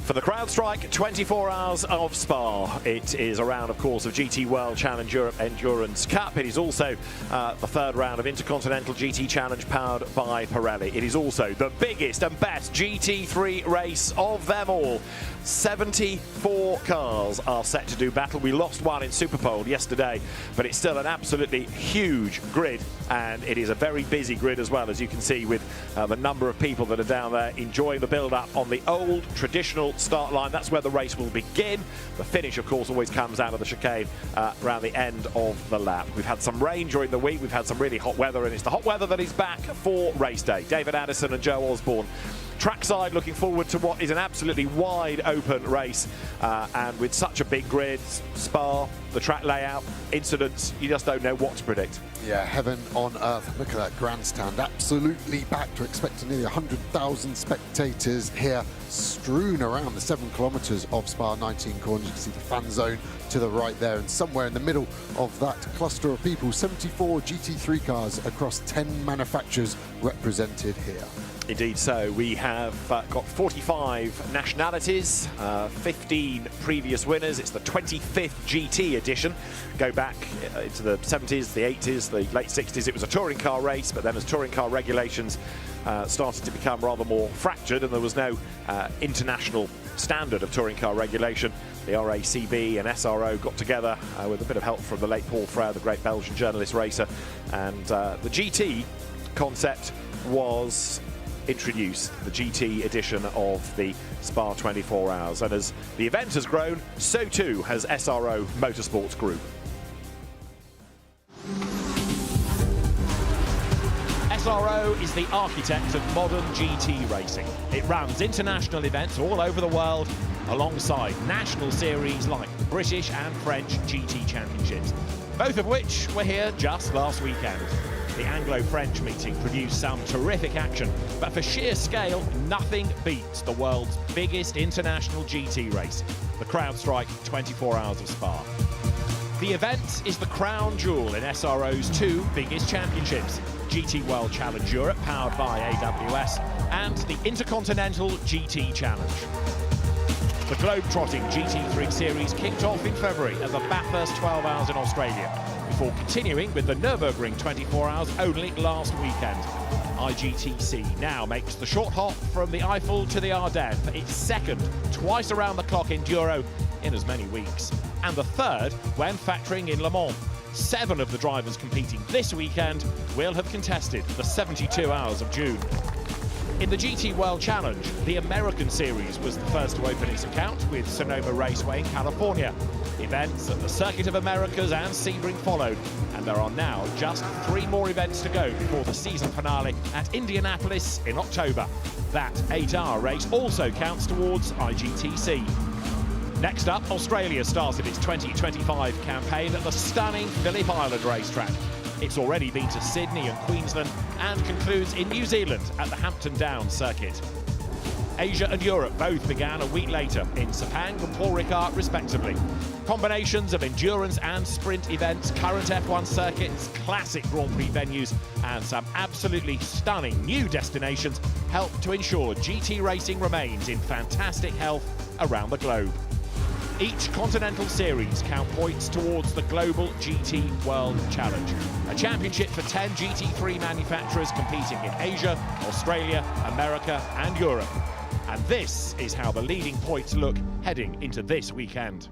For the CrowdStrike 24 Hours of Spa, it is a round, of course, of GT World Challenge Europe Endurance Cup. It is also the third round of Intercontinental GT Challenge powered by Pirelli. It is also the biggest and best GT3 race of them all. 74 cars are set to do battle. We lost one in Superpole yesterday, but it's still an absolutely huge grid, and it is a very busy grid as well, as you can see with the number of people that are down there enjoying the build-up on the old traditional start line. That's where the race will begin. The finish, of course, always comes out of the chicane around the end of the lap. We've had some rain during the week. We've had some really hot weather, and it's the hot weather that is back for race day. David Addison and Joe Osborne trackside, looking forward to what is an absolutely wide open race, and with such a big grid, Spa, the track layout, incidents, you just don't know what to predict. Yeah, heaven on earth. Look at that grandstand, absolutely packed. We're expecting nearly 100,000 spectators here, strewn around the 7 kilometers of Spa, 19 corners. You can see the fan zone to the right there, and somewhere in the middle of that cluster of people, 74 GT3 cars across 10 manufacturers represented here. Indeed so. We have got 45 nationalities, 15 previous winners. It's the 25th GT edition. Go back into the 70s, the 80s, the late 60s. It was a touring car race, but then as touring car regulations started to become rather more fractured and there was no international standard of touring car regulation, the RACB and SRO got together with a bit of help from the late Paul Frere, the great Belgian journalist racer, and the GT concept was introduced, the GT edition of the Spa 24 Hours. And as the event has grown, so too has SRO Motorsports Group. SRO is the architect of modern GT racing. It runs international events all over the world alongside national series like the British and French GT Championships, both of which were here just last weekend. The Anglo-French meeting produced some terrific action, but for sheer scale, nothing beats the world's biggest international GT race, the CrowdStrike 24 Hours of Spa. The event is the crown jewel in SRO's 2 biggest championships, GT World Challenge Europe, powered by AWS, and the Intercontinental GT Challenge. The globe-trotting GT3 series kicked off in February at the Bathurst 12 Hours in Australia, before continuing with the Nürburgring 24 Hours only last weekend. IGTC now makes the short hop from the Eiffel to the Ardennes for its second twice around the clock enduro in as many weeks, and the third when factoring in Le Mans. 7 of the drivers competing this weekend will have contested the 72 Hours of June. In the GT World Challenge, the American Series was the first to open its account with Sonoma Raceway in California. Events at the Circuit of Americas and Sebring followed, and there are now just 3 more events to go before the season finale at Indianapolis in October. That 8-hour race also counts towards IGTC. Next up, Australia started its 2025 campaign at the stunning Phillip Island racetrack. It's already been to Sydney and Queensland and concludes in New Zealand at the Hampton Downs circuit. Asia and Europe both began a week later in Sepang and Paul Ricard respectively. Combinations of endurance and sprint events, current F1 circuits, classic Grand Prix venues and some absolutely stunning new destinations help to ensure GT racing remains in fantastic health around the globe. Each continental series count points towards the global GT World Challenge, a championship for 10 GT3 manufacturers competing in Asia, Australia, America and Europe. And this is how the leading points look heading into this weekend.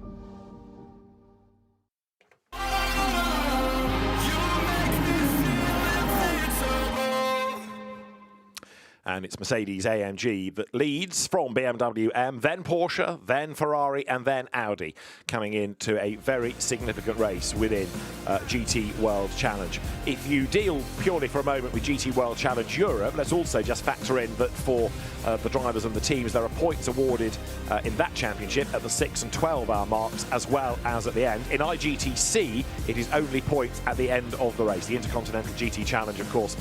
And it's Mercedes-AMG that leads from BMW M, then Porsche, then Ferrari, and then Audi, coming into a very significant race within GT World Challenge. If you deal purely for a moment with GT World Challenge Europe, let's also just factor in that for the drivers and the teams, there are points awarded in that championship at the 6 and 12 hour marks, as well as at the end. In IGTC, it is only points at the end of the race. The Intercontinental GT Challenge, of course,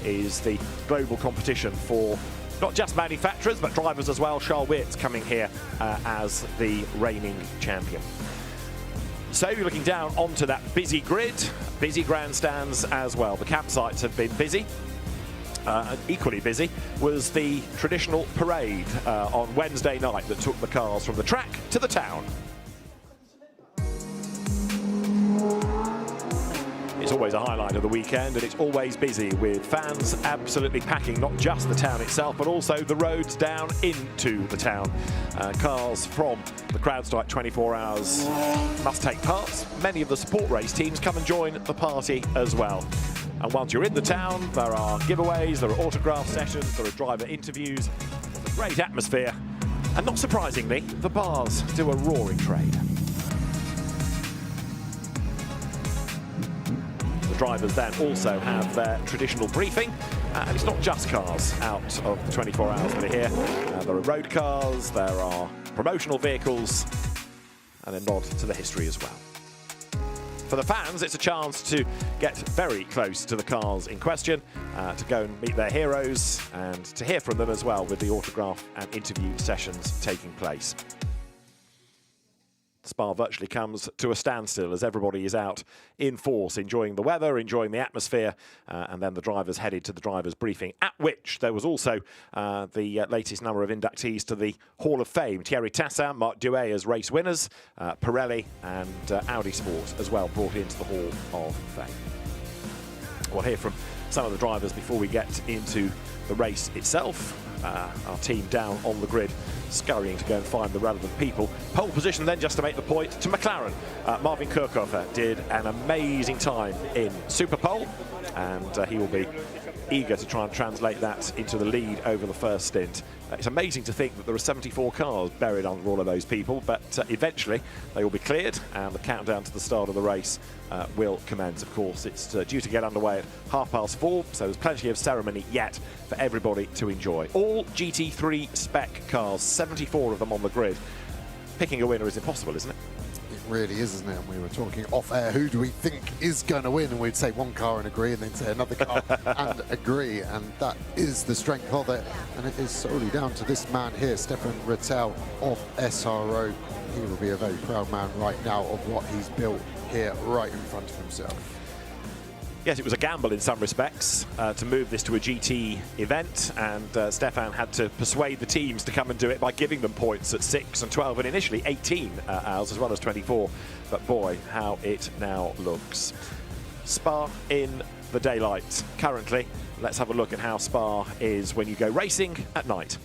is the global competition for not just manufacturers but drivers as well. Charles Wirtz coming here as the reigning champion. So you're looking down onto that busy grid, busy grandstands as well. The campsites have been busy. Equally busy was the traditional parade on Wednesday night that took the cars from the track to the town. It's always a highlight of the weekend, and it's always busy with fans absolutely packing not just the town itself but also the roads down into the town. Cars from the CrowdStrike 24 Hours must take part. Many of the support race teams come and join the party as well. And once you're in the town, there are giveaways, there are autograph sessions, there are driver interviews. It's a great atmosphere, and not surprisingly, the bars do a roaring trade. Drivers then also have their traditional briefing, and it's not just cars out of the 24 hours that are here. There are road cars, there are promotional vehicles, and a nod to the history as well. For the fans, it's a chance to get very close to the cars in question, to go and meet their heroes, and to hear from them as well, with the autograph and interview sessions taking place. Spa virtually comes to a standstill as everybody is out in force, enjoying the weather, enjoying the atmosphere, and then the drivers headed to the drivers' briefing, at which there was also the latest number of inductees to the Hall of Fame. Thierry Tassin, Marc Duet as race winners, Pirelli and Audi Sport as well brought into the Hall of Fame. We'll hear from some of the drivers before we get into the race itself. Our team down on the grid, scurrying to go and find the relevant people. Pole position then, just to make the point, to McLaren. Marvin Kirchhofer did an amazing time in Super Pole, and he will be eager to try and translate that into the lead over the first stint. It's amazing to think that there are 74 cars buried under all of those people, but eventually they will be cleared and the countdown to the start of the race will commence. Of course, it's due to get underway at 4:30, so there's plenty of ceremony yet for everybody to enjoy. All GT3 spec cars, 74 of them on the grid. Picking a winner is impossible, isn't it? It really is, isn't it? And we were talking off air, who do we think is going to win? And we'd say one car and agree, and then say another car and agree. And that is the strength of it. And it is solely down to this man here, Stefan Rattel of SRO. He will be a very proud man right now of what he's built here right in front of himself. Yes, it was a gamble in some respects to move this to a GT event, and Stefan had to persuade the teams to come and do it by giving them points at 6 and 12 and initially 18 hours as well as 24. But boy, how it now looks. Spa in the daylight currently. Let's have a look at how Spa is when you go racing at night.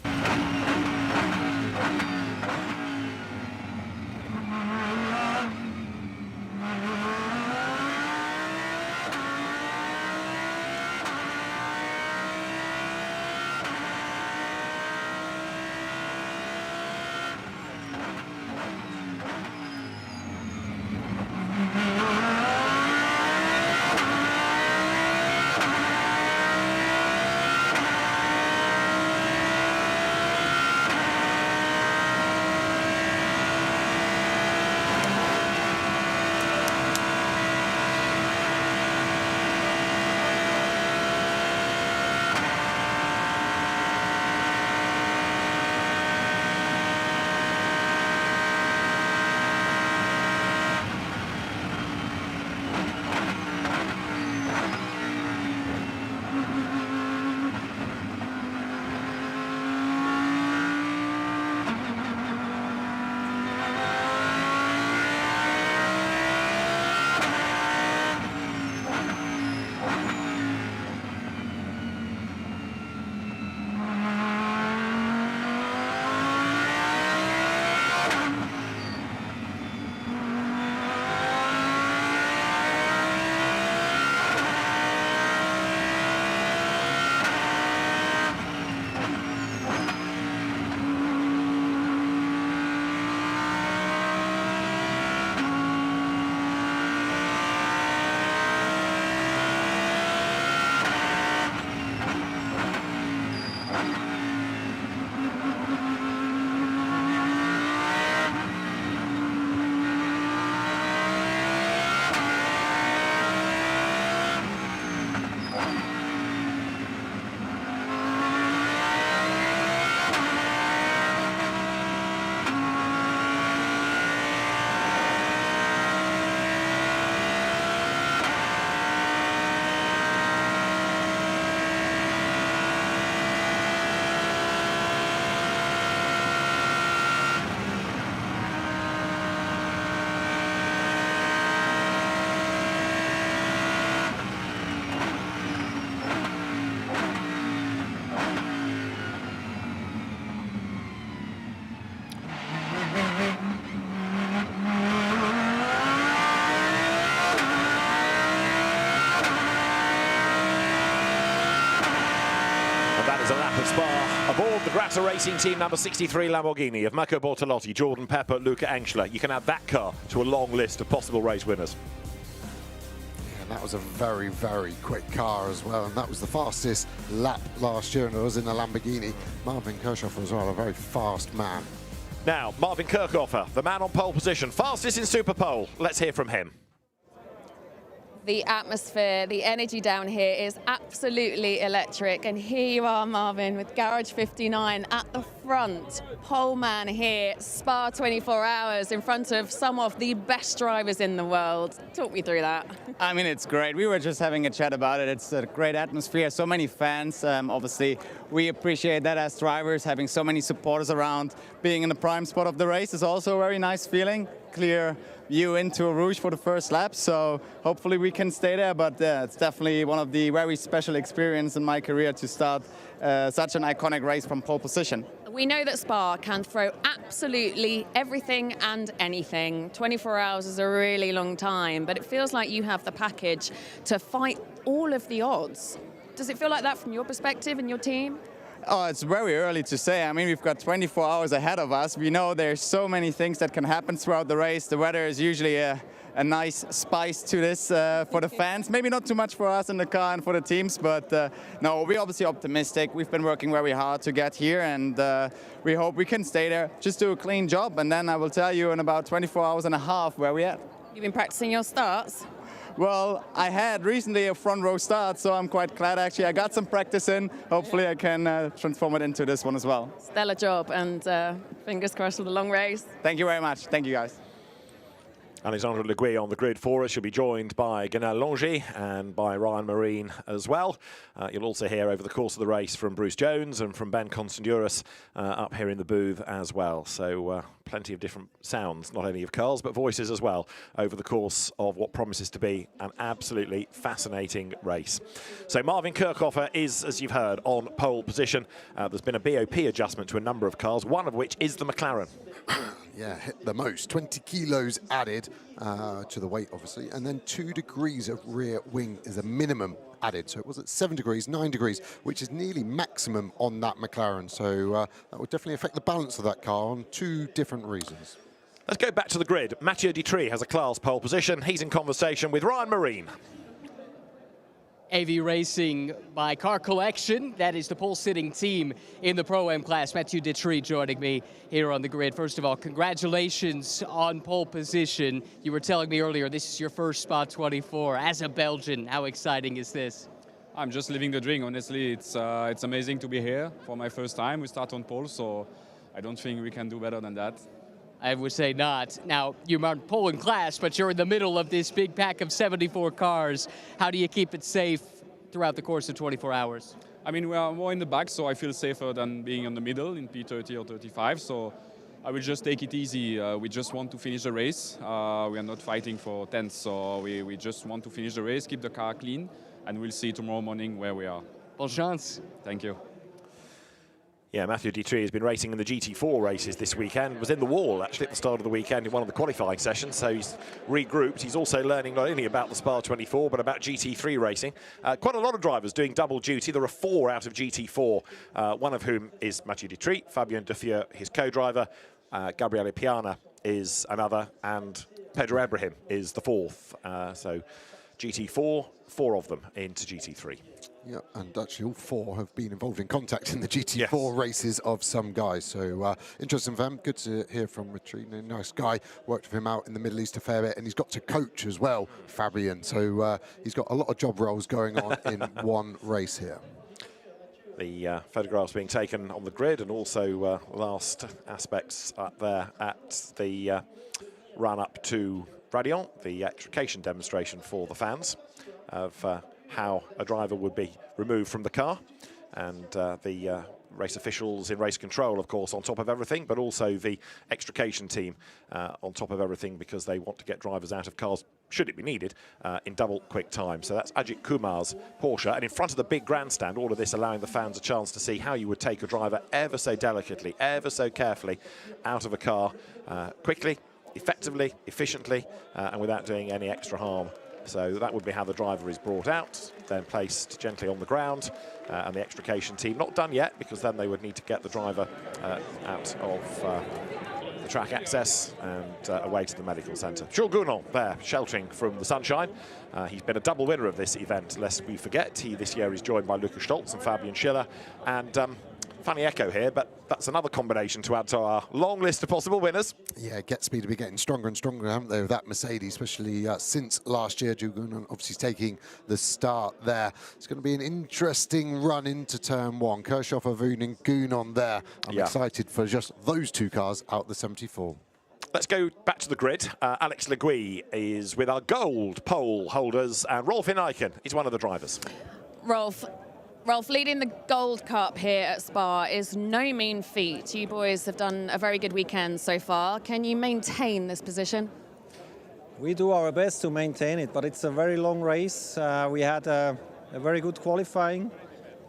There's a lap of Spa. Aboard the Grata Racing Team number 63 Lamborghini of Marco Bortolotti, Jordan Pepper, Luca Engschler. You can add that car to a long list of possible race winners. And that was a very, very quick car as well, and that was the fastest lap last year, and it was in a Lamborghini. Marvin Kirchhofer as well, a very fast man. Now, Marvin Kirchhofer, the man on pole position, fastest in Super Pole. Let's hear from him. The atmosphere, the energy down here is absolutely electric. And here you are, Marvin, with Garage 59 at the front. Pole man here, Spa 24 hours in front of some of the best drivers in the world. Talk me through that. I mean, it's great. We were just having a chat about it. It's a great atmosphere, so many fans. Obviously, we appreciate that as drivers, having so many supporters around. Being in the prime spot of the race is also a very nice feeling. Clear view into Rouge for the first lap, so hopefully we can stay there, but it's definitely one of the very special experiences in my career to start such an iconic race from pole position. We know that Spa can throw absolutely everything and anything. 24 hours is a really long time, but it feels like you have the package to fight all of the odds. Does it feel like that from your perspective and your team? Oh, it's very early to say. I mean, we've got 24 hours ahead of us. We know there's so many things that can happen throughout the race. The weather is usually a nice spice to this for the fans. Maybe not too much for us in the car and for the teams, but no, we're obviously optimistic. We've been working very hard to get here, and we hope we can stay there, just do a clean job, and then I will tell you in about 24 hours and a half where we're at. You've been practicing your starts? Well, I had recently a front row start, so I'm quite glad actually I got some practice in. Hopefully I can transform it into this one as well. Stellar job, and fingers crossed for the long race. Thank you very much. Thank you, guys. Alexandre Le Guy on the grid for us. She'll be joined by Ganel Longy and by Ryan Marine as well. You'll also hear over the course of the race from Bruce Jones and from Ben Constanduris up here in the booth as well. So plenty of different sounds, not only of cars, but voices as well, over the course of what promises to be an absolutely fascinating race. So Marvin Kirchhofer is, as you've heard, on pole position. There's been a BOP adjustment to a number of cars, one of which is the McLaren. Yeah, hit the most. 20 kilos added to the weight, obviously, and then 2 degrees of rear wing is a minimum added. So it was at 7 degrees, 9 degrees, which is nearly maximum on that McLaren. So that would definitely affect the balance of that car on 2 different reasons. Let's go back to the grid. Mathieu Ditry has a class pole position. He's in conversation with Ryan Marine. AV Racing by Car Collection, that is the pole-sitting team in the Pro-Am class. Mathieu Ditry joining me here on the grid. First of all, congratulations on pole position. You were telling me earlier this is your first Spa 24 as a Belgian. How exciting is this? I'm just living the dream, honestly. It's amazing to be here for my first time. We start on pole, so I don't think we can do better than that. I would say not. Now, you're on pole in class, but you're in the middle of this big pack of 74 cars. How do you keep it safe throughout the course of 24 hours? I mean, we are more in the back, so I feel safer than being in the middle in P30 or 35. So I will just take it easy. We just want to finish the race. We are not fighting for 10th, so we just want to finish the race, keep the car clean, and we'll see tomorrow morning where we are. Bonne chance. Thank you. Yeah, Mathieu Ditry has been racing in the GT4 races this weekend. Was in the wall, actually, at the start of the weekend in one of the qualifying sessions, so he's regrouped. He's also learning not only about the Spa 24, but about GT3 racing. Quite a lot of drivers doing double duty. There are 4 out of GT4, one of whom is Mathieu Ditry, Fabien Defieux, his co-driver, Gabriele Piana is another, and Pedro Ibrahim is the 4th. So GT4, 4 of them into GT3. Yeah, and actually all 4 have been involved in contact in the GT4 races of some guys. So interesting for them. Good to hear from Retreat. Nice guy. Worked with him out in the Middle East a fair bit, and he's got to coach as well, Fabian. So he's got a lot of job roles going on in one race here. The photographs being taken on the grid, and also last aspects up there at the run up to Radion, the extrication demonstration for the fans of how a driver would be removed from the car, and the race officials in race control, of course, on top of everything, but also the extrication team on top of everything, because they want to get drivers out of cars, should it be needed, in double quick time. So that's Ajit Kumar's Porsche, and in front of the big grandstand, all of this allowing the fans a chance to see how you would take a driver ever so delicately, ever so carefully out of a car, quickly, effectively, efficiently, and without doing any extra harm So that would be how the driver is brought out, then placed gently on the ground, and the extrication team not done yet, because then they would need to get the driver out of the track access and away to the medical centre. Jules Gounon there, sheltering from the sunshine. He's been a double winner of this event, lest we forget. He this year is joined by Lukas Stolz and Fabian Schiller. And funny echo here, but that's another combination to add to our long list of possible winners. Yeah, GetSpeed have been getting stronger and stronger, haven't they, with that Mercedes, especially since last year. Jules Gounon obviously taking the start there. It's going to be an interesting run into turn one. Kirchhoff, Voon and Gounon there. I'm excited for just those two cars out the 74. Let's go back to the grid. Alex Le Gui is with our gold pole holders, and Rolf Ineiken is one of the drivers. Rolf, leading the Gold Cup here at Spa is no mean feat. You boys have done a very good weekend so far. Can you maintain this position? We do our best to maintain it, but it's a very long race. We had a very good qualifying.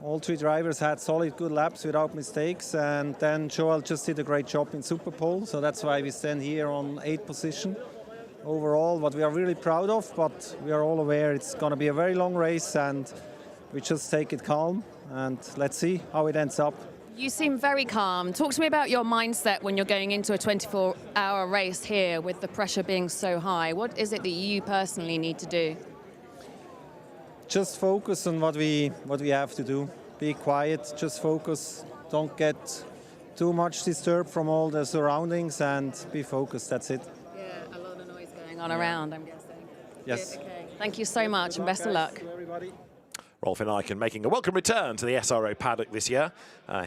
All three drivers had solid, good laps without mistakes, and then Joel just did a great job in Super Pole, so that's why we stand here on 8th position overall. What we are really proud of, but we are all aware it's going to be a very long race, and we just take it calm, and let's see how it ends up. You seem very calm. Talk to me about your mindset when you're going into a 24-hour race here with the pressure being so high. What is it that you personally need to do? Just focus on what we have to do. Be quiet, just focus. Don't get too much disturbed from all the surroundings, and be focused, that's it. Yeah, a lot of noise going on around, I'm guessing. Yes. Good, okay. Thank you so much, and best of luck. Everybody. Rolf Ineiken making a welcome return to the SRO paddock this year.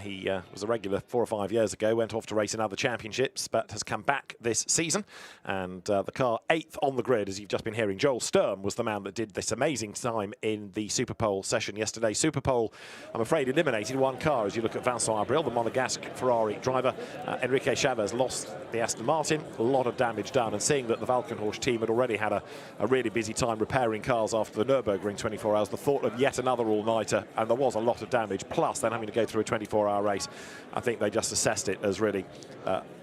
He was a regular 4 or 5 years ago, went off to race in other championships, but has come back this season. And the car 8th on the grid, as you've just been hearing. Joel Sturm was the man that did this amazing time in the Super Pole session yesterday. Super Pole, I'm afraid, eliminated one car. As you look at Vincent Abril, the Monegasque Ferrari driver, Enrique Chavez lost the Aston Martin. A lot of damage done. And seeing that the Valkenhorst team had already had a really busy time repairing cars after the Nürburgring 24 hours, the thought of yet another all-nighter, and there was a lot of damage, plus then having to go through a 24-hour race, I think they just assessed it as really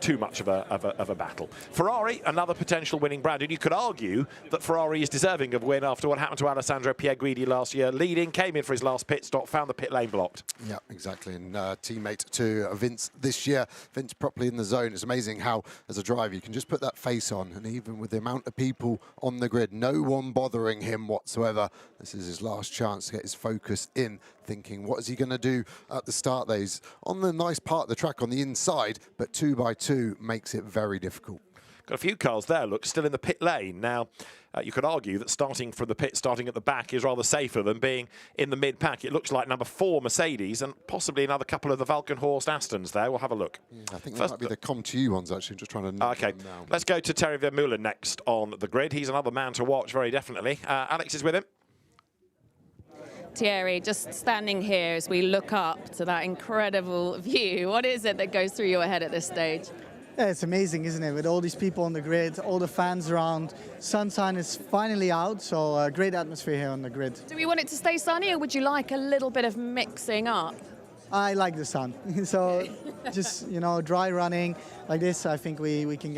too much of a battle. Ferrari, another potential winning brand, and you could argue that Ferrari is deserving of a win after what happened to Alessandro Pierguidi last year. Leading, came in for his last pit stop, found the pit lane blocked. Yeah, exactly, and teammate to Vince this year. Vince properly in the zone. It's amazing how, as a driver, you can just put that face on, and even with the amount of people on the grid, no one bothering him whatsoever. This is his last chance to get his focus in, thinking, what is he going to do at the start there? He's on the nice part of the track on the inside, but 2 by 2 makes it very difficult. Got a few cars there, look, still in the pit lane. Now, you could argue that starting from the pit, starting at the back, is rather safer than being in the mid-pack. It looks like number 4 Mercedes and possibly another couple of the Valkenhorst Astons there. We'll have a look. I think that might be the COM2 ones, actually. I'm just trying to note them now. Let's go to Terry Vermeulen next on the grid. He's another man to watch, very definitely. Alex is with him. Thierry, just standing here as we look up to that incredible view, what is it that goes through your head at this stage? Yeah, it's amazing, isn't it? With all these people on the grid, all the fans around, sunshine is finally out, so a great atmosphere here on the grid. Do we want it to stay sunny, or would you like a little bit of mixing up? I like the sun, so just, you know, dry running like this, I think we can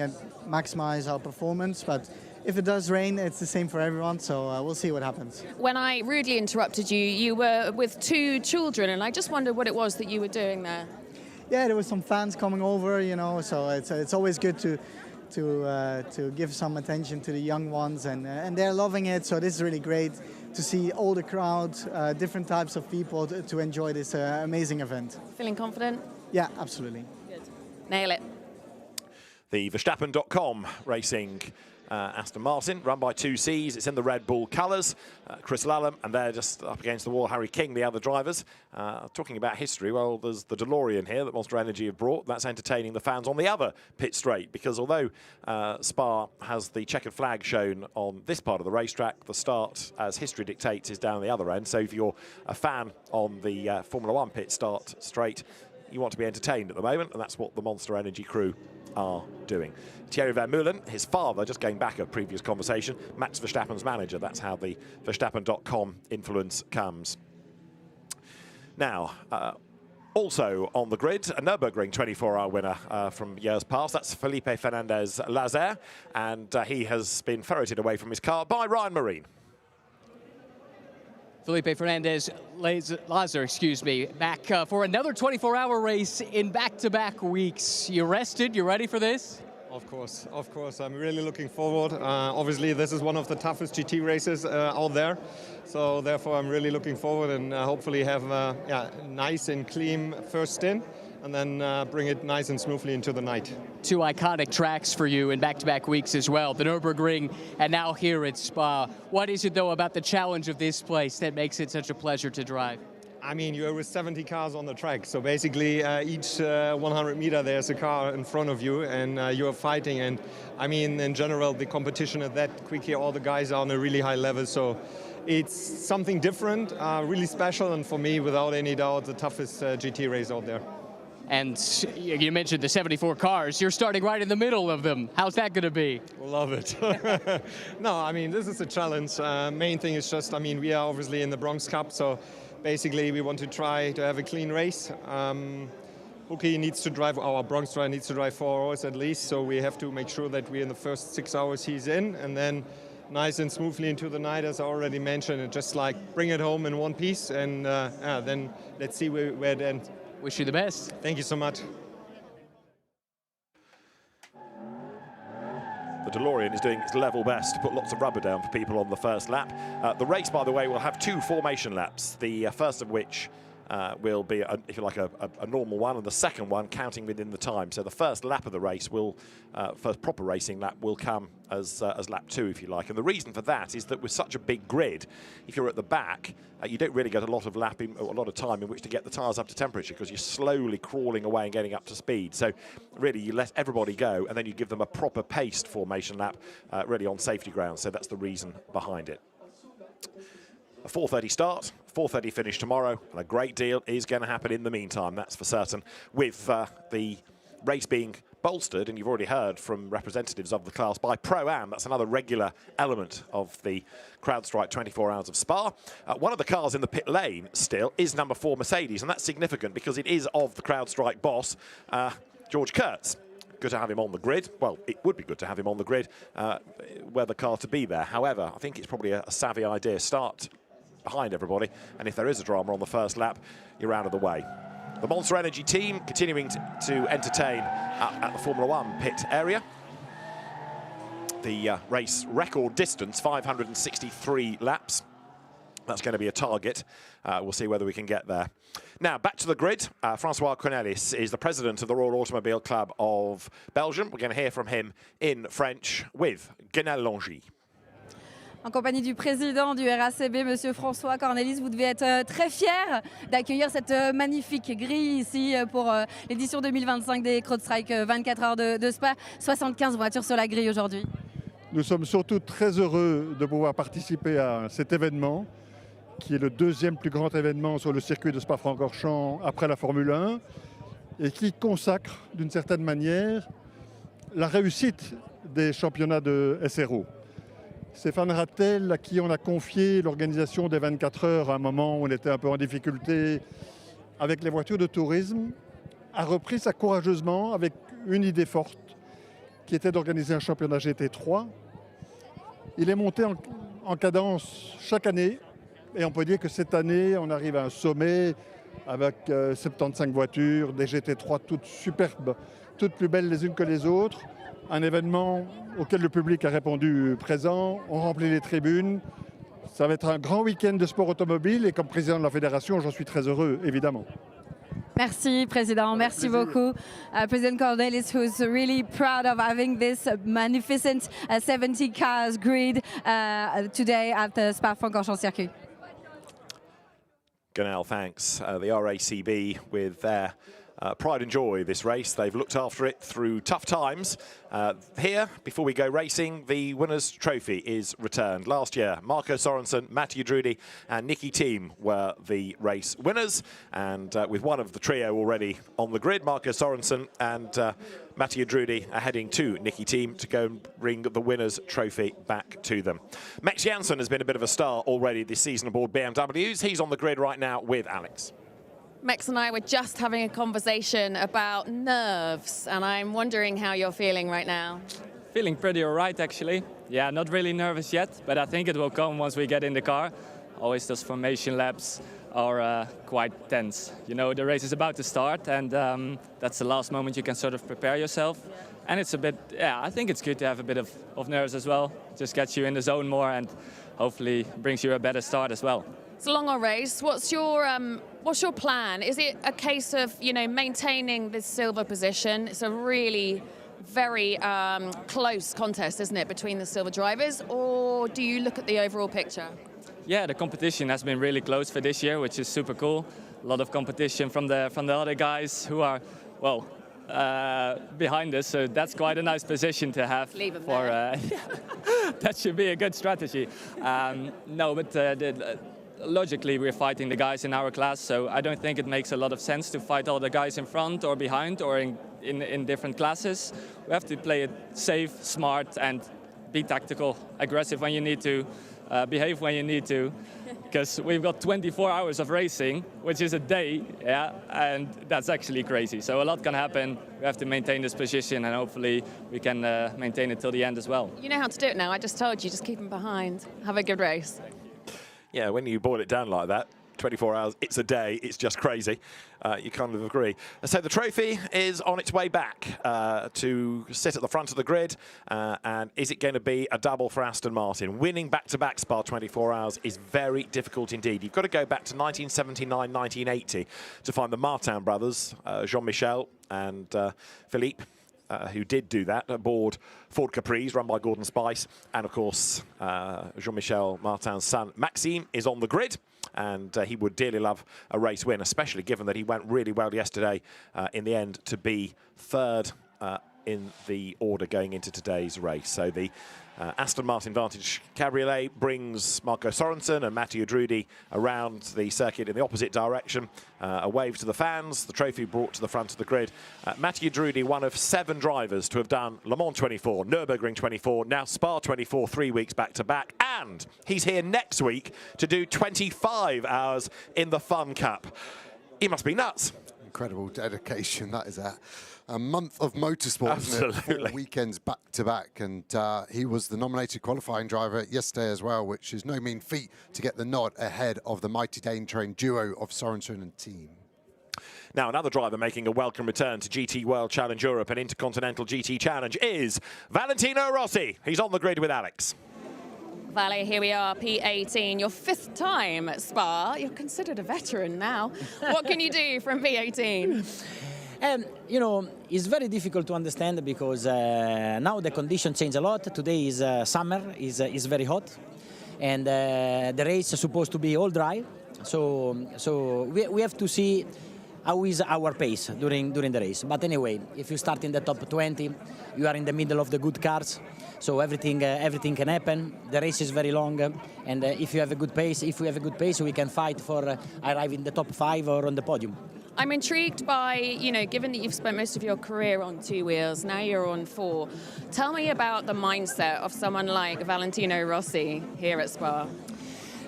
maximize our performance, but if it does rain, it's the same for everyone, so we'll see what happens. When I rudely interrupted you, you were with 2 children, and I just wondered what it was that you were doing there. Yeah, there were some fans coming over, you know, so it's always good to give some attention to the young ones, and they're loving it, so this is really great to see all the crowd, different types of people to enjoy this amazing event. Feeling confident? Yeah, absolutely. Good. Nail it. The Verstappen.com racing Aston Martin, run by 2Cs. It's in the Red Bull colours. Chris Lallam, and they're just up against the wall. Harry King, the other drivers. Talking about history, well, there's the DeLorean here that Monster Energy have brought. That's entertaining the fans on the other pit straight, because although Spa has the checkered flag shown on this part of the racetrack, the start, as history dictates, is down the other end. So if you're a fan on the Formula 1 pit start straight, you want to be entertained at the moment, and that's what the Monster Energy crew are doing. Thierry Vermeulen, his father, just going back a previous conversation, Max Verstappen's manager. That's how the Verstappen.com influence comes. Now, also on the grid, a Nürburgring 24-hour winner from years past. That's Felipe Fernandez Lazer, and he has been ferreted away from his car by Ryan Marine. Felipe Fernandez Lazar, excuse me, back for another 24-hour race in back-to-back weeks. You rested? You ready for this? Of course. I'm really looking forward. Obviously, this is one of the toughest GT races out there. So therefore, I'm really looking forward and hopefully have a nice and clean first stint and then bring it nice and smoothly into the night. Two iconic tracks for you in back-to-back weeks as well, the Nürburgring and now here at Spa. What is it, though, about the challenge of this place that makes it such a pleasure to drive? I mean, you're with 70 cars on the track, so basically each 100 meter there's a car in front of you and you're fighting. And I mean, in general, the competition is that quick here, all the guys are on a really high level, so it's something different, really special, and for me, without any doubt, the toughest GT race out there. And you mentioned the 74 cars. You're starting right in the middle of them. How's that going to be? Love it. No, I mean, this is a challenge. Main thing is just, I mean, we are obviously in the Bronx Cup, so basically we want to try to have a clean race. Hookie needs to drive, our Bronx driver needs to drive 4 hours at least, so we have to make sure that we in the first 6 hours he's in, and then nice and smoothly into the night, as I already mentioned, and just like bring it home in one piece, and then let's see where it ends. Wish you the best. Thank you so much. The DeLorean is doing its level best to put lots of rubber down for people on the first lap. The race, by the way, will have 2 formation laps, the first of which will be, if you like, a normal one, and the second one counting within the time. So the first lap of the race will, first proper racing lap, will come as lap 2, if you like. And the reason for that is that with such a big grid, if you're at the back, you don't really get a lot of time in which to get the tyres up to temperature, because you're slowly crawling away and getting up to speed. So really, you let everybody go, and then you give them a proper paced formation lap, really on safety grounds. So that's the reason behind it. A 4:30 start, 4:30 finish tomorrow, and a great deal is going to happen in the meantime, that's for certain, with the race being bolstered, and you've already heard from representatives of the class, by Pro-Am. That's another regular element of the CrowdStrike 24 Hours of Spa. One of the cars in the pit lane still is number 4 Mercedes, and that's significant because it is of the CrowdStrike boss, George Kurtz. Good to have him on the grid. Well, it would be good to have him on the grid were the car to be there. However, I think it's probably a savvy idea. Start behind everybody, and if there is a drama on the first lap, you're out of the way. The Monster Energy team continuing to entertain at the Formula 1 pit area. The race record distance, 563 laps. That's going to be a target. We'll see whether we can get there. Now, back to the grid. Francois Cornelis is the president of the Royal Automobile Club of Belgium. We're going to hear from him in French with Guenel Longy. En compagnie du président du RACB, Monsieur François Cornelis, vous devez être très fier d'accueillir cette magnifique grille ici pour l'édition 2025 des CrowdStrike 24 heures de Spa. 75 voitures sur la grille aujourd'hui. Nous sommes surtout très heureux de pouvoir participer à cet événement, qui est le 2e plus grand événement sur le circuit de Spa-Francorchamps après la Formule 1, et qui consacre d'une certaine manière la réussite des championnats de SRO. Stéphane Rattel, à qui on a confié l'organisation des 24 heures à un moment où on était un peu en difficulté avec les voitures de tourisme, a repris ça courageusement avec une idée forte, qui était d'organiser un championnat GT3. Il est monté en cadence chaque année, et on peut dire que cette année, on arrive à un sommet avec 75 voitures, des GT3 toutes superbes, toutes plus belles les unes que les autres. Un événement auquel le public a répondu présent, on remplit les tribunes. Ça va être un grand week-end de sport automobile, et comme président de la fédération, j'en suis très heureux, évidemment. Merci, Président. Merci beaucoup. President Cornelis, who's really proud of having this magnificent 70 cars grid today at the Spa-Francorchamps circuit. Guenel thanks the RACB with their pride and joy this race. They've looked after it through tough times. Here, before we go racing, the winner's trophy is returned. Last year, Marco Sorensen, Mathieu Drudy and Nicky Thiem were the race winners. And with one of the trio already on the grid, Marco Sorensen and Mathieu Drudy are heading to Nicky Thiem to go and bring the winner's trophy back to them. Max Janssen has been a bit of a star already this season aboard BMWs. He's on the grid right now with Alex. Max and I were just having a conversation about nerves, and I'm wondering how you're feeling right now. Feeling pretty all right, actually. Yeah, not really nervous yet, but I think it will come once we get in the car. always those formation laps are quite tense. You know, the race is about to start, and that's the last moment you can sort of prepare yourself. And it's a bit, yeah, I think it's good to have a bit of nerves as well. Just gets you in the zone more and hopefully brings you a better start as well. It's a longer race. What's your plan? Is it a case of, you know, maintaining this silver position? It's a really very close contest, isn't it, between the silver drivers, or do you look at the overall picture? Yeah, the competition has been really close for this year, which is super cool. A lot of competition from the other guys who are, well, behind us, so that's quite a nice position to have. Leave them for there. that should be a good strategy. No, but logically we're fighting the guys in our class, so I don't think it makes a lot of sense to fight all the guys in front or behind or in different classes. We have to play it safe, smart, and be tactical, aggressive when you need to, behave when you need to, because we've got 24 hours of racing, which is a day, yeah, and that's actually crazy. So a lot can happen. We have to maintain this position, and hopefully we can maintain it till the end as well. You know how to do it now. I just told you, just keep them behind. Have a good race. Yeah, when you boil it down like that, 24 hours, it's a day, it's just crazy. You kind of agree. So the trophy is on its way back to sit at the front of the grid. And is it going to be a double for Aston Martin? Winning back-to-back Spa 24 hours is very difficult indeed. You've got to go back to 1979, 1980 to find the Martin brothers, Jean-Michel and Philippe, who did do that aboard Ford Caprice, run by Gordon Spice. And, of course, Jean-Michel Martin's son, Maxime, is on the grid. And he would dearly love a race win, especially given that he went really well yesterday in the end to be third in the order going into today's race. So the Aston Martin Vantage Cabriolet brings Marco Sorensen and Mathieu Drudi around the circuit in the opposite direction. A wave to the fans, the trophy brought to the front of the grid. Mathieu Drudi, one of 7 drivers to have done Le Mans 24, Nürburgring 24, now Spa 24, 3 weeks back-to-back. And he's here next week to do 25 hours in the Fun Cup. He must be nuts. Incredible dedication, that is a month of motorsport, isn't it? 4 weekends back-to-back, and he was the nominated qualifying driver yesterday as well, which is no mean feat to get the nod ahead of the mighty Dane-trained duo of Sorensen and team. Now, another driver making a welcome return to GT World Challenge Europe and Intercontinental GT Challenge is Valentino Rossi. He's on the grid with Alex. Vale, here we are, P18, your 5th time at Spa. You're considered a veteran now. What can you do from P18? You know, it's very difficult to understand because now the conditions change a lot. Today is summer, is very hot, and the race is supposed to be all dry. So we have to see how is our pace during the race. But anyway, if you start in the top 20, you are in the middle of the good cars. So everything can happen. The race is very long, and if we have a good pace, we can fight for arriving in the top 5 or on the podium. I'm intrigued by, you know, given that you've spent most of your career on 2 wheels, now you're on 4. Tell me about the mindset of someone like Valentino Rossi here at Spa.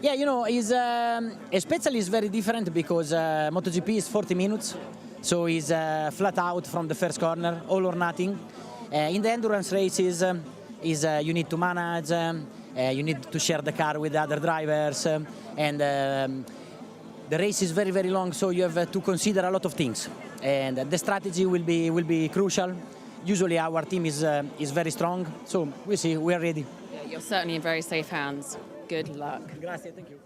Yeah, you know, especially is very different because MotoGP is 40 minutes, so he's flat out from the first corner, all or nothing. In the endurance races, you need to manage, you need to share the car with other drivers, and the race is very, very long, so you have to consider a lot of things, and the strategy will be crucial. Usually our team is very strong, so we see, we are ready. Yeah, you're certainly in very safe hands. Good luck. Grazie, thank you.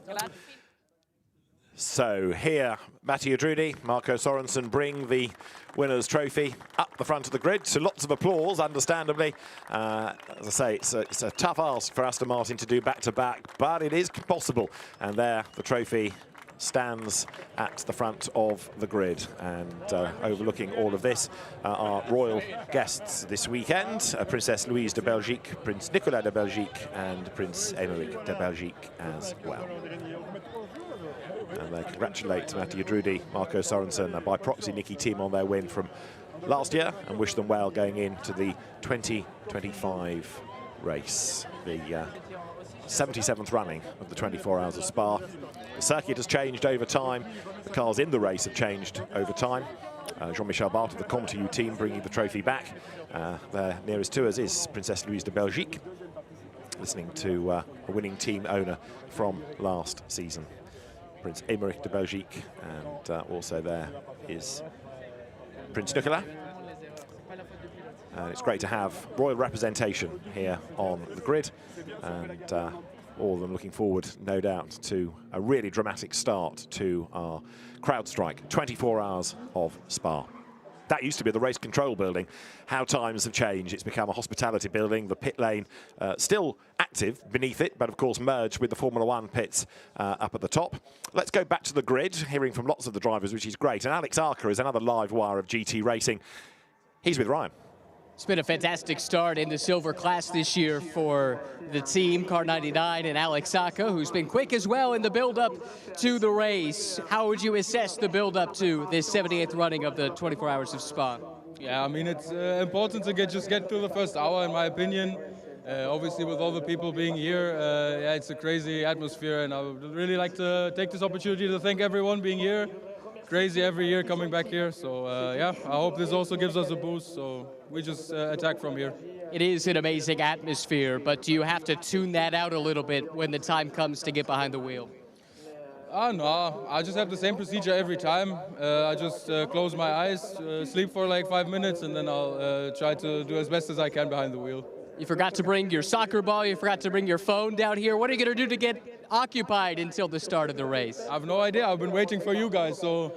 So here, Mathieu Drudi, Marco Sorensen bring the winner's trophy up the front of the grid. So lots of applause, understandably. As I say, it's a tough ask for Aston Martin to do back-to-back, but it is possible. And there, the trophy stands at the front of the grid, and overlooking all of this are royal guests this weekend, Princess Louise de Belgique, Prince Nicolas de Belgique, and Prince Emeric de Belgique as well. And they congratulate Mathieu Drudi, Marco Sorensen, and by proxy Niki Tim on their win from last year, and wish them well going into the 2025 race, the 77th running of the 24 Hours of Spa. The circuit has changed over time. The cars in the race have changed over time. Jean-Michel Bart of the ComTU team bringing the trophy back. Their nearest to us is Princess Louise de Belgique. listening to a winning team owner from last season, Prince Aymeric de Belgique, and also there is Prince Nicolas. And it's great to have royal representation here on the grid, and all of them looking forward, no doubt, to a really dramatic start to our CrowdStrike 24 hours of Spa. That used to be the race control building. How times have changed. It's become a hospitality building. The pit lane still active beneath it, but of course merged with the Formula One pits up at the top. Let's go back to the grid, hearing from lots of the drivers, which is great. And Alex Arca is another live wire of GT racing. He's with Ryan. It's been a fantastic start in the silver class this year for the team, Car 99 and Alex Arca, who's been quick as well in the build-up to the race. How would you assess the build-up to this 78th running of the 24 Hours of Spa? Yeah, I mean, it's important to just get through the first hour, in my opinion. Obviously, with all the people being here, yeah, it's a crazy atmosphere, and I would really like to take this opportunity to thank everyone being here. Crazy every year coming back here, so yeah, I hope this also gives us a boost, so we just attack from here. It is an amazing atmosphere, but do you have to tune that out a little bit when the time comes to get behind the wheel? No, I just have the same procedure every time. I just close my eyes, sleep for like 5 minutes, and then I'll try to do as best as I can behind the wheel. You forgot to bring your soccer ball, you forgot to bring your phone down here. What are you going to do to get occupied until the start of the race? I have no idea. I've been waiting for you guys, so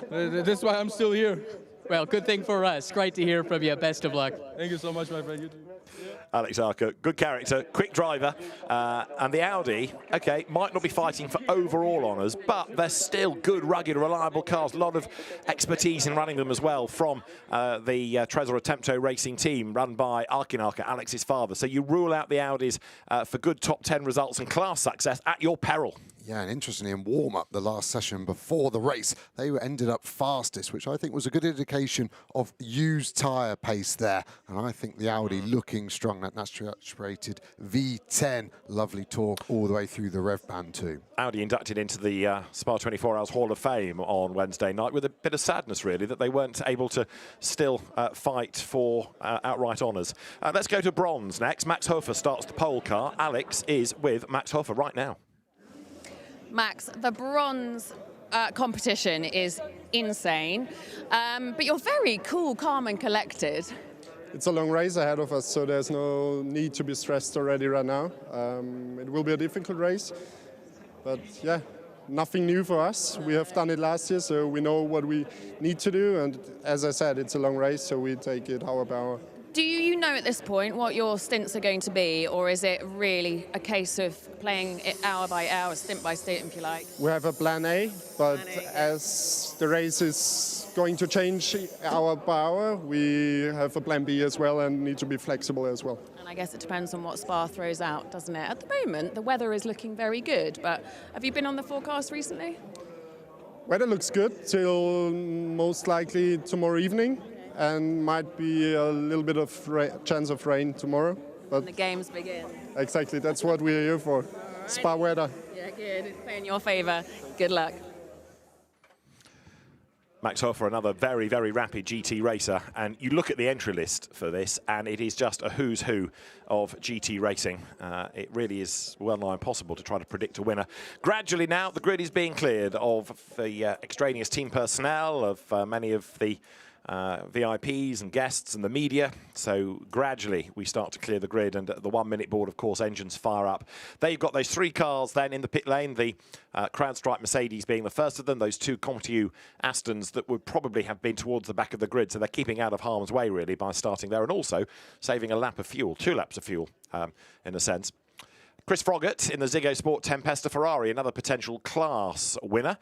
this is why I'm still here. Well, good thing for us. Great to hear from you. Best of luck. Thank you so much, my friend. You too. Alex Arca, good character, quick driver, and the Audi, okay, might not be fighting for overall honours, but they're still good, rugged, reliable cars. A lot of expertise in running them as well from the Tresor Attempto racing team run by Arkin Arca, Alex's father. So you rule out the Audis for good top 10 results and class success at your peril. Yeah, and interestingly, in warm-up, the last session before the race, they ended up fastest, which I think was a good indication of used tyre pace there. And I think the Audi looking strong, that naturally aspirated V10, lovely torque all the way through the rev band too. Audi inducted into the Spa 24 Hours Hall of Fame on Wednesday night with a bit of sadness, really, that they weren't able to still fight for outright honours. Let's go to bronze next. Max Hofer starts the pole car. Alex is with Max Hofer right now. Max, the bronze competition is insane, but you're very cool, calm and collected. It's a long race ahead of us, so there's no need to be stressed already right now. It will be a difficult race, but yeah, nothing new for us. We have done it last year, so we know what we need to do, and as I said, it's a long race, so we take it hour by hour. Do you know at this point what your stints are going to be, or is it really a case of playing it hour by hour, stint by stint, if you like? We have a plan A, but as the race is going to change hour by hour, we have a plan B as well and need to be flexible as well. And I guess it depends on what Spa throws out, doesn't it? At the moment, the weather is looking very good, but have you been on the forecast recently? Weather looks good till most likely tomorrow evening. And might be a little bit of chance of rain tomorrow. But when the games begin. Exactly, that's what we're here for. Right. Spa weather. Yeah, good. It's playing in your favour. Good luck. Max Hofer, another very, very rapid GT racer. And you look at the entry list for this, and it is just a who's who of GT racing. It really is well-nigh impossible to try to predict a winner. Gradually now, the grid is being cleared of the extraneous team personnel, of many of the VIPs and guests and the media. So gradually we start to clear the grid, and at the 1 minute board, of course, engines fire up. They've got those three cars then in the pit lane, the CrowdStrike Mercedes being the first of them, those two CompTIU Astons that would probably have been towards the back of the grid. So they're keeping out of harm's way really by starting there, and also saving a lap of fuel, 2 laps of fuel in a sense. Chris Froggatt in the Ziggo Sport Tempesta Ferrari, another potential class winner.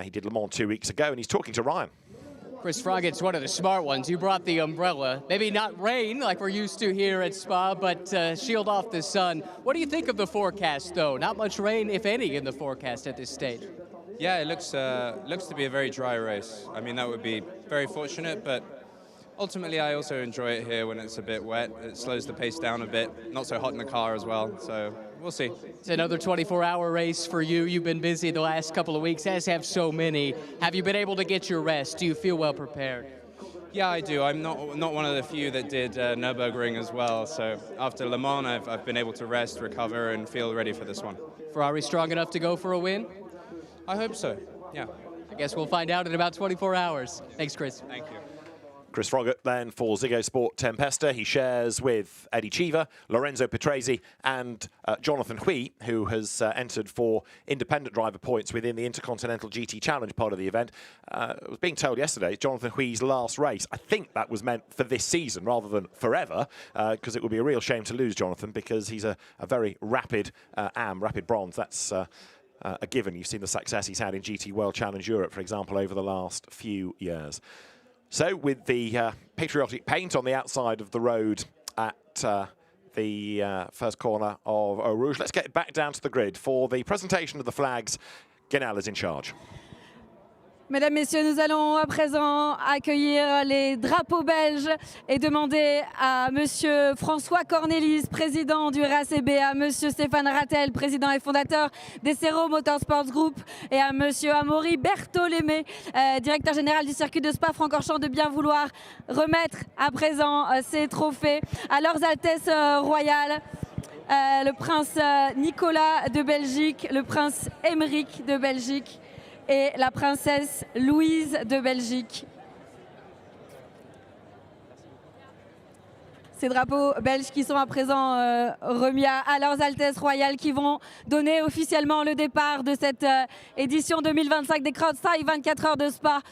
He did Le Mans 2 weeks ago, and he's talking to Ryan. Chris Froggatt's one of the smart ones. You brought the umbrella. Maybe not rain like we're used to here at Spa, but shield off the sun. What do you think of the forecast, though? Not much rain, if any, in the forecast at this stage. Yeah, it looks to be a very dry race. I mean, that would be very fortunate, but ultimately I also enjoy it here when it's a bit wet. It slows the pace down a bit. Not so hot in the car as well, so we'll see. It's another 24-hour race for you. You've been busy the last couple of weeks, as have so many. Have you been able to get your rest? Do you feel well prepared? Yeah, I do. I'm not one of the few that did Nürburgring as well. So after Le Mans, I've been able to rest, recover, and feel ready for this one. Ferrari strong enough to go for a win? I hope so, yeah. I guess we'll find out in about 24 hours. Thanks, Chris. Thank you. Chris Froggatt then for Ziggo Sport Tempesta. He shares with Eddie Cheever, Lorenzo Petresi and Jonathan Hui, who has entered for independent driver points within the Intercontinental GT Challenge part of the event. I was being told yesterday, Jonathan Hui's last race. I think that was meant for this season rather than forever, because it would be a real shame to lose Jonathan, because he's a very rapid rapid bronze. That's a given. You've seen the success he's had in GT World Challenge Europe, for example, over the last few years. So with the patriotic paint on the outside of the road at the first corner of Eau Rouge, let's get back down to the grid. For the presentation of the flags, Guenal is in charge. Mesdames, Messieurs, nous allons à présent accueillir les drapeaux belges et demander à Monsieur François Cornelis, président du RACB, à Monsieur Stéphane Rattel, président et fondateur des SRO Motorsports Group, et à Monsieur Amaury Bertholémé, directeur général du circuit de Spa-Francorchamps, de bien vouloir remettre à présent ces trophées à leurs Altesses royales. Le prince Nicolas de Belgique, le prince Émeric de Belgique et la princesse Louise de Belgique. Ces drapeaux belges qui sont à présent remis à leurs Altesses royales, qui vont donner officiellement le départ de cette édition 2025 des CrowdStrike 24 heures de Spa.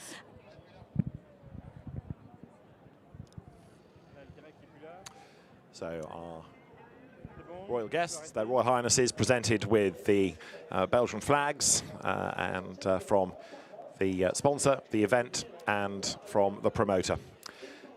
So our royal guests, their Royal Highnesses, presented with the Belgian flags and from the sponsor, the event, and from the promoter.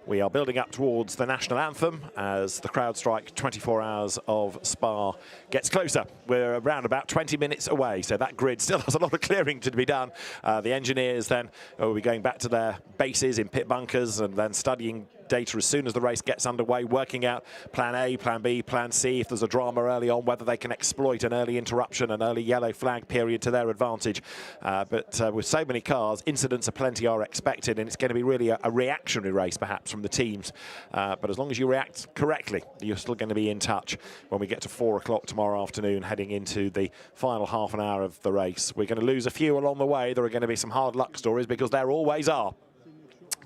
We are building up towards the national anthem as the CrowdStrike 24 Hours of Spa gets closer. We're around about 20 minutes away, so that grid still has a lot of clearing to be done. The engineers then will be going back to their bases in pit bunkers and then studying data as soon as the race gets underway, working out plan A, plan B, plan C, if there's a drama early on, whether they can exploit an early interruption, an early yellow flag period to their advantage. But with so many cars, incidents aplenty are expected, and it's going to be really a reactionary race perhaps from the teams. But as long as you react correctly, you're still going to be in touch when we get to 4 o'clock tomorrow afternoon, heading into the final half an hour of the race. We're going to lose a few along the way. There are going to be some hard luck stories, because there always are.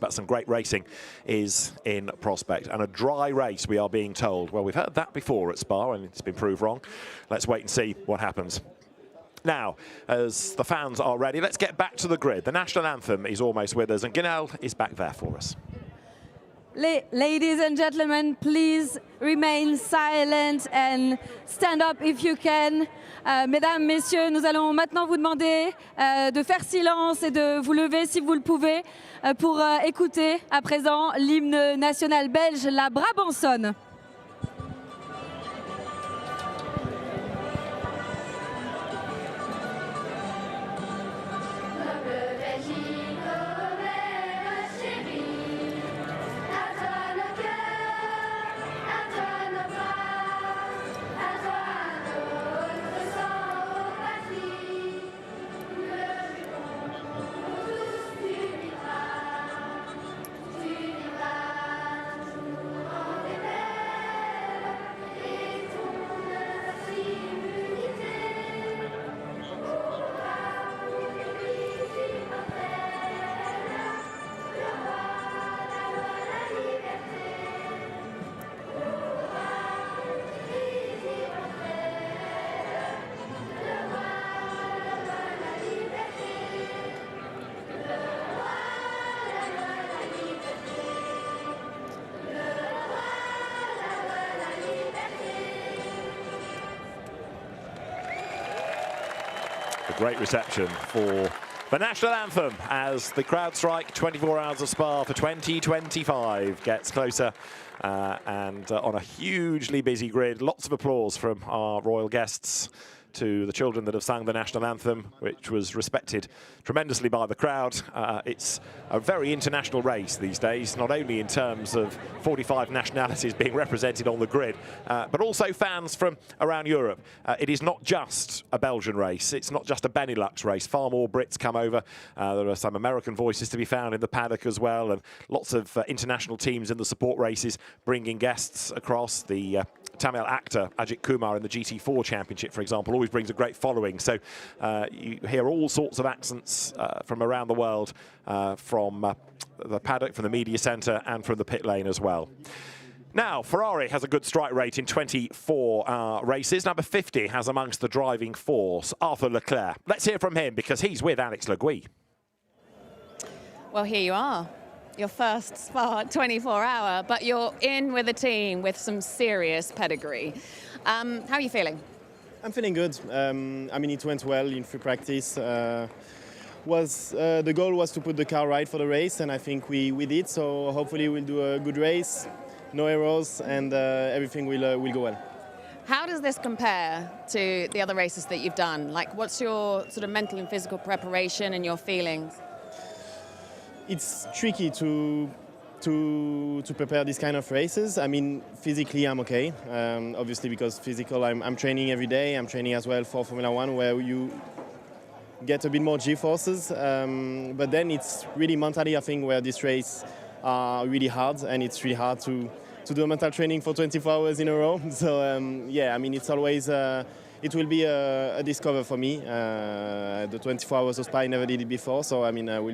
But some great racing is in prospect. And a dry race, we are being told. Well, we've heard that before at Spa, and it's been proved wrong. Let's wait and see what happens. Now, as the fans are ready, let's get back to the grid. The national anthem is almost with us, and Guenal is back there for us. Ladies and gentlemen, please remain silent and stand up if you can. Mesdames, Messieurs, nous allons maintenant vous demander de faire silence et de vous lever si vous le pouvez pour écouter à présent l'hymne national belge, la Brabançonne. Great reception for the national anthem as the CrowdStrike 24 Hours of Spa for 2025 gets closer and on a hugely busy grid. Lots of applause from our royal guests to the children that have sung the national anthem, which was respected tremendously by the crowd. It's a very international race these days, not only in terms of 45 nationalities being represented on the grid, but also fans from around Europe. It is not just a Belgian race, it's not just a Benelux race. Far more Brits come over. There are some American voices to be found in the paddock as well, and lots of international teams in the support races bringing guests across. The Tamil actor Ajit Kumar in the GT4 Championship, for example, always brings a great following. So you hear all sorts of accents from around the world, from the paddock, from the media centre and from the pit lane as well. Now, Ferrari has a good strike rate in 24 races. Number 50 has amongst the driving force Arthur Leclerc. Let's hear from him because he's with Alex Le Gui. Well, here you are. Your first Spa 24-hour, but you're in with a team with some serious pedigree. How are you feeling? I'm feeling good. I mean, it went well in free practice. The goal was to put the car right for the race, and I think we did. So hopefully we'll do a good race, no errors, and everything will go well. How does this compare to the other races that you've done? Like, what's your sort of mental and physical preparation and your feelings? It's tricky to prepare these kind of races. I mean, physically I'm okay. Obviously, because physical, I'm training every day. I'm training as well for Formula One, where you get a bit more G-forces. But then it's really mentally, I think, where this race are really hard, and it's really hard to do a mental training for 24 hours in a row. So yeah, I mean, it's always. It will be a discover for me. The 24 hours of Spa, I never did it before, so I mean, will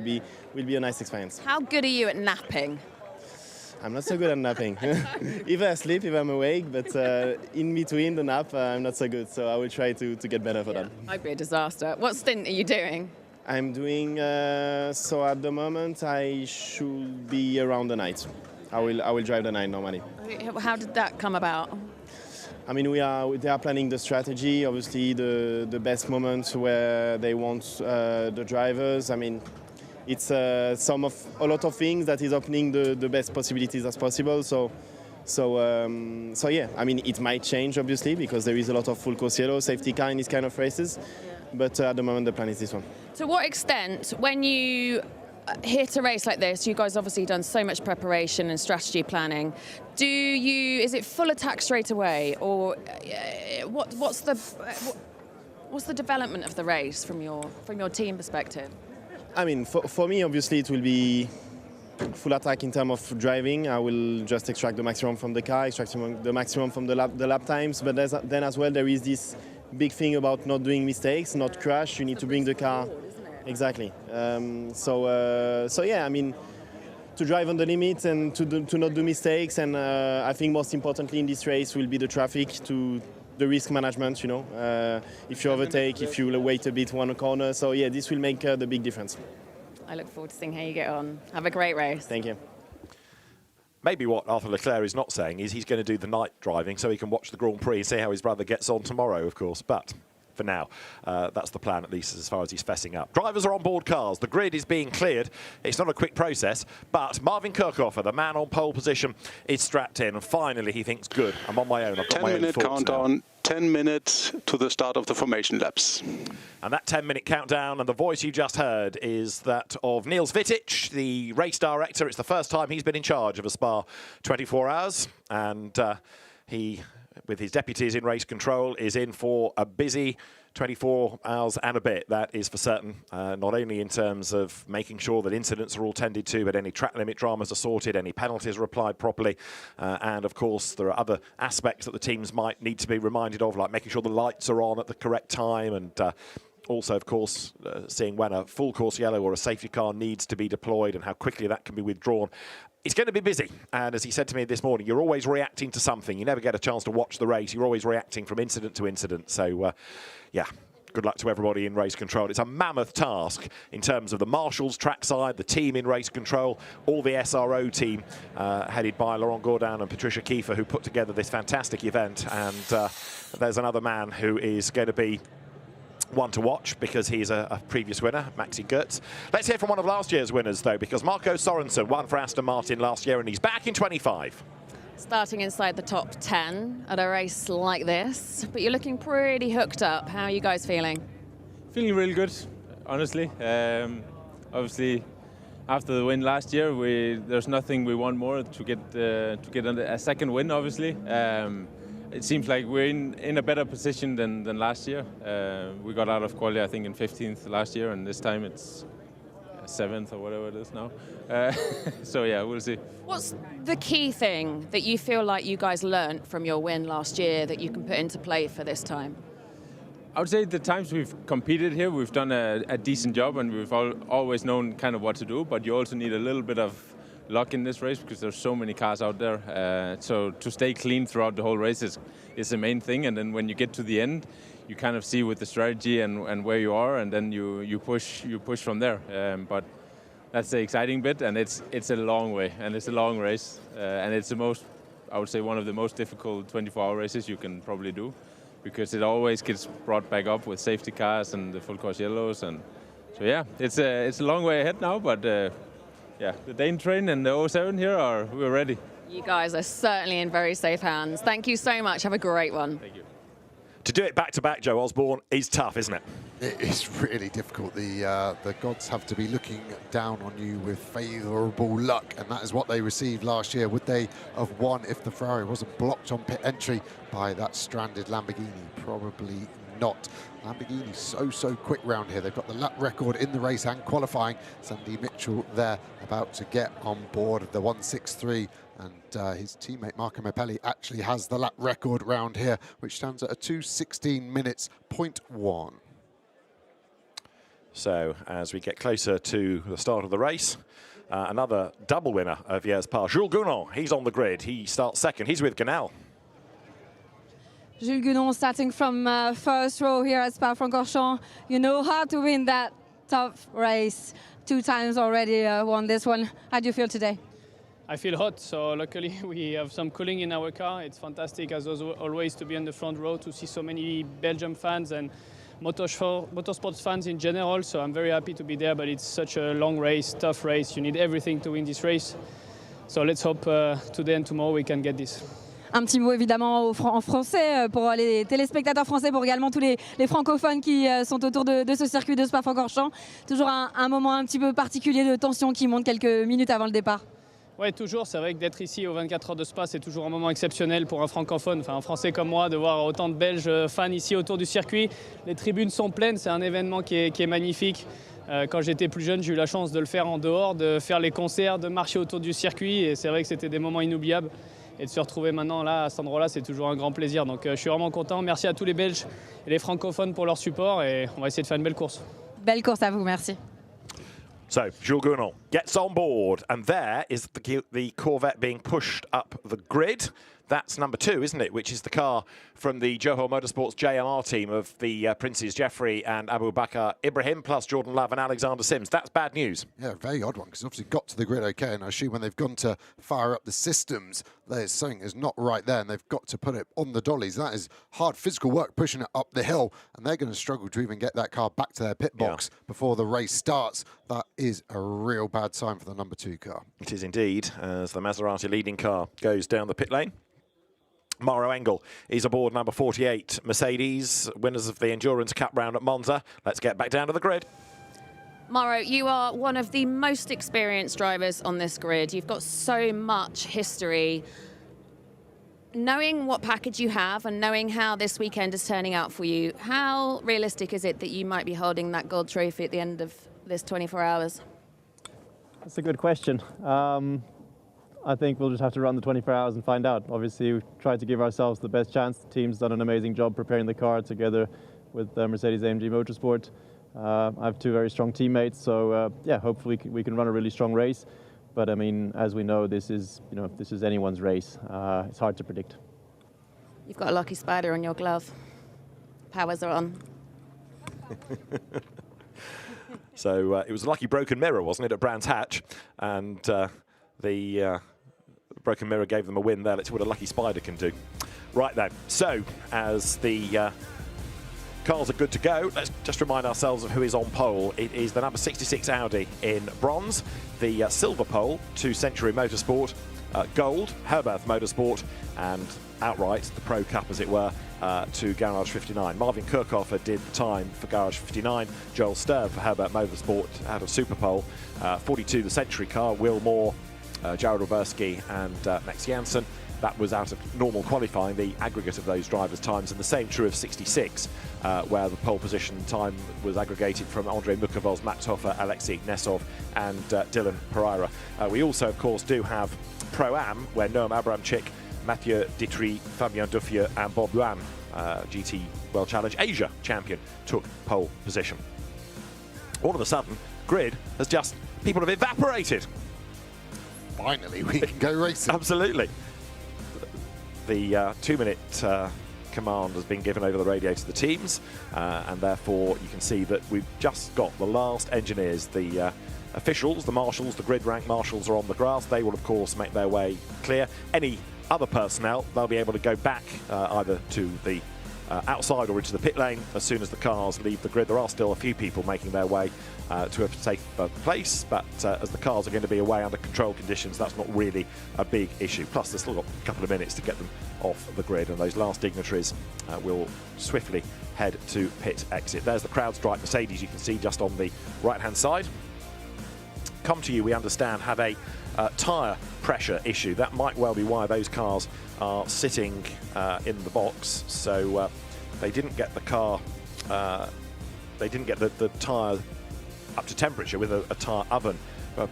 be a nice experience. How good are you at napping? I'm not so good at napping. Either I sleep, if I'm awake, but in between the nap, I'm not so good. So I will try to get better for that. Might be a disaster. What stint are you doing? I'm doing, so at the moment, I should be around the night. I will drive the night normally. How did that come about? I mean, they are planning the strategy, obviously the best moments where they want the drivers. I mean, it's a lot of things that is opening the best possibilities as possible. So yeah, I mean, it might change obviously because there is a lot of full course yellow safety car in these kind of races. But at the moment, the plan is this one. To what extent, when you hit a race like this, you guys obviously done so much preparation and strategy planning. Is it full attack straight away, or what's the development of the race from your team perspective? I mean, for me, obviously, it will be full attack in terms of driving. I will just extract the maximum from the car, extract the maximum from the lap times. But then as well, there is this big thing about not doing mistakes, not crash. You need to bring the car. Exactly. So yeah, I mean, to drive on the limit and to not do mistakes, and I think most importantly in this race will be the traffic, to the risk management. You know, if you overtake, if you wait a bit one corner. So yeah, this will make the big difference. I look forward to seeing how you get on. Have a great race. Thank you. Maybe what Arthur Leclerc is not saying is he's going to do the night driving so he can watch the Grand Prix and see how his brother gets on tomorrow, of course. But for now, that's the plan, at least as far as he's fessing up. Drivers are on board cars. The grid is being cleared. It's not a quick process, but Marvin Kirchhofer, the man on pole position, is strapped in. And finally, he thinks, good, I'm on my own. I've got my own thoughts now. 10-minute countdown, 10 minutes to the start of the formation laps. And that 10-minute countdown, and the voice you just heard is that of Niels Wittich, the race director. It's the first time he's been in charge of a Spa 24 hours. And he, with his deputies in race control, is in for a busy 24 hours and a bit, that is for certain. Not only in terms of making sure that incidents are all tended to, but any track limit dramas are sorted, any penalties are applied properly. And of course, there are other aspects that the teams might need to be reminded of, like making sure the lights are on at the correct time, and also, of course, seeing when a full course yellow or a safety car needs to be deployed and how quickly that can be withdrawn. It's going to be busy, and as he said to me this morning, you're always reacting to something. You never get a chance to watch the race. You're always reacting from incident to incident. So, yeah, good luck to everybody in race control. It's a mammoth task in terms of the marshals trackside, the team in race control, all the SRO team headed by Laurent Gourdin and Patricia Kiefer, who put together this fantastic event. And there's another man who is going to be one to watch because he's a previous winner, Maxi Goetz. Let's hear from one of last year's winners, though, because Marco Sorensen won for Aston Martin last year and he's back in 25. Starting inside the top 10 at a race like this, but you're looking pretty hooked up. How are you guys feeling? Feeling really good, honestly. Obviously, after the win last year, there's nothing we want more to get a second win. Obviously, it seems like we're in a better position than last year. We got out of quali, I think, in 15th last year, and this time it's 7th or whatever it is now. So yeah, we'll see. What's the key thing that you feel like you guys learned from your win last year that you can put into play for this time? I would say the times we've competed here, we've done a decent job, and we've always known kind of what to do, but you also need a little bit of luck in this race because there's so many cars out there. So to stay clean throughout the whole race is the main thing, and then when you get to the end, you kind of see with the strategy and where you are, and then you push from there. But that's the exciting bit, and it's a long way, and it's a long race, and it's I would say one of the most difficult 24-hour races you can probably do, because it always gets brought back up with safety cars and the full course yellows, and so yeah, it's a long way ahead now, but yeah, the Dane train and the 07 here we're ready. You guys are certainly in very safe hands. Thank you so much. Have a great one. Thank you. To do it back-to-back, Joe Osborne, is tough, isn't it? It is really difficult. The gods have to be looking down on you with favourable luck, and that is what they received last year. Would they have won if the Ferrari wasn't blocked on pit entry by that stranded Lamborghini? Probably not. Lamborghini so quick round here. They've got the lap record in the race and qualifying. Sandy Mitchell there about to get on board the 163, and his teammate Marco Mapelli actually has the lap record round here, which stands at a 2:16 minutes, 0.1. So as we get closer to the start of the race, another double winner of Years Past, Jules Gounon, he's on the grid. He starts second. He's with Ganal. Jules Gounon starting from first row here at Spa-Francorchamps. You know how to win that tough race. 2 times already won this one. How do you feel today? I feel hot, so luckily we have some cooling in our car. It's fantastic, as always, to be on the front row, to see so many Belgium fans and motorsports fans in general, so I'm very happy to be there, but it's such a long race, tough race. You need everything to win this race. So let's hope today and tomorrow we can get this. Un petit mot évidemment en français pour les téléspectateurs français, pour également tous les francophones qui sont autour de ce circuit de Spa-Francorchamps. Toujours un moment un petit peu particulier de tension qui monte quelques minutes avant le départ. Oui, toujours. C'est vrai que d'être ici aux 24 heures de Spa, c'est toujours un moment exceptionnel pour un francophone, enfin un Français comme moi, de voir autant de Belges fans ici autour du circuit. Les tribunes sont pleines, c'est un événement qui est magnifique. Quand j'étais plus jeune, j'ai eu la chance de le faire en dehors, de faire les concerts, de marcher autour du circuit, et c'est vrai que c'était des moments inoubliables. Et de se retrouver maintenant là, à cet endroit-là, c'est toujours un grand plaisir. Donc je suis vraiment content. Merci à tous les Belges et les francophones pour leur support, et on va essayer de faire une belle course. Belle course à vous, merci. So, Jules Gounon gets on board, and there is the Corvette being pushed up the grid. That's number 2, isn't it? Which is the car from the Johor Motorsports JMR team of the Princes Jeffrey and Abu Bakr Ibrahim, plus Jordan Love and Alexander Sims. That's bad news. Yeah, very odd one, because obviously got to the grid okay, and I assume when they've gone to fire up the systems, there's something is not right there, and they've got to put it on the dollies. That is hard physical work pushing it up the hill, and they're going to struggle to even get that car back to their pit box before the race starts. That is a real bad sign for the number 2 car. It is indeed, as the Maserati leading car goes down the pit lane. Mauro Engel is aboard number 48 Mercedes, winners of the Endurance Cup round at Monza. Let's get back down to the grid. Mauro, you are one of the most experienced drivers on this grid. You've got so much history. Knowing what package you have and knowing how this weekend is turning out for you, how realistic is it that you might be holding that gold trophy at the end of this 24 hours? That's a good question. I think we'll just have to run the 24 hours and find out. Obviously, we've tried to give ourselves the best chance. The team's done an amazing job preparing the car together with Mercedes-AMG Motorsport. I have 2 very strong teammates, so yeah, hopefully we can run a really strong race. But I mean, as we know, this is anyone's race. It's hard to predict. You've got a lucky spider on your glove. Powers are on. So it was a lucky broken mirror, wasn't it, at Brands Hatch? And the broken mirror gave them a win there. Let's see what a lucky spider can do. Right then, so as the cars are good to go, let's just remind ourselves of who is on pole. It is the number 66 Audi in bronze, the silver pole to Century Motorsport, gold, Herberth Motorsport, and outright the Pro Cup, as it were, to Garage 59. Marvin Kirchhofer did the time for Garage 59. Joel Sturb for Herbert Motorsport out of Superpole. 42, the Century car. Will Moore, Jared Oberski, and Max Janssen. That was out of normal qualifying, the aggregate of those drivers' times, and the same true of 66, where the pole position time was aggregated from Andrei Mukovoz, Max Hofer, Alexei Nesov, and Dylan Pereira. We also, of course, do have Pro-Am, where Noam Abramczyk, Mathieu Ditry, Fabien Duffieux, and Bob Luan, GT World Challenge Asia champion, took pole position. All of a sudden, grid has just, people have evaporated. Finally, we can go racing. Absolutely. The 2-minute command has been given over the radio to the teams, and therefore you can see that we've just got the last engineers. The officials, the marshals, the grid rank marshals are on the grass. They will, of course, make their way clear. Any other personnel, they'll be able to go back either to the outside or into the pit lane as soon as the cars leave the grid. There are still a few people making their way to a safe place, but as the cars are going to be away under controlled conditions, that's not really a big issue. Plus, they've still got a couple of minutes to get them off the grid, and those last dignitaries will swiftly head to pit exit. There's the CrowdStrike Mercedes you can see just on the right-hand side. Come to you, we understand, have a tyre pressure issue. That might well be why those cars are sitting in the box. So they didn't get the car, they didn't get the tyre up to temperature with a tyre oven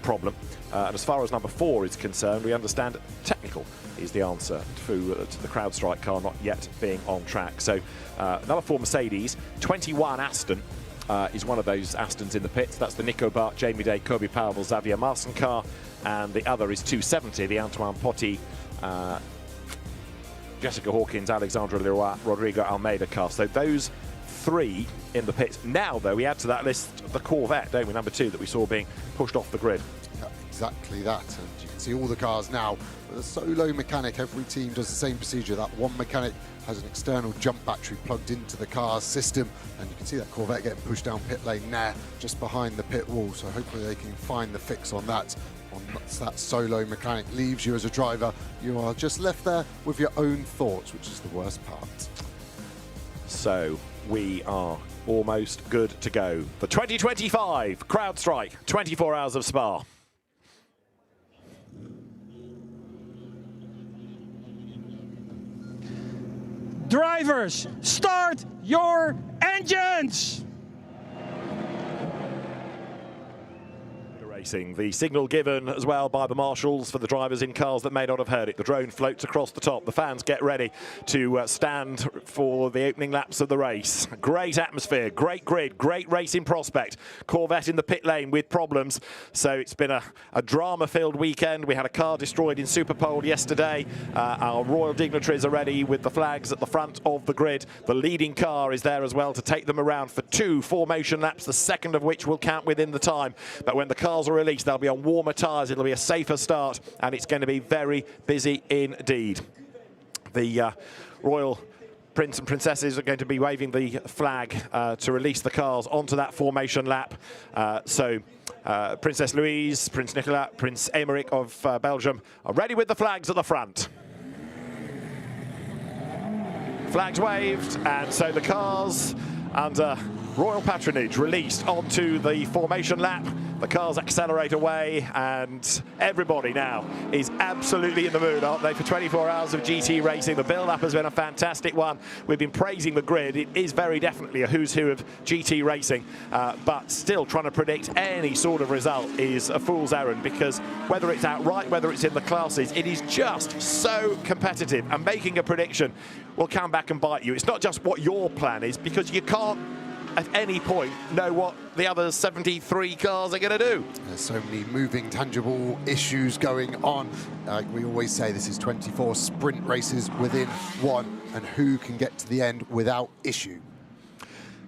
problem. And as far as number 4 is concerned, we understand technical is the answer to the CrowdStrike car not yet being on track. So number 4 Mercedes, 21 Aston. Is one of those Astons in the pits. That's the Nico Bart, Jamie Day, Kobe Powell, Xavier Marson car, and the other is 270, the Antoine Potti, Jessica Hawkins, Alexandra Leroy, Rodrigo Almeida car. So those 3 in the pits. Now, though, we add to that list the Corvette, don't we, number 2, that we saw being pushed off the grid. Yeah, exactly that, and you can see all the cars now with a solo mechanic. Every team does the same procedure. That one mechanic has an external jump battery plugged into the car's system, and you can see that Corvette getting pushed down pit lane there, just behind the pit wall. So hopefully they can find the fix on that. Once that solo mechanic leaves you as a driver, you are just left there with your own thoughts, which is the worst part. So we are almost good to go. The 2025 CrowdStrike 24 Hours of Spa. Drivers, start your engines! Racing. The signal given as well by the marshals for the drivers in cars that may not have heard it. The drone floats across the top. The fans get ready to stand for the opening laps of the race. Great atmosphere, great grid, great racing prospect. Corvette in the pit lane with problems. So it's been a drama-filled weekend. We had a car destroyed in Superpole yesterday. Our royal dignitaries are ready with the flags at the front of the grid. The leading car is there as well to take them around for 2 formation laps, the second of which will count within the time. But when the cars are released, they'll be on warmer tyres, it'll be a safer start, and it's going to be very busy indeed. The royal prince and princesses are going to be waving the flag to release the cars onto that formation lap. Princess Louise, Prince Nicolas, Prince Aymeric of Belgium are ready with the flags at the front. Flags waved, and so the cars under royal patronage released onto the formation lap. The cars accelerate away, and everybody now is absolutely in the mood, aren't they, for 24 hours of GT racing. The build-up has been a fantastic one. We've been praising the grid. It is very definitely a who's who of GT racing, but still trying to predict any sort of result is a fool's errand, because whether it's outright, whether it's in the classes, it is just so competitive, and making a prediction will come back and bite you. It's not just what your plan is, because you can't at any point know what the other 73 cars are going to do. There's so many moving, tangible issues going on. We always say this is 24 sprint races within one, and who can get to the end without issue.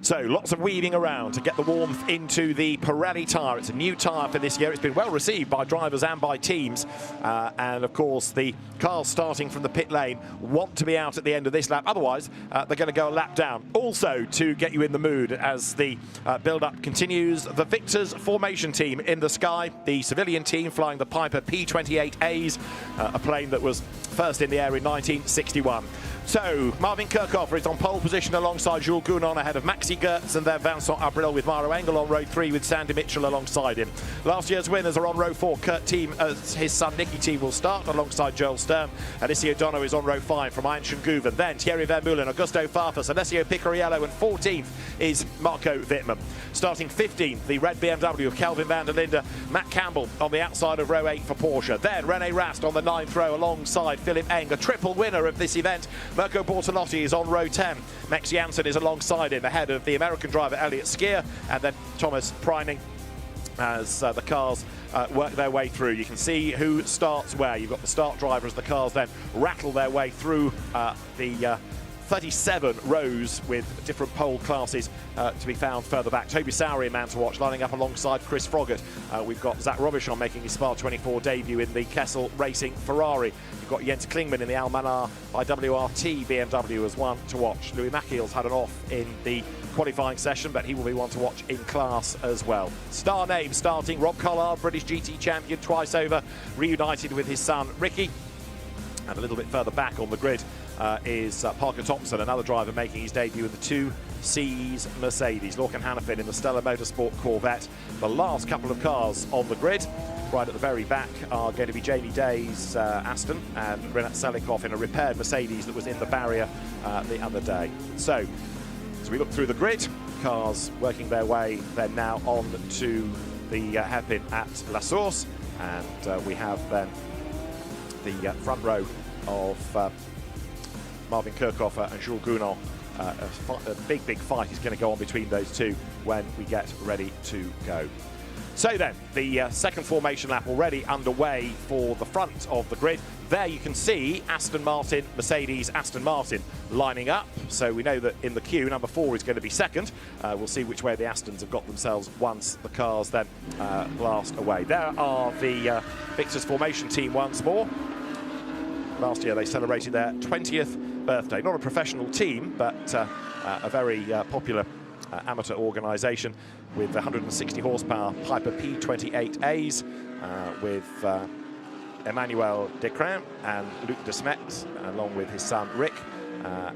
So lots of weaving around to get the warmth into the Pirelli tyre. It's a new tyre for this year. It's been well received by drivers and by teams. And of course, the cars starting from the pit lane want to be out at the end of this lap. Otherwise, they're going to go a lap down. Also, to get you in the mood as the build-up continues, the Victors formation team in the sky. The civilian team flying the Piper P-28As, a plane that was first in the air in 1961. So, Marvin Kirchhofer is on pole position alongside Jules Gounon ahead of Maxi Goertz, and then Vincent Abril with Maro Engel on row 3 with Sandy Mitchell alongside him. Last year's winners are on row 4. Kurt Team, as his son Nicky Team will start alongside Joel Stern. Alessio Dono is on row 5 from Ian Guven. Then Thierry Vermeulen, Augusto Farfus, Alessio Picariello, and 14th is Marco Wittmann. Starting 15th, the red BMW of Kelvin van der Linde, Matt Campbell on the outside of row 8 for Porsche. Then René Rast on the 9th row alongside Philip Eng, a triple winner of this event. Mirko Bortolotti is on row 10. Max Janssen is alongside him ahead of the American driver Elliott Skier, and then Thomas Preining as the cars work their way through. You can see who starts where. You've got the start driver as the cars then rattle their way through the 37 rows with different pole classes to be found further back. Toby Sowery, a man to watch, lining up alongside Chris Froggatt. We've got Zach Robichon making his Spa 24 debut in the Kessel Racing Ferrari. You've got Jens Klingman in the Almanar by WRT BMW as one to watch. Louis Machiel's had an off in the qualifying session, but he will be one to watch in class as well. Star name starting, Rob Collard, British GT champion twice over, reunited with his son Ricky. And a little bit further back on the grid is Parker Thompson, another driver making his debut in the 2Cs Mercedes. Lorcan Hannafin in the Stella Motorsport Corvette. The last couple of cars on the grid, right at the very back, are going to be Jamie Day's Aston and Renat Selikoff in a repaired Mercedes that was in the barrier the other day. So, as we look through the grid, cars working their way then now on to the hairpin at La Source, and we have then the front row of Marvin Kirchhofer and Jules Gounon. A big fight is going to go on between those two when we get ready to go. So then, the second formation lap already underway for the front of the grid. There you can see Aston Martin, Mercedes, Aston Martin lining up. So we know that in the queue, number 4 is going to be second. We'll see which way the Astons have got themselves once the cars then blast away. There are the Victors formation team once more. Last year they celebrated their 20th birthday. Not a professional team, but a very popular amateur organisation with 160 horsepower Piper P28As with Emmanuel Decrin and Luc de Smet, along with his son Rick.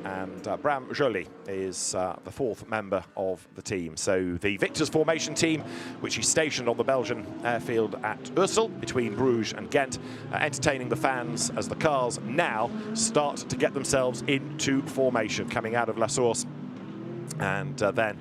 And Bram Joly is the 4th member of the team. So the Victors formation team, which is stationed on the Belgian airfield at Ursel between Bruges and Ghent, entertaining the fans as the cars now start to get themselves into formation, coming out of La Source and then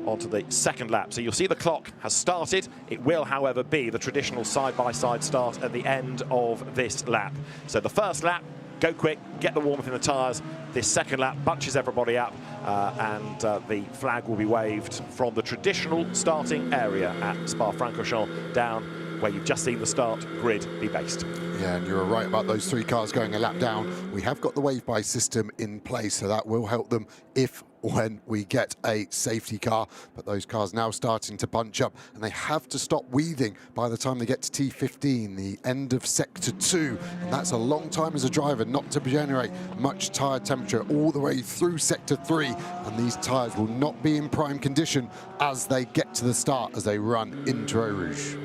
onto the second lap. So you'll see the clock has started. It will, however, be the traditional side-by-side start at the end of this lap. So the first lap, go quick, get the warmth in the tyres. This second lap bunches everybody up and the flag will be waved from the traditional starting area at Spa-Francorchamps down where you've just seen the start grid be based. Yeah, and you're right about those 3 cars going a lap down. We have got the wave-by system in place, so that will help them if when we get a safety car. But those cars now starting to bunch up, and they have to stop weaving by the time they get to T15, the end of Sector 2. And that's a long time as a driver not to generate much tyre temperature all the way through Sector 3. And these tyres will not be in prime condition as they get to the start, as they run into Eau Rouge.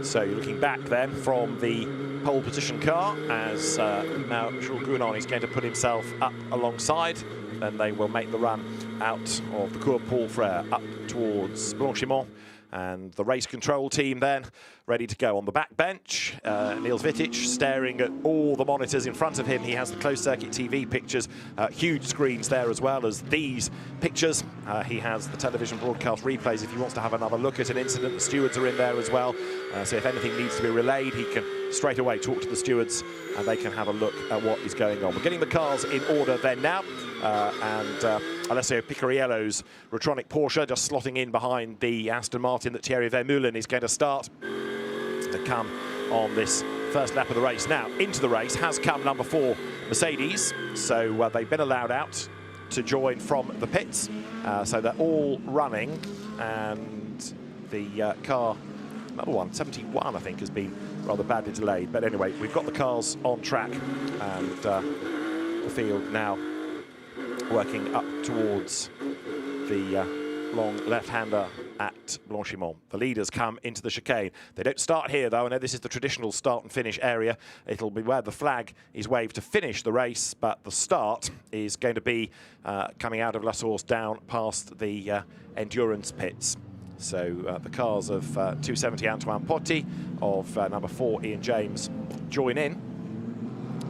So you're looking back then from the pole position car as now Jules Gounon is going to put himself up alongside. Then they will make the run out of the Cours Paul Frère up towards Blanchimont. And the race control team then ready to go on the back bench. Niels Vitic staring at all the monitors in front of him. He has the closed circuit TV pictures, huge screens there as well as these pictures. He has the television broadcast replays if he wants to have another look at an incident. The stewards are in there as well. So if anything needs to be relayed, he can straight away talk to the stewards and they can have a look at what is going on. We're getting the cars in order then now. Alessio Picariello's Retronic Porsche just slotting in behind the Aston Martin that Thierry Vermeulen is going to start to come on this first lap of the race. Now, into the race has come number 4 Mercedes. So they've been allowed out to join from the pits. So they're all running, and the car, another one, 71, I think, has been rather badly delayed. But anyway, we've got the cars on track, and the field now working up towards the long left-hander at Blanchimont. The leaders come into the chicane. They don't start here, though. I know this is the traditional start and finish area. It'll be where the flag is waved to finish the race, but the start is going to be coming out of La Source down past the endurance pits. So the cars of 270 Antoine Potti, of number 4 Ian James, join in,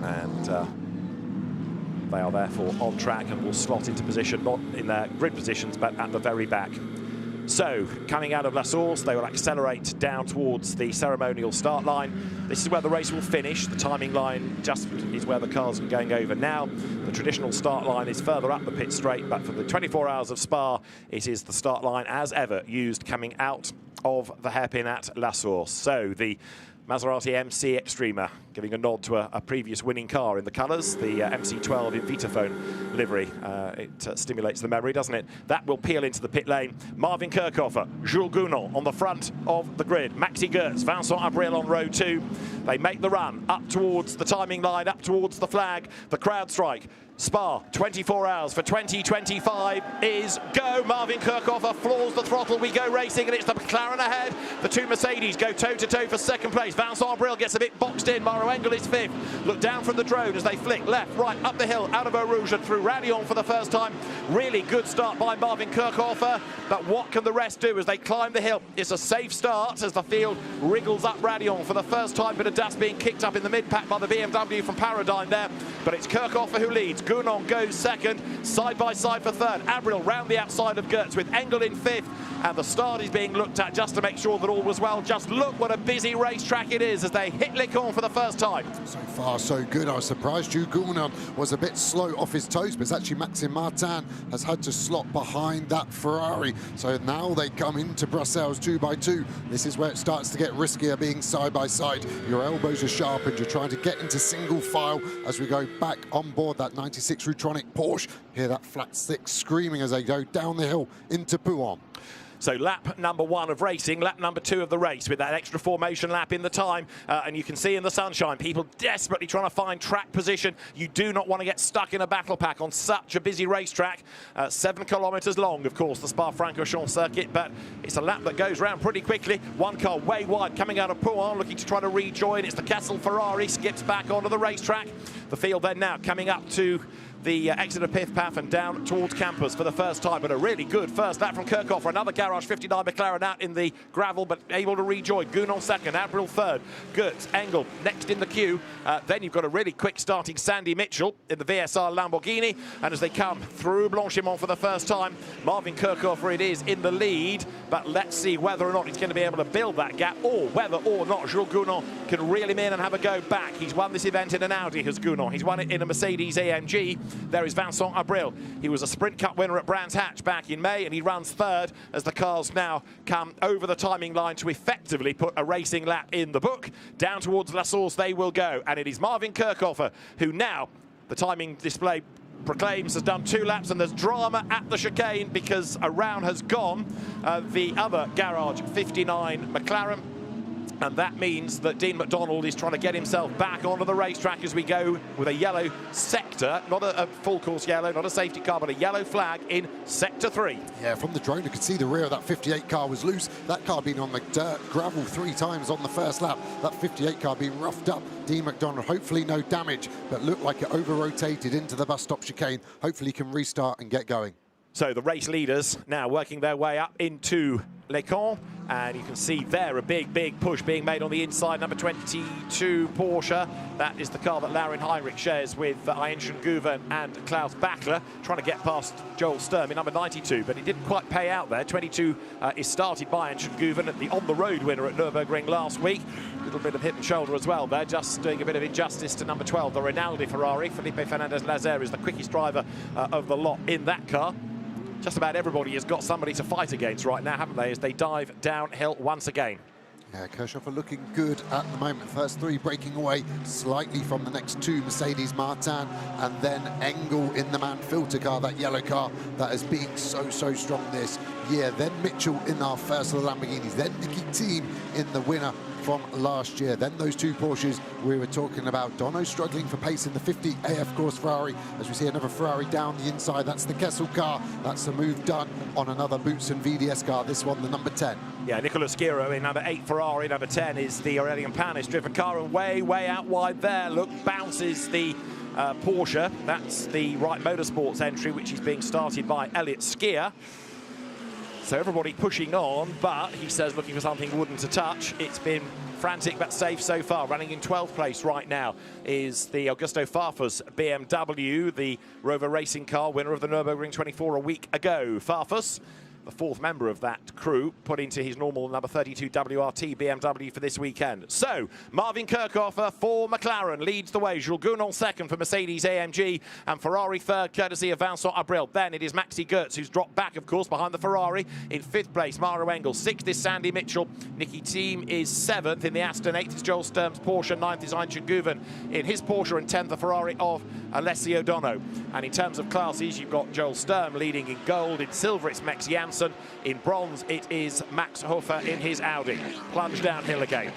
and they are therefore on track and will slot into position, not in their grid positions, but at the very back. So, coming out of La Source, they will accelerate down towards the ceremonial start line. This is where the race will finish. The timing line just is where the cars are going over now. The traditional start line is further up the pit straight, but for the 24 hours of Spa, it is the start line, as ever, used coming out of the hairpin at La Source. So, the Maserati MC Extrema giving a nod to a previous winning car in the colours, the MC12 in Vitaphone livery. It stimulates the memory, doesn't it? That will peel into the pit lane. Marvin Kirchhofer, Jules Gounon on the front of the grid. Maxi Goertz, Vincent Abril on row 2. They make the run up towards the timing line, up towards the flag. The CrowdStrike. Spa, 24 hours for 2025 is go. Marvin Kirchhofer floors the throttle. We go racing, and it's the McLaren ahead. The two Mercedes go toe-to-toe for second place. Vincent Abril gets a bit boxed in. Mauro Engel is 5th. Look down from the drone as they flick left, right, up the hill, out of Eau Rouge and through Radion for the first time. Really good start by Marvin Kirchhofer, but what can the rest do as they climb the hill? It's a safe start as the field wriggles up Radion for the first time. Bit of dust being kicked up in the mid-pack by the BMW from Paradigm there, but it's Kirchhofer who leads. Gounon goes second, side by side for third. Abril round the outside of Goertz with Engel in 5th, and the start is being looked at just to make sure that all was well. Just look what a busy racetrack it is as they hit Le Camp for the first time. So far, so good. I was surprised Jules Gounon was a bit slow off his toes, but it's actually Maxime Martin has had to slot behind that Ferrari. So now they come into Brussels 2x2. This is where it starts to get riskier being side by side. Your elbows are sharpened. You're trying to get into single file as we go back on board that 96 Rutronic Porsche. Hear that flat 6 screaming as they go down the hill into Pouhon. So lap number 1 of racing, lap number 2 of the race with that extra formation lap in the time. And you can see in the sunshine, people desperately trying to find track position. You do not want to get stuck in a battle pack on such a busy racetrack. 7 kilometres long, of course, the Spa-Francorchamps circuit, but it's a lap that goes round pretty quickly. One car way wide coming out of Pouhon, looking to try to rejoin. It's the Castle Ferrari, skips back onto the racetrack. The field then now coming up to the exit of Pith Path and down towards Campus for the first time, but a really good first lap from Kirchhofer. Another Garage 59 McLaren out in the gravel, but able to rejoin. Gounon second, Abril third, Goertz, Engel next in the queue. Then you've got a really quick starting Sandy Mitchell in the VSR Lamborghini, and as they come through Blanchimont for the first time, Marvin Kirchhofer it is in the lead, but let's see whether or not he's going to be able to build that gap, or whether or not Jules Gounon can reel him in and have a go back. He's won this event in an Audi, has Gounon. He's won it in a Mercedes AMG. There is Vincent Abril. He was a Sprint Cup winner at Brands Hatch back in May, and he runs third as the cars now come over the timing line to effectively put a racing lap in the book. Down towards La Source they will go, and it is Marvin Kirchhofer who now, the timing display proclaims, has done 2 laps, and there's drama at the chicane because a round has gone. The other Garage 59 McLaren, and that means that Dean McDonald is trying to get himself back onto the racetrack as we go with a yellow sector, not a full course yellow, not a safety car, but a yellow flag in sector 3. Yeah, from the drone you could see the rear of that 58 car was loose. That car being on the dirt, gravel 3 times on the first lap. That 58 car being roughed up. Dean McDonald, hopefully no damage, but looked like it over-rotated into the bus stop chicane. Hopefully he can restart and get going. So the race leaders now working their way up into Le Camp, and you can see there a big push being made on the inside. Number 22 Porsche, that is the car that Laurin Heinrich shares with Ayenchen Guven and Klaus Bachler, trying to get past Joel Sturm in number 92, but it didn't quite pay out there. 22 is started by Ayenchen Guven, at the on-the-road winner at Nürburgring last week. A little bit of hip and shoulder as well there, just doing a bit of injustice to number 12, the Rinaldi Ferrari. Felipe Fernandez-Lazer is the quickest driver of the lot in that car. Just about everybody has got somebody to fight against right now, haven't they, as they dive downhill once again. Yeah, Kirchhofer looking good at the moment. First three breaking away slightly from the next two, Mercedes Martin and then Engel in the man filter car, that yellow car that has been so strong this year. Then Mitchell in our first of the Lamborghinis, then Nicky Team in the winner from last year. Then those two Porsches we were talking about. Dono struggling for pace in the 50 AF course Ferrari. As we see another Ferrari down the inside, that's the Kessel car. That's the move done on another Boutsen VDS car, this one the number 10. Yeah, Nicola Schiro in number 8 Ferrari, number 10 is the Aurelian Panis driven car, and way out wide there, look, bounces the Porsche. That's the Wright Motorsports entry, which is being started by Elliott Skier. So everybody pushing on, but he says looking for something wooden to touch. It's been frantic but safe so far. Running in 12th place right now is the Augusto Farfus BMW, the Rover racing car, winner of the Nürburgring 24 a week ago. Farfus, the fourth member of that crew, put into his normal number 32 WRT BMW for this weekend. So, Marvin Kirchhofer for McLaren leads the way. Jules Gounon second for Mercedes-AMG, and Ferrari third, courtesy of Vincent Abril. Then it is Maxi Goetz, who's dropped back, of course, behind the Ferrari. In 5th place, Mario Engel. 6th is Sandy Mitchell. Nicky Team is 7th in the Aston. 8th is Joel Sturm's Porsche. 9th is Heinz Guven in his Porsche, and 10th the Ferrari of Alessio Dono. And in terms of classes, you've got Joel Sturm leading in gold. In silver, it's Max Janssen. In bronze, it is Max Hofer in his Audi. Plunge downhill again.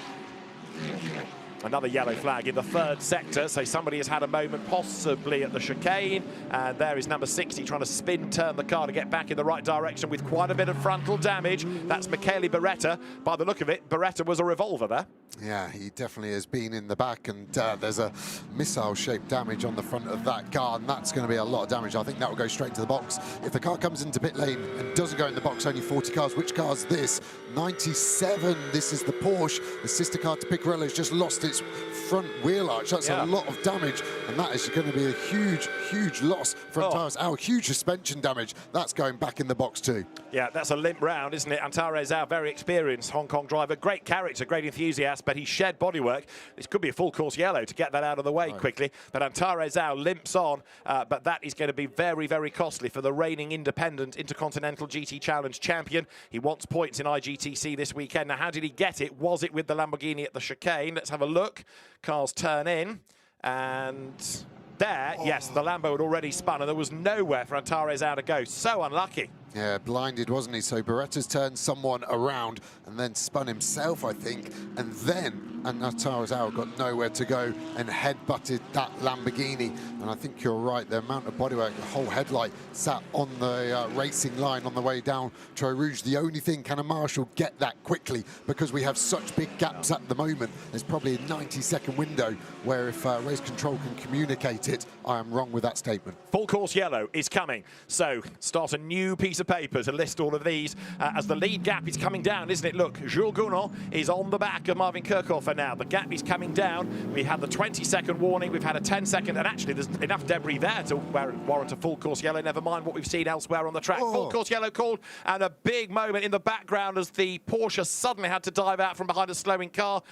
Another yellow flag in the 3rd sector, so somebody has had a moment possibly at the chicane, and there is number 60 trying to turn the car to get back in the right direction with quite a bit of frontal damage. That's Michele Beretta. By the look of it, Beretta was a revolver there. Yeah, he definitely has been in the back, and there's a missile-shaped damage on the front of that car, and that's going to be a lot of damage. I think that will go straight to the box. If the car comes into pit lane and doesn't go in the box, only 40 cars. Which car's this? 97. This is the Porsche. The sister car to Picarello's just lost its front wheel arch. That's a lot of damage, and that is going to be a huge loss for Antares. Our huge suspension damage. That's going back in the box too. Yeah, that's a limp round, isn't it? Antares Zhao, very experienced Hong Kong driver, great character, great enthusiast, but he shed bodywork. This could be a full course yellow to get that out of the way quickly. But Antares Zhao limps on, but that is going to be very costly for the reigning independent Intercontinental GT Challenge champion. He wants points in IGTC this weekend. Now, how did he get it? Was it with the Lamborghini at the chicane? Let's have a look. Cars turn in, and there, yes, the Lambo had already spun, and there was nowhere for Antares Zhao to go. So unlucky. Yeah, blinded, wasn't he? So Beretta's turned someone around and then spun himself, I think, and then Antares Zhao got nowhere to go and head-butted that Lamborghini. And I think you're right, the amount of bodywork, the whole headlight sat on the racing line on the way down Troy Rouge. The only thing, can a marshal get that quickly? Because we have such big gaps at the moment. There's probably a 90-second window where if race control can communicate it, I am wrong with that statement. Full course yellow is coming. So start a new piece of paper to list all of these as the lead gap is coming down, isn't it? Look, Jules Gounon is on the back of Marvin Kirchhofer now. The gap is coming down. We had the 20-second warning. We've had a 10-second, and actually there's enough debris there to warrant a full course yellow. Never mind what we've seen elsewhere on the track. Full course yellow called, and a big moment in the background as the Porsche suddenly had to dive out from behind a slowing car.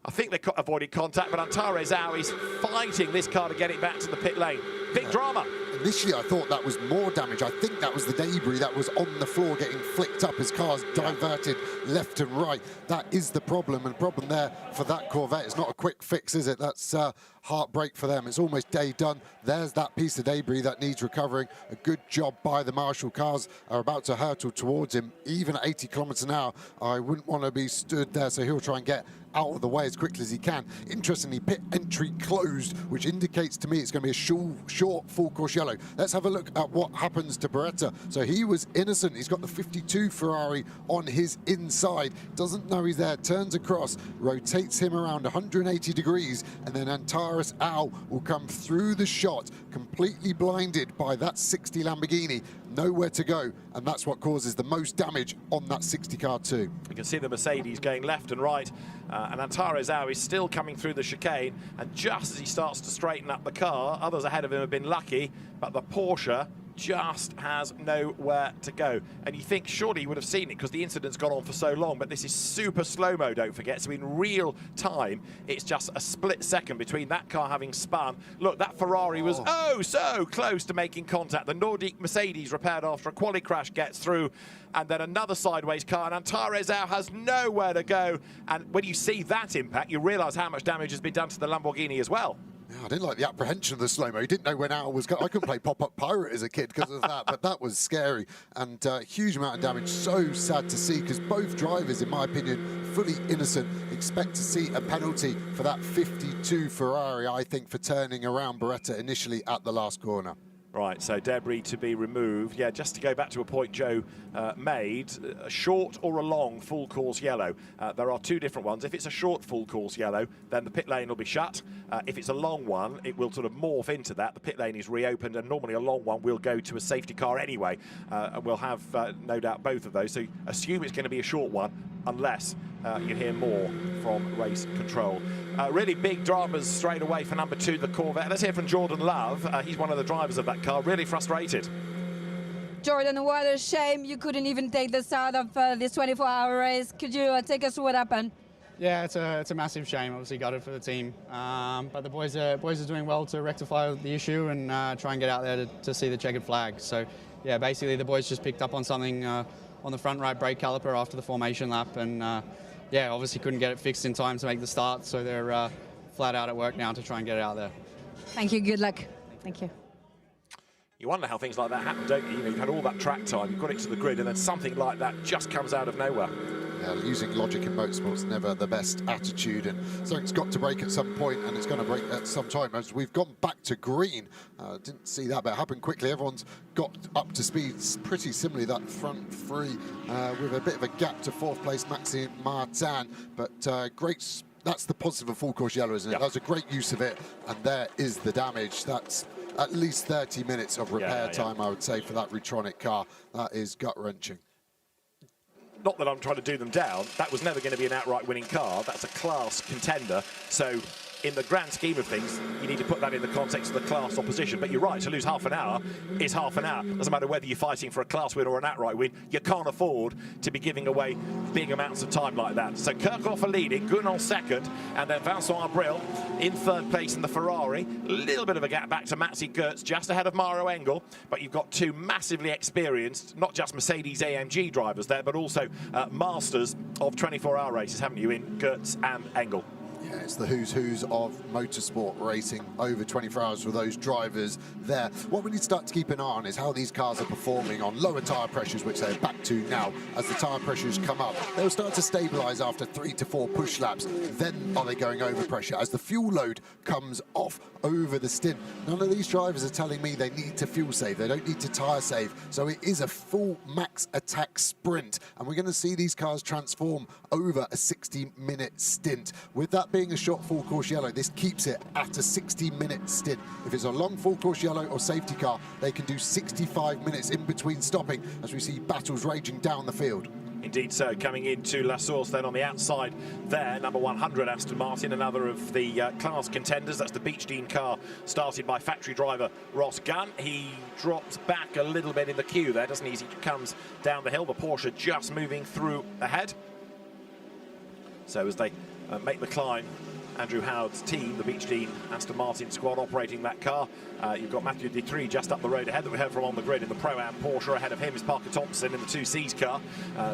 I think they avoided contact, but Antares Zhao is fighting this car to get it back to the pit lane. Big drama. Initially, I thought that was more damage. I think that was the debris that was on the floor getting flicked up as cars diverted left and right. That is the problem, and the problem there for that Corvette. It's not a quick fix, is it? That's heartbreak for them. It's almost day done. There's that piece of debris that needs recovering. A good job by the marshal. Cars are about to hurtle towards him. Even at 80 kilometers an hour, I wouldn't want to be stood there, so he'll try and get out of the way as quickly as he can. Interestingly, pit entry closed, which indicates to me it's going to be a short full course yellow. Let's have a look at what happens to Beretta. So he was innocent. He's got the 52 Ferrari on his inside. Doesn't know he's there. Turns across, rotates him around 180 degrees, and then Antares Zhao will come through the shot, completely blinded by that 60 Lamborghini. Nowhere to go, and that's what causes the most damage on that 60 car too. You can see the Mercedes going left and right, and Antares Zhao is still coming through the chicane, and just as he starts to straighten up the car, others ahead of him have been lucky, but the Porsche just has nowhere to go. And you think surely he would have seen it because the incident's gone on for so long, but this is super slow-mo, don't forget. So in real time, it's just a split second between that car having spun. Look, that Ferrari was so close to making contact. The Nordic Mercedes, repaired after a quali crash, gets through, and then another sideways car, and Antares out has nowhere to go. And when you see that impact, you realise how much damage has been done to the Lamborghini as well. Yeah, I didn't like the apprehension of the slow-mo. He didn't know when Al was going. I couldn't play Pop-Up Pirate as a kid because of that, but that was scary. And huge amount of damage. So sad to see, because both drivers, in my opinion, fully innocent. Expect to see a penalty for that 52 Ferrari, I think, for turning around Beretta initially at the last corner. Right, so debris to be removed. Yeah, just to go back to a point Joe made, a short or a long full course yellow. There are two different ones. If it's a short full course yellow, then the pit lane will be shut. If it's a long one, it will sort of morph into that. The pit lane is reopened, and normally a long one will go to a safety car anyway. And we'll have, no doubt, both of those. So assume it's going to be a short one, unless you hear more from race control. Really big dramas straight away for number 2, the Corvette. Let's hear from Jordan Love. He's one of the drivers of that car, really frustrated. Jordan, what a shame you couldn't even take the start of this 24-hour race. Could you take us through what happened? Yeah, it's a massive shame. Obviously, got it for the team, but the boys are doing well to rectify the issue and try and get out there to see the checkered flag. So, yeah, basically the boys just picked up on something on the front right brake caliper after the formation lap, and yeah, obviously couldn't get it fixed in time to make the start. So they're flat out at work now to try and get it out there. Thank you. Good luck. Thank you. You wonder how things like that happen, don't you? You know, you've had all that track time, you've got it to the grid, and then something like that just comes out of nowhere. Yeah, using logic in motorsport's never the best attitude, and something's got to break at some point, and it's going to break at some time. As we've gone back to green, didn't see that, but it happened quickly. Everyone's got up to speed pretty similarly. That front three with a bit of a gap to 4th place, Maxime Martin, but great. That's the positive of full course yellow, isn't it? Yep. That was a great use of it, and there is the damage. That's at least 30 minutes of repair time, I would say, for that Retronic car. That is gut-wrenching. Not that I'm trying to do them down. That was never going to be an outright winning car. That's a class contender. So in the grand scheme of things, you need to put that in the context of the class opposition. But you're right, to lose half an hour is half an hour. Doesn't matter whether you're fighting for a class win or an outright win. You can't afford to be giving away big amounts of time like that. So Kirchhofer leading, Gunn second, and then Vincent Abril in 3rd place in the Ferrari. A little bit of a gap back to Matzi Gertz, just ahead of Mauro Engel. But you've got 2 massively experienced, not just Mercedes AMG drivers there, but also masters of 24-hour races, haven't you, in Gertz and Engel? Yeah, it's the who's of motorsport racing over 24 hours for those drivers there. What we need to start to keep an eye on is how these cars are performing on lower tyre pressures, which they're back to now. As the tyre pressures come up, they'll start to stabilise after 3 to 4 push laps. Then are they going over pressure as the fuel load comes off over the stint? None of these drivers are telling me they need to fuel save. They don't need to tyre save. So it is a full max attack sprint. And we're going to see these cars transform over a 60-minute stint. With that being a short full course yellow, this keeps it at a 60-minute stint. If it's a long full course yellow or safety car, they can do 65 minutes in between stopping as we see battles raging down the field. Indeed so. Coming into La Source then on the outside there, number 100 Aston Martin, another of the class contenders. That's the Beach Dean car started by factory driver Ross Gunn. He drops back a little bit in the queue there, doesn't he, as he comes down the hill. The Porsche just moving through ahead. So as they make the climb, Andrew Howard's team, the Beach Dean Aston Martin squad, operating that car. You've got Mathieu Detry just up the road ahead that we heard from on the grid in the Pro-Am Porsche. Ahead of him is Parker Thompson in the 2Cs car.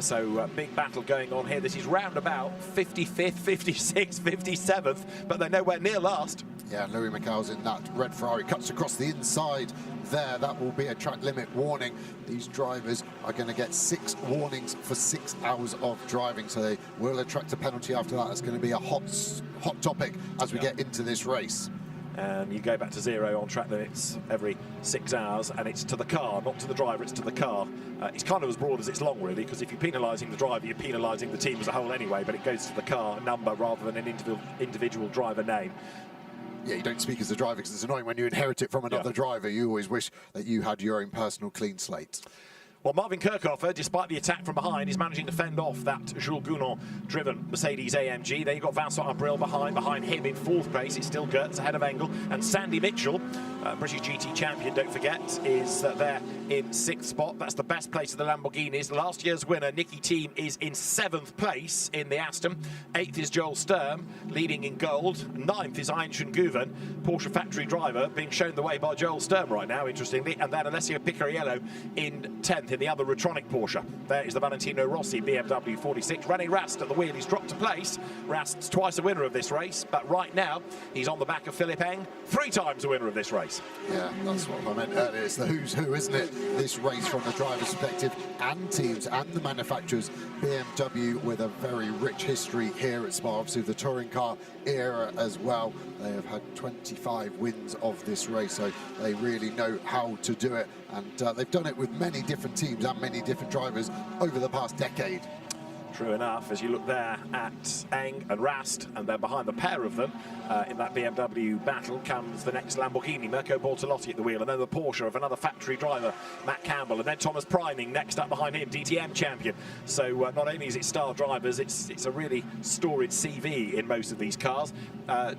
So big battle going on here. This is round about 55th, 56th, 57th, but they're nowhere near last. Yeah, Louis Michael's in that red Ferrari, cuts across the inside there. That will be a track limit warning. These drivers are going to get 6 warnings for 6 hours of driving, so they will attract a penalty after that. That's going to be a hot topic as we get into this race. And you go back to 0 on track limits every 6 hours, and it's to the car, not to the driver, it's to the car. It's kind of as broad as it's long, really, because if you're penalising the driver, you're penalising the team as a whole anyway, but it goes to the car number rather than an individual driver name. Yeah, you don't speak as a driver because it's annoying when you inherit it from another driver. You always wish that you had your own personal clean slate. Well, Marvin Kirchhofer, despite the attack from behind, is managing to fend off that Jules Gounon-driven Mercedes AMG. There you've got Vincent Abril behind him in 4th place. It's still Gertz ahead of Engel. And Sandy Mitchell, British GT champion, don't forget, is there in 6th spot. That's the best place of the Lamborghinis. Last year's winner, Nicky Thiem, is in 7th place in the Aston. 8th is Joel Sturm, leading in gold. 9th is Einstein Guven, Porsche factory driver, being shown the way by Joel Sturm right now, interestingly. And then Alessio Picariello in 10th. In the other Retronic Porsche. There is the Valentino Rossi BMW 46. René Rast at the wheel. He's dropped to place. Rast's twice a winner of this race, but right now he's on the back of Philipp Eng, 3 times a winner of this race. Yeah, that's what I meant earlier. It's the who's who, isn't it? This race from the driver's perspective and teams and the manufacturers. BMW with a very rich history here at Spa, obviously the touring car era as well. They have had 25 wins of this race, so they really know how to do it. And they've done it with many different teams and many different drivers over the past decade. True enough, as you look there at Eng and Rast, and then behind the pair of them in that BMW battle comes the next Lamborghini, Mirko Bortolotti at the wheel, and then the Porsche of another factory driver, Matt Campbell, and then Thomas Preining next up behind him, DTM champion. So not only is it star drivers, it's a really storied CV in most of these cars.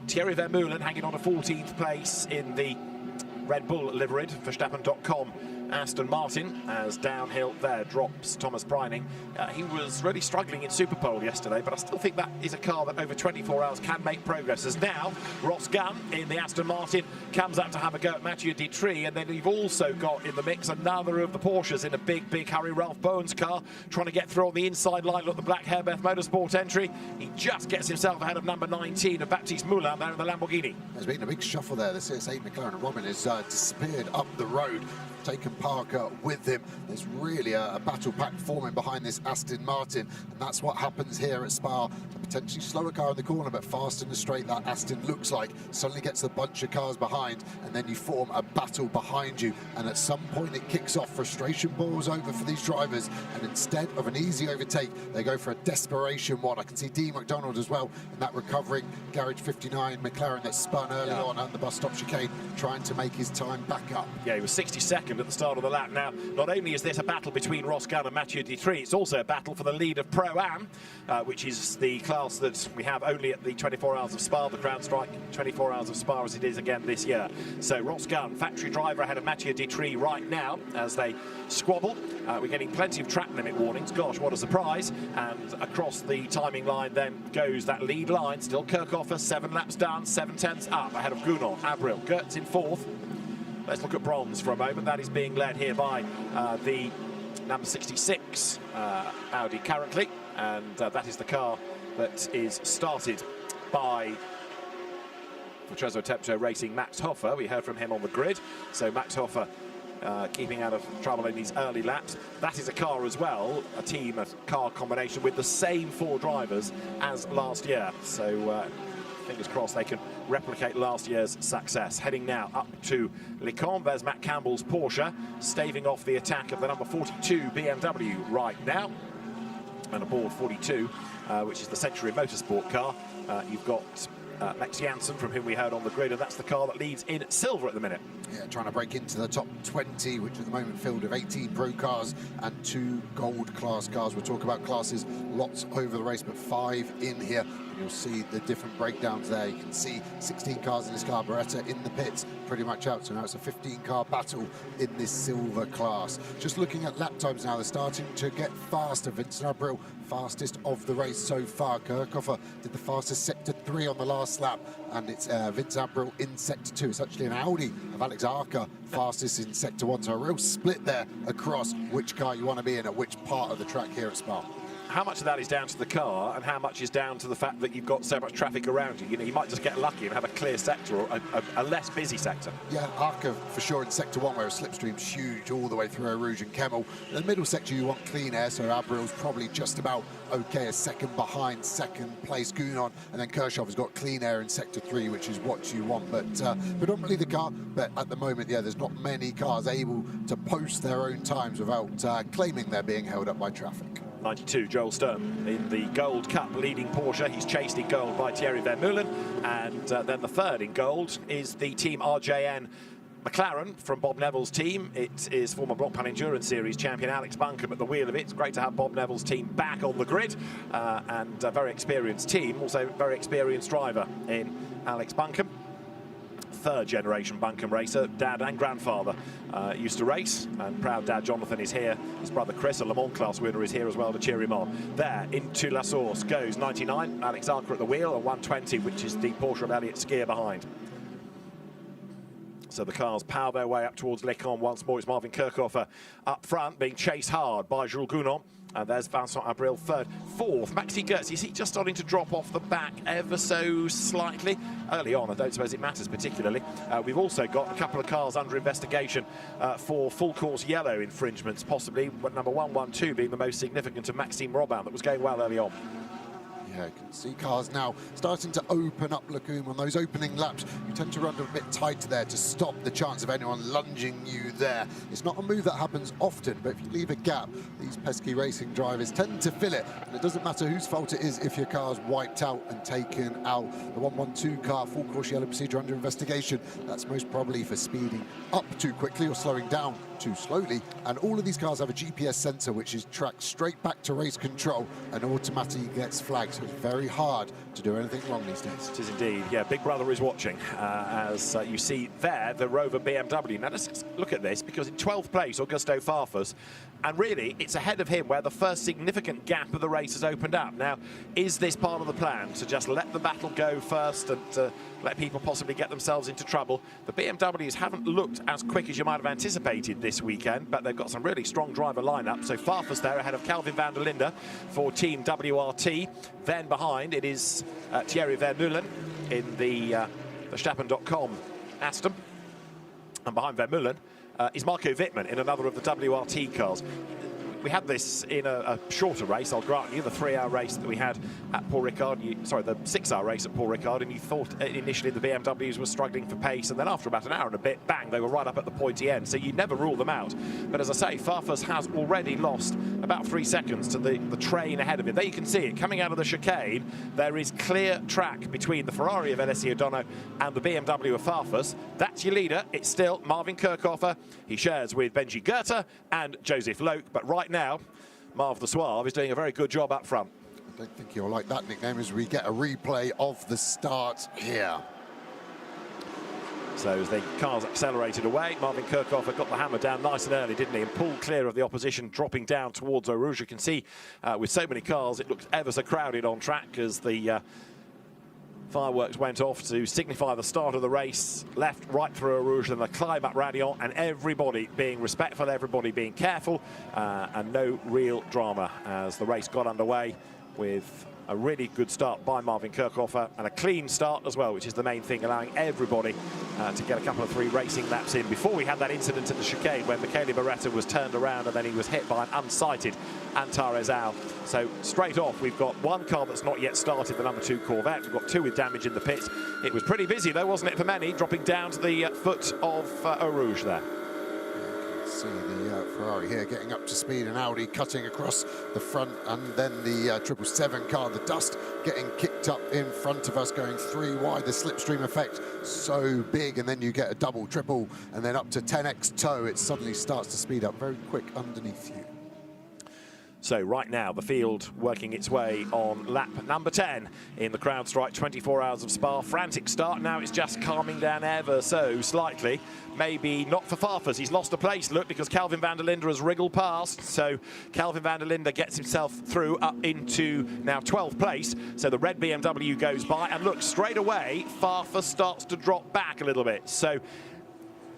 Thierry Vermeulen hanging on a 14th place in the Red Bull liveried, Verstappen.com Aston Martin, as downhill there drops Thomas Preining. He was really struggling in Superpole yesterday, but I still think that is a car that over 24 hours can make progress. As now, Ross Gunn in the Aston Martin comes up to have a go at Mathieu Ditry, and then you've also got in the mix another of the Porsches in a big hurry. Ralph Bowen's car trying to get through on the inside line. Look, the Black Hairbeth Motorsport entry. He just gets himself ahead of number 19 of Baptiste Moulin there in the Lamborghini. There's been a big shuffle there. The CS8 McLaren Robin has disappeared up the road, taken Parker with him. There's really a battle pack forming behind this Aston Martin, and that's what happens here at Spa. A potentially slower car in the corner, but fast in the straight, that Aston looks like suddenly gets a bunch of cars behind, and then you form a battle behind you, and at some point it kicks off. Frustration boils over for these drivers, and instead of an easy overtake, they go for a desperation one. I can see Dean McDonald as well in that recovering Garage 59 McLaren that spun early on at the bus stop chicane, trying to make his time back up. Yeah, he was 62nd at the start of the lap. Now, not only is this a battle between Ross Gunn and Mathieu Ditry, it's also a battle for the lead of Pro-Am, which is the class that we have only at the 24 Hours of Spa, the CrowdStrike 24 Hours of Spa as it is again this year. So Ross Gunn, factory driver ahead of Mathieu Ditry right now as they squabble. We're getting plenty of track limit warnings. Gosh, what a surprise. And across the timing line then goes that lead line. Still Kirchhofer, 7 laps done, 7/10 up ahead of Gounon, Abril, Gertz in 4th. Let's look at bronze for a moment. That is being led here by the number 66 Audi currently, and that is the car that is started by Trezor Tepto Racing Max Hoffer. We heard from him on the grid, so Max Hoffer keeping out of trouble in these early laps. That is a car as well, a team, a car combination with the same 4 drivers as last year, so fingers crossed they can replicate last year's success. Heading now up to Le Combe. There's Matt Campbell's Porsche, staving off the attack of the number 42 BMW right now. And aboard 42, which is the Century Motorsport car, you've got Max Janssen, from whom we heard on the grid, and that's the car that leads in silver at the minute. Yeah, trying to break into the top 20, which at the moment filled of 18 Pro cars and 2 Gold class cars. We'll talk about classes lots over the race, but 5 in here. And you'll see the different breakdowns there. You can see 16 cars in this car. Beretta in the pits, pretty much out. So now it's a 15-car battle in this silver class. Just looking at lap times now, they're starting to get faster. Vincent Abril, fastest of the race so far. Kirchhofer did the fastest sector 3 on the last lap, and it's Vincent Abril in sector 2. It's actually an Audi of Alex Arca, fastest in sector 1. So a real split there across which car you want to be in at which part of the track here at Spa. How much of that is down to the car, and how much is down to the fact that you've got so much traffic around you? You know, you might just get lucky and have a clear sector or a less busy sector. Yeah, Arca for sure in sector 1, where a slipstream's huge all the way through Eau Rouge and Kemmel. In the middle sector, you want clean air, so Abril's probably just about okay, a second behind second place Gounon, and then Kirchhoff's got clean air in sector 3, which is what you want. But predominantly the car, but at the moment, yeah, there's not many cars able to post their own times without claiming they're being held up by traffic. 92, Joel Sturm in the Gold Cup leading Porsche. He's chased in gold by Thierry Vermeulen, and then the third in gold is the Team RJN McLaren from Bob Neville's team. It is former Block Pan Endurance Series champion Alex Buncombe at the wheel of it. It's great to have Bob Neville's team back on the grid, and a very experienced team, also very experienced driver in Alex Buncombe. Third generation Buncombe racer, dad and grandfather used to race, and proud dad Jonathan is here. His brother Chris, a Le Mans class winner, is here as well to cheer him on. There into La Source goes 99, Alex Archer at the wheel, and 120, which is the Porsche of Elliott Skier behind. So the cars power their way up towards Lecon once more. It's Marvin Kirchhofer up front, being chased hard by Jules Gounon. And there's Vincent Abril third. Fourth, Maxi Goetz. Is he just starting to drop off the back ever so slightly? Early on, I don't suppose it matters particularly. We've also got a couple of cars under investigation for full course yellow infringements, possibly number 112 being the most significant of Maxime Robin, that was going well early on. Yeah, you can see cars now starting to open up Lacoum on those opening laps. You tend to run a bit tight there to stop the chance of anyone lunging you there. It's not a move that happens often, but if you leave a gap, these pesky racing drivers tend to fill it. And it doesn't matter whose fault it is if your car's wiped out and taken out. The 112 car, full course yellow procedure under investigation. That's most probably for speeding up too quickly or slowing down too slowly. And all of these cars have a GPS sensor which is tracked straight back to race control and automatically gets flagged. So it's very hard to do anything wrong these days. It is indeed. Yeah, Big Brother is watching as you see there the Rover BMW. Now let's look at this, because in 12th place Augusto Farfus, and really it's ahead of him where the first significant gap of the race has opened up. Now, is this part of the plan to just let the battle go first and let people possibly get themselves into trouble? The BMWs haven't looked as quick as you might have anticipated this weekend, but they've got some really strong driver lineup. So Farfus there ahead of Calvin van der Linde for Team WRT. Then behind it is Thierry Vermeulen in the Verstappen.com Aston. And behind Vermeulen is Marco Wittmann in another of the WRT cars. We had this in a shorter race, I'll grant you, the 3-hour race that we had at Paul Ricard, sorry, the 6-hour race at Paul Ricard, and you thought initially the BMWs were struggling for pace, and then after about an hour and a bit, bang, they were right up at the pointy end, so you never rule them out. But as I say, Farfus has already lost about 3 seconds to the train ahead of him. There you can see it, coming out of the chicane, there is clear track between the Ferrari of Alessio O'Donoghue and the BMW of Farfus. That's your leader, it's still Marvin Kirchhofer. He shares with Benji Goethe and Joseph Loke, but right now, Marv the Suave is doing a very good job up front. I don't think you'll like that nickname as we get a replay of the start here. So as the cars accelerated away, Marvin Kirchhofer got the hammer down nice and early, didn't he? And pulled clear of the opposition, dropping down towards Eau Rouge. You can see with so many cars, it looked ever so crowded on track as the fireworks went off to signify the start of the race, left, right through Eau Rouge, and the climb up Radion, and everybody being respectful, everybody being careful, and no real drama as the race got underway with a really good start by Marvin Kirchhofer and a clean start as well, which is the main thing, allowing everybody to get a couple of 3 racing laps in before we had that incident at the chicane when Michele Beretta was turned around and then he was hit by an unsighted Antares Al. So straight off, we've got one car that's not yet started, the number 2 Corvette. We've got 2 with damage in the pits. It was pretty busy though, wasn't it, for many, dropping down to the foot of Eau Rouge there. See the Ferrari here getting up to speed, and Audi cutting across the front, and then the 777 car, the dust getting kicked up in front of us, going 3 wide. The slipstream effect so big, and then you get a double, triple, and then up to 10x toe. It suddenly starts to speed up very quick underneath you. So right now, the field working its way on lap number 10 in the CrowdStrike 24 Hours of Spa. Frantic start. Now it's just calming down ever so slightly. Maybe not for Farfus. He's lost a place, look, because Calvin van der Linde has wriggled past. So Calvin van der Linde gets himself through up into now 12th place. So the red BMW goes by, and look, straight away, Farfus starts to drop back a little bit. So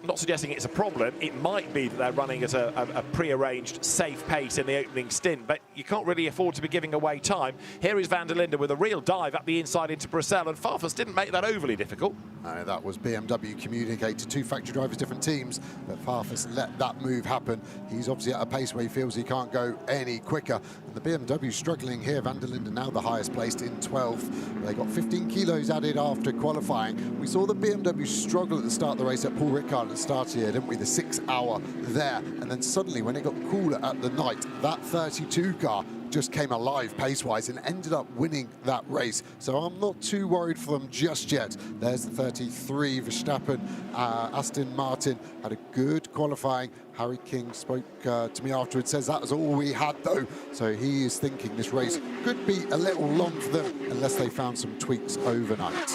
I'm not suggesting it's a problem. It might be that they're running at a pre-arranged safe pace in the opening stint, but you can't really afford to be giving away time. Here is van der Linde with a real dive up the inside into Bruxelles, and Farfus didn't make that overly difficult. No, that was BMW communicate to 2 factory drivers, different teams, but Farfus let that move happen. He's obviously at a pace where he feels he can't go any quicker. And the BMW struggling here. Van der Linde now the highest placed in 12th. They got 15 kilos added after qualifying. We saw the BMW struggle at the start of the race at Paul Ricard at the start here, didn't we? The 6 hour there. And then suddenly, when it got cooler at the night, that 32 car just came alive pace-wise and ended up winning that race. So I'm not too worried for them just yet. There's the 33 Verstappen. Aston Martin had a good qualifying. Harry King spoke to me afterwards, says that was all we had though. So he is thinking this race could be a little long for them unless they found some tweaks overnight.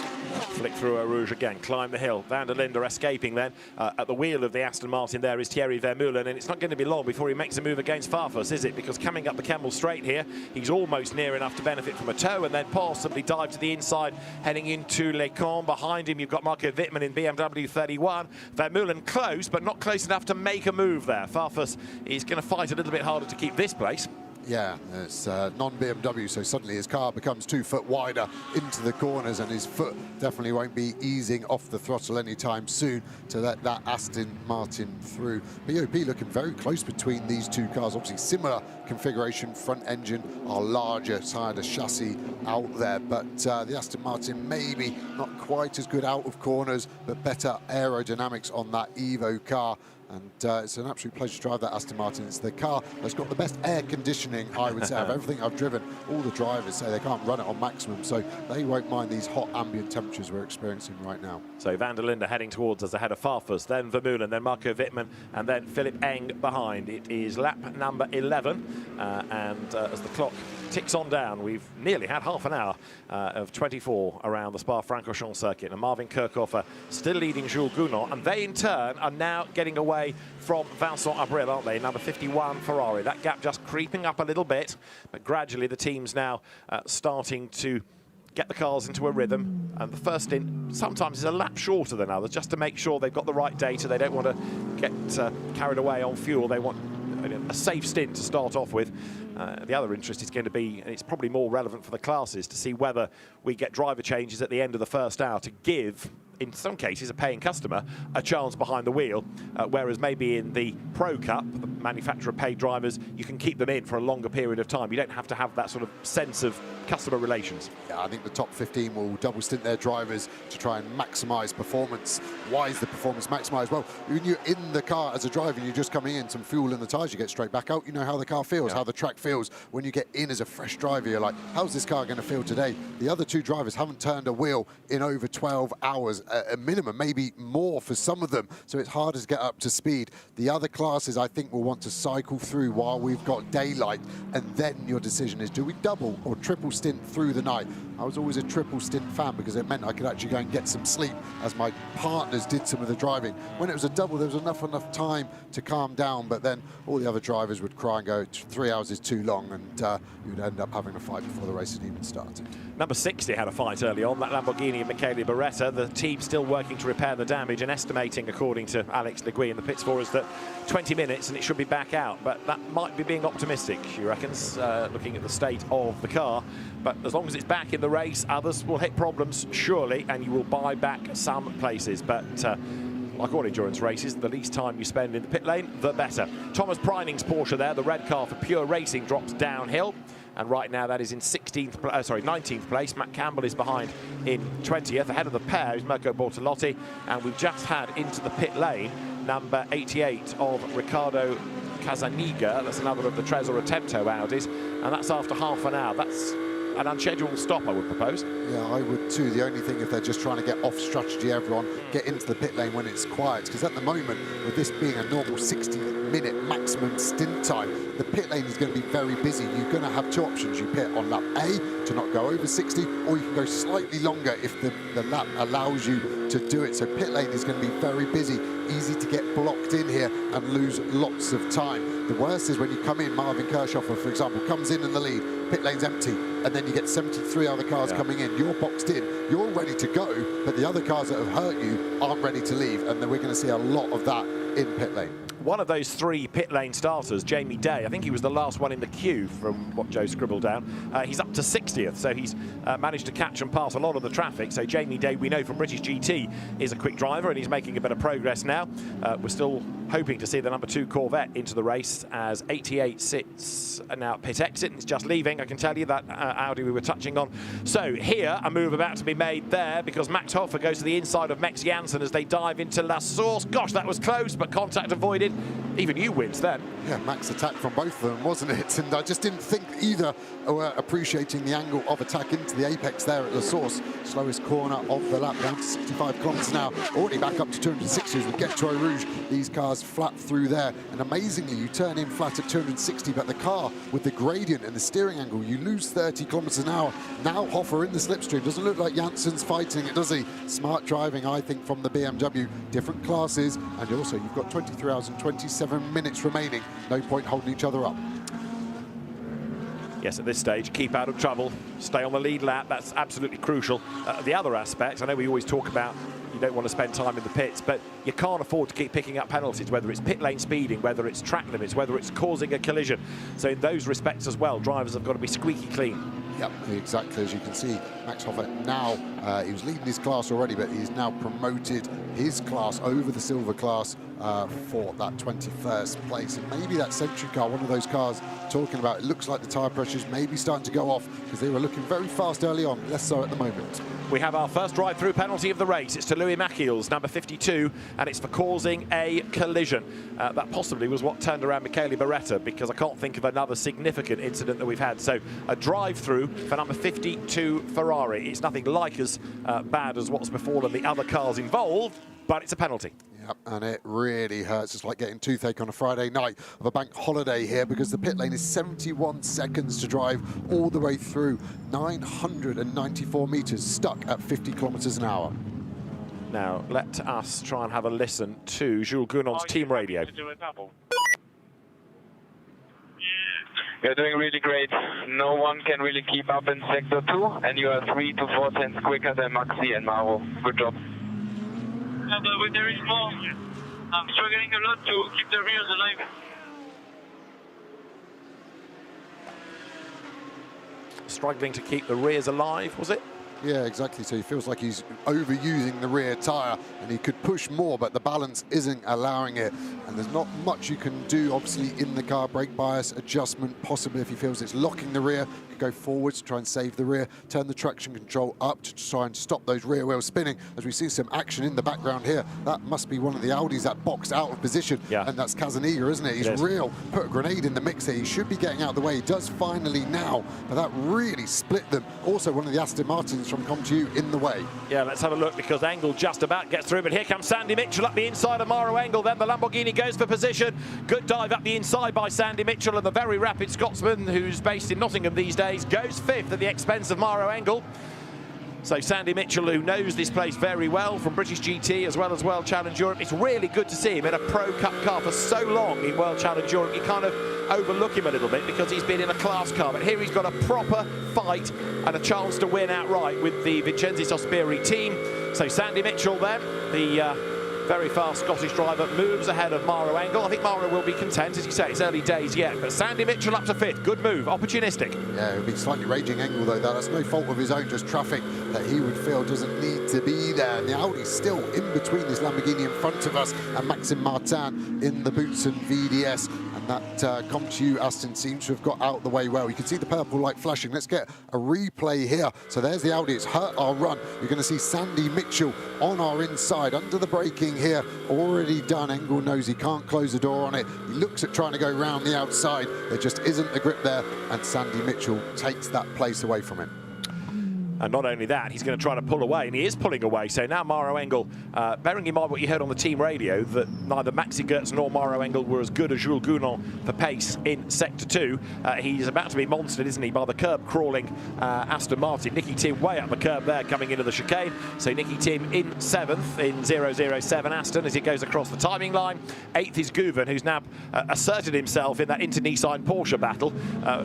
Flick through Eau Rouge again, climb the hill. Van der Linde escaping then. At the wheel of the Aston Martin there is Thierry Vermeulen, and it's not going to be long before he makes a move against Farfus, is it? Because coming up the Kemmel Straight here, he's almost near enough to benefit from a tow and then possibly dive to the inside, heading into Les Combes. Behind him, you've got Marco Wittmann in BMW 31. Vermeulen close, but not close enough to make a move there. Farfus is going to fight a little bit harder to keep this place. Yeah, it's non-BMW, so suddenly his car becomes 2 foot wider into the corners, and his foot definitely won't be easing off the throttle anytime soon to let that Aston Martin through. BOP looking very close between these two cars. Obviously similar configuration, front engine, our larger side of chassis out there, but the Aston Martin maybe not quite as good out of corners, but better aerodynamics on that Evo car. And it's an absolute pleasure to drive that Aston Martin. It's the car that's got the best air conditioning, I would say, of everything I've driven. All the drivers say they can't run it on maximum, so they won't mind these hot ambient temperatures we're experiencing right now. So Van der Linde heading towards us ahead of Farfus, then Vermeulen, then Marco Wittmann, and then Philip Eng behind. It is lap number 11, and as the clock ticks on down, we've nearly had half an hour of 24 around the Spa-Francorchamps circuit, and Marvin Kirchhofer still leading Jules Gounon, and they in turn are now getting away from Vincent Abril, aren't they? Number 51 Ferrari. That gap just creeping up a little bit, but gradually the team's now starting to get the cars into a rhythm, and the first stint sometimes is a lap shorter than others, just to make sure they've got the right data. They don't want to get carried away on fuel. They want a safe stint to start off with. The other interest is going to be, and it's probably more relevant for the classes, to see whether we get driver changes at the end of the first hour to give, in some cases, a paying customer a chance behind the wheel, whereas maybe in the Pro Cup, the manufacturer-paid drivers, you can keep them in for a longer period of time. You don't have to have that sort of sense of customer relations. Yeah, I think the top 15 will double stint their drivers to try and maximise performance. Why is the performance maximised? Well, when you're in the car as a driver and you're just coming in, some fuel in the tyres, you get straight back out. You know how the car feels, how the track feels. When you get in as a fresh driver, you're like, how's this car going to feel today? The other two drivers haven't turned a wheel in over 12 hours, a minimum, maybe more for some of them, so it's harder to get up to speed. The other classes, I think, will want to cycle through while we've got daylight, and then your decision is, do we double or triple stint through the night? I was always a triple stint fan because it meant I could actually go and get some sleep as my partners did some of the driving. When it was a double, there was enough time to calm down, but then all the other drivers would cry and go, 3 hours is too long, and you'd end up having a fight before the race had even started. Number 60 had a fight early on, that Lamborghini of Michele Beretta. The team still working to repair the damage and estimating, according to Alex Le Guy in the pits for us, that 20 minutes and it should be back out. But that might be being optimistic, he reckons, looking at the state of the car. But as long as it's back in the race, others will hit problems, surely, and you will buy back some places. But like all endurance races, the least time you spend in the pit lane, the better. Thomas Preining's Porsche there, the red car for Pure Racing, drops downhill. And right now that is in 19th place. Matt Campbell is behind in 20th. Ahead of the pair is Mirko Bortolotti. And we've just had into the pit lane number 88 of Riccardo Casaniga. That's another of the Trezor Attempto Audis. And that's after half an hour. That's an unscheduled stop, I would propose. Yeah, I would too. The only thing, if they're just trying to get off strategy, everyone get into the pit lane when it's quiet, because at the moment, with this being a normal 60-minute maximum stint time, the pit lane is going to be very busy. You're going to have two options. You pit on lap A to not go over 60, or you can go slightly longer if the lap allows you to do it. So pit lane is going to be very busy, easy to get blocked in here and lose lots of time. The worst is when you come in, Marvin Kirchhofer, for example, comes in the lead, pit lane's empty, and then you get 73 other cars coming in. You're boxed in, you're ready to go, but the other cars that have hurt you aren't ready to leave, and then we're going to see a lot of that in pit lane. One of those three pit lane starters, Jamie Day, I think he was the last one in the queue from what Joe scribbled down. He's up to 60th, so he's managed to catch and pass a lot of the traffic. So Jamie Day, we know from British GT, is a quick driver, and he's making a bit of progress now. We're still hoping to see the number 2 Corvette into the race as 88 sits now at pit exit. It's just leaving, I can tell you, that Audi we were touching on. So here, a move about to be made there, because Max Hofer goes to the inside of Max Janssen as they dive into La Source. Gosh, that was close, but contact avoided. Even you wins then. Yeah, max attack from both of them, wasn't it? And I just didn't think either were appreciating the angle of attack into the apex there at the source. Slowest corner of the lap, down to 65 kilometers an hour. Already back up to 260 as we get to Eau Rouge. These cars flat through there. And amazingly, you turn in flat at 260, but the car with the gradient and the steering angle, you lose 30 kilometers an hour. Now Hoffer in the slipstream. Doesn't look like Jansen's fighting it, does he? Smart driving, I think, from the BMW. Different classes. And also, you've got 23 hours and 27 minutes remaining. No point holding each other up. Yes, at this stage, keep out of trouble, stay on the lead lap. That's absolutely crucial. The other aspects, I know we always talk about you don't want to spend time in the pits, but you can't afford to keep picking up penalties, whether it's pit lane speeding, whether it's track limits, whether it's causing a collision. So in those respects as well, drivers have got to be squeaky clean. Yep, exactly. As you can see, Max Hoffer now, he was leading his class already, but he's now promoted his class over the silver class for that 21st place. And maybe that Century car, one of those cars talking about, it looks like the tyre pressure's maybe starting to go off because they were looking very fast early on, less so at the moment. We have our first drive-through penalty of the race. It's to Louis Machiels, number 52, and it's for causing a collision. That possibly was what turned around Michele Beretta, because I can't think of another significant incident that we've had. So a drive-through for number 52 Ferrari. It's nothing like as bad as what's befallen the other cars involved, but it's a penalty. Yep, and it really hurts. It's like getting toothache on a Friday night of a bank holiday here, because the pit lane is 71 seconds to drive all the way through, 994 meters, stuck at 50 kilometers an hour. Now, let us try and have a listen to Jules Gounon's team radio. You're doing really great. No one can really keep up in sector 2, and you are 3 to 4 tenths quicker than Maxi and Mauro. Good job. Yeah, but there is more. I'm struggling a lot to keep the rears alive. Struggling to keep the rears alive, was it? Yeah, exactly. So he feels like he's overusing the rear tyre, and he could push more, but the balance isn't allowing it. And there's not much you can do, obviously, in the car. Brake bias adjustment, possibly if he feels it's locking the rear. Could go forwards to try and save the rear. Turn the traction control up to try and stop those rear wheels spinning. As we see some action in the background here, that must be one of the Audis that boxed out of position. Yeah. And that's Casaniga, isn't it? He's real. Put a grenade in the mix here. He should be getting out of the way. He does finally now, but that really split them. Also, one of the Aston Martins from ComTU in the way. Yeah, let's have a look, because Engel just about gets through, but here comes Sandy Mitchell up the inside of Mauro Engel. Then the Lamborghini goes for position. Good dive up the inside by Sandy Mitchell, and the very rapid Scotsman, who's based in Nottingham these days, goes fifth at the expense of Mauro Engel. So Sandy Mitchell, who knows this place very well from British GT as well as World Challenge Europe, it's really good to see him in a Pro Cup car for so long in World Challenge Europe. You kind of overlook him a little bit because he's been in a class car, but here he's got a proper fight and a chance to win outright with the Vincenzi Sospiri team. So Sandy Mitchell then, the very fast Scottish driver, moves ahead of Mauro Engel. I think Mauro will be content, as you say, it's early days yet, but Sandy Mitchell up to fifth. Good move, opportunistic. Yeah, it would be slightly raging Engel though. That's no fault of his own, just traffic that he would feel doesn't need to be there. And the Audi's still in between this Lamborghini in front of us and Maxime Martin in the Boutsen VDS. And that ComTU Aston seems to have got out the way well. You can see the purple light flashing. Let's get a replay here. So there's the Audi. It's hurt our run. You're going to see Sandy Mitchell on our inside under the braking here. Already done. Engel knows he can't close the door on it. He looks at trying to go round the outside. There just isn't the grip there. And Sandy Mitchell takes that place away from him. And not only that, he's going to try to pull away, and he is pulling away. So now Mauro Engel, bearing in mind what you heard on the team radio, that neither Maxi Goetz nor Mauro Engel were as good as Jules Gounon for pace in Sector 2. He's about to be monstered, isn't he, by the curb-crawling Aston Martin. Nicky Tim way up the curb there coming into the chicane. So Nicky Tim in 7th in 007 Aston as he goes across the timing line. 8th is Guven, who's now asserted himself in that Inter-Nissan Porsche battle.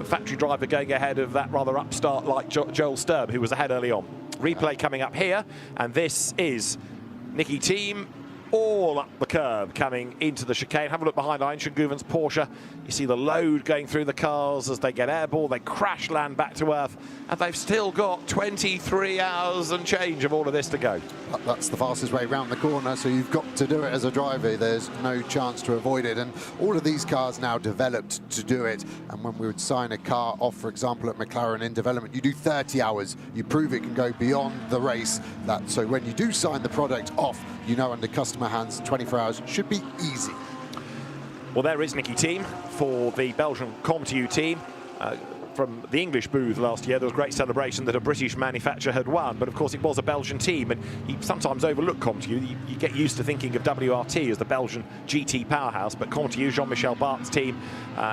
Factory driver going ahead of that rather upstart like Joel Sturm, who was ahead early on. Replay coming up here, and this is Nicky Thiem all up the curb coming into the chicane. Have a look behind Einstein Guven's Porsche. You see the load going through the cars as they get airball, they crash land back to earth, and they've still got 23 hours and change of all of this to go. That's the fastest way around the corner, so you've got to do it as a driver. There's no chance to avoid it, and all of these cars now developed to do it. And when we would sign a car off, for example, at McLaren in development, you do 30 hours. You prove it can go beyond the race. So when you do sign the product off, you know under customer hands, 24 hours should be easy. Well, there is Nicky Thiem for the Belgian ComTU team. From the English booth last year, there was great celebration that a British manufacturer had won, but of course it was a Belgian team, and you sometimes overlook ComTU. You get used to thinking of WRT as the Belgian GT powerhouse, but ComTU, Jean-Michel Bart's team,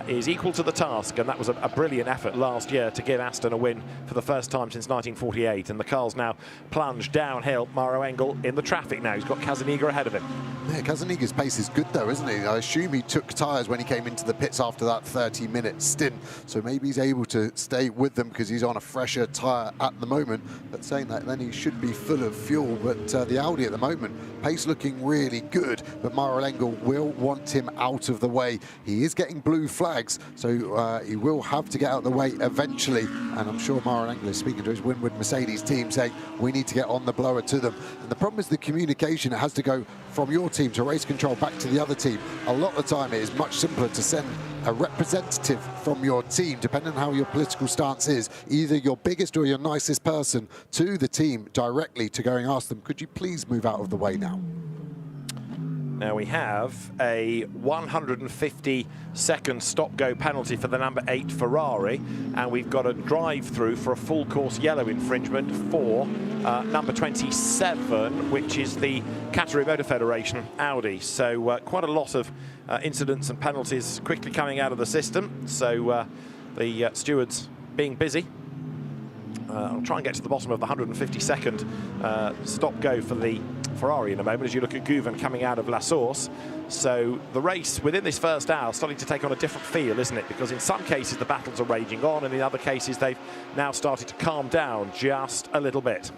is equal to the task, and that was a brilliant effort last year to give Aston a win for the first time since 1948, and the car's now plunged downhill. Mauro Engel in the traffic now. He's got Casaniga ahead of him. Yeah, Casaniga's pace is good though, isn't he? I assume he took tyres when he came into the pits after that 30-minute stint, so maybe he's able to stay with them because he's on a fresher tyre at the moment. But saying that, then he should be full of fuel. But the Audi at the moment, pace looking really good, but Mauro Engel will want him out of the way. He is getting blue flags, so he will have to get out of the way eventually, and I'm sure Mauro Engel is speaking to his Winwood Mercedes team saying we need to get on the blower to them. And the problem is the communication. It has to go from your team to race control back to the other team. A lot of the time it is much simpler to send a representative from your team, depending on how your political stance is, either your biggest or your nicest person, to the team directly to go and ask them, could you please move out of the way now? Now we have a 150-second stop-go penalty for the number 8 Ferrari, and we've got a drive-through for a full-course yellow infringement for number 27, which is the Qatari Motor Federation Audi. So quite a lot of incidents and penalties quickly coming out of the system. So the stewards being busy. I'll try and get to the bottom of the 150-second stop-go for the Ferrari in a moment as you look at Gouven coming out of La Source. So the race within this first hour is starting to take on a different feel, isn't it? Because in some cases the battles are raging on, and in other cases they've now started to calm down just a little bit.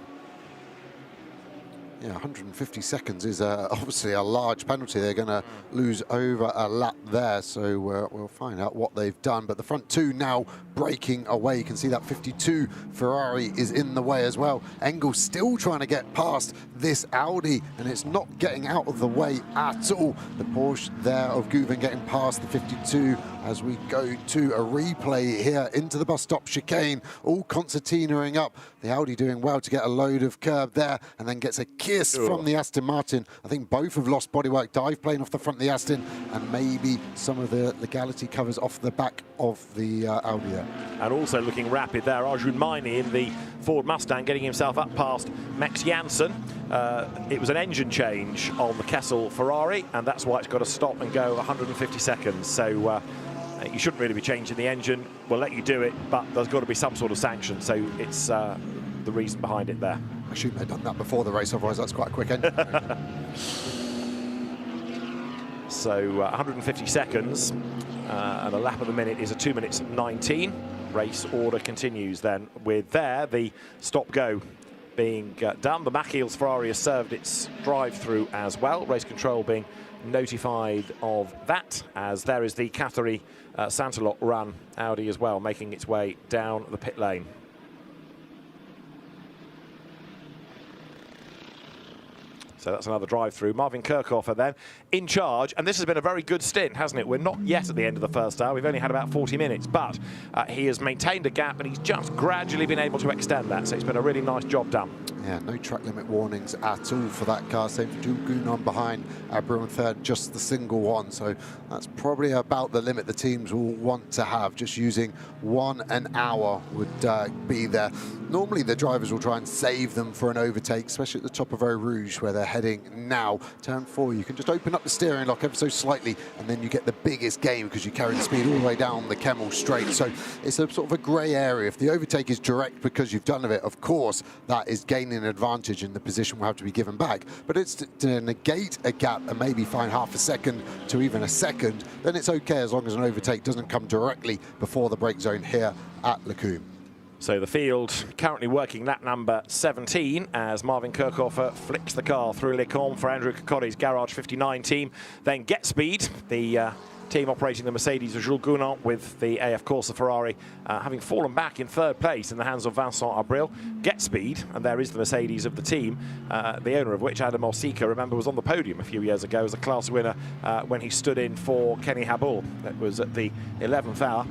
Yeah, 150 seconds is obviously a large penalty. They're going to lose over a lap there, so we'll find out what they've done. But the front two now breaking away. You can see that 52 Ferrari is in the way as well. Engel still trying to get past this Audi, and it's not getting out of the way at all. The Porsche there of Gouven getting past the 52 as we go to a replay here into the bus stop chicane. All concertinaing up. The Audi doing well to get a load of curb there, and then gets a kiss from the Aston Martin. I think both have lost bodywork, dive plane off the front of the Aston, and maybe some of the legality covers off the back of the Audi there. And also looking rapid there, Arjun Maini in the Ford Mustang getting himself up past Max Janssen. It was an engine change on the Kessel Ferrari, and that's why it's got to stop and go 150 seconds. So you shouldn't really be changing the engine. We'll let you do it, but there's got to be some sort of sanction. So it's the reason behind it there. I assume they've done that before the race, otherwise that's quite a quick end. So 150 seconds and a lap of the minute is a 2 minutes 19. Race order continues then with there the stop-go being done. The Machiels Ferrari has served its drive-through as well. Race control being notified of that, as there is the Qatari Santalot run Audi as well, making its way down the pit lane. So that's another drive-through. Marvin Kirchhofer then in charge, and this has been a very good stint, hasn't it? We're not yet at the end of the first hour. We've only had about 40 minutes, but he has maintained a gap, and he's just gradually been able to extend that. So it's been a really nice job done. Yeah, no track limit warnings at all for that car. Same for Jules Gounon behind Abreu in third, just the single one. So that's probably about the limit the teams will want to have. Just using 1 an hour would be there. Normally the drivers will try and save them for an overtake, especially at the top of Eau Rouge where they're heading now. Turn 4, you can just open up the steering lock ever so slightly, and then you get the biggest gain because you carry the speed all the way down the Kemmel straight. So it's a sort of a grey area. If the overtake is direct because you've done it, of course, that is gaining an advantage and the position will have to be given back. But it's to negate a gap and maybe find half a second to even a second, then it's okay as long as an overtake doesn't come directly before the brake zone here at Lecombe. So the field currently working lap number 17 as Marvin Kirchhofer flicks the car through Lecombe for Andrew Kokori's Garage 59 team. Then GetSpeed, the team operating the Mercedes of Jules Gounon with the AF Corsa Ferrari, having fallen back in third place in the hands of Vincent Abril. GetSpeed, and there is the Mercedes of the team, the owner of which, Adam Orsica, remember, was on the podium a few years ago as a class winner when he stood in for Kenny Habul. That was at the 11th hour,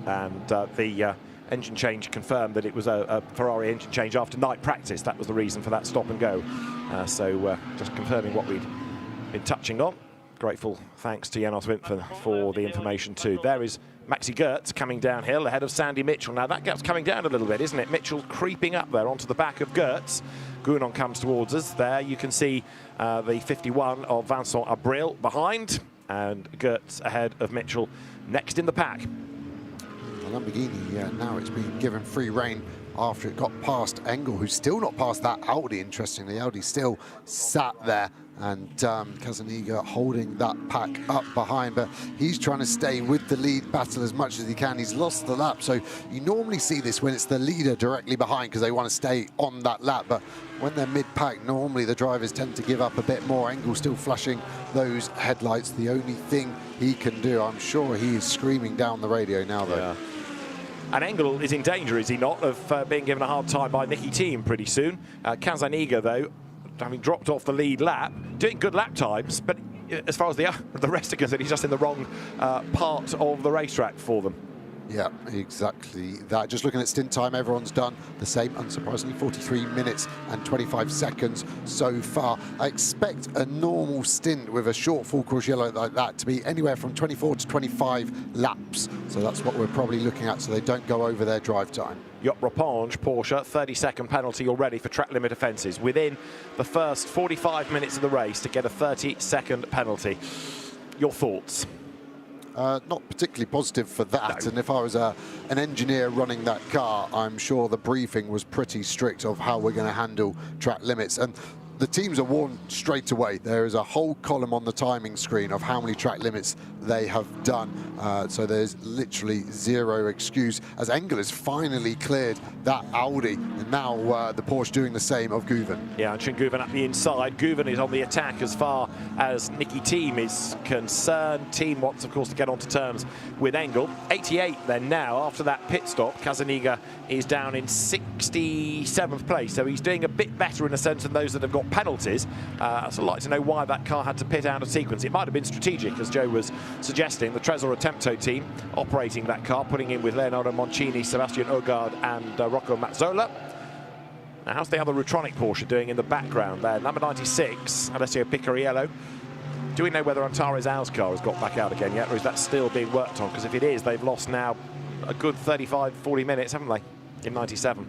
and the engine change confirmed that it was a Ferrari engine change after night practice. That was the reason for that stop and go. So just confirming what we'd been touching on. Grateful thanks to Janos Winther for the information too. There is Maxi Gertz coming downhill ahead of Sandy Mitchell. Now that gap's coming down a little bit, isn't it? Mitchell creeping up there onto the back of Gertz. Gounon comes towards us. There you can see the 51 of Vincent Abril behind, and Gertz ahead of Mitchell next in the pack. The Lamborghini, now it's been given free rein after it got past Engel, who's still not past that Audi, interestingly. Audi still sat there, and Casaniga holding that pack up behind, but he's trying to stay with the lead battle as much as he can. He's lost the lap, so you normally see this when it's the leader directly behind because they want to stay on that lap, but when they're mid-pack, normally the drivers tend to give up a bit more. Engel still flashing those headlights, the only thing he can do. I'm sure he is screaming down the radio now, though. Yeah. And Engel is in danger, is he not, of being given a hard time by Nicky Thiem pretty soon. Casaniga, though, having dropped off the lead lap, doing good lap times, but as far as the rest are concerned, he's just in the wrong part of the racetrack for them. Yeah, exactly that. Just looking at stint time, everyone's done the same, unsurprisingly, 43 minutes and 25 seconds so far. I expect a normal stint with a short full course yellow like that to be anywhere from 24 to 25 laps. So that's what we're probably looking at, so they don't go over their drive time. Yop Raponge, Porsche, 30-second penalty already for track limit offences within the first 45 minutes of the race to get a 30-second penalty. Your thoughts? Not particularly positive for that, no. And if I was an engineer running that car, I'm sure the briefing was pretty strict of how we're going to handle track limits. And the teams are warned straight away. There is a whole column on the timing screen of how many track limits they have done. So there's literally zero excuse, as Engel has finally cleared that Audi, and now the Porsche doing the same of Guven. Yeah, and Guven up the inside. Guven is on the attack as far as Nicky Thiem is concerned. Thiem wants, of course, to get onto terms with Engel. 88 then now, after that pit stop. Casaniga is down in 67th place, so he's doing a bit better in a sense than those that have got penalties. So I'd like to know why that car had to pit out of sequence. It might have been strategic, as Joe was suggesting. The Tresor Attempto team operating that car, putting in with Leonardo Moncini, Sebastian Ogard and Rocco Mazzola. Now, how's the other Rutronic Porsche doing in the background there? Number 96, Alessio Picariello. Do we know whether Antares Au's car has got back out again yet, or is that still being worked on? Because if it is, they've lost now a good 35-40 minutes, haven't they, in 97?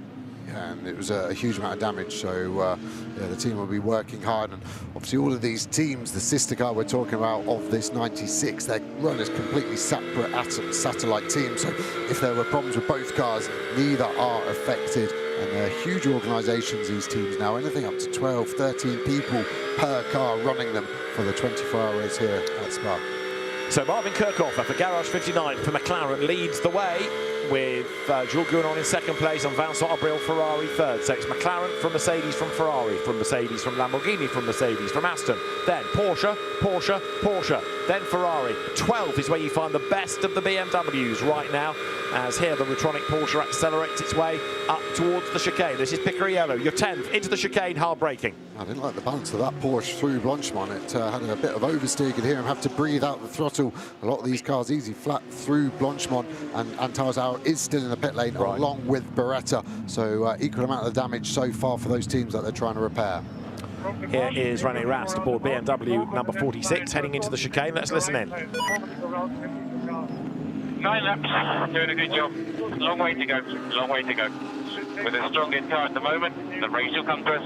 Yeah, and it was a huge amount of damage, so yeah, the team will be working hard. And obviously all of these teams, the sister car we're talking about of this 96, they're run as completely separate satellite teams, so if there were problems with both cars, neither are affected. And they're huge organisations, these teams now, anything up to 12, 13 people per car running them for the 24-hour race here at Spa. So Marvin Kirchhofer for Garage 59 for McLaren leads the way, with Jules Gounon in second place and Vincent Abril Ferrari third. So it's McLaren from Mercedes, from Ferrari, from Mercedes, from Lamborghini, from Mercedes, from Aston, then Porsche, Porsche, Porsche, then Ferrari. 12 is where you find the best of the BMWs right now, as here the Rutronic Porsche accelerates its way up towards the chicane. This is Picariello, your 10th, into the chicane, hard braking. I didn't like the balance of that Porsche through Blanchemont. It had a bit of oversteer. You could hear him have to breathe out the throttle. A lot of these cars easy flat through Blanchemont, and Antares Au is still in the pit lane, right, along with Beretta. So equal amount of damage so far for those teams that they're trying to repair. Here is René Rast aboard BMW number 46, heading into the chicane. Let's listen in. 9 laps, doing a good job. Long way to go, long way to go. With a strong car at the moment, the race will come to us.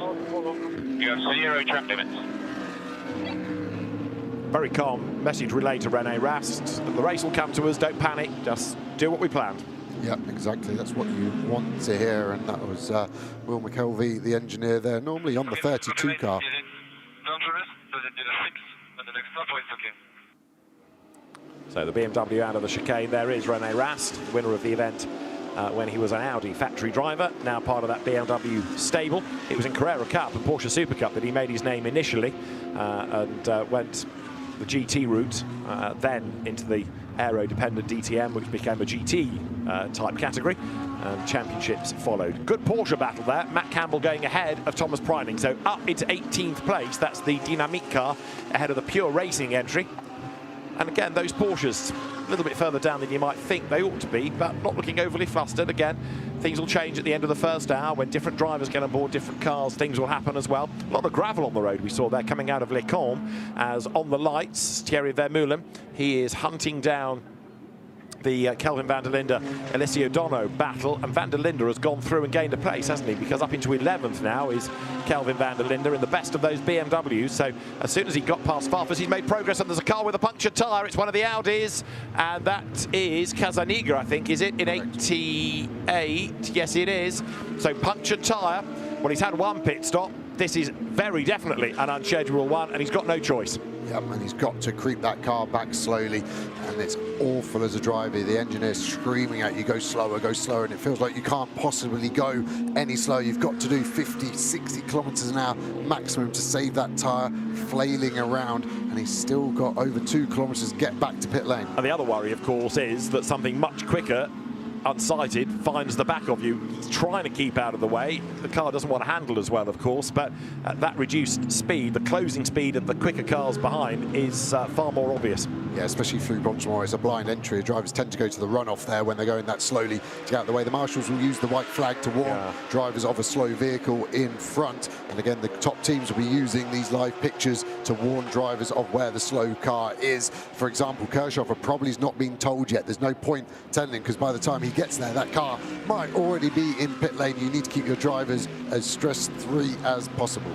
You have 0 track limits. Very calm message relayed to René Rast. The race will come to us, don't panic, just do what we planned. Yeah, exactly. That's what you want to hear, and that was Will McKelvey, the engineer there, normally on the 32 car. So the BMW out of the chicane. There is René Rast, winner of the event when he was an Audi factory driver, now part of that BMW stable. It was in Carrera Cup and Porsche Super Cup that he made his name initially, and went the GT route, then into the aero-dependent DTM, which became a GT type category, and championships followed. Good Porsche battle there. Matt Campbell going ahead of Thomas Preining, so up into 18th place. That's the Dynamique car ahead of the Pure Racing entry. And again, those Porsches, a little bit further down than you might think they ought to be, but not looking overly flustered. Again, things will change at the end of the first hour when different drivers get on board different cars. Things will happen as well. A lot of gravel on the road we saw there coming out of Les Combes, as on the lights, Thierry Vermeulen, he is hunting down the Kelvin van der Linde, Alessio Dono battle, and van der Linde has gone through and gained a place, hasn't he? Because up into 11th now is Kelvin van der Linde in the best of those BMWs. So as soon as he got past Farfus, he's made progress, and there's a car with a punctured tyre. It's one of the Audis, and that is Casaniga, I think, is it, in 88? Yes, it is. So punctured tyre. Well, he's had one pit stop. This is very definitely an unscheduled one, and he's got no choice. Yep, and he's got to creep that car back slowly, and it's awful as a driver. The engineer's screaming at you, go slower, and it feels like you can't possibly go any slower. You've got to do 50, 60 kilometers an hour maximum to save that tyre, flailing around, and he's still got over 2 kilometers to get back to pit lane. And the other worry, of course, is that something much quicker, unsighted, finds the back of you. He's trying to keep out of the way. The car doesn't want to handle as well, of course, but at that reduced speed, the closing speed of the quicker cars behind is far more obvious. Yeah, especially through Bronchemore. It's a blind entry. Drivers tend to go to the runoff there when they're going that slowly to get out of the way. The marshals will use the white flag to warn drivers of a slow vehicle in front. And again, the top teams will be using these live pictures to warn drivers of where the slow car is. For example, Kirchhofer probably has not been told yet. There's no point telling him, because by the time he gets there, that car might already be in pit lane. You need to keep your drivers as stress-free as possible.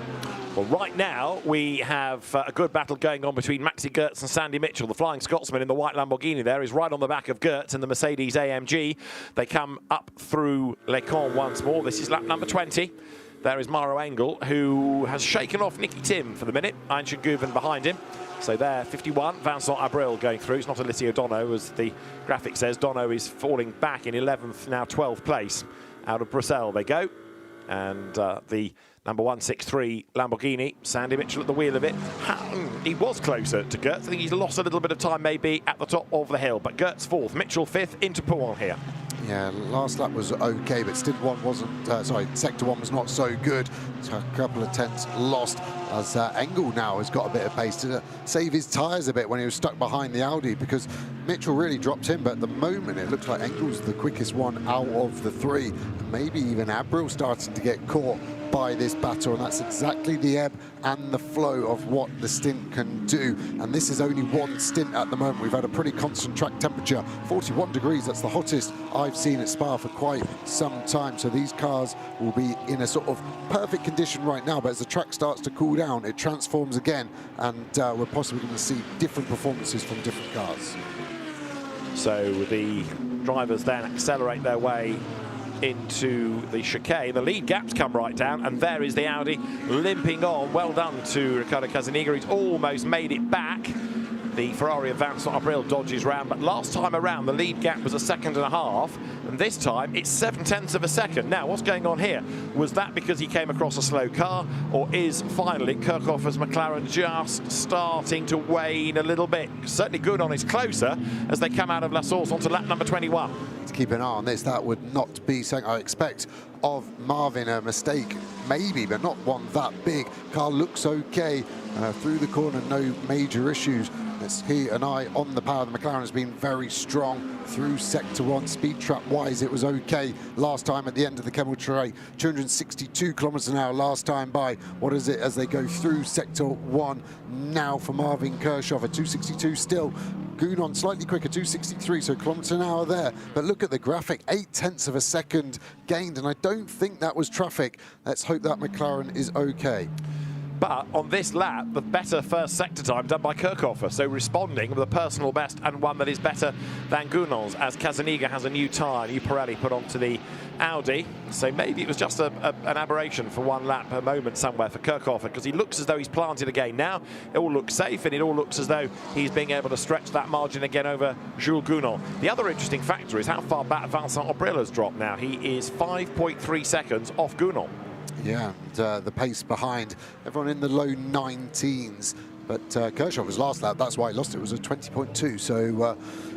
Well, right now, we have a good battle going on between Maxi Goertz and Sandy Mitchell. The Flying Scotsman in the white Lamborghini there is right on the back of Goertz in the Mercedes AMG. They come up through Les Combes once more. This is lap number 20. There is Maro Engel, who has shaken off Nicky Tim for the minute. Einstein Guven behind him. So there, 51, Vincent Abril going through. It's not Alessio Dono, as the graphic says. Dono is falling back in 11th, now 12th place. Out of Bruxelles they go. And the number 163 Lamborghini, Sandy Mitchell at the wheel of it. He was closer to Goertz. I think he's lost a little bit of time maybe at the top of the hill. But Goertz 4th, Mitchell 5th, into Pouin here. Yeah, last lap was okay, but Stint 1 wasn't, Sector 1 was not so good. So a couple of tenths lost, as Engel now has got a bit of pace to save his tyres a bit when he was stuck behind the Audi, because Mitchell really dropped him, but at the moment it looks like Engel's the quickest one out of the three. And maybe even Abril starting to get caught by this battle, and that's exactly the ebb and the flow of what the stint can do. And this is only one stint at the moment. We've had a pretty constant track temperature, 41 degrees. That's the hottest I've seen at Spa for quite some time. So these cars will be in a sort of perfect condition right now, but as the track starts to cool down, it transforms again, and we're possibly going to see different performances from different cars. So the drivers then accelerate their way into the chicane. The lead gaps come right down, and there is the Audi limping on. Well done to Riccardo Casaniga. He's almost made it back. The Ferrari of Vincent Abril dodges round, but last time around the lead gap was 1.5 seconds, and this time it's 0.7 of a second. Now, what's going on here? Was that because he came across a slow car, or is finally Kirchhoffer's McLaren just starting to wane a little bit? Certainly Gounon is closer as they come out of La Source onto lap number 21. To keep an eye on this, that would not be something I expect of Marvin. A mistake maybe, but not one that big. Car looks okay through the corner, no major issues. He and I on the power. The McLaren has been very strong through Sector 1. Speed trap wise, it was okay last time at the end of the Kemmel Terrain. 262 kilometers an hour last time by. What is it as they go through Sector 1 now for Marvin Kirchhoffer? 262 still. Gounon slightly quicker, 263, so kilometers an hour there. But look at the graphic, 0.8 of a second gained, and I don't think that was traffic. Let's hope that McLaren is okay. But on this lap, the better first sector time done by Kirchhoffer, so responding with a personal best and one that is better than Gounon's, as Casaniga has a new tyre, new Pirelli put onto the Audi. So maybe it was just an aberration for one lap per moment somewhere for Kirchhoffer, because he looks as though he's planted again. Now it all looks safe, and it all looks as though he's being able to stretch that margin again over Jules Gounon. The other interesting factor is how far back Vincent Abril has dropped now. He is 5.3 seconds off Gounon. Yeah, and the pace behind, everyone in the low 19s. But Kirchhoffer's last lap, that's why he lost it, was a 20.2. So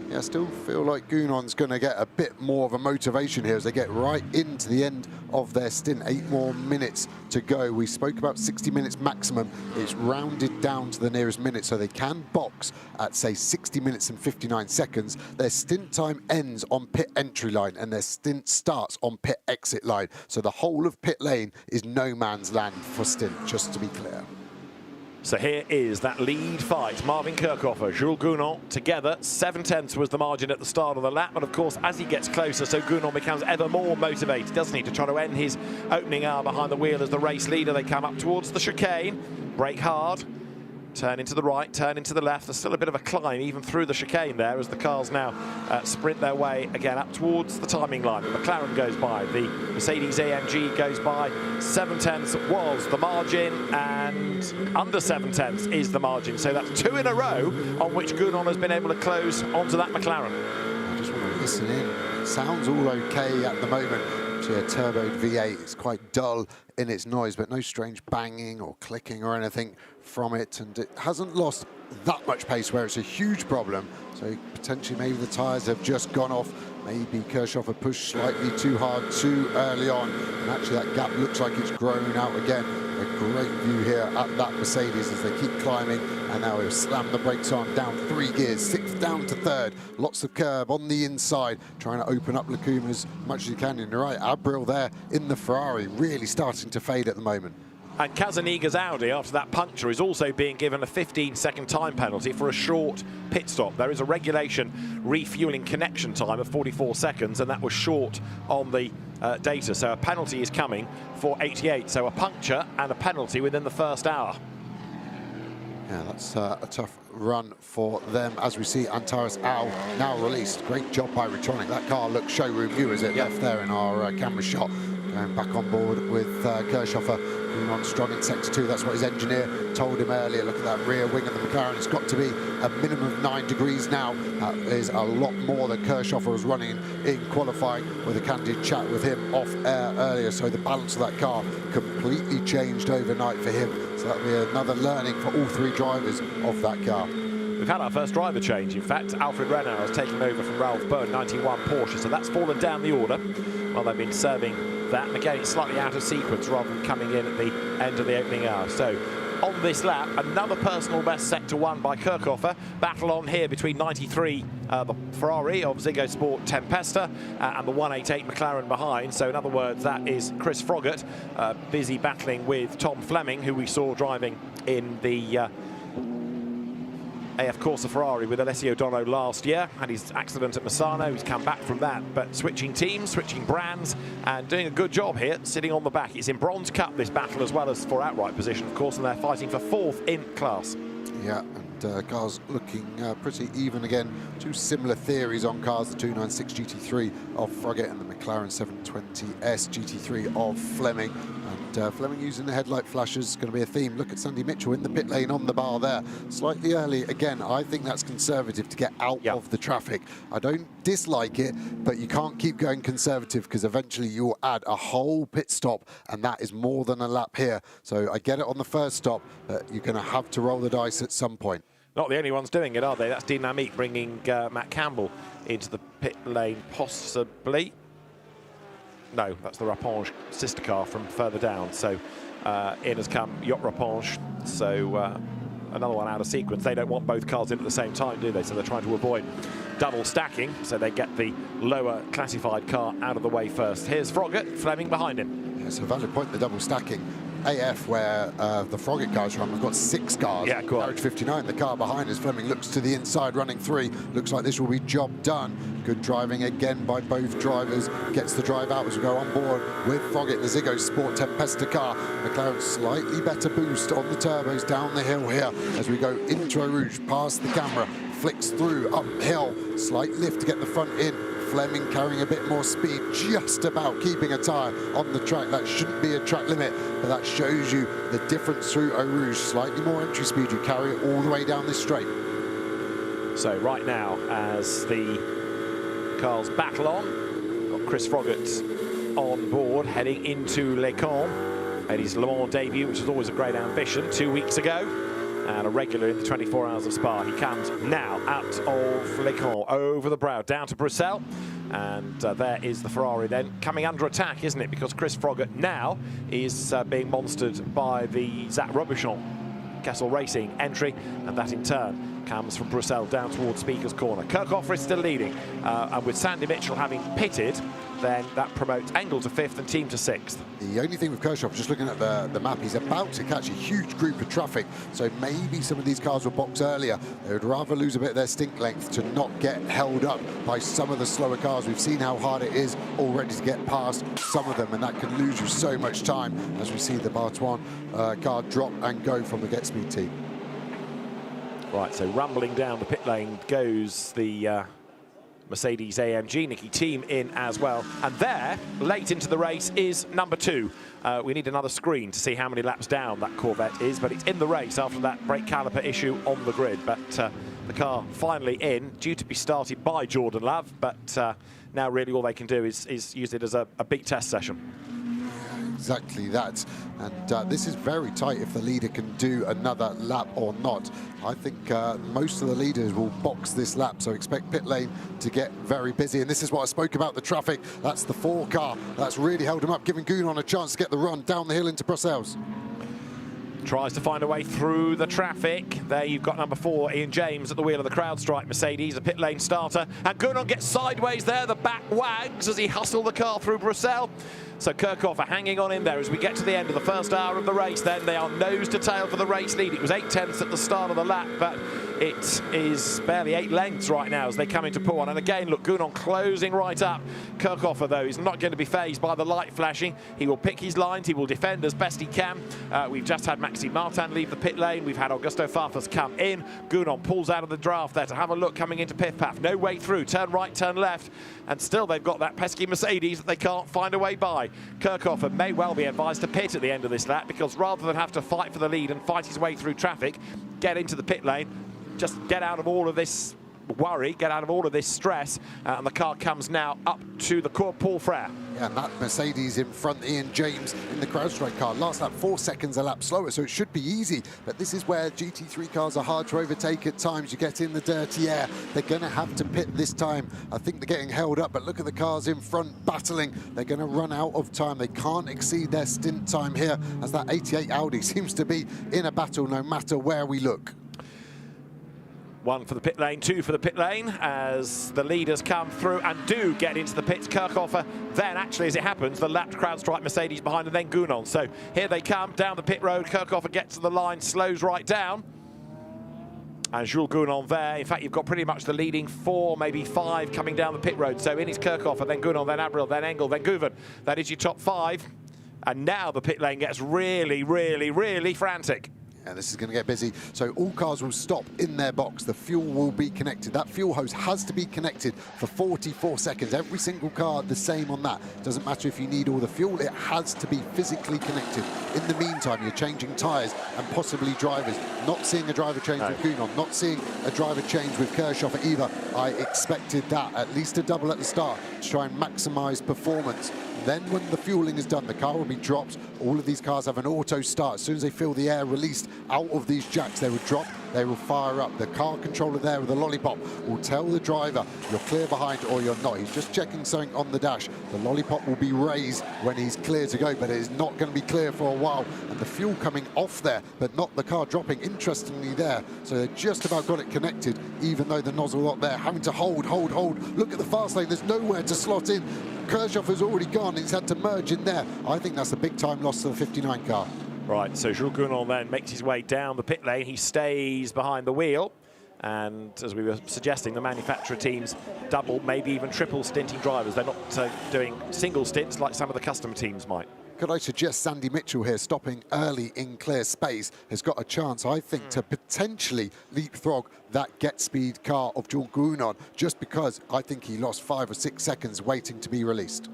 yeah, still feel like Gounon's going to get a bit more of a motivation here as they get right into the end of their stint. 8 more minutes to go. We spoke about 60 minutes maximum. It's rounded down to the nearest minute, so they can box at, say, 60 minutes and 59 seconds. Their stint time ends on pit entry line and their stint starts on pit exit line. So the whole of pit lane is no man's land for stint, just to be clear. So here is that lead fight. Marvin Kirchhoffer, Jules Gounon together. 7/10 was the margin at the start of the lap. And of course, as he gets closer, so Gounon becomes ever more motivated, doesn't he, to try to end his opening hour behind the wheel as the race leader. They come up towards the chicane, brake hard, turn into the right, turn into the left. There's still a bit of a climb even through the chicane there as the cars now sprint their way again up towards the timing line. The McLaren goes by, the Mercedes AMG goes by. 7/10 was the margin and under 7/10 is the margin. So that's 2 in a row on which Gounon has been able to close onto that McLaren. I just want to listen in. It sounds all okay at the moment. Actually, a turboed V8 is quite dull in its noise, but no strange banging or clicking or anything from it, and it hasn't lost that much pace where it's a huge problem. So potentially maybe the tyres have just gone off. Maybe Kirchhoffer pushed slightly too hard too early on, and actually that gap looks like it's grown out again. A great view here at that Mercedes as they keep climbing, and now he'll slam the brakes on, down 3 gears, 6th down to 3rd. Lots of curb on the inside, trying to open up Lacuma as much as he can. And you're right, Abril there in the Ferrari, really starting to fade at the moment. And Casaniga's Audi, after that puncture, is also being given a 15-second time penalty for a short pit stop. There is a regulation refueling connection time of 44 seconds, and that was short on the data. So a penalty is coming for 88. So a puncture and a penalty within the first hour. Yeah, that's a tough run for them. As we see, Antares Al now released. Great job by Retronic. That car looks showroom new as it left there in our camera shot. Going back on board with Kirchhoffer, who's on strong in sector 2. That's what his engineer told him earlier. Look at that rear wing of the McLaren. It's got to be a minimum of 9 degrees now. That is a lot more than Kirchhoffer was running in qualifying, with a candid chat with him off air earlier. So the balance of that car completely changed overnight for him. So that'll be another learning for all 3 drivers of that car. We've had our first driver change. In fact, Alfred Renner has taken over from Ralph Bowen, 91 Porsche. So that's fallen down the order while they've been serving that. And again, it's slightly out of sequence rather than coming in at the end of the opening hour. So on this lap, another personal best sector 1 by Kirchhoffer. Battle on here between 93, the Ferrari of Ziggo Sport Tempesta, and the 188 McLaren behind. So in other words, that is Chris Froggatt busy battling with Tom Fleming, who we saw driving in the AF Corsa Ferrari with Alessio Dono last year. Had his accident at Misano. He's come back from that, but switching teams, switching brands, and doing a good job here, sitting on the back. It's in Bronze Cup, this battle, as well as for outright position, of course, and they're fighting for 4th in class. Yeah, and cars looking pretty even again. 2 similar theories on cars, the 296 GT3 of Froggatt and the McLaren 720S GT3 of Fleming. And Fleming using the headlight flashes is going to be a theme. Look at Sandy Mitchell in the pit lane on the bar there. Slightly early. Again, I think that's conservative to get out of the traffic. I don't dislike it, but you can't keep going conservative because eventually you'll add a whole pit stop, and that is more than a lap here. So I get it on the first stop, but you're going to have to roll the dice at some point. Not the only ones doing it, are they? That's Dynamique bringing Matt Campbell into the pit lane, possibly. No, that's the Rapponge sister car from further down. So in has come Yacht Rapponge. So another one out of sequence. They don't want both cars in at the same time, do they? So they're trying to avoid double stacking. So they get the lower classified car out of the way first. Here's Froggatt, Fleming behind him. Yeah, it's a valid point, the double stacking. AF, where the Froggatt cars run, we've got 6 cars. Yeah, cool. Garage 59, the car behind us. Fleming looks to the inside, running 3. Looks like this will be job done. Good driving again by both drivers. Gets the drive out as we go on board with Froggatt, the Ziggo Sport Tempesta car. McLaren slightly better boost on the turbos down the hill here as we go into Eau Rouge, past the camera, flicks through uphill, slight lift to get the front in. Fleming carrying a bit more speed, just about keeping a tyre on the track. That shouldn't be a track limit, but that shows you the difference through Eau Rouge. Slightly more entry speed, you carry it all the way down this straight. So right now, as the cars battle on, got Chris Froggatt on board, heading into Les Cons. Made his Le Mans debut, which is always a great ambition, 2 weeks ago. and a regular in the 24 Hours of Spa. He comes now out of Le Camp, over the brow, down to Bruxelles. And there is the Ferrari then coming under attack, isn't it? Because Chris Froggatt now is being monstered by the Zach Robichon Kessel Racing entry, and that in turn comes from Bruxelles down towards Speaker's Corner. Kirchhofer is still leading, and with Sandy Mitchell having pitted, then that promotes Engel to 5th and Team to 6th. The only thing with Kirchhoff, just looking at the map, he's about to catch a huge group of traffic, so maybe some of these cars will box earlier. They would rather lose a bit of their stink length to not get held up by some of the slower cars. We've seen how hard it is already to get past some of them, and that can lose you so much time, as we see the Bartoine car drop and go from the Get Speed team. Right, so rumbling down the pit lane goes the Mercedes AMG, Nicky Team in as well. And there, late into the race, is number 2. We need another screen to see how many laps down that Corvette is, but it's in the race after that brake caliper issue on the grid. But the car finally in, due to be started by Jordan Love, but now really all they can do is use it as a big test session. Exactly that, and this is very tight if the leader can do another lap or not. I think most of the leaders will box this lap, so expect pit lane to get very busy. And this is what I spoke about, the traffic. That's the 4 car that's really held him up, giving Gounon a chance to get the run down the hill into Brussels. Tries to find a way through the traffic. There you've got number 4, Ian James, at the wheel of the CrowdStrike Mercedes, a pit lane starter. And Gounon gets sideways there, the back wags as he hustled the car through Bruxelles. So Kirchhofer hanging on in there as we get to the end of the first hour of the race. Then they are nose to tail for the race lead. It was 8/10 at the start of the lap, but it is barely 8 lengths right now as they come into Puan. And again, look, Gounon closing right up. Kirchhofer, though, is not going to be phased by the light flashing. He will pick his lines. He will defend as best he can. We've just had Maxime Martin leave the pit lane. We've had Augusto Farfus come in. Gounon pulls out of the draft there to have a look coming into Pif Paf. No way through. Turn right, turn left. And still they've got that pesky Mercedes that they can't find a way by. Kirchhofer may well be advised to pit at the end of this lap, because rather than have to fight for the lead and fight his way through traffic, get into the pit lane, just get out of all of this worry, get out of all of this stress, and the car comes now up to the Paul Frere. Yeah, and that Mercedes in front, Ian James in the CrowdStrike car. Last lap 4 seconds a lap slower, so it should be easy. But this is where GT3 cars are hard to overtake at times. You get in the dirty air. They're going to have to pit this time. I think they're getting held up, but look at the cars in front battling. They're going to run out of time. They can't exceed their stint time here, as that 88 Audi seems to be in a battle no matter where we look. 1 for the pit lane, 2 for the pit lane, as the leaders come through and do get into the pits. Kirchhofer then, actually, as it happens, the lapped CrowdStrike Mercedes behind, and then Gounon. So here they come down the pit road. Kirchhofer gets to the line, slows right down. And Jules Gounon there. In fact, you've got pretty much the leading 4, maybe 5 coming down the pit road. So in is Kirchhofer, then Gounon, then Abril, then Engel, then Guven. That is your top 5. And now the pit lane gets really, really, really frantic. Yeah, this is going to get busy. So all cars will stop in their box. The fuel will be connected. That fuel hose has to be connected for 44 seconds. Every single car the same on that. Doesn't matter if you need all the fuel, it has to be physically connected. In the meantime, you're changing tyres and possibly drivers. Not seeing a driver change with Gounon, not seeing a driver change with Kirchhofer either. I expected that, at least a double at the start, to try and maximise performance. Then when the fueling is done, the car will be dropped. All of these cars have an auto start. As soon as they feel the air released out of these jacks, they will drop, they will fire up. The car controller there with the lollipop will tell the driver you're clear behind or you're not. He's just checking something on the dash. The lollipop will be raised when he's clear to go, but it is not going to be clear for a while. And the fuel coming off there, but not the car dropping, interestingly there. So they just about got it connected, even though the nozzle not there. Having to hold. Look at the fast lane, there's nowhere to slot in. Kirchhofer's already gone, he's had to merge in there. I think that's a big time loss to the 59 car. Right, so Jules Gounon then makes his way down the pit lane. He stays behind the wheel. And as we were suggesting, the manufacturer teams double, maybe even triple stinting drivers. They're not doing single stints like some of the customer teams might. Could I suggest Sandy Mitchell here, stopping early in clear space, has got a chance, I think, to potentially leapfrog that Get Speed car of Jules Gounon, just because I think he lost 5 or 6 seconds waiting to be released.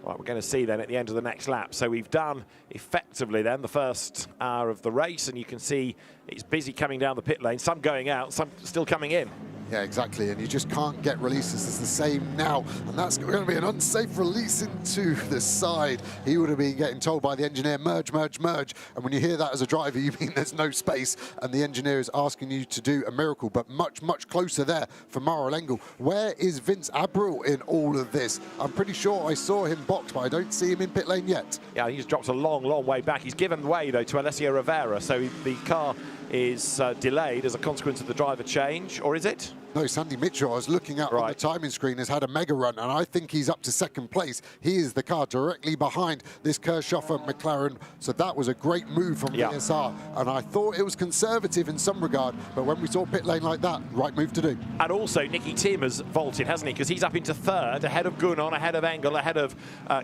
Right, we're going to see then at the end of the next lap. So we've done effectively then the first hour of the race, and you can see it's busy coming down the pit lane, some going out, some still coming in. Yeah, exactly, and you just can't get releases. It's the same now, and that's going to be an unsafe release into the side. He would have been getting told by the engineer, merge, merge, merge, and when you hear that as a driver, you mean there's no space, and the engineer is asking you to do a miracle, but much, much closer there for Maro Lengel. Where is Vince Abril in all of this? I'm pretty sure I saw him box, but I don't see him in pit lane yet. Yeah, he's dropped a long, long way back. He's given way, though, to Alessio Rivera, so the car is delayed as a consequence of the driver change, or is it? No, Sandy Mitchell, I was looking out on the timing screen, has had a mega run, and I think he's up to second place. He is the car directly behind this Kirchhoffer McLaren, so that was a great move from VSR, and I thought it was conservative in some regard, but when we saw pit lane like that, right move to do. And also, Nicky Tim has vaulted, hasn't he? Because he's up into third, ahead of Gunon, ahead of Engel, ahead of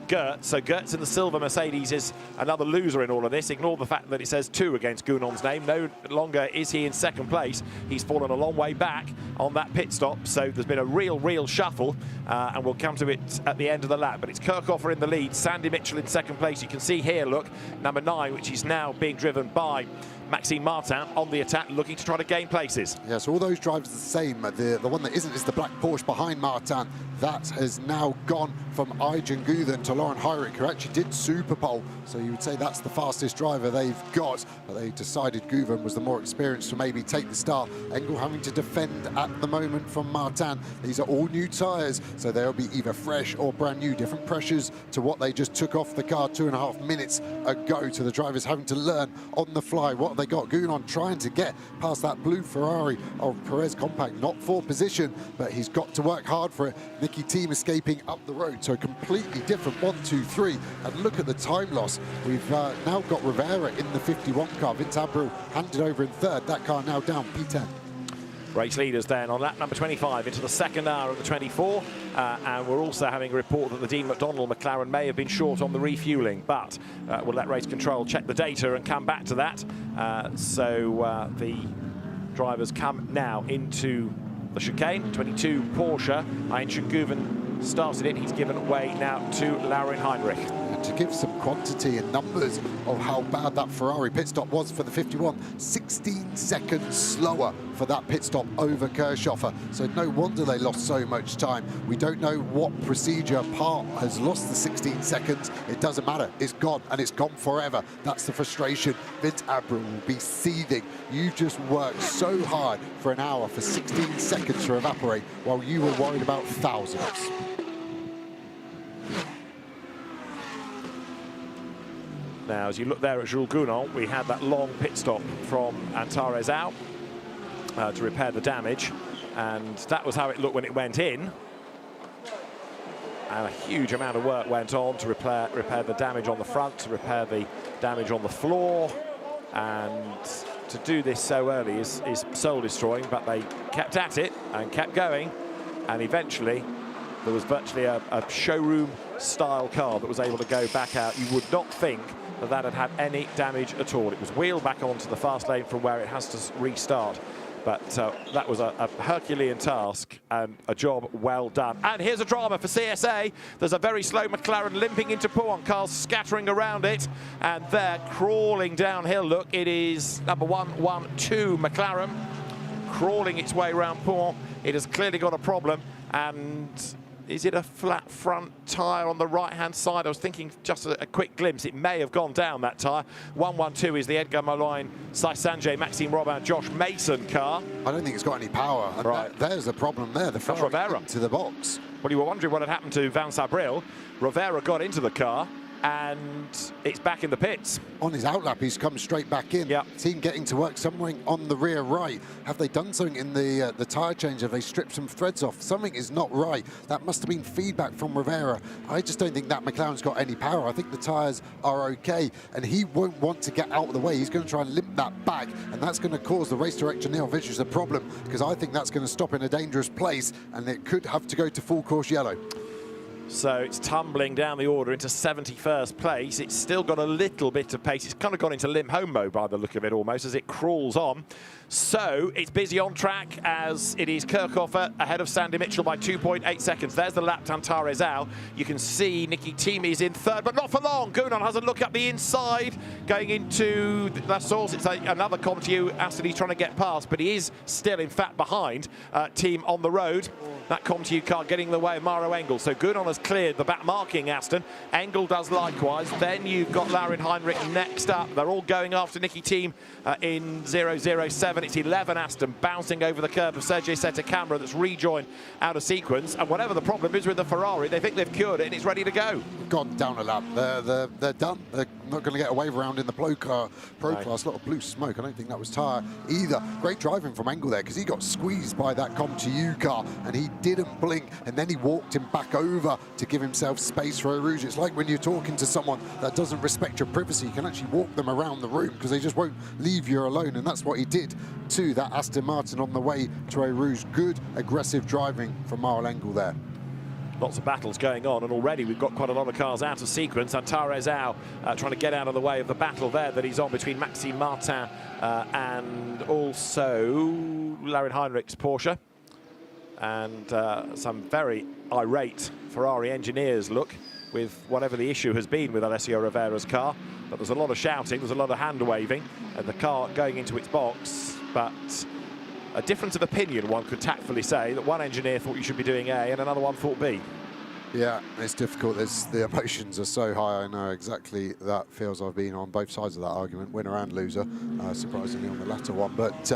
Gert. So Gert's in the silver Mercedes is another loser in all of this. Ignore the fact that it says 2 against Gunon's name. No longer is he in second place. He's fallen a long way back on that pit stop, so there's been a real shuffle, and we'll come to it at the end of the lap. But it's Kirchhoffer in the lead, Sandy Mitchell in second place. You can see here, look, number 9, which is now being driven by Maxime Martin on the attack, looking to try to gain places. Yes, all those drivers are the same. The one that isn't is the black Porsche behind Martin. That has now gone from Ayjan Guthen to Lauren Heinrich, who actually did super pole. So you would say that's the fastest driver they've got. But they decided Guthen was the more experienced to maybe take the start. Engel having to defend at the moment from Martin. These are all new tyres, so they'll be either fresh or brand new. Different pressures to what they just took off the car 2.5 minutes ago, to the drivers having to learn on the fly. What they got? Gounon trying to get past that blue Ferrari of Perez Compact, not for position, but he's got to work hard for it. Nicky Team escaping up the road, so a completely different 1, 2, 3. And look at the time loss. We've now got Rivera in the 51 car. Vince Abril handed over in third. That car now down P10. Race leaders then on lap number 25 into the second hour of the 24, and we're also having a report that the Dean McDonald McLaren may have been short on the refueling, but we'll let race control check the data and come back to that. So the drivers come now into the chicane. 22 Porsche, Ayjan Guthen started it. He's given way now to Lauren Heinrich. To give some quantity and numbers of how bad that Ferrari pit stop was for the 51, 16 seconds slower for that pit stop over Kirchhoffer. So no wonder they lost so much time. We don't know what procedure part has lost the 16 seconds. It doesn't matter. It's gone, and it's gone forever. That's the frustration. Vince Abril will be seething. You just worked so hard for an hour for 16 seconds to evaporate while you were worried about thousands. Now, as you look there at Jules Gounon, we had that long pit stop from Antares out to repair the damage, and that was how it looked when it went in. And a huge amount of work went on to repair the damage on the front, to repair the damage on the floor, and to do this so early is soul-destroying, but they kept at it and kept going, and eventually there was virtually a showroom-style car that was able to go back out. You would not think that had any damage at all. It was wheeled back onto the fast lane from where it has to restart. But that was a Herculean task and a job well done. And here's a drama for CSA. There's a very slow McLaren limping into Pouhon, cars scattering around it, and they're crawling downhill. Look, it is number 112 McLaren crawling its way around Pouhon. It has clearly got a problem, and is it a flat front tyre on the right-hand side? I was thinking just a quick glimpse. It may have gone down, that tyre. 112 is the Edgar Moline, Sai Sanjay, Maxime Robin, Josh Mason car. I don't think it's got any power. And right. There's the problem there. The Ferrari into the box. Well, you were wondering what had happened to Vince Abril. Rivera got into the car, and it's back in the pits. On his outlap, he's come straight back in. Yep. Team getting to work somewhere on the rear right. Have they done something in the tyre change? Have they stripped some threads off? Something is not right. That must have been feedback from Rivera. I just don't think that McLaren's got any power. I think the tyres are okay, and he won't want to get out of the way. He's going to try and limp that back, and that's going to cause the race director, Neil Vissers, a problem, because I think that's going to stop in a dangerous place, and it could have to go to full course yellow. So it's tumbling down the order into 71st place. It's still got a little bit of pace. It's kind of gone into limp home mode by the look of it almost as it crawls on. So it's busy on track as it is Kirchhofer ahead of Sandy Mitchell by 2.8 seconds. There's the lap to Antares. You can see Nicky Thiemy in third, but not for long. Gounon has a look up the inside going into La Source. It's another ComTU Aston he's trying to get past, but he is still in fact behind team on the road. That ComTU car getting in the way of Maro Engel. So Gounon has cleared the back marking Aston. Engel does likewise. Then you've got Laurin Heinrich next up. They're all going after Nicky Thiemy in 007. It's 11 Aston bouncing over the curve of Sergio Seta-Camera that's rejoined out of sequence. And whatever the problem is with the Ferrari, they think they've cured it and it's ready to go. Gone down a lap. They're done. They're not going to get a wave around in the Pro Class. A lot of blue smoke. I don't think that was tyre either. Great driving from Engel there because he got squeezed by that ComTU car and he didn't blink, and then he walked him back over to give himself space for Eau Rouge. It's like when you're talking to someone that doesn't respect your privacy, you can actually walk them around the room because they just won't leave you alone, and that's what he did to that Aston Martin on the way to Eau Rouge. Good, aggressive driving from Maro Engel there. Lots of battles going on, and already we've got quite a lot of cars out of sequence. Antares trying to get out of the way of the battle there that he's on between Maxime Martin and also Laurin Heinrich's Porsche. And some very irate Ferrari engineers look with whatever the issue has been with Alessio Rivera's car. But there's a lot of shouting, there's a lot of hand waving, and the car going into its box. But a difference of opinion, one could tactfully say, that one engineer thought you should be doing A and another one thought B. Yeah, it's difficult. The emotions are so high. I know exactly that feels. I've been on both sides of that argument, winner and loser, surprisingly on the latter one. But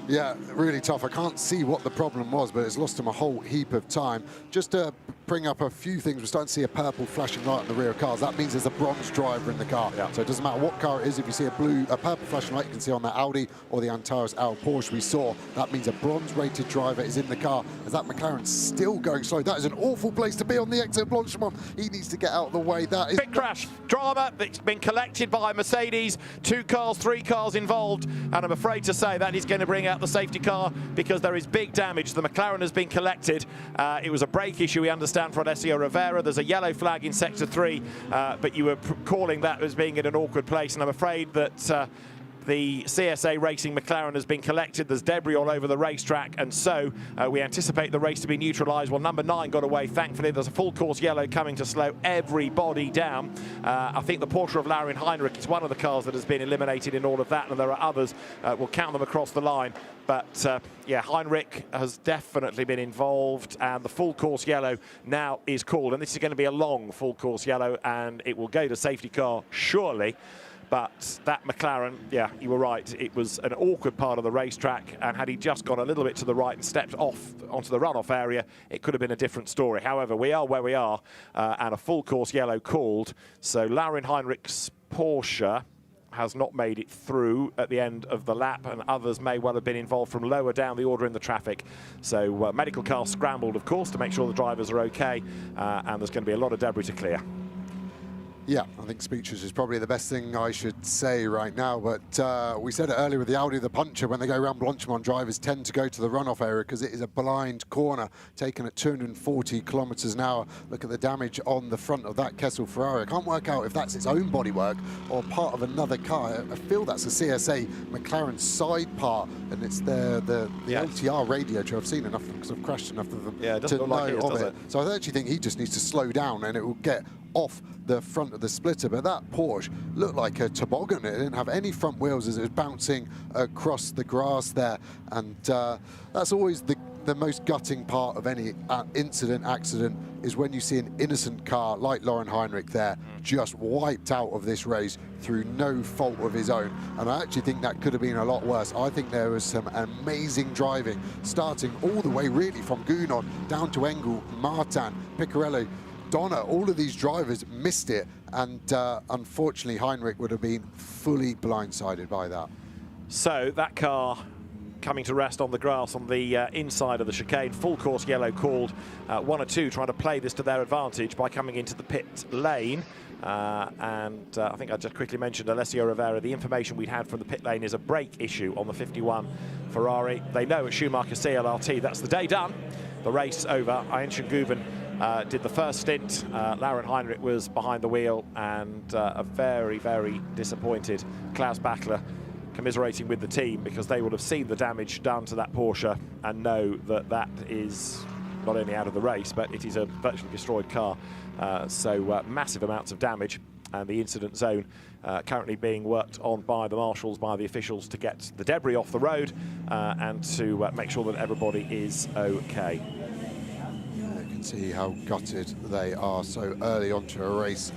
yeah, really tough. I can't see what the problem was, but it's lost him a whole heap of time. Just to bring up a few things, we're starting to see a purple flashing light in the rear of cars. That means there's a bronze driver in the car. Yeah. So it doesn't matter what car it is. If you see a purple flashing light, you can see on the Audi or the Antares Porsche we saw. That means a bronze-rated driver is in the car. As that McLaren's still going slow. That is an awful place to be on the exit of Blanchimont. He needs to get out of the way. That is big crash drama that's been collected by Mercedes. 2 cars, 3 cars involved, and I'm afraid to say that is going to bring out the safety car because there is big damage. The McLaren has been collected. It was a brake issue, we understand, for Alessio Rivera. There's a yellow flag in sector 3, but you were calling that as being in an awkward place, and I'm afraid that the CSA Racing McLaren has been collected. There's debris all over the racetrack, and so we anticipate the race to be neutralised. Well, number 9 got away, thankfully. There's a full course yellow coming to slow everybody down. I think the Porsche of Laurin Heinrich is one of the cars that has been eliminated in all of that, and there are others. We'll count them across the line. But yeah, Heinrich has definitely been involved, and the full course yellow now is called. And this is going to be a long full course yellow, and it will go to safety car surely. But that McLaren, yeah, you were right. It was an awkward part of the racetrack, and had he just gone a little bit to the right and stepped off onto the runoff area, it could have been a different story. However, we are where we are, and a full course yellow called. So Laurin Heinrich's Porsche has not made it through at the end of the lap, and others may well have been involved from lower down the order in the traffic. So medical car scrambled, of course, to make sure the drivers are okay, and there's going to be a lot of debris to clear. Yeah, I think speeches is probably the best thing I should say right now, but we said it earlier with the Audi, the puncher, when they go around Blanchimont, drivers tend to go to the runoff area because it is a blind corner taken at 240 kilometers an hour. Look at the damage on the front of that Kessel Ferrari. I can't work out if that's its own bodywork or part of another car. I feel that's a CSA McLaren side part, and it's the LTR radio too. I've seen enough of them because I've crashed enough of them to know like of it. So I actually think he just needs to slow down and it will get off the front of the splitter. But that Porsche looked like a toboggan. It didn't have any front wheels as it was bouncing across the grass there, and that's always the most gutting part of any accident is when you see an innocent car like Laurin Heinrich there just wiped out of this race through no fault of his own. And I actually think that could have been a lot worse. I think there was some amazing driving starting all the way really from Gounon down to Engel, Martin, Piccarello, Donner. All of these drivers missed it, and unfortunately Heinrich would have been fully blindsided by that. So that car coming to rest on the grass on the inside of the chicane. Full course yellow called. 1 or 2 trying to play this to their advantage by coming into the pit lane. And I think I just quickly mentioned Alessio Rivera. The information we'd had from the pit lane is a brake issue on the 51 Ferrari. They know at Schumacher CLRT that's the day done. The race over. Aenshin Guven did the first stint. Lauren Heinrich was behind the wheel, and a very, very disappointed Klaus Bachler commiserating with the team, because they will have seen the damage done to that Porsche and know that that is not only out of the race, but it is a virtually destroyed car. So massive amounts of damage, and the incident zone currently being worked on by the marshals, by the officials, to get the debris off the road and to make sure that everybody is okay. You can see how gutted they are so early onto a race.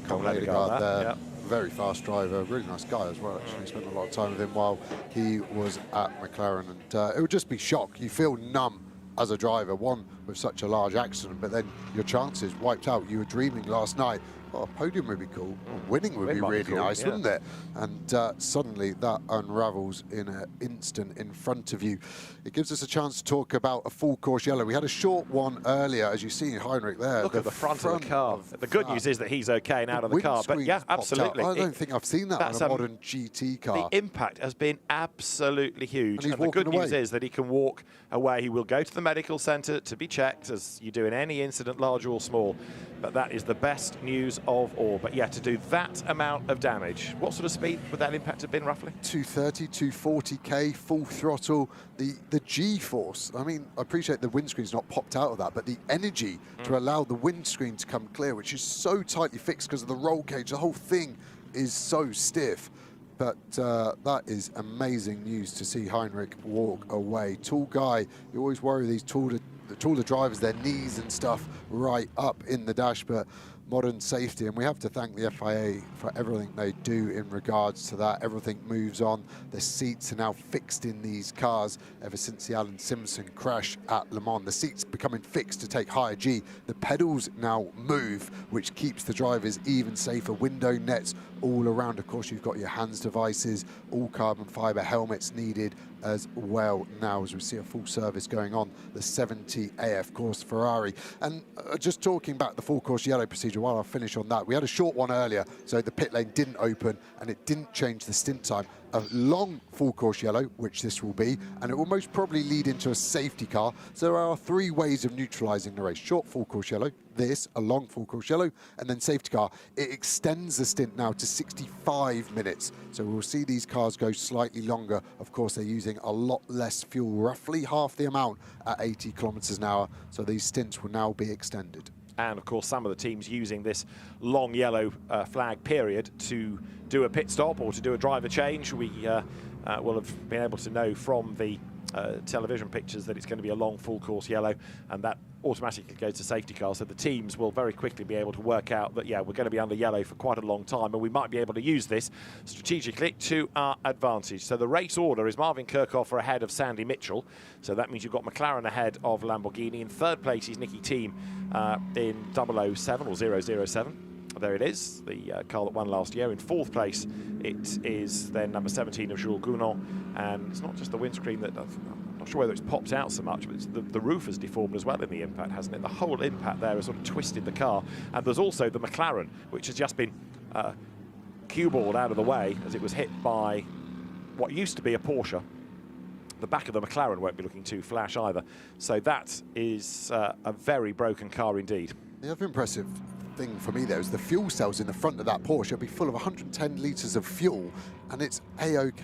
Colin Hedegaard there, yep. Very fast driver, really nice guy as well, actually. Spent a lot of time with him while he was at McLaren, and it would just be shock. You feel numb as a driver, one with such a large accident, but then your chances wiped out. You were dreaming last night, oh, a podium would be cool, winning would be really cool, nice, yeah. Wouldn't it? And suddenly that unravels in an instant in front of you. It gives us a chance to talk about a full course yellow. We had a short one earlier, as you see Heinrich there. Look at the front of the car. The good news is that he's okay and out of the car, but yeah, absolutely. I don't think I've seen that on a modern GT car. The impact has been absolutely huge, and the good news is that he can walk away. He will go to the medical centre to be checked, as you do in any incident, large or small, but that is the best news of all. But yeah, to do that amount of damage, what sort of speed would that impact have been roughly? 230, 240k, full throttle. The G-force, I mean, I appreciate the windscreen's not popped out of that, but the energy to allow the windscreen to come clear, which is so tightly fixed because of the roll cage, the whole thing is so stiff. But that is amazing news to see Heinrich walk away. Tall guy, you always worry these taller drivers, their knees and stuff right up in the dash, but modern safety, and we have to thank the FIA for everything they do in regards to that. Everything moves on. The seats are now fixed in these cars ever since the Alan Simpson crash at Le Mans. The seats becoming fixed to take higher G. The pedals now move, which keeps the drivers even safer. Window nets all around. Of course, you've got your hands devices, all carbon fiber helmets needed as well now, as we see a full service going on the 70 AF course Ferrari. And just talking about the full course yellow procedure, while I finish on that, we had a short one earlier, so the pit lane didn't open and it didn't change the stint time. A long full course yellow, which this will be, and it will most probably lead into a safety car. So there are three ways of neutralising the race: short full course yellow, this, a long full course yellow, and then safety car. It extends the stint now to 65 minutes. So we'll see these cars go slightly longer. Of course, they're using a lot less fuel, roughly half the amount at 80 kilometres an hour. So these stints will now be extended. And of course, some of the teams using this long yellow flag period to do a pit stop or to do a driver change. We will have been able to know from the television pictures that it's going to be a long full course yellow, and that automatically goes to safety cars. So the teams will very quickly be able to work out that, yeah, we're going to be under yellow for quite a long time, and we might be able to use this strategically to our advantage. So the race order is Marvin Kirchhofer ahead of Sandy Mitchell. So that means you've got McLaren ahead of Lamborghini. In third place is Nicky Thiem in 007 or 007. There it is, the car that won last year. In fourth place, it is then number 17 of Jules Gounon. And it's not just the windscreen that, I'm not sure whether it's popped out so much, but it's the roof has deformed as well in the impact, hasn't it? The whole impact there has sort of twisted the car. And there's also the McLaren, which has just been cue-balled out of the way as it was hit by what used to be a Porsche. The back of the McLaren won't be looking too flash either. So that is a very broken car indeed. The other impressive thing for me there is the fuel cells in the front of that Porsche. It'll be full of 110 litres of fuel, and it's A-OK.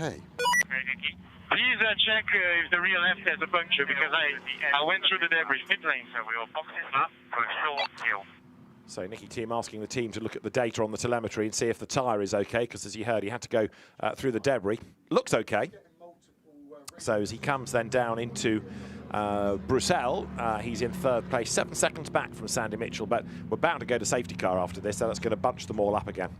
Please check if the rear left has a puncture, because I went through the debris. Pit lane. So Nicky Thiem asking the team to look at the data on the telemetry and see if the tyre is okay, because as you heard, he had to go through the debris. Looks okay. So as he comes then down into Bruxelles, he's in third place, 7 seconds back from Sandy Mitchell, but we're bound to go to safety car after this, so that's going to bunch them all up again.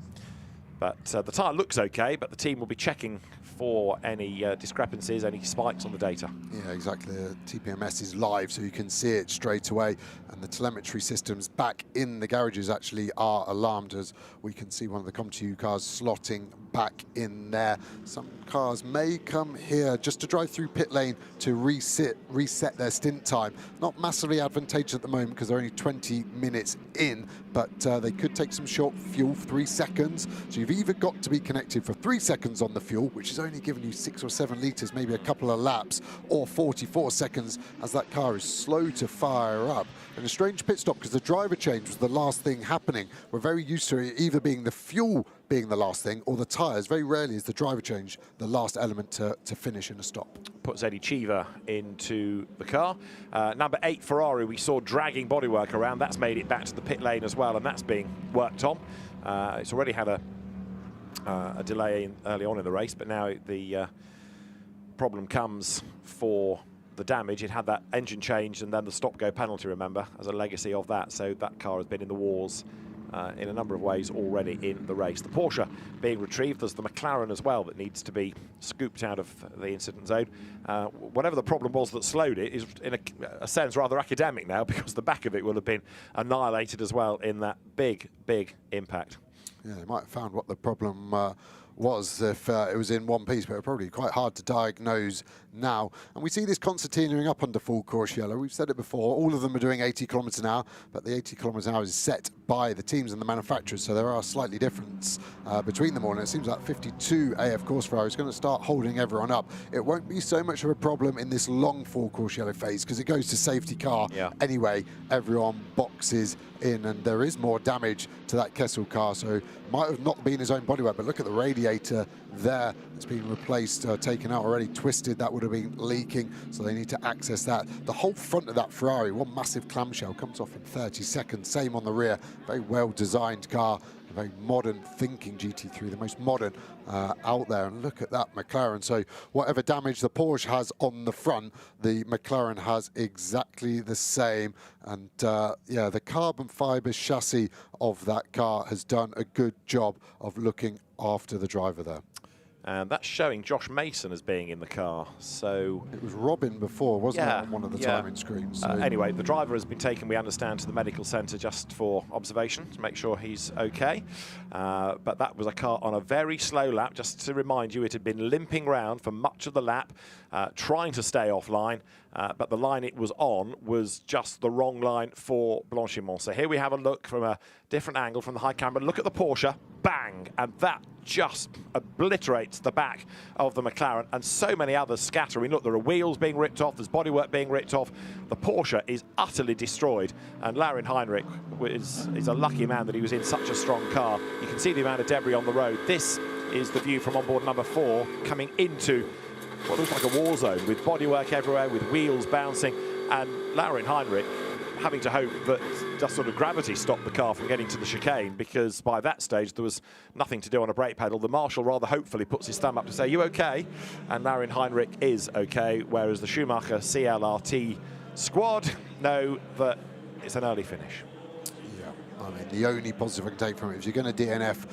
But the tyre looks okay, but the team will be checking for any discrepancies, any spikes on the data. Yeah, exactly. The TPMS is live, so you can see it straight away, and the telemetry systems back in the garages actually are alarmed, as we can see one of the COM2 cars slotting back in there. Some cars may come here just to drive through pit lane to reset their stint time. Not massively advantageous at the moment because they're only 20 minutes in, but they could take some short fuel, 3 seconds. So you've either got to be connected for 3 seconds on the fuel, which is only giving you 6 or 7 litres, maybe a couple of laps, or 44 seconds as that car is slow to fire up. And a strange pit stop because the driver change was the last thing happening. We're very used to it either being the fuel being the last thing or the tyres. Very rarely is the driver change the last element to finish in a stop. Puts Eddie Cheever into the car. Number 8 Ferrari, we saw dragging bodywork around. That's made it back to the pit lane as well, and that's being worked on. It's already had a delay early on in the race, but now the problem comes for the damage. It had that engine change and then the stop-go penalty, remember, as a legacy of that. So that car has been in the wars in a number of ways already in the race. The Porsche being retrieved. There's the McLaren as well that needs to be scooped out of the incident zone. Whatever the problem was that slowed it is, in a sense, rather academic now, because the back of it will have been annihilated as well in that big, big impact. Yeah, they might have found what the problem was if it was in one piece, but it's probably quite hard to diagnose now. And we see this concertinaing up under full course yellow. We've said it before, all of them are doing 80 kilometres an hour, but the 80 kilometres an hour is set by the teams and the manufacturers, so there are slightly difference between them all. And it seems like 52 AF course Ferrari is going to start holding everyone up. It won't be so much of a problem in this long full course yellow phase because it goes to safety car anyway. Everyone boxes in, and there is more damage to that Kessel car, so might have not been his own bodywork, but look at the radiator there. It's been replaced, taken out already, twisted. That would have been leaking, so they need to access that. The whole front of that Ferrari, one massive clamshell, comes off in 30 seconds. Same on the rear. Very well designed car, a very modern thinking GT3, the most modern out there. And look at that McLaren. So whatever damage the Porsche has on the front, the McLaren has exactly the same. And yeah, the carbon fiber chassis of that car has done a good job of looking after the driver there. And that's showing Josh Mason as being in the car. So it was Robin before, wasn't it, on one of the timing screens? So. Anyway, the driver has been taken, we understand, to the medical centre just for observation to make sure he's okay. But that was a car on a very slow lap. Just to remind you, it had been limping round for much of the lap, trying to stay offline. But the line it was on was just the wrong line for Blanchimont. So here we have a look from a different angle from the high camera. Look at the Porsche, bang, and that just obliterates the back of the McLaren, and so many others scatter. I mean, look, there are wheels being ripped off, there's bodywork being ripped off. The Porsche is utterly destroyed, and Laurin Heinrich is a lucky man that he was in such a strong car. You can see the amount of debris on the road. This is the view from onboard number 4 coming into what looks like a war zone with bodywork everywhere, with wheels bouncing, and Laurin Heinrich having to hope that just sort of gravity stopped the car from getting to the chicane, because by that stage there was nothing to do on a brake pedal. The marshal rather hopefully puts his thumb up to say, "You okay?" And Laurin Heinrich is okay, whereas the Schumacher CLRT squad know that it's an early finish. I mean, the only positive I can take from it is you're going to DNF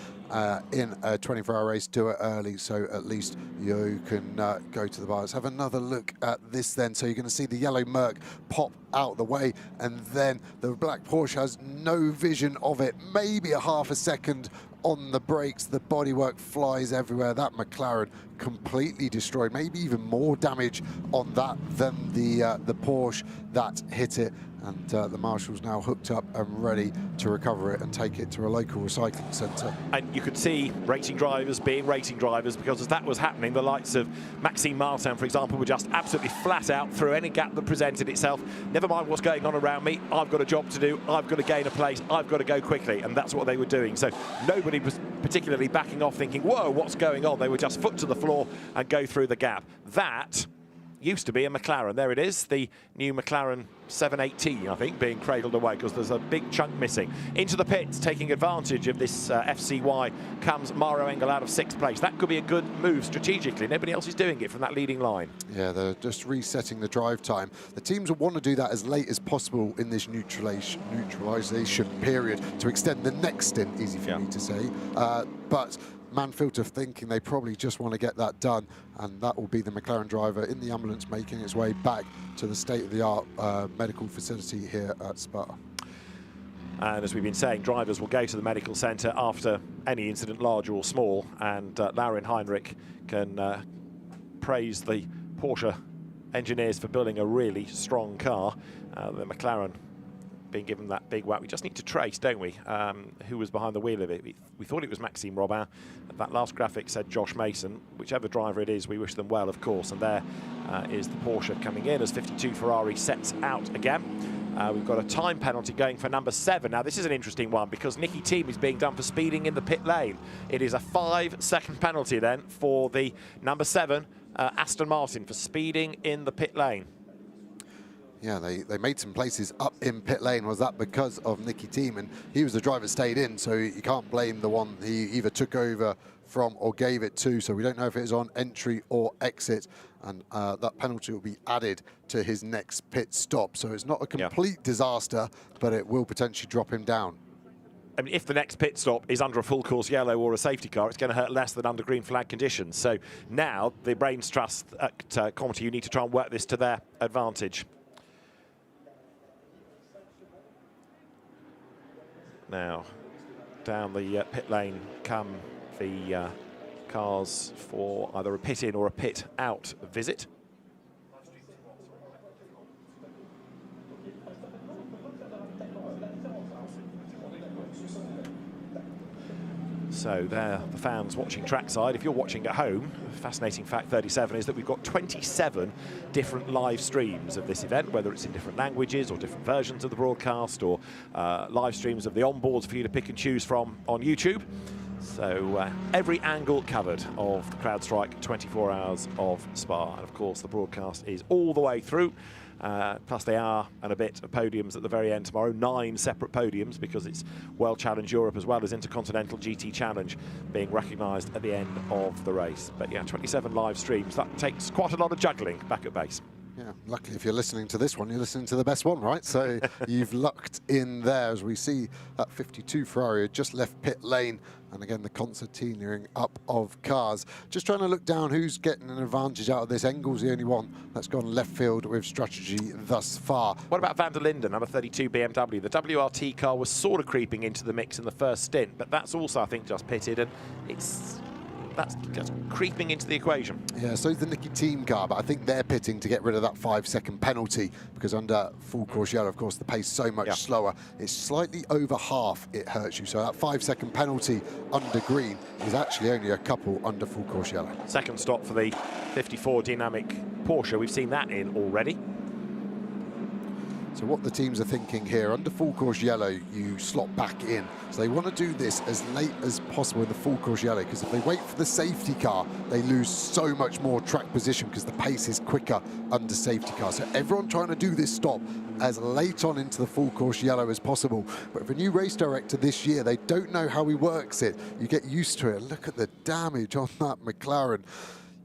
in a 24-hour race, do it early, so at least you can go to the bar. Let's have another look at this then. So you're going to see the yellow Merc pop out the way, and then the black Porsche has no vision of it. Maybe a half a second on the brakes. The bodywork flies everywhere. That McLaren completely destroyed. Maybe even more damage on that than the Porsche that hit it. And the marshal's now hooked up and ready to recover it and take it to a local recycling centre. And you could see racing drivers being racing drivers, because as that was happening, the likes of Maxime Martin, for example, were just absolutely flat out through any gap that presented itself. Never mind what's going on around me, I've got a job to do, I've got to gain a place, I've got to go quickly, and that's what they were doing. So nobody was particularly backing off thinking, whoa, what's going on? They were just foot to the floor and go through the gap. That used to be a McLaren. There it is, the new McLaren 718, I think, being cradled away, because there's a big chunk missing. Into the pits, taking advantage of this FCY, comes Mauro Engel out of 6th place. That could be a good move strategically. Nobody else is doing it from that leading line. Yeah, they're just resetting the drive time. The teams will want to do that as late as possible in this neutralisation period to extend the next stint, easy for me to say. But Manfilter thinking they probably just want to get that done, and that will be the McLaren driver in the ambulance making its way back to the state-of-the-art medical facility here at Spa. And as we've been saying, drivers will go to the medical centre after any incident, large or small, and Laurin Heinrich can praise the Porsche engineers for building a really strong car. The McLaren being given that big whack. We just need to trace, don't we, who was behind the wheel of it. We thought it was Maxime Robin. That last graphic said Josh Mason. Whichever driver it is, we wish them well, of course. And there is the Porsche coming in as 52 Ferrari sets out again. We've got a time penalty going for number 7. Now, this is an interesting one because Nicky Thiem is being done for speeding in the pit lane. It is a 5-second penalty then for the number 7, Aston Martin, for speeding in the pit lane. Yeah, they made some places up in pit lane. Was that because of Nicky Thiem? And he was the driver that stayed in, so you can't blame the one he either took over from or gave it to. So we don't know if it is on entry or exit. And that penalty will be added to his next pit stop. So it's not a complete disaster, but it will potentially drop him down. I mean, if the next pit stop is under a full course yellow or a safety car, it's going to hurt less than under green flag conditions. So now the brains trust at Comity, you need to try and work this to their advantage. Now, down the pit lane come the cars for either a pit in or a pit out visit. So there, the fans watching trackside. If you're watching at home, fascinating fact 37 is that we've got 27 different live streams of this event, whether it's in different languages or different versions of the broadcast or live streams of the onboards for you to pick and choose from on YouTube. So every angle covered of the CrowdStrike 24 hours of Spa. And of course, the broadcast is all the way through. Plus the hour and a bit of podiums at the very end tomorrow. 9 separate podiums because it's World Challenge Europe as well as Intercontinental GT Challenge being recognised at the end of the race. But yeah, 27 live streams. That takes quite a lot of juggling back at base. Yeah, luckily if you're listening to this one, you're listening to the best one, right? So you've lucked in there as we see that 52 Ferrari had just left pit lane. And again, the concertinaing up of cars. Just trying to look down who's getting an advantage out of this. Engel's the only one that's gone left field with strategy thus far. What about Van der Linden, number 32 BMW? The WRT car was sort of creeping into the mix in the first stint, but that's also, I think, just pitted, and that's just creeping into the equation. Yeah, so is the Nicky Thiem car, but I think they're pitting to get rid of that 5-second penalty because under full course yellow, of course, the pace so much slower. It's slightly over half it hurts you. So that 5-second penalty under green is actually only a couple under full course yellow. Second stop for the 54 dynamic Porsche. We've seen that in already. So what the teams are thinking here, under full course yellow, you slot back in. So they want to do this as late as possible in the full course yellow, because if they wait for the safety car, they lose so much more track position because the pace is quicker under safety car. So everyone trying to do this stop as late on into the full course yellow as possible. But for a new race director this year, they don't know how he works it. You get used to it. Look at the damage on that McLaren.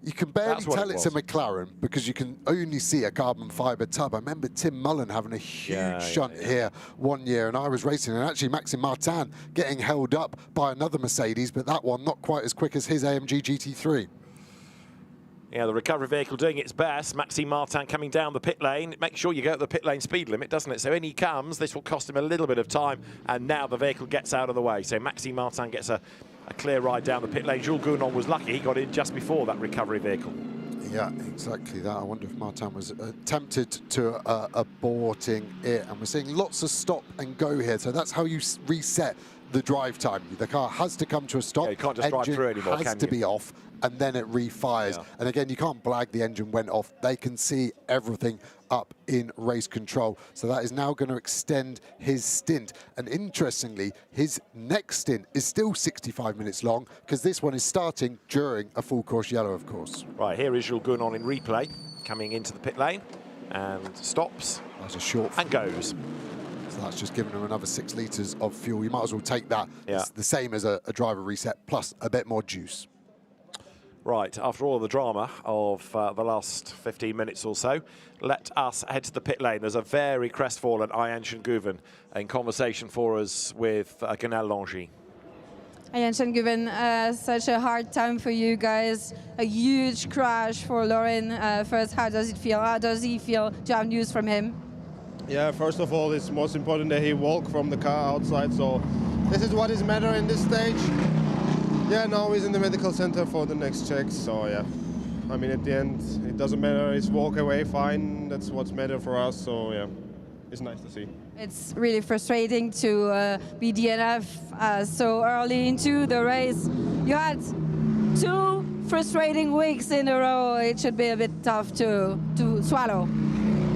You can barely tell it's a McLaren because you can only see a carbon fibre tub. I remember Tim Mullen having a huge shunt here one year, and I was racing, and actually Maxime Martin getting held up by another Mercedes, but that one not quite as quick as his AMG GT3. Yeah, the recovery vehicle doing its best. Maxime Martin coming down the pit lane. Make sure you go at the pit lane speed limit, doesn't it? So in he comes. This will cost him a little bit of time, and now the vehicle gets out of the way. So Maxime Martin gets a clear ride down the pit lane. Jules Gounon was lucky. He got in just before that recovery vehicle. Yeah, exactly that. I wonder if Martin was tempted to aborting it. And we're seeing lots of stop and go here. So that's how you reset the drive time. The car has to come to a stop. Yeah, you can't just drive through anymore, has to be off, and then it refires. Yeah. And again, you can't blag the engine went off. They can see everything up in race control. So that is now going to extend his stint. And interestingly, his next stint is still 65 minutes long because this one is starting during a full course yellow, of course. Right, here is Jules Gounon in replay, coming into the pit lane and stops. That's a short and goes. So that's just giving him another 6 litres of fuel. You might as well take that. Yeah. It's the same as a driver reset plus a bit more juice. Right, after all of the drama of the last 15 minutes or so, let us head to the pit lane. There's a very crestfallen Ian Schengouwen in conversation for us with Ganel Longy. Ian Schengouwen, such a hard time for you guys, a huge crash for Laurin. First, how does it feel? How does he feel? Do you have news from him? Yeah, first of all, it's most important that he walk from the car outside. So this is what is matter in this stage. Yeah, now he's in the medical center for the next checks. So yeah, I mean, at the end, it doesn't matter. He's walk away fine. That's what's matter for us. So yeah, it's nice to see. It's really frustrating to be DNF so early into the race. You had 2 frustrating weeks in a row. It should be a bit tough to swallow.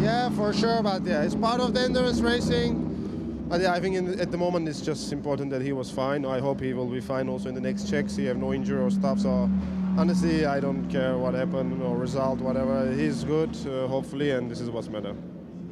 Yeah, for sure, but yeah, it's part of the endurance racing. But yeah, I think at the moment it's just important that he was fine. I hope he will be fine also in the next checks. He have no injury or stuff, so honestly, I don't care what happened or result, whatever. He's good, hopefully, and this is what's matter.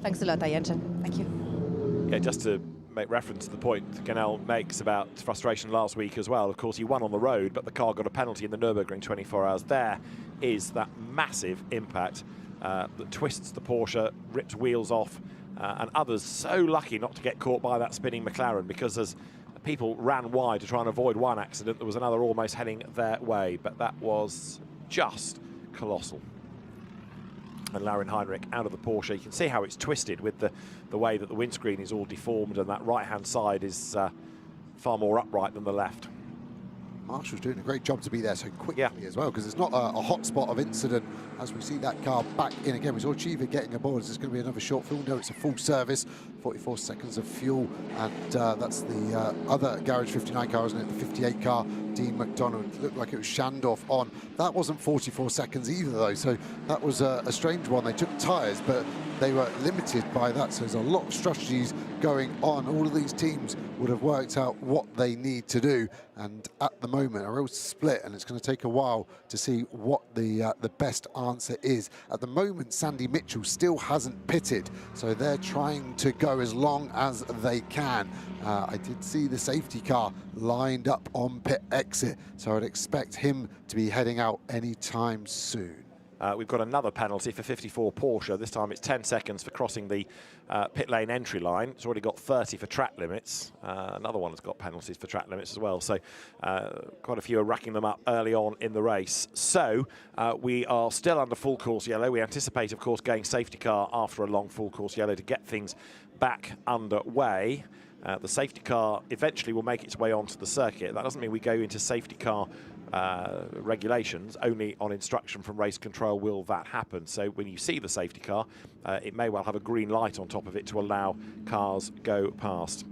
Thanks a lot, Jensen. Thank you. Yeah, just to make reference to the point Ganel makes about frustration last week as well. Of course, he won on the road, but the car got a penalty in the Nürburgring 24 hours. There is that massive impact that twists the Porsche, rips wheels off, and others so lucky not to get caught by that spinning McLaren, because as people ran wide to try and avoid one accident, there was another almost heading their way. But that was just colossal. And Laurin Heinrich out of the Porsche. You can see how it's twisted with the way that the windscreen is all deformed, and that right-hand side is far more upright than the left. Marshall's doing a great job to be there so quickly as well, because it's not a hot spot of incident as we see that car back in again. We saw Chiva getting aboard. Is this going to be another short fuel? No, it's a full service, 44 seconds of fuel, and that's the other Garage 59 car, isn't it? The 58 car, Dean McDonald. It looked like it was Shandorf on. That wasn't 44 seconds either, though, so that was a strange one. They took tyres, but they were limited by that, so there's a lot of strategies going on. All of these teams would have worked out what they need to do, and at the moment a real split, and it's going to take a while to see what the best answer is. At the moment, Sandy Mitchell still hasn't pitted, so they're trying to go as long as they can. I did see the safety car lined up on pit exit, so I'd expect him to be heading out anytime soon. We've got another penalty for 54 Porsche. This time it's 10 seconds for crossing the pit lane entry line. It's already got 30 for track limits. Another one has got penalties for track limits as well. So quite a few are racking them up early on in the race. So we are still under full course yellow. We anticipate, of course, going safety car after a long full course yellow to get things back underway. The safety car eventually will make its way onto the circuit. That doesn't mean we go into safety car regulations. Only on instruction from race control will that happen. So when you see the safety car, it may well have a green light on top of it to allow cars go past.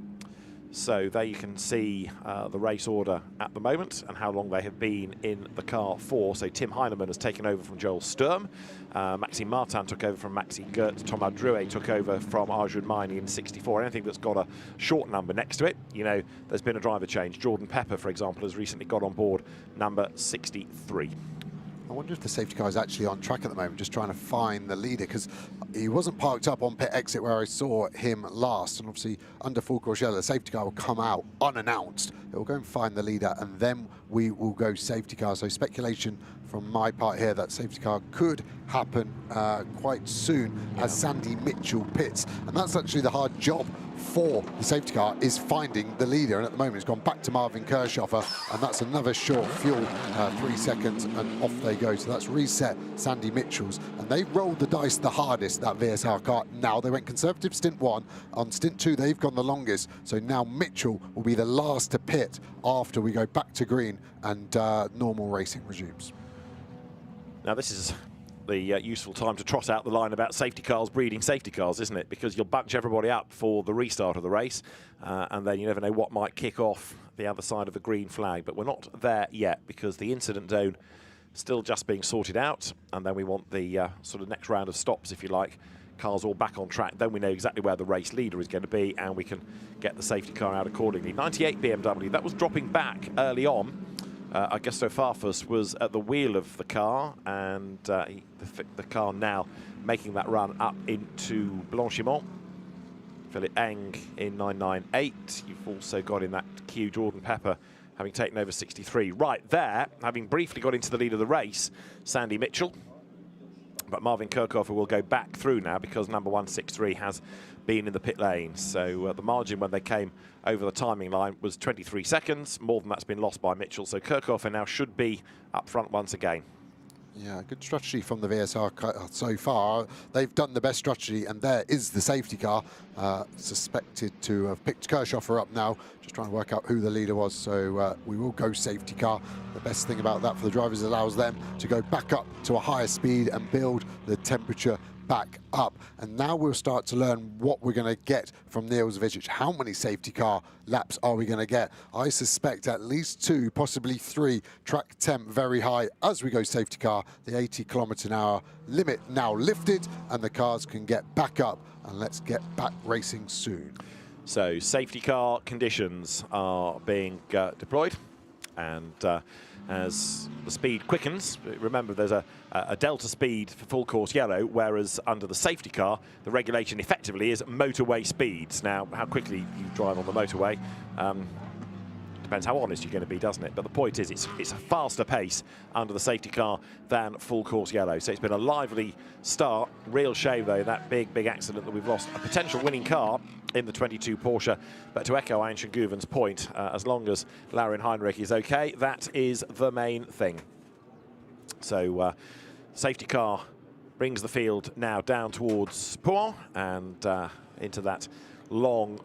So there you can see the race order at the moment and how long they have been in the car for. So Tim Heinemann has taken over from Joel Sturm. Maxime Martin took over from Maxi Goetz. Thomas Drouet took over from Arjun Maini in 64. Anything that's got a short number next to it, you know, there's been a driver change. Jordan Pepper, for example, has recently got on board number 63. I wonder if the safety car is actually on track at the moment, just trying to find the leader, because he wasn't parked up on pit exit where I saw him last. And obviously, under full course yellow, the safety car will come out unannounced. It will go and find the leader, and then we will go safety car. So speculation from my part here that safety car could happen quite soon as Sandy Mitchell pits. And that's actually the hard job for the safety car, is finding the leader, and at the moment it's gone back to Marvin Kirchhoffer, and that's another short fuel, 3 seconds, and off they go. So that's reset Sandy Mitchell's, and they rolled the dice the hardest, that VSR car. Now they went conservative stint 1, on stint 2 they've gone the longest, so now Mitchell will be the last to pit after we go back to green and normal racing resumes. Now this is the useful time to trot out the line about safety cars breeding safety cars, isn't it? Because you'll bunch everybody up for the restart of the race, and then you never know what might kick off the other side of the green flag. But we're not there yet, because the incident zone is still just being sorted out, and then we want the sort of next round of stops, if you like, cars all back on track. Then we know exactly where the race leader is going to be, and we can get the safety car out accordingly. 98 BMW, that was dropping back early on. Augusto Farfus was at the wheel of the car, and the car now making that run up into Blanchimont. Philip Eng in 998. You've also got in that queue Jordan Pepper having taken over 63. Right there, having briefly got into the lead of the race, Sandy Mitchell. But Marvin Kirchhoffer will go back through now, because number 163 has been in the pit lane. So the margin when they came over the timing line was 23 seconds. More than that's been lost by Mitchell. So Kirchhoffer now should be up front once again. Yeah, good strategy from the VSR so far. They've done the best strategy, and there is the safety car, suspected to have picked Kirchhofer up now. Just trying to work out who the leader was, so we will go safety car. The best thing about that for the drivers allows them to go back up to a higher speed and build the temperature back up. And now we'll start to learn what we're going to get from Niels Vicic. How many safety car laps are we going to get? I suspect at least 2, possibly 3. Track temp very high as we go safety car. The 80 km/h limit now lifted, and the cars can get back up, and let's get back racing soon. So safety car conditions are being deployed, and as the speed quickens, remember there's a delta speed for full course yellow, whereas under the safety car, the regulation effectively is motorway speeds. Now, how quickly you drive on the motorway depends how honest you're going to be, doesn't it? But the point is, it's a faster pace under the safety car than full course yellow. So it's been a lively start. Real shame, though, that big accident that we've lost a potential winning car in the 22 Porsche. But to echo Einstein Guven's point, as long as Laurin Heinrich is okay, that is the main thing. So safety car brings the field now down towards Pouin and into that long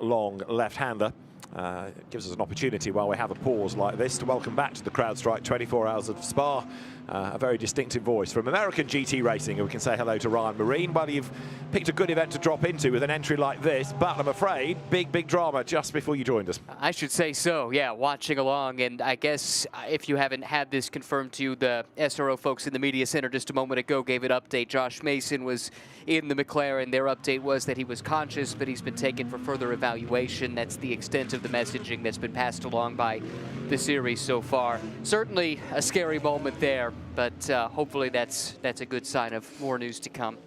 left-hander. It gives us an opportunity while we have a pause like this to welcome back to the CrowdStrike 24 Hours of Spa. A very distinctive voice from American GT Racing, and we can say hello to Ryan Marine. Well, you've picked a good event to drop into with an entry like this, but I'm afraid big drama just before you joined us. I should say so, yeah, watching along. And I guess if you haven't had this confirmed to you, the SRO folks in the media center just a moment ago gave an update. Josh Mason was in the McLaren. Their update was that he was conscious, but he's been taken for further evaluation. That's the extent of the messaging that's been passed along by the series so far. Certainly a scary moment there, but hopefully that's a good sign of more news to come.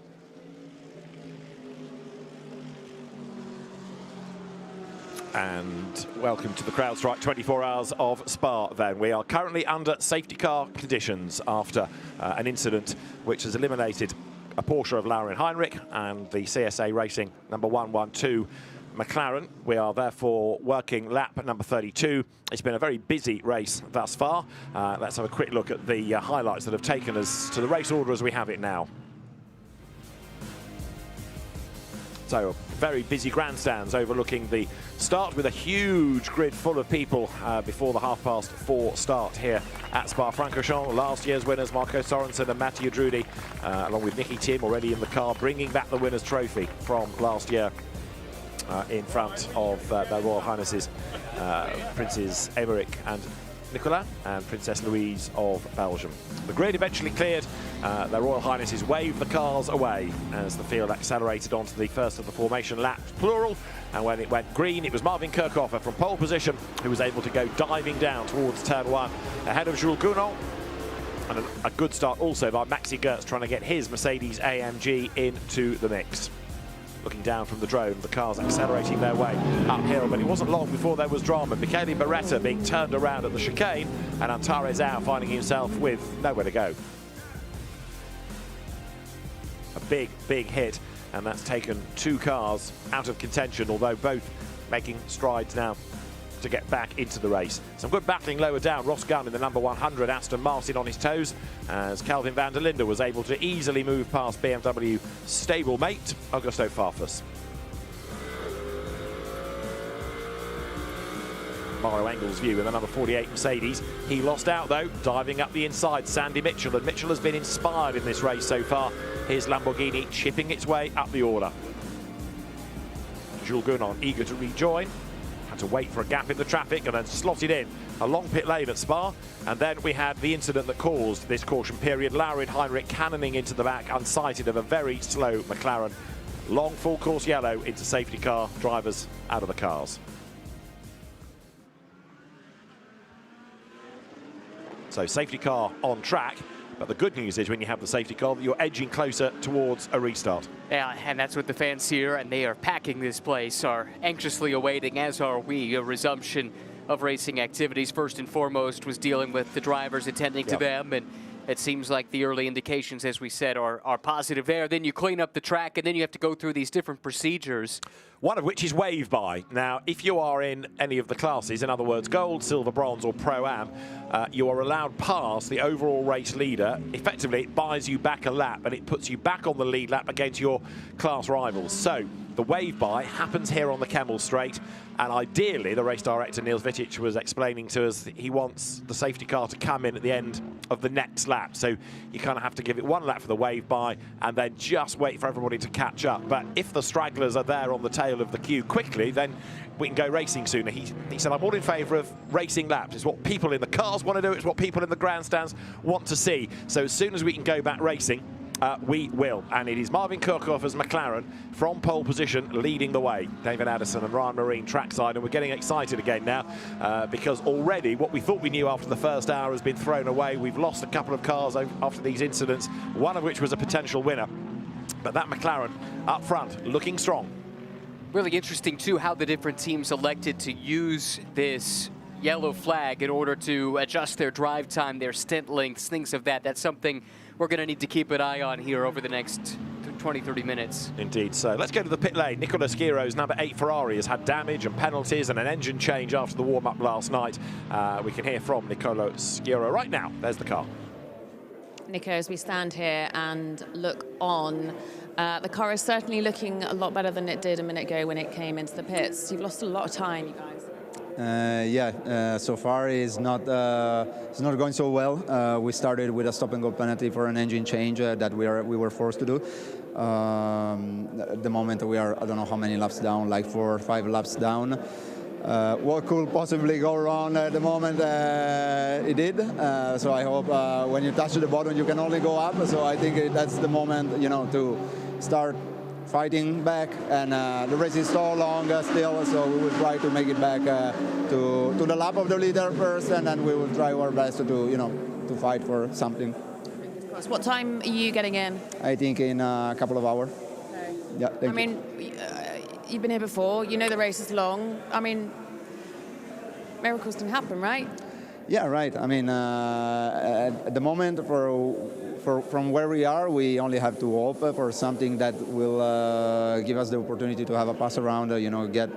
And welcome to the CrowdStrike 24 Hours of Spa then. We are currently under safety car conditions after an incident which has eliminated a Porsche of Laurin Heinrich and the CSA Racing number 112 McLaren. We are therefore working lap number 32. It's been a very busy race thus far. Let's have a quick look at the highlights that have taken us to the race order as we have it now. So very busy grandstands overlooking the start with a huge grid full of people before the 4:30 start here at Spa-Francorchamps. Last year's winners Marco Sorensen and Mathieu Drudi, along with Nicky Tim already in the car, bringing back the winner's trophy from last year. In front of their Royal Highnesses, Princes Emerick and Nicolas and Princess Louise of Belgium. The grid eventually cleared. Their Royal Highnesses waved the cars away as the field accelerated onto the first of the formation laps, plural. And when it went green, it was Marvin Kirchhofer from pole position who was able to go diving down towards turn 1 ahead of Jules Gounon. And a good start also by Maxi Gertz trying to get his Mercedes AMG into the mix. Looking down from the drone, the cars accelerating their way uphill, but it wasn't long before there was drama. Michele Beretta being turned around at the chicane, and Antares out finding himself with nowhere to go. A big hit, and that's taken 2 cars out of contention, although both making strides now to get back into the race. Some good battling lower down. Ross Gunn in the number 100, Aston Martin on his toes, as Calvin van der Linde was able to easily move past BMW stablemate Augusto Farfus. Mario Engel's view in the number 48 Mercedes. He lost out though, diving up the inside, Sandy Mitchell, and Mitchell has been inspired in this race so far. His Lamborghini chipping its way up the order. Jules Gounon eager to rejoin. Had to wait for a gap in the traffic and then slotted in a long pit lane at Spa. And then we had the incident that caused this caution period. Laurin Heinrich cannoning into the back, unsighted of a very slow McLaren. Long full course yellow into safety car, drivers out of the cars. So safety car on track. But the good news is when you have the safety car, that you're edging closer towards a restart. Yeah, and that's what the fans here, and they are packing this place, are anxiously awaiting, as are we, a resumption of racing activities. First and foremost was dealing with the drivers, attending to them, and It seems like the early indications, as we said, are positive there. Then you clean up the track, and then you have to go through these different procedures. One of which is wave by. Now, if you are in any of the classes, in other words, gold, silver, bronze, or pro-am, you are allowed past the overall race leader. Effectively, it buys you back a lap, and it puts you back on the lead lap against your class rivals. So the wave by happens here on the Kemmel Straight, and ideally, the race director, Niels Vitic, was explaining to us that he wants the safety car to come in at the end of the next lap. So you kind of have to give it one lap for the wave by, and then just wait for everybody to catch up. But if the stragglers are there on the tail of the queue quickly, then we can go racing sooner. He said, I'm all in favour of racing laps. It's what people in the cars want to do. It's what people in the grandstands want to see. So as soon as we can go back racing, we will. And it is Marvin Kirchhoff's McLaren from pole position leading the way. David Addison and Ryan Marine trackside, and we're getting excited again now because already what we thought we knew after the first hour has been thrown away. We've lost a couple of cars after these incidents, one of which was a potential winner. But that McLaren up front looking strong. Really interesting, too, how the different teams elected to use this yellow flag in order to adjust their drive time, their stint lengths, things of that. That's something we're going to need to keep an eye on here over the next 20, 30 minutes. Indeed. So let's go to the pit lane. Nicola Schiro's number 8 Ferrari has had damage and penalties and an engine change after the warm-up last night. We can hear from Nicola Schiro right now. There's the car. Nico, as we stand here and look on, the car is certainly looking a lot better than it did a minute ago when it came into the pits. You've lost a lot of time, you guys. So far it's not going so well. We started with a stop-and-go penalty for an engine change that we were forced to do. At the moment we are, I don't know how many laps down, like 4 or 5 laps down. What could possibly go wrong at the moment, it did. So I hope when you touch the bottom you can only go up. So I think that's the moment, you know, to start fighting back, and the race is so long still, so we will try to make it back to the lap of the leader first, and then we will try our best to do, you know, to fight for something. What time are you getting in? I think in a couple of hours. Okay. Yeah, thank you. You've been here before, you know the race is long. I mean, miracles can happen, right? Yeah, right. I mean, at the moment, from where we are, we only have to hope for something that will give us the opportunity to have a pass around, you know, get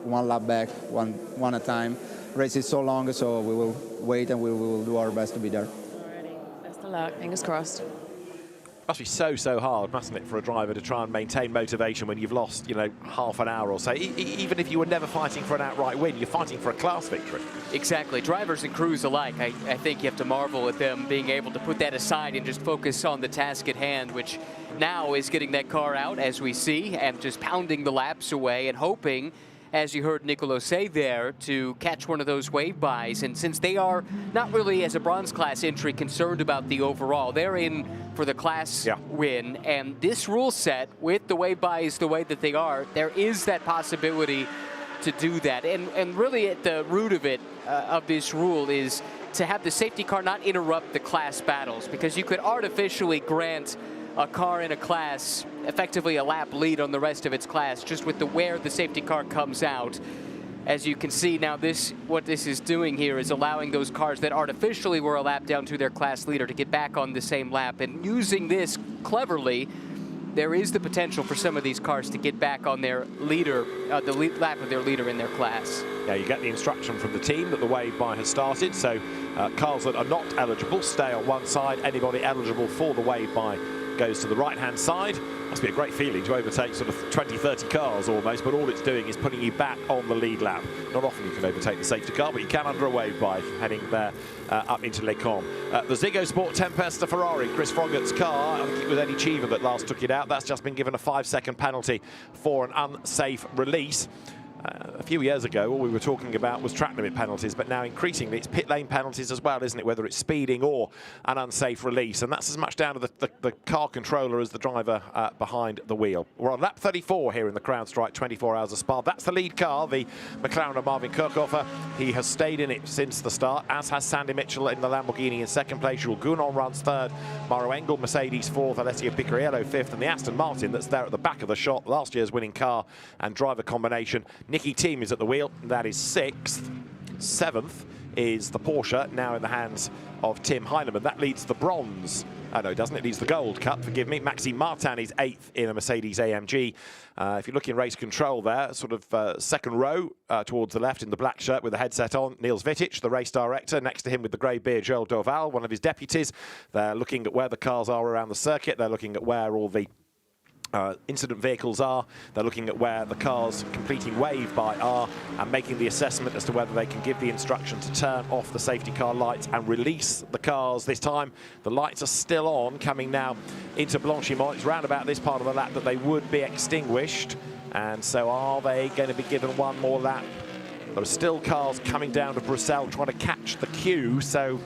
one lap back, one at a time. Race is so long, so we will wait and we will do our best to be there. Alrighty, best of luck, fingers crossed. Must be so hard, mustn't it, for a driver to try and maintain motivation when you've lost, you know, half an hour or so. Even if you were never fighting for an outright win, you're fighting for a class victory. Exactly. Drivers and crews alike, I think you have to marvel at them being able to put that aside and just focus on the task at hand, which now is getting that car out, as we see, and just pounding the laps away and hoping, as you heard Nicolo say there, to catch one of those wave buys. And since they are not really, as a bronze class entry, concerned about the overall, they're in for the class win. And this rule set, with the wave buys the way that they are, there is that possibility to do that. And really at the root of it, of this rule, is to have the safety car not interrupt the class battles, because you could artificially grant a car in a class effectively a lap lead on the rest of its class just with where the safety car comes out. As you can see now, what this is doing here is allowing those cars that artificially were a lap down to their class leader to get back on the same lap. And using this cleverly, there is the potential for some of these cars to get back on their leader, the lap of their leader in their class. Yeah, you get the instruction from the team that the wave by has started, so cars that are not eligible stay on one side. Anybody eligible for the wave by goes to the right-hand side. Must be a great feeling to overtake sort of 20, 30 cars almost, but all it's doing is putting you back on the lead lap. Not often you can overtake the safety car, but you can under a wave by heading there up into Les Combes. The Ziggo Sport Tempesta Ferrari, Chris Froggatt's car, I think it was Eddie Cheever that last took it out. That's just been given a 5-second penalty for an unsafe release. A few years ago, all we were talking about was track limit penalties, but now increasingly it's pit lane penalties as well, isn't it? Whether it's speeding or an unsafe release, and that's as much down to the car controller as the driver behind the wheel. We're on lap 34 here in the CrowdStrike 24 Hours of Spa. That's the lead car, the McLaren of Marvin Kirchhoff. He has stayed in it since the start, as has Sandy Mitchell in the Lamborghini in second place. Jules Gounon runs third, Mauro Engel, Mercedes fourth, Alessio Picariello fifth, and the Aston Martin that's there at the back of the shot, last year's winning car and driver combination. Nicky Thiem is at the wheel, that is 6th. 7th is the Porsche, now in the hands of Tim Heinemann. That leads the bronze. No, it doesn't. It leads the gold cup, forgive me. Maxime Martin is 8th in a Mercedes AMG. If you look in race control there, sort of second row towards the left in the black shirt with the headset on, Niels Vittich, the race director. Next to him with the grey beard, Joel Dorval, one of his deputies. They're looking at where the cars are around the circuit. They're looking at where all the incident vehicles are. They're looking at where the cars completing wave by are and making the assessment as to whether they can give the instruction to turn off the safety car lights and release the cars. This time the lights are still on, coming now into Blanchimont. It's round about this part of the lap that they would be extinguished, and so are they going to be given one more lap? There are still cars coming down to Bruxelles trying to catch the queue, so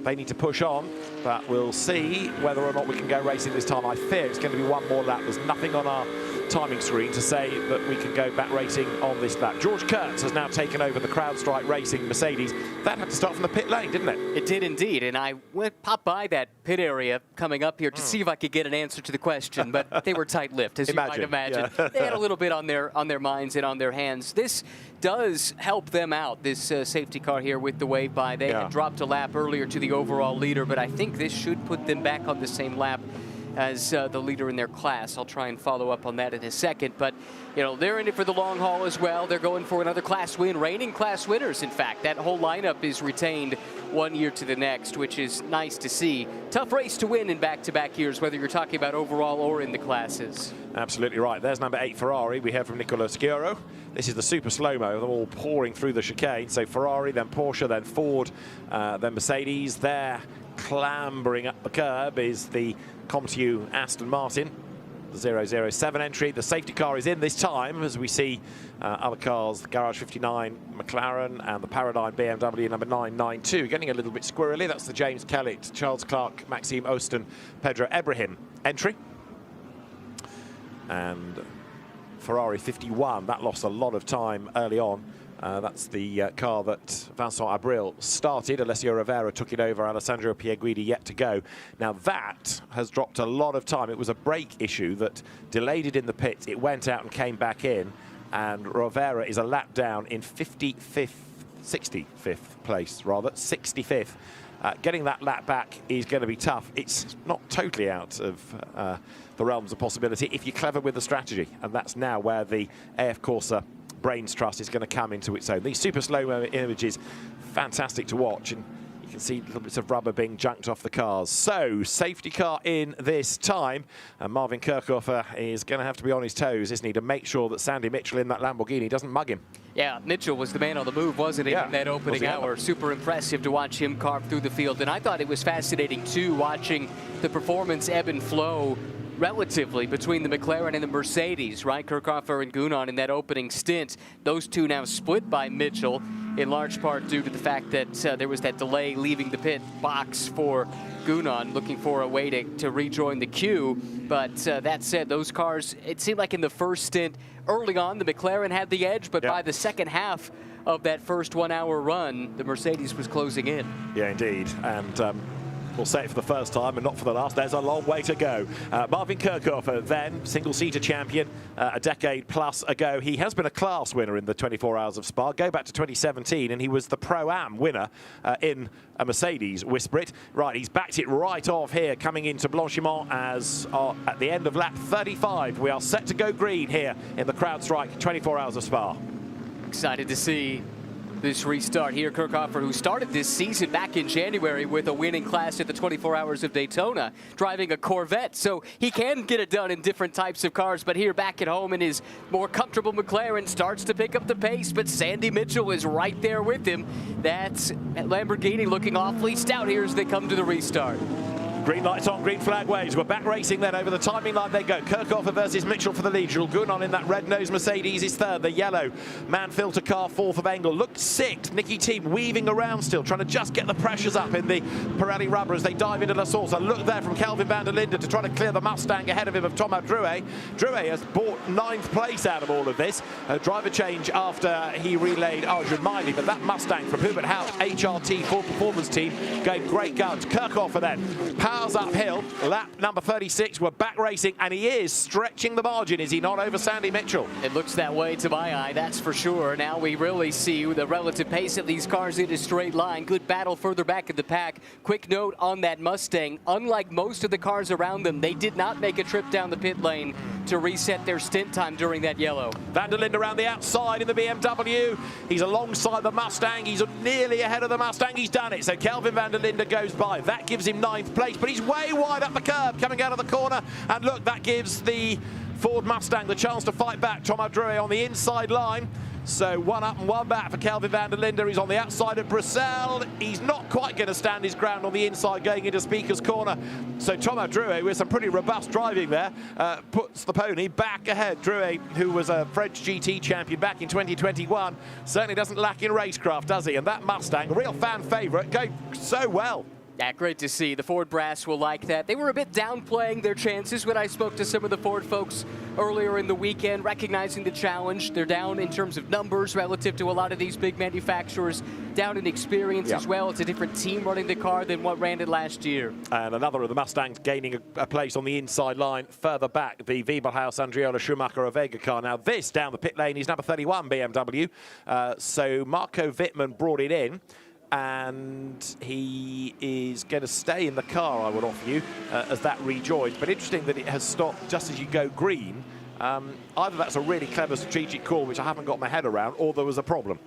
they need to push on, but we'll see whether or not we can go racing this time. I fear it's going to be one more lap. There's nothing on our timing screen to say that we can go back racing on this lap. George Kurtz has now taken over the CrowdStrike Racing Mercedes. That had to start from the pit lane, didn't it? It did indeed, and I popped by that pit area coming up here to see if I could get an answer to the question, but they were tight-lipped, as you might imagine. Yeah. They had a little bit on their minds and on their hands. This does help them out, this safety car here with the wave by. They had dropped a lap earlier to the overall leader, but I think this should put them back on the same lap as the leader in their class. I'll try and follow up on that in a second, but you know, they're in it for the long haul as well. They're going for another class win, reigning class winners, in fact. That whole lineup is retained one year to the next, which is nice to see. Tough race to win in back-to-back years, whether you're talking about overall or in the classes. Absolutely right. There's number 8 Ferrari. We heard from Nicola Sciorro. This is the super slow-mo, them all pouring through the chicane. So Ferrari, then Porsche, then Ford, then Mercedes. There, clambering up the curb, is the ComTu Aston Martin, the 007 entry. The safety car is in this time, as we see other cars, the Garage 59 McLaren and the Paradigm BMW number 992 getting a little bit squirrely. That's the James Kellett, Charles Clark, Maxime Osten, Pedro Ibrahim entry. And Ferrari 51, that lost a lot of time early on. That's the car that Vincent Abril started. Alessio Rivera took it over. Alessandro Pierguidi yet to go. Now that has dropped a lot of time. It was a brake issue that delayed it in the pits. It went out and came back in. And Rivera is a lap down in 65th place, rather, 65th. Getting that lap back is going to be tough. It's not totally out of the realms of possibility if you're clever with the strategy. And that's now where the AF Corsa brains trust is going to come into its own. These super slow-mo images, fantastic to watch, and you can see little bits of rubber being junked off the cars. So, safety car in this time, and Marvin Kirchhofer is going to have to be on his toes, isn't he, to make sure that Sandy Mitchell in that Lamborghini doesn't mug him. Yeah, Mitchell was the man on the move, wasn't he, in that opening hour. Super impressive to watch him carve through the field, and I thought it was fascinating, too, watching the performance ebb and flow relatively between the McLaren and the Mercedes, right? Kirchhofer and Gunan in that opening stint. Those two now split by Mitchell, in large part due to the fact that there was that delay leaving the pit box for Gunan, looking for a way to rejoin the queue. But that said, those cars, it seemed like in the first stint, early on, the McLaren had the edge, but by the second half of that first 1 hour run, the Mercedes was closing in. Yeah, indeed. And we'll say it for the first time and not for the last. There's a long way to go. Marvin Kirchhofer, then single-seater champion a decade plus ago. He has been a class winner in the 24 Hours of Spa. Go back to 2017, and he was the Pro-Am winner in a Mercedes, whisper it. Right, he's backed it right off here, coming into Blanchimont as at the end of lap 35. We are set to go green here in the CrowdStrike 24 Hours of Spa. Excited to see this restart here. Kirchhofer, who started this season back in January with a winning class at the 24 Hours of Daytona, driving a Corvette, so he can get it done in different types of cars, but here back at home in his more comfortable McLaren starts to pick up the pace, but Sandy Mitchell is right there with him. That's Lamborghini looking awfully stout here as they come to the restart. Green lights on, green flag waves. We're back racing then. Over the timing line they go. Kirchhofer versus Mitchell for the lead. Jules Gunan in that red-nosed Mercedes is third. The yellow man filter car fourth of Engel. Looked sixth. Nicky Team weaving around still, trying to just get the pressures up in the Pirelli rubber as they dive into La Source. Look there from Calvin van der Linde to try to clear the Mustang ahead of him of Thomas Drouet. Drouet has bought 9th place out of all of this. A driver change after he relayed Arjun Miley, but that Mustang from Hubert Hout HRT Full Performance Team gave great guns. Kirchhofer then. miles uphill. Lap number 36, we're back racing, and he is stretching the margin, is he not, over Sandy Mitchell? It looks that way to my eye, that's for sure. Now we really see the relative pace of these cars in a straight line. Good battle further back in the pack. Quick note on that Mustang, unlike most of the cars around them, they did not make a trip down the pit lane to reset their stint time during that yellow. Van der Linde around the outside in the BMW. He's alongside the Mustang. He's nearly ahead of the Mustang. He's done it. So Kelvin van der Linde goes by. That gives him 9th place, but he's way wide up the curb coming out of the corner. And look, that gives the Ford Mustang the chance to fight back. Thomas Drouet on the inside line. So 1 up and 1 back for Kelvin van der Linde. He's on the outside of Bruxelles. He's not quite going to stand his ground on the inside going into Speaker's Corner. So Thomas Drouet, with some pretty robust driving there, puts the pony back ahead. Drouet, who was a French GT champion back in 2021, certainly doesn't lack in racecraft, does he? And that Mustang, a real fan favourite, going so well. Yeah, great to see. The Ford brass will like that. They were a bit downplaying their chances when I spoke to some of the Ford folks earlier in the weekend, recognizing the challenge. They're down in terms of numbers relative to a lot of these big manufacturers, down in experience as well. It's a different team running the car than what ran it last year. And another of the Mustangs gaining a place on the inside line further back, the Wiebelhaus Andriola Schumacher Avega car. Now this down the pit lane is number 31 BMW. So Marco Wittmann brought it in, and he is going to stay in the car, I would offer you, as that rejoins. But interesting that it has stopped just as you go green. Either that's a really clever strategic call, which I haven't got my head around, or there was a problem.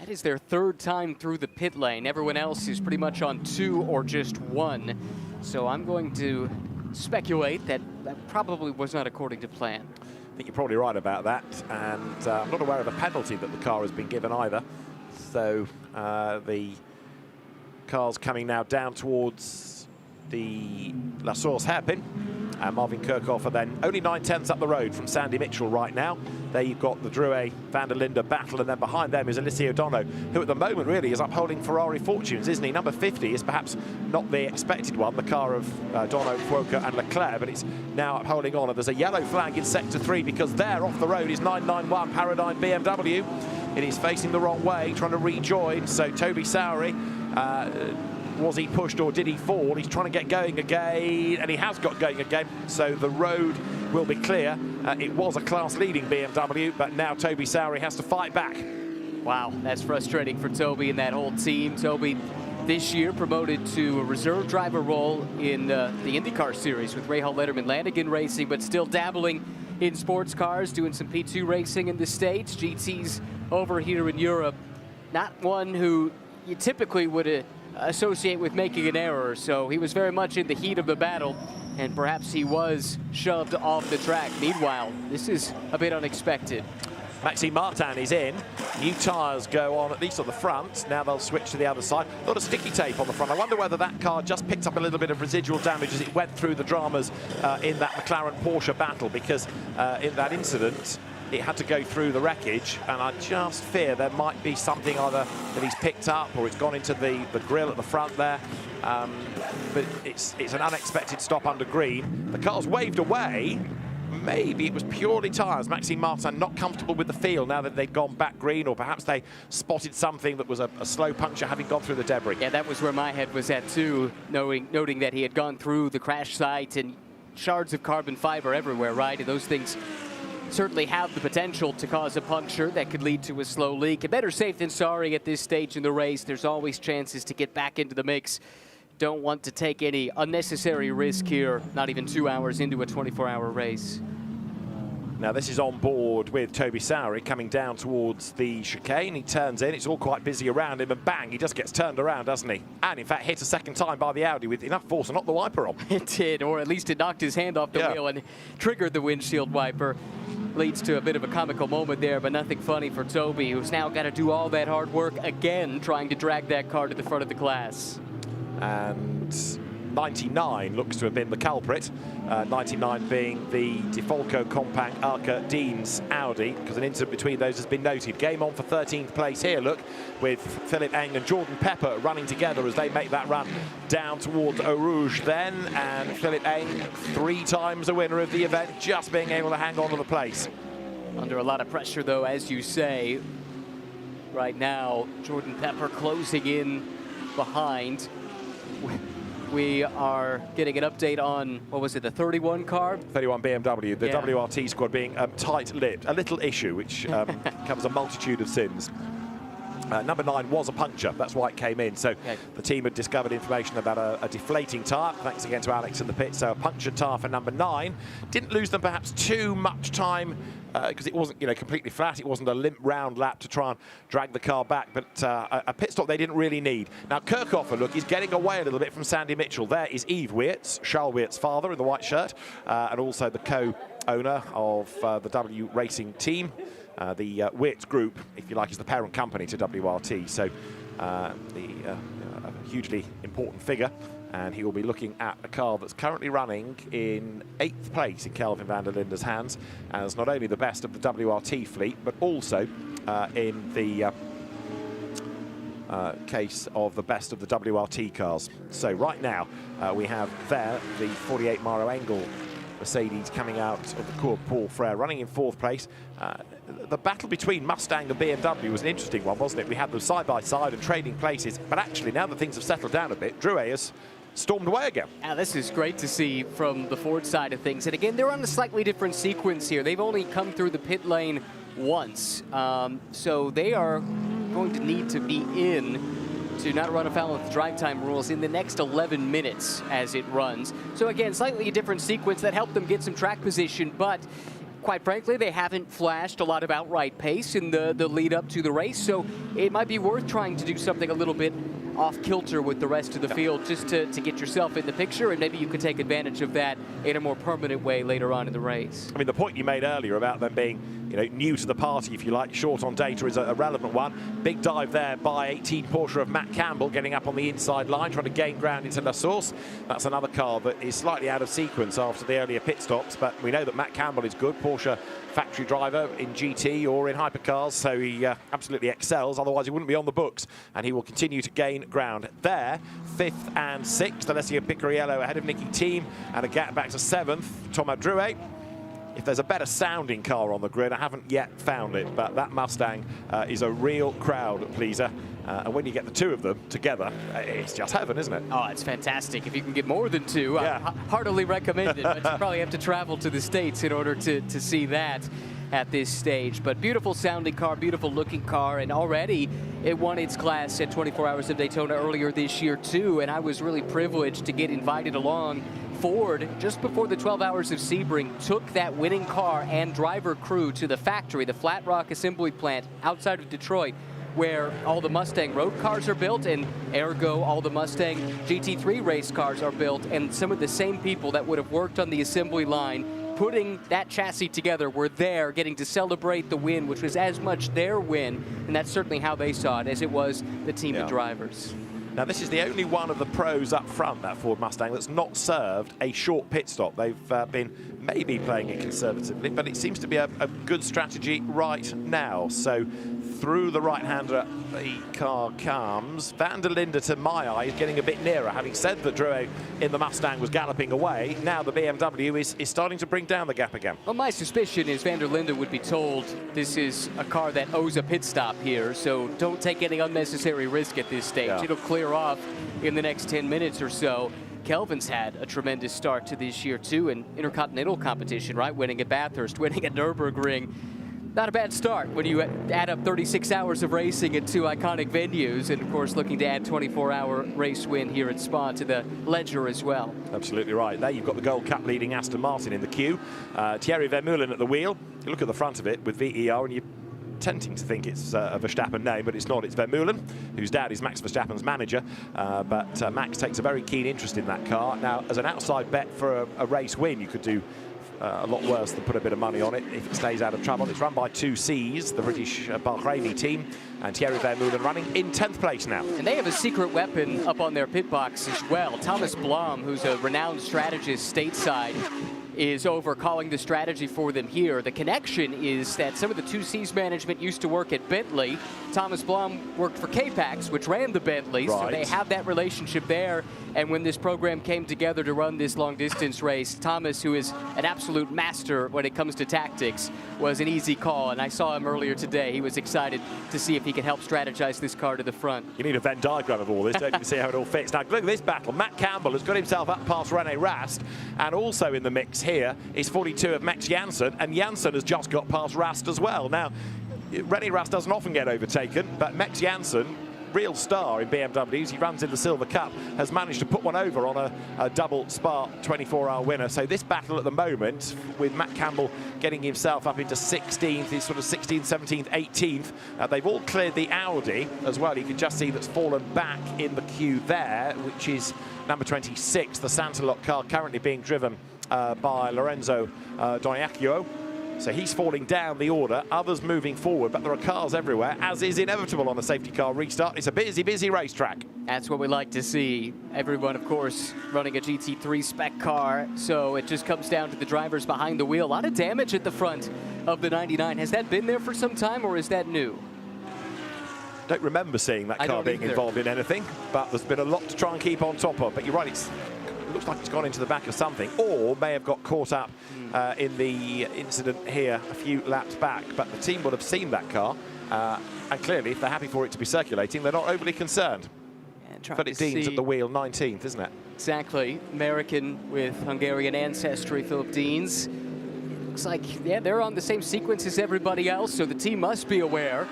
That is their 3rd time through the pit lane. Everyone else is pretty much on 2 or just 1. So I'm going to speculate that that probably was not according to plan. I think you're probably right about that. And I'm not aware of a penalty that the car has been given either. So the car's coming now down towards the La Source hairpin. And Marvin Kirchhofer then only 9/10 up the road from Sandy Mitchell right now. There you've got the Drouet van der Linde battle, and then behind them is Alessio Dono, who at the moment really is upholding Ferrari fortunes, isn't he? Number 50 is perhaps not the expected one, the car of Dono, Fuoka and Leclerc, but it's now upholding on. And there's a yellow flag in sector 3 because there off the road is 991 Paradigm BMW. It is facing the wrong way, trying to rejoin. So Toby Sowery, was he pushed or did he fall? He's trying to get going again, and he has got going again. So the road will be clear. It was a class-leading BMW, but now Toby Sowery has to fight back. Wow, that's frustrating for Toby and that whole team. Toby this year promoted to a reserve driver role in the IndyCar series with Rahal Letterman Lanigan Racing, but still dabbling in sports cars, doing some P2 racing in the States, GTs over here in Europe. Not one who you typically would associate with making an error, so he was very much in the heat of the battle, and perhaps he was shoved off the track. Meanwhile, this is a bit unexpected. Maxime Martin is in. New tyres go on, at least on the front. Now they'll switch to the other side. A lot of sticky tape on the front. I wonder whether that car just picked up a little bit of residual damage as it went through the dramas in that McLaren-Porsche battle, because in that incident, it had to go through the wreckage, and I just fear there might be something either that he's picked up or it's gone into the grille at the front there. But it's an unexpected stop under green. The car's waved away. Maybe it was purely tyres. Maxime Martin not comfortable with the feel now that they'd gone back green, or perhaps they spotted something that was a slow puncture having gone through the debris. Yeah, that was where my head was at too, noting that he had gone through the crash site and shards of carbon fiber everywhere, right? And those things certainly have the potential to cause a puncture that could lead to a slow leak. And better safe than sorry at this stage in the race. There's always chances to get back into the mix. Don't want to take any unnecessary risk here, not even 2 hours into a 24-hour race. Now this is on board with Toby Sowery coming down towards the chicane. He turns in, it's all quite busy around him, and bang, he just gets turned around, doesn't he? And in fact hit a second time by the Audi with enough force to knock the wiper on. It did, or at least it knocked his hand off the wheel and triggered the windshield wiper. Leads to a bit of a comical moment there, but nothing funny for Toby, who's now got to do all that hard work again, trying to drag that car to the front of the class. And 99 looks to have been the culprit. 99 being the DeFalco Compact Arca Dean's Audi, because an incident between those has been noted. Game on for 13th place here, look, with Philip Eng and Jordan Pepper running together as they make that run down towards Eau Rouge then. And Philip Eng, 3 times a winner of the event, just being able to hang on to the place. Under a lot of pressure, though, as you say. Right now, Jordan Pepper closing in behind. We are getting an update on, what was it, the 31 car? 31 BMW, the Yeah. WRT squad being tight-lipped, a little issue which covers a multitude of sins. Number 9 was a puncture, that's why it came in. So the team had discovered information about a deflating tyre, thanks again to Alex in the pit. So a punctured tyre for number 9. Didn't lose them perhaps too much time because it wasn't, completely flat. It wasn't a limp round lap to try and drag the car back, but a pit stop they didn't really need. Now Kirchhofer, look, he's getting away a little bit from Sandy Mitchell. There is Yves Weerts, Charles Weerts' father in the white shirt, and also the co-owner of the W Racing team. The Weerts Group, if you like, is the parent company to WRT, so a hugely important figure, and he will be looking at a car that's currently running in 8th place in Kelvin van der Linde's hands, as not only the best of the WRT fleet, but also in the case of the best of the WRT cars. So right now we have there the 48 Maro Engel Mercedes coming out of the Cours Paul Frere, running in 4th place. The battle between Mustang and BMW was an interesting one, wasn't it? We had them side by side and trading places, but actually now that things have settled down a bit, Drouet has stormed away again. Yeah, this is great to see from the Ford side of things. And again, they're on a slightly different sequence here. They've only come through the pit lane once, so they are going to need to be in to not run afoul of the drive time rules in the next 11 minutes as it runs. So again, slightly a different sequence that helped them get some track position, but quite frankly, they haven't flashed a lot of outright pace in the lead up to the race, so it might be worth trying to do something a little bit off kilter with the rest of the field just to get yourself in the picture, and maybe you could take advantage of that in a more permanent way later on in the race. I mean, the point you made earlier about them being new to the party, if you like, short on data is a relevant one. Big dive there by 18 Porsche of Matt Campbell, getting up on the inside line, trying to gain ground into La Source. That's another car that is slightly out of sequence after the earlier pit stops, but we know that Matt Campbell is good, Porsche factory driver in GT or in hypercars, so he absolutely excels, otherwise he wouldn't be on the books, and he will continue to gain ground. There, 5th and 6th, Alessio Picariello ahead of Nicky Thiem, and a gap back to 7th, Thomas Drouet. If there's a better sounding car on the grid, I haven't yet found it, but that Mustang is a real crowd pleaser. And when you get the two of them together, it's just heaven, isn't it? Oh, it's fantastic. If you can get more than two, yeah. I heartily recommend it, but you probably have to travel to the States in order to see that at this stage. But beautiful sounding car, beautiful looking car, and already it won its class at 24 Hours of Daytona earlier this year too, and I was really privileged to get invited along. Ford, just before the 12 Hours of Sebring, took that winning car and driver crew to the factory, the Flat Rock Assembly Plant outside of Detroit, where all the Mustang road cars are built, and ergo all the Mustang GT3 race cars are built, and some of the same people that would have worked on the assembly line putting that chassis together were there getting to celebrate the win, which was as much their win, and that's certainly how they saw it, as it was the team of drivers. Now, this is the only one of the pros up front, that Ford Mustang, that's not served a short pit stop. They've been maybe playing it conservatively, but it seems to be a good strategy right now. So through the right-hander, the car comes. Van der Linde, to my eye, is getting a bit nearer. Having said that Drouet in the Mustang was galloping away, now the BMW is starting to bring down the gap again. Well, my suspicion is Van der Linde would be told this is a car that owes a pit stop here, so don't take any unnecessary risk at this stage. Yeah. It'll clear off in the next 10 minutes or so. Kelvin's had a tremendous start to this year too in intercontinental competition, right? Winning at Bathurst, winning at Nürburgring. Not a bad start when you add up 36 hours of racing at 2 iconic venues, and of course looking to add 24-hour race win here at Spa to the ledger as well. Absolutely right. There you've got the Gold Cup leading Aston Martin in the queue. Thierry Vermeulen at the wheel. You look at the front of it with VER and you're tempting to think it's a Verstappen name, but it's not. It's Vermeulen, whose dad is Max Verstappen's manager. But Max takes a very keen interest in that car. Now, as an outside bet for a race win, you could do a lot worse than put a bit of money on it if it stays out of trouble. It's run by 2Cs, the British Bahraini team, and Thierry Vermeulen running in 10th place now. And they have a secret weapon up on their pit box as well. Thomas Blom, who's a renowned strategist stateside, is over calling the strategy for them here. The connection is that some of the 2C's management used to work at Bentley. Thomas Blum worked for K-Pax, which ran the Bentley, so they have that relationship there. And when this program came together to run this long-distance race, Thomas, who is an absolute master when it comes to tactics, was an easy call. And I saw him earlier today. He was excited to see if he could help strategize this car to the front. You need a Venn diagram of all this, don't you, to see how it all fits. Now, look at this battle. Matt Campbell has got himself up past Rene Rast, and also in the mix here is 42 of Max Janssen, and Janssen has just got past Rast as well. Now, Rene Rast doesn't often get overtaken, but Max Janssen, real star in BMWs, he runs in the Silver Cup, has managed to put one over on a double Spa 24-hour winner. So this battle at the moment, with Matt Campbell getting himself up into 16th, he's sort of 16th, 17th, 18th. They've all cleared the Audi as well. You can just see that's fallen back in the queue there, which is number 26, the Santalot car currently being driven by Lorenzo Doniacchio. So he's falling down the order, others moving forward, but there are cars everywhere, as is inevitable on a safety car restart. It's a busy, busy racetrack. That's what we like to see. Everyone, of course, running a GT3 spec car, so it just comes down to the drivers behind the wheel. A lot of damage at the front of the 99. Has that been there for some time, or is that new? Don't remember seeing that car being involved in anything, but there's been a lot to try and keep on top of. But you're right, it looks like it's gone into the back of something, or may have got caught up in the incident here a few laps back. But the team would have seen that car, and clearly, if they're happy for it to be circulating, they're not overly concerned. Philip Dean's at the wheel, 19th, isn't it? Exactly. American with Hungarian ancestry, Philip Deans. Looks like, yeah, they're on the same sequence as everybody else, so the team must be aware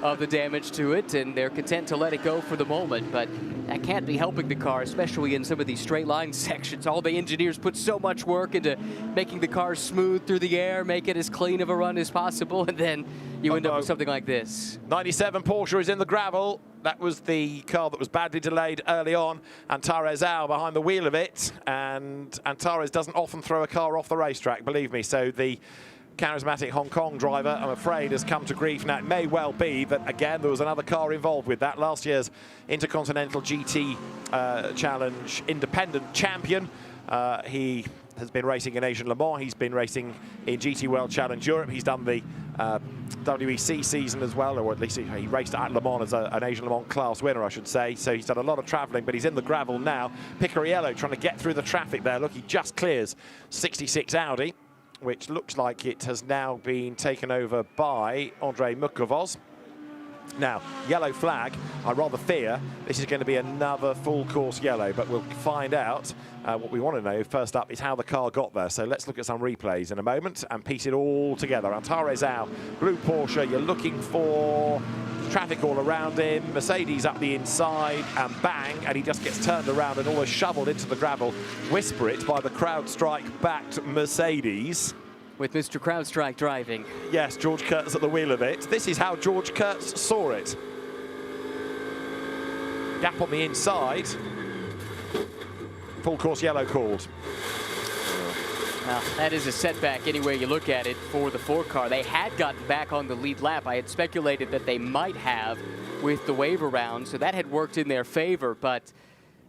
of the damage to it, and they're content to let it go for the moment. But that can't be helping the car, especially in some of these straight line sections. All the engineers put so much work into making the car smooth through the air, make it as clean of a run as possible, and then you end up with something like this. 97 Porsche is in the gravel. That was the car that was badly delayed early on. Antares Al behind the wheel of it. And Antares doesn't often throw a car off the racetrack, believe me. So the charismatic Hong Kong driver, I'm afraid, has come to grief. Now, it may well be that, again, there was another car involved with that. Last year's Intercontinental GT Challenge Independent Champion. He has been racing in Asian Le Mans. He's been racing in GT World Challenge Europe. He's done the WEC season as well, or at least he raced at Le Mans as an Asian Le Mans class winner, I should say. So he's done a lot of travelling, but he's in the gravel now. Picariello trying to get through the traffic there. Look, he just clears 66 Audi, which looks like it has now been taken over by Andrei Mukovoz. Now, yellow flag, I rather fear this is going to be another full course yellow, but we'll find out. What we want to know first up is how the car got there. So let's look at some replays in a moment and piece it all together. Antares Al, blue Porsche, you're looking for traffic all around him. Mercedes up the inside, and bang, and he just gets turned around and almost shoveled into the gravel. Whisper it by the CrowdStrike-backed Mercedes. With Mr. CrowdStrike driving. Yes, George Kurtz at the wheel of it. This is how George Kurtz saw it. Gap on the inside. Full course yellow called. Now, that is a setback any way you look at it for the Ford car. They had gotten back on the lead lap. I had speculated that they might have with the wave around, so that had worked in their favor, but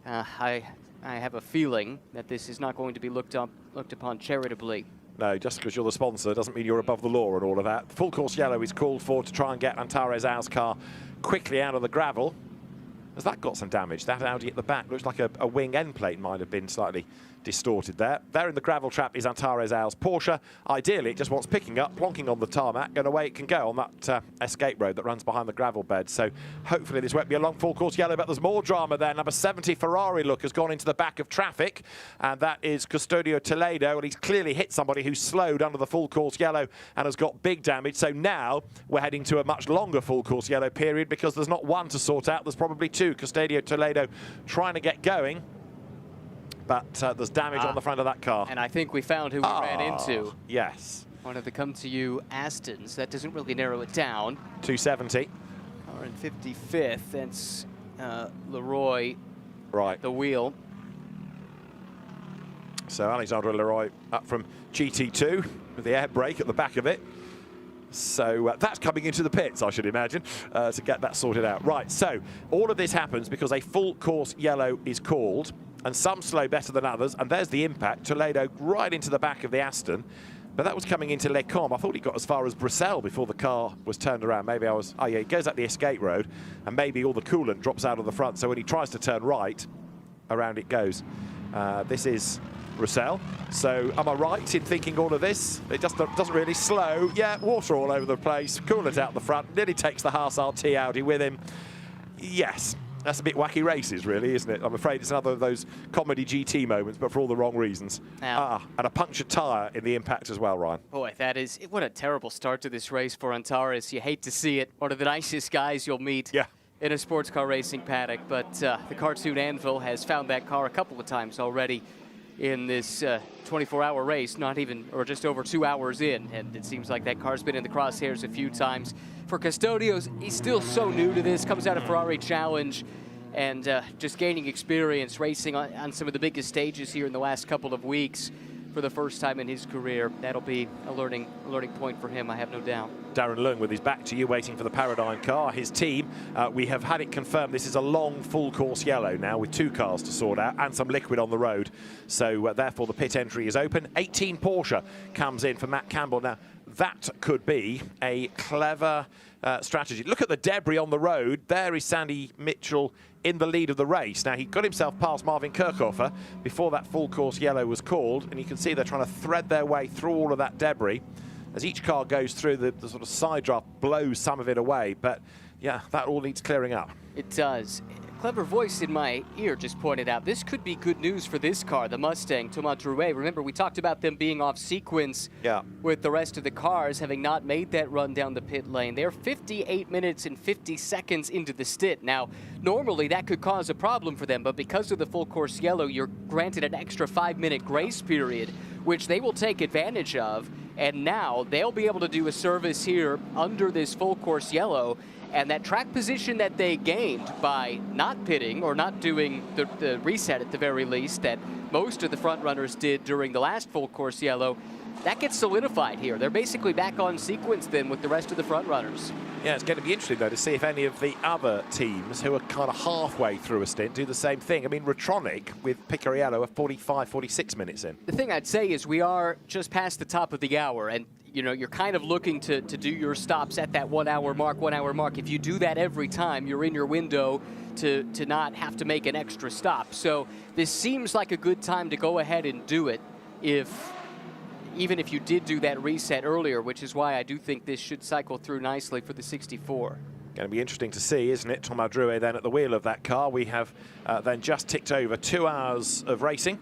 I have a feeling that this is not going to be looked upon charitably. No, just because you're the sponsor doesn't mean you're above the law and all of that. Full course yellow is called for to try and get Antares Al's car quickly out of the gravel. Has that got some damage? That Audi at the back looks like a wing end plate might have been slightly distorted there. There in the gravel trap is Antares Al's Porsche. Ideally, it just wants picking up, plonking on the tarmac, and away it can go on that escape road that runs behind the gravel bed. So hopefully this won't be a long full course yellow, but there's more drama there. Number 70 Ferrari look has gone into the back of traffic, and that is Custodio Toledo, and he's clearly hit somebody who's slowed under the full course yellow and has got big damage. So now we're heading to a much longer full course yellow period because there's not one to sort out, there's probably two. Custodio Toledo trying to get going, but there's damage on the front of that car. And I think we found who we ran into. Yes. One of the come-to-you Astons. That doesn't really narrow it down. 270. Or in 55th, that's Leroy. Right. The wheel. So Alexandre Leroy up from GT2 with the air brake at the back of it. So that's coming into the pits, I should imagine, to get that sorted out. Right, so all of this happens because a full course yellow is called. and some slow better than others. And there's the impact. Toledo right into the back of the Aston. But that was coming into Les Combes. I thought he got as far as Bruxelles before the car was turned around. Maybe I was... Oh, yeah, he goes up the escape road, and maybe all the coolant drops out of the front. So when he tries to turn right, around it goes. This is Bruxelles. So am I right in thinking all of this? It just doesn't really slow. Yeah, water all over the place. Coolant out the front. Nearly takes the Haas RT Audi with him. Yes. That's a bit wacky races, really, isn't it? I'm afraid it's another of those comedy GT moments, but for all the wrong reasons. And a punctured tyre in the impact as well, Ryan. Boy, that is, what a terrible start to this race for Antares. You hate to see it. One of the nicest guys you'll meet in a sports car racing paddock, but the cartoon Anvil has found that car a couple of times already in this 24-hour race, not even, or just over 2 hours in, and it seems like that car's been in the crosshairs a few times. For Custodios, he's still so new to this, comes out of Ferrari Challenge, and just gaining experience racing on some of the biggest stages here in the last couple of weeks for the first time in his career. That'll be a learning point for him, I have no doubt. Darren Lung with his back to you, waiting for the Paradigm car. His team, we have had it confirmed this is a long full course yellow now with 2 cars to sort out and some liquid on the road. So therefore the pit entry is open. 18 Porsche comes in for Matt Campbell. Now that could be a clever strategy. Look at the debris on the road. There is Sandy Mitchell in the lead of the race. Now, he got himself past Marvin Kirchhofer before that full course yellow was called, and you can see they're trying to thread their way through all of that debris. As each car goes through, the sort of side draft blows some of it away, but yeah, that all needs clearing up. It does. Clever voice in my ear just pointed out, this could be good news for this car, the Mustang, Thomas Drouet. Remember, we talked about them being off sequence with the rest of the cars, having not made that run down the pit lane. They're 58 minutes and 50 seconds into the stint. Now, normally that could cause a problem for them, but because of the full course yellow, you're granted an extra 5-minute grace period, which they will take advantage of. And now they'll be able to do a service here under this full course yellow. And that track position that they gained by not pitting or not doing the reset at the very least that most of the front runners did during the last full course yellow, that gets solidified here. They're basically back on sequence then with the rest of the front runners. Yeah, it's going to be interesting though to see if any of the other teams who are kind of halfway through a stint do the same thing. I mean, Retronic with Picariello are 45, 46 minutes in. The thing I'd say is we are just past the top of the hour, and you know, you're kind of looking to do your stops at that 1 hour mark. If you do that every time, you're in your window to not have to make an extra stop. So this seems like a good time to go ahead and do it, even if you did do that reset earlier, which is why I do think this should cycle through nicely for the 64. Going to be interesting to see, isn't it? Thomas Drouet then at the wheel of that car. We have then just ticked over 2 hours of racing.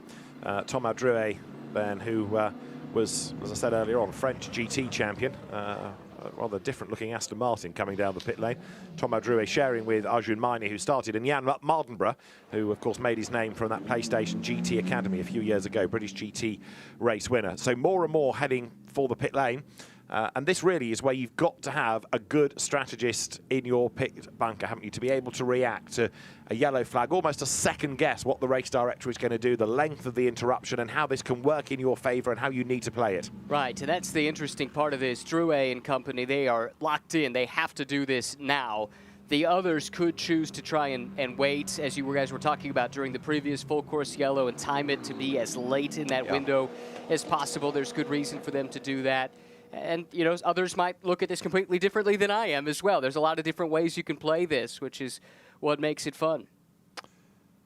Thomas Drouet then, who was, as I said earlier on, French GT champion. A rather different looking Aston Martin coming down the pit lane. Thomas Drouet sharing with Arjun Maini, who started, and Jan Mardenborough, who of course made his name from that PlayStation GT Academy a few years ago, British GT race winner. So more and more heading for the pit lane. And this really is where you've got to have a good strategist in your pit bunker, haven't you, to be able to react to a yellow flag, almost a second guess what the race director is going to do, the length of the interruption and how this can work in your favour and how you need to play it. Right, and that's the interesting part of this. Drouet and company, they are locked in. They have to do this now. The others could choose to try and wait, as you guys were talking about during the previous full course yellow, and time it to be as late in that window as possible. There's good reason for them to do that. And, you know, others might look at this completely differently than I am as well. There's a lot of different ways you can play this, which is what makes it fun.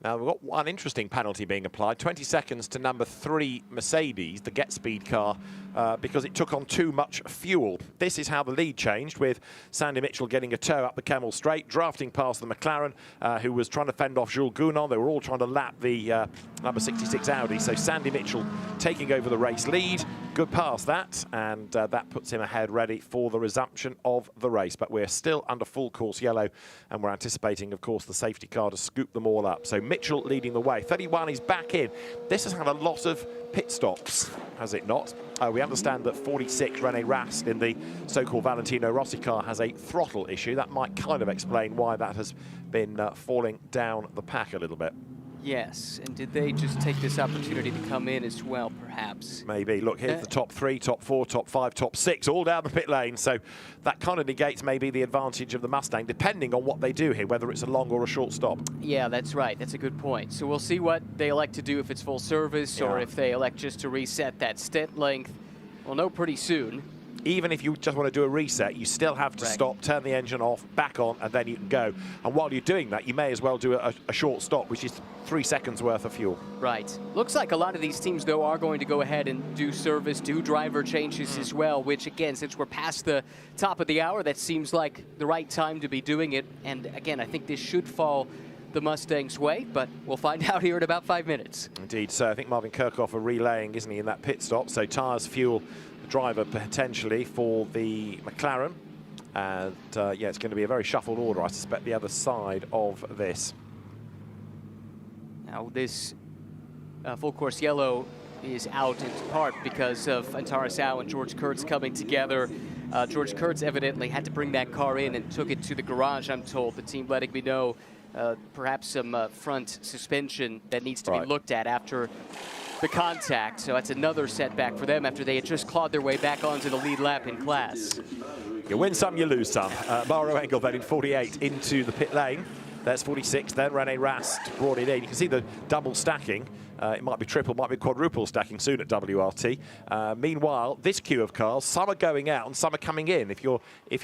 Now, we've got one interesting penalty being applied. 20 seconds to number 3 Mercedes, the Get Speed car, because it took on too much fuel. This is how the lead changed, with Sandy Mitchell getting a tow up the Kemmel Straight, drafting past the McLaren, who was trying to fend off Jules Gounon. They were all trying to lap the number 66 Audi. So Sandy Mitchell taking over the race lead. Good pass that, and that puts him ahead, ready for the resumption of the race. But we're still under full course yellow, and we're anticipating, of course, the safety car to scoop them all up. So Mitchell leading the way. 31 is back in. This has had a lot of pit stops, has it not? We understand that 46, René Rast, in the so-called Valentino Rossi car, has a throttle issue. That might kind of explain why that has been falling down the pack a little bit. Yes, and did they just take this opportunity to come in as well, perhaps? Maybe. Look, here's the top 3, top 4, top 5, top 6, all down the pit lane. So that kind of negates maybe the advantage of the Mustang, depending on what they do here, whether it's a long or a short stop. Yeah, that's right. That's a good point. So we'll see what they elect to do, if it's full service or if they elect just to reset that stint length. We'll know pretty soon. Even if you just want to do a reset, you still have to stop, turn the engine off, back on, and then you can go. And while you're doing that, you may as well do a short stop, which is 3 seconds worth of fuel. Right. Looks like a lot of these teams, though, are going to go ahead and do service, do driver changes as well, which, again, since we're past the top of the hour, that seems like the right time to be doing it. And, again, I think this should fall the Mustang's way, but we'll find out here in about 5 minutes. Indeed. So I think Marvin Kirchhoff are relaying, isn't he, in that pit stop. So tyres, fuel, driver potentially for the McLaren. And, yeah, it's going to be a very shuffled order, I suspect, the other side of this. Now, this full course yellow is out in part because of Antara Sau and George Kurtz coming together. George Kurtz evidently had to bring that car in and took it to the garage, I'm told. The team letting me know perhaps some front suspension that needs to be looked at after the contact. So that's another setback for them after they had just clawed their way back onto the lead lap in class. You win some, you lose some. Mauro Engel then in 48 into the pit lane. There's 46, then Rene Rast brought it in. You can see the double stacking. It might be triple, might be quadruple stacking soon at WRT. Meanwhile, this queue of cars, some are going out and some are coming in if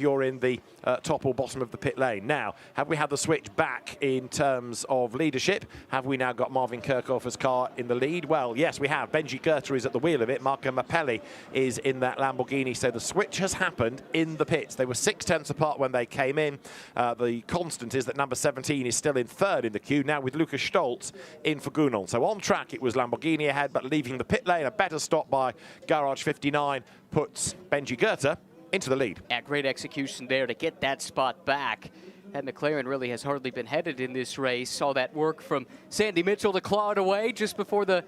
you're in the top or bottom of the pit lane. Now, have we had the switch back in terms of leadership? Have we now got Marvin Kirchhoff's car in the lead? Well, yes, we have. Benji Goethe is at the wheel of it. Marco Mappelli is in that Lamborghini. So the switch has happened in the pits. They were 6/10 apart when they came in. The constant is that number 17 is still in third in the queue, now with Lucas Stoltz in for Gunon. So on track, it was Lamborghini ahead, but leaving the pit lane, a better stop by Garage 59 puts Benji Goethe into the lead. Yeah, great execution there to get that spot back. And McLaren really has hardly been headed in this race. Saw that work from Sandy Mitchell to claw it away just before the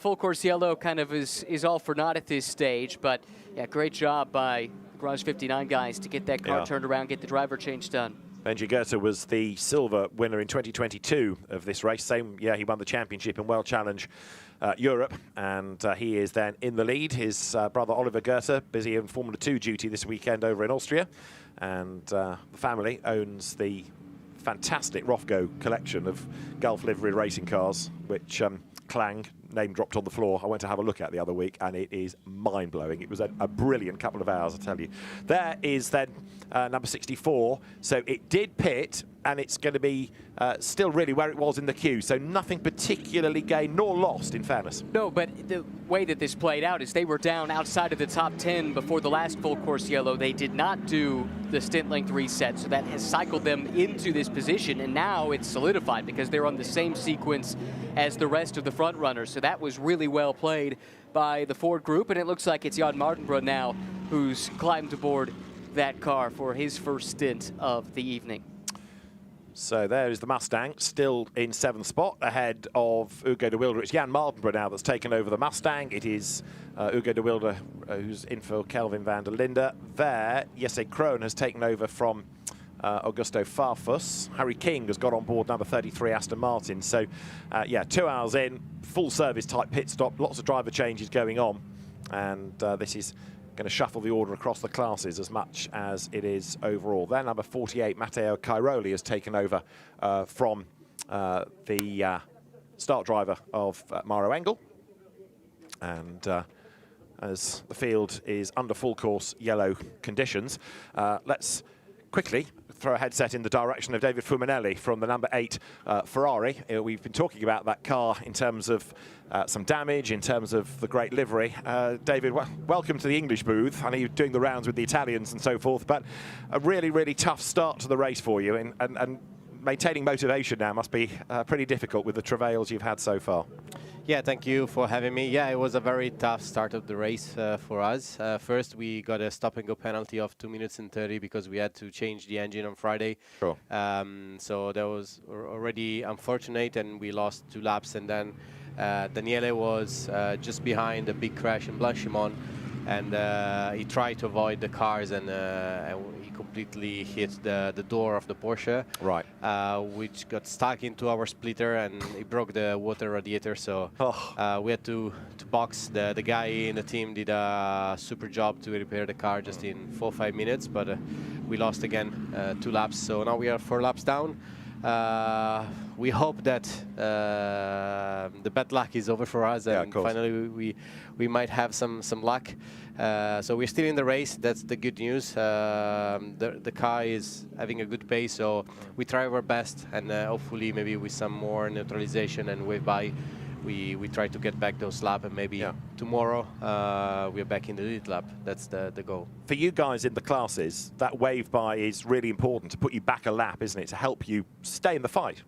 full course yellow kind of is all for naught at this stage. But yeah, great job by the Garage 59 guys to get that car turned around, get the driver change done. Benji Goethe was the silver winner in 2022 of this race. Same year he won the championship in World Challenge Europe, and he is then in the lead. His brother Oliver Goethe busy in Formula 2 duty this weekend over in Austria, and the family owns the fantastic Rofco collection of Gulf livery racing cars, which Clang name dropped on the floor. I went to have a look at the other week, and it is mind-blowing. It was a brilliant couple of hours, I tell you. There is then number 64. So it did pit, and it's going to be still really where it was in the queue. So nothing particularly gained nor lost, in fairness. No, but the way that this played out is they were down outside of the top 10 before the last full course yellow. They did not do the stint length reset, so that has cycled them into this position, and now it's solidified because they're on the same sequence as the rest of the front runners. So that was really well played by the Ford group, and it looks like it's Jan Mardenborough now who's climbed aboard that car for his first stint of the evening. So there is the Mustang, still in 7th spot, ahead of Ugo de Wilde. It's Jan Mardenborough now that's taken over the Mustang. It is Ugo de Wilde who's in for Kelvin van der Linde. There, Jesse Krohn has taken over from Augusto Farfus. Harry King has got on board number 33 Aston Martin. So, yeah, 2 hours in, full service type pit stop, lots of driver changes going on. And this is going to shuffle the order across the classes as much as it is overall. There, number 48, Matteo Cairoli, has taken over from the start driver of Mauro Engel. And as the field is under full course yellow conditions, let's quickly throw a headset in the direction of David Fuminelli from the number 8 Ferrari. We've been talking about that car in terms of some damage, in terms of the great livery. David, welcome to the English booth. I know you're doing the rounds with the Italians and so forth, but a really, really tough start to the race for you, and maintaining motivation now must be pretty difficult with the travails you've had so far. Yeah, thank you for having me. Yeah, it was a very tough start of the race for us. First, we got a stop-and-go penalty of 2 minutes and 30 because we had to change the engine on Friday. Sure. So that was already unfortunate, and we lost 2 laps. And then Daniele was just behind a big crash in Blanchimont. and he tried to avoid the cars, and he completely hit the door of the Porsche, right, which got stuck into our splitter, and he broke the water radiator. So we had to box. The guy in the team did a super job to repair the car just in 4 or 5 minutes, but we lost again 2 laps. So now we are 4 laps down. We hope that the bad luck is over for us, and finally we might have some luck. So we're still in the race. That's the good news. The car is having a good pace, so we try our best, and hopefully maybe with some more neutralization and wave by, we try to get back those laps, and maybe tomorrow we're back in the lead lap. That's the goal. For you guys in the classes, that wave by is really important to put you back a lap, isn't it, to help you stay in the fight?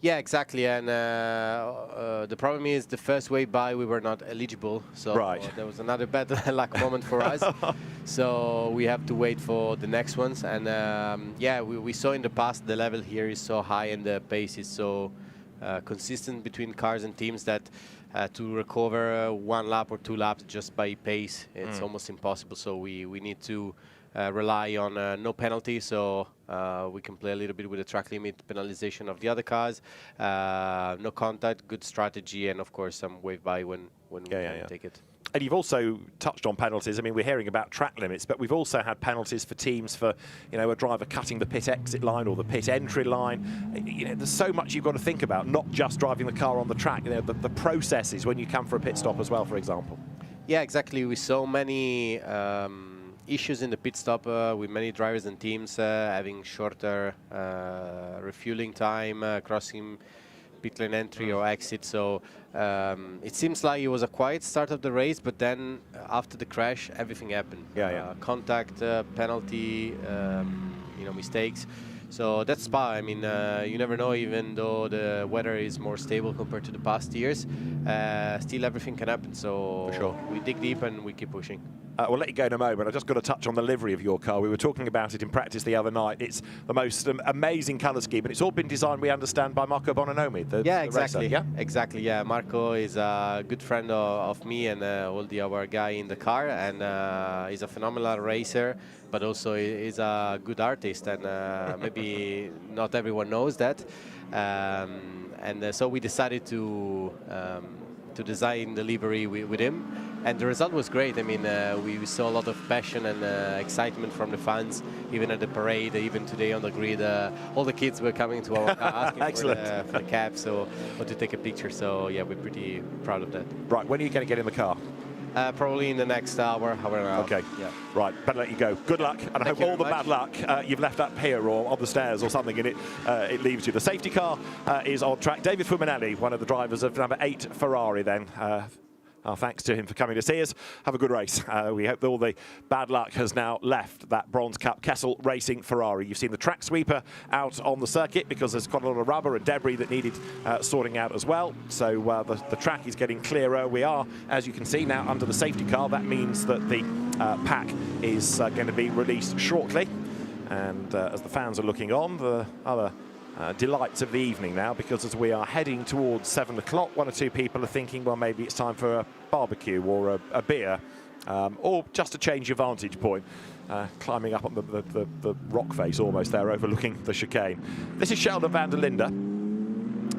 Yeah, exactly. And the problem is the first wave by we were not eligible, so there was another bad luck moment for us. So we have to wait for the next ones. And yeah, we saw in the past the level here is so high and the pace is so consistent between cars and teams that to recover 1 lap or 2 laps just by pace, it's almost impossible. So we need to rely on no penalty, so we can play a little bit with the track limit penalization of the other cars, no contact, good strategy, and of course some wave by when we can take it. And you've also touched on penalties. I mean, we're hearing about track limits, but we've also had penalties for teams for, you know, a driver cutting the pit exit line or the pit entry line. You know, there's so much you've got to think about, not just driving the car on the track, you know, the processes when you come for a pit stop as well, for example. Yeah, exactly. We saw many issues in the pit stop with many drivers and teams having shorter refueling time, crossing pit lane entry or exit. So it seems like it was a quiet start of the race, but then after the crash, everything happened. Contact, penalty, you know, mistakes. So that's Spa. I mean, you never know, even though the weather is more stable compared to the past years, still everything can happen. So we dig deep and we keep pushing. We'll let you go in a moment. I've just got to touch on the livery of your car. We were talking about it in practice the other night. It's the most amazing colour scheme, and it's all been designed, we understand, by Marco Bononomi, the exactly. racer. Exactly. Yeah, Marco is a good friend of me and all the other guy in the car, and he's a phenomenal racer, but also he's a good artist, and maybe not everyone knows that. And so we decided to design the livery with him, and the result was great. I mean, we saw a lot of passion and excitement from the fans, even at the parade, even today on the grid. All the kids were coming to our car asking for the cap, or to take a picture. So yeah, we're pretty proud of that. Right, when are you going to get in the car? Probably in the next hour and a half. Okay, right, better let you go. Good luck, and I hope all the bad luck you've left up here or on the stairs or something, and it leaves you. The safety car is on track. David Fuminelli, one of the drivers of number 8 Ferrari then. Our thanks to him for coming to see us. Have a good race. We hope that all the bad luck has now left that Bronze Cup Kessel Racing Ferrari. You've seen the track sweeper out on the circuit because there's quite a lot of rubber and debris that needed sorting out as well. So the track is getting clearer. We are, as you can see, now under the safety car. That means that the pack is going to be released shortly. And as the fans are looking on, the other delights of the evening now, because as we are heading towards 7 o'clock, 1 or 2 people are thinking, well, maybe it's time for a barbecue or a beer, or just to change your vantage point, climbing up on the rock face almost there, overlooking the chicane. This is Sheldon van der Linde,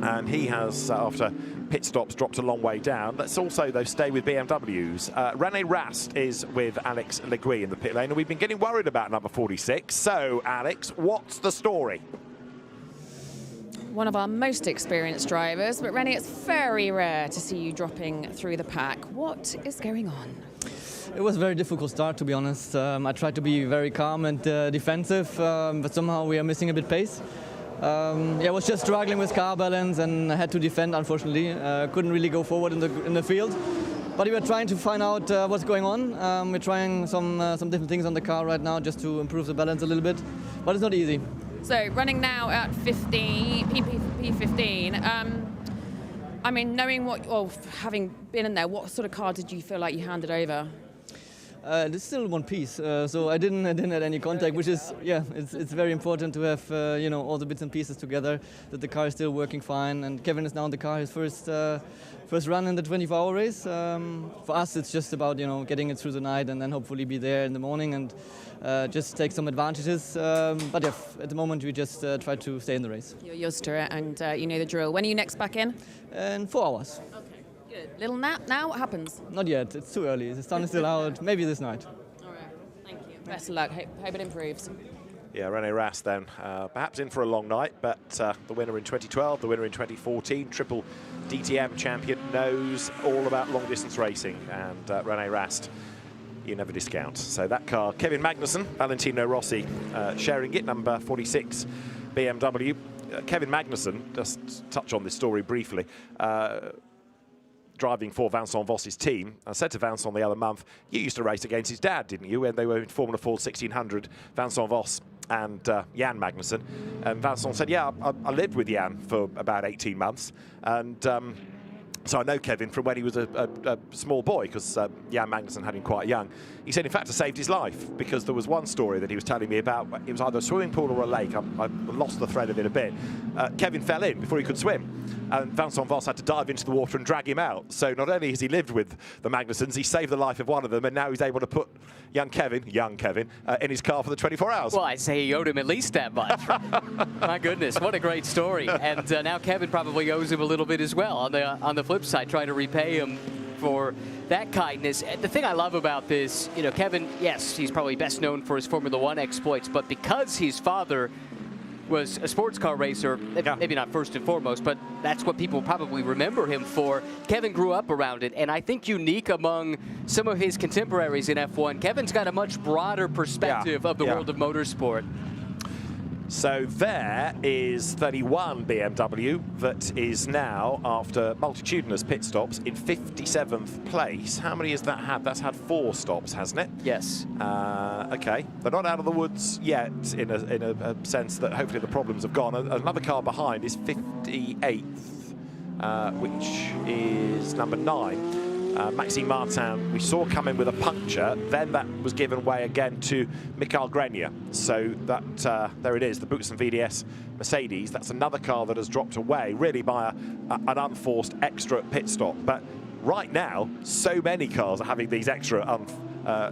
and he has, after pit stops, dropped a long way down. Let's also, though, stay with BMWs. René Rast is with Alex Legui in the pit lane, and we've been getting worried about number 46. So, Alex, what's the story? One of our most experienced drivers, but René, it's very rare to see you dropping through the pack. What is going on? It was a very difficult start, to be honest. I tried to be very calm and defensive, but somehow we are missing a bit pace. I was just struggling with car balance and I had to defend, unfortunately. Couldn't really go forward in the field. But we were trying to find out what's going on. We're trying some different things on the car right now just to improve the balance a little bit, but it's not easy. So running now at P15, I mean, knowing having been in there, what sort of car did you feel like you handed over? It's still one piece, so I didn't have any contact, which is, yeah, it's very important to have you know, all the bits and pieces together, that the car is still working fine. And Kevin is now in the car, his first run in the 24-hour race. For us, it's just about, you know, getting it through the night and then hopefully be there in the morning and just take some advantages. But yeah, at the moment we just try to stay in the race. You're used to it and you know the drill. When are you next back in? In 4 hours. Good. Little nap now, what happens? Not yet, it's too early. The sun is still out, maybe this night. All right, thank you. Best of luck, hope it improves. Yeah, René Rast then, perhaps in for a long night, but the winner in 2012, the winner in 2014, triple DTM champion, knows all about long-distance racing, and René Rast, you never discount. So that car, Kevin Magnussen, Valentino Rossi, sharing it, number 46 BMW. Kevin Magnussen, just touch on this story briefly, driving for Vincent Voss's team. I said to Vincent the other month, you used to race against his dad, didn't you, when they were in Formula 4 1600, Vincent Voss and Jan Magnussen. And Vincent said, yeah, I lived with Jan for about 18 months. And so I know Kevin from when he was a small boy, because Jan Magnussen had him quite young. He said, in fact, I saved his life, because there was one story that he was telling me about. It was either a swimming pool or a lake. I lost the thread of it a bit. Kevin fell in before he could swim, and Vincent Voss had to dive into the water and drag him out. So not only has he lived with the Magnussens, he saved the life of one of them, and now he's able to put young Kevin, in his car for the 24 hours. Well, I'd say he owed him at least that much. My goodness, what a great story. And now Kevin probably owes him a little bit as well on the flip side, trying to repay him for that kindness. The thing I love about this, you know, Kevin, yes, he's probably best known for his Formula 1 exploits, but because his father was a sports car racer, maybe not first and foremost, but that's what people probably remember him for. Kevin grew up around it, and I think unique among some of his contemporaries in F1, Kevin's got a much broader perspective of the world of motorsport. So there is 31 BMW that is now, after multitudinous pit stops, in 57th place. How many has that had? That's had 4 stops, hasn't it? Yes. Okay, they're not out of the woods yet, in a sense that hopefully the problems have gone. Another car behind is 58th, which is number 9. Maxime Martin, we saw come in with a puncture, then that was given way again to Mikael Grenier. So that there it is, the Boots and VDS Mercedes. That's another car that has dropped away, really by an unforced extra pit stop. But right now, so many cars are having these extra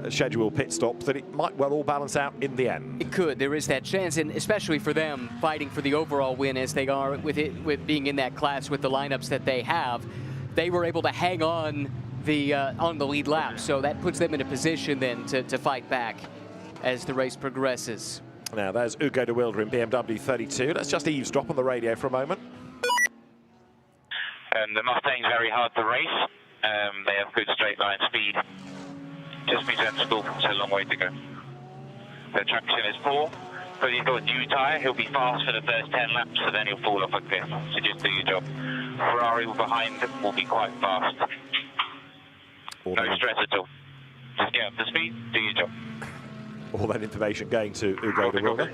scheduled pit stops that it might well all balance out in the end. It could. There is that chance, and especially for them fighting for the overall win as they are with being in that class with the lineups that they have. They were able to hang on the lead lap, so that puts them in a position then to fight back as the race progresses. Now there's Ugo de Wilder in BMW 32. Let's just eavesdrop on the radio for a moment. The Mustang's very hard to race. They have good straight line speed. Just be sensible, it's a long way to go. The traction is poor, but he's got a new tyre. He'll be fast for the first 10 laps, so then he'll fall off a cliff. So just do your job. Ferrari behind him will be quite fast. No stress at all. Just get up to speed, do your job. All that information going to Ugo de Wilder.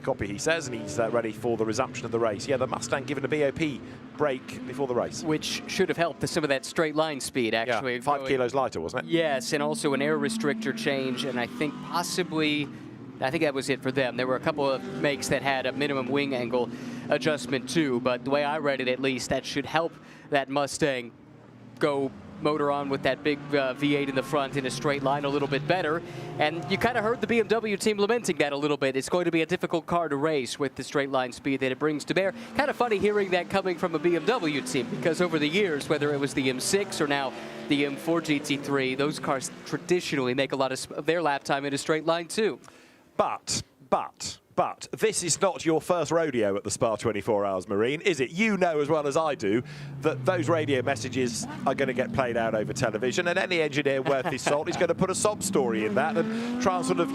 Copy, he says, and he's ready for the resumption of the race. Yeah, the Mustang given a BOP break before the race. Which should have helped some of that straight line speed, actually. Yeah, 5 kilos lighter, wasn't it? Yes, and also an air restrictor change, and I think that was it for them. There were a couple of makes that had a minimum wing angle adjustment too, but the way I read it, at least, that should help that Mustang go motor on with that big V8 in the front in a straight line a little bit better. And you kind of heard the BMW team lamenting that a little bit. It's going to be a difficult car to race with the straight line speed that it brings to bear. Kind of funny hearing that coming from a BMW team, because over the years, whether it was the M6 or now the M4 GT3, those cars traditionally make a lot of their lap time in a straight line too. But this is not your first rodeo at the Spa 24 Hours, Marine, is it? You know as well as I do that those radio messages are going to get played out over television, and any engineer worth his salt is going to put a sob story in that and try and sort of,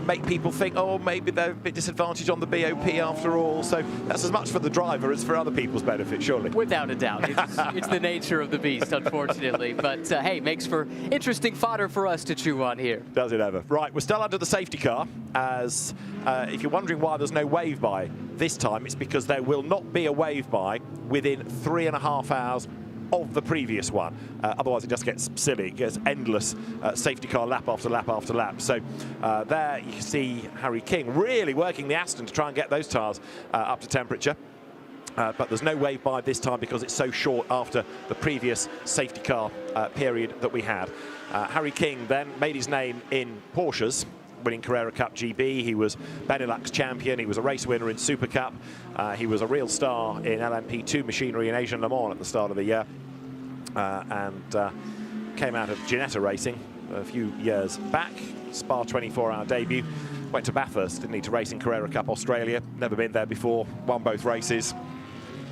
make people think, oh, maybe they're a bit disadvantaged on the BOP after all. So that's as much for the driver as for other people's benefit, surely. Without a doubt. It's the nature of the beast, unfortunately. But, hey, makes for interesting fodder for us to chew on here. Does it ever? Right, we're still under the safety car, as if you're wondering why there's no wave-by this time, it's because there will not be a wave-by within 3.5 hours of the previous one. Otherwise, it just gets silly. It gets endless safety car lap after lap after lap. So there you can see Harry King really working the Aston to try and get those tyres up to temperature. But there's no wave by this time because it's so short after the previous safety car period that we had. Harry King then made his name in Porsches, winning Carrera Cup GB. He was Benelux champion. He was a race winner in Super Cup. He was a real star in LMP2 machinery in Asian Le Mans at the start of the year. And came out of Ginetta Racing a few years back. Spa 24-hour debut. Went to Bathurst, didn't need to race in Carrera Cup Australia. Never been there before. Won both races.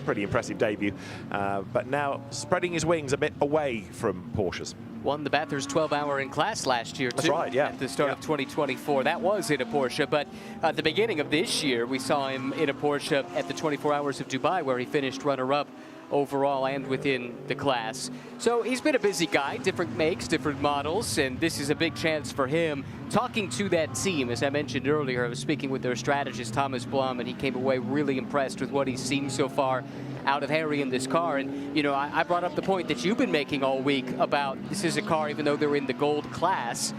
Pretty impressive debut. But now spreading his wings a bit away from Porsches. Won the Bathurst 12-hour in class last year, too. That's right, yeah. At the start of 2024. That was in a Porsche, but at the beginning of this year, we saw him in a Porsche at the 24 Hours of Dubai, where he finished runner-up overall and within the class. So he's been a busy guy, different makes, different models, and this is a big chance for him. Talking to that team, as I mentioned earlier, I was speaking with their strategist, Thomas Blum, and he came away really impressed with what he's seen so far out of Harry in this car. And, you know, I brought up the point that you've been making all week about this is a car, even though they're in the gold class,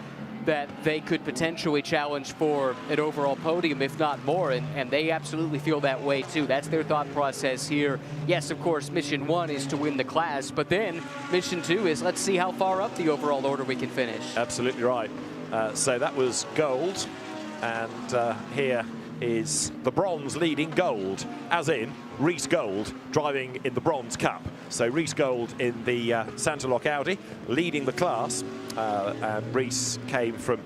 that they could potentially challenge for an overall podium, if not more, and they absolutely feel that way too. That's their thought process here. Yes, of course, mission 1 is to win the class, but then mission 2 is let's see how far up the overall order we can finish. Absolutely right. So that was gold, and here is the bronze leading gold, as in Reece Gold driving in the Bronze Cup. So Reece Gold in the Santalok Audi leading the class, and Reece came from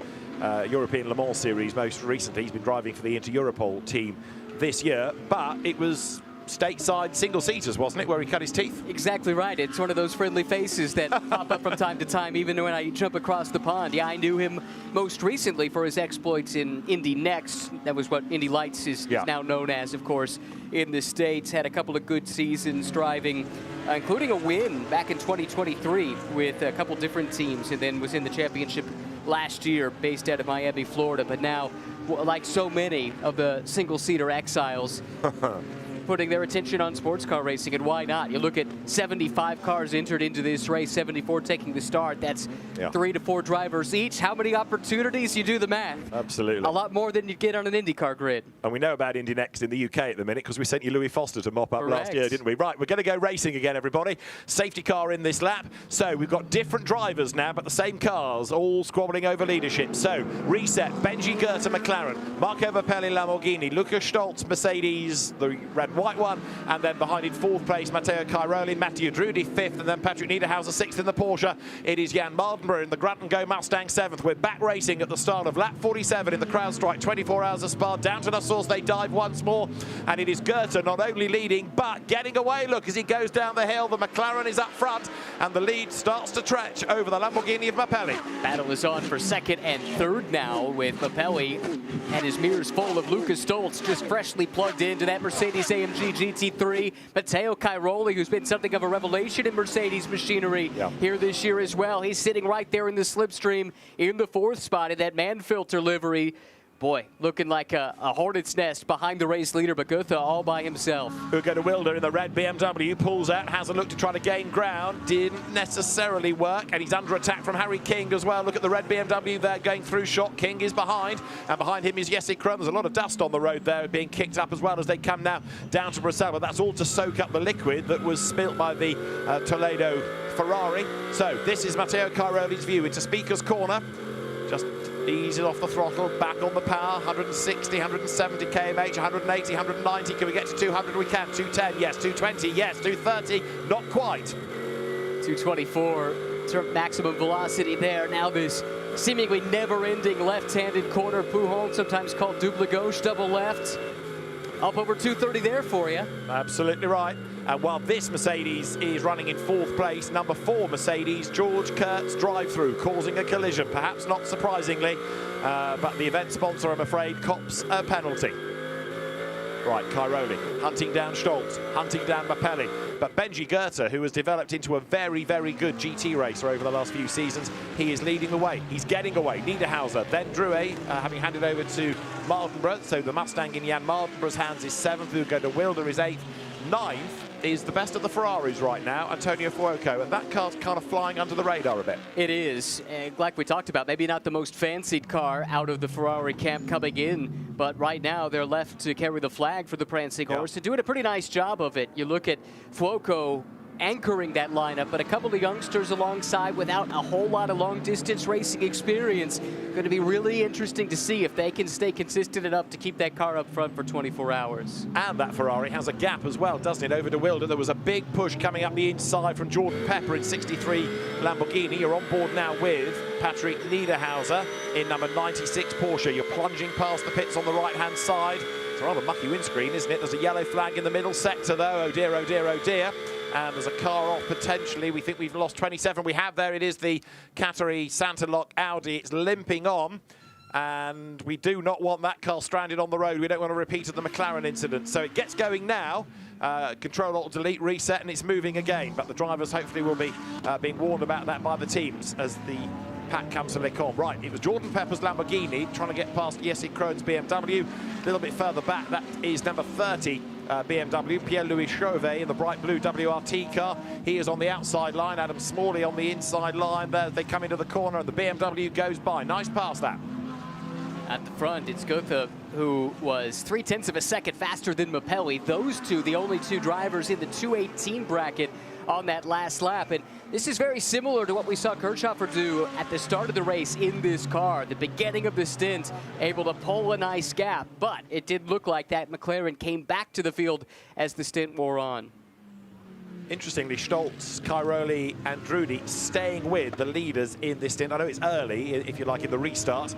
European Le Mans Series most recently. He's been driving for the Inter-Europol team this year, but it was stateside single-seaters, wasn't it, where he cut his teeth? Exactly right. It's one of those friendly faces that pop up from time to time, even when I jump across the pond. Yeah, I knew him most recently for his exploits in Indy Next. That was what Indy Lights is now known as, of course, in the States. Had a couple of good seasons driving, including a win back in 2023 with a couple different teams, and then was in the championship last year based out of Miami, Florida. But now, like so many of the single-seater exiles, putting their attention on sports car racing, and why not? You look at 75 cars entered into this race, 74 taking the start. That's 3 to 4 drivers each. How many opportunities? You do the math. Absolutely. A lot more than you get on an IndyCar grid. And we know about Indy Next in the UK at the minute because we sent you Louis Foster to mop up last year, didn't we? Right, we're going to go racing again, everybody. Safety car in this lap. So we've got different drivers now, but the same cars, all squabbling over leadership. So reset, Benji Goethe McLaren, Marco Verpelli Lamborghini, Lukas Stolz Mercedes, the red white one, and then behind in 4th place Matteo Cairoli, Mathieu Drudi 5th, and then Patrick Niederhauser 6th in the Porsche. It is Jan Mardenborough in the Grunt & Go Mustang 7th. We're back racing at the start of lap 47 in the CrowdStrike 24 Hours of Spa. Down to the source they dive once more, and it is Goethe not only leading but getting away. Look, as he goes down the hill, the McLaren is up front, and the lead starts to stretch over the Lamborghini of Mapelli. Battle is on for 2nd and 3rd now, with Mapelli and his mirrors full of Lukas Stolz just freshly plugged into that Mercedes-AMG GT3. Matteo Cairoli, who's been something of a revelation in Mercedes machinery here this year as well. He's sitting right there in the slipstream in the 4th spot in that man filter livery. Boy, looking like a hornet's nest behind the race leader, but Goethe all by himself. Ugo de Wilde in the red BMW pulls out, has a look to try to gain ground. Didn't necessarily work, and he's under attack from Harry King as well. Look at the red BMW there going through shot. King is behind, and behind him is Jesse Krohn. There's a lot of dust on the road there being kicked up as well as they come now down to Brussels. But that's all to soak up the liquid that was spilt by the Toledo Ferrari. So this is Matteo Cairoli's view into Speaker's Corner. Just eases off the throttle, back on the power, 160, 170 kmh, 180, 190. Can we get to 200? We can. 210, yes. 220, yes. 230, not quite. 224, maximum velocity there. Now this seemingly never-ending left-handed corner, Pujol, sometimes called double gauche, double left. Up over 230 there for you. Absolutely right. And while this Mercedes is running in 4th place, number 4 Mercedes, George Kurtz drive-through, causing a collision, perhaps not surprisingly, but the event sponsor, I'm afraid, cops a penalty. Right, Cairoli hunting down Stolz, hunting down Mapelli. But Benji Goethe, who has developed into a very, very good GT racer over the last few seasons, he is leading the way. He's getting away. Niederhauser, then Drouet, having handed over to Mardenborough. So the Mustang in Jan Mardenborough's hands is 7th. Ugo de Wilde is 8th. 9th is the best of the Ferraris right now, Antonio Fuoco, and that car's kind of flying under the radar a bit. It is. Like we talked about, maybe not the most fancied car out of the Ferrari camp coming in, but right now they're left to carry the flag for the prancing horse, and doing a pretty nice job of it. You look at Fuoco anchoring that lineup, but a couple of youngsters alongside without a whole lot of long-distance racing experience. Going to be really interesting to see if they can stay consistent enough to keep that car up front for 24 hours. And that Ferrari has a gap as well, doesn't it, over de Wilde? There was a big push coming up the inside from Jordan Pepper in 63 Lamborghini. You're on board now with Patrick Niederhauser in number 96 Porsche. You're plunging past the pits on the right-hand side. It's a rather mucky windscreen, isn't it? There's a yellow flag in the middle sector, though. Oh dear, oh dear, oh dear. And there's a car off potentially. We think we've lost 27. We have there. It is the Qatari Santa Lock Audi. It's limping on. And we do not want that car stranded on the road. We don't want a repeat of the McLaren incident. So it gets going now. Control Alt Delete reset, and it's moving again. But the drivers hopefully will be being warned about that by the teams as the pack comes to Lecombe. Right, it was Jordan Pepper's Lamborghini trying to get past Jesse Krohn's BMW. A little bit further back, that is number 30 BMW, Pierre-Louis Chauvet in the bright blue WRT car. He is on the outside line, Adam Smalley on the inside line. There they come into the corner and the BMW goes by. Nice pass that. At the front, it's Goethe, who was 0.3 of a second faster than Mapelli. Those two, the only two drivers in the 218 bracket on that last lap. And this is very similar to what we saw Kirchhofer do at the start of the race in this car. The beginning of the stint, able to pull a nice gap. But it did look like that McLaren came back to the field as the stint wore on. Interestingly, Stoltz, Cairoli and Drudy staying with the leaders in this stint. I know it's early, if you like, in the restart.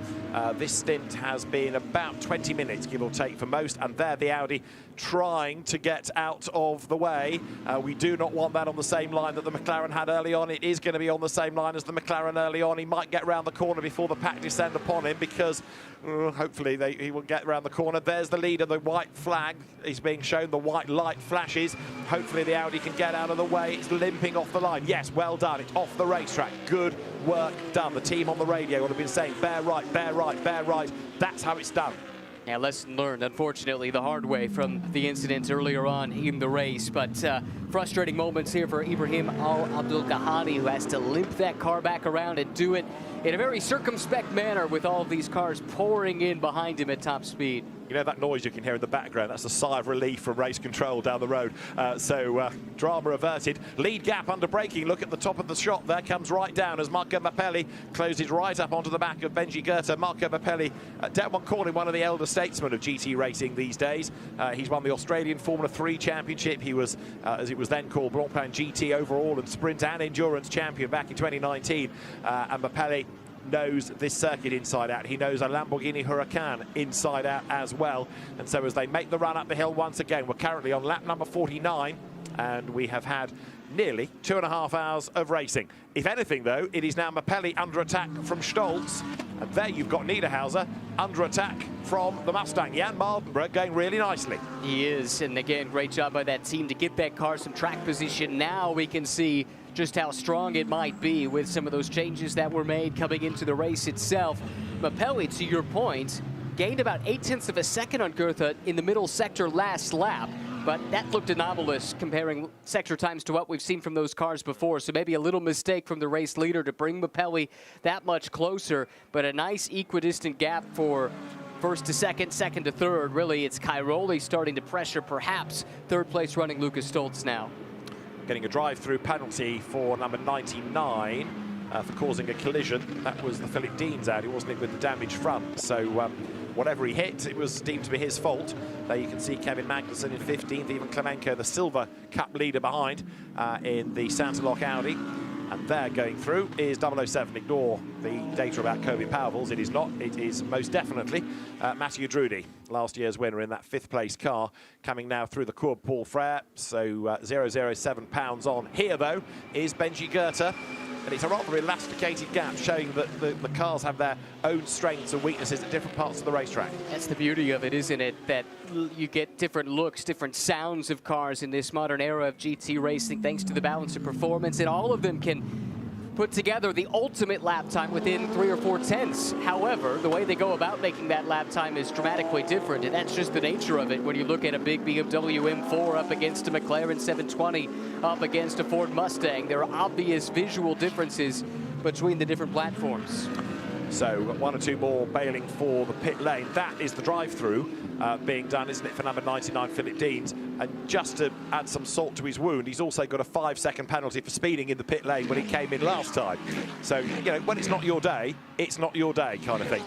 This stint has been about 20 minutes, give or take, for most. And there the Audi trying to get out of the way. We do not want that on the same line that the McLaren had early on. It is going to be on the same line as the McLaren early on. He might get round the corner before the pack descend upon him because hopefully he will get round the corner. There's the leader. The white flag is being shown. The white light flashes. Hopefully the Audi can get out of the way. It's limping off the line. Yes, well done. It's off the racetrack. Good work done. The team on the radio would have been saying, bear right, bear right, bear right. That's how it's done. Yeah, lesson learned, unfortunately, the hard way from the incident earlier on in the race. But frustrating moments here for Ibrahim Al-Abdulkahani, who has to limp that car back around and do it in a very circumspect manner with all of these cars pouring in behind him at top speed. You know that noise you can hear in the background? That's a sigh of relief from race control down the road. Drama averted. Lead gap under braking. Look at the top of the shot. There comes right down as Marco Mapelli closes right up onto the back of Benji Goethe. Marco Mapelli, Detmont called him one of the elder statesmen of GT racing these days. He's won the Australian Formula 3 Championship. He was, as it was then called, Blancpain GT overall and sprint and endurance champion back in 2019. And Mapelli knows this circuit inside out. He knows a Lamborghini Huracan inside out as well. And so as they make the run up the hill once again, we're currently on lap number 49 and we have had nearly 2.5 hours of racing. If anything, though, it is now Mapelli under attack from Stoltz. And there you've got Niederhauser under attack from the Mustang. Jan Mardenborough going really nicely. He is, and again, great job by that team to get that car some track position. Now we can see just how strong it might be with some of those changes that were made coming into the race itself. Mapelli, to your point, gained about 0.8 of a second on Goethe in the middle sector last lap, but that looked anomalous comparing sector times to what we've seen from those cars before. So maybe a little mistake from the race leader to bring Mapelli that much closer, but a nice equidistant gap for first to second, second to third. Really, it's Cairoli starting to pressure perhaps third place running Lucas Stoltz now. Getting a drive-through penalty for number 99 for causing a collision. That was the Philip Dean's Audi, wasn't it, with the damaged front. So whatever he hit, it was deemed to be his fault. There you can see Kevin Magnussen in 15th, even Klemenko, the Silver Cup leader behind in the Santa Lock Audi. And there going through is 007. Ignore the data about Kobe Powell's. It is not. It is most definitely Mathieu Drudy, last year's winner in that 5th place car, coming now through the Courbe Paul Frere. So 007 pounds on. Here, though, is Benji Goethe. And it's a rather elasticated gap, showing that the cars have their own strengths and weaknesses at different parts of the racetrack. That's the beauty of it, isn't it? That you get different looks, different sounds of cars in this modern era of GT racing, thanks to the balance of performance, and all of them can put together the ultimate lap time within 3 or 4 tenths. However, the way they go about making that lap time is dramatically different, and that's just the nature of it. When you look at a big BMW M4 up against a McLaren 720, up against a Ford Mustang, there are obvious visual differences between the different platforms. So we've got 1 or 2 more bailing for the pit lane. That is the drive-through being done, isn't it, for number 99, Philip Deans. And just to add some salt to his wound, he's also got a 5-second penalty for speeding in the pit lane when he came in last time. So, you know, when it's not your day, it's not your day kind of thing.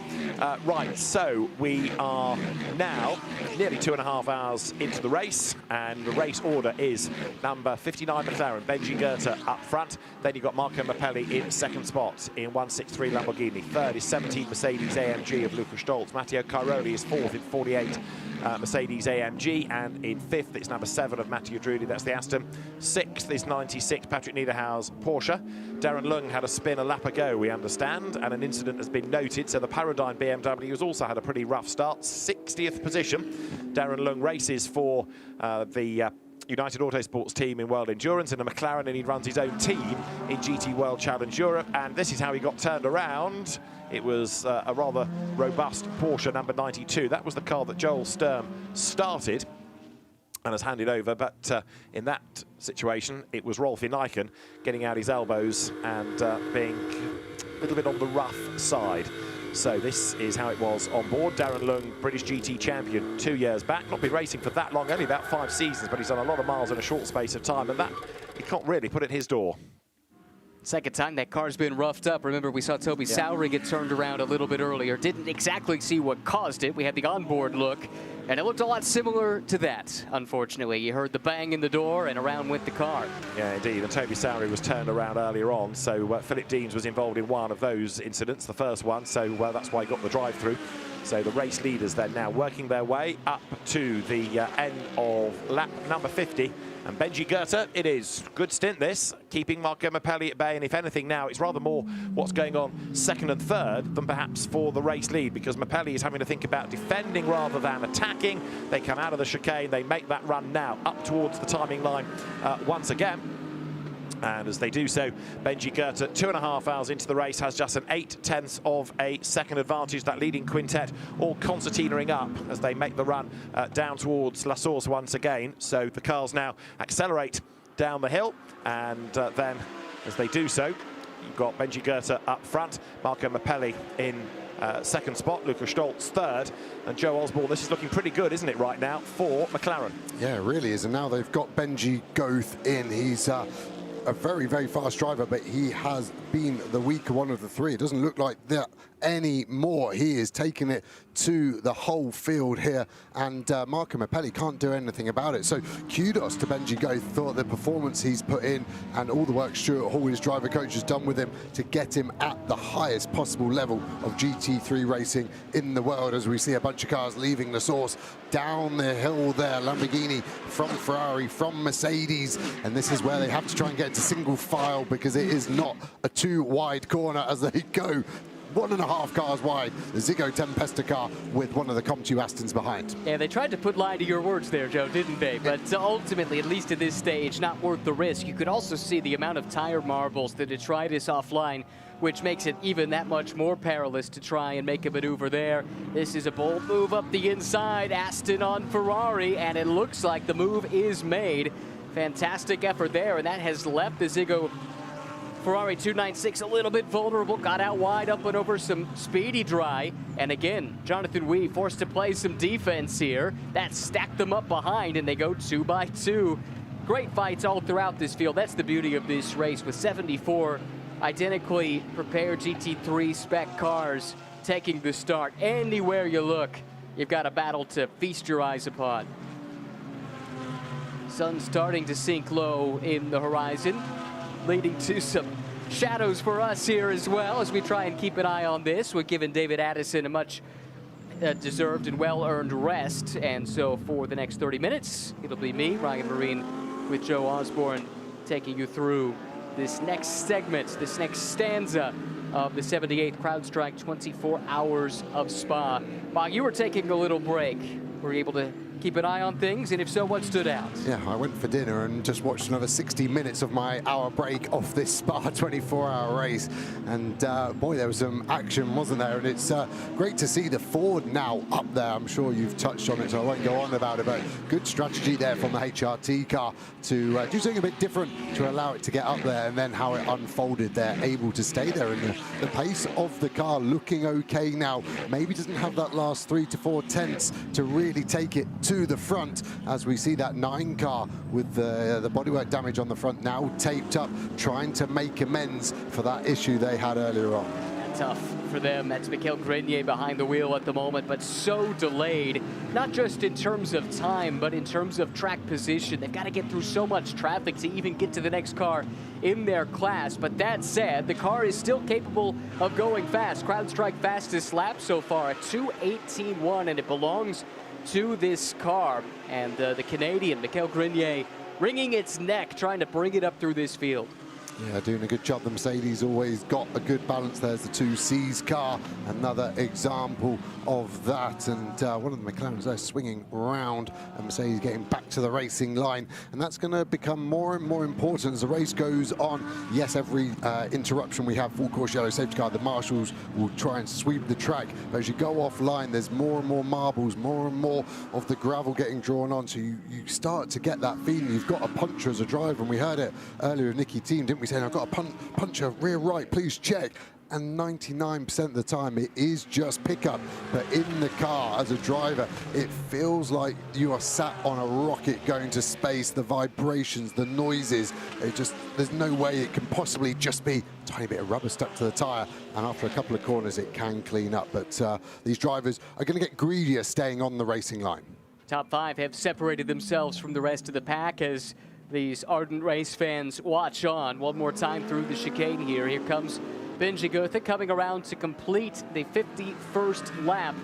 Right, so we are now nearly 2.5 hours into the race, and the race order is number 59 McLaren, Benji Goethe up front. Then you've got Marco Mappelli in second spot in 163 Lamborghini. Third is 17 Mercedes AMG of Luca Stolz. Matteo Cairoli is fourth in 48 Mercedes AMG, and in fifth it's number 7 of Matteo Drudi, that's the Aston. Sixth is 96 Patrick Niederhau's Porsche. Darren Lung had a spin a lap ago, we understand, and an incident has been noted, so the Paradigm BMW has also had a pretty rough start. 60th position. Darren Lung races for the United Autosports team in World Endurance in a McLaren, and he runs his own team in GT World Challenge Europe, and this is how he got turned around. It was a rather robust Porsche number 92. That was the car that Joel Sturm started and has handed over, but in that situation it was Rolfie Nyken getting out his elbows and being a little bit on the rough side. So this is how it was on board. Darren Lung, British GT champion 2 years back, not been racing for that long, only about 5 seasons, but he's done a lot of miles in a short space of time, and that he can't really put at his door. Second time that car's been roughed up. Remember, we saw Toby Sowery get turned around a little bit earlier. Didn't exactly see what caused it. We had the onboard look, and it looked a lot similar to that, unfortunately. You heard the bang in the door, and around went the car. Yeah, indeed, and Toby Sowery was turned around earlier on, so Philip Deans was involved in one of those incidents, the first one, so that's why he got the drive-through. So the race leaders then now working their way up to the end of lap number 50. And Benji Goethe, it is. Good stint this, keeping Marco Mappelli at bay, and if anything now, it's rather more what's going on second and third than perhaps for the race lead, because Mappelli is having to think about defending rather than attacking. They come out of the chicane, they make that run now up towards the timing line once again. And as they do so, Benji Goethe, 2.5 hours into the race, has just an 0.8 of a second advantage. That leading quintet all concertinaing up as they make the run down towards La Source once again. So the cars now accelerate down the hill, and then as they do so, you've got Benji Goethe up front, Marco Mappelli in second spot, Luca Stolz third, and Joe Osborne. This is looking pretty good, isn't it, right now, for McLaren? Yeah, it really is, and now they've got Benji Goethe in. He's a very, very fast driver, but he has been the weaker one of the three. It doesn't look like that anymore. He is taking it to the whole field here, and Marco Mappelli can't do anything about it. So kudos to Benji Goethe for the performance he's put in and all the work Stuart Hall, his driver coach, has done with him to get him at the highest possible level of GT3 racing in the world, as we see a bunch of cars leaving the source down the hill there. Lamborghini from Ferrari, from Mercedes, and this is where they have to try and get to single file, because it is not a too wide corner as they go 1.5 cars wide, the Ziggo Tempesta car with one of the Comp2 Astons behind. Yeah, they tried to put lie to your words there, Joe, didn't they? But ultimately, at least at this stage, not worth the risk. You could also see the amount of tire marbles, the detritus offline, which makes it even that much more perilous to try and make a maneuver there. This is a bold move up the inside, Aston on Ferrari, and it looks like the move is made. Fantastic effort there, and that has left the Ziggo Ferrari 296 a little bit vulnerable, got out wide up and over some speedy dry, and again, Jonathan Wee forced to play some defense here. That stacked them up behind, and they go 2 by 2. Great fights all throughout this field. That's the beauty of this race, with 74 identically prepared GT3 spec cars taking the start. Anywhere you look, you've got a battle to feast your eyes upon. Sun starting to sink low in the horizon, leading to some shadows for us here as well as we try and keep an eye on this. We're giving David Addison a much deserved and well-earned rest, and so for the next 30 minutes, it'll be me, Ryan Marine, with Joe Osborne, taking you through this next segment, this next stanza of the 78th CrowdStrike 24 Hours of Spa. While you were taking a little break, were you able to keep an eye on things, and if so, what stood out? Yeah, I went for dinner and just watched another 60 minutes of my hour break off this Spa 24-hour race. And boy, there was some action, wasn't there? And it's great to see the Ford now up there. I'm sure you've touched on it, so I won't go on about it, but good strategy there from the HRT car to do something a bit different to allow it to get up there, and then how it unfolded. They're able to stay there, and the pace of the car looking okay now. Maybe doesn't have that last 3 to 4 tenths to really take it to the front, as we see that 9 car with the bodywork damage on the front now taped up, trying to make amends for that issue they had earlier on. Tough for them. That's Michael Grenier behind the wheel at the moment, but so delayed, not just in terms of time, but in terms of track position. They've got to get through so much traffic to even get to the next car in their class. But that said, the car is still capable of going fast. CrowdStrike fastest lap so far at 2:18.1, and it belongs to this car. And the Canadian, Michael Grenier, wringing its neck, trying to bring it up through this field. Yeah, doing a good job. The Mercedes always got a good balance. There's the 2Cs car, another example of that. And one of the McLarens there swinging around, and Mercedes getting back to the racing line. And that's going to become more and more important as the race goes on. Yes, every interruption we have, full course yellow safety car, the marshals will try and sweep the track. But as you go offline, there's more and more marbles, more and more of the gravel getting drawn on. So you start to get that feeling. You've got a puncher as a driver, and we heard it earlier with Nicky Team, didn't we? Saying, I've got a puncher rear right, please check. And 99% of the time it is just pickup. But in the car as a driver, it feels like you are sat on a rocket going to space. The vibrations, the noises, there's no way it can possibly just be a tiny bit of rubber stuck to the tire. And after a couple of corners, it can clean up. But these drivers are going to get greedier staying on the racing line. Top 5 have separated themselves from the rest of the pack as these ardent race fans watch on. One more time through the chicane here. Here comes Benji Gotha coming around to complete the 51st lap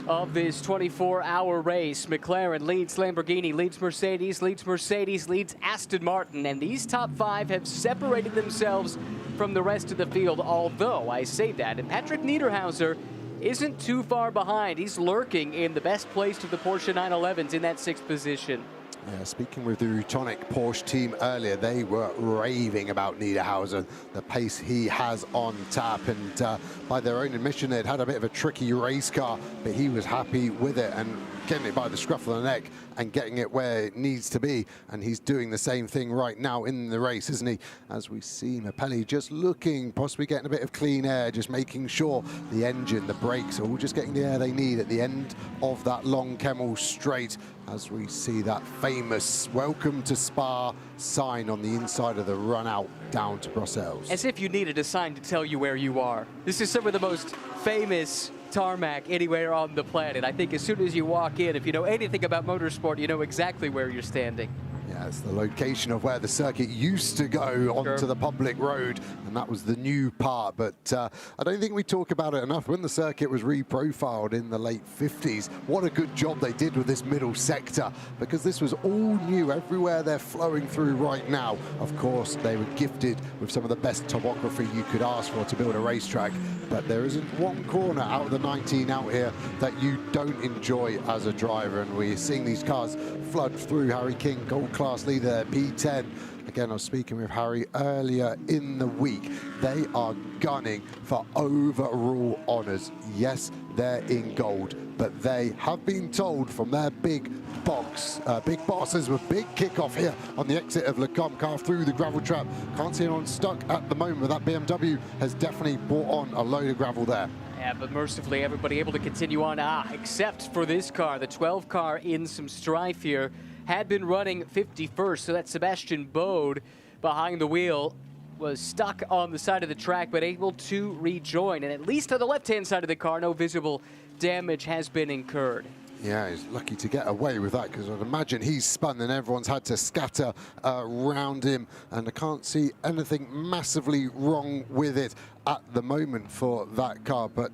of this 24-hour race. McLaren leads Lamborghini, leads Mercedes, leads Aston Martin. And these top 5 have separated themselves from the rest of the field, although I say that. And Patrick Niederhauser isn't too far behind. He's lurking in the best place of the Porsche 911s in that 6th position. Yeah, speaking with the Rutonic Porsche team earlier, they were raving about Niederhauser, the pace he has on tap. And by their own admission, they'd had a bit of a tricky race car, but he was happy with it and getting it by the scruff of the neck and getting it where it needs to be. And he's doing the same thing right now in the race, isn't he? As we see Mapelli just looking, possibly getting a bit of clean air, just making sure the engine, the brakes are all just getting the air they need at the end of that long Kemmel straight, as we see that famous "Welcome to Spa" sign on the inside of the run out down to Brussels. As if you needed a sign to tell you where you are. This is some of the most famous tarmac anywhere on the planet. I think as soon as you walk in, if you know anything about motorsport, you know exactly where you're standing. Yeah, it's the location of where the circuit used to go onto the public road, and that was the new part. But I don't think we talk about it enough. When the circuit was reprofiled in the late 50s, what a good job they did with this middle sector, because this was all new everywhere they're flowing through right now. Of course, they were gifted with some of the best topography you could ask for to build a racetrack, but there isn't one corner out of the 19 out here that you don't enjoy as a driver, and we're seeing these cars flood through. Harry King, gold class leader, P10. Again, I was speaking with Harry earlier in the week. They are gunning for overall honours. Yes, they're in gold, but they have been told from their big bosses with big kickoff here on the exit of Le Comcar through the gravel trap. Can't see anyone stuck at the moment, but that BMW has definitely brought on a load of gravel there. Yeah, but mercifully, everybody able to continue on, except for this car. The 12 car in some strife here had been running 51st, so that Sebastian Bode behind the wheel was stuck on the side of the track, but able to rejoin. And at least on the left-hand side of the car, no visible damage has been incurred. Yeah, he's lucky to get away with that, because I'd imagine he's spun and everyone's had to scatter around him, and I can't see anything massively wrong with it at the moment for that car, but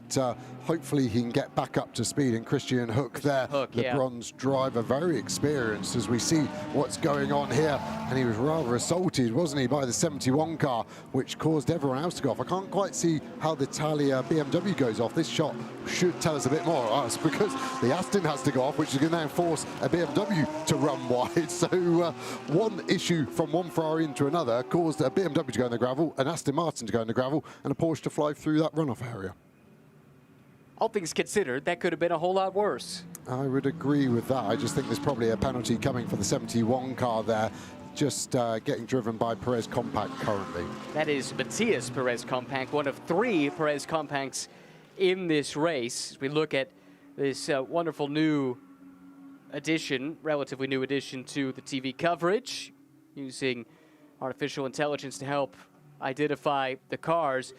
hopefully he can get back up to speed. And Christian Hook there, the bronze driver, very experienced, as we see what's going on here and he was rather assaulted, wasn't he, by the 71 car, which caused everyone else to go off. I can't quite see how the Italia BMW goes off. This shot should tell us a bit more of us, because the Aston has to go off, which is going to then force a BMW to run wide. So one issue from one Ferrari into another caused a BMW to go in the gravel, an Aston Martin to go in the gravel, and a Porsche to fly through that runoff area. All things considered, that could have been a whole lot worse. I would agree with that. I just think there's probably a penalty coming for the 71 car there, just getting driven by Perez Compact currently. That is Matthias Perez Compact, one of 3 Perez Compacts in this race. As we look at this wonderful new addition, relatively new addition to the TV coverage, using artificial intelligence to help identify the cars.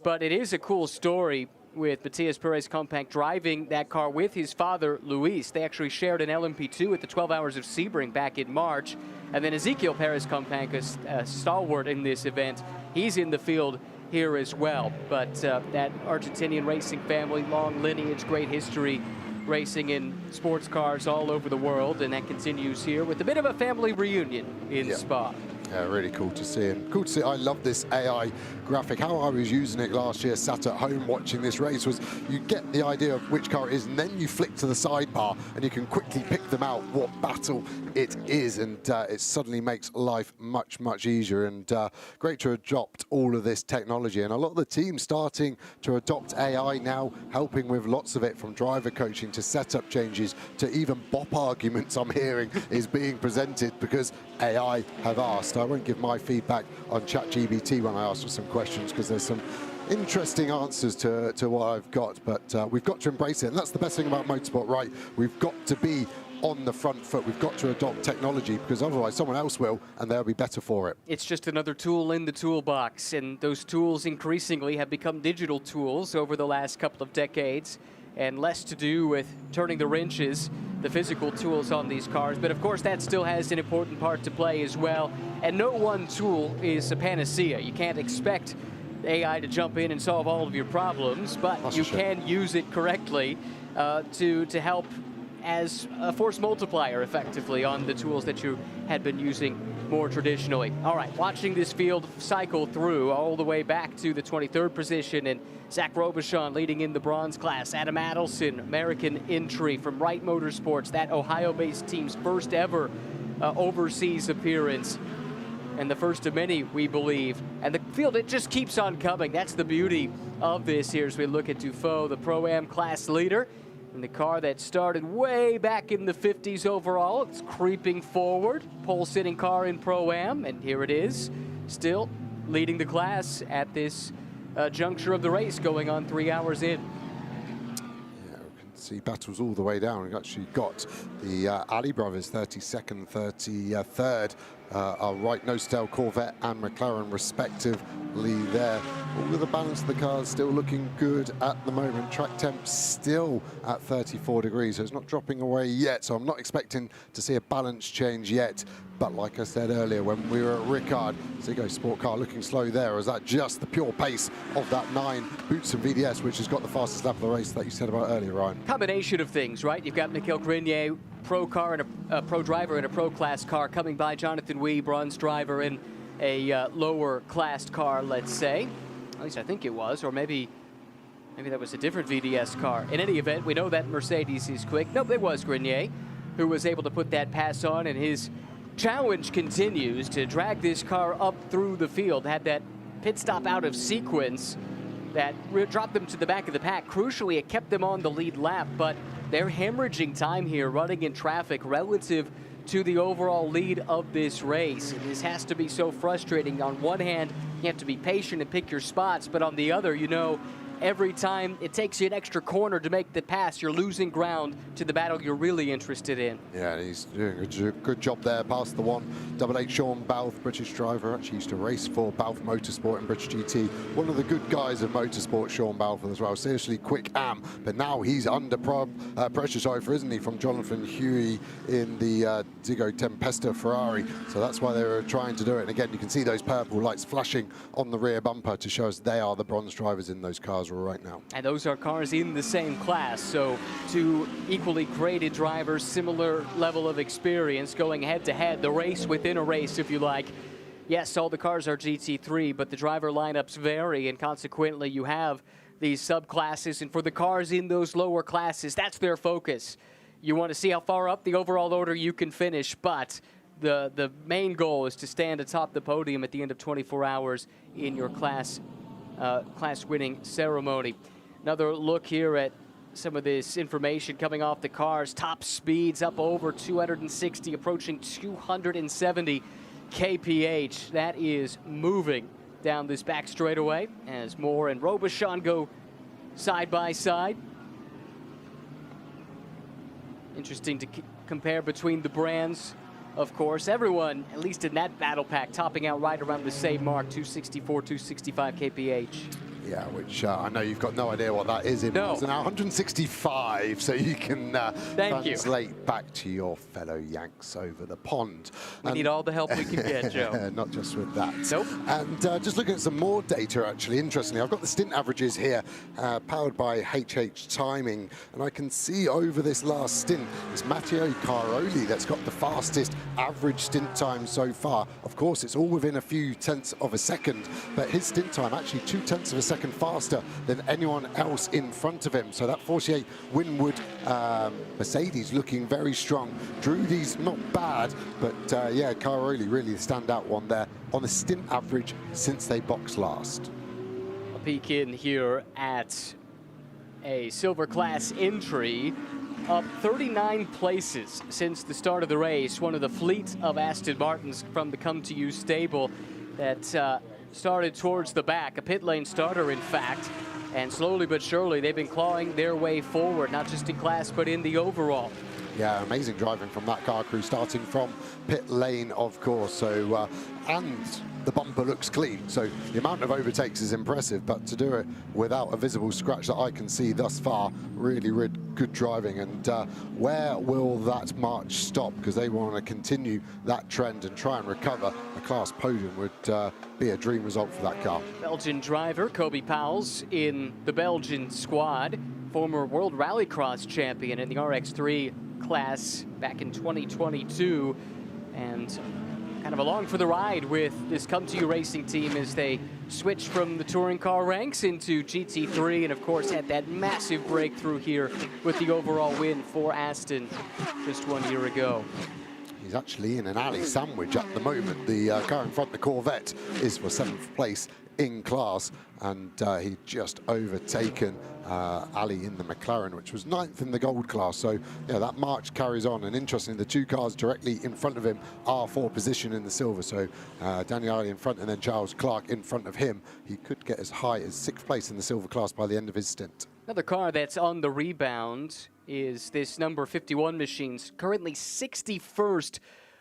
But it is a cool story with Matthias Perez Compact driving that car with his father, Luis. They actually shared an LMP2 at the 12 Hours of Sebring back in March. And then Ezekiel Perez Compact, a stalwart in this event, he's in the field here as well. But that Argentinian racing family, long lineage, great history, racing in sports cars all over the world. And that continues here with a bit of a family reunion in Spa. Yeah, really cool to see. And cool to see. I love this AI graphic. How I was using it last year, sat at home watching this race, was you get the idea of which car it is, and then you flick to the sidebar, and you can quickly pick them out what battle it is, and it suddenly makes life much, much easier. And great to adopt all of this technology. And a lot of the teams starting to adopt AI now, helping with lots of it, from driver coaching to setup changes to even bop arguments I'm hearing is being presented because AI have asked. I won't give my feedback on ChatGPT when I ask for some questions, because there's some interesting answers to what I've got, but we've got to embrace it, and that's the best thing about motorsport, right? We've got to be on the front foot. We've got to adopt technology, because otherwise someone else will, and they'll be better for it. It's just another tool in the toolbox, and those tools increasingly have become digital tools over the last couple of decades, and less to do with turning the wrenches, the physical tools on these cars. But of course that still has an important part to play as well. And no one tool is a panacea. You can't expect AI to jump in and solve all of your problems, but you can use it correctly to help as a force multiplier effectively on the tools that you had been using more traditionally. All right, watching this field cycle through all the way back to the 23rd position, and Zach Robichon leading in the bronze class. Adam Adelson, American entry from Wright Motorsports, that Ohio-based team's first ever overseas appearance, and the first of many, we believe. And the field, it just keeps on coming. That's the beauty of this here as we look at Dufault, the Pro-Am class leader, and the car that started way back in the 50s overall. It's creeping forward, pole-sitting car in Pro-Am, and here it is, still leading the class at this juncture of the race, going on 3 hours in. Yeah, we can see battles all the way down. We've actually got the Ali brothers, 32nd, 33rd, our Wright nose-tail Corvette and McLaren respectively there. All of the balance of the cars still looking good at the moment. Track temp still at 34 degrees, so it's not dropping away yet. So I'm not expecting to see a balance change yet. But like I said earlier, when we were at Ricard, Ziggo Sport Car looking slow there. Or is that just the pure pace of that 9 Boutsen VDS, which has got the fastest lap of the race that you said about earlier, Ryan? Combination of things, right? You've got Michael Grenier, pro car and a pro driver in a pro class car, coming by Jonathan Wee, bronze driver in a lower classed car, let's say. At least I think it was, or maybe that was a different VDS car. In any event, we know that Mercedes is quick. Nope, it was Grenier who was able to put that pass on, and his challenge continues to drag this car up through the field. Had that pit stop out of sequence that dropped them to the back of the pack. Crucially, it kept them on the lead lap, but they're hemorrhaging time here, running in traffic relative to the overall lead of this race. And this has to be so frustrating. On one hand, you have to be patient and pick your spots, but on the other, you know, every time it takes you an extra corner to make the pass, you're losing ground to the battle you're really interested in. Yeah, he's doing a good job there, past the 188 Sean Balfe, British driver, actually used to race for Balfe Motorsport and British GT. One of the good guys of motorsport, Sean Balfe as well. Seriously quick am, but now he's under pressure, isn't he, from Jonathan Huey in the Ziggo Tempesta Ferrari. So that's why they were trying to do it. And again, you can see those purple lights flashing on the rear bumper to show us they are the bronze drivers in those cars cars right now. And those are cars in the same class, so two equally graded drivers, similar level of experience going head-to-head, the race within a race, if you like. Yes, all the cars are GT3, but the driver lineups vary, and consequently you have these subclasses, and for the cars in those lower classes, that's their focus. You want to see how far up the overall order you can finish, but the main goal is to stand atop the podium at the end of 24 hours in your class-winning ceremony. Another look here at some of this information coming off the cars. Top speeds up over 260, approaching 270 kph. That is moving down this back straightaway as Moore and Robichon go side by side. Interesting to compare between the brands. Of course, everyone, at least in that battle pack, topping out right around the same mark, 264, 265 kph. Yeah, which I know you've got no idea what that is in miles an hour. 165, so you can translate back to your fellow Yanks over the pond. We need all the help we can get, Joe. Not just with that. Nope. And just looking at some more data, actually, interestingly, I've got the stint averages here, powered by HH Timing, and I can see over this last stint, it's Matteo Caroli that's got the fastest average stint time so far. Of course, it's all within a few tenths of a second, but his stint time actually 2 tenths of a second faster than anyone else in front of him. So that 48 Winwood Mercedes looking very strong. Drudy's not bad, but yeah, Caroli really the standout one there on the stint average since they boxed last. A peek in here at a silver class entry, up 39 places since the start of the race. One of the fleet of Aston Martins from the Come To You stable that started towards the back, a pit lane starter in fact, and slowly but surely they've been clawing their way forward, not just in class but in the overall. Yeah, amazing driving from that car crew, starting from pit lane, of course. So, and the bumper looks clean. So the amount of overtakes is impressive, but to do it without a visible scratch that I can see thus far, really, really good driving. And where will that march stop? Because they want to continue that trend and try and recover. A class podium would be a dream result for that car. Belgian driver Kobe Pauwels in the Belgian squad, former World Rallycross champion in the RX3 class back in 2022, and kind of along for the ride with this Come To You racing team as they switched from the touring car ranks into GT3, and of course had that massive breakthrough here with the overall win for Aston just 1 year ago. He's actually in an alley sandwich at the moment. The car in front, the Corvette, is for 7th place in class, and he just overtaken Ali in the McLaren, which was 9th in the gold class. So yeah, that march carries on, and interestingly, the two cars directly in front of him are for position in the silver. So Daniel Ali in front, and then Charles Clark in front of him. He could get as high as 6th place in the silver class by the end of his stint. Another car that's on the rebound is this number 51 machines, currently 61st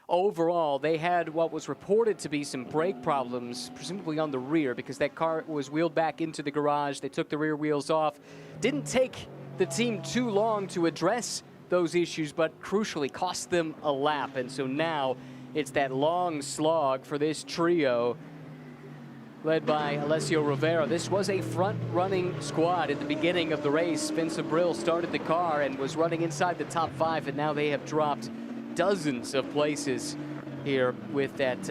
overall. They had what was reported to be some brake problems, presumably on the rear, because that car was wheeled back into the garage. They took the rear wheels off. Didn't take the team too long to address those issues, but crucially cost them a lap. And so now it's that long slog for this trio led by Alessio Rivera. This was a front-running squad at the beginning of the race. Vince Abril started the car and was running inside the top 5, and now they have dropped dozens of places here with that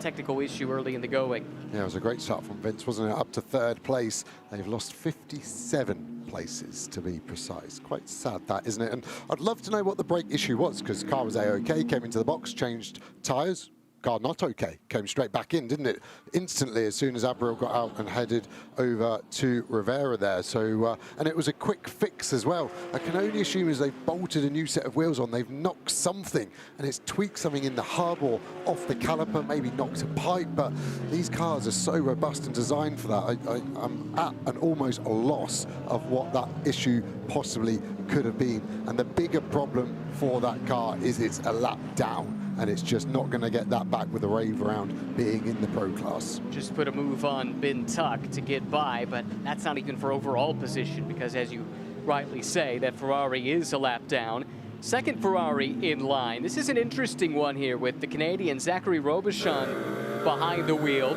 technical issue early in the going. Yeah, it was a great start from Vince, wasn't it? Up to 3rd place. They've lost 57 places, to be precise. Quite sad, that, isn't it? And I'd love to know what the brake issue was, because car was A-OK, came into the box, changed tyres. Car not okay, came straight back in, didn't it? Instantly, as soon as Abril got out and headed over to Rivera there. So, and it was a quick fix as well. I can only assume as they've bolted a new set of wheels on, they've knocked something, and it's tweaked something in the hub or off the caliper, maybe knocked a pipe, but these cars are so robust and designed for that. I'm at an almost a loss of what that issue possibly could have been. And the bigger problem for that car is it's a lap down, and it's just not going to get that back with a rave round being in the pro class. Just put a move on Bin Tuck to get by, but that's not even for overall position, because as you rightly say, that Ferrari is a lap down. Second Ferrari in line. This is an interesting one here with the Canadian Zachary Robichon behind the wheel.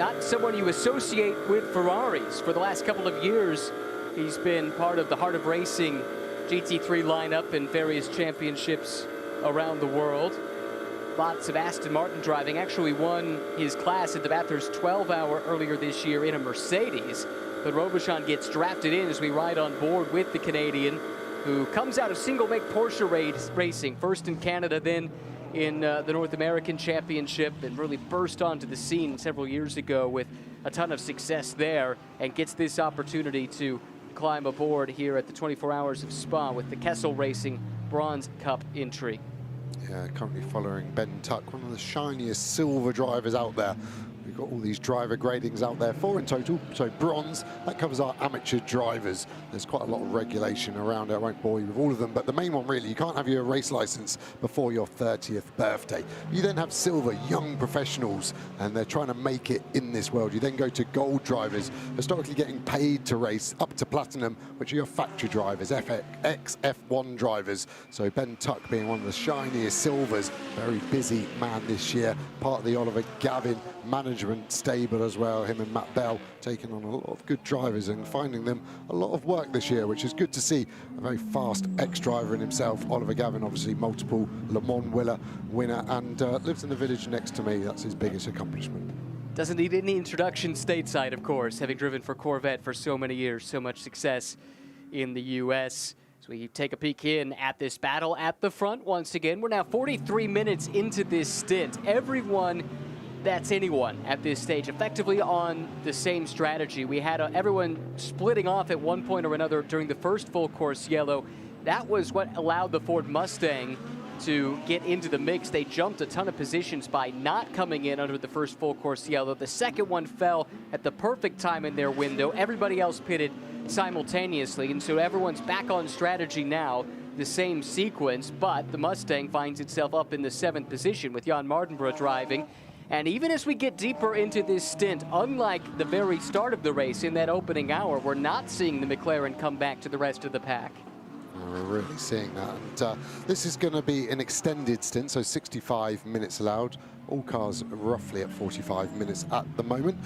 not someone you associate with Ferraris. For the last couple of years, he's been part of the Heart of Racing GT3 lineup in various championships around the world. Lots of Aston Martin driving. Actually won his class at the Bathurst 12-hour earlier this year in a Mercedes. But Robuchon gets drafted in as we ride on board with the Canadian, who comes out of single-make Porsche racing, first in Canada, then in the North American Championship, and really burst onto the scene several years ago with a ton of success there, and gets this opportunity to climb aboard here at the 24 Hours of Spa with the Kessel Racing Bronze Cup entry. Yeah, currently following Ben Tuck, one of the shiniest silver drivers out there. We've got all these driver gradings out there, 4 in total, so bronze, that covers our amateur drivers. There's quite a lot of regulation around it, I won't bore you with all of them, but the main one really, you can't have your race license before your 30th birthday. You then have silver, young professionals, and they're trying to make it in this world. You then go to gold drivers, historically getting paid to race, up to platinum, which are your factory drivers, F1 drivers. So Ben Tuck being one of the shiniest silvers, very busy man this year, part of the Oliver Gavin management stable as well, him and Matt Bell taking on a lot of good drivers and finding them a lot of work this year, which is good to see. A very fast ex-driver in himself, Oliver Gavin, obviously multiple Le Mans winner, and lives in the village next to me. That's his biggest accomplishment. Doesn't need any introduction stateside, of course, having driven for Corvette for so many years, so much success in the U.S. So we take a peek in at this battle at the front once again. We're now 43 minutes into this stint. Everyone, that's anyone at this stage, effectively on the same strategy. We had everyone splitting off at one point or another during the first full course yellow. That was what allowed the Ford Mustang to get into the mix. They jumped a ton of positions by not coming in under the first full course yellow. The second one fell at the perfect time in their window. Everybody else pitted simultaneously, and so everyone's back on strategy now, the same sequence, but the Mustang finds itself up in the 7th position with Jan Mardenborough driving. And even as we get deeper into this stint, unlike the very start of the race in that opening hour, we're not seeing the McLaren come back to the rest of the pack. We're really seeing that. And this is going to be an extended stint, so 65 minutes allowed. All cars roughly at 45 minutes at the moment.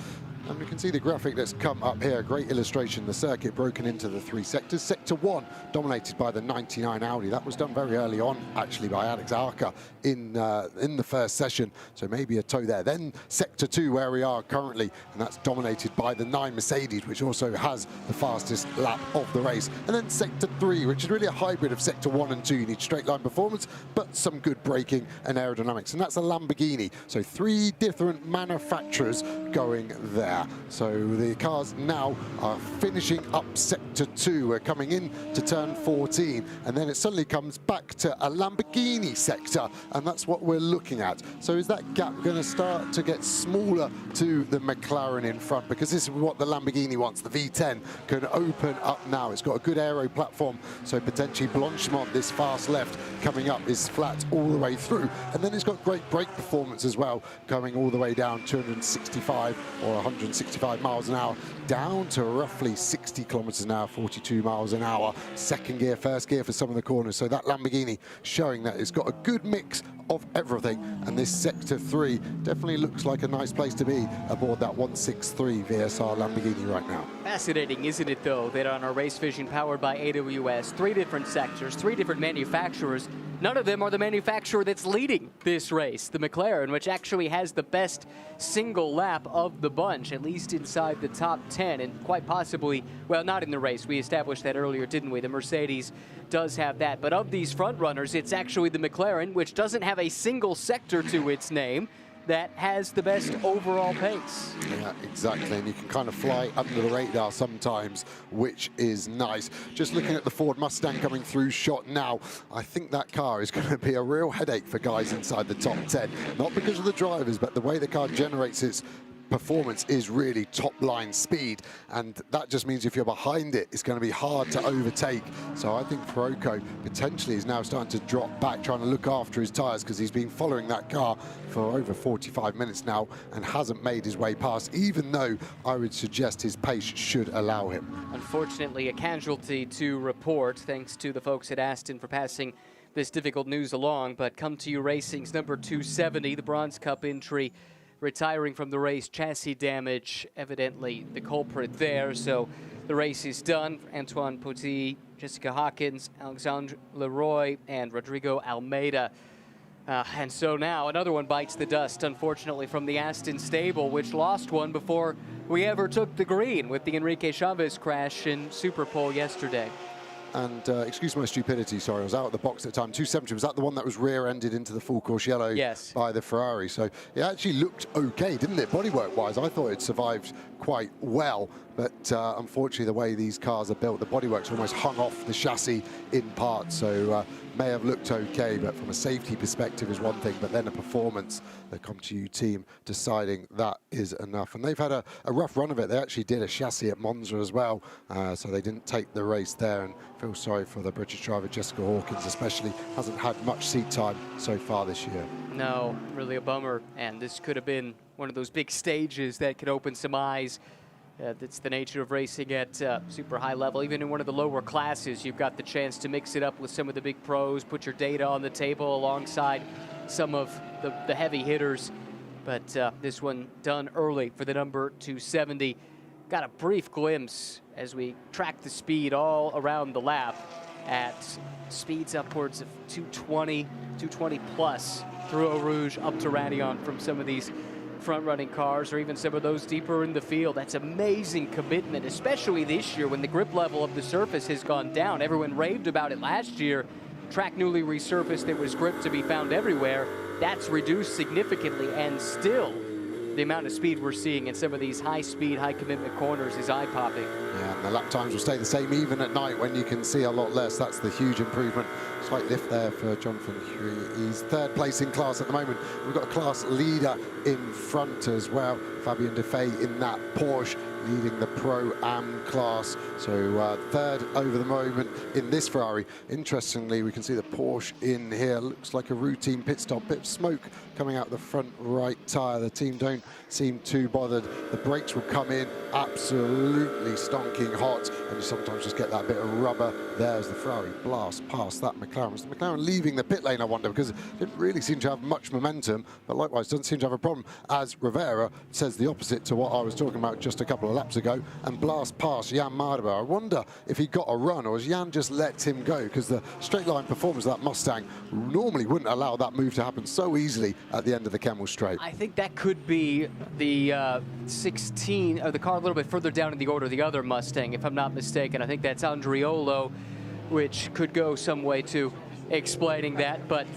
And we can see the graphic that's come up here, a great illustration, the circuit broken into the 3 sectors. Sector 1 dominated by the 99 Audi. That was done very early on, actually, by Alex Arca in the first session, so maybe a toe there. Then Sector 2, where we are currently, and that's dominated by the 9 Mercedes, which also has the fastest lap of the race. And then Sector 3, which is really a hybrid of Sector 1 and 2. You need straight line performance, but some good braking and aerodynamics. And that's a Lamborghini. So 3 different manufacturers going there. So the cars now are finishing up Sector 2. We're coming in to turn 14, and then it suddenly comes back to a Lamborghini sector, and that's what we're looking at. So is that gap going to start to get smaller to the McLaren in front? Because this is what the Lamborghini wants. The V10 can open up now. It's got a good aero platform, so potentially Blanchimont, this fast left coming up, is flat all the way through. And then it's got great brake performance as well, coming all the way down 265 or 165 miles an hour, down to roughly 60 kilometers an hour, 42 miles an hour. Second gear, first gear for some of the corners. So that Lamborghini showing that it's got a good mix of everything, and this Sector 3 definitely looks like a nice place to be aboard that 163 VSR Lamborghini right now. Fascinating, isn't it, though, that on our Race Vision powered by AWS, 3 different sectors, 3 different manufacturers, none of them are the manufacturer that's leading this race, the McLaren, which actually has the best single lap of the bunch, at least inside the top 10, and quite possibly, well, not in the race. We established that earlier, didn't we? The Mercedes does have that, but of these front runners, it's actually the McLaren, which doesn't have a single sector to its name, that has the best overall pace. Yeah, exactly, and you can kind of fly under the radar sometimes, which is nice. Just looking at the Ford Mustang coming through shot now, I think that car is going to be a real headache for guys inside the top 10. Not because of the drivers, but the way the car generates its performance is really top line speed, and that just means if you're behind it, it's going to be hard to overtake. So I think Proko potentially is now starting to drop back, trying to look after his tyres, because he's been following that car for over 45 minutes now and hasn't made his way past, even though I would suggest his pace should allow him. Unfortunately, a casualty to report, thanks to the folks at Aston for passing this difficult news along, but Come To You Racing's number 270, the Bronze Cup entry, retiring from the race. Chassis damage, evidently the culprit there. So the race is done. Antoine Petit, Jessica Hawkins, Alexandre Leroy, and Rodrigo Almeida. And so now another one bites the dust, unfortunately, from the Aston stable, which lost one before we ever took the green with the Enrique Chavez crash in Superpole yesterday. And excuse my stupidity, sorry, I was out at the box at the time. 270, was that the one that was rear-ended into the full course yellow? Yes. By the Ferrari? So it actually looked okay, didn't it, bodywork-wise? I thought it survived quite well, but unfortunately the way these cars are built, the bodywork's almost hung off the chassis in parts, so may have looked okay, but from a safety perspective is one thing, but then a performance, the ComTU team deciding that is enough. And they've had a rough run of it. They actually did a chassis at Monza as well, so they didn't take the race there, and feel sorry for the British driver Jessica Hawkins especially, hasn't had much seat time so far this year. No, really a bummer, and this could have been one of those big stages that could open some eyes. That's the nature of racing at super high level. Even in one of the lower classes, you've got the chance to mix it up with some of the big pros, put your data on the table alongside some of the heavy hitters. But this one done early for the number 270. Got a brief glimpse as we track the speed all around the lap at speeds upwards of 220, 220 plus through Eau Rouge up to Raidillon from some of these front-running cars, or even some of those deeper in the field. That's amazing commitment, especially this year when the grip level of the surface has gone down. Everyone raved about it last year. Track newly resurfaced, there was grip to be found everywhere. That's reduced significantly, and still the amount of speed we're seeing in some of these high-speed, high-commitment corners is eye-popping. Yeah, and the lap times will stay the same even at night when you can see a lot less. That's the huge improvement. Slight lift there for Jonathan Huey. He's third place in class at the moment. We've got a class leader in front as well. Fabien Defay in that Porsche leading the Pro-Am class. So third over the moment in this Ferrari. Interestingly, we can see the Porsche in here. Looks like a routine pit stop. Bit of smoke coming out the front right tyre. The team don't seem too bothered. The brakes will come in absolutely stonking hot, and you sometimes just get that bit of rubber there as the Ferrari blasts past that McLaren. Was the McLaren leaving the pit lane, I wonder, because it didn't really seem to have much momentum, but likewise doesn't seem to have a problem, as Rivera says the opposite to what I was talking about just a couple of laps ago, and blast past Jan Mardenborough. I wonder if he got a run, or has Jan just let him go, because the straight line performance of that Mustang normally wouldn't allow that move to happen so easily at the end of the Kemmel Straight. I think that could be the 16, or the car a little bit further down in the order, the other Mustang, if I'm not mistaken. I think that's Andriolo, which could go some way to explaining that, but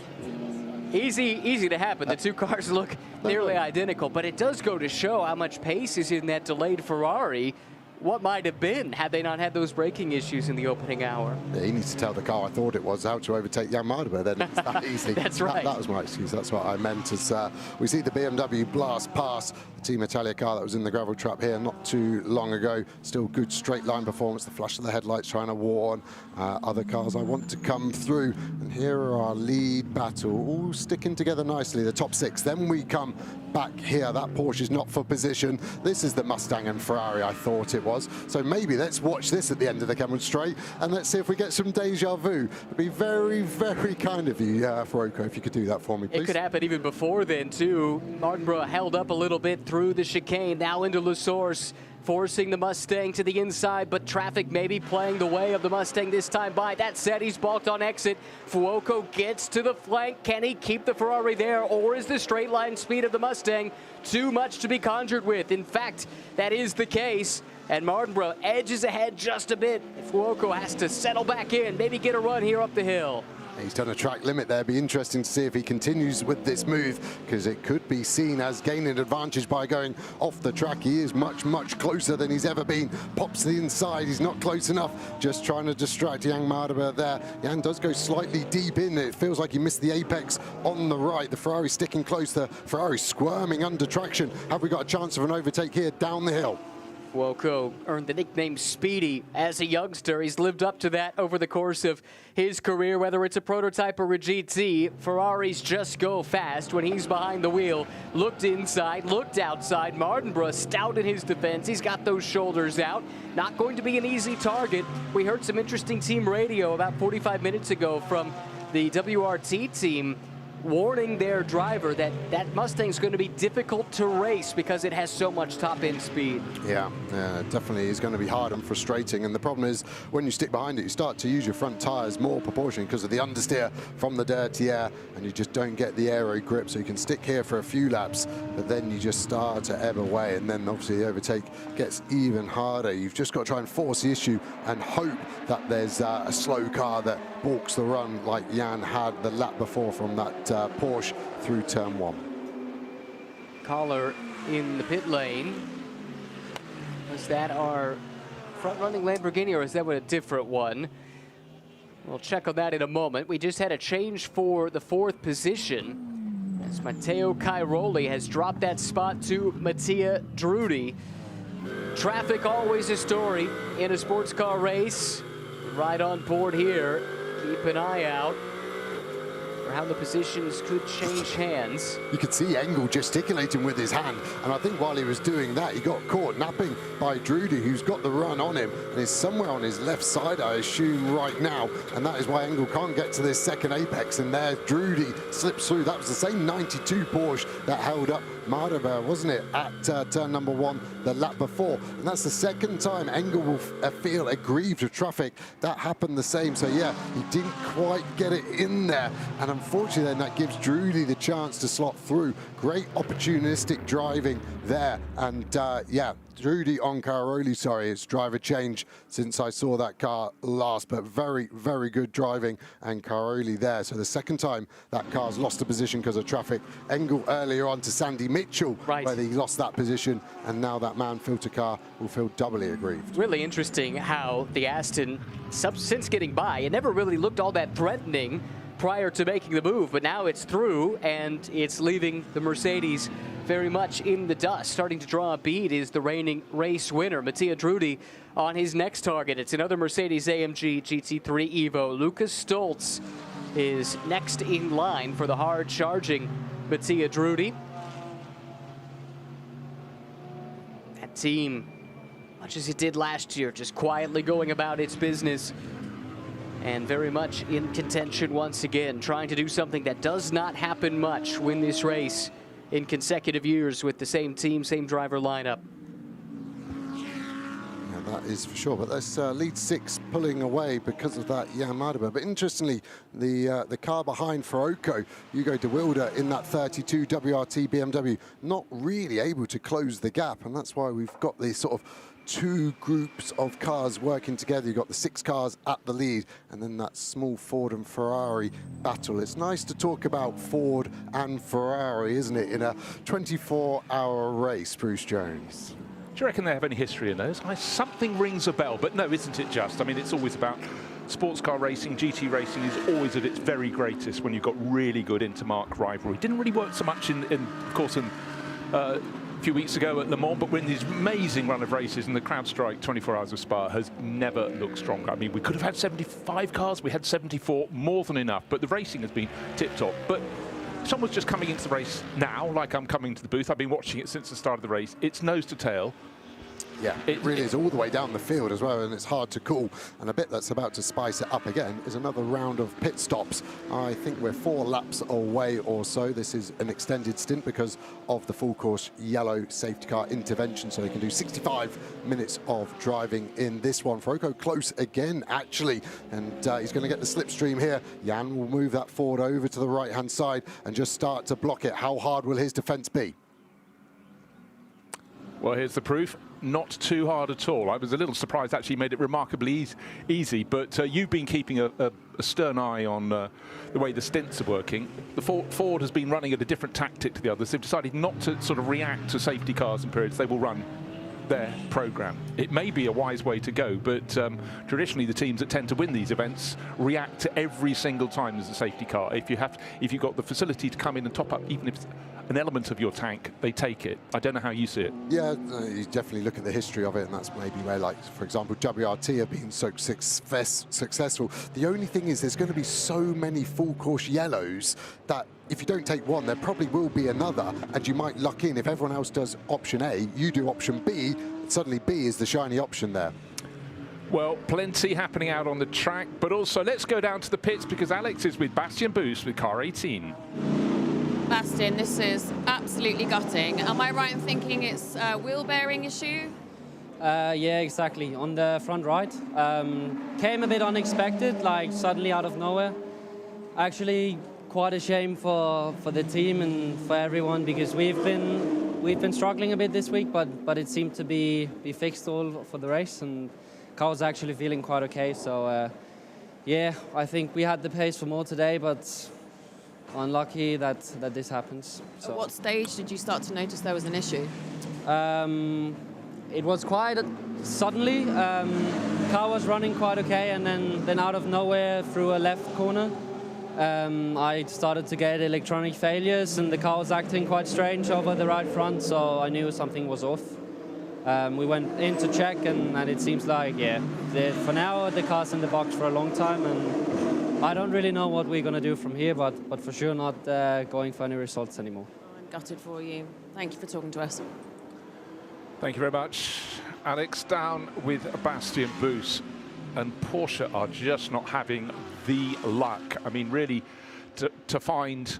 easy to happen. The two cars look nearly identical, but it does go to show how much pace is in that delayed Ferrari. What might have been had they not had those braking issues in the opening hour. Yeah, he needs to tell the car, I thought it was, how to overtake Jan Mardenborough. Then it's that easy. That's right. That was my excuse. That's what I meant. As we see the BMW blast past the Team Italia car that was in the gravel trap here not too long ago. Still good straight line performance. The flash of the headlights trying to warn other cars I want to come through. And here are our lead battle, all sticking together nicely. The top six. Then we come back here. That Porsche is not for position. This is the Mustang and Ferrari I thought it was. So maybe let's watch this at the end of the Kemmel Straight and let's see if we get some deja vu. It'd be very, very kind of you, Faroko, if you could do that for me, please. It could happen even before then, too. Mardenborough held up a little bit through the chicane, now into La Source, forcing the Mustang to the inside, but traffic maybe playing the way of the Mustang this time by. That said, he's balked on exit. Fuoco gets to the flank. Can he keep the Ferrari there, or is the straight line speed of the Mustang too much to be conjured with? In fact, that is the case, and Mardenborough edges ahead just a bit. Fuoco has to settle back in, maybe get a run here up the hill. He's done a track limit there. Be interesting to see if he continues with this move, because it could be seen as gaining advantage by going off the track. He is much, much closer than he's ever been. Pops the inside. He's not close enough. Just trying to distract Jan Mardenborough there. Jan does go slightly deep in. It feels like he missed the apex on the right. The Ferrari sticking close. The Ferrari squirming under traction. Have we got a chance of an overtake here down the hill? Fuoco earned the nickname Speedy as a youngster. He's lived up to that over the course of his career, whether it's a prototype or a GT. Ferraris just go fast when he's behind the wheel. Looked inside, looked outside. Mardenborough stout in his defense. He's got those shoulders out. Not going to be an easy target. We heard some interesting team radio about 45 minutes ago from the WRT team. warning their driver that that Mustang's going to be difficult to race because it has so much top-end speed. Yeah, definitely is going to be hard and frustrating. And the problem is when you stick behind it, you start to use your front tyres more proportionally because of the understeer from the dirty air, and you just don't get the aero grip. So you can stick here for a few laps, but then you just start to ebb away, and then obviously the overtake gets even harder. You've just got to try and force the issue and hope that there's a slow car that balks the run like Jan had the lap before from that Porsche through turn 1. Caller in the pit lane. Was that our front-running Lamborghini, or is that a different one? We'll check on that in a moment. We just had a change for the 4th position, as Matteo Cairoli has dropped that spot to Mattia Drudi. Traffic always a story in a sports car race. Right on board here. Keep an eye out for how the positions could change hands. You could see Engel gesticulating with his hand, and I think while he was doing that, he got caught napping by Drudi, who's got the run on him, and is somewhere on his left side, I assume, right now, and that is why Engel can't get to this second apex, and there Drudi slips through. That was the same 92 Porsche that held up Marderberg, wasn't it, at turn number 1 the lap before, and that's the second time Engel will feel aggrieved with traffic. That happened the same, so yeah, he didn't quite get it in there, and unfortunately then that gives Drudi the chance to slot through. Great opportunistic driving there, and yeah, Drudi on Cairoli, sorry, it's driver change since I saw that car last, but very, very good driving, and Cairoli there. So the second time that car's lost a position because of traffic. Engel earlier on to Sandy Mitchell, where he lost that position, and now that man filter car will feel doubly aggrieved. Really interesting how the Aston, since getting by, it never really looked all that threatening prior to making the move, but now it's through and it's leaving the Mercedes very much in the dust. Starting to draw a bead is the reigning race winner, Mattia Drudi, on his next target. It's another Mercedes-AMG GT3 Evo. Lucas Stoltz is next in line for the hard-charging Mattia Drudi. That team, much as it did last year, just quietly going about its business and very much in contention once again, trying to do something that does not happen much, win this race in consecutive years with the same team, same driver lineup. Yeah, that is for sure, but that's lead 6 pulling away because of that Jan Marderberg. But interestingly, the car behind for Oko, Hugo de Wilde in that 32 WRT BMW, not really able to close the gap, and that's why we've got these sort of 2 groups of cars working together. You've got the 6 cars at the lead, and then that small Ford and Ferrari battle. It's nice to talk about Ford and Ferrari, isn't it, in a 24-hour race, Bruce Jones? Do you reckon they have any history in those? Something rings a bell, but no, isn't it just? I mean, it's always about sports car racing. GT racing is always at its very greatest when you've got really good intermarque rivalry. Didn't really work so much in of course, in a few weeks ago at Le Mans, but we're in this amazing run of races, and the CrowdStrike 24 Hours of Spa has never looked stronger. I mean, we could have had 75 cars, we had 74, more than enough, but the racing has been tip-top. But if someone's just coming into the race now, like I'm coming to the booth, I've been watching it since the start of the race, it's nose to tail. Yeah, it really is all the way down the field as well, and it's hard to call. And a bit that's about to spice it up again is another round of pit stops. I think we're 4 laps away or so. This is an extended stint because of the full course yellow safety car intervention, so they can do 65 minutes of driving in this one. Oko close again, actually, and he's going to get the slipstream here. Jan will move that forward over to the right-hand side and just start to block it. How hard will his defence be? Well, here's the proof. Not too hard at all. I was a little surprised, actually, made it remarkably easy, but you've been keeping a stern eye on the way the stints are working. The Ford has been running at a different tactic to the others. They've decided not to sort of react to safety cars in periods. They will run their program. It may be a wise way to go, but traditionally the teams that tend to win these events react to every single time there's a safety car. If you've got the facility to come in and top up, even if it's an element of your tank, they take it. I don't know how you see it. Yeah, you definitely look at the history of it, and that's maybe where, like, for example, WRT have been so successful. The only thing is there's going to be so many full course yellows that if you don't take one, there probably will be another, and you might luck in. If everyone else does option A, you do option B, suddenly B is the shiny option there. Well, plenty happening out on the track, but also let's go down to the pits because Alex is with Bastien Boost with car 18. Bastien, this is absolutely gutting. Am I right in thinking it's a wheel bearing issue? Yeah, exactly. On the front right. Came a bit unexpected, like suddenly out of nowhere. Actually, quite a shame for the team and for everyone because we've been struggling a bit this week, but it seemed to be fixed all for the race, and car was actually feeling quite okay. So yeah, I think we had the pace for more today, but unlucky that this happens. So. At what stage did you start to notice there was an issue? It was quite suddenly. Car was running quite okay, and then out of nowhere through a left corner, I started to get electronic failures, and the car was acting quite strange over the right front, so I knew something was off. We went in to check, and it seems like, yeah, for now the car's in the box for a long time, and I don't really know what we're going to do from here, but for sure not going for any results anymore. I'm gutted for you. Thank you for talking to us. Thank you very much. Alex, down with Bastien Boost. And Porsche are just not having the luck. I mean, really, to find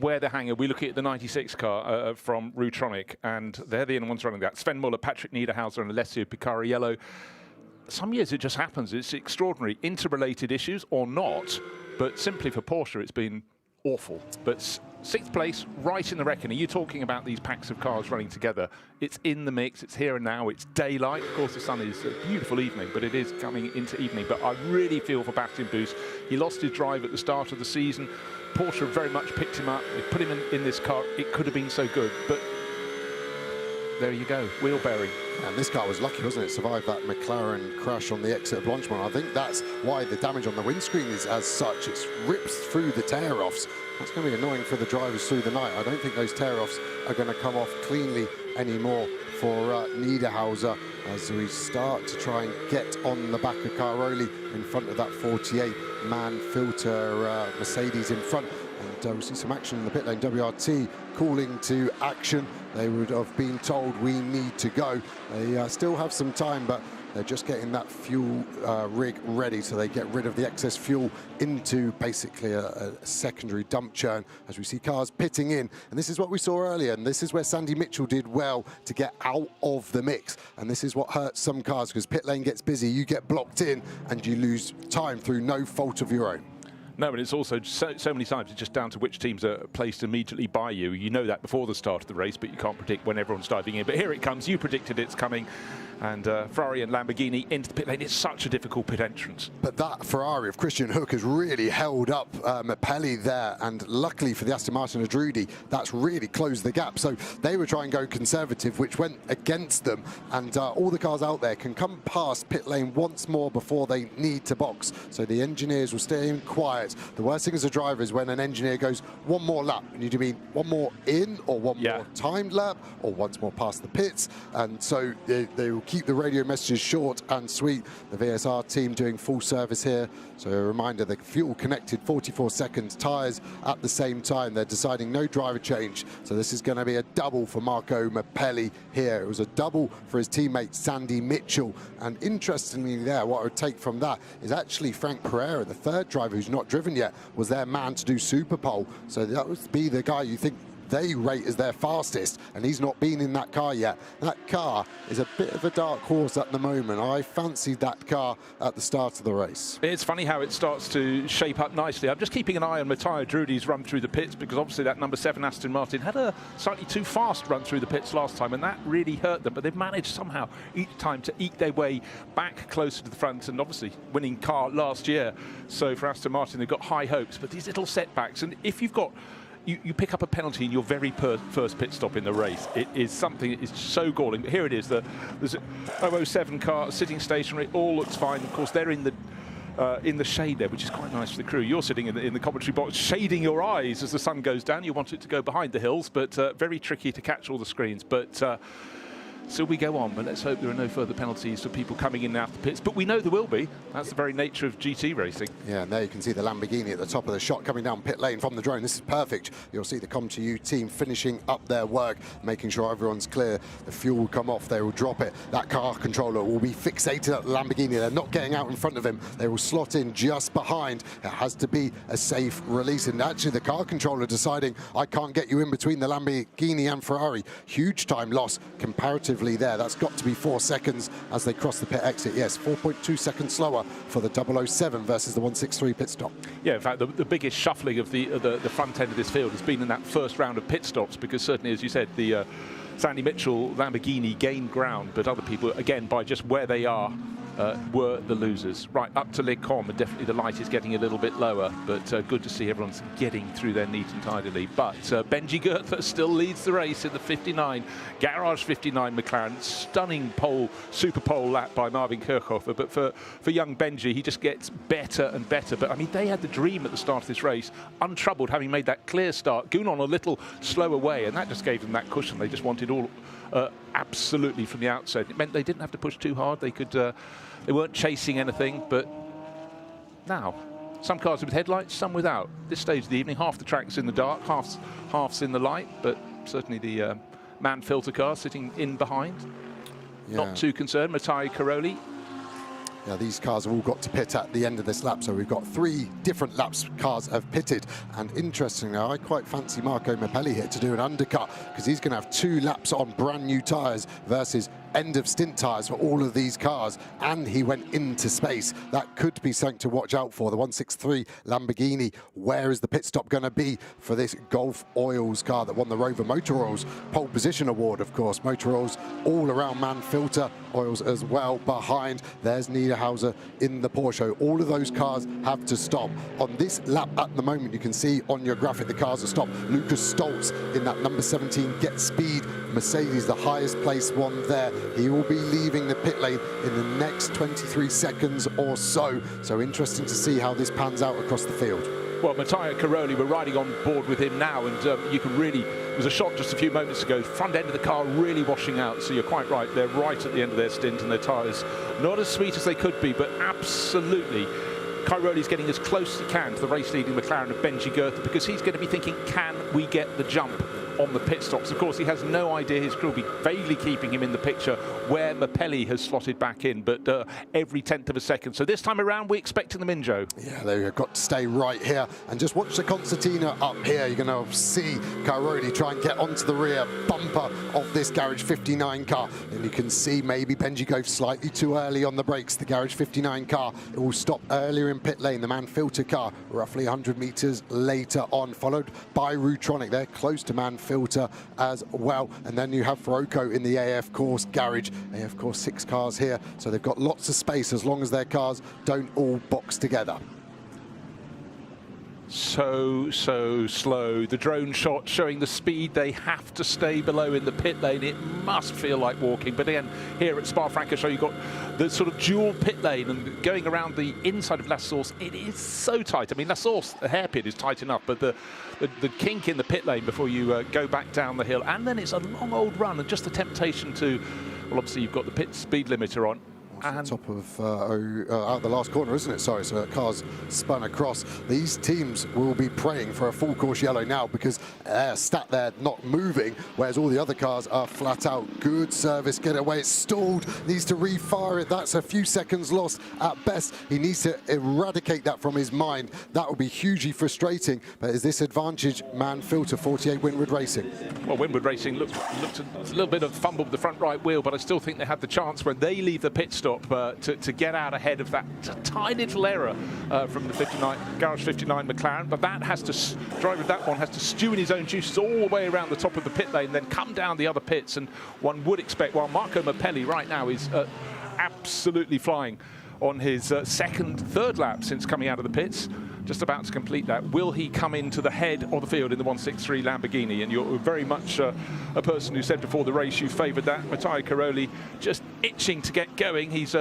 where they're hanging. We look at the 96 car from Rutronic, and they're the only ones running that. Sven Muller, Patrick Niederhauser, and Alessio Picariello. Some years it just happens. It's extraordinary. Interrelated issues or not, but simply for Porsche, it's been awful. But 6th place, right in the reckoning. You're talking about these packs of cars running together. It's in the mix. It's here and now. It's daylight. Of course, the sun is a beautiful evening, but it is coming into evening. But I really feel for Bastien Boost. He lost his drive at the start of the season. Porsche very much picked him up. They put him in this car. It could have been so good, but there you go, wheel bearing. And this car was lucky, wasn't it? Survived that McLaren crash on the exit of Blanchimont. I think that's why the damage on the windscreen is as such. It's ripped through the tear-offs. That's going to be annoying for the drivers through the night. I don't think those tear-offs are going to come off cleanly anymore for Niederhauser as we start to try and get on the back of Caroli in front of that 48-man filter Mercedes in front. And we'll see some action in the pit lane. WRT calling to action. They would have been told we need to go. They still have some time, but they're just getting that fuel rig ready so they get rid of the excess fuel into basically a secondary dump churn as we see cars pitting in. And this is what we saw earlier, and this is where Sandy Mitchell did well to get out of the mix. And this is what hurts some cars because pit lane gets busy, you get blocked in, and you lose time through no fault of your own. No, but it's also so many times it's just down to which teams are placed immediately by you. You know that before the start of the race, but you can't predict when everyone's diving in. But here it comes. You predicted it's coming. And Ferrari and Lamborghini into the pit lane. It's such a difficult pit entrance. But that Ferrari of Christian Hook has really held up Mapelli there. And luckily for the Aston Martin Adrudi, that's really closed the gap. So they were trying to go conservative, which went against them. And all the cars out there can come past pit lane once more before they need to box. So the engineers will stay in quiet. The worst thing as a driver is when an engineer goes one more lap. And you do mean one more in or one more timed lap or once more past the pits. And so they will keep the radio messages short and sweet. The VSR team doing full service here. So a reminder, the fuel connected 44 seconds, tyres at the same time. They're deciding no driver change. So this is going to be a double for Marco Mapelli here. It was a double for his teammate Sandy Mitchell. And interestingly there, what I would take from that is actually Frank Pereira, the third driver who's not driven yet, was their man to do Super Pole. So that would be the guy you think they rate as their fastest, and he's not been in that car yet. That car is a bit of a dark horse at the moment. I fancied that car at the start of the race. It's funny how it starts to shape up nicely. I'm just keeping an eye on Matteo Drudi's run through the pits because obviously that number 7 Aston Martin had a slightly too fast run through the pits last time, and that really hurt them. But they've managed somehow each time to eke their way back closer to the front, and obviously winning car last year. So for Aston Martin, they've got high hopes, but these little setbacks, and if you've got You pick up a penalty in your very first pit stop in the race. It is something that is so galling. But here it is. There's a 007 car sitting stationary. All looks fine. Of course, they're in the shade there, which is quite nice for the crew. You're sitting in the commentary box, shading your eyes as the sun goes down. You want it to go behind the hills, but very tricky to catch all the screens. But still we go on, but let's hope there are no further penalties for people coming in and out the pits. But we know there will be. That's the very nature of GT racing. Yeah, and there you can see the Lamborghini at the top of the shot coming down pit lane from the drone. This is perfect. You'll see the Com2U team finishing up their work, making sure everyone's clear. The fuel will come off, they will drop it. That car controller will be fixated at the Lamborghini. They're not getting out in front of him. They will slot in just behind. It has to be a safe release. And actually the car controller deciding, I can't get you in between the Lamborghini and Ferrari. Huge time loss comparatively there. That's got to be 4 seconds as they cross the pit exit. Yes, 4.2 seconds slower for the 007 versus the 163 pit stop. Yeah, in fact, the biggest shuffling of the front end of this field has been in that first round of pit stops, because certainly, as you said, the Sandy Mitchell Lamborghini gained ground, but other people, again, by just where they are, were the losers. Right, up to Les Combes, and definitely the light is getting a little bit lower, but good to see everyone's getting through there neat and tidily. But Benji Goethe still leads the race in the 59, Garage 59 McLaren. Stunning pole, super pole lap by Marvin Kirchhofer, but for young Benji, he just gets better and better. But I mean, they had the dream at the start of this race, untroubled, having made that clear start. Gounon a little slower way, and that just gave them that cushion. They just wanted all absolutely from the outset. It meant they didn't have to push too hard. They could, they weren't chasing anything. But now, some cars with headlights, some without. This stage of the evening, half the track's in the dark, half's in the light. But certainly the man filter car sitting in behind, not too concerned. Mattia Caroli. Yeah, these cars have all got to pit at the end of this lap, so we've got 3 different laps cars have pitted. And interestingly, I quite fancy Marco Mappelli here to do an undercut, because he's going to have 2 laps on brand new tyres versus end of stint tyres for all of these cars, and he went into space. That could be something to watch out for. The 163 Lamborghini, where is the pit stop going to be for this Gulf Oils car that won the Rover Motor Oils pole position award, of course. Motor Oils all around man filter, Oils as well behind. There's Niederhauser in the Porsche. All of those cars have to stop. On this lap at the moment, you can see on your graphic the cars are stopped. Lucas Stoltz in that number 17 Get Speed Mercedes, the highest placed one there. He will be leaving the pit lane in the next 23 seconds or so. So interesting to see how this pans out across the field. Well, Mattia Caroli, we're riding on board with him now, and you can really, there was a shot just a few moments ago, front end of the car really washing out, so you're quite right, they're right at the end of their stint, and their tyres not as sweet as they could be, but absolutely Caroli's getting as close as he can to the race-leading McLaren of Benji Goethe, because he's going to be thinking, can we get the jump on the pit stops? Of course, he has no idea his crew will be vaguely keeping him in the picture where Mappelli has slotted back in, but every 10th of a second. So this time around, we're expecting them in, Joe. Yeah, they've got to stay right here. And just watch the concertina up here. You're going to see Caroli try and get onto the rear bumper of this Garage 59 car. And you can see maybe Benji goes slightly too early on the brakes. The Garage 59 car, it will stop earlier in pit lane. The man filter car, roughly 100 meters later on, followed by Rutronic. They're close to man filter as well. And then you have Farocco in the AF Course garage. AF Course 6 cars here, so they've got lots of space as long as their cars don't all box together. So slow. The drone shot showing the speed they have to stay below in the pit lane. It must feel like walking. But again, here at Spa-Francorchamps, you've got the sort of dual pit lane, and going around the inside of La Source, it is so tight. I mean, La Source, the hairpin is tight enough, but the kink in the pit lane before you go back down the hill, and then it's a long old run, and just the temptation to, well, obviously you've got the pit speed limiter on. And top of out the last corner, isn't it? Sorry, so that car's spun across. These teams will be praying for a full course yellow now, because they're sat there not moving, whereas all the other cars are flat out. Good service getaway. It's stalled, needs to refire it. That's a few seconds lost at best. He needs to eradicate that from his mind. That will be hugely frustrating. But is this advantage man filter 48 Winwood Racing? Well, Winwood Racing looked a little bit of fumble with the front right wheel, but I still think they had the chance when they leave the pit stop to get out ahead of that tiny little error from the Garage 59 McLaren. But that has to, driver of that one has to stew in his own juices all the way around the top of the pit lane, then come down the other pits. And one would expect, while Marco Mappelli right now is absolutely flying on his third lap since coming out of the pits, just about to complete that. Will he come into the head of the field in the 163 Lamborghini? And you're very much a person who said before the race you favoured that. Mattia Caroli just itching to get going. He's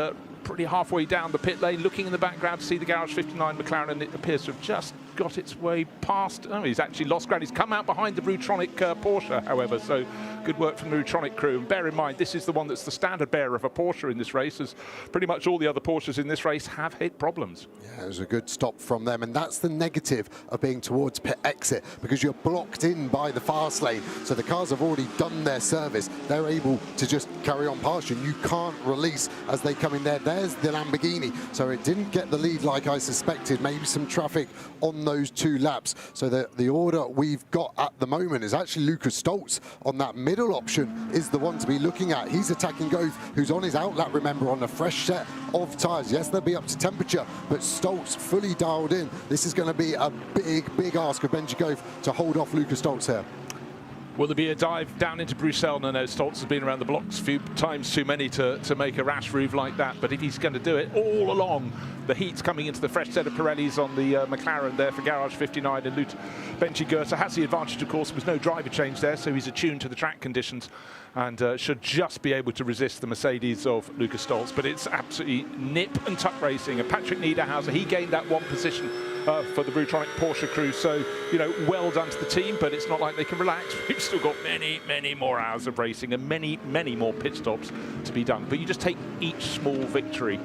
pretty halfway down the pit lane, looking in the background to see the Garage 59 McLaren, and it appears to have just got its way past. Oh, he's actually lost ground. He's come out behind the Brutronic Porsche, however, so good work from the Brutronic crew. And bear in mind, this is the one that's the standard bearer of a Porsche in this race, as pretty much all the other Porsches in this race have hit problems. Yeah, it was a good stop from them, and that's the negative of being towards pit exit, because you're blocked in by the fast lane, so the cars have already done their service. They're able to just carry on past you, and you can't release as they come in there. There's the Lamborghini, so it didn't get the lead like I suspected. Maybe some traffic on those 2 laps. So the order we've got at the moment is actually Lucas Stoltz on that middle option is the one to be looking at. He's attacking Goth, who's on his outlap, remember, on a fresh set of tyres. Yes, they'll be up to temperature, but Stoltz fully dialed in. This is going to be a big ask of Benji Goth to hold off Lucas Stoltz here. Will there be a dive down into Bruxelles? No, Stoltz has been around the blocks a few times too many to make a rash move like that. But if he's going to do it all along, the heat's coming into the fresh set of Pirellis on the McLaren there for Garage 59, and Benji Goethe has the advantage, of course. There was no driver change there, so he's attuned to the track conditions and should just be able to resist the Mercedes of Lucas Stoltz. But it's absolutely nip and tuck racing. And Patrick Niederhauser, he gained that 1 position for the Brutronic Porsche crew. So, you know, well done to the team, but it's not like they can relax. We've still got many more hours of racing and many more pit stops to be done. But you just take each small victory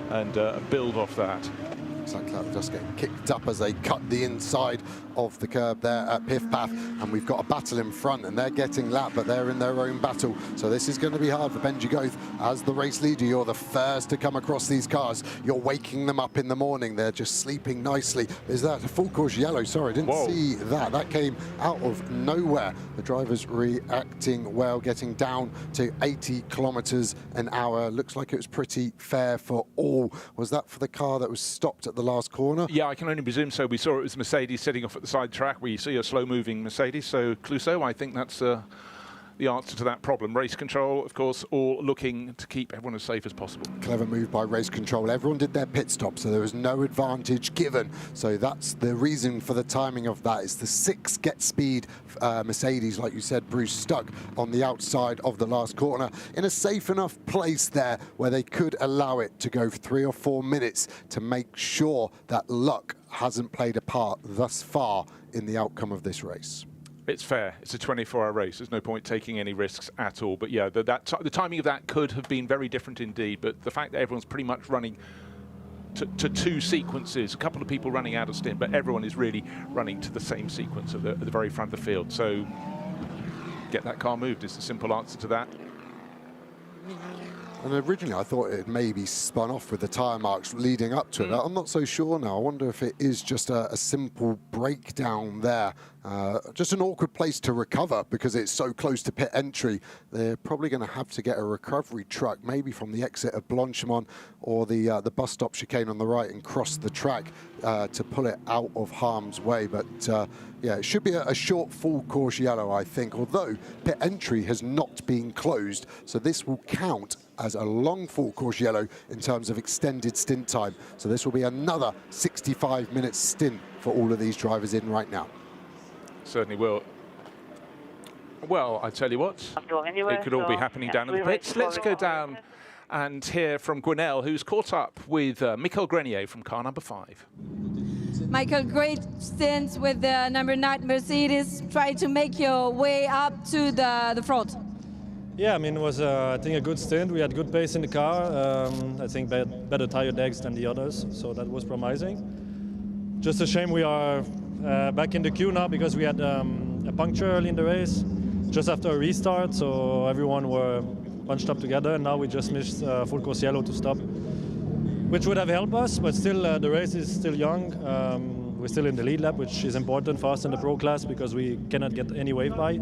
and build off that. Looks like Cloud just getting kicked up as they cut the inside of the curb there at Piff Paff, and we've got a battle in front, and they're getting lapped, but they're in their own battle. So this is going to be hard for Benji Goethe. As the race leader, you're the first to come across these cars. You're waking them up in the morning. They're just sleeping nicely. Is that a full course yellow? Sorry, I didn't see that. That came out of nowhere. The driver's reacting well, getting down to 80 kilometers an hour. Looks like it was pretty fair for all. Was that for the car that was stopped at the last corner? Yeah, I can only presume so. We saw it was Mercedes sitting off at the side track where you see a slow-moving Mercedes. So, Clouseau, I think that's the answer to that problem. Race control, of course, all looking to keep everyone as safe as possible. Clever move by race control. Everyone did their pit stop, so there was no advantage given. So that's the reason for the timing of that. It's the 6 get speed Mercedes, like you said, Bruce, stuck on the outside of the last corner in a safe enough place there where they could allow it to go for 3 or 4 minutes to make sure that luck hasn't played a part thus far in the outcome of this race. It's fair. It's a 24-hour race. There's no point taking any risks at all. But yeah, the timing of that could have been very different indeed. But the fact that everyone's pretty much running to 2 sequences, a couple of people running out of stint, but everyone is really running to the same sequence at the very front of the field. So get that car moved is the simple answer to that. And originally I thought it maybe spun off with the tyre marks leading up to it. I'm not so sure now. I wonder if it is just a simple breakdown there. Just an awkward place to recover because it's so close to pit entry. They're probably going to have to get a recovery truck, maybe from the exit of Blanchimont or the bus stop chicane on the right, and cross the track to pull it out of harm's way. But yeah, it should be a short full course yellow, I think, although pit entry has not been closed. So this will count as a long full course yellow in terms of extended stint time. So this will be another 65-minute stint for all of these drivers in right now. Certainly will. Well, I tell you what, it could all be happening down in the pits. Let's go down and hear from Gwenelle, who's caught up with Michael Grenier from car number 5. Michael, great stint with the number 9 Mercedes. Try to make your way up to the front. Yeah, I mean, it was, I think, a good stint. We had good pace in the car. I think better tire decks than the others, so that was promising. Just a shame we are back in the queue now because we had a puncture early in the race, just after a restart, so everyone were bunched up together, and now we just missed full course yellow to stop, which would have helped us, but still the race is still young. We're still in the lead lap, which is important for us in the pro class because we cannot get any wave by.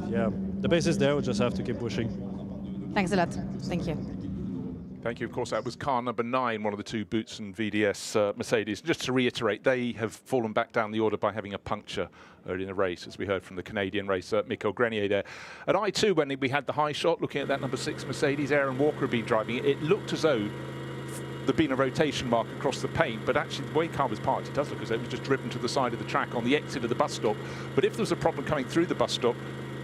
Yeah, the pace is there, we just have to keep pushing. Thanks a lot. Thank you. Thank you. Of course, that was car number 9, one of the 2 Boots and VDS Mercedes. Just to reiterate, they have fallen back down the order by having a puncture early in the race, as we heard from the Canadian racer, Michael Grenier there. At I2, when we had the high shot, looking at that number 6 Mercedes, Aaron Walker had been driving it. It looked as though there'd been a rotation mark across the paint, but actually the way the car was parked, it does look as though it was just driven to the side of the track on the exit of the bus stop. But if there was a problem coming through the bus stop,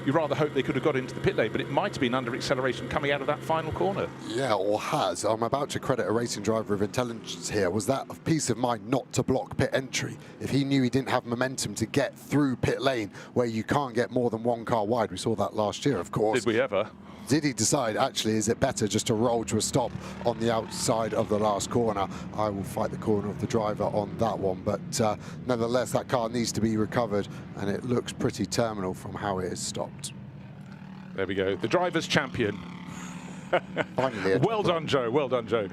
you rather hope they could have got into the pit lane, but it might have been under acceleration coming out of that final corner. Yeah, or has. I'm about to credit a racing driver of intelligence here. Was that of peace of mind not to block pit entry? If he knew he didn't have momentum to get through pit lane, where you can't get more than one car wide. We saw that last year, of course. Did we ever? Did he decide, actually, is it better just to roll to a stop on the outside of the last corner? I will fight the corner of the driver on that one, but nonetheless, that car needs to be recovered, and it looks pretty terminal from how it is stopped. There we go, the driver's champion. Finally. Well done, Joe, well done, Joe.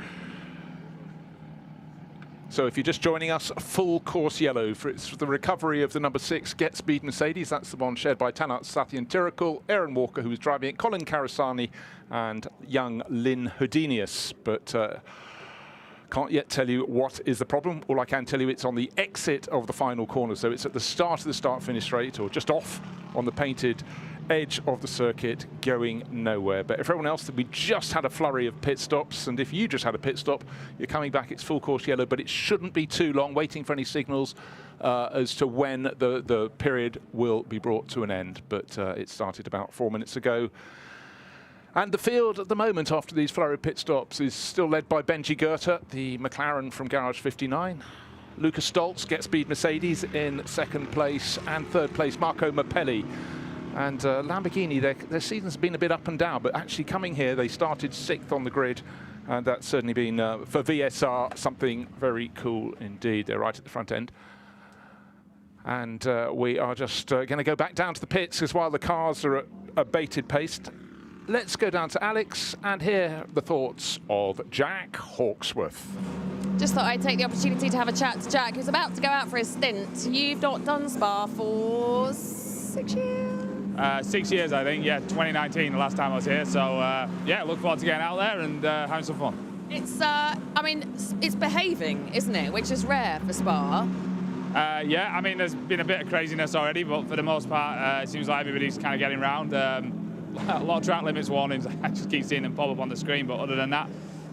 So if you're just joining us, full course yellow for the recovery of the number 6 Get Speed Mercedes. That's the one shared by Tanat Sathian Tirikul, Aaron Walker, who was driving it, Colin Karasani, and young Lynn Houdinius. But can't yet tell you what is the problem. All I can tell you, it's on the exit of the final corner. So it's at the start of the start-finish straight, or just off on the painted edge of the circuit, going nowhere. But everyone else, we just had a flurry of pit stops, and if you just had a pit stop, you're coming back, it's full course yellow, but it shouldn't be too long, waiting for any signals as to when the period will be brought to an end. But it started about 4 minutes ago. And the field at the moment, after these flurry of pit stops, is still led by Benji Goethe, the McLaren from Garage 59. Lucas Stoltz, Get Speed Mercedes, in 2nd place, and 3rd place Marco Mappelli. And Lamborghini, their season's been a bit up and down, but actually coming here, they started 6th on the grid, and that's certainly been, for VSR, something very cool indeed. They're right at the front end. And we are just going to go back down to the pits, because while the cars are at a bated pace, let's go down to Alex and hear the thoughts of Jack Hawksworth. Just thought I'd take the opportunity to have a chat to Jack, who's about to go out for his stint. You've not done Spa for 6 years? 6 years, I think. Yeah, 2019, the last time I was here. So, yeah, look forward to getting out there and having some fun. It's, I mean, it's behaving, isn't it? Which is rare for Spa. Yeah, I mean, there's been a bit of craziness already, but for the most part, it seems like everybody's kind of getting round. A lot of track limits warnings. I just keep seeing them pop up on the screen, but other than that,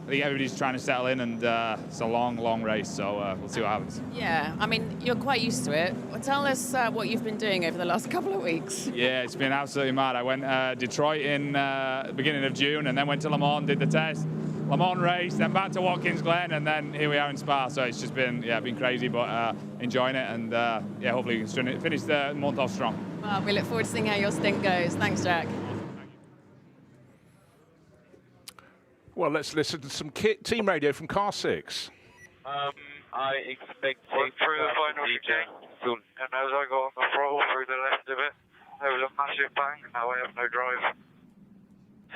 I think everybody's trying to settle in, and it's a long, long race, so we'll see what happens. Yeah, I mean, you're quite used to it. Well, tell us what you've been doing over the last couple of weeks. Yeah, it's been absolutely mad. I went Detroit in the beginning of June, and then went to Le Mans, did the test, Le Mans race, then back to Watkins Glen, and then here we are in Spa. So it's just been, yeah, been crazy, but enjoying it, and yeah, hopefully we can finish the month off strong. Well, we look forward to seeing how your stint goes. Thanks, Jack. Well, let's listen to some team radio from Car 6. I expect through the final DJ soon. And as I go on the throttle through the left of it, there was a massive bang. Now I have no drive.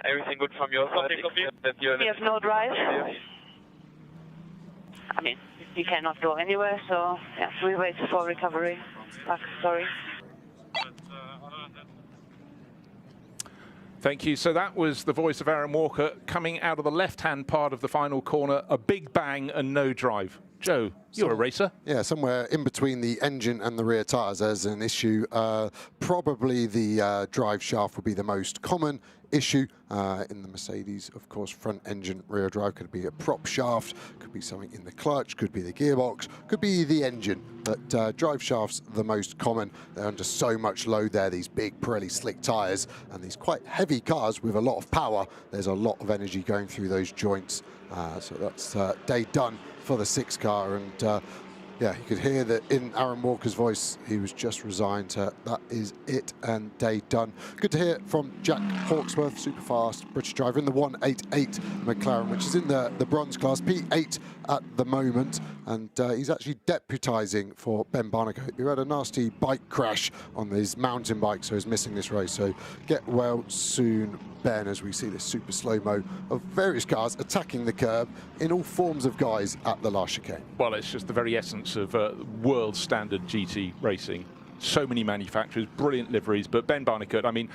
Everything good from your side? We have no drive. I mean, we cannot go anywhere, so yeah, we wait for recovery. Sorry. Thank you. So that was the voice of Aaron Walker coming out of the left-hand part of the final corner. A big bang and no drive. Joe, you're a racer. Yeah, somewhere in between the engine and the rear tyres, there's an issue. Probably the drive shaft would be the most common issue in the Mercedes. Of course, front engine, rear drive could be a prop shaft, could be something in the clutch, could be the gearbox, could be the engine. But drive shaft's the most common. They're under so much load there, these big Pirelli slick tyres, and these quite heavy cars with a lot of power. There's a lot of energy going through those joints. So that's day done for the 6 car, and yeah, you could hear that in Aaron Walker's voice. He was just resigned to that is it and day done. Good to hear from Jack Hawksworth, super fast British driver in the 188 McLaren, which is in the bronze class, P8 at the moment, and he's actually deputising for Ben Barnicoat, who had a nasty bike crash on his mountain bike, so he's missing this race. So get well soon, Ben, as we see this super slow-mo of various cars attacking the curb in all forms of guys at the last chicane. Well, it's just the very essence of world standard GT racing. So many manufacturers, brilliant liveries, but Ben Barnicoat, I mean,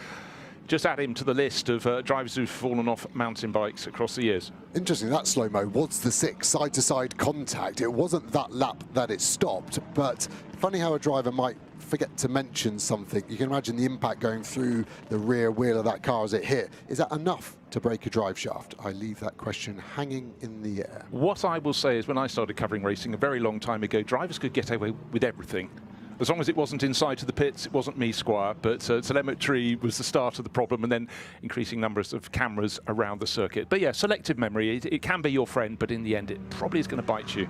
just add him to the list of drivers who've fallen off mountain bikes across the years. Interesting, that slow-mo was the 6 side-to-side contact. It wasn't that lap that it stopped, but funny how a driver might forget to mention something. You can imagine the impact going through the rear wheel of that car as it hit. Is that enough to break a drive shaft? I leave that question hanging in the air. What I will say is, when I started covering racing a very long time ago, drivers could get away with everything. as long as it wasn't inside to the pits, it wasn't me, Squire, but telemetry was the start of the problem, and then increasing numbers of cameras around the circuit. But yeah, selective memory, it can be your friend, but in the end, it probably is going to bite you.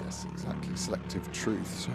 Yes, exactly, selective truth. So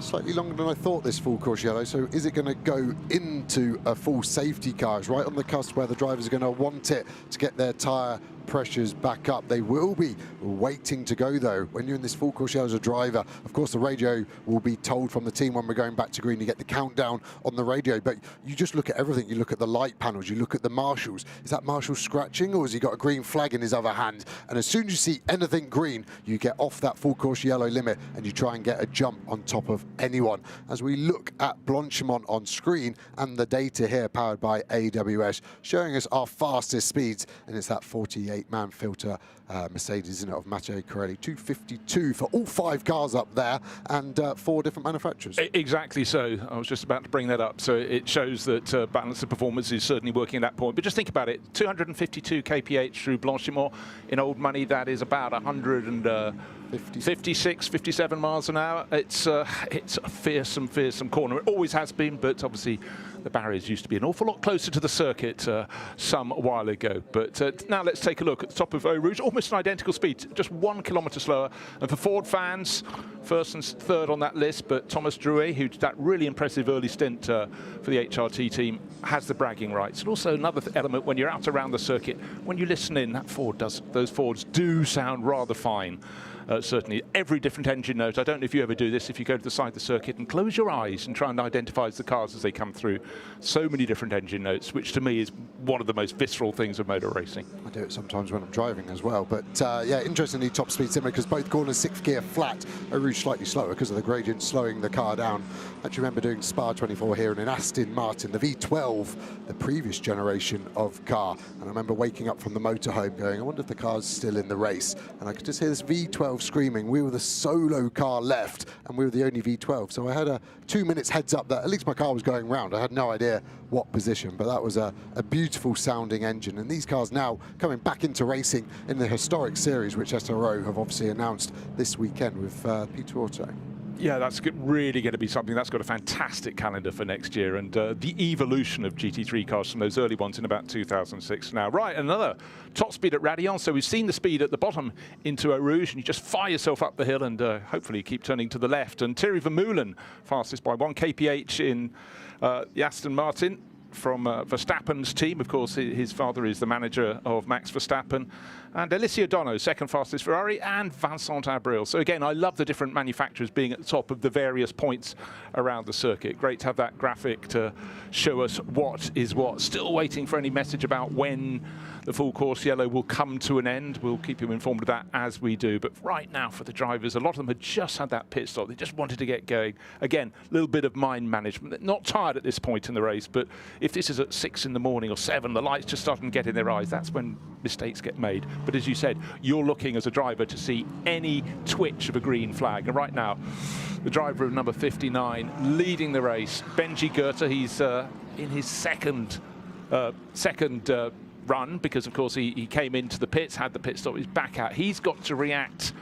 slightly longer than I thought, this full course yellow. So is it going to go into a full safety car? It's right on the cusp where the drivers are going to want it to get their tyre pressures back up. They will be waiting to go, though. When you're in this full course yellow as a driver, of course the radio will be told from the team when we're going back to green. You get the countdown on the radio, but you just look at everything. You look at the light panels, you look at the marshals. Is that marshal scratching, or has he got a green flag in his other hand? And as soon as you see anything green, you get off that full course yellow limit and you try and get a jump on top of anyone. As we look at Blanchimont on screen, and the data here powered by AWS showing us our fastest speeds, and it's that 48-man filter Mercedes, isn't it, of Matteo Corelli. 252 for all 5 cars up there, and 4 different manufacturers. Exactly so. I was just about to bring that up. So it shows that balance of performance is certainly working at that point. But just think about it, 252 kph through Blanchimont. In old money, that is about 156, 57 miles an hour. It's a fearsome corner. It always has been, but obviously the barriers used to be an awful lot closer to the circuit some while ago. But now let's take a look at the top of Eau Rouge. Almost an identical speed, just 1 kilometre slower. And for Ford fans, first and third on that list, but Thomas Drouet, who did that really impressive early stint for the HRT team, has the bragging rights. And also another element, when you're out around the circuit, when you listen in, those Fords do sound rather fine. Certainly, every different engine note. I don't know if you ever do this, if you go to the side of the circuit and close your eyes and try and identify the cars as they come through. So many different engine notes, which to me is one of the most visceral things of motor racing. I do it sometimes when I'm driving as well. But yeah, interestingly, top speed similar, because both corners 6th gear flat. Eau Rouge slightly slower because of the gradient slowing the car down. I actually remember doing Spa 24 here in an Aston Martin, the V12, the previous generation of car. And I remember waking up from the motorhome going, I wonder if the car's still in the race. And I could just hear this V12 screaming. We were the solo car left, and we were the only V12. So I had a 2 minutes heads up that at least my car was going round. I had no idea what position, but that was a beautiful sounding engine. And these cars now coming back into racing in the historic series, which SRO have obviously announced this weekend with Peter Auto. Yeah, that's really going to be something. That's got a fantastic calendar for next year, and the evolution of GT3 cars from those early ones in about 2006 now. Right, another top speed at Raidillon. So we've seen the speed at the bottom into Eau Rouge, and you just fire yourself up the hill and hopefully keep turning to the left. And Thierry Vermeulen, fastest by 1 kph in the Aston Martin from Verstappen's team. Of course, his father is the manager of Max Verstappen. And Alessio Dono, second fastest Ferrari, and Vincent Abril. So again, I love the different manufacturers being at the top of the various points around the circuit. Great to have that graphic to show us what is what. Still waiting for any message about when the full course yellow will come to an end. We'll keep you informed of that as we do. But right now for the drivers, a lot of them had just had that pit stop. They just wanted to get going. Again, a little bit of mind management. They're not tired at this point in the race, but if this is at 6 in the morning or 7, the lights just starting to get in their eyes, that's when mistakes get made. But as you said, you're looking as a driver to see any twitch of a green flag. And right now, the driver of number 59 leading the race, Benji Goethe. He's in his second run, because of course he came into the pits, had the pit stop, he's back out. He's got to react,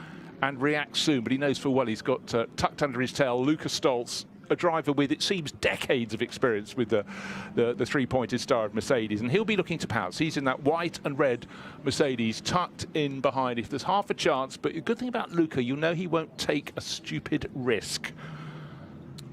and react soon, but he knows full well he's got tucked under his tail Lucas Stoltz, a driver with, it seems, decades of experience with the three-pointed star of Mercedes, and he'll be looking to pounce. He's in that white and red Mercedes, tucked in behind. If there's half a chance, but the good thing about Luca, you know he won't take a stupid risk.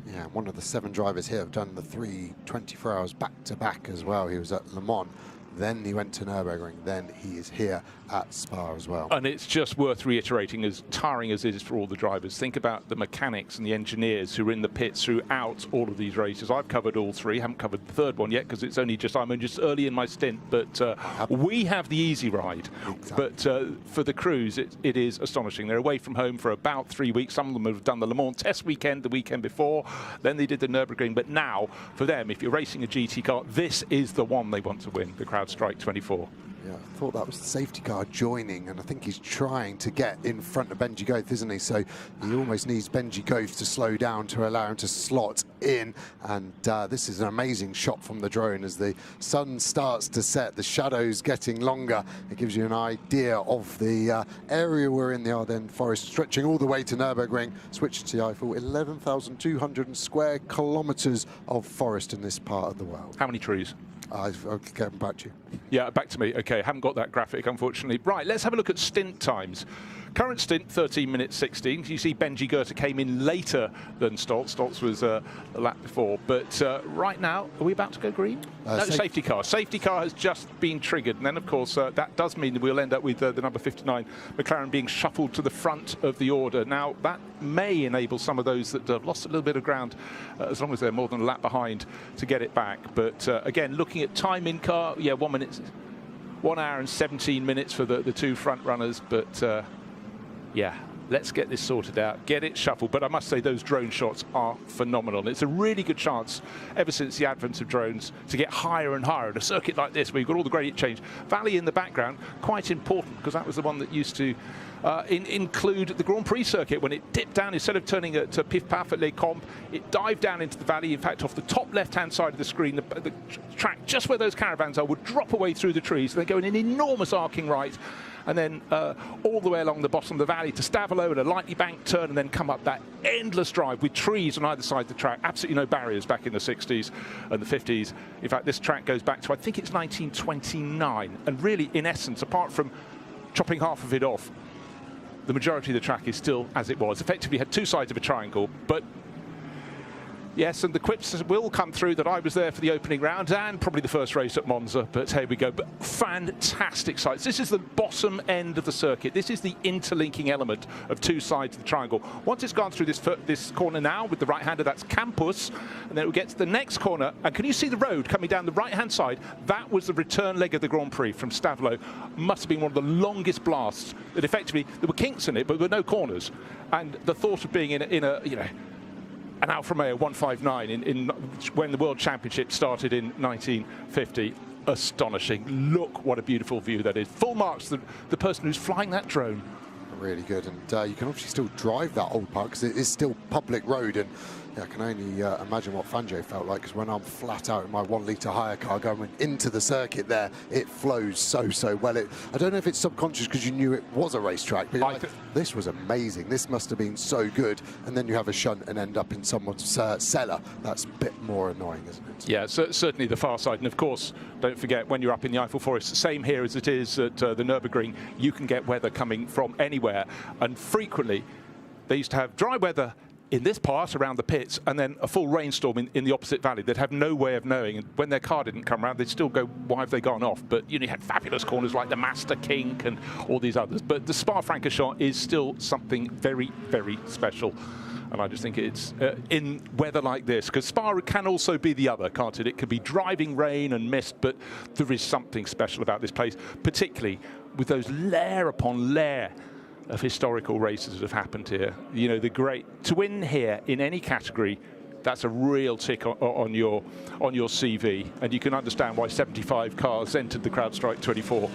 Yeah, one of the 7 drivers here have done the 3 24 hours back-to-back as well. He was at Le Mans, then he went to Nürburgring, then he is here at Spa as well. And it's just worth reiterating, as tiring as it is for all the drivers, think about the mechanics and the engineers who are in the pits throughout all of these races. I've covered all 3, haven't covered the 3rd one yet because it's only just, I'm just early in my stint, but we have the easy ride. Exactly. But for the crews, it is astonishing. They're away from home for about 3 weeks. Some of them have done the Le Mans test weekend the weekend before, then they did the Nürburgring, but now for them, if you're racing a GT car, this is the one they want to win, the CrowdStrike 24. Yeah, I thought that was the safety car joining, and I think he's trying to get in front of Benji Goeth, isn't he? So he almost needs Benji Goeth to slow down to allow him to slot in. And this is an amazing shot from the drone as the sun starts to set, the shadows getting longer. It gives you an idea of the area we're in, the Ardennes Forest, stretching all the way to Nürburgring, switch to the Eiffel, 11,200 square kilometres of forest in this part of the world. How many trees? I'll get back to you. Yeah, back to me. Okay, haven't got that graphic, unfortunately. Right, let's have a look at stint times. Current stint, 13 minutes 16. You see Benji Goeth came in later than Stoltz. Stoltz was a lap before. But right now, are we about to go green? No, safety car. Safety car has just been triggered. And then, of course, that does mean that we'll end up with the number 59 McLaren being shuffled to the front of the order. Now, that may enable some of those that have lost a little bit of ground, as long as they're more than a lap behind, to get it back. But again, looking at time in car, yeah, 1 hour and 17 minutes for the two front runners. But yeah, let's get this sorted out, get it shuffled. But I must say, those drone shots are phenomenal. It's a really good chance, ever since the advent of drones, to get higher and higher. At a circuit like this, where you've got all the gradient change. Valley in the background, quite important, because that was the one that used to include the Grand Prix circuit. When it dipped down, instead of turning to Pif Paf at Les Combes, it dived down into the valley. In fact, off the top left-hand side of the screen, the track, just where those caravans are, would drop away through the trees. They go in an enormous arcing right, and then all the way along the bottom of the valley to Stavelot and a lightly banked turn, and then come up that endless drive with trees on either side of the track. Absolutely no barriers back in the 60s and the 50s. In fact, this track goes back to, I think it's 1929. And really, in essence, apart from chopping half of it off, the majority of the track is still as it was. Effectively had two sides of a triangle, but yes, and the quips will come through that I was there for the opening round and probably the first race at Monza, but here we go. But fantastic sights. This is the bottom end of the circuit. This is the interlinking element of two sides of the triangle. Once it's gone through this corner now with the right-hander, that's Campus, and then it will get to the next corner. And can you see the road coming down the right-hand side? That was the return leg of the Grand Prix from Stavelot. Must have been one of the longest blasts. That effectively, there were kinks in it, but there were no corners. And the thought of being in a you know, an Alfa Romeo 159 when the World Championship started in 1950. Astonishing. Look what a beautiful view that is. Full marks to the person who's flying that drone. Really good, and you can obviously still drive that old park because it is still public road, and yeah, I can only imagine what Fangio felt like, because when I'm flat out in my 1 litre hire car going into the circuit there, it flows so well. I don't know if it's subconscious because you knew it was a racetrack, but like, this was amazing. This must have been so good, and then you have a shunt and end up in someone's cellar. That's a bit more annoying, isn't it? Yeah, certainly the far side. And of course, don't forget, when you're up in the Eiffel Forest, same here as it is at the Nürburgring, you can get weather coming from anywhere. And frequently, they used to have dry weather in this part around the pits, and then a full rainstorm in the opposite valley. They'd have no way of knowing. And when their car didn't come around, they'd still go, why have they gone off? But you had fabulous corners like the Master Kink and all these others. But the Spa-Francorchamps is still something very, very special. And I just think it's in weather like this, because Spa can also be the other, can't it? It could be driving rain and mist, but there is something special about this place, particularly with those layer upon layer of historical races that have happened here. The great, to win here in any category, that's a real tick on your CV, and you can understand why 75 cars entered the CrowdStrike 24.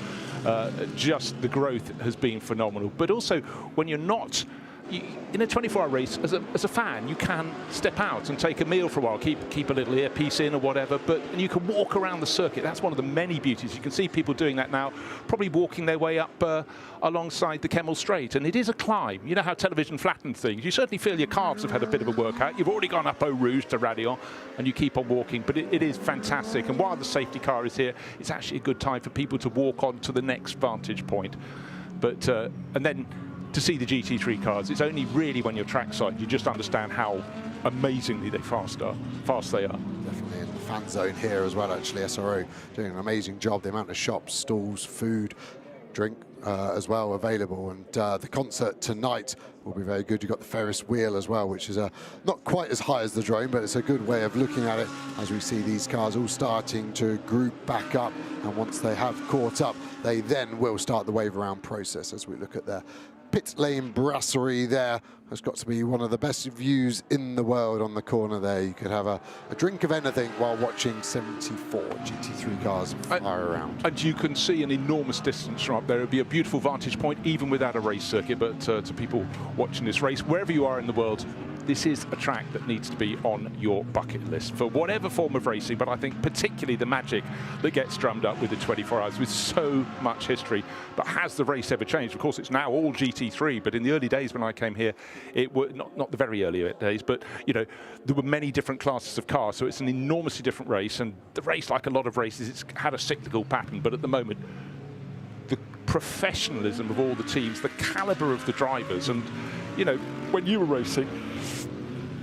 Just the growth has been phenomenal. But also, when you're not in a 24-hour race, as a fan, you can step out and take a meal for a while, keep a little earpiece in or whatever, and you can walk around the circuit. That's one of the many beauties. You can see people doing that now, probably walking their way up alongside the Kemmel Straight, and it is a climb. You know how television flattens things. You certainly feel your calves have had a bit of a workout. You've already gone up Eau Rouge to Radion, and you keep on walking, but it is fantastic. And while the safety car is here, it's actually a good time for people to walk on to the next vantage point. But and then to see the GT3 cars, it's only really when you're trackside you just understand how amazingly fast they are. Definitely in the fan zone here as well, actually. SRO doing an amazing job. The amount of shops, stalls, food, drink as well available, and the concert tonight will be very good. You've got the Ferris wheel as well, which is not quite as high as the drone, but it's a good way of looking at it as we see these cars all starting to group back up, and once they have caught up, they then will start the wave around process as we look at their pit lane brasserie there. It's got to be one of the best views in the world on the corner there. You could have a drink of anything while watching 74 GT3 cars fly around. And you can see an enormous distance from up there. It would be a beautiful vantage point, even without a race circuit. But to people watching this race, wherever you are in the world, this is a track that needs to be on your bucket list for whatever form of racing, but I think particularly the magic that gets drummed up with the 24 hours with so much history. But has the race ever changed? Of course, it's now all GT3, but in the early days when I came here, it were not the very early days, but you know, there were many different classes of cars, so it's an enormously different race. And the race, like a lot of races, it's had a cyclical pattern, but at the moment, the professionalism of all the teams, the caliber of the drivers, and you know, when you were racing,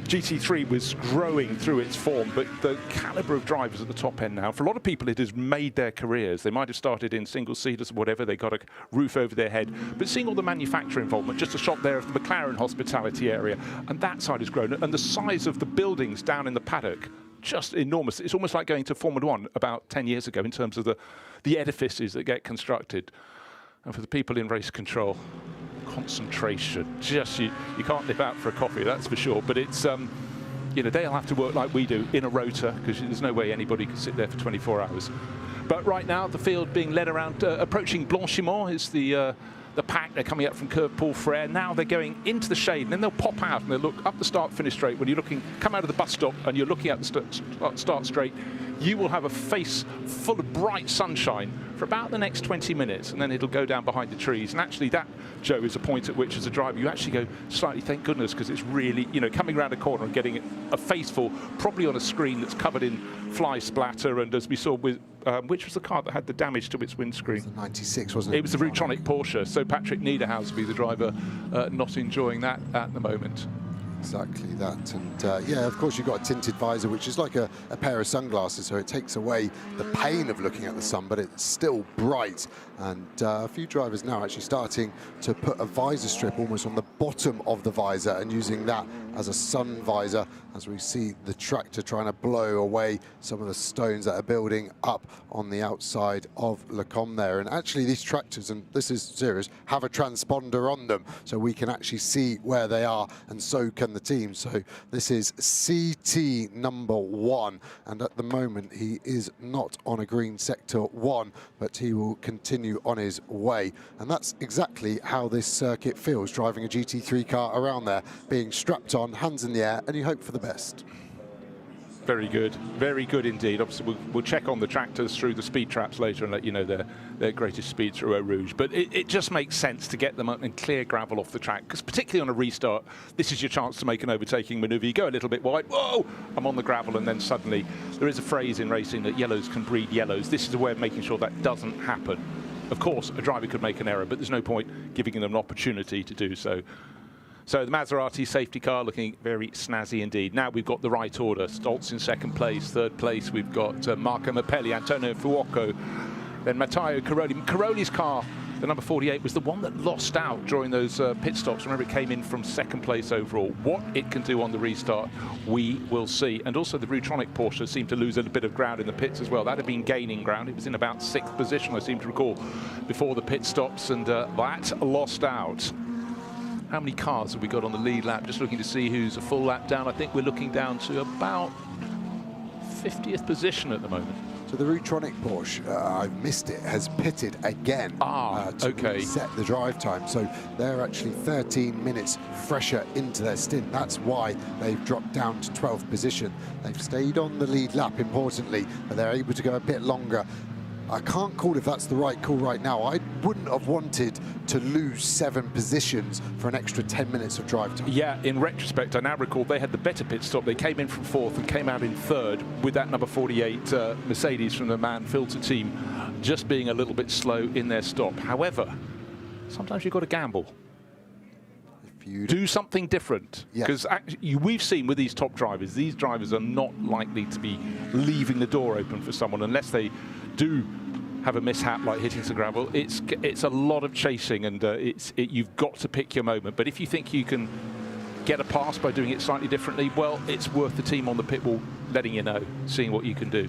GT3 was growing through its form, but the caliber of drivers at the top end now, for a lot of people, it has made their careers. They might have started in single-seaters or whatever, they got a roof over their head, but seeing all the manufacturer involvement, just a shot there of the McLaren hospitality area, and that side has grown, and the size of the buildings down in the paddock, just enormous. It's almost like going to Formula One about 10 years ago in terms of the edifices that get constructed. And for the people in race control, concentration. Just you can't nip out for a coffee, that's for sure. But it's you know, they'll have to work like we do in a rotor, because there's no way anybody can sit there for 24 hours. But right now, the field being led around, approaching Blanchimont is the pack. They're coming up from Curve Paul Frere. Now they're going into the shade, and then they'll pop out and they'll look up the start-finish straight. When you're looking, come out of the bus stop and you're looking at the start straight, you will have a face full of bright sunshine for about the next 20 minutes, and then it'll go down behind the trees. And actually that, Joe, is a point at which, as a driver, you actually go slightly, thank goodness, because it's really, you know, coming around a corner and getting a face full, probably on a screen that's covered in fly splatter. And as we saw with, which was the car that had the damage to its windscreen? It was the 96, wasn't it? It was the Rutronic Porsche. So Patrick Niederhaus will be the driver, not enjoying that at the moment. Exactly that. And yeah, of course, you've got a tinted visor, which is like a pair of sunglasses, so it takes away the pain of looking at the sun, but it's still bright. And a few drivers now actually starting to put a visor strip almost on the bottom of the visor and using that as a sun visor, as we see the tractor trying to blow away some of the stones that are building up on the outside of Le Combe there. And actually these tractors, and this is serious, have a transponder on them, so we can actually see where they are, and so can the team. So this is CT number 1, and at the moment he is not on a green sector 1, but he will continue on his way. And that's exactly how this circuit feels, driving a GT3 car around there, being strapped on, hands in the air, and you hope for the best. Very good indeed. Obviously, we'll check on the tractors through the speed traps later and let you know their greatest speed through Eau Rouge. But it just makes sense to get them up and clear gravel off the track, because particularly on a restart, this is your chance to make an overtaking manoeuvre. You go a little bit wide, whoa, I'm on the gravel, and then suddenly there is a phrase in racing that yellows can breed yellows. This is a way of making sure that doesn't happen. Of course, a driver could make an error, but there's no point giving them an opportunity to do so. So the Maserati safety car looking very snazzy indeed. Now we've got the right order. Stoltz in second place. Third place, we've got Marco Mappelli, Antonio Fuoco, then Matteo Caroli. Caroli's car, the number 48, was the one that lost out during those pit stops. Remember, it came in from second place overall. What it can do on the restart, we will see. And also the Rutronic Porsche seemed to lose a bit of ground in the pits as well. That had been gaining ground. It was in about 6th position, I seem to recall, before the pit stops, and that lost out. How many cars have we got on the lead lap? Just looking to see who's a full lap down. I think we're looking down to about 50th position at the moment. So the Rutronic Porsche, I've missed it, has pitted again to reset the drive time. So they're actually 13 minutes fresher into their stint. That's why they've dropped down to 12th position. They've stayed on the lead lap, importantly, but they're able to go a bit longer. I can't call if that's the right call right now. I wouldn't have wanted to lose 7 positions for an extra 10 minutes of drive time. Yeah, in retrospect, I now recall they had the better pit stop. They came in from 4th and came out in 3rd with that number 48 Mercedes from the MAN filter team just being a little bit slow in their stop. However, sometimes you've got to gamble. Do something different, because we've seen with these top drivers, these drivers are not likely to be leaving the door open for someone unless they do have a mishap like hitting some gravel. It's a lot of chasing, and you've got to pick your moment. But if you think you can get a pass by doing it slightly differently, well, it's worth the team on the pit wall letting you know, seeing what you can do.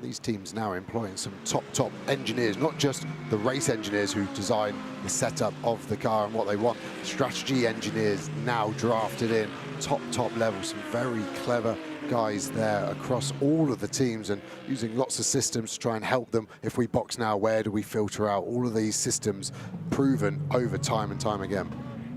These teams now employing some top engineers, not just the race engineers who design the setup of the car and what they want. Strategy engineers now drafted in, top level, some very clever guys there across all of the teams, and using lots of systems to try and help them. If we box now, where do we filter out? All of these systems proven over time and time again.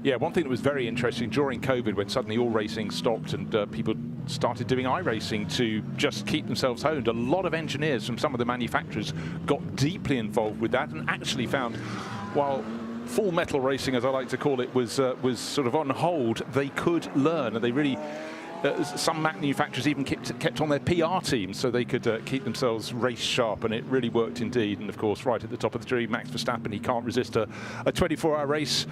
Yeah, one thing that was very interesting during COVID, when suddenly all racing stopped and people started doing iRacing to just keep themselves honed, a lot of engineers from some of the manufacturers got deeply involved with that and actually found, while full metal racing, as I like to call it, was sort of on hold, they could learn, and they really some manufacturers even kept on their PR teams so they could keep themselves race sharp, and it really worked indeed. And of course, right at the top of the tree, Max Verstappen, he can't resist a 24-hour race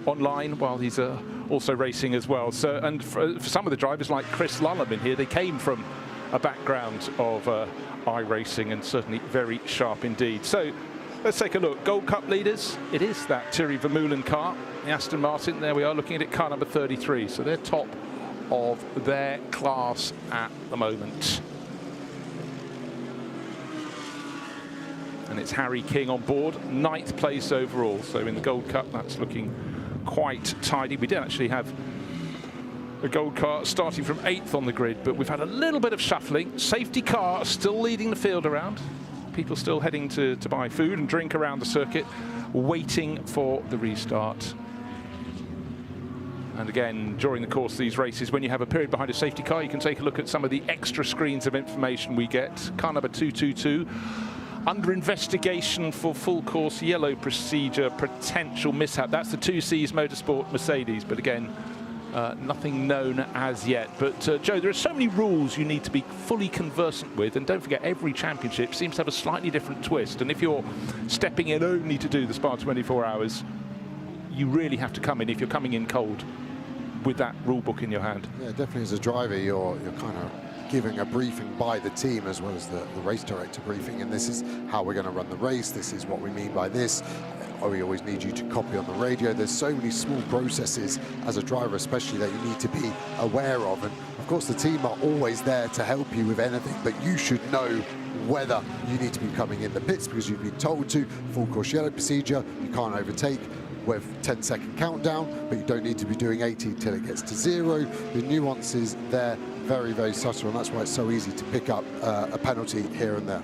online while he's also racing as well. So, and for some of the drivers like Chris Lullum in here, they came from a background of iRacing, and certainly very sharp indeed. So let's take a look. Gold Cup leaders, it is that Thierry Vermeulen car, the Aston Martin. There we are looking at it, car number 33. So they're top of their class at the moment. And it's Harry King on board, 9th place overall. So in the Gold Cup, that's looking quite tidy. We did actually have a gold car starting from 8th on the grid, but we've had a little bit of shuffling. Safety car still leading the field around. People still heading to buy food and drink around the circuit, waiting for the restart. And again, during the course of these races, when you have a period behind a safety car, you can take a look at some of the extra screens of information we get. Car number 222. Under investigation for full course yellow procedure, potential mishap. That's the 2C's Motorsport Mercedes, but again, nothing known as yet. But Joe, there are so many rules you need to be fully conversant with, and don't forget, every championship seems to have a slightly different twist. And if you're stepping in only to do the Spa 24 hours, you really have to come in, if you're coming in cold, with that rule book in your hand. Yeah, definitely as a driver, you're kind of giving a briefing by the team as well as the race director briefing, and this is how we're going to run the race, this is what we mean by this. We always need you to copy on the radio. There's so many small processes as a driver especially that you need to be aware of, and of course the team are always there to help you with anything, but you should know whether you need to be coming in the pits because you've been told to. Full course yellow procedure, you can't overtake with 10-second countdown, but you don't need to be doing 80 till it gets to 0. The nuances there, very subtle, and that's why it's so easy to pick up a penalty here and there.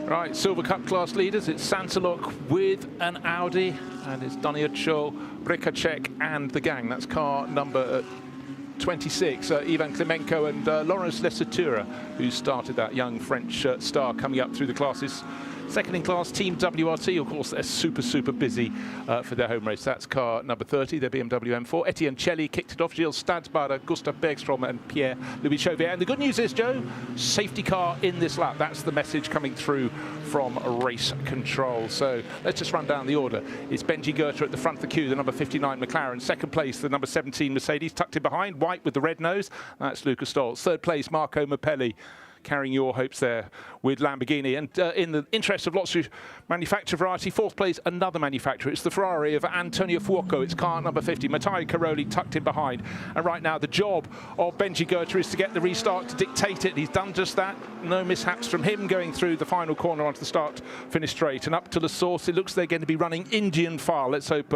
Right, Silver Cup class leaders, it's Santalok with an Audi, and it's Danielcho, Brekacek and the gang. That's car number 26, Ivan Klimenko and Lawrence Lesatura, who started that young French star coming up through the classes. Second in class, Team WRT, of course, they're super busy for their home race. That's car number 30, their BMW M4. Etienne Celli kicked it off, Gilles Stadsbader, Gustav Bergstrom and Pierre-Louis Chauvier. And the good news is, Joe, safety car in this lap. That's the message coming through from race control. So let's just run down the order. It's Benji Goethe at the front of the queue, the number 59 McLaren. Second place, the number 17 Mercedes, tucked in behind, white with the red nose. That's Luca Stolz. Third place, Marco Mappelli, carrying your hopes there with Lamborghini. And in the interest of lots of manufacturer variety, fourth place, another manufacturer. It's the Ferrari of Antonio Fuoco. It's car number 50. Matteo Caroli tucked in behind. And right now, the job of Benji Goethe is to get the restart, to dictate it. He's done just that. No mishaps from him going through the final corner onto the start-finish straight. And up to the source, it looks they're going to be running Indian file. Let's hope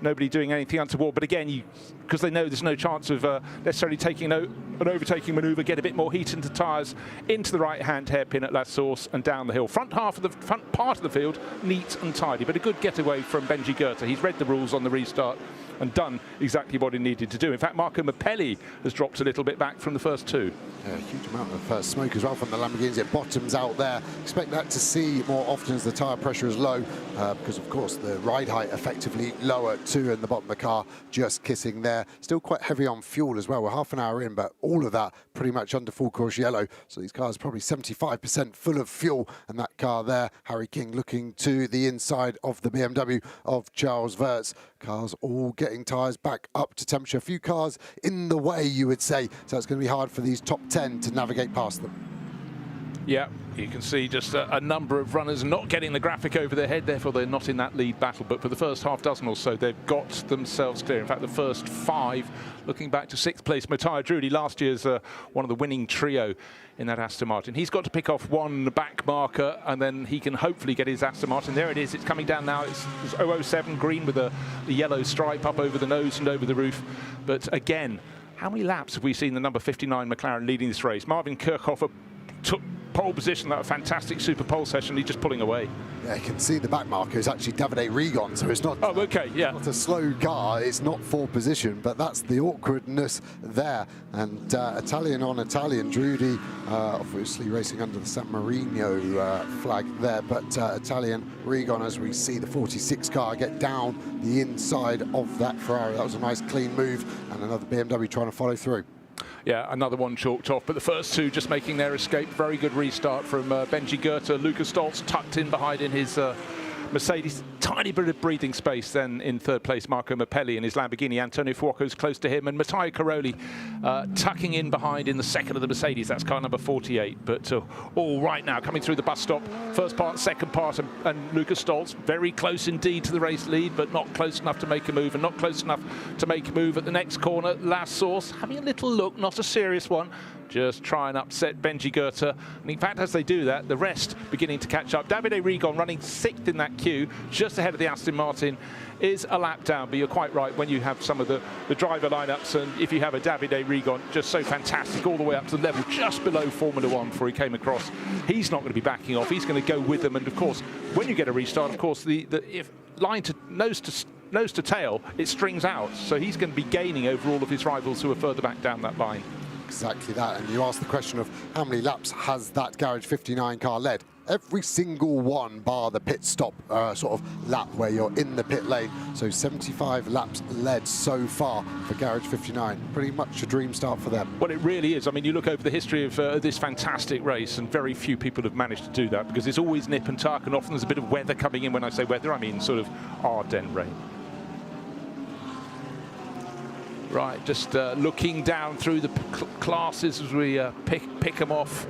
nobody doing anything untoward, but again, because they know there's no chance of necessarily taking an overtaking manoeuvre, get a bit more heat into tyres, into the right-hand hairpin at La Source and down the hill. Front part of the field, neat and tidy, but a good getaway from Benji Goethe. He's read the rules on the restart and done exactly what he needed to do. In fact, Marco Mappelli has dropped a little bit back from the first two. Yeah, a huge amount of smoke as well from the Lamborghinis. It bottoms out there. Expect that to see more often as the tyre pressure is low, because of course the ride height effectively lower too, and the bottom of the car just kissing there. Still quite heavy on fuel as well. We're half an hour in, but all of that pretty much under full course yellow. So these cars are probably 75% full of fuel, and that car there, Harry King looking to the inside of the BMW of Charles Wirtz. Cars all getting tyres back up to temperature. A few cars in the way, you would say, so it's going to be hard for these top 10 to navigate past them. Yeah, you can see just a number of runners not getting the graphic over their head, therefore they're not in that lead battle. But for the first half dozen or so, they've got themselves clear. In fact, the first 5, looking back to 6th place, Matteo Drudi, last year's one of the winning trio in that Aston Martin. He's got to pick off one back marker, and then he can hopefully get his Aston Martin. There it is. It's coming down now. It's 007 green with the yellow stripe up over the nose and over the roof. But again, how many laps have we seen the number 59 McLaren leading this race? Marvin Kirchhofer took pole position, that fantastic super pole session. He's just pulling away. Yeah, you can see the back marker is actually Davide Rigon, so it's not, not a slow car, it's not for position, but that's the awkwardness there. And Italian on Italian, Drudi obviously racing under the San Marino flag there, but Italian Rigon, as we see the 46 car get down the inside of that Ferrari. That was a nice clean move, and another BMW trying to follow through. Yeah, another one chalked off, but the first 2 just making their escape. Very good restart from Benji Goethe. Lucas Stoltz tucked in behind in his Mercedes. Tiny bit of breathing space then in 3rd place. Marco Mappelli in his Lamborghini. Antonio Fuoco's close to him. And Matteo Caroli tucking in behind in the 2nd of the Mercedes. That's car number 48. But all right now, coming through the bus stop. First part, second part, and Lucas Stoltz very close indeed to the race lead, but not close enough to make a move, and not close enough to make a move at the next corner. Last Source having a little look, not a serious one. Just try and upset Benji Goethe. And in fact, as they do that, the rest beginning to catch up. Davide Rigon running 6th in that queue, just ahead of the Aston Martin, is a lap down. But you're quite right, when you have some of the driver lineups, and if you have a Davide Rigon, just so fantastic, all the way up to the level just below Formula 1 before he came across, he's not going to be backing off. He's going to go with them. And of course, when you get a restart, of course, if line to nose to tail, it strings out. So he's going to be gaining over all of his rivals who are further back down that line. Exactly that, and you asked the question of how many laps has that Garage 59 car led? Every single one, bar the pit stop sort of lap where you're in the pit lane. So 75 laps led so far for Garage 59. Pretty much a dream start for them. Well, it really is. I mean, you look over the history of this fantastic race, and very few people have managed to do that, because it's always nip and tuck, and often there's a bit of weather coming in. When I say weather, I mean sort of Ardennes rain. Right, just looking down through the classes as we pick them off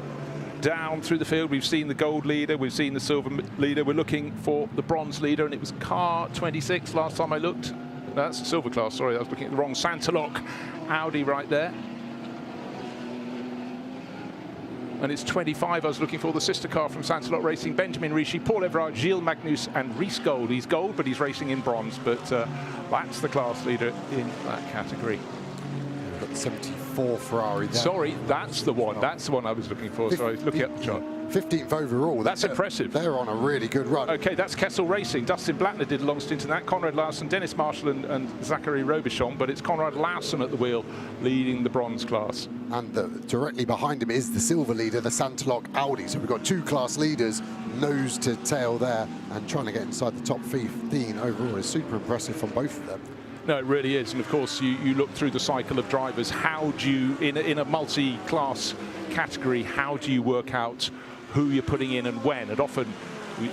down through the field. We've seen the gold leader, we've seen the silver leader. We're looking for the bronze leader, and it was car 26 last time I looked. That's the silver class, sorry, I was looking at the wrong Santaloc Audi right there. And it's 25 I was looking for, the sister car from Santaloc Racing, Benjamin Ricci, Paul Everard, Gilles Magnus and Rhys Gold. He's gold, but he's racing in bronze, but that's the class leader in that category. We've got the 74 Ferrari there. Sorry, that's the one. That's the one I was looking for. Sorry, I was looking at the chart. 15th overall. That's impressive. They're on a really good run. Okay, that's Kessel Racing. Dustin Blattner did a long stint in that. Conrad Larson, Dennis Marshall and Zachary Robichon, but it's Conrad Larson at the wheel leading the bronze class. And directly behind him is the silver leader, the Santaloc Audi. So we've got 2 class leaders, nose to tail there, and trying to get inside the top 15 overall is super impressive from both of them. No, it really is. And of course, you look through the cycle of drivers. How do you, in a multi-class category, how do you work out who you're putting in and when? And often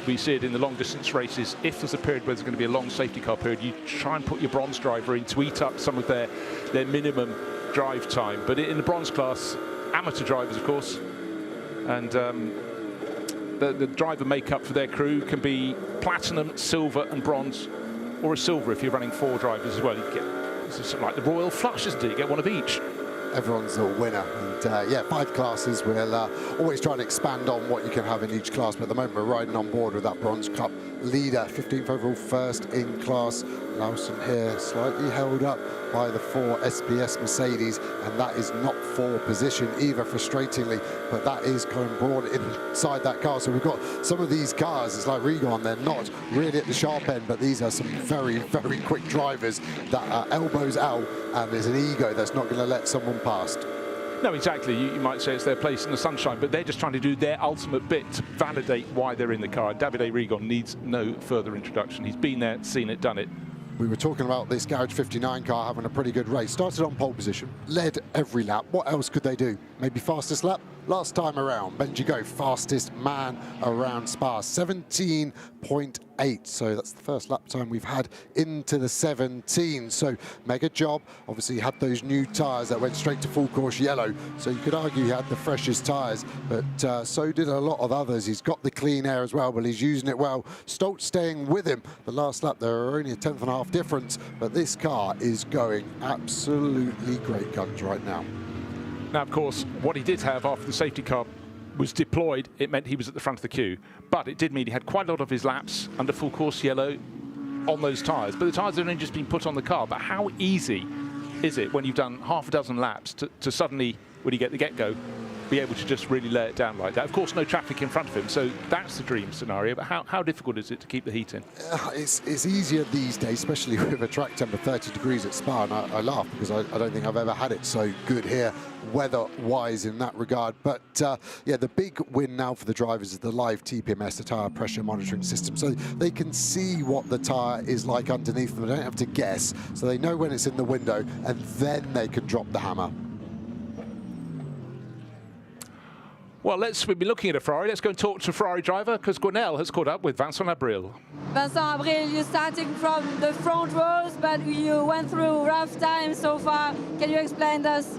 we see it in the long distance races. If there's a period where there's going to be a long safety car period, you try and put your bronze driver in to eat up some of their minimum drive time. But in the bronze class, amateur drivers, of course, and the driver makeup for their crew can be platinum, silver and bronze, or a silver if you're running 4 drivers as well. You get something like the Royal Flush, isn't it? You get one of each. Everyone's a winner, and yeah, 5 classes. We'll always try and expand on what you can have in each class, but at the moment we're riding on board with that Bronze Cup leader, 15th overall, first in class. Lawson here slightly held up by the 4 SBS Mercedes, and that is not for position either, frustratingly, but that is kind of brought inside that car. So we've got some of these cars, it's like Rigon, they're not really at the sharp end, but these are some very, very quick drivers that are elbows out, and there's an ego that's not going to let someone past. No, exactly. You might say it's their place in the sunshine, but they're just trying to do their ultimate bit to validate why they're in the car. Davide Rigon needs no further introduction. He's been there, seen it, done it. We were talking about this Garage 59 car having a pretty good race. Started on pole position, led every lap. What else could they do? Maybe fastest lap? last time around. Benji Go, fastest man around Spa, 17.8. So that's the first lap time we've had into the 17. So mega job. Obviously, he had those new tyres that went straight to full course yellow. So you could argue he had the freshest tyres, but so did a lot of others. He's got the clean air as well, but he's using it well. Stoltz staying with him. The last lap, there are only a 10.5 difference, but this car is going absolutely great guns right now. Now, of course, what he did have after the safety car was deployed, it meant he was at the front of the queue. But it did mean he had quite a lot of his laps under full course yellow on those tyres. But the tyres had only just been put on the car. But how easy is it when you've done half a dozen laps to suddenly, when you get the get-go, be able to just really lay it down like that? Of course, no traffic in front of him, so that's the dream scenario. But how difficult is it to keep the heat in? It's easier these days, especially with a track temper 30 degrees at Spa, and I laugh because I don't think I've ever had it so good here weather-wise in that regard. But yeah, the big win now for the drivers is the live TPMS, the tyre pressure monitoring system, so they can see what the tyre is like underneath them. They don't have to guess, so they know when it's in the window, and then they can drop the hammer. Well, we'll be looking at a Ferrari. Let's go and talk to a Ferrari driver, because Gwenel has caught up with Vincent Abril. Vincent Abril, you're starting from the front rows, but you went through rough times so far. Can you explain us?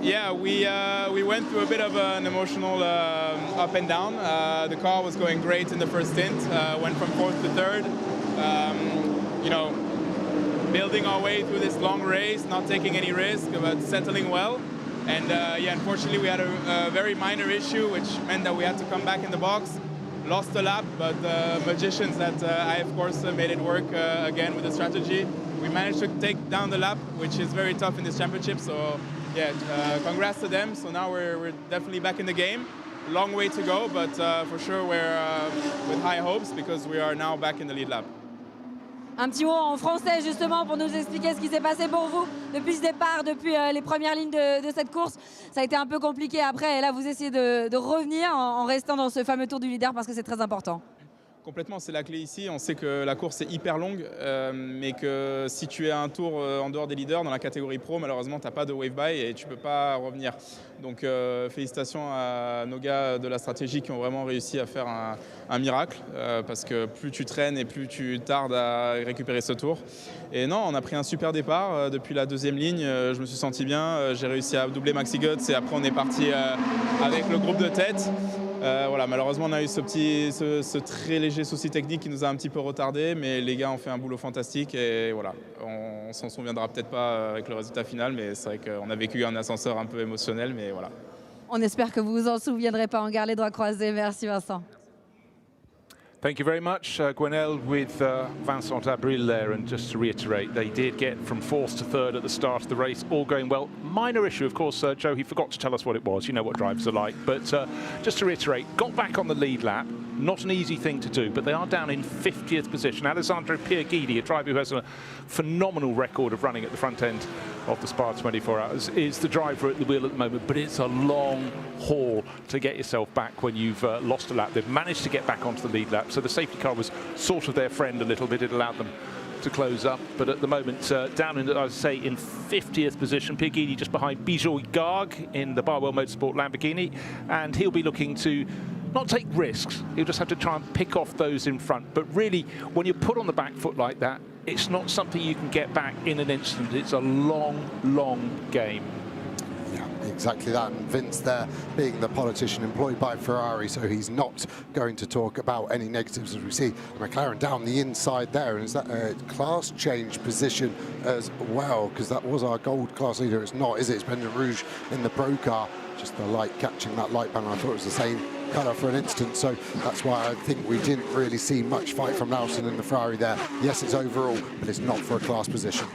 Yeah, we went through a bit of an emotional up and down. The car was going great in the first stint, went from 4th to 3rd. You know, building our way through this long race, not taking any risk, but settling well. And yeah, unfortunately, we had a very minor issue, which meant that we had to come back in the box. Lost a lap, but the magicians that I, of course, made it work again with the strategy. We managed to take down the lap, which is very tough in this championship. So yeah, congrats to them. So now we're definitely back in the game. Long way to go, but for sure we're with high hopes because we are now back in the lead lap. Un petit mot en français justement pour nous expliquer ce qui s'est passé pour vous depuis ce départ, depuis les premières lignes de cette course. Ça a été un peu compliqué après et là vous essayez de revenir en restant dans ce fameux tour du leader parce que c'est très important. Complètement, c'est la clé ici. On sait que la course est hyper longue, mais que si tu es à un tour en dehors des leaders, dans la catégorie pro, malheureusement, tu n'as pas de wave-by et tu ne peux pas revenir. Donc félicitations à nos gars de la stratégie qui ont vraiment réussi à faire un miracle, parce que plus tu traînes et plus tu tardes à récupérer ce tour. Et non, on a pris un super départ. Depuis la deuxième ligne, je me suis senti bien. J'ai réussi à doubler Maxi Götz et après on est parti avec le groupe de tête. Voilà, malheureusement, on a eu ce très léger souci technique qui nous a un petit peu retardé, mais les gars ont fait un boulot fantastique et voilà, on s'en souviendra peut-être pas avec le résultat final, mais c'est vrai qu'on a vécu un ascenseur un peu émotionnel, mais voilà. On espère que vous vous en souviendrez pas. On garde les doigts croisés. Merci Vincent. Thank you very much, Gwenel, with Vincent Abril there. And just to reiterate, they did get from 4th to 3rd at the start of the race, all going well. Minor issue, of course, Joe, he forgot to tell us what it was. You know what drivers are like. But just to reiterate, got back on the lead lap. Not an easy thing to do, but they are down in 50th position. Alessandro Pierguidi, a driver who has a phenomenal record of running at the front end of the Spa 24 Hours, is the driver at the wheel at the moment, but it's a long haul to get yourself back when you've lost a lap. They've managed to get back onto the lead lap, so the safety car was sort of their friend a little bit. It allowed them to close up, but at the moment down in, I would say, in 50th position. Pierguidi just behind Bijoy Garg in the Barwell Motorsport Lamborghini, and he'll be looking to not take risks, he'll just have to try and pick off those in front. But really, when you're put on the back foot like that, it's not something you can get back in an instant. It's a long, long game. Yeah, exactly that. And Vince there being the politician employed by Ferrari, so he's not going to talk about any negatives as we see McLaren down the inside there. And is that a class change position as well? Because that was our gold class leader. It's not, is it? It's Brendan Rouge in the pro car. Just the light catching that light panel. I thought it was the same colour for an instant, so that's why I think we didn't really see much fight from Lawson in the Ferrari there. Yes, it's overall, but it's not for a class position.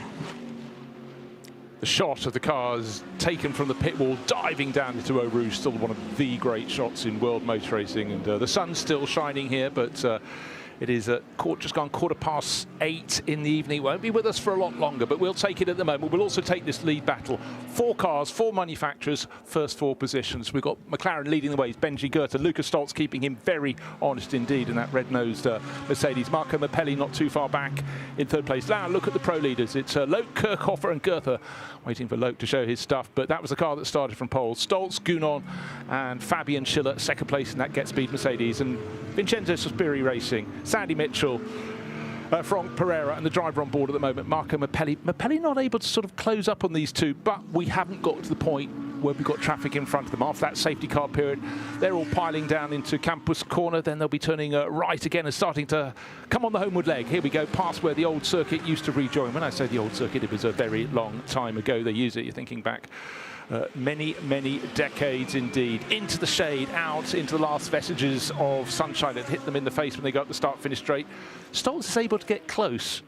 The shot of the cars taken from the pit wall, diving down into Eau Rouge, still one of the great shots in world motor racing. And the sun's still shining here, but It is just gone 8:15 in the evening. Won't be with us for a lot longer, but we'll take it at the moment. We'll also take this lead battle. 4 cars, 4 manufacturers, first 4 positions. We've got McLaren leading the way. Benji Goethe, Lucas Stoltz keeping him very honest indeed in that red-nosed Mercedes. Marco Mappelli not too far back in 3rd place. Now look at the pro leaders. It's Loke, Kirchhofer and Goethe waiting for Loke to show his stuff, but that was the car that started from pole. Stoltz, Gunon and Fabian Schiller 2nd place in that Get Speed Mercedes, and Vincenzo Sospiri Racing, Sandy Mitchell, Frank Pereira and the driver on board at the moment, Marco Mappelli. Mappelli not able to sort of close up on these two, but we haven't got to the point where we've got traffic in front of them. After that safety car period, they're all piling down into Campus Corner, then they'll be turning right again and starting to come on the homeward leg. Here we go, past where the old circuit used to rejoin. When I say the old circuit, it was a very long time ago they used it. You're thinking back many decades indeed. Into the shade, out into the last vestiges of sunshine that hit them in the face when they got the start-finish straight. Stoltz is able to get close,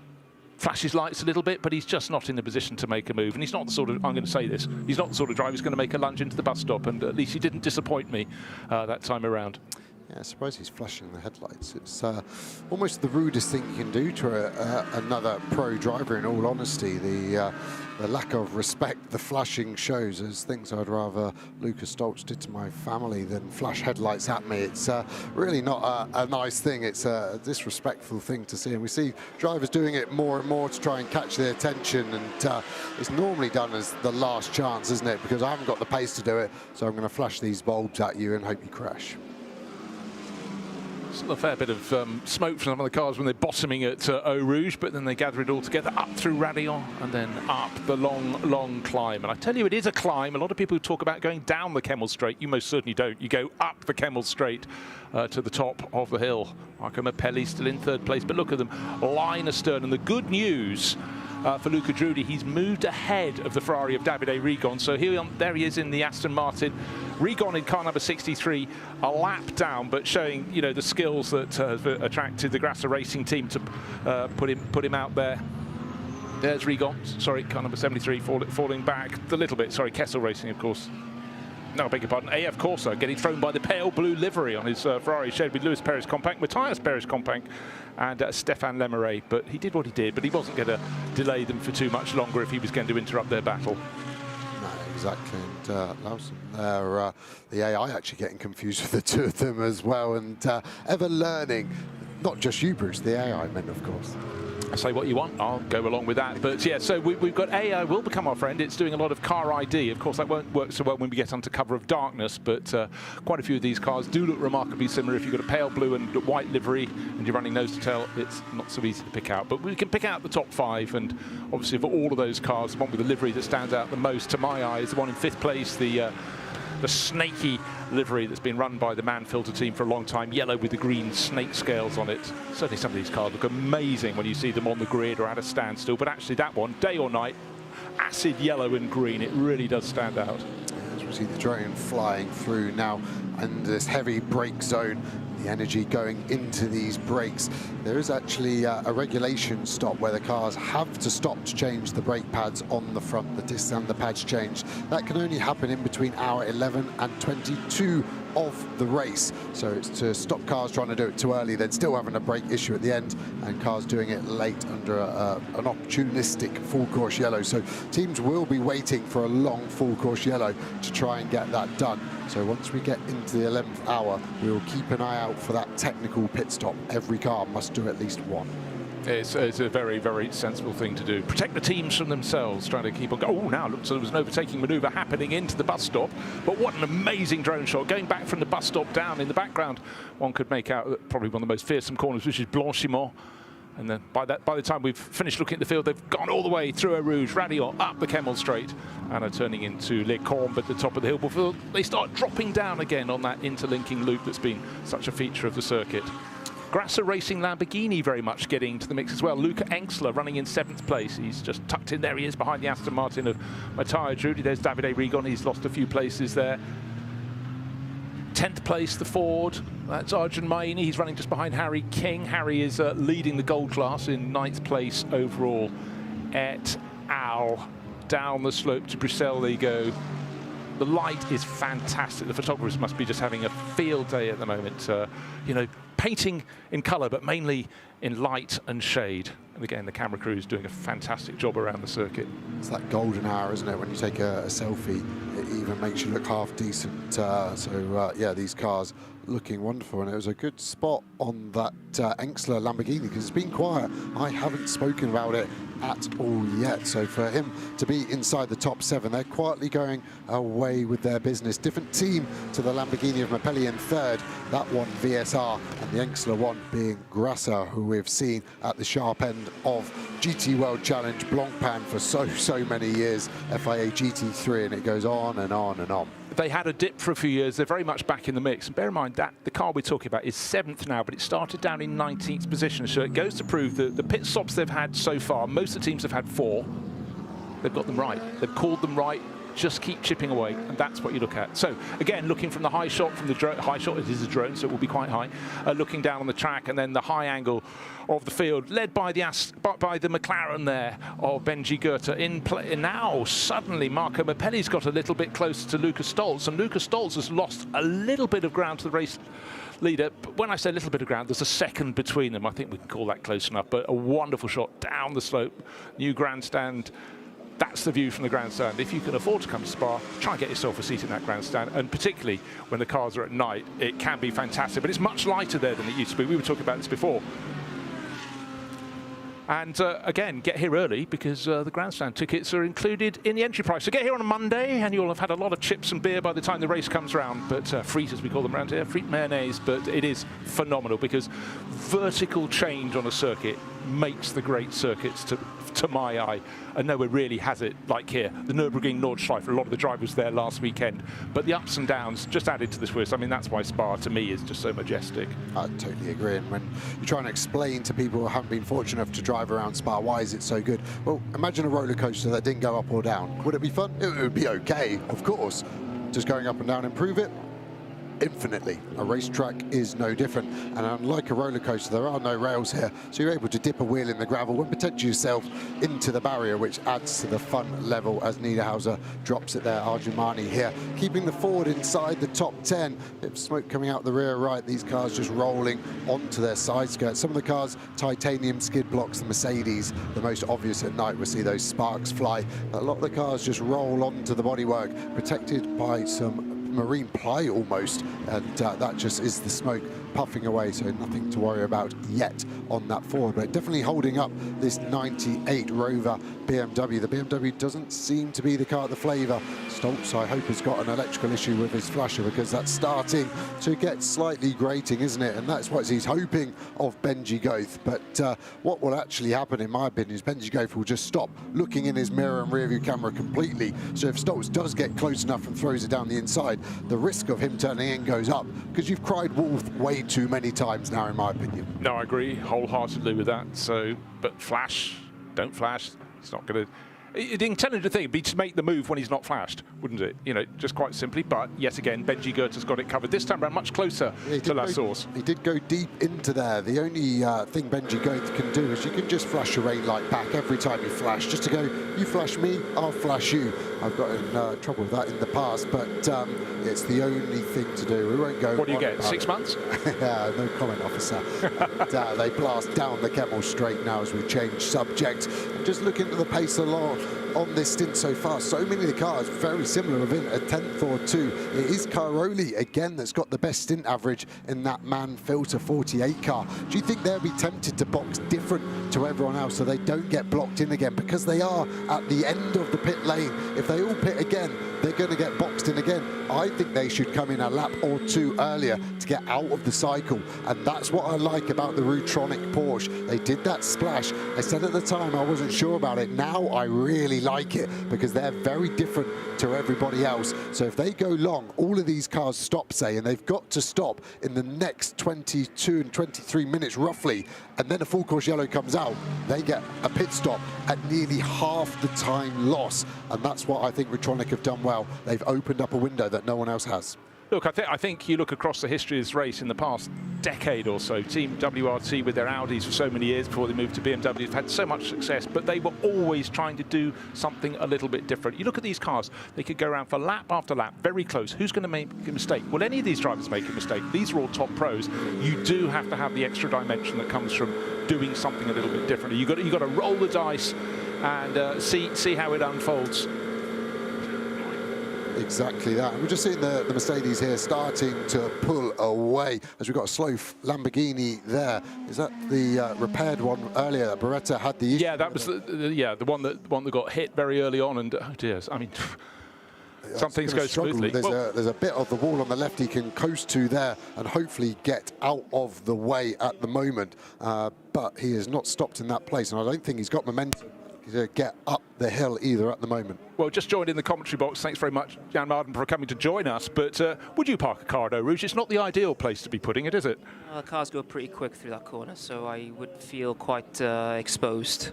flashes lights a little bit, but he's just not in the position to make a move. And he's not the sort of, I'm going to say this, he's not the sort of driver who's going to make a lunge into the bus stop, and at least he didn't disappoint me that time around. Yeah, I suppose he's flashing the headlights. It's almost the rudest thing you can do to another pro driver, in all honesty. The lack of respect the flashing shows as things I'd rather Lucas Stoltz did to my family than flash headlights at me. It's really not a nice thing. It's a disrespectful thing to see. And we see drivers doing it more and more to try and catch their attention. And it's normally done as the last chance, isn't it? Because I haven't got the pace to do it, so I'm going to flash these bulbs at you and hope you crash. Still a fair bit of smoke from some of the cars when they're bottoming at Eau Rouge, but then they gather it all together up through Radillon and then up the long climb. And I tell you, it is a climb. A lot of people who talk about going down the Kemmel Straight, you most certainly don't. You go up the Kemmel Straight to the top of the hill. Marco Mappelli still in 3rd place, but look at them, line astern. And the good news for Luca Drudi, he's moved ahead of the Ferrari of Davide Rigon. So there he is in the Aston Martin. Rigon in car number 63, a lap down, but showing, you know, the skills that have attracted the Grasser Racing team to put him out there. There's Rigon, sorry, car number 73 falling back a little bit. Sorry, Kessel Racing, of course. No, I beg your pardon. AF Corsa getting thrown by the pale blue livery on his Ferrari, shared with Luis Perez Compact, Matthias Perez Compact, and Stefan Lemaret. But he did what he did, but he wasn't going to delay them for too much longer if he was going to interrupt their battle. No, exactly. And Lawson there, the AI actually getting confused with the two of them as well, and ever learning. Not just you, Bruce, the AI meant, of course. Say what you want, I'll go along with that. But yeah, so we've got AI will become our friend. It's doing a lot of car ID. Of course, that won't work so well when we get under cover of darkness, but quite a few of these cars do look remarkably similar. If you've got a pale blue and white livery and you're running nose to tail, it's not so easy to pick out. But we can pick out the top 5, and obviously for all of those cars, the one with the livery that stands out the most to my eye is the one in 5th place, the snaky livery that's been run by the Manfilter team for a long time, yellow with the green snake scales on it. Certainly some of these cars look amazing when you see them on the grid or at a standstill, but actually that one, day or night, acid yellow and green, it really does stand out. As we see the drone flying through now and this heavy brake zone, the energy going into these brakes. There is actually a regulation stop where the cars have to stop to change the brake pads on the front, the discs and the pads changed. That can only happen in between hour 11 and 22 of the race. So it's to stop cars trying to do it too early, then still having a brake issue at the end, and cars doing it late under an opportunistic full course yellow. So teams will be waiting for a long full course yellow to try and get that done. So once we get into the 11th hour, we will keep an eye out for that technical pit stop. Every car must do at least one. It's a very, very sensible thing to do. Protect the teams from themselves, trying to keep on going. Oh, now look, so there was an overtaking manoeuvre happening into the bus stop. But what an amazing drone shot. Going back from the bus stop down in the background, one could make out probably one of the most fearsome corners, which is Blanchimont. And then by the time we've finished looking at the field, they've gone all the way through Eau Rouge, Radillon, up the Kemmel Straight, and are turning into Les Combes at the top of the hill before they start dropping down again on that interlinking loop that's been such a feature of the circuit. Grasser Racing Lamborghini very much getting to the mix as well. Luca Engstler running in 7th place. He's just tucked in. There he is behind the Aston Martin of Matthias Drudi. There's Davide Rigon. He's lost a few places there. 10th place, the Ford. That's Arjun Maini. He's running just behind Harry King. Harry is leading the gold class in 9th place overall. Et al. Down the slope to Bruxelles they go. The light is fantastic. The photographers must be just having a field day at the moment. You know, painting in colour, but mainly in light and shade. And again, the camera crew is doing a fantastic job around the circuit. It's that golden hour, isn't it? When you take a selfie, it even makes you look half decent. Yeah, these cars looking wonderful, and it was a good spot on that Engstler Lamborghini because it's been quiet. I haven't spoken about it at all yet. So for him to be inside the top 7, they're quietly going away with their business. Different team to the Lamborghini of Mapelli in third. That one VSR, and the Engstler one being Grasser, who we've seen at the sharp end of GT World Challenge Blancpain for so many years, FIA GT3, and it goes on and on and on. They had a dip for a few years. They're very much back in the mix. And bear in mind that the car we're talking about is 7th now, but it started down in 19th position. So it goes to prove that the pit stops they've had so far, most of the teams have had 4. They've got them right. They've called them right. Just keep chipping away, and that's what you look at. So again, looking from the high shot, from the high shot, it is a drone, so it will be quite high. Looking down on the track, and then the high angle of the field, led by the McLaren there of Benji Goethe in play. Now suddenly Marco Mapelli's got a little bit closer to Lucas Stolz, and Lucas Stolz has lost a little bit of ground to the race leader. But when I say a little bit of ground, there's a second between them. I think we can call that close enough. But a wonderful shot down the slope, new grandstand. That's the view from the grandstand. If you can afford to come to Spa, try and get yourself a seat in that grandstand. And particularly when the cars are at night, it can be fantastic. But it's much lighter there than it used to be. We were talking about this before. And again, get here early because the grandstand tickets are included in the entry price. So get here on a Monday and you'll have had a lot of chips and beer by the time the race comes around. But frites, as we call them around here, frite mayonnaise. But it is phenomenal because vertical change on a circuit makes the great circuits to my eye. And nowhere really has it like here. The Nürburgring Nordschleife, a lot of the drivers there last weekend. But the ups and downs just added to the twist. I mean, that's why Spa, to me, is just so majestic. I totally agree. And when you're trying to explain to people who haven't been fortunate enough to drive around Spa, why is it so good? Well, imagine a roller coaster that didn't go up or down. Would it be fun? It would be okay, of course. Just going up and down improve it? Infinitely. A racetrack is no different, and unlike a roller coaster, there are no rails here, so you're able to dip a wheel in the gravel and protect yourself into the barrier, which adds to the fun level as Niederhauser drops it there. Arjumani here keeping the Ford inside the top 10. Bit of smoke coming out the rear right, these cars just rolling onto their side skirts. Some of the cars titanium skid blocks, the Mercedes the most obvious at night. We'll see those sparks fly. A lot of the cars just roll onto the bodywork, protected by some marine ply almost, and that just is the smoke puffing away, so nothing to worry about yet on that Ford, but definitely holding up this 98 Rover BMW. The BMW doesn't seem to be the car of the flavour. Stolz, I hope, has got an electrical issue with his flasher because that's starting to get slightly grating, isn't it? And that's what he's hoping of Benji Goethe. But what will actually happen, in my opinion, is Benji Goethe will just stop looking in his mirror and rear view camera completely. So if Stolz does get close enough and throws it down the inside, the risk of him turning in goes up, because you've cried wolf way too many times now, in my opinion. No, I agree wholeheartedly with that. So, but flash, don't flash. It's not going to. The intelligent thing would be to make the move when he's not flashed, wouldn't it? You know, just quite simply. But yet again, Benji Goethe has got it covered. This time around, much closer to La Source. He did go deep into there. The only thing Benji Goethe can do is you can just flash your rain light back every time you flash. Just to go, you flash me, I'll flash you. I've got in trouble with that in the past, but it's the only thing to do. We won't go. What do you get? 6 months? Yeah, no comment, officer. And, they blast down the Kemmel straight now as we change subject. And just looking at the pace along on this stint so far, so many of the cars very similar, within a tenth or two. It is Cairoli again that's got the best stint average in that Man Filter 48 car. Do you think they'll be tempted to box different to everyone else so they don't get blocked in again, because they are at the end of the pit lane? If they all pit again, they're going to get boxed in again. I think they should come in a lap or two earlier to get out of the cycle, and that's what I like about the Rutronic Porsche. They did that splash. I said at the time I wasn't sure about it. Now I really like it, because they're very different to everybody else. So if they go long, all of these cars stop, say, and they've got to stop in the next 22 and 23 minutes roughly, and then a full course yellow comes out, they get a pit stop at nearly half the time loss. And that's what I think Rutronic have done well. They've opened up a window that no one else has. Look, I think you look across the history of this race in the past decade or so, Team WRT with their Audis for so many years before they moved to BMW have had so much success, but they were always trying to do something a little bit different. You look at these cars, they could go around for lap after lap, very close. Who's going to make a mistake? Will any of these drivers make a mistake? These are all top pros. You do have to have the extra dimension that comes from doing something a little bit different. You've got to roll the dice and see how it unfolds. Exactly that. And we're just seeing the Mercedes here starting to pull away as we've got a slow Lamborghini there. Is that the repaired one earlier? Beretta had the issue. Yeah, that was the one that got hit very early on, and oh dear, I mean, some things go smoothly. There's a bit of the wall on the left he can coast to there and hopefully get out of the way at the moment. But he is not stopped in that place, and I don't think he's got momentum to get up the hill either at the moment. Well, just joined in the commentary box. Thanks very much, Jan Marden, for coming to join us. But would you park a car at Eau Rouge? It's not the ideal place to be putting it, is it? The cars go pretty quick through that corner, so I would feel quite exposed.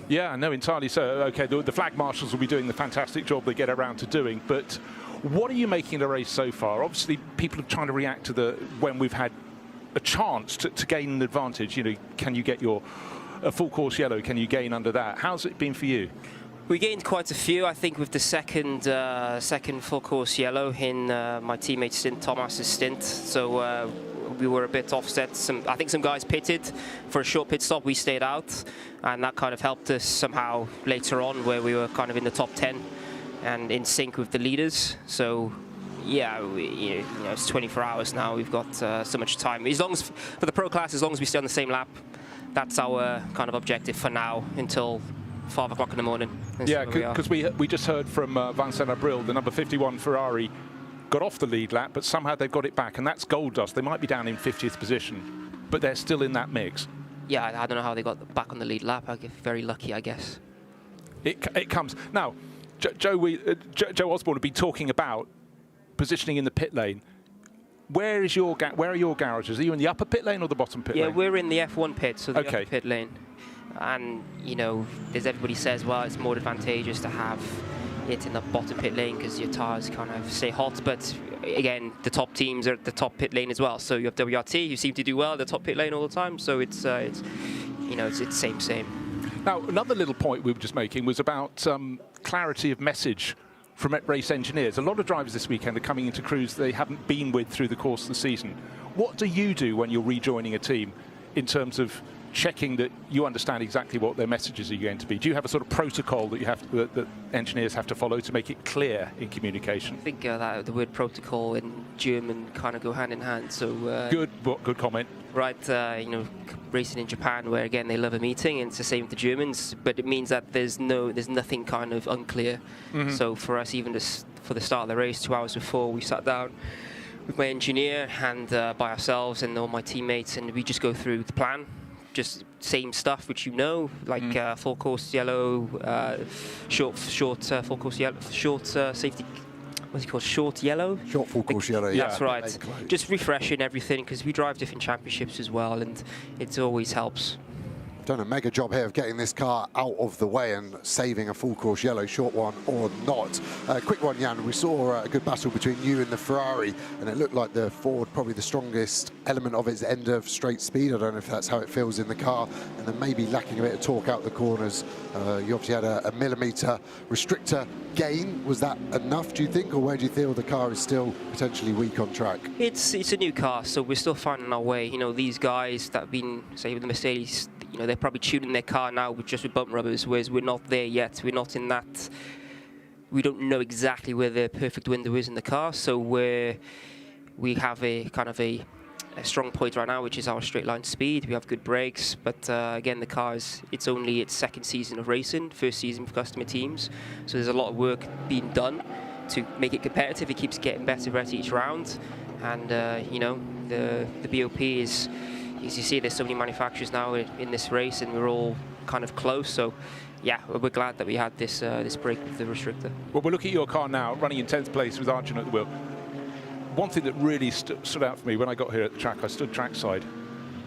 Yeah, no, entirely so. Okay, the flag marshals will be doing the fantastic job they get around to doing. But what are you making of the race so far? Obviously, people are trying to react to when we've had a chance to gain an advantage. You know, can you get a full course yellow? Can you gain under that? How's it been for you? We gained quite a few, I think, with the second full course yellow in my teammate stint, Thomas's stint. So we were a bit offset. I think some guys pitted for a short pit stop. We stayed out, and that kind of helped us somehow later on, where we were kind of in the top 10 and in sync with the leaders. So yeah, it's 24 hours now. We've got so much time. As long as for the pro class, as long as we stay on the same lap, that's our kind of objective for now until 5 o'clock in the morning. Yeah, because we just heard from Vincent Abril, the number 51 Ferrari, got off the lead lap, but somehow they've got it back, and that's gold dust. They might be down in 50th position, but they're still in that mix. Yeah, I don't know how they got back on the lead lap. I get very lucky, I guess. It comes. Now, Joe Osborne had been talking about positioning in the pit lane. Where are your garages? Are you in the upper pit lane or the bottom pit lane? Yeah, we're in the F1 pit, so the upper pit lane. And, you know, as everybody says, well, it's more advantageous to have it in the bottom pit lane because your tyres kind of stay hot. But, again, the top teams are at the top pit lane as well. So you have WRT, who seem to do well at the top pit lane all the time. So it's same. Now, another little point we were just making was about clarity of message from race engineers. A lot of drivers this weekend are coming into crews they haven't been with through the course of the season. What do you do when you're rejoining a team in terms of checking that you understand exactly what their messages are going to be? Do you have a sort of protocol that engineers have to follow to make it clear in communication? I think that the word protocol in German kind of go hand in hand. So good comment. Right, racing in Japan, where again they love a meeting, and it's the same with the Germans. But it means that there's nothing kind of unclear. Mm-hmm. So for us, even just for the start of the race, 2 hours before, we sat down with my engineer and by ourselves and all my teammates, and we just go through the plan. Just same stuff which like full course yellow, short full course yellow, short safety. What's it called? Short yellow? Short full course yellow, yeah. That's right. Just refreshing everything because we drive different championships as well, and it always helps. Done a mega job here of getting this car out of the way and saving a full course yellow, short one or not. Quick one, Jan. We saw a good battle between you and the Ferrari, and it looked like the Ford probably the strongest element of its end of straight speed. I don't know if that's how it feels in the car, and then maybe lacking a bit of torque out the corners. You obviously had a millimetre restrictor gain. Was that enough, do you think, or where do you feel the car is still potentially weak on track? It's a new car, so we're still finding our way. You know, these guys that have been, say, with the Mercedes, they're probably tuning their car now with bump rubbers, whereas we're not there yet. We're not in that. We don't know exactly where the perfect window is in the car, so we have a kind of a strong point right now, which is our straight line speed. We have good brakes, but again, the car it's only its second season of racing, first season for customer teams, so there's a lot of work being done to make it competitive. It keeps getting better at each round, and the BOP is. As you see, there's so many manufacturers now in this race, and we're all kind of close. So, yeah, we're glad that we had this break with the restrictor. Well, we'll look at your car now, running in 10th place with Arjun at the wheel. One thing that really stood out for me when I got here at the track, I stood trackside.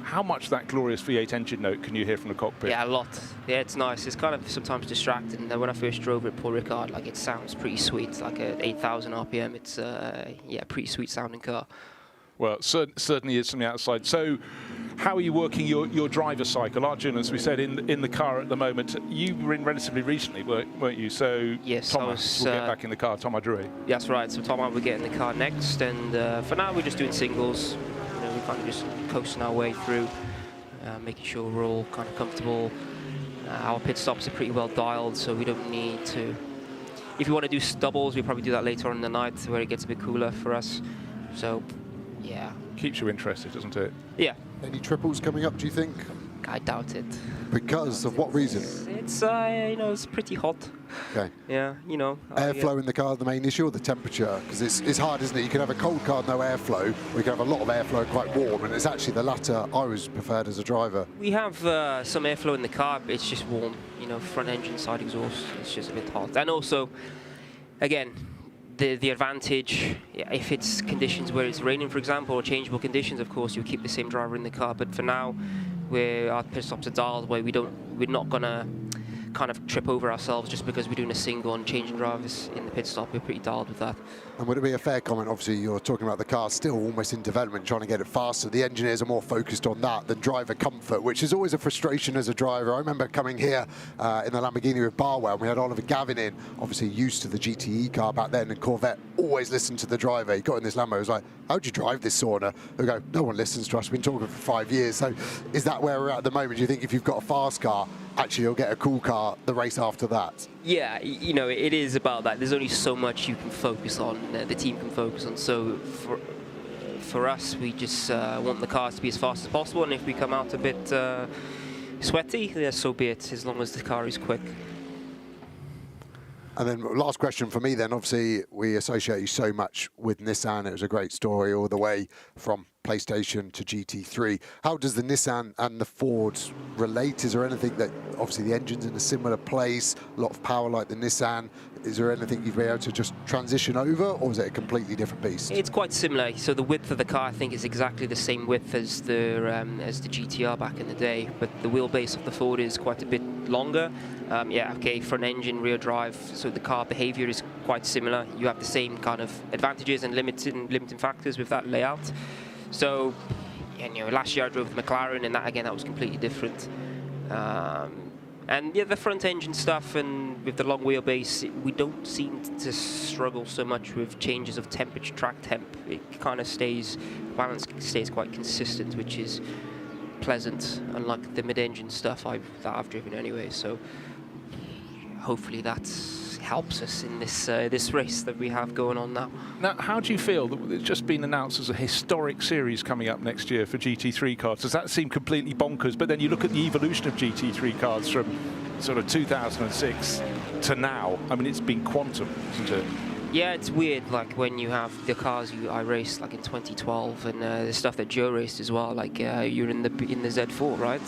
how much that glorious V8 engine note can you hear from the cockpit? Yeah, a lot. Yeah, it's nice. It's kind of sometimes distracting. When I first drove it, Paul Ricard, like it sounds pretty sweet. Like at 8,000 RPM, it's yeah, pretty sweet sounding car. Well, certainly is from the outside. So, how are you working your driver cycle? Arjun, as we said, in the car at the moment. You were in relatively recently, weren't you? So, yes, Thomas will get back in the car. Tom Adrui. That's right. So Tom and I will get in the car next, and for now we're just doing singles. You know, we're kind of just coasting our way through, making sure we're all kind of comfortable. Our pit stops are pretty well dialed, so we don't need to. If you want to do doubles, we probably do that later on in the night, where it gets a bit cooler for us. So. Yeah. Keeps you interested, doesn't it? Yeah. Any triples coming up, do you think? I doubt it. Because of what reason? It's you know, it's pretty hot. Okay. Yeah, you know. Airflow in the car the main issue, or the temperature? Because it's hard, isn't it? You can have a cold car, no airflow, or you can have a lot of airflow, quite warm, and it's actually the latter I always preferred as a driver. We have some airflow in the car, but it's just warm. You know, front engine, side exhaust, it's just a bit hot. And also, again, the advantage, if it's conditions where it's raining, for example, or changeable conditions, of course, you'll keep the same driver in the car. But for now, where our pit stops are dialed, where we're not gonna kind of trip over ourselves just because we're doing a single and changing drivers in the pit stop. We're pretty dialed with that. And would it be a fair comment? Obviously, you're talking about the car still almost in development, trying to get it faster. The engineers are more focused on that than driver comfort, which is always a frustration as a driver. I remember coming here in the Lamborghini with Barwell, and we had Oliver Gavin in, obviously used to the GTE car back then, and Corvette always listened to the driver. He got in this Lambo, he was like, how'd you drive this sauna? We go, no one listens to us, we've been talking for 5 years. So is that where we're at the moment? Do you think if you've got a fast car, actually you'll get a cool car the race after that? Yeah, you know, it is about that. There's only so much you can focus on, the team can focus on. So for us, we just want the cars to be as fast as possible, and if we come out a bit sweaty, yeah, so be it, as long as the car is quick. And then last question for me then, obviously we associate you so much with Nissan. It was a great story all the way from PlayStation to GT3. How does the Nissan and the Ford relate? Is there anything that, obviously the engine's in a similar place, a lot of power like the Nissan, is there anything you'd be able to just transition over, or is it a completely different beast? It's quite similar. So the width of the car, I think, is exactly the same width as the GTR back in the day, but the wheelbase of the Ford is quite a bit longer. Yeah, okay, front engine, rear drive, so the car behavior is quite similar. You have the same kind of advantages and limiting factors with that layout. So, yeah, you know, last year I drove the McLaren, and that was completely different. And yeah, the front engine stuff and with the long wheelbase, we don't seem to struggle so much with changes of temperature, track temp. It kind of balance stays quite consistent, which is pleasant, unlike the mid-engine stuff that I've driven anyway. So hopefully that helps us in this race that we have going on now. Now, how do you feel that it's just been announced as a historic series coming up next year for GT3 cars? Does that seem completely bonkers? But then you look at the evolution of GT3 cars from sort of 2006 to now. I mean, it's been quantum, isn't it? Yeah, it's weird, like when you have the cars I raced like in 2012 and the stuff that Joe raced as well, like you're in the Z4, right?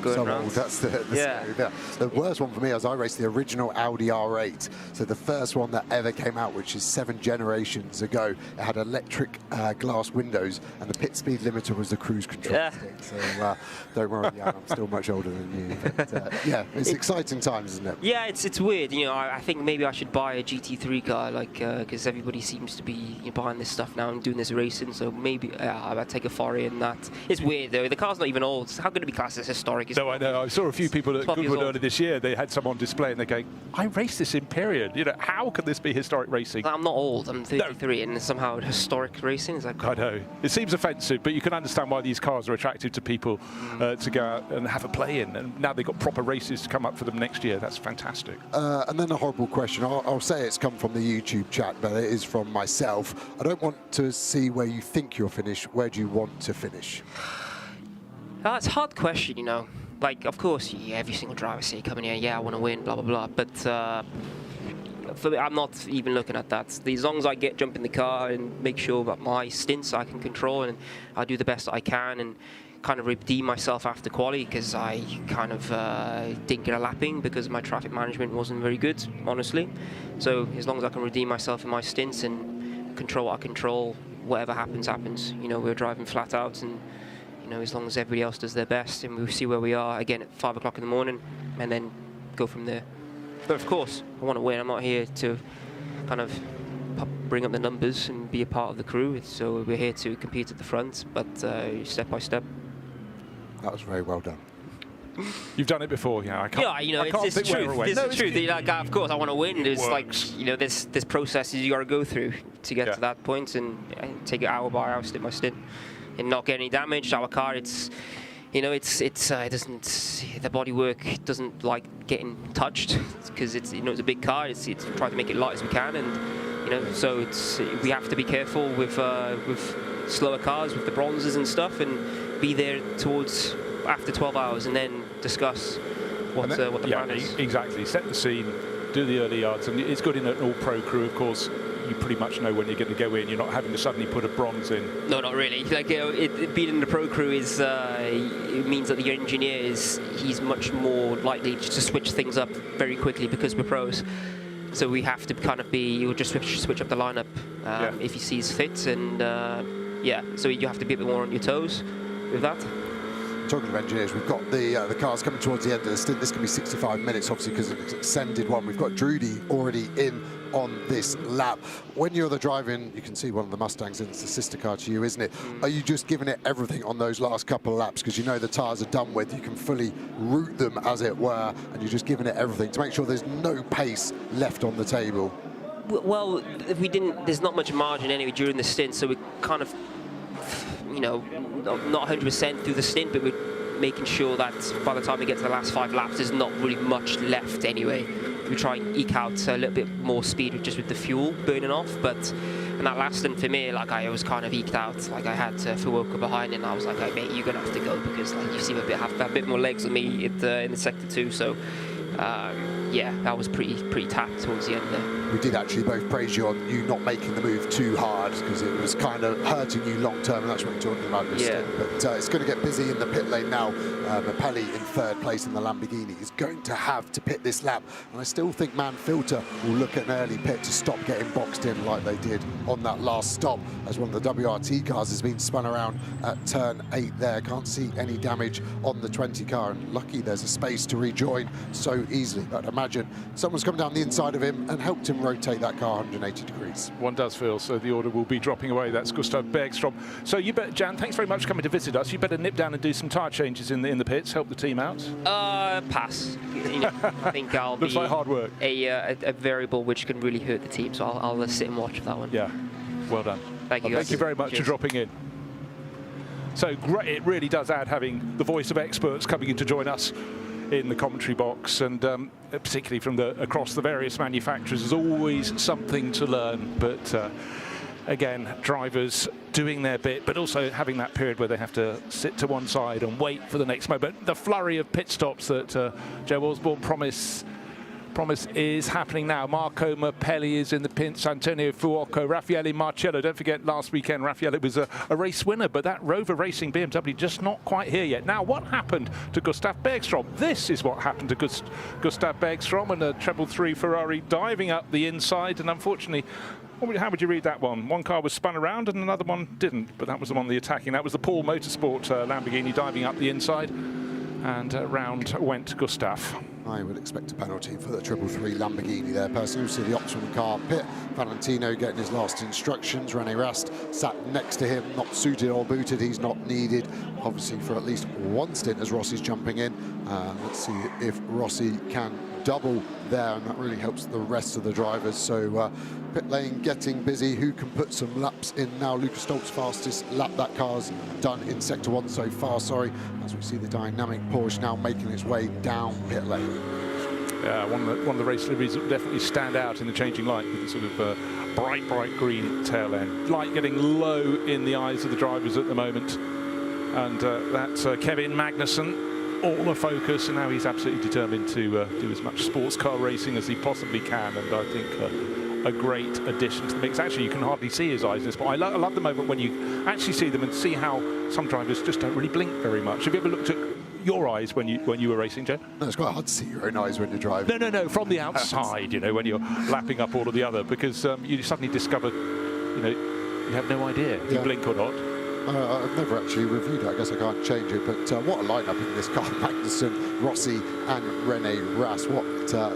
Going so around. old, that's the yeah. The worst one for me is I raced the original Audi R8, so the first one that ever came out, which is 7 generations ago. It had electric glass windows, and the pit speed limiter was the cruise control stick. So don't worry, I'm still much older than you. But, yeah, it's exciting times, isn't it? Yeah, it's weird. You know, I think maybe I should buy a GT3 car, like. Because everybody seems to be buying this stuff now and doing this racing, so maybe I'll take a foray in that. It's weird though, the car's not even old. How could it be classed as historic? No, I know. I saw a few people at Goodwood earlier this year. They had some on display and they're going, I raced this in period. You know, how can this be historic racing? I'm not old, I'm 33, and somehow historic racing? Is that I know. It seems offensive, but you can understand why these cars are attractive to people to go out and have a play in. And now they've got proper races to come up for them next year. That's fantastic. And then a horrible question. I'll say it's come from the YouTube chat, but it is from myself. I don't want to see where you think you'll finish. Where do you want to finish? It's a hard question, you know. Like, of course, every single driver say coming here, yeah, I want to win, blah, blah, blah. But for me, I'm not even looking at that. As long as I jump in the car and make sure that my stints I can control and I do the best I can and kind of redeem myself after quali, because I kind of didn't get a lapping because my traffic management wasn't very good, honestly. So as long as I can redeem myself in my stints and control what I control, whatever happens, happens. You know, we're driving flat out, and know, as long as everybody else does their best, and we'll see where we are again at 5 o'clock in the morning, and then go from there. But of course, I want to win. I'm not here to kind of bring up the numbers and be a part of the crew. So we're here to compete at the front, but step by step. That was very well done. You've done it before, yeah. I can't, yeah, you know, I can't it's the think where truth. we're It's the truth. Like, of course, I want to win. There's like, you know, there's processes you got to go through to get to that point, and take it hour by hour, stint by stint, and not get any damage. Our car, it's, you know, it doesn't, the bodywork doesn't like getting touched because it's, you know, it's a big car. It's trying to make it light as we can, and you know, so we have to be careful with slower cars, with the bronzes and stuff, and be there towards after 12 hours, and then discuss what the plan is. Exactly. Set the scene, do the early yards, and it's good in an all-pro crew, of course. You pretty much know when you're going to go in. You're not having to suddenly put a bronze in. No, not really. Like, you know, being in the pro crew is it means that the engineer he's much more likely to switch things up very quickly because we're pros. So we have to kind of you'll just switch up the lineup if he sees fit, and so you have to be a bit more on your toes with that. Talking of engineers, we've got the cars coming towards the end of the stint. This can be 65 minutes, obviously, because of an extended one. We've got Drudy already in on this lap. When you're the driving, you can see one of the Mustangs, and it's a sister car to you, isn't it? Are you just giving it everything on those last couple of laps because you know the tyres are done with? You can fully route them, as it were, and you're just giving it everything to make sure there's no pace left on the table? Well, if we didn't, there's not much margin anyway during the stint, so we kind of, you know, not 100% through the stint, but we're making sure that by the time we get to the last 5 laps, there's not really much left anyway. We try and eke out a little bit more speed just with the fuel burning off, but in that last stint for me, like, I was kind of eked out. Like, I had Fuoka behind, and I was like, hey, mate, you're gonna have to go because like you seem have a bit more legs than me in the sector 2. So yeah, that was pretty tapped towards the end there. We did actually both praise you on you not making the move too hard because it was kind of hurting you long term, and that's what you're talking about this stint. But it's going to get busy in the pit lane now. Mapelli in 3rd place in the Lamborghini is going to have to pit this lap, and I still think Manfilter will look at an early pit to stop getting boxed in like they did on that last stop, as one of the WRT cars has been spun around at turn 8 there. Can't see any damage on the 20 car, and lucky there's a space to rejoin so easily. But imagine someone's come down the inside of him and helped him rotate that car 180 degrees. One does feel so. The order will be dropping away. That's Gustav Bergstrom. So you better, Jan, thanks very much for coming to visit us. You better nip down and do some tyre changes in the pits, help the team out. Pass. You know, I think I'll Looks be like hard work. a variable which can really hurt the team, so I'll sit and watch for that one. Yeah, well done. Thank you, guys. Thank you very much for dropping in. So great, it really does add having the voice of experts coming in to join us in the commentary box, and particularly from across the various manufacturers. There's always something to learn, but again, drivers doing their bit, but also having that period where they have to sit to one side and wait for the next moment. The flurry of pit stops that Joe Osborne promise is happening now. Marco Mapelli is in the pits, Antonio Fuoco, Raffaele Marcello. Don't forget, last weekend Raffaele was a race winner, but that Rover Racing BMW just not quite here yet. Now, what happened to Gustav Bergstrom? This is what happened to Gustav Bergstrom, and a treble 3 Ferrari diving up the inside, and unfortunately, how would you read that one? One car was spun around and another one didn't, but that was the one the attacking. That was the Paul Motorsport Lamborghini diving up the inside, and round went Gustav. I would expect a penalty for the 333 Lamborghini there. Personally, see the optional car pit. Valentino getting his last instructions. Rene Rast sat next to him, not suited or booted. He's not needed, obviously, for at least one stint as Rossi's jumping in. Let's see if Rossi can double there, and that really helps the rest of the drivers. So pit lane getting busy. Who can put some laps in now? Lucas Stoltz fastest lap that car's done in sector 1 so far, as we see the dynamic Porsche now making its way down pit lane. Yeah, one of the race liveries that definitely stand out in the changing light, with the sort of bright green tail end. Light getting low in the eyes of the drivers at the moment, and that's Kevin Magnussen, all the focus, and now he's absolutely determined to do as much sports car racing as he possibly can, and I think a great addition to the mix. Actually, you can hardly see his eyes in this, but I love the moment when you actually see them and see how some drivers just don't really blink very much. Have you ever looked at your eyes when you were racing, Joe? No, it's quite hard to see your own eyes when you're driving. No, from the outside, you know, when you're lapping up all of the other, because you suddenly discover, you know, you have no idea if you blink or not. I've never actually reviewed it. I guess I can't change it. But what a lineup in this car. Magnussen, Rossi and Rene Rast. What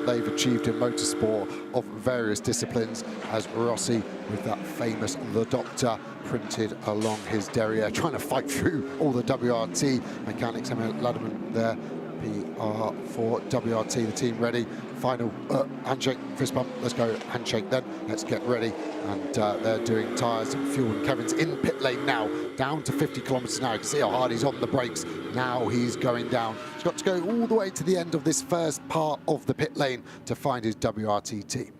they've achieved in motorsport of various disciplines, as Rossi with that famous The Doctor printed along his derriere, trying to fight through all the WRT mechanics. Emma Ladderman there, PR for WRT, the team ready. Final handshake, fist bump, let's go, handshake then, let's get ready. And they're doing tyres and fuel, and Kevin's in pit lane now, down to 50 kilometres an hour. You can see how hard he's on the brakes. Now he's going down. He's got to go all the way to the end of this first part of the pit lane to find his WRT team.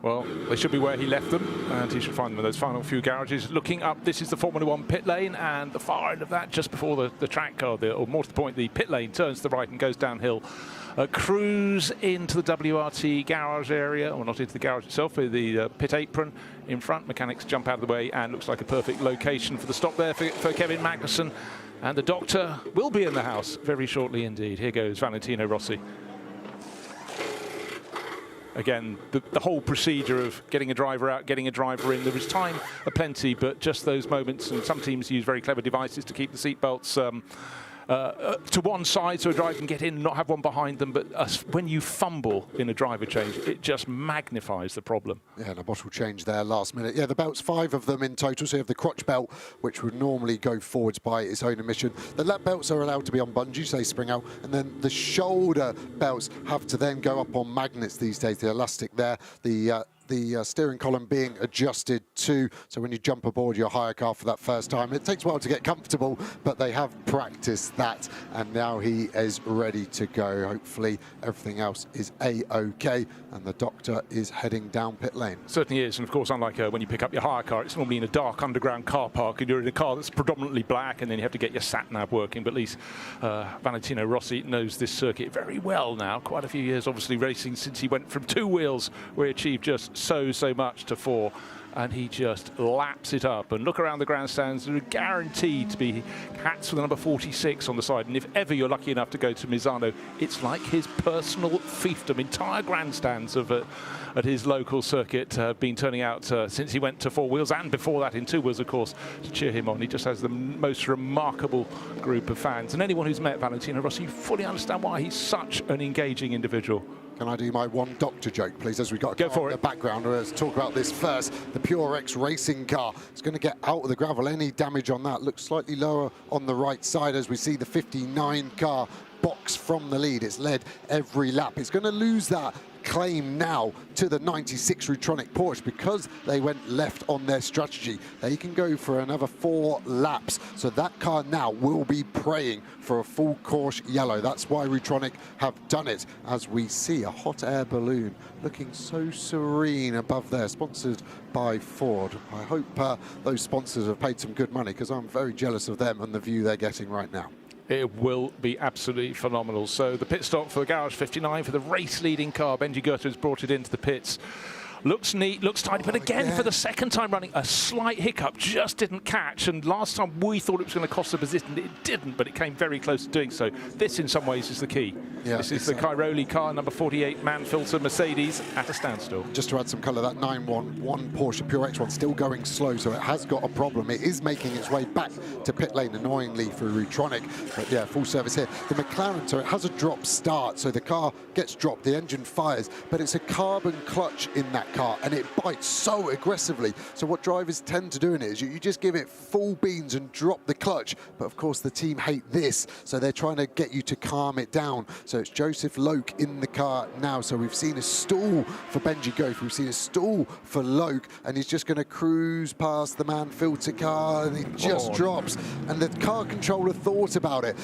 Well, they should be where he left them, and he should find them in those final few garages. Looking up, this is the Formula 1 pit lane, and the far end of that, just before the track, or more to the point, the pit lane turns to the right and goes downhill. Cruise into the WRT garage area, or not into the garage itself, with the pit apron in front. Mechanics jump out of the way, and looks like a perfect location for the stop there for Kevin Magnussen. And the Doctor will be in the house very shortly indeed. Here goes Valentino Rossi. Again, the whole procedure of getting a driver out, getting a driver in, there was time aplenty, but just those moments, and some teams use very clever devices to keep the seatbelts to one side so a driver can get in and not have one behind them. But when you fumble in a driver change, it just magnifies the problem. Yeah, and a bottle change there last minute. Yeah, the belts, 5 of them in total. So you have the crotch belt, which would normally go forwards by its own admission. The lap belts are allowed to be on bungees, they spring out. And then the shoulder belts have to then go up on magnets these days. The elastic there, the steering column being adjusted too, so when you jump aboard your hire car for that first time, it takes a while to get comfortable, but they have practiced that, and now he is ready to go. Hopefully everything else is a-okay, and the Doctor is heading down pit lane. Certainly is, and of course, unlike when you pick up your hire car, it's normally in a dark underground car park, and you're in a car that's predominantly black, and then you have to get your sat-nav working. But at least Valentino Rossi knows this circuit very well now. Quite a few years, obviously, racing since he went from 2 wheels, where he achieved just so much, to 4, and he just laps it up. And look around the grandstands, they're guaranteed to be hats with the number 46 on the side, and if ever you're lucky enough to go to Misano, it's like his personal fiefdom. Entire grandstands of at his local circuit have been turning out since he went to 4 wheels, and before that in 2 wheels, of course, to cheer him on. He just has the most remarkable group of fans, and anyone who's met Valentino Rossi, you fully understand why he's such an engaging individual. Can I do my one Doctor joke, please, as we've got a car in the background? Let's talk about this first. The Pure X racing car is going to get out of the gravel. Any damage on that looks slightly lower on the right side, as we see the 59 car box from the lead. It's led every lap. It's going to lose that claim now to the 96 Rutronic Porsche because they went left on their strategy. They can go for another 4 laps, so that car now will be praying for a full course yellow. That's why Rutronic have done it, as we see a hot air balloon looking so serene above there, sponsored by Ford. I hope those sponsors have paid some good money, because I'm very jealous of them and the view they're getting right now. It will be absolutely phenomenal. So the pit stop for the Garage 59 for the race-leading car. Benji Goethe has brought it into the pits. Looks neat, looks tidy, but again, for the second time running, a slight hiccup, just didn't catch. And last time we thought it was going to cost a position, it didn't, but it came very close to doing so. This, in some ways, is the key. Yeah, this is the Cairoli car, number 48, man filter Mercedes, at a standstill. Just to add some colour, that 911 Porsche Pure X1 still going slow, so it has got a problem. It is making its way back to pit lane, annoyingly, for Rutronic. But yeah, full service here. The McLaren, so it has a drop start, so the car gets dropped, the engine fires, but it's a carbon clutch in that car, and it bites so aggressively. So what drivers tend to do in it is you just give it full beans and drop the clutch. But of course the team hate this, so they're trying to get you to calm it down. So it's Joseph Loke in the car now. So we've seen a stall for Benji Goethe, we've seen a stall for Loke, and he's just going to cruise past the man filter car, and he just drops. And the car controller thought about it.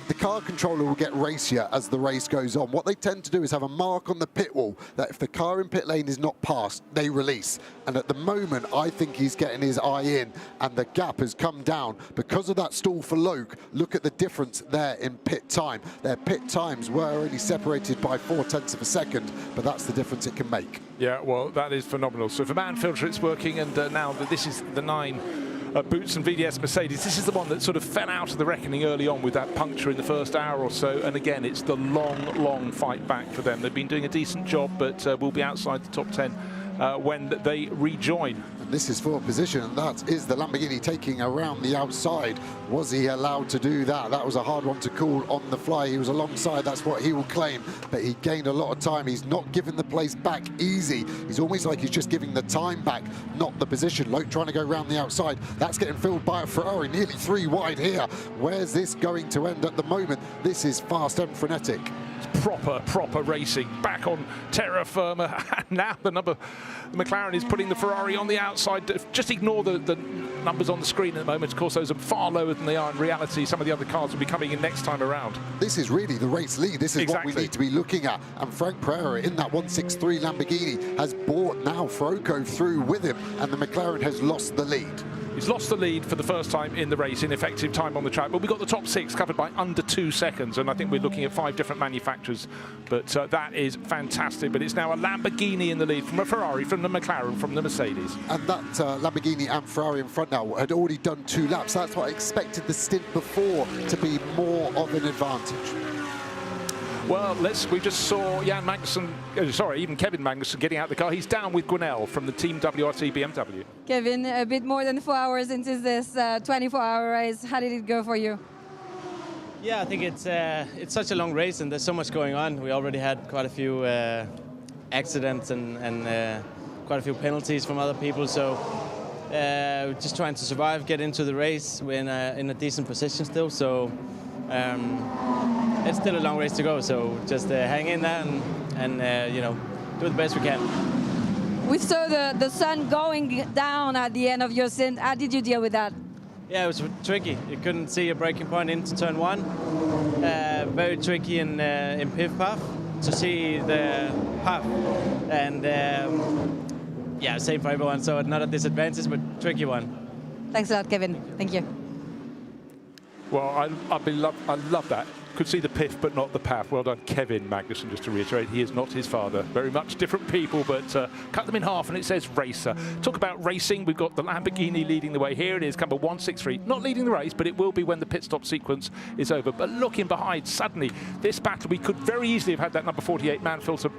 The car controller will get racier as the race goes on. What they tend to do is have a mark on the pit wall that if the car in pit lane is not passed, they release. And at the moment, I think he's getting his eye in, and the gap has come down because of that stall for Loke. Look at the difference there in pit time. Their pit times were only separated by 0.4 of a second, but that's the difference it can make. Yeah, well, that is phenomenal. So for man filter, it's working, and now this is the 9 Boots and VDS Mercedes. This is the one that sort of fell out of the reckoning early on with that puncture in the first hour or so. And again, it's the long fight back for them. They've been doing a decent job, but will be outside the top 10 when they rejoin. And this is for position, and that is the Lamborghini taking around the outside. Was he allowed to do that? That was a hard one to call on the fly. He was alongside, that's what he will claim, but he gained a lot of time. He's not giving the place back easy. He's almost like he's just giving the time back, not the position. Loke trying to go around the outside. That's getting filled by a Ferrari, nearly 3 wide here. Where's this going to end at the moment? This is fast and frenetic. It's proper racing, back on terra firma. And now the McLaren is putting the Ferrari on the outside. Just ignore the numbers on the screen at the moment. Of course, those are far lower than they are in reality. Some of the other cars will be coming in next time around. This is really the race lead. This is exactly what we need to be looking at. And Frank Pereira in that 163 Lamborghini has brought now Froco through with him, and the McLaren has lost the lead. He's lost the lead for the first time in the race in effective time on the track, but we've got the top 6 covered by under 2 seconds, and I think we're looking at 5 different manufacturers, but that is fantastic. But it's now a Lamborghini in the lead from a Ferrari, from the McLaren, from the Mercedes. And that Lamborghini and Ferrari in front now had already done 2 laps. That's what I expected the stint before to be more of an advantage. Well, we just saw Jan Magnussen, even Kevin Magnussen getting out of the car. He's down with Gunnell from the Team WRC BMW. Kevin, a bit more than 4 hours into this 24-hour race. How did it go for you? Yeah, I think it's such a long race and there's so much going on. We already had quite a few accidents and quite a few penalties from other people. So just trying to survive, get into the race. We're in a decent position still. So it's still a long race to go. So just hang in there and you know, do the best we can. We saw the sun going down at the end of your stint. How did you deal with that? Yeah, it was tricky. You couldn't see a braking point into turn 1. Very tricky in pit path to see the path. And yeah, same for everyone. So not a disadvantage, but tricky one. Thanks a lot, Kevin. Thank you. Well, I love that. Could see the piff, but not the path. Well done, Kevin Magnussen, just to reiterate. He is not his father. Very much different people, but cut them in half, and it says racer. Talk about racing. We've got the Lamborghini leading the way. Here it is, number 163. Not leading the race, but it will be when the pit stop sequence is over. But looking behind, suddenly, this battle, we could very easily have had that number 48 Manfilter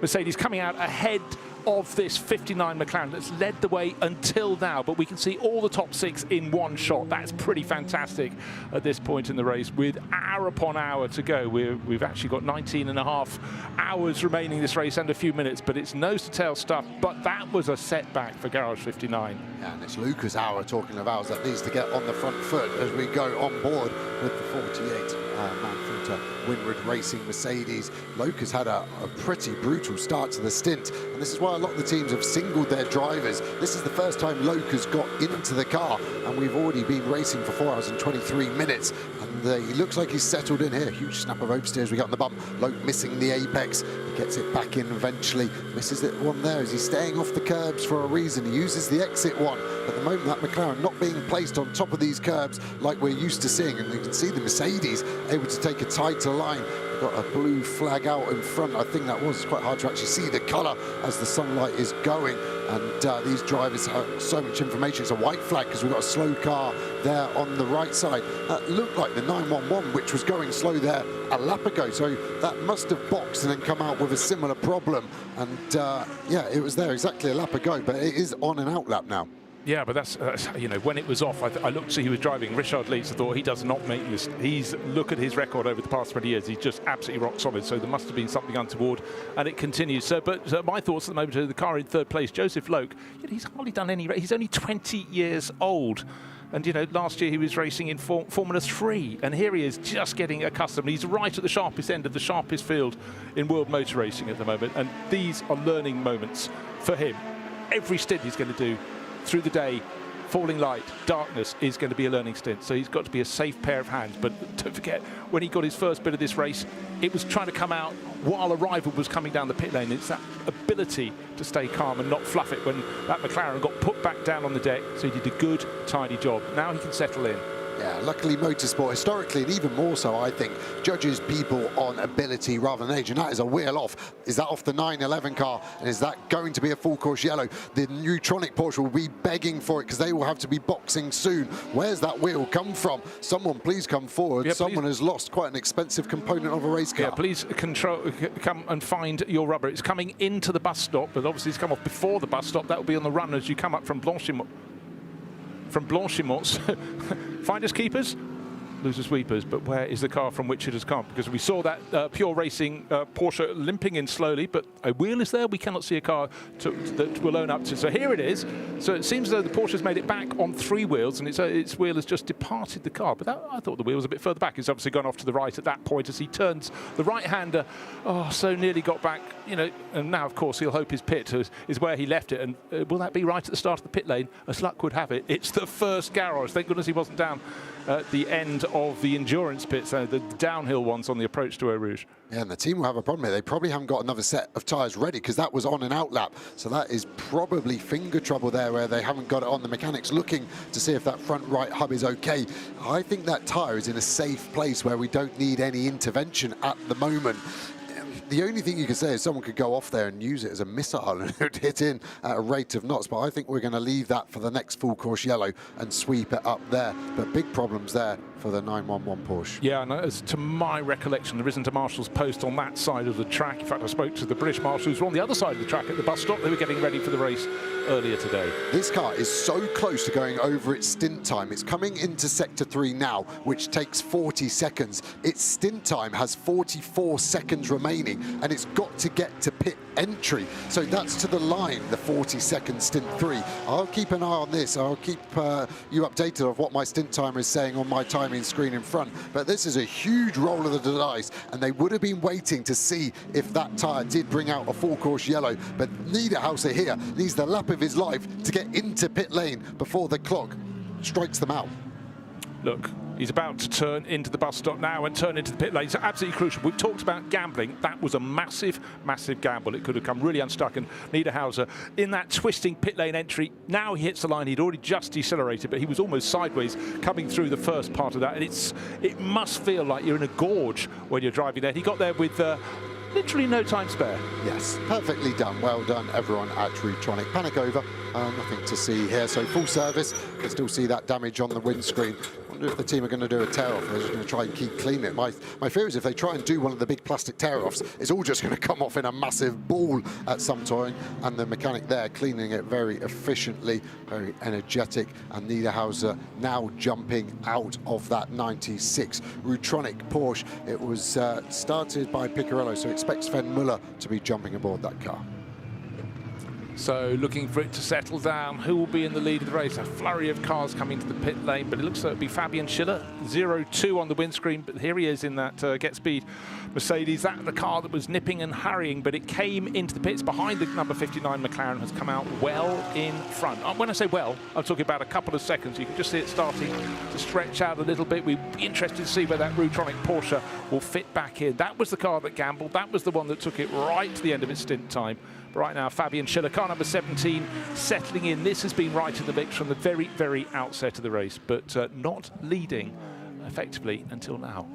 Mercedes coming out ahead of this 59 McLaren that's led the way until now, but we can see all the top 6 in one shot. That's pretty fantastic at this point in the race with hour upon hour to go. We've actually got 19.5 hours remaining this race and a few minutes, but it's nose to tail stuff. But that was a setback for Garage 59. Yeah, and it's Lucas Hour, talking of hours, that needs to get on the front foot as we go on board with the 48 Manfilter Winward Racing Mercedes. Lucas had a pretty brutal start to the stint, and this is why a lot of the teams have singled their drivers. This is the first time Lucas got into the car, and we've already been racing for 4 hours and 23 minutes, and he looks like he's settled in here. Huge snap of oversteer as we got on the bump. Loke missing the apex. He gets it back in eventually. Misses it one there. Is he staying off the curbs for a reason? He uses the exit one. At the moment, that McLaren not being placed on top of these curbs like we're used to seeing, and you can see the Mercedes able to take a tighter line. Got a blue flag out in front. I think that was quite hard to actually see the colour as the sunlight is going, and these drivers have so much information. It's a white flag because we've got a slow car there on the right side. That looked like the 911, which was going slow there a lap ago, so that must have boxed and then come out with a similar problem, and yeah, it was there exactly a lap ago, but it is on an out lap now. Yeah, but that's, you know, when it was off, I looked to see who was driving. Richard Leeds, I thought he does not make this. Look at his record over the past 20 years. He's just absolutely rock solid. So there must have been something untoward, and it continues. So, but my thoughts at the moment are the car in third place, Joseph Loke. You know, he's hardly done any race. He's only 20 years old. And, you know, last year he was racing in Formula 3, and here he is just getting accustomed. He's right at the sharpest end of the sharpest field in world motor racing at the moment, and these are learning moments for him. Every stint he's going to do through the day, falling light, darkness, is going to be a learning stint. So he's got to be a safe pair of hands. But don't forget, when he got his first bit of this race, it was trying to come out while a rival was coming down the pit lane. It's that ability to stay calm and not fluff it when that McLaren got put back down on the deck. So he did a good, tidy job. Now he can settle in. Yeah, luckily motorsport, historically, and even more so, I think, judges people on ability rather than age, and that is a wheel off. Is that off the 911 car, and is that going to be a full course yellow? The Neutronic Porsche will be begging for it because they will have to be boxing soon. Where's that wheel come from? Someone please come forward. Yeah, Someone has lost quite an expensive component of a race car. Yeah, please come and find your rubber. It's coming into the bus stop, but obviously it's come off before the bus stop. That will be on the run as you come up from Blanchimont. Finders keepers, losers sweepers, but where is the car from which it has come? Because we saw that Pure Racing Porsche limping in slowly, but a wheel is there. We cannot see a car that will own up to. So here it is. So it seems as though the Porsche has made it back on 3 wheels, and its wheel has just departed the car. But I thought the wheel was a bit further back. It's obviously gone off to the right at that point as he turns the right-hander. Oh, so nearly got back, you know, and now, of course, he'll hope his pit is where he left it. And will that be right at the start of the pit lane? As luck would have it, it's the first garage. Thank goodness he wasn't down at the end of the endurance pit, so the downhill ones on the approach to Eau Rouge. Yeah, and the team will have a problem here. They probably haven't got another set of tyres ready because that was on an out lap. So that is probably finger trouble there where they haven't got it on. The mechanics looking to see if that front right hub is okay. I think that tyre is in a safe place where we don't need any intervention at the moment. The only thing you can say is someone could go off there and use it as a missile and it would hit in at a rate of knots. But I think we're going to leave that for the next full course yellow and sweep it up there. But big problems there for the 911 Porsche. Yeah, and as to my recollection, there isn't a marshal's post on that side of the track. In fact, I spoke to the British marshals who were on the other side of the track at the bus stop. They were getting ready for the race earlier today. This car is so close to going over its stint time. It's coming into Sector 3 now, which takes 40 seconds. Its stint time has 44 seconds remaining, and it's got to get to pit entry. So that's to the line, the 40-second stint 3. I'll keep an eye on this. I'll keep you updated of what my stint timer is saying on my timing screen in front. But this is a huge roll of the dice, and they would have been waiting to see if that tyre did bring out a full course yellow. But Niederhauser here needs the lap of his life to get into pit lane before the clock strikes them out. Look, he's about to turn into the bus stop now and turn into the pit lane. It's absolutely crucial. We've talked about gambling. That was a massive, massive gamble. It could have come really unstuck. And Niederhauser in that twisting pit lane entry. Now he hits the line. He'd already just decelerated, but he was almost sideways coming through the first part of that. And it must feel like you're in a gorge when you're driving there. He got there with literally no time spare. Yes, perfectly done. Well done, everyone at Rootronic. Panic over. Nothing to see here. So full service. You can still see that damage on the windscreen. Wonder if the team are going to do a tear-off. They're just going to try and keep cleaning it. My fear is if they try and do one of the big plastic tear-offs, it's all just going to come off in a massive ball at some point. And the mechanic there cleaning it very efficiently, very energetic. And Niederhauser now jumping out of that 96 Rootronic Porsche. It was started by Piccarello, so expect Sven Müller to be jumping aboard that car. So looking for it to settle down. Who will be in the lead of the race? A flurry of cars coming to the pit lane, but it looks like it'll be Fabian Schiller, 0-2 on the windscreen, but here he is in that Get Speed Mercedes. That the car that was nipping and hurrying, but it came into the pits behind the number 59 McLaren, has come out well in front. When I say well, I'm talking about a couple of seconds. You can just see it starting to stretch out a little bit. We'd be interested to see where that Rootronic Porsche will fit back in. That was the car that gambled. That was the one that took it right to the end of its stint time. Right now, Fabian Schiller, car number 17, settling in. This has been right in the mix from the very, very outset of the race, but not leading effectively until now.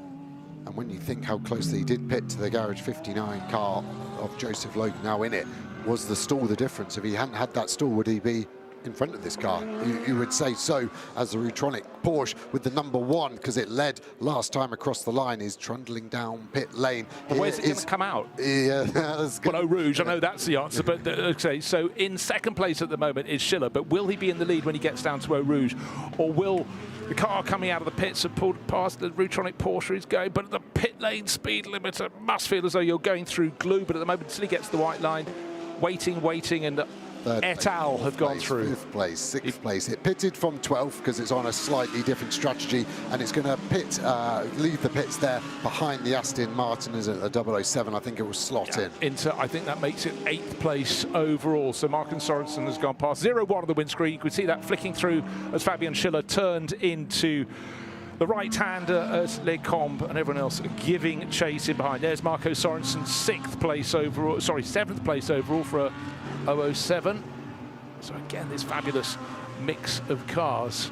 And when you think how closely he did pit to the Garage 59 car of Joseph Logan now in it, was the stall the difference? If he hadn't had that stall, would he be in front of this car? You would say so, as the Rootronic Porsche with the number 1, because it led last time across the line, is trundling down pit lane. But where's it going to come out? Yeah, well, Eau Rouge, I know that's the answer, but okay, so in second place at the moment is Schiller, but will he be in the lead when he gets down to Eau Rouge? Or will the car coming out of the pits have pulled past the Rootronic Porsche is going, but at the pit lane speed limiter must feel as though you're going through glue, but at the moment until he gets to the white line, waiting, and et al. Have gone through. 5th place, 6th place. It pitted from 12th because it's on a slightly different strategy, and it's going to leave the pits there behind the Aston Martin as a 007. I think it will slot in. I think that makes it 8th place overall. So Martin Sorensen has gone past 0-1 on the windscreen. You could see that flicking through as Fabian Schiller turned into the right-hander as Lecombe and everyone else giving chase in behind. There's Marco Sorensen, 7th place overall for a 007. So again, this fabulous mix of cars.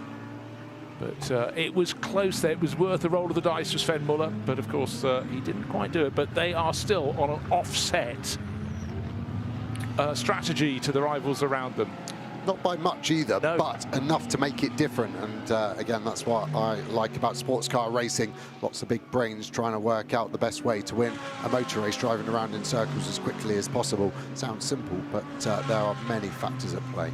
But it was close there. It was worth a roll of the dice for Sven Muller, but of course he didn't quite do it. But they are still on an offset strategy to the rivals around them. Not by much either, no, but enough to make it different. And again, that's what I like about sports car racing. Lots of big brains trying to work out the best way to win a motor race, driving around in circles as quickly as possible. Sounds simple, but there are many factors at play.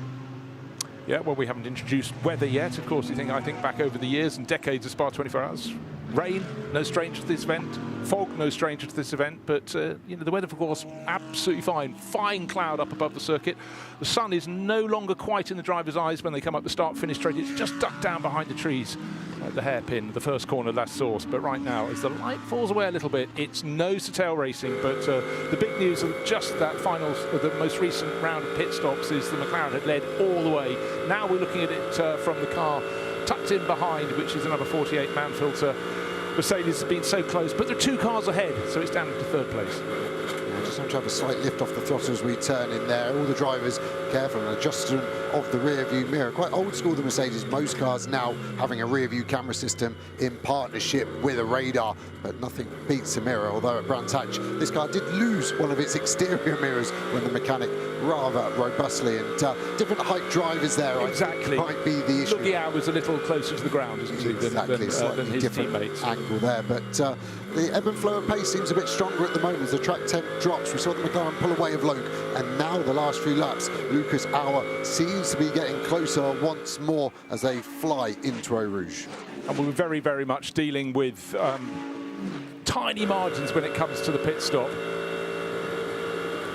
Yeah, well, we haven't introduced weather yet. Of course, I think back over the years and decades of Spa 24 Hours. Rain, no stranger to this event. Fog, no stranger to this event. But, you know, the weather, of course, absolutely fine. Fine cloud up above the circuit. The sun is no longer quite in the driver's eyes when they come up the start-finish straight. It's just ducked down behind the trees at the hairpin, the first corner, last source. But right now, as the light falls away a little bit, it's nose-to-tail racing. But the big news of just that final, the most recent round of pit stops is the McLaren had led all the way. Now we're looking at it from the car tucked in behind, which is another 48-man filter. Mercedes has been so close, but they're 2 cars ahead, so it's down to 3rd place. Just have to have a slight lift off the throttle as we turn in there. All the drivers careful, an adjustment of the rear view mirror. Quite old school, the Mercedes. Most cars now having a rear view camera system in partnership with a radar, but nothing beats a mirror. Although at Brands Hatch, this car did lose one of its exterior mirrors when the mechanic rather robustly, and different height drivers there. Exactly. Might be the issue. Lugiao was a little closer to the ground, isn't he, than his teammates. Angle there, but the ebb and flow of pace seems a bit stronger at the moment as the track temp drops. We saw the McLaren pull away of Loke, and now the last few laps, Lucas Auer seems to be getting closer once more as they fly into Eau Rouge. And we're very, very much dealing with tiny margins when it comes to the pit stop.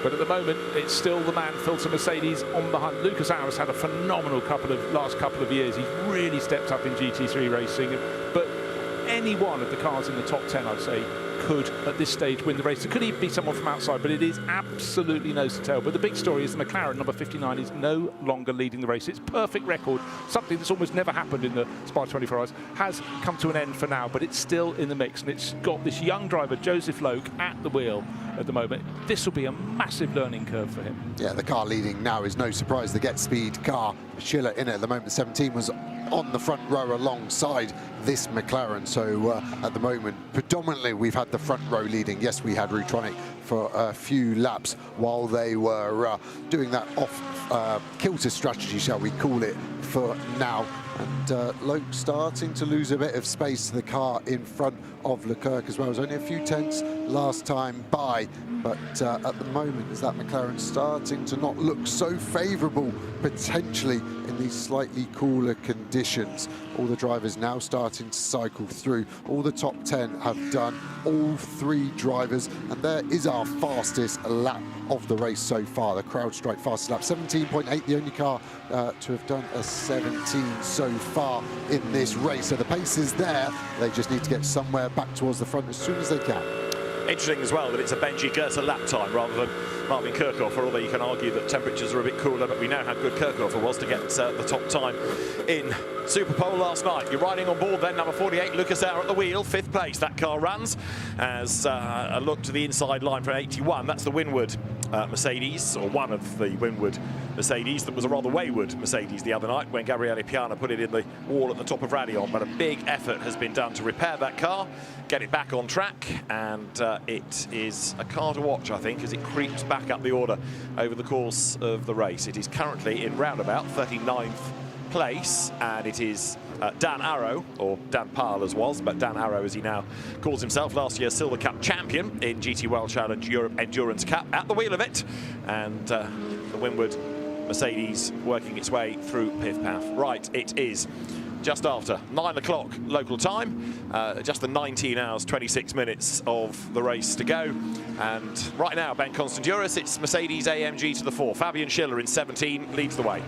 But at the moment, it's still the man filter Mercedes on the hunt. Lucas Auer's had a phenomenal last couple of years. He's really stepped up in GT3 racing. But any one of the cars in the top 10, I'd say, could at this stage win the race. It could even be someone from outside, but it is absolutely nose to tail. But the big story is the McLaren number 59 is no longer leading the race. Its perfect record, something that's almost never happened in the Spa 24 Hours, has come to an end for now, but it's still in the mix, and it's got this young driver, Joseph Loke, at the wheel at the moment. This will be a massive learning curve for him. Yeah, the car leading now is no surprise. The Get Speed car, Schiller in it at the moment. 17 was on the front row alongside this McLaren. So at the moment, predominantly we've had the front row leading. Yes, we had Rutronic for a few laps while they were doing that off-kilter strategy, shall we call it, for now. And Loke starting to lose a bit of space to the car in front of Leclerc as well. It was only a few tenths last time by, but at the moment is that McLaren starting to not look so favourable potentially in these slightly cooler conditions. All the drivers now starting to cycle through. All the top 10 have done, all 3 drivers, and there is our fastest lap of the race so far, the CrowdStrike fastest lap. 17.8, the only car to have done a 17 so far in this race. So the pace is there. They just need to get somewhere back towards the front as soon as they can. Interesting as well that it's a Benji Goethe lap time rather than Marvin Kirchhofer, although you can argue that temperatures are a bit cooler, but we know how good Kirchhofer was to get the top time in Superpole last night. You're riding on board then, number 48, Lucas Auer at the wheel, 5th place. That car runs as a look to the inside line for 81. That's the Winward Mercedes, or one of the Winward Mercedes. That was a rather wayward Mercedes the other night when Gabriele Piana put it in the wall at the top of Radion, but a big effort has been done to repair that car, get it back on track, and it is a car to watch, I think, as it creeps back up the order over the course of the race. It is currently in roundabout 39th place, and it is Dan Arrow, or Dan Parle as was, but Dan Arrow as he now calls himself, last year's Silver Cup champion in GT World Challenge Europe Endurance Cup, at the wheel of it, and the Winward Mercedes working its way through Pith Path. Right, it is just after 9 o'clock local time, just the 19 hours 26 minutes of the race to go, and right now, Ben Constanduris, it's Mercedes AMG to the 4. Fabian Schiller in 17 leads the way.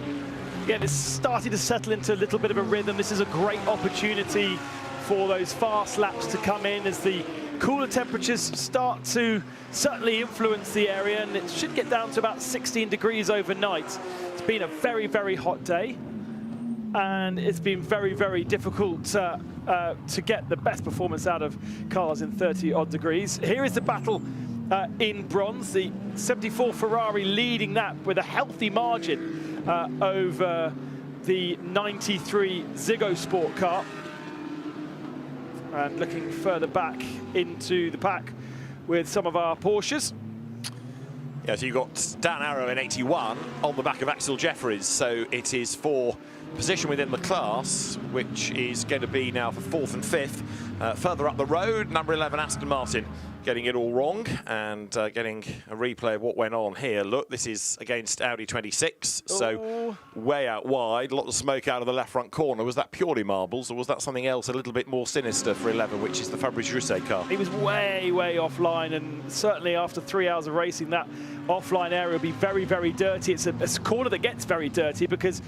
Yeah, it's starting to settle into a little bit of a rhythm. This is a great opportunity for those fast laps to come in as the cooler temperatures start to certainly influence the area, and it should get down to about 16 degrees overnight. It's been a very, very hot day, and it's been very, very difficult to get the best performance out of cars in 30-odd degrees. Here is the battle in bronze, the 74 Ferrari leading that with a healthy margin over the 93 Ziggo Sport car. And looking further back into the pack with some of our Porsches. Yeah, so you've got Dan Arrow in 81 on the back of Axel Jeffries. So it is for position within the class, which is going to be now for 4th and 5th. Further up the road, number 11 Aston Martin getting it all wrong and getting a replay of what went on here. Look, this is against Audi 26, so way out wide. A lot of smoke out of the left front corner. Was that purely marbles, or was that something else a little bit more sinister for 11, which is the Fabrice Rousset car? He was way offline, and certainly after 3 hours of racing, that offline area will be very, very dirty. It's a corner that gets very dirty because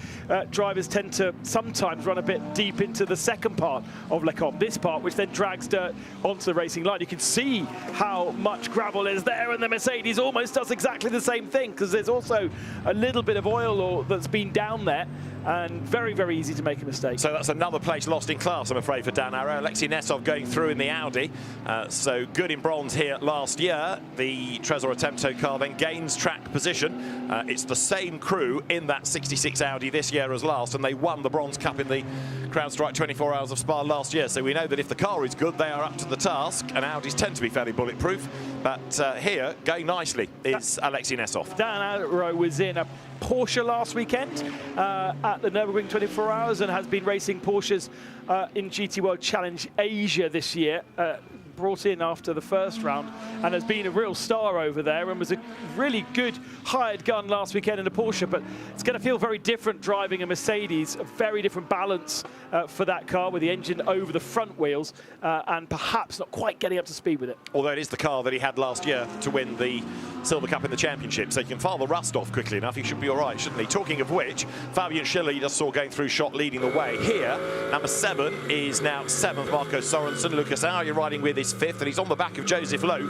drivers tend to sometimes run a bit deep into the second part of Les Combes, this part, which then drags dirt onto the racing line. You can see how much gravel is there, and the Mercedes almost does exactly the same thing because there's also a little bit of oil that's been down there, and very, very easy to make a mistake. So that's another place lost in class, I'm afraid, for Dan Arrow. Alexei Nesov going through in the Audi. So good in bronze here last year. The Trésor Attempto car then gains track position. It's the same crew in that 66 Audi this year as last, and they won the Bronze Cup in the CrowdStrike 24 Hours of Spa last year. So we know that if the car is good, they are up to the task, and Audis tend to be fairly bulletproof. But here, going nicely, is Alexei Nesov. Dan Arrow was in a Porsche last weekend at the Nürburgring 24 Hours and has been racing Porsches in GT World Challenge Asia this year. Brought in after the first round and has been a real star over there, and was a really good hired gun last weekend in a Porsche. But it's going to feel very different driving a Mercedes, a very different balance for that car with the engine over the front wheels and perhaps not quite getting up to speed with it. Although it is the car that he had last year to win the Silver Cup in the Championship, so he can file the rust off quickly enough. He should be all right, shouldn't he? Talking of which, Fabian Schiller, you just saw going through shot leading the way. Here, number 7 is now 7th, Marco Sorensen. Lucas Auer riding with his 5th, and he's on the back of Joseph Loeb,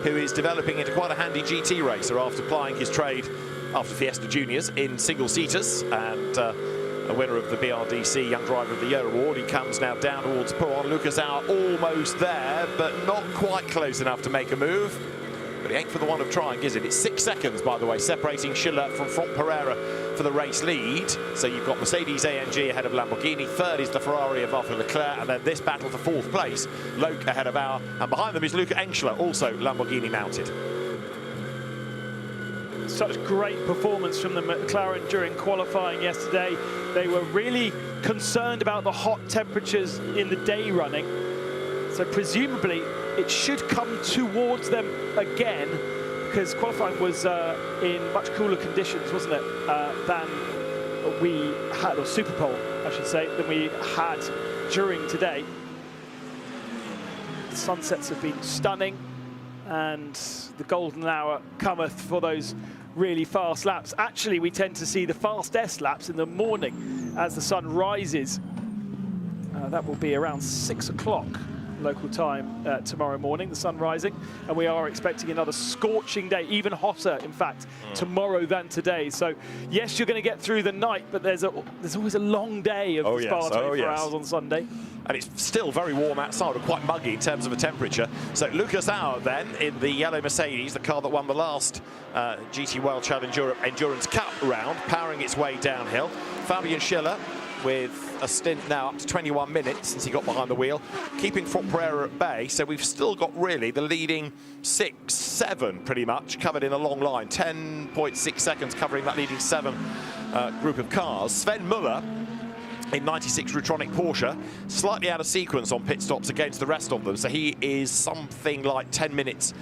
who is developing into quite a handy GT racer after plying his trade after Fiesta Juniors in single-seaters, and a winner of the BRDC Young Driver of the Year award. He comes now down towards Pau. Lucas Auer almost there, but not quite close enough to make a move. But it ain't for the one of trying, is it? It's 6 seconds, by the way, separating Schiller from Franck Pereira for the race lead. So you've got Mercedes-AMG ahead of Lamborghini. 3rd is the Ferrari of Arthur Leclerc. And then this battle for 4th place, Loke ahead of Auer. And behind them is Luca Engschler, also Lamborghini mounted. Such great performance from the McLaren during qualifying yesterday. They were really concerned about the hot temperatures in the day running. So presumably it should come towards them again, because qualifying was in much cooler conditions, wasn't it, than we had, or Super Pole, I should say, than we had during today. The sunsets have been stunning, and the golden hour cometh for those really fast laps. Actually, we tend to see the fastest laps in the morning as the sun rises. That will be around 6 o'clock local time tomorrow morning, the sun rising, and we are expecting another scorching day, even hotter, in fact, tomorrow than today. So yes, you're going to get through the night, but there's always a long day of the Spa 24 hours on Sunday. And it's still very warm outside, or quite muggy in terms of the temperature. So Lucas Auer then in the yellow Mercedes, the car that won the last GT World Challenge Europe Endurance Cup round, powering its way downhill. Fabian Schiller with a stint now up to 21 minutes since he got behind the wheel, keeping Franck Pereira at bay. So we've still got really the leading 6, 7 pretty much covered in a long line. 10.6 seconds covering that leading 7 group of cars. Sven Muller in 96 Rutronic Porsche, slightly out of sequence on pit stops against the rest of them, so he is something like 10 minutes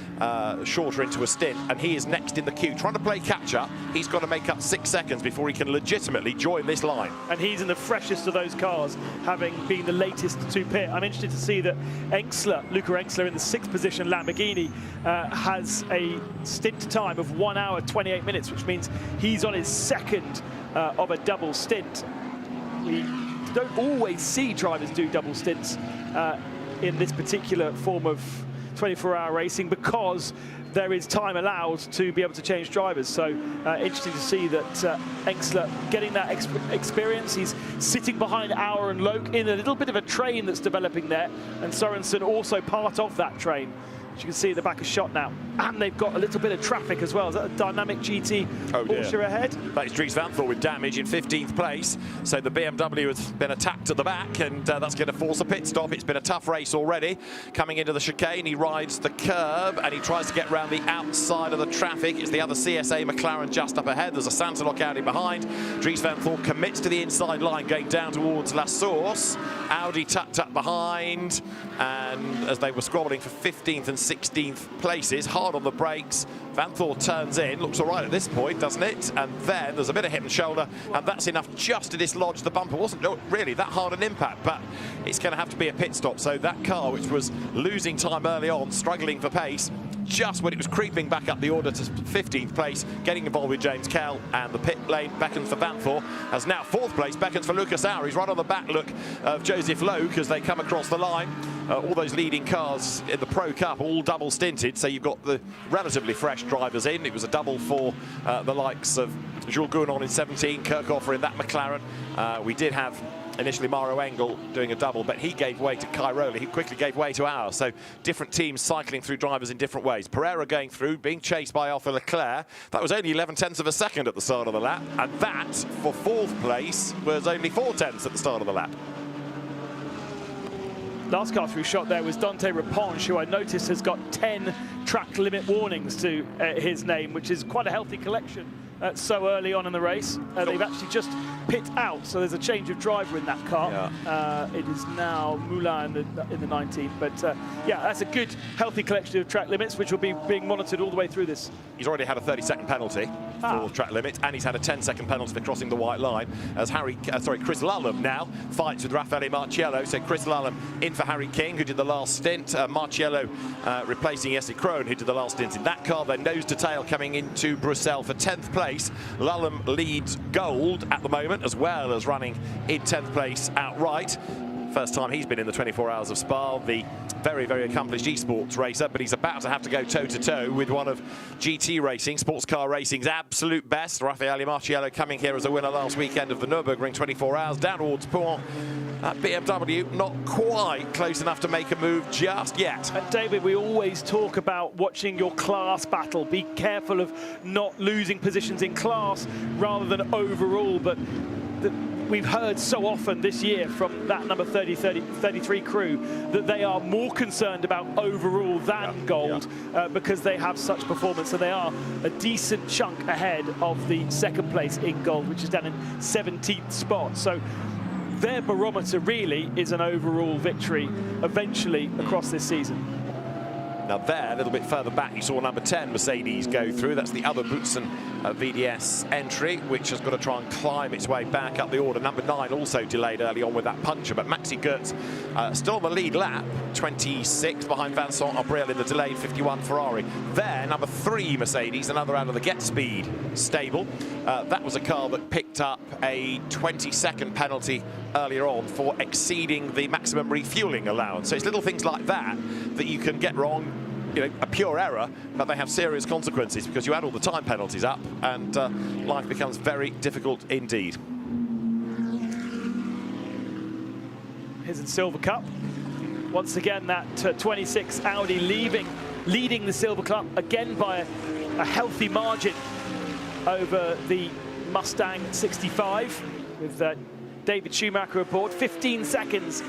shorter into a stint, and he is next in the queue, trying to play catch-up. He's got to make up 6 seconds before he can legitimately join this line. And he's in the freshest of those cars, having been the latest to pit. I'm interested to see that Luca Engschler in the 6th position Lamborghini has a stint time of 1 hour 28 minutes, which means he's on his 2nd of a double stint. We don't always see drivers do double stints in this particular form of 24-hour racing, because there is time allowed to be able to change drivers. So interesting to see that Engschler getting that experience. He's sitting behind Auer and Loke in a little bit of a train that's developing there, and Sorensen also part of that train. as you can see at the back of shot now. And they've got a little bit of traffic as well. Is that a dynamic GT Porsche ahead? That is Dries Van Thor with damage in 15th place. So the BMW has been attacked at the back, and that's going to force a pit stop. It's been a tough race already. Coming into the chicane, he rides the curb and he tries to get around the outside of the traffic. It's the other CSA McLaren just up ahead. There's a Santalok Audi behind. Dries Van Thor commits to the inside line, going down towards La Source. Audi tucked up behind, and as they were squabbling for 15th and 16th places, hard on the brakes, Van Thor turns in, looks all right at this point, doesn't it? And then there's a bit of hip and shoulder, and that's enough just to dislodge the bumper. Wasn't really that hard an impact, but it's going to have to be a pit stop. So that car, which was losing time early on, struggling for pace, just when it was creeping back up the order to 15th place, getting involved with James Kell, and the pit lane beckons for Van Thor, as now 4th place beckons for Lucas Auer. He's right on the back look of Joseph Loke as they come across the line. All those leading cars in the Pro Cup, all double stinted, so you've got the relatively fresh drivers in. It was a double for the likes of Jules Gounon in 17, Kirchhofer in that McLaren. We did have initially Mauro Engel doing a double, but he gave way to Cairoli. He quickly gave way to Auer. So different teams cycling through drivers in different ways. Pereira going through, being chased by Arthur Leclerc. That was only 11/10 of a second at the start of the lap, and that, for 4th place, was only 4/10 at the start of the lap. Last car through shot there was Dante Raponge, who I noticed has got 10 track limit warnings to his name, which is quite a healthy collection so early on in the race. They've actually just pit out, so there's a change of driver in that car. Yeah. It is now Moulin in the 19th, but yeah, that's a good, healthy collection of track limits, which will be being monitored all the way through this. He's already had a 30-second penalty for track limit, and he's had a 10-second penalty for crossing the white line, as Chris Lullum now fights with Raffaele Marciello. So Chris Lullum in for Harry King, who did the last stint. Marciello replacing Jesse Krohn, who did the last stint in that car. They're nose to tail coming into Brussels for 10th place. Lullum leads gold at the moment, as well as running in 10th place outright. First time he's been in the 24 Hours of Spa, the very, very accomplished esports racer, but he's about to have to go toe-to-toe with one of GT racing, sports car racing's absolute best. Raffaele Marciello coming here as a winner last weekend of the Nürburgring 24 Hours, down towards Pouhon. BMW not quite close enough to make a move just yet. And David, we always talk about watching your class battle. Be careful of not losing positions in class rather than overall, but we've heard so often this year from that number 33 crew that they are more concerned about overall than gold because they have such performance. So they are a decent chunk ahead of the 2nd place in gold, which is down in 17th spot. So their barometer really is an overall victory eventually across this season. Now there, a little bit further back, you saw number 10 Mercedes go through. That's the other Boutsen VDS entry, which has got to try and climb its way back up the order. Number 9 also delayed early on with that puncher, but Maxi Goetz still on the lead lap, 26 behind Vincent Abril in the delayed 51 Ferrari. There, number 3 Mercedes, another out of the Get Speed stable. That was a car that picked up a 20-second penalty earlier on for exceeding the maximum refueling allowance. So it's little things like that that you can get wrong, you know, a pure error, but they have serious consequences because you add all the time penalties up and life becomes very difficult indeed. Here's the Silver Cup. Once again, that 26 Audi leading the Silver Cup again by a healthy margin over the Mustang 65 with David Schumacher aboard. 15 seconds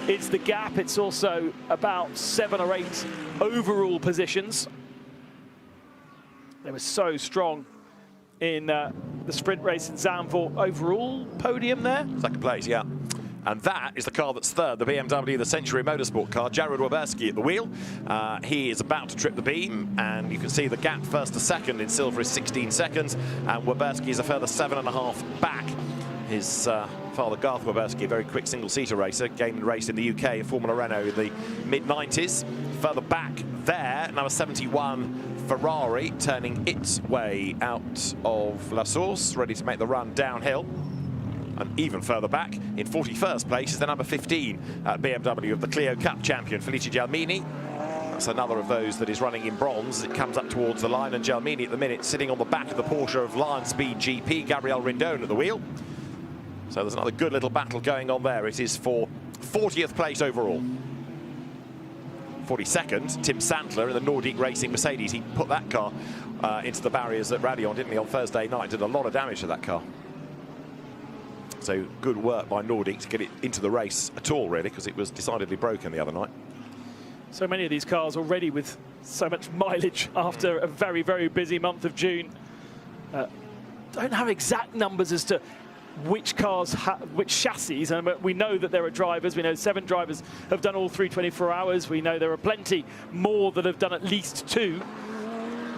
is the gap. It's also about 7 or 8 overall positions. They were so strong in the sprint race in Zandvoort. Overall podium there. 2nd place, yeah. And that is the car that's 3rd, the BMW, the Century Motorsport car. Jared Weberski at the wheel. He is about to trip the beam, and you can see the gap 1st to 2nd in silver is 16 seconds, and Weberski is a further 7.5 back. His father, Garth Weberski, a very quick single-seater racer, gained a race in the UK in Formula Renault in the mid-90s. Further back there, number 71 Ferrari, turning its way out of La Source, ready to make the run downhill. And even further back, in 41st place, is the number 15 BMW of the Clio Cup champion, Felice Gelmini. That's another of those that is running in bronze. It comes up towards the line, and Gelmini at the minute sitting on the back of the Porsche of Lion Speed GP, Gabriel Rindon at the wheel. So there's another good little battle going on there. It is for 40th place overall. 42nd, Tim Sandler in the Nordic Racing Mercedes. He put that car into the barriers at Raidillon, didn't he, on Thursday night? Did a lot of damage to that car. So good work by Nordic to get it into the race at all, really, because it was decidedly broken the other night. So many of these cars already with so much mileage after a very, very busy month of June. Don't have exact numbers as to which cars, which chassis, and we know that there are drivers. We know 7 drivers have done all 324 hours. We know there are plenty more that have done at least 2.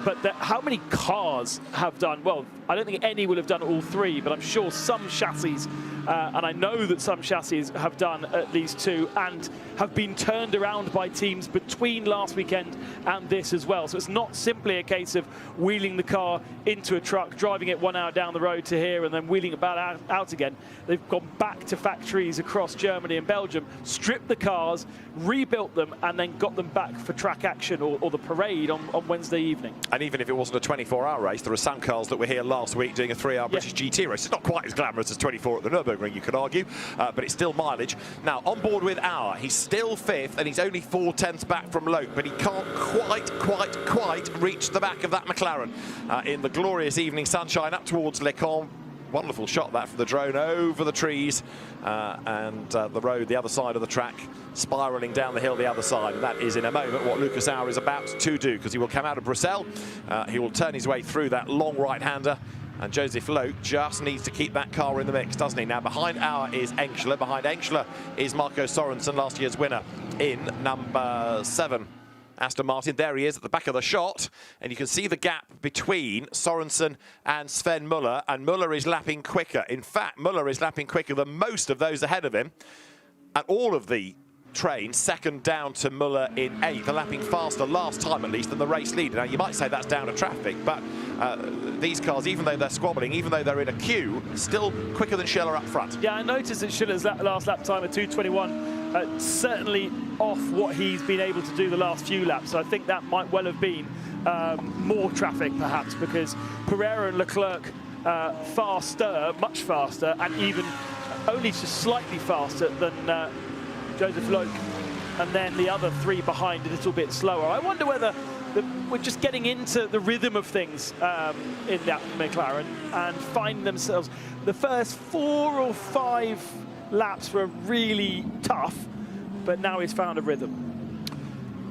But how many cars have done? Well, I don't think any will have done all 3, but I'm sure some chassis, and I know that some chassis have done at least 2 and have been turned around by teams between last weekend and this as well. So it's not simply a case of wheeling the car into a truck, driving it 1 hour down the road to here and then wheeling it back out again. They've gone back to factories across Germany and Belgium, stripped the cars, rebuilt them, and then got them back for track action or the parade on Wednesday evening. And even if it wasn't a 24-hour race, there are some cars that were here last week doing a 3-hour British GT race. It's not quite as glamorous as 24 at the Nürburgring, you could argue, but it's still mileage. Now, on board with Auer, he's still 5th, and he's only 4 tenths back from Lope, but he can't quite reach the back of that McLaren in the glorious evening sunshine up towards Le Camp. Wonderful shot that from the drone over the trees and the road, the other side of the track, spiralling down the hill the other side. And that is in a moment what Lucas Auer is about to do, because he will come out of Bruxelles. He will turn his way through that long right-hander. And Joseph Lope just needs to keep that car in the mix, doesn't he? Now, behind Auer is Engschler. Behind Engschler is Marco Sorensen, last year's winner in number 7. Aston Martin, there he is at the back of the shot, and you can see the gap between Sorensen and Sven Muller, and Muller is lapping quicker. In fact, Muller is lapping quicker than most of those ahead of him, and all of the train second down to Muller in 8th, are lapping faster last time at least than the race leader. Now, you might say that's down to traffic, but these cars, even though they're squabbling, even though they're in a queue, still quicker than Schiller up front. Yeah, I noticed that Schiller's last lap time at 2:21 certainly off what he's been able to do the last few laps. So I think that might well have been more traffic, perhaps, because Pereira and Leclerc faster, much faster, and even only just slightly faster than Joseph Lope, and then the other 3 behind a little bit slower. I wonder whether we're just getting into the rhythm of things in that McLaren and find themselves. The first 4 or 5 laps were really tough, but now he's found a rhythm.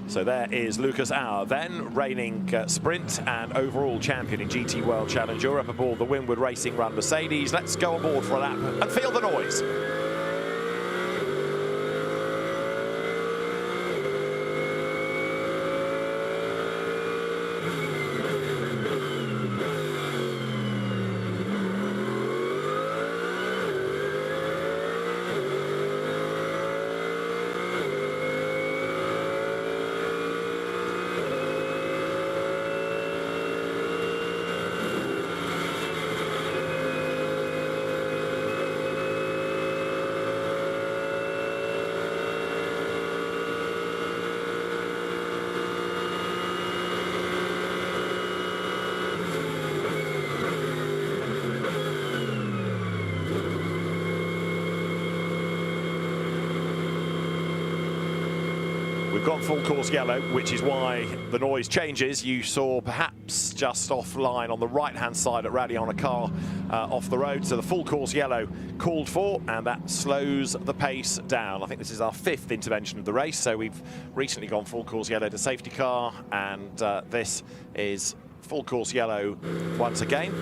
So there is Lucas Auer, then reigning sprint and overall champion in GT World Challenge Europe aboard the Winwood Racing Run Mercedes. Let's go on board for a lap and feel the noise. We've gone full course yellow, which is why the noise changes. You saw perhaps just offline on the right-hand side at Raidillon a car off the road. So the full course yellow called for, and that slows the pace down. I think this is our 5th intervention of the race. So we've recently gone full course yellow to safety car, and this is full course yellow once again.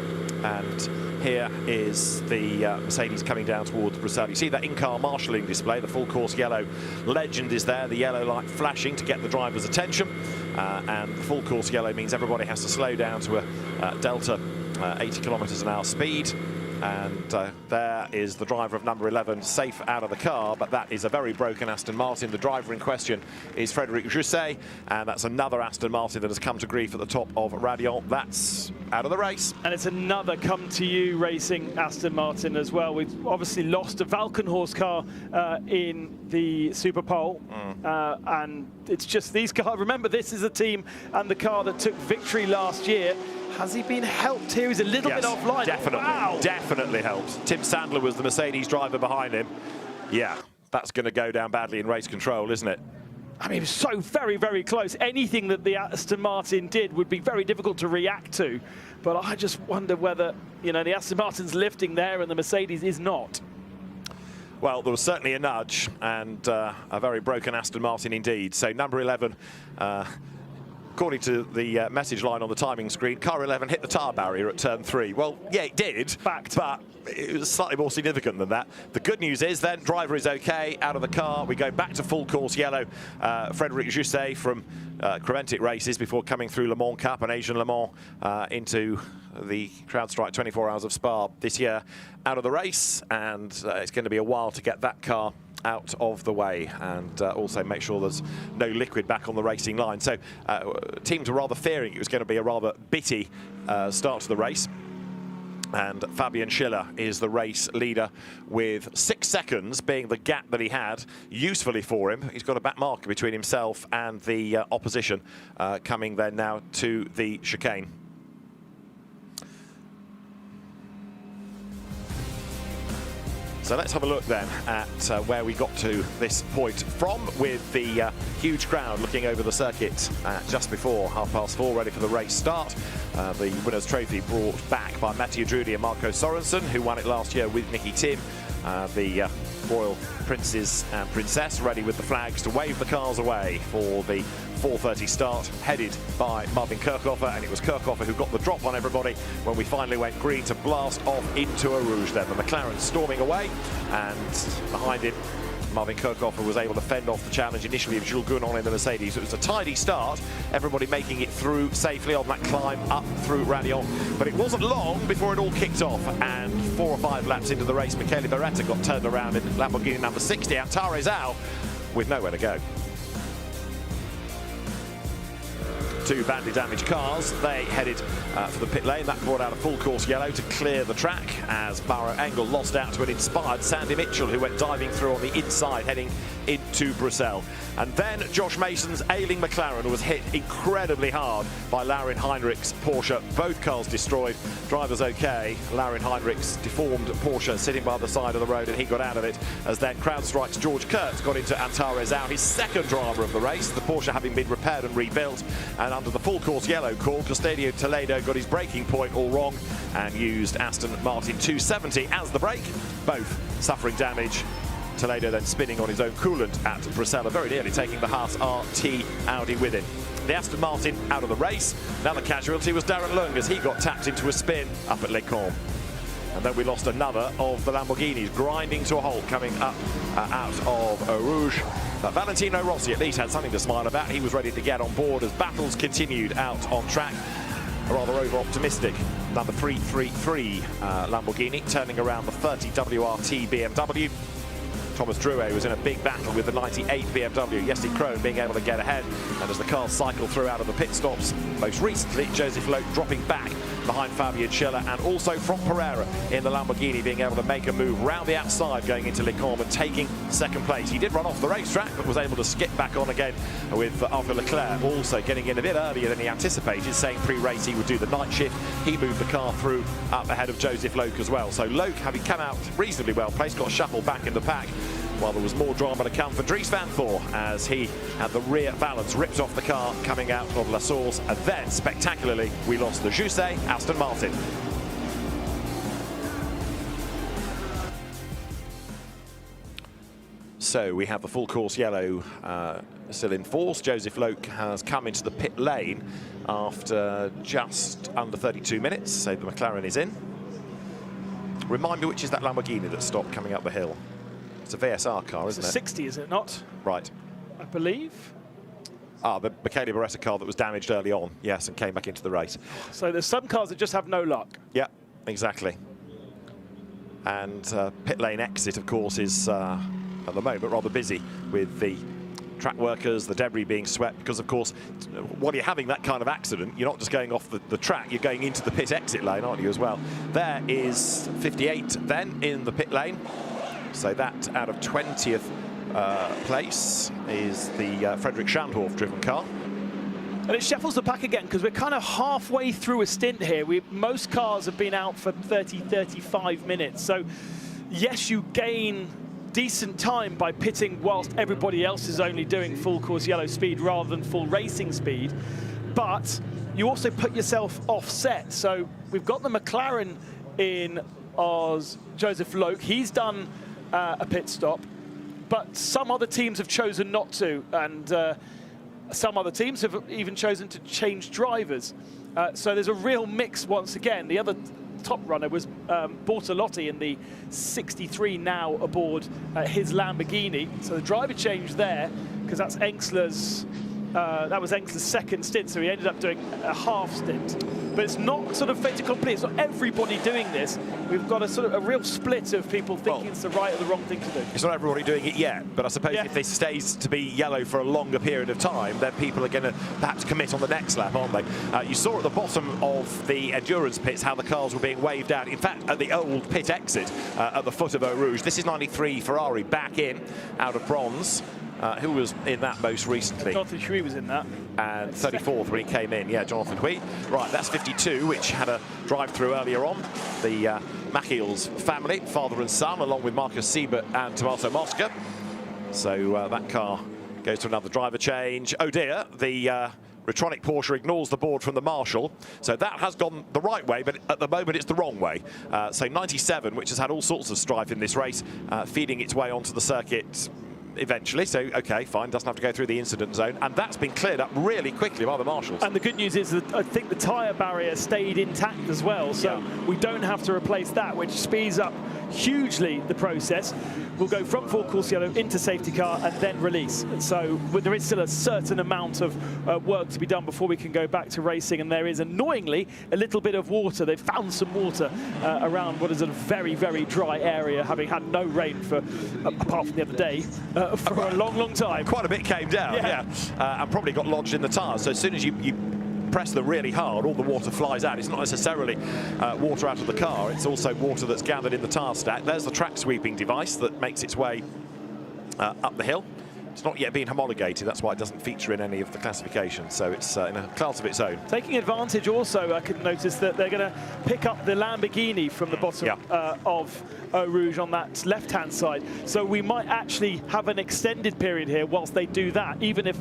And here is the Mercedes coming down towards Bruxelles. You see that in-car marshalling display, the full course yellow legend is there, the yellow light flashing to get the driver's attention. And the full course yellow means everybody has to slow down to a delta 80 kilometers an hour speed. And there is the driver of number 11 safe out of the car, but that is a very broken Aston Martin. The driver in question is Frédéric Jousset, and that's another Aston Martin that has come to grief at the top of Raidillon. That's out of the race. And it's another come-to-you racing Aston Martin as well. We've obviously lost a Valkenhorst car in the Super Pole, and it's just these cars. Remember, this is a team and the car that took victory last year. Has he been helped here? He's a little bit offline. Definitely, wow. Definitely helped. Tim Sandler was the Mercedes driver behind him. Yeah, that's going to go down badly in race control, isn't it? I mean, it was so very, very close. Anything that the Aston Martin did would be very difficult to react to. But I just wonder whether, you know, the Aston Martin's lifting there and the Mercedes is not. Well, there was certainly a nudge and a very broken Aston Martin indeed. So number 11, according to the message line on the timing screen, car 11 hit the tyre barrier at turn 3. Well, yeah, it did, Fact. but it was slightly more significant than that. The good news is then, driver is okay, out of the car. We go back to full course yellow. Frédéric Jousset from Creventic races before coming through Le Mans Cup and Asian Le Mans into the CrowdStrike 24 Hours of Spa this year, out of the race, and it's going to be a while to get that car out of the way and also make sure there's no liquid back on the racing line. So teams were rather fearing it was going to be a rather bitty start to the race. And Fabian Schiller is the race leader with 6 seconds being the gap that he had usefully for him. He's got a back marker between himself and the opposition coming then now to the chicane. So let's have a look then at where we got to this point from, with the huge crowd looking over the circuit just before 4:30, ready for the race start. The winner's trophy brought back by Mathieu Drudy and Marco Sorensen, who won it last year with Nicky Tim. The royal princes and princess ready with the flags to wave the cars away for the 4:30 start, headed by Marvin Kirchhofer, and it was Kirchhofer who got the drop on everybody when we finally went green to blast off into Eau Rouge then. The McLaren storming away, and behind it Marvin Kirchhofer was able to fend off the challenge initially of Jules Gounon in the Mercedes. It was a tidy start, everybody making it through safely on that climb up through Raillon. But it wasn't long before it all kicked off, and 4 or 5 laps into the race, Michele Beretta got turned around in Lamborghini number 60, Antares with nowhere to go. 2 badly damaged cars. They headed for the pit lane. That brought out a full course yellow to clear the track as Mauro Engel lost out to an inspired Sandy Mitchell, who went diving through on the inside heading into Bruxelles. And then Josh Mason's ailing McLaren was hit incredibly hard by Laurin Heinrich's Porsche. Both cars destroyed. Drivers okay. Laurin Heinrich's deformed Porsche sitting by the side of the road, and he got out of it as then CrowdStrike's George Kurtz got into Antares, his second drama of the race, the Porsche having been repaired and rebuilt. And under the full course yellow call, Custodio Toledo got his braking point all wrong and used Aston Martin 270 as the brake, both suffering damage. Toledo then spinning on his own coolant at Bruxelles, very nearly taking the Haas RT Audi with him. The Aston Martin out of the race. Now the casualty was Darren Lung as he got tapped into a spin up at Les Combes. And then we lost another of the Lamborghinis, grinding to a halt coming up out of Eau Rouge. But Valentino Rossi at least had something to smile about. He was ready to get on board as battles continued out on track. A rather over-optimistic number 333 Lamborghini turning around the 30 WRT BMW. Thomas Drouet was in a big battle with the 98 BMW. Jesse Krohn being able to get ahead, and as the cars cycle through out of the pit stops, most recently Joseph Loeb dropping back behind Fabian Schiller, and also from Pereira in the Lamborghini being able to make a move round the outside going into Les Combes and taking second place. He did run off the racetrack but was able to skip back on again with Arthur Leclerc also getting in a bit earlier than he anticipated, saying pre-race he would do the night shift. He moved the car through up ahead of Joseph Loeb as well. So Loeb, having come out reasonably well placed, got shuffled back in the pack, while there was more drama to come for Dries van Thor as he had the rear valance ripped off the car coming out of La Source. And then, spectacularly, we lost the Jousset Aston Martin. So we have the full course yellow still in force. Joseph Loeb has come into the pit lane after just under 32 minutes, so the McLaren is in. Remind me, which is that Lamborghini that stopped coming up the hill? It's a VSR car, isn't it? 60, is it not? Right. I believe. Ah, the Michele Beretta car that was damaged early on, yes, and came back into the race. So there's some cars that just have no luck. Yeah, exactly. And pit lane exit, of course, is at the moment rather busy with the track workers, the debris being swept, because, of course, while you're having that kind of accident, you're not just going off the track, you're going into the pit exit lane, aren't you, as well? There is 58 then in the pit lane. So that out of 20th place is the Frederick Schandorf driven car. And it shuffles the pack again because we're kind of halfway through a stint here. Most cars have been out for 30, 35 minutes. So yes, you gain decent time by pitting whilst everybody else is only doing full course yellow speed rather than full racing speed. But you also put yourself offset. So we've got the McLaren in Oz, Joseph Loke. He's done a pit stop, but some other teams have chosen not to, and some other teams have even chosen to change drivers. So there's a real mix once again. The other top runner was Bortolotti in the 63 now aboard his Lamborghini. So the driver change there, because that's Engsler's. That was Engsler's second stint, so he ended up doing a half stint. But it's not sort of fait accompli. It's not everybody doing this. We've got a sort of a real split of people thinking it's the right or the wrong thing to do. It's not everybody doing it yet, but I suppose if this stays to be yellow for a longer period of time, then people are going to perhaps commit on the next lap, aren't they? You saw at the bottom of the endurance pits how the cars were being waved out. In fact, at the old pit exit at the foot of Eau Rouge, this is 93 Ferrari back in, out of bronze. Who was in that most recently? Jonathan Hui was in that. And 34th when he came in, yeah, Jonathan Hui. Right, that's 52, which had a drive-through earlier on. The Machiels family, father and son, along with Marcus Siebert and Tommaso Mosca. So that car goes to another driver change. Oh dear, the Retronic Porsche ignores the board from the marshal. So that has gone the right way, but at the moment it's the wrong way. So 97, which has had all sorts of strife in this race, feeding its way onto the circuit eventually, so okay, fine, doesn't have to go through the incident zone, and that's been cleared up really quickly by the marshals. And the good news is that I think the tyre barrier stayed intact as well, so we don't have to replace that, which speeds up hugely the process. We'll go from full course yellow into safety car and then release. So there is still a certain amount of work to be done before we can go back to racing, and there is annoyingly a little bit of water. They've found some water around what is a very, very dry area, having had no rain for, apart from the other day, for a long, long time. Quite a bit came down, yeah. And probably got lodged in the tyres. So as soon as you press them really hard, all the water flies out. It's not necessarily water out of the car, it's also water that's gathered in the tyre stack. There's the track sweeping device that makes its way up the hill. It's not yet been homologated, that's why it doesn't feature in any of the classifications, so it's in a class of its own. Taking advantage also, I could notice that they're going to pick up the Lamborghini from the bottom of Eau Rouge on that left-hand side. So we might actually have an extended period here whilst they do that, even if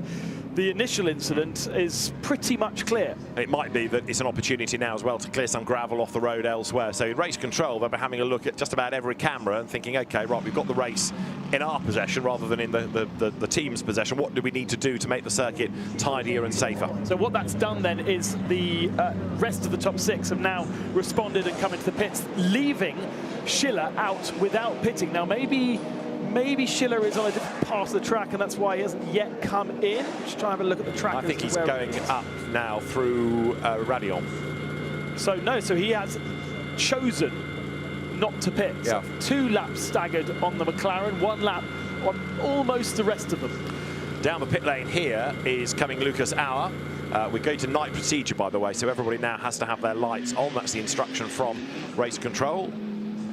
the initial incident is pretty much clear. It might be that it's an opportunity now as well to clear some gravel off the road elsewhere. So in race control, they'll be having a look at just about every camera and thinking, okay, right, we've got the race in our possession rather than in the team's possession. What do we need to do to make the circuit tidier and safer? So what that's done then is the rest of the top six have now responded and come into the pits, leaving Schiller out without pitting. Now maybe Schiller is on a different part of the track, and that's why he hasn't yet come in. Just try and have a look at the track. I think he's going up now through Radion. So no, so he has chosen not to pit. Yeah. 2 laps staggered on the McLaren, 1 lap on almost the rest of them. Down the pit lane here is coming Lucas Auer. We're going to night procedure, by the way, so everybody now has to have their lights on. That's the instruction from race control.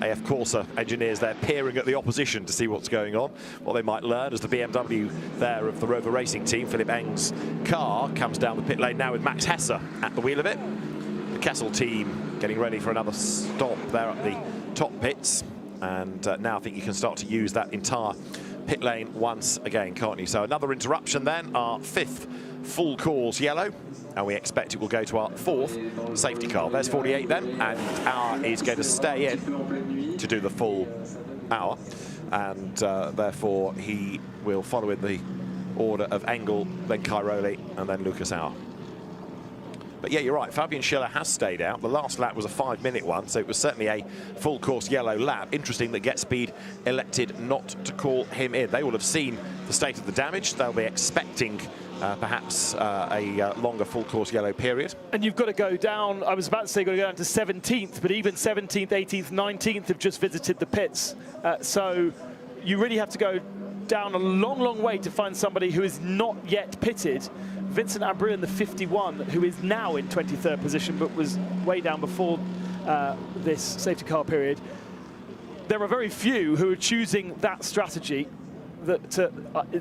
AF Corsa engineers there peering at the opposition to see what's going on, what they might learn as the BMW there of the Rover Racing team, Philip Eng's car, comes down the pit lane now with Max Hesse at the wheel of it. The Kessel team getting ready for another stop there at the top pits, and now I think you can start to use that entire pit lane once again, can't you? So another interruption then, our 5th full course yellow, and we expect it will go to our 4th safety car. There's 48 then, and Auer is going to stay in to do the full hour, and therefore he will follow in the order of Engel, then Cairoli, and then Lucas Auer. But yeah, you're right, Fabian Schiller has stayed out. The last lap was a 5-minute one, so it was certainly a full course yellow lap. Interesting that Get Speed elected not to call him in. They will have seen the state of the damage. They'll be expecting perhaps a longer full course yellow period. And you've got to go down, I was about to say you've got to go down to 17th, but even 17th, 18th, 19th have just visited the pits. So you really have to go down a long, long way to find somebody who is not yet pitted. Vincent Abreu in the 51, who is now in 23rd position, but was way down before this safety car period. There are very few who are choosing that strategy that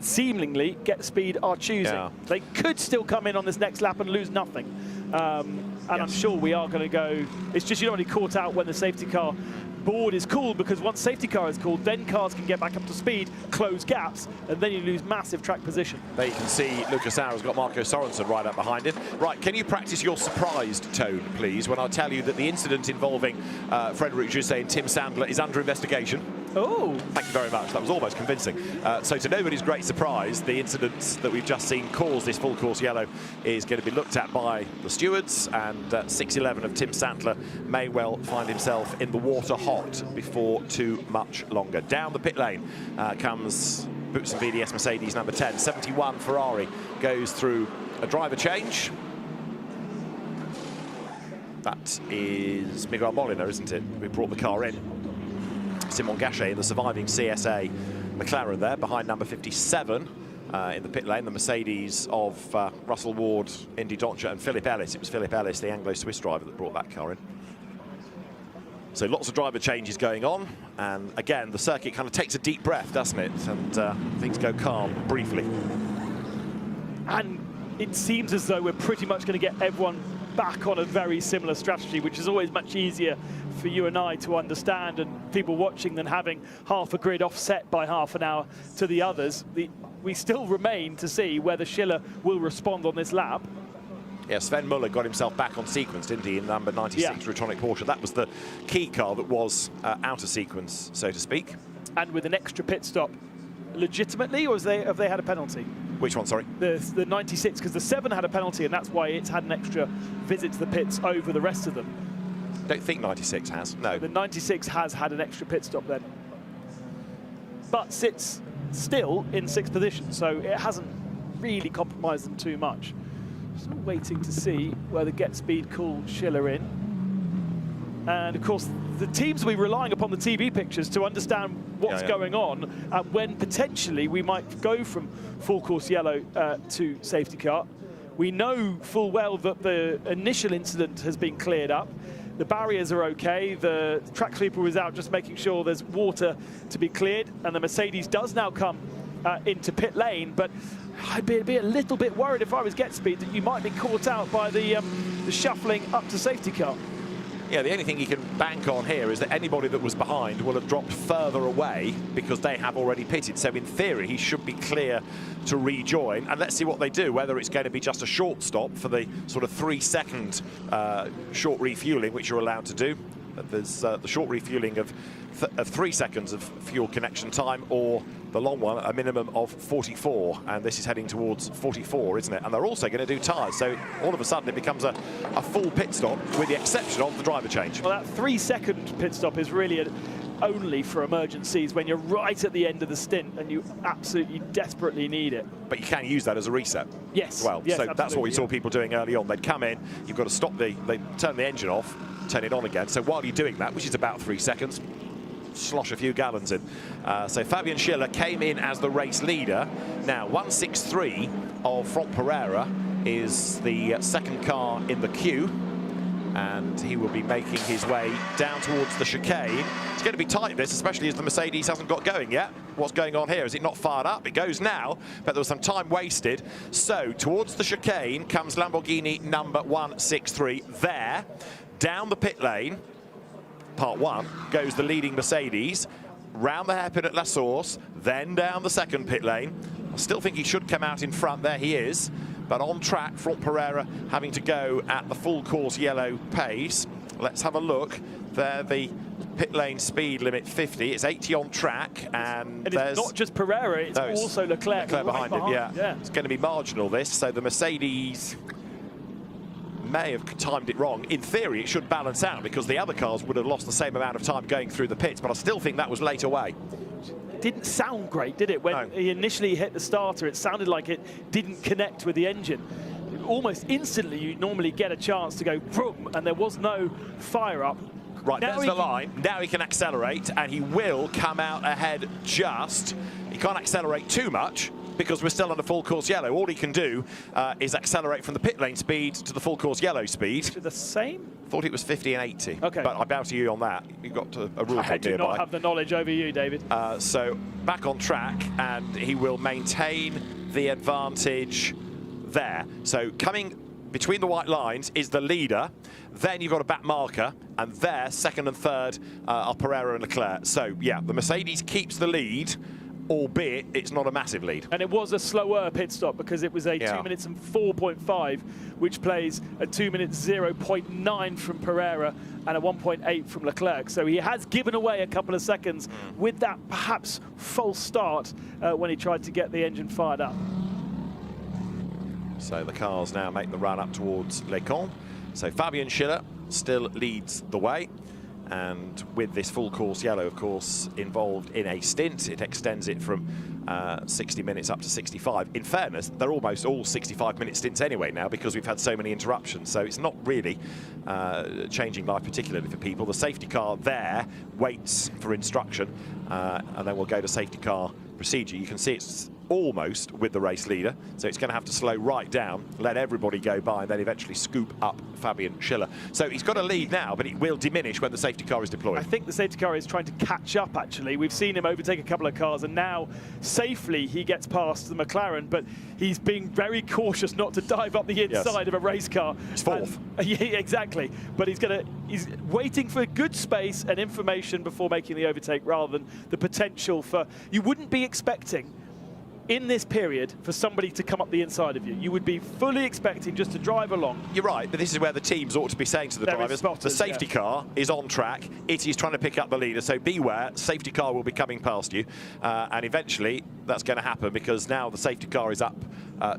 seemingly Get Speed are choosing. Yeah. They could still come in on this next lap and lose nothing. And I'm sure we are going to go. It's just you don't want to be caught out when the safety car board is cooled, because once safety car is cooled, then cars can get back up to speed, close gaps, and then you lose massive track position. There you can see Lucas Sauer's got Marco Sorensen right up behind him. Right, can you practice your surprised tone, please, when I tell you that the incident involving Frédéric Jousset and Tim Sandler is under investigation? Oh. Thank you very much. That was almost convincing. So to nobody's great surprise, the incident that we've just seen cause this full course yellow is going to be looked at by the stewards, and 6'11" of Tim Sandler may well find himself in the water hot before too much longer. Down the pit lane comes Boots and VDS Mercedes number 10. 71 Ferrari goes through a driver change. That is Miguel Molina, isn't it? We brought the car in. Simon Gachet, the surviving CSA McLaren there, behind number 57 in the pit lane, the Mercedes of Russell Ward, Indy Dontje and Philip Ellis. It was Philip Ellis, the Anglo-Swiss driver, that brought that car in. So lots of driver changes going on, and again, the circuit kind of takes a deep breath, doesn't it? And things go calm briefly. And it seems as though we're pretty much going to get everyone back on a very similar strategy, which is always much easier for you and I to understand, and people watching, than having half a grid offset by half an hour to the others. We still remain to see whether Schiller will respond on this lap. Yeah, Sven Muller got himself back on sequence, didn't he, in number 96 Retronic Porsche. That was the key car that was out of sequence, so to speak. And with an extra pit stop, legitimately, or have they had a penalty? Which one, sorry? The 96, because the 7 had a penalty, and that's why it's had an extra visit to the pits over the rest of them. Don't think 96 has, no. The 96 has had an extra pit stop then, but sits still in 6th position, so it hasn't really compromised them too much. Still waiting to see whether Get Speed call Schiller in. And of course, the teams will be relying upon the TV pictures to understand what's going on, and when potentially we might go from full course yellow to safety car. We know full well that the initial incident has been cleared up. The barriers are okay. The track sweeper was out just making sure there's water to be cleared, and the Mercedes does now come into pit lane, but I'd be a little bit worried if I was Get Speed that you might be caught out by the shuffling up to safety car. Yeah, the only thing you can bank on here is that anybody that was behind will have dropped further away because they have already pitted. So in theory, he should be clear to rejoin. And let's see what they do, whether it's going to be just a short stop for the sort of 3-second short refueling, which you're allowed to do. There's the short refueling of 3 seconds of fuel connection time, or the long one, a minimum of 44, and this is heading towards 44, isn't it? And they're also going to do tyres, so all of a sudden it becomes a full pit stop, with the exception of the driver change. Well, that 3-second pit stop is really only for emergencies, when you're right at the end of the stint and you absolutely desperately need it. But you can use that as a reset. Yes. Well, yes, so that's what we saw people doing early on. They'd come in, you've got to stop they turn the engine off, turn it on again. So while you're doing that, which is about 3 seconds, slosh a few gallons in. So Fabian Schiller came in as the race leader. Now 163 of Franck Pereira is the second car in the queue, and he will be making his way down towards the chicane. It's going to be tight, this, especially as the Mercedes hasn't got going yet. What's going on here? Is it not fired up? It goes now, but there was some time wasted. So towards the chicane comes Lamborghini number 163 there. Down the pit lane, part one, goes the leading Mercedes, round the hairpin at La Source, then down the second pit lane. I still think he should come out in front. There he is. But on track, Franck Pereira having to go at the full course yellow pace. Let's have a look. There, the pit lane speed limit 50. It's 80 on track, and there's it's not just Pereira, it's also Leclerc behind him. Yeah, it's going to be marginal, this. So the Mercedes may have timed it wrong. In theory, it should balance out because the other cars would have lost the same amount of time going through the pits, but I still think that was late away. Didn't sound great, did it? When he initially hit the starter, it sounded like it didn't connect with the engine. Almost instantly, you normally get a chance to go vroom, and there was no fire up. Right, there's the line. Now he can accelerate, and he will come out ahead just. He can't accelerate too much because we're still on the full course yellow. All he can do is accelerate from the pit lane speed to the full course yellow speed. To the same? Thought it was 50 and 80. Okay. But I bow to you on that. You've got a rule book nearby. I do not have the knowledge over you, David. So back on track, and he will maintain the advantage there. So coming between the white lines is the leader. Then you've got a back marker, and there, second and third, are Pereira and Leclerc. So, yeah, the Mercedes keeps the lead, albeit it's not a massive lead. And it was a slower pit stop because it was a 2 minutes and 4.5, which plays a 2 minutes 0.9 from Pereira and a 1.8 from Leclerc. So he has given away a couple of seconds with that perhaps false start when he tried to get the engine fired up. So the cars now make the run up towards Les Cons. So Fabian Schiller still leads the way. And with this full course yellow, of course, involved in a stint, it extends it from 60 minutes up to 65. In fairness, they're almost all 65-minute stints anyway now because we've had so many interruptions. So it's not really changing life particularly for people. The safety car there waits for instruction, and then we'll go to safety car procedure. You can see it's almost with the race leader, so it's going to have to slow right down, let everybody go by, and then eventually scoop up Fabian Schiller. So he's got a lead now, but it will diminish when the safety car is deployed. I think the safety car is trying to catch up, actually. We've seen him overtake a couple of cars, and now safely he gets past the McLaren, but he's being very cautious not to dive up the inside of a race car. He's fourth. Yeah, exactly. But he's waiting for good space and information before making the overtake, rather than the potential for... You wouldn't be expecting in this period for somebody to come up the inside of you. You would be fully expecting just to drive along. You're right, but this is where the teams ought to be saying to the drivers, the safety car is on track, it is trying to pick up the leader, so beware, safety car will be coming past you, and eventually that's going to happen because now the safety car is up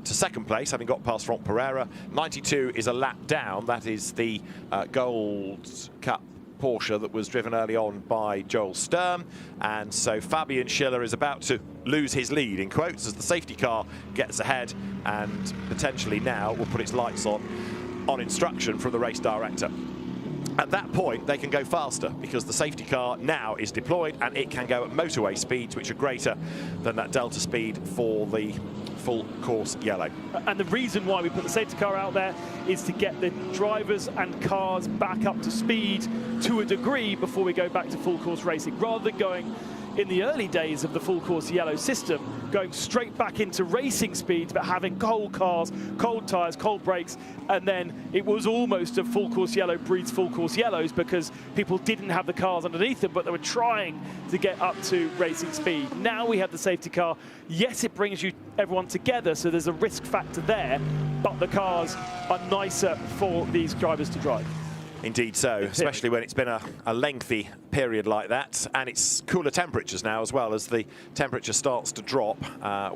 to second place, having got past Franck Pereira. 92 is a lap down, that is the Gold Cup Porsche that was driven early on by Joel Sturm, and so Fabian Schiller is about to lose his lead, in quotes, as the safety car gets ahead and potentially now will put its lights on instruction from the race director. At that point, they can go faster because the safety car now is deployed and it can go at motorway speeds, which are greater than that delta speed for the full course yellow. And the reason why we put the safety car out there is to get the drivers and cars back up to speed to a degree before we go back to full course racing, rather than going in the early days of the full course yellow system, going straight back into racing speeds, but having cold cars, cold tyres, cold brakes, and then it was almost a full course yellow breeds full course yellows because people didn't have the cars underneath them, but they were trying to get up to racing speed. Now we have the safety car. Yes, it brings everyone together, so there's a risk factor there, but the cars are nicer for these drivers to drive. Indeed so, especially when it's been a lengthy period like that, and it's cooler temperatures now as well as the temperature starts to drop.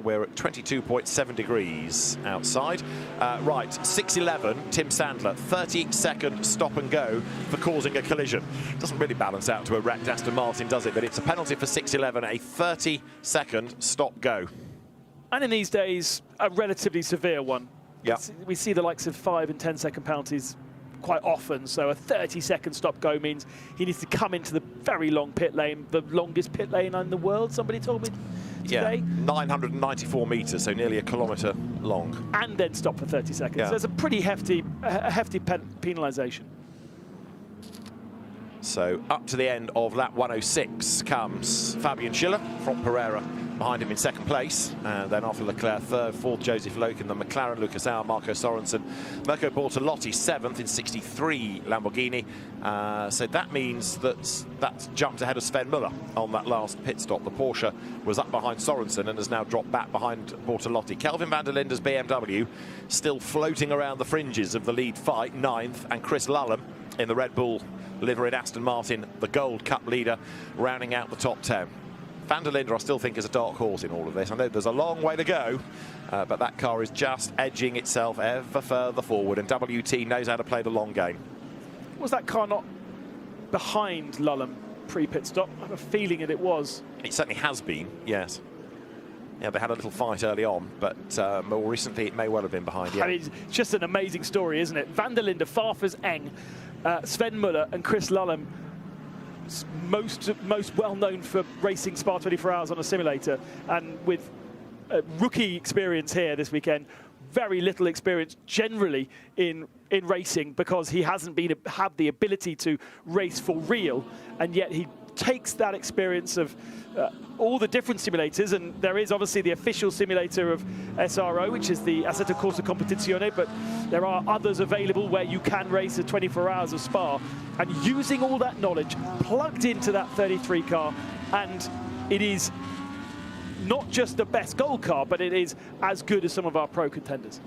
We're at 22.7 degrees outside. Right, 6:11, Tim Sandler, 30-second stop and go for causing a collision. Doesn't really balance out to a wrecked Aston Martin, does it? But it's a penalty for 6:11, a 30-second stop go. And in these days, a relatively severe one. Yeah. We see the likes of 5- and 10-second penalties quite often, so a 30-second stop go means he needs to come into the very long pit lane, the longest pit lane in the world, somebody told me today. Yeah, 994 metres, so nearly a kilometre long. And then stop for 30 seconds. Yeah. So it's a pretty hefty penalisation. So up to the end of lap 106 comes Fabian Schiller from Pereira behind him in second place, and then after Leclerc third, fourth Joseph Loken, the McLaren, Lucas Auer, Marco Sorensen, Mirko Bortolotti seventh in 63 Lamborghini. So that means that's jumped ahead of Sven Muller on that last pit stop. The Porsche was up behind Sorensen and has now dropped back behind Bortolotti. Kelvin van der Linde's BMW still floating around the fringes of the lead fight, ninth, and Chris Lullum in the Red Bull liveried Aston Martin, the Gold Cup leader, rounding out the top 10. Van der Linde, I still think, is a dark horse in all of this. I know there's a long way to go, but that car is just edging itself ever further forward, and WT knows how to play the long game. Was that car not behind Lullum pre-pit stop? I have a feeling that it was. It certainly has been, yes. Yeah, they had a little fight early on, but more recently it may well have been behind, yeah. I mean, it's just an amazing story, isn't it? Van der Linde, Farfus Eng, Sven Muller and Chris Lullum, most well known for racing Spa 24 Hours on a simulator, and with rookie experience here this weekend, very little experience generally in racing because he hasn't had the ability to race for real, and yet he takes that experience of all the different simulators, and there is obviously the official simulator of SRO, which is the Assetto Corsa Competizione, but there are others available where you can race the 24 hours of Spa, and using all that knowledge plugged into that 33 car, and it is not just the best gold car, but it is as good as some of our pro contenders.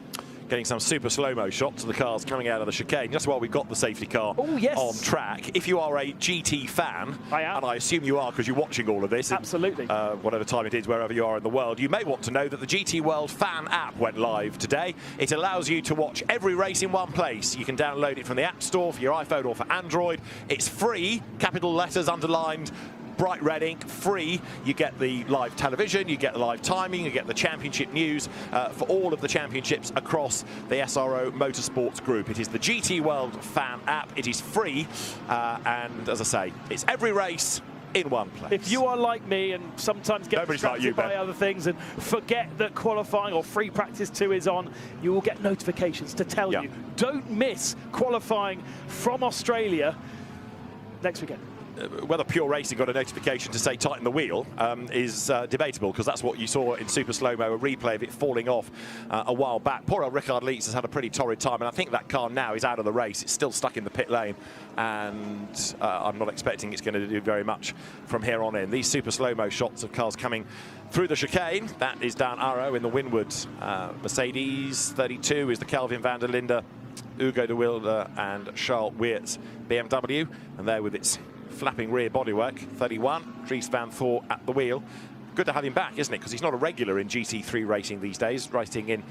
Getting some super slow-mo shots of the cars coming out of the chicane, just while we've got the safety car on track. If you are a GT fan, and I assume you are because you're watching all of this, absolutely, whatever time it is, wherever you are in the world, you may want to know that the GT World Fan app went live today. It allows you to watch every race in one place. You can download it from the App Store for your iPhone or for Android. It's free, capital letters underlined, bright red ink, free. You get the live television, you get the live timing, you get the championship news for all of the championships across the SRO Motorsports Group. It is the GT World Fan app. It is free, and as I say, it's every race in one place. If you are like me and sometimes get distracted by other things and forget that qualifying or free practice 2 is on, you will get notifications to tell you, don't miss qualifying from Australia next weekend. Whether Pure Racing got a notification to say tighten the wheel is debatable, because that's what you saw in super slow-mo, a replay of it falling off a while back. Poor old Ricard Leeds has had a pretty torrid time, and I think that car now is out of the race. It's still stuck in the pit lane, and I'm not expecting it's going to do very much from here on in. These super slow-mo shots of cars coming through the chicane, that is Dan Arrow in the Winwood Mercedes. 32 is the Kelvin van der Linde, Hugo de Wilde and Charles Weert's BMW, and there with its flapping rear bodywork, 31, Dries van Thor at the wheel. Good to have him back, isn't it? Because he's not a regular in GT3 racing these days, racing in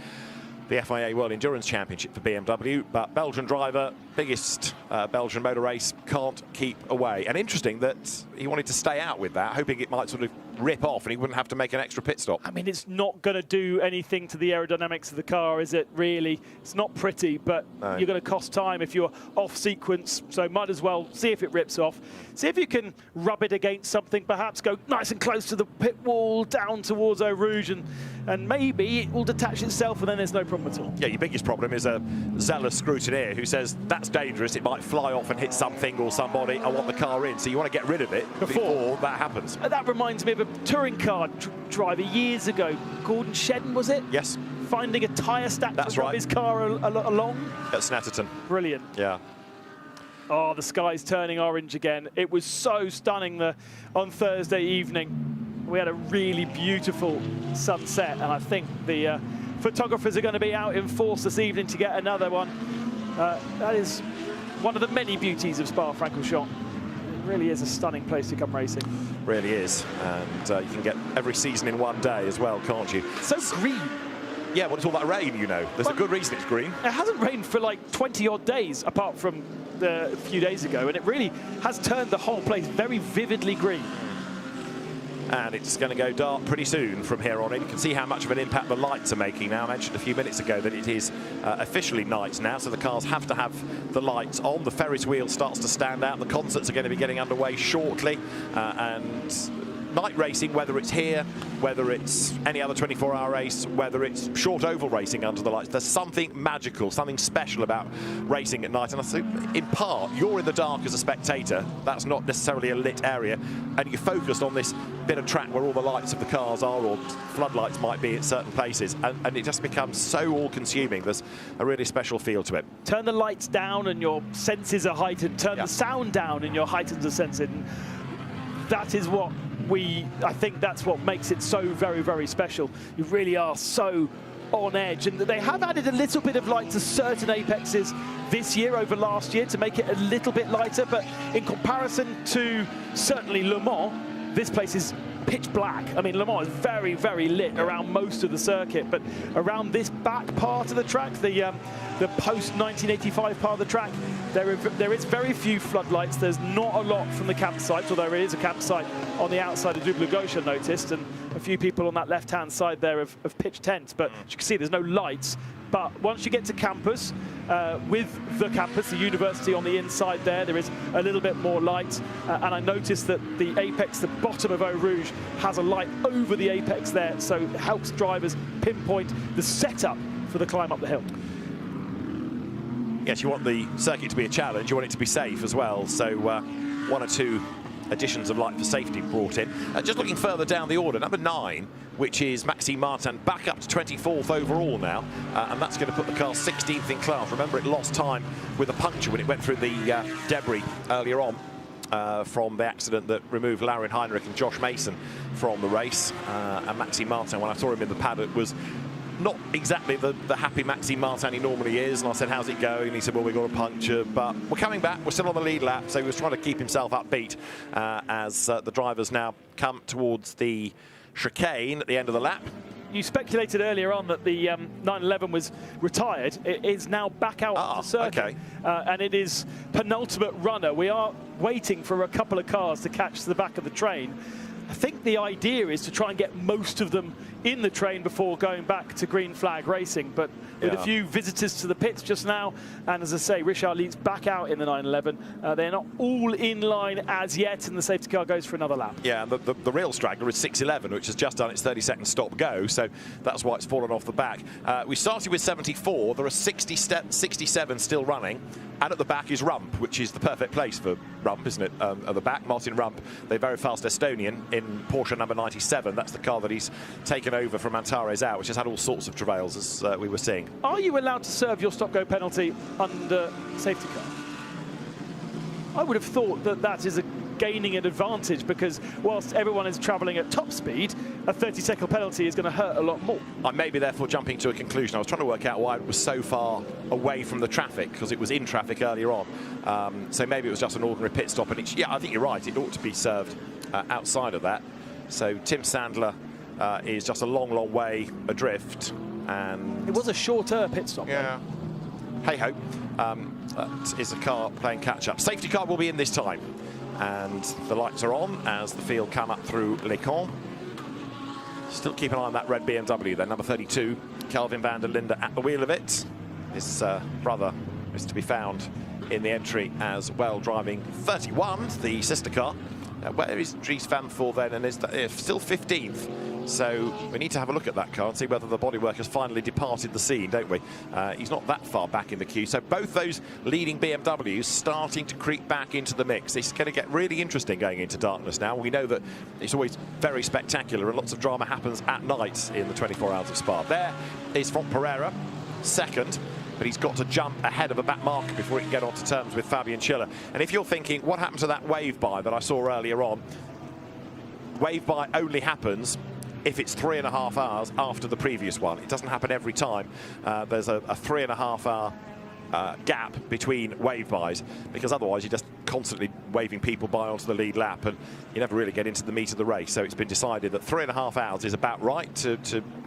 the FIA World Endurance Championship for BMW, but Belgian driver, biggest Belgian motor race, can't keep away. And interesting that he wanted to stay out with that, hoping it might sort of rip off and he wouldn't have to make an extra pit stop. I mean, it's not going to do anything to the aerodynamics of the car, is it, really? It's not pretty, but you're going to cost time if you're off sequence, so might as well see if it rips off. See if you can rub it against something, perhaps go nice and close to the pit wall, down towards Eau Rouge, and maybe it will detach itself and then there's no problem at all. Yeah, your biggest problem is a zealous scrutineer who says, that's dangerous, it might fly off and hit something or somebody, I want the car in. So you want to get rid of it before that happens. That reminds me of a touring car driver years ago, Gordon Shedden, was it? Yes. Finding a tyre stack to rub his car along. At Snetterton. Brilliant. Yeah. Oh, the sky's turning orange again. It was so stunning on Thursday evening. We had a really beautiful sunset, and I think the photographers are going to be out in force this evening to get another one. That is one of the many beauties of Spa-Francorchamps. It really is a stunning place to come racing. Really is, and you can get every season in one day as well, can't you? So green. Yeah, well, it's all that rain, you know. There's a good reason it's green. It hasn't rained for like 20-odd days, apart from a few days ago, and it really has turned the whole place very vividly green. And it's going to go dark pretty soon from here on in. You can see how much of an impact the lights are making now. I mentioned a few minutes ago that it is officially night now, so the cars have to have the lights on. The Ferris wheel starts to stand out. The concerts are going to be getting underway shortly. And night racing, whether it's here, whether it's any other 24-hour race, whether it's short oval racing under the lights, there's something magical, something special about racing at night. And I think, in part, you're in the dark as a spectator. That's not necessarily a lit area, and you're focused on this bit of track where all the lights of the cars are, or floodlights might be at certain places, and it just becomes so all-consuming. There's a really special feel to it. Turn the lights down and your senses are heightened. Turn the sound down and your heightened are senses. That is what I think that's what makes it so very, very special. You really are so on edge, and they have added a little bit of light to certain apexes this year over last year to make it a little bit lighter, but in comparison to certainly Le Mans, this place is pitch black. I mean, Le Mans is very, very lit around most of the circuit, but around this back part of the track, the post-1985 part of the track, there is very few floodlights. There's not a lot from the campsites, although there is a campsite on the outside of Double Gauche, I noticed, and a few people on that left-hand side there have pitched tents, but as you can see, there's no lights. But once you get to campus, with the campus, the university on the inside there is a little bit more light. And I noticed that the apex, the bottom of Eau Rouge, has a light over the apex there, so it helps drivers pinpoint the setup for the climb up the hill. Yes, you want the circuit to be a challenge, you want it to be safe as well, so one or two additions of light for safety brought in. Just looking further down the order, number 9, which is Maxime Martin, back up to 24th overall now, and that's going to put the car 16th in class. Remember, it lost time with a puncture when it went through the debris earlier on from the accident that removed Laurin Heinrich and Josh Mason from the race. And Maxime Martin, when I saw him in the paddock, was not exactly the happy Maxime Martin he normally is, and I said, how's it going? And he said, well, we got a puncture, but we're coming back, we're still on the lead lap, so he was trying to keep himself upbeat as the drivers now come towards the chicane at the end of the lap. You speculated earlier on that the 911 was retired. It is now back out on the circuit, okay. And it is penultimate runner. We are waiting for a couple of cars to catch the back of the train. I think the idea is to try and get most of them in the train before going back to green flag racing, but with a few visitors to the pits just now, and as I say, Richard Liet's back out in the 911. They're not all in line as yet, and the safety car goes for another lap. Yeah, the real straggler is 611, which has just done its 30-second stop-go, so that's why it's fallen off the back. We started with 74. There are 67 still running, and at the back is Rump, which is the perfect place for Rump, isn't it? At the back, Martin Rump, the very fast Estonian in Porsche number 97. That's the car that he's taken over from Antares out, which has had all sorts of travails, as we were seeing. Are you allowed to serve your stop-go penalty under safety car? I would have thought that that is gaining an advantage, because whilst everyone is travelling at top speed, a 30-second penalty is going to hurt a lot more. I may be therefore jumping to a conclusion. I was trying to work out why it was so far away from the traffic, because it was in traffic earlier on. So maybe it was just an ordinary pit stop. And yeah, I think you're right. It ought to be served outside of that. So Tim Sandler is just a long, long way adrift. And it was a shorter pit stop. Yeah. Hey-ho. That is a car playing catch-up. Safety car will be in this time. And the lights are on as the field come up through Les Camps. Still keep an eye on that red BMW there, number 32, Kelvin van der Linde at the wheel of it. His brother is to be found in the entry as well, driving 31, the sister car. Where is Dries Van Voor then? And is still 15th. So we need to have a look at that car and see whether the bodywork has finally departed the scene, don't we? He's not that far back in the queue. So both those leading BMWs starting to creep back into the mix. It's going to get really interesting going into darkness now. We know that it's always very spectacular and lots of drama happens at night in the 24 hours of Spa. There is Franck Pereira, second. But he's got to jump ahead of a back marker before he can get onto terms with Fabian Schiller. And if you're thinking, what happened to that wave-by that I saw earlier on? Wave-by only happens if it's 3.5 hours after the previous one. It doesn't happen every time. There's a 3.5 hour gap between wave-bys, because otherwise you're just constantly waving people by onto the lead lap and you never really get into the meat of the race. So it's been decided that 3.5 hours is about right to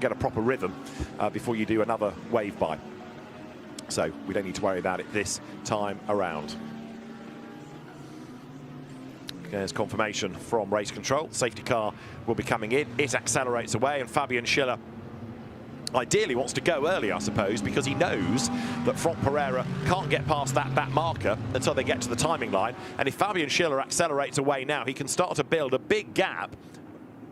get a proper rhythm before you do another wave-by. So we don't need to worry about it this time around. There's confirmation from race control. Safety car will be coming in. It accelerates away, and Fabian Schiller ideally wants to go early, I suppose, because he knows that Franck Pereira can't get past that back marker until they get to the timing line. And if Fabian Schiller accelerates away now, he can start to build a big gap,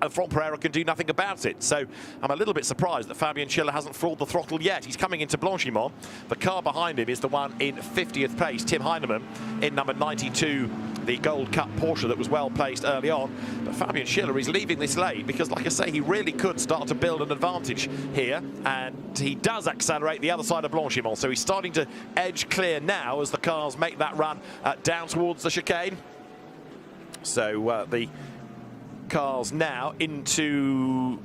and Franck Pereira can do nothing about it. So I'm a little bit surprised that Fabian Schiller hasn't floored the throttle yet. He's coming into Blanchimont. The car behind him is the one in 50th place, Tim Heinemann, in number 92, the Gold Cup Porsche that was well placed early on. But Fabian Schiller is leaving this late because, like I say, he really could start to build an advantage here, and he does accelerate the other side of Blanchimont. So he's starting to edge clear now as the cars make that run down towards the chicane. So the cars now into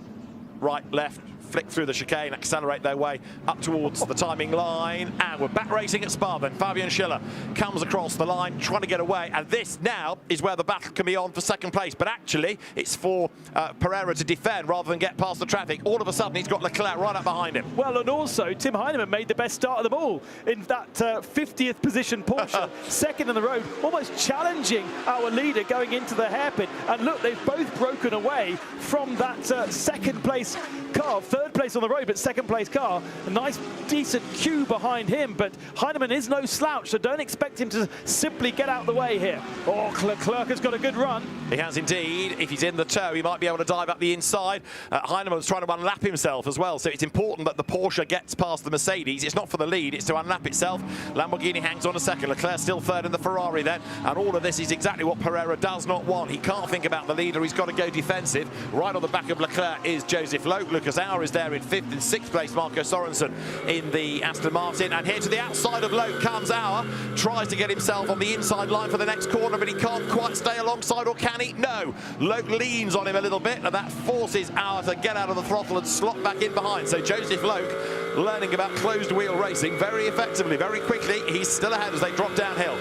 right, left, flick through the chicane, accelerate their way up towards the timing line, and we're back racing at Spa then. Fabian Schiller comes across the line trying to get away, and this now is where the battle can be on for second place, but actually it's for Pereira to defend rather than get past the traffic. All of a sudden he's got Leclerc right up behind him. Well, and also Tim Heinemann made the best start of them all in that 50th position Porsche, second in the road, almost challenging our leader going into the hairpin. And look, they've both broken away from that second place car. third place on the road, but second place car. A nice, decent queue behind him, but Heinemann is no slouch, so don't expect him to simply get out of the way here. Oh, Leclerc has got a good run. He has indeed. If he's in the tow, he might be able to dive up the inside. Heinemann's trying to unlap himself as well, so it's important that the Porsche gets past the Mercedes. It's not for the lead, it's to unlap itself. Lamborghini hangs on a second. Leclerc still third in the Ferrari then, and all of this is exactly what Pereira does not want. He can't think about the leader, he's got to go defensive. Right on the back of Leclerc is Joseph Loeb. Lucas Auer is there in 5th and 6th place. Marco Sorensen in the Aston Martin, and here to the outside of Loeb comes Auer. Tries to get himself on the inside line for the next corner, but he can't quite stay alongside, or can he? No. Loeb leans on him a little bit, and that forces Auer to get out of the throttle and slot back in behind. So Joseph Loeb learning about closed wheel racing very effectively, very quickly. He's still ahead as they drop downhill.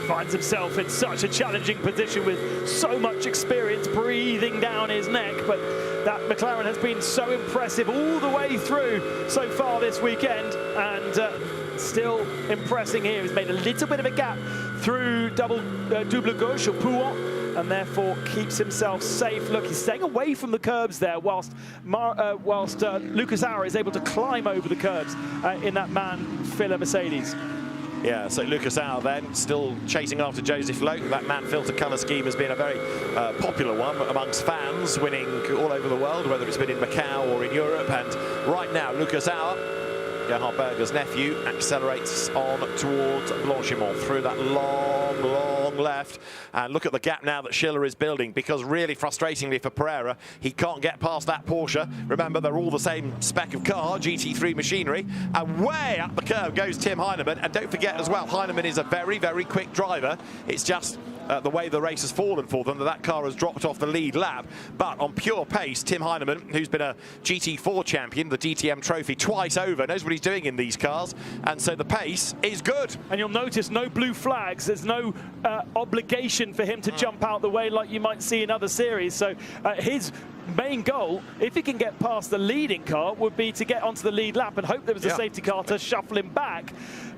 Finds himself in such a challenging position with so much experience breathing down his neck, but that McLaren has been so impressive all the way through so far this weekend, and still impressing here. He's made a little bit of a gap through double gauche or Pouhon, and therefore keeps himself safe. Look, he's staying away from the curbs there, whilst Lucas Auer is able to climb over the curbs in that man-filler Mercedes. Yeah, so Lucas Auer then still chasing after Joseph Loeb. That man filter colour scheme has been a very popular one amongst fans, winning all over the world, whether it's been in Macau or in Europe. And right now, Lucas Auer, Gerhard Berger's nephew, accelerates on towards Blanchimont through that long, long left. And look at the gap now that Schiller is building, because really frustratingly for Pereira, he can't get past that Porsche. Remember, they're all the same spec of car, GT3 machinery. And way up the curve goes Tim Heinemann. And don't forget as well, Heinemann is a very, very quick driver. It's just the way the race has fallen for them, that car has dropped off the lead lap. But on pure pace, Tim Heinemann, who's been a GT4 champion, the DTM trophy twice over, knows what he's doing in these cars, and so the pace is good. And you'll notice no blue flags. There's no obligation for him to jump out the way like you might see in other series. So his main goal, if he can get past the leading car, would be to get onto the lead lap and hope there was a safety car to shuffle him back.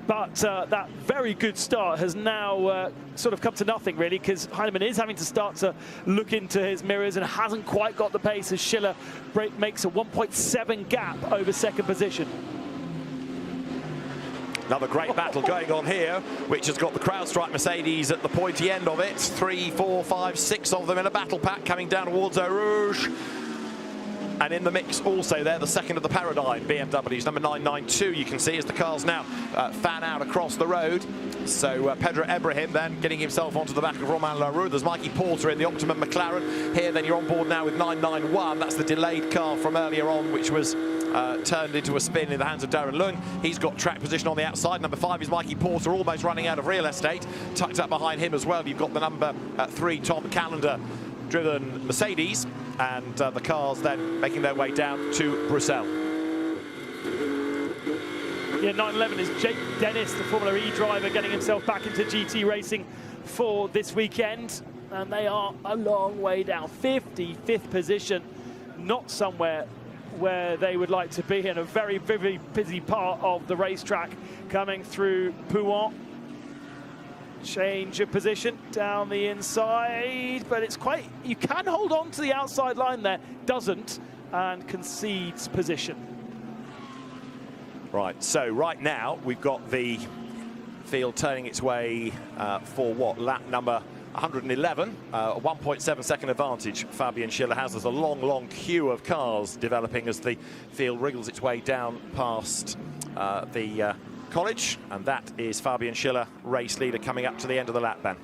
But that very good start has now sort of come to nothing, really, because Heinemann is having to start to look into his mirrors and hasn't quite got the pace as Schiller makes a 1.7 gap over second position. Another great battle going on here, which has got the CrowdStrike Mercedes at the pointy end of it. 3, 4, 5, 6 of them in a battle pack coming down towards Eau Rouge. And in the mix also there, the second of the Paradigm BMWs, number 992, you can see as the cars now fan out across the road. So Pedro Ibrahim then getting himself onto the back of Romain Larue. There's Mikey Porter in the Optimum McLaren. Here then you're on board now with 991. That's the delayed car from earlier on, which was turned into a spin in the hands of Darren Lung. He's got track position on the outside. Number 5 is Mikey Porter, almost running out of real estate. Tucked up behind him as well, you've got the number 3 Tom Callender driven Mercedes, and the cars then making their way down to Brussels. Yeah, 911 is Jake Dennis, the Formula E driver, getting himself back into GT racing for this weekend. And they are a long way down. 55th position, not somewhere where they would like to be in a very, very busy part of the racetrack coming through Pouhon. Change of position down the inside, but it's quite, you can hold on to the outside line there, doesn't, and concedes position. Right, so right now we've got the field turning its way for what, lap number 111, a 1.7 second advantage Fabian Schiller has. There's a long, long queue of cars developing as the field wriggles its way down past the college, and that is Fabian Schiller, race leader, coming up to the end of the lap, Ben.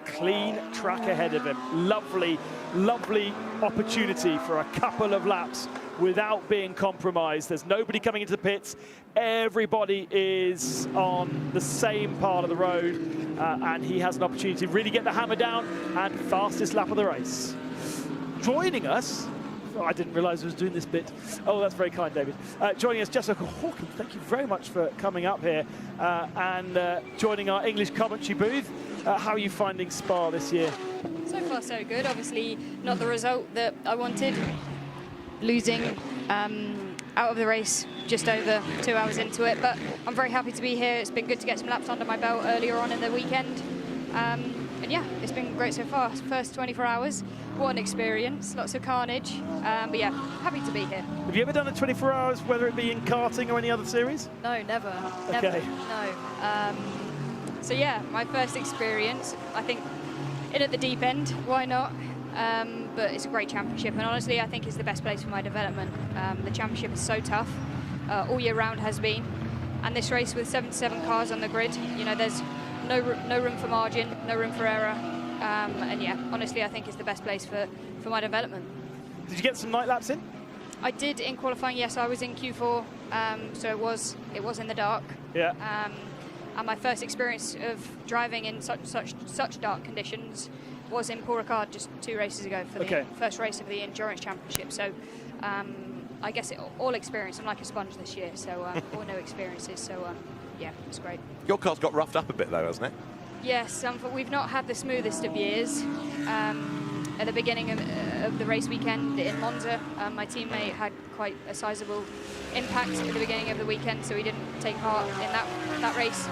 Clean track ahead of him. Lovely, lovely opportunity for a couple of laps without being compromised. There's nobody coming into the pits. Everybody is on the same part of the road, and he has an opportunity to really get the hammer down, and fastest lap of the race. Joining us, oh, I didn't realise I was doing this bit. Oh, that's very kind, David. Joining us, Jessica Hawkins, thank you very much for coming up here and joining our English commentary booth. How are you finding Spa this year? So far, so good. Obviously, not the result that I wanted. Losing out of the race just over 2 hours into it, but I'm very happy to be here. It's been good to get some laps under my belt earlier on in the weekend. yeah, it's been great so far. First 24 hours, what an experience, lots of carnage. But yeah, happy to be here. Have you ever done a 24 hours, whether it be in karting or any other series? No, never. Okay. Never, no. So yeah, my first experience, I think, in at the deep end, why not? But it's a great championship, and honestly, I think it's the best place for my development. The championship is so tough, all year round has been, and this race with 77 cars on the grid, you know, there's no room for margin, no room for error, and yeah, honestly, I think it's the best place for my development. Did you get some night laps in? I did in qualifying. Yes, I was in Q4, so it was in the dark. Yeah. And my first experience of driving in such dark conditions was in Paul Ricard just 2 races ago for the first race of the Endurance Championship. So I guess all experience. I'm like a sponge this year, so all new experiences. So yeah, it's great. Your car's got roughed up a bit though, hasn't it? Yes, we've not had the smoothest of years. At the beginning of the race weekend in Monza, my teammate had quite a sizable impact at the beginning of the weekend, so he didn't take part in that race.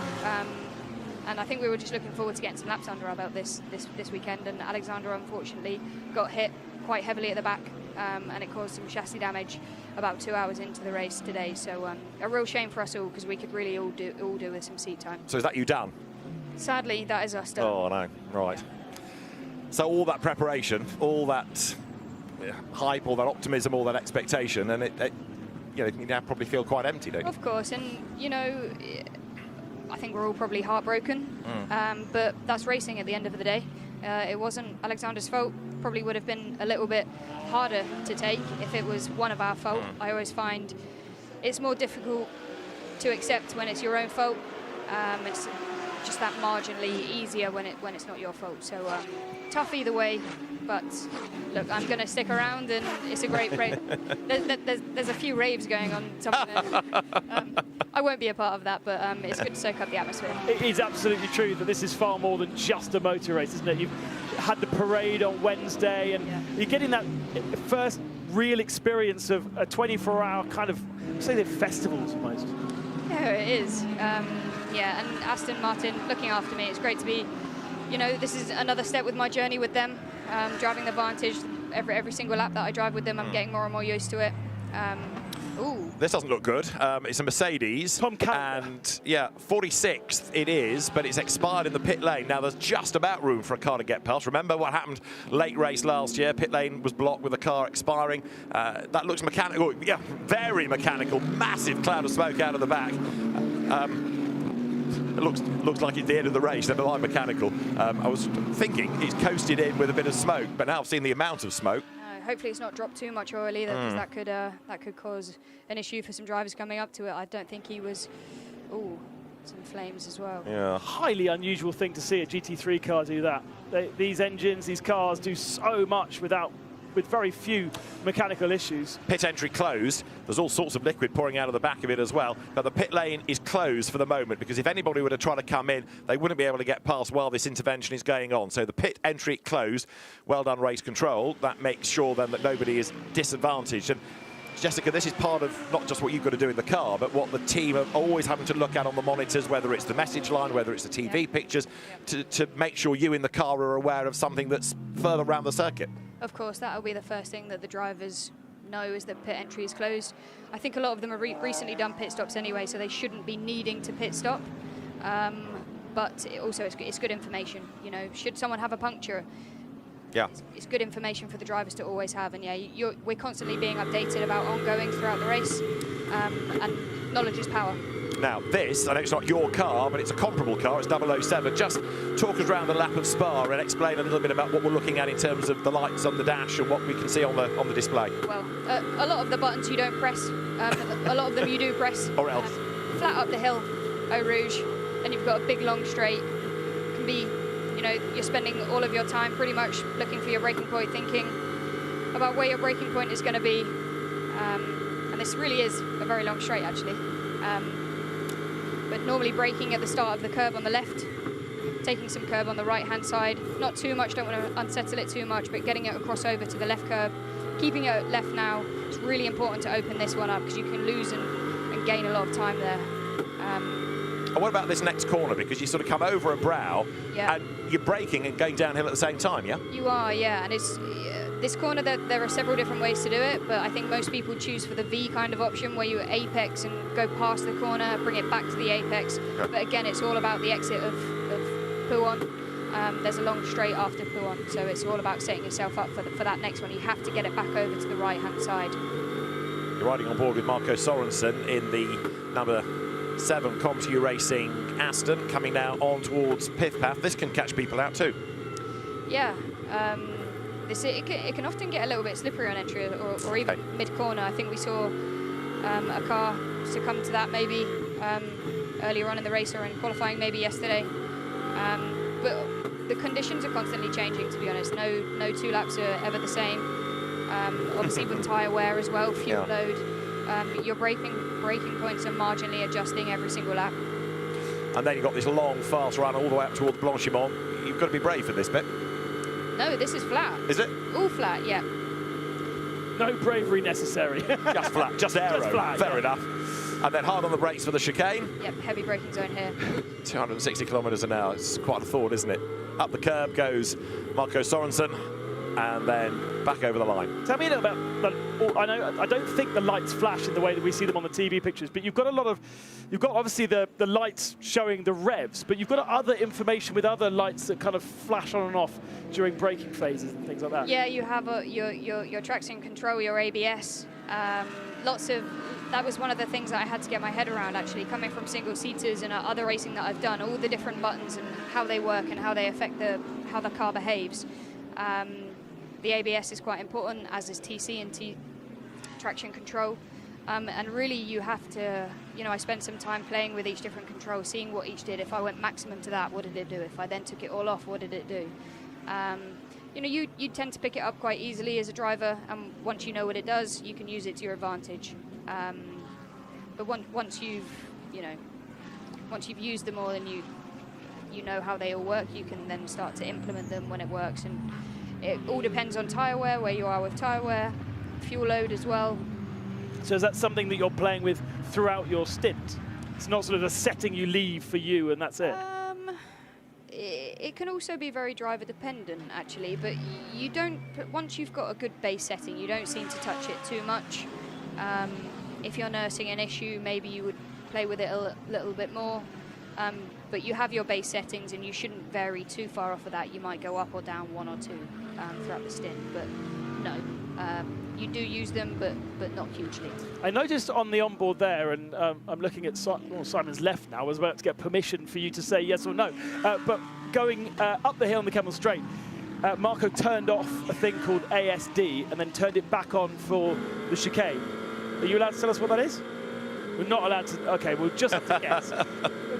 And I think we were just looking forward to getting some laps under our belt this weekend, and Alexander unfortunately got hit quite heavily at the back, and it caused some chassis damage about 2 hours into the race today. So a real shame for us all, because we could really all do with some seat time. So is that you done? Sadly, that is us done. Oh no, right. So all that preparation, all that hype, all that optimism, all that expectation, and it you know, you now probably feel quite empty, don't you? Of course, and you know, I think we're all probably heartbroken, but that's racing at the end of the day. It wasn't Alexander's fault. Probably would have been a little bit harder to take if it was one of our fault. I always find it's more difficult to accept when it's your own fault. It's just that marginally easier when it's not your fault. So tough either way, but look, I'm going to stick around, and it's a great race. There's a few raves going on top of it. I won't be a part of that, but it's good to soak up the atmosphere. It is absolutely true that this is far more than just a motor race, isn't it? You've had the parade on Wednesday, and you're getting that first real experience of a 24-hour kind of, say, they're festivals almost. Yeah, it is. Yeah, and Aston Martin looking after me. It's great to be, you know, this is another step with my journey with them. Driving the Vantage, every single lap that I drive with them, I'm getting more and more used to it. Ooh. This doesn't look good. It's a Mercedes, and yeah, 46th it is, but it's expired in the pit lane. Now there's just about room for a car to get past. Remember what happened late race last year? Pit lane was blocked with the car expiring. That looks mechanical. Yeah, very mechanical. Massive cloud of smoke out of the back. It looks like it's the end of the race, never mind mechanical. I was thinking he's coasted in with a bit of smoke, but now I've seen the amount of smoke. Hopefully it's not dropped too much oil either, because that could cause an issue for some drivers coming up to it. I don't think he was. Ooh, some flames as well. Yeah, highly unusual thing to see a GT3 car do that. These engines, these cars do so much with very few mechanical issues. Pit entry closed. There's all sorts of liquid pouring out of the back of it as well. But the pit lane is closed for the moment, because if anybody were to try to come in, they wouldn't be able to get past while this intervention is going on. So the pit entry closed. Well done, race control. That makes sure then that nobody is disadvantaged. And Jessica, this is part of not just what you've got to do in the car, but what the team are always having to look at on the monitors, whether it's the message line, whether it's the TV pictures, to make sure you in the car are aware of something that's further around the circuit. Of course, that'll be the first thing that the drivers know, is that pit entry is closed. I think a lot of them have recently done pit stops anyway, so they shouldn't be needing to pit stop. But it's good information. You know, should someone have a puncture, it's good information for the drivers to always have. And yeah, we're constantly being updated about ongoing throughout the race, and knowledge is power. Now this, I know it's not your car, but it's a comparable car, it's 007. Just talk us around the lap of Spa and explain a little bit about what we're looking at in terms of the lights on the dash and what we can see on the display. Well, a lot of the buttons you don't press, a lot of them you do press. Or else. Flat up the hill, Eau Rouge, and you've got a big long straight. Can be, you know, you're spending all of your time pretty much looking for your braking point, thinking about where your braking point is going to be. And this really is a very long straight, actually. But normally braking at the start of the curve on the left, taking some curb on the right-hand side. Not too much, don't want to unsettle it too much, but getting it across over to the left curb. Keeping it at left now. It's really important to open this one up, because you can lose and gain a lot of time there. And what about this next corner? Because you sort of come over a brow Yeah. and you're braking and going downhill at the same time, yeah? You are, yeah, and it's this corner. There are several different ways to do it, but I think most people choose for the V kind of option where you apex and go past the corner, bring it back to the apex. Okay. But again, it's all about the exit of Pouon. There's a long straight after Pouon, so it's all about setting yourself up for that next one. You have to get it back over to the right-hand side. You're riding on board with Marco Sorensen in the number 7 ComTU Racing Aston, coming now on towards Pith Path. This can catch people out too. Yeah, it can often get a little bit slippery on entry or even mid-corner. I think we saw a car succumb to that maybe earlier on in the race or in qualifying maybe yesterday. But the conditions are constantly changing, to be honest. No 2 laps are ever the same. Obviously with tyre wear as well, fuel load. Your braking points are marginally adjusting every single lap. And then you've got this long, fast run all the way up towards Blanchimont. You've got to be brave for this bit. No, this is flat. Is it? All flat, yeah. No bravery necessary. Just flat, just aero. Just flat, Fair enough. And then hard on the brakes for the chicane. Yep, heavy braking zone here. 260 kilometres an hour. It's quite a thought, isn't it? Up the curb goes Marco Sorensen, and then back over the line. Tell me a little about. I don't think the lights flash in the way that we see them on the TV pictures, but you've got obviously the lights showing the revs, but you've got other information with other lights that kind of flash on and off during braking phases and things like that. Yeah, you have your traction control, your ABS. That was one of the things that I had to get my head around, actually, coming from single-seaters and other racing that I've done, all the different buttons and how they work and how they affect how the car behaves. The ABS is quite important, as is TC and traction control. And really you have to, I spent some time playing with each different control, seeing what each did. If I went maximum to that, what did it do? If I then took it all off, what did it do? You tend to pick it up quite easily as a driver, and once you know what it does, you can use it to your advantage. But once you've used them all and you know how they all work, you can then start to implement them when it works. And it all depends on tyre wear, where you are with tyre wear, fuel load as well. So is that something that you're playing with throughout your stint? It's not sort of a setting you leave for you and that's it? It can also be very driver dependent, actually, but once you've got a good base setting, you don't seem to touch it too much. If you're nursing an issue, maybe you would play with it a little bit more. But you have your base settings and you shouldn't vary too far off of that. You might go up or down 1 or 2 throughout the stint, but no. You do use them, but not hugely. I noticed on the onboard there, and I'm looking at Simon's left now, I was about to get permission for you to say yes or no, but going up the hill on the Camel Straight, Marco turned off a thing called ASD and then turned it back on for the chicane. Are you allowed to tell us what that is? We're not allowed to. Okay, we'll just have to guess.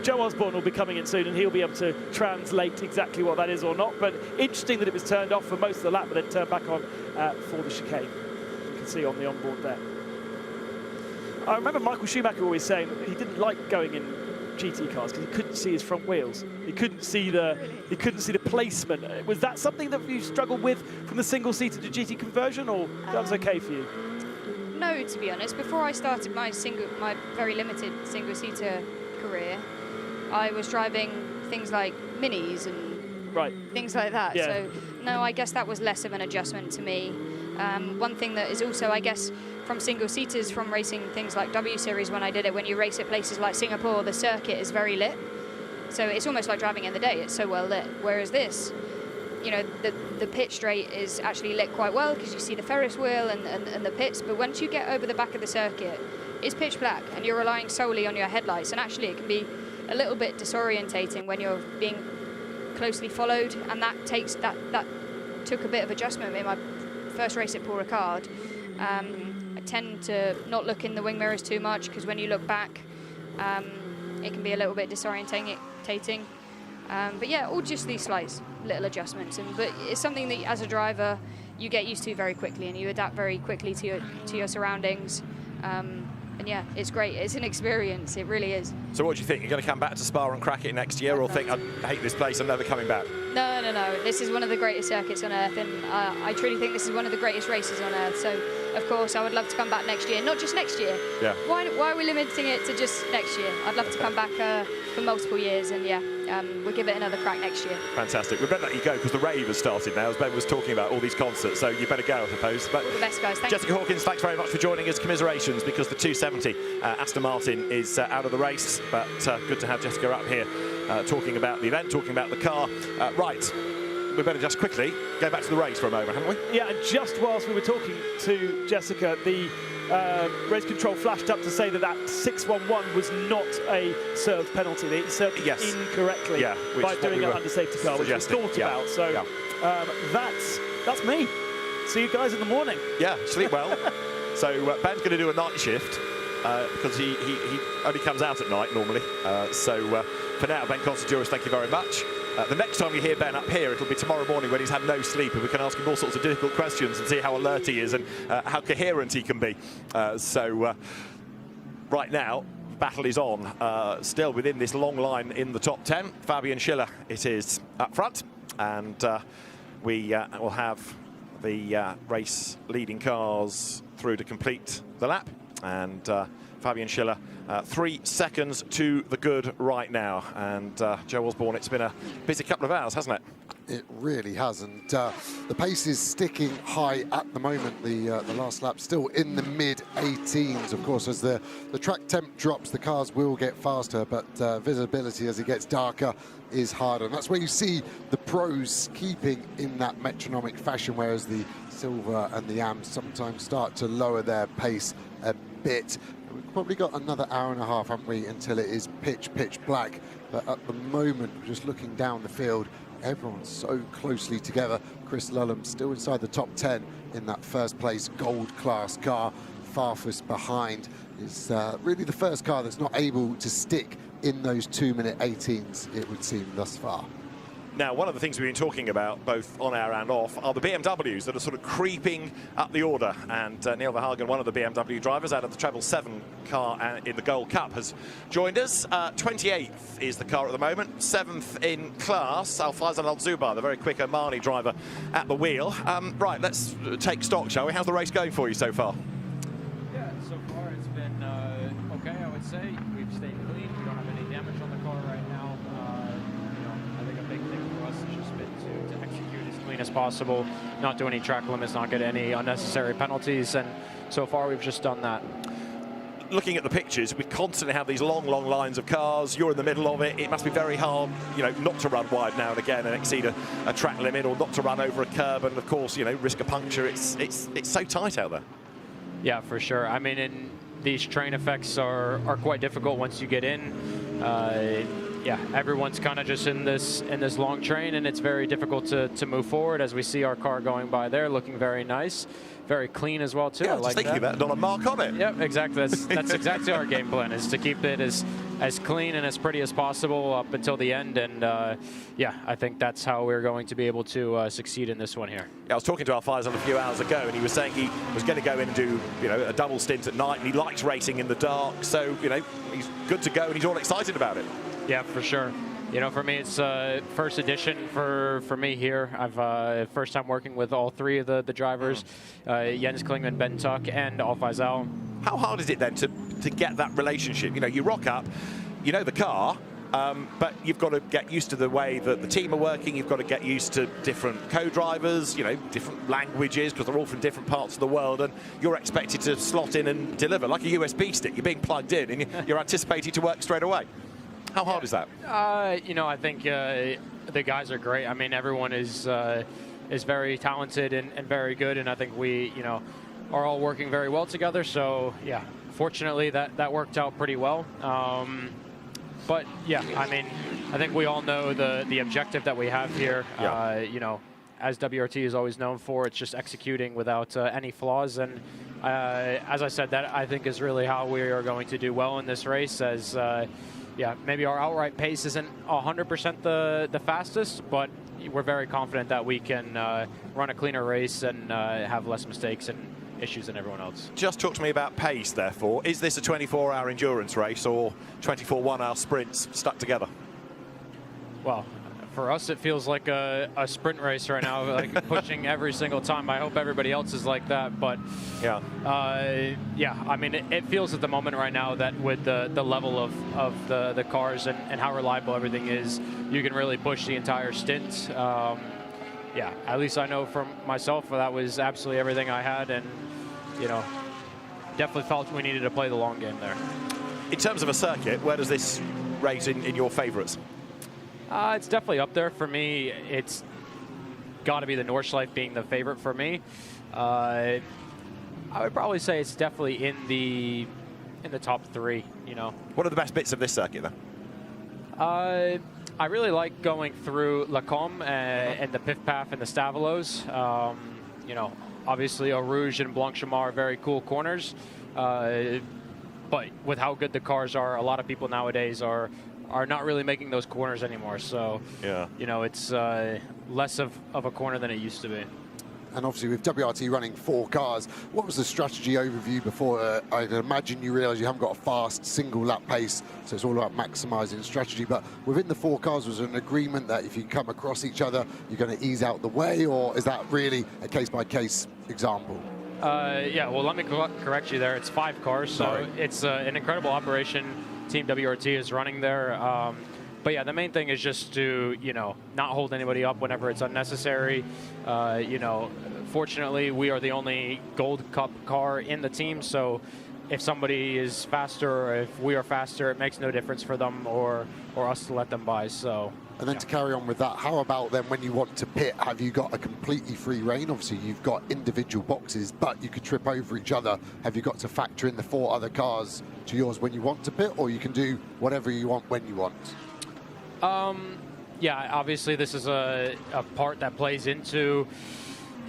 Joe Osborne will be coming in soon, and he'll be able to translate exactly what that is or not. But interesting that it was turned off for most of the lap, but then turned back on for the chicane. You can see on the onboard there. I remember Michael Schumacher always saying that he didn't like going in GT cars because he couldn't see his front wheels. He couldn't see the placement. Was that something that you struggled with from the single-seater to GT conversion, or that was okay for you? No, to be honest. Before I started my very limited single-seater career, I was driving things like minis and things like that. Yeah. So no, I guess that was less of an adjustment to me. One thing that is also, I guess, from single-seaters, from racing things like W Series when I did it, when you race at places like Singapore, the circuit is very lit. So it's almost like driving in the day. It's so well lit. Whereas this, the pit straight is actually lit quite well because you see the Ferris wheel and the pits. But once you get over the back of the circuit, it's pitch black and you're relying solely on your headlights. And actually it can be a little bit disorientating when you're being closely followed. And that took a bit of adjustment in my first race at Paul Ricard. I tend to not look in the wing mirrors too much because when you look back, it can be a little bit disorientating. But yeah, all just these slight little adjustments. But it's something that, as a driver, you get used to very quickly, and you adapt very quickly to your surroundings. And yeah, it's great. It's an experience. It really is. So what do you think? You're going to come back to Spa and crack it next year, or think, I hate this place, I'm never coming back? No. This is one of the greatest circuits on Earth, and I truly think this is one of the greatest races on Earth. So of course, I would love to come back next year. Not just next year. Yeah. Why are we limiting it to just next year? I'd love to come back for multiple years, and yeah, we'll give it another crack next year. Fantastic. We better let you go because the rave has started now, as Ben was talking about all these concerts, so you better go, I suppose. But all the best, guys. Thank Jessica you. Hawkins, thanks very much for joining us. Commiserations, because the 270 Aston Martin is out of the race, but good to have Jessica up here talking about the event, talking about the car. Right, we better just quickly go back to the race for a moment, haven't we? Yeah, and just whilst we were talking to Jessica, the race control flashed up to say that 611 was not a served penalty. They served it incorrectly by doing it under safety car, which we thought about. So that's me. See you guys in the morning. Yeah, sleep well. So Ben's going to do a night shift because he only comes out at night normally. So for now, Ben Constantouris, thank you very much. The next time you hear Ben up here, it'll be tomorrow morning when he's had no sleep, and we can ask him all sorts of difficult questions and see how alert he is and how coherent he can be. Right now, battle is on. Still within this long line in the top 10. Fabian Schiller, it is up front, and we will have the race leading cars through to complete the lap, and Fabian Schiller 3 seconds to the good right now. And Joe Osborne, it's been a busy couple of hours, hasn't it? It really has, and the pace is sticking high at the moment. The last lap still in the mid-18s. Of course, as the track temp drops, the cars will get faster, but visibility as it gets darker is harder. And that's where you see the pros keeping in that metronomic fashion, whereas the Silver and the Am sometimes start to lower their pace a bit. We've probably got another hour and a half, haven't we, until it is pitch black. But at the moment, just looking down the field, everyone's so closely together. Chris Lullum still inside the top 10 in that first place gold class car. Farfus behind is really the first car that's not able to stick in those 2-minute 18s, it would seem, thus far. Now, one of the things we've been talking about, both on air and off, are the BMWs that are sort of creeping up the order. And Neil Verhagen, one of the BMW drivers out of the Treble 7 car in the Gold Cup, has joined us. 28th is the car at the moment, 7th in class. Al-Faisal Al-Zubar, the very quick Omani driver at the wheel. Right, let's take stock, shall we? How's the race going for you so far? Yeah, so far it's been okay, I would say. We've stayed clean. We don't have any damage on the car right now. I think a big thing for us has just been to execute as clean as possible, not do any track limits, not get any unnecessary penalties, and so far we've just done that. Looking at the pictures, we constantly have these long lines of cars. You're in the middle of it. It must be very hard, not to run wide now and again and exceed a track limit, or not to run over a curb and, of course, risk a puncture. It's so tight out there. Yeah, for sure. I mean, and these train effects are quite difficult once you get in. Yeah, everyone's kind of just in this long train, and it's very difficult to move forward. As we see our car going by there, looking very nice, very clean as well too. Yeah, I like thinking that. Not a mark on it. Yep, exactly. That's exactly our game plan, is to keep it as clean and as pretty as possible up until the end. And yeah, I think that's how we're going to be able to succeed in this one here. Yeah, I was talking to Al-Faisal a few hours ago, and he was saying he was going to go in and do a double stint at night, and he likes racing in the dark. So he's good to go, and he's all excited about it. Yeah, for sure. For me, it's first edition for me here. I've first time working with all three of the drivers, Jens Klingman, Ben Tuck, and Al-Faisal. How hard is it then to get that relationship? You rock up, the car, but you've got to get used to the way that the team are working. You've got to get used to different co-drivers, different languages, because they're all from different parts of the world, and you're expected to slot in and deliver like a USB stick. You're being plugged in, and you're anticipated to work straight away. How hard is that? I think the guys are great. I mean, everyone is very talented and very good, and I think we, are all working very well together. So yeah, fortunately that worked out pretty well. But yeah, I mean, I think we all know the objective that we have here. Yeah. As WRT is always known for, it's just executing without any flaws. And as I said, that I think is really how we are going to do well in this race. As yeah, maybe our outright pace isn't 100% the fastest, but we're very confident that we can run a cleaner race and have less mistakes and issues than everyone else. Just talk to me about pace, therefore. Is this a 24-hour endurance race or 24 one-hour sprints stuck together? Well, for us, it feels like a sprint race right now, like pushing every single time. I hope everybody else is like that, but yeah, I mean, it feels at the moment right now that with the level of the cars and how reliable everything is, you can really push the entire stint. Yeah, at least I know from myself that was absolutely everything I had, and you know, definitely felt we needed to play the long game there. In terms of a circuit, where does this rate in your favourites? It's definitely up there for me. It's got to be the Nordschleife being the favorite for me. I would probably say it's definitely in the top 3. You know. What are the best bits of this circuit then? I really like going through La Combe and the Pif Paf and the Stavelos. You know, obviously Eau Rouge and Blanchimard are very cool corners. But with how good the cars are, a lot of people nowadays are not really making those corners anymore. So, yeah, you know, it's less of a corner than it used to be. And obviously with WRT running 4 cars, what was the strategy overview before? I can imagine you realise you haven't got a fast single lap pace, so it's all about maximising strategy. But within the 4 cars, was there an agreement that if you come across each other, you're going to ease out the way, or is that really a case-by-case example? Yeah, well, let me correct you there. It's 5 cars, so it's an incredible operation Team WRT is running there. But yeah, the main thing is just to, you know, not hold anybody up whenever it's unnecessary. You know, fortunately, we are the only Gold Cup car in the team, so if somebody is faster or if we are faster, it makes no difference for them or us to let them by. So. And then to carry on with that, how about then when you want to pit, have you got a completely free rein? Obviously, you've got individual boxes, but you could trip over each other. Have you got to factor in the 4 other cars to yours when you want to pit, or you can do whatever you want when you want? Yeah, obviously this is a part that plays into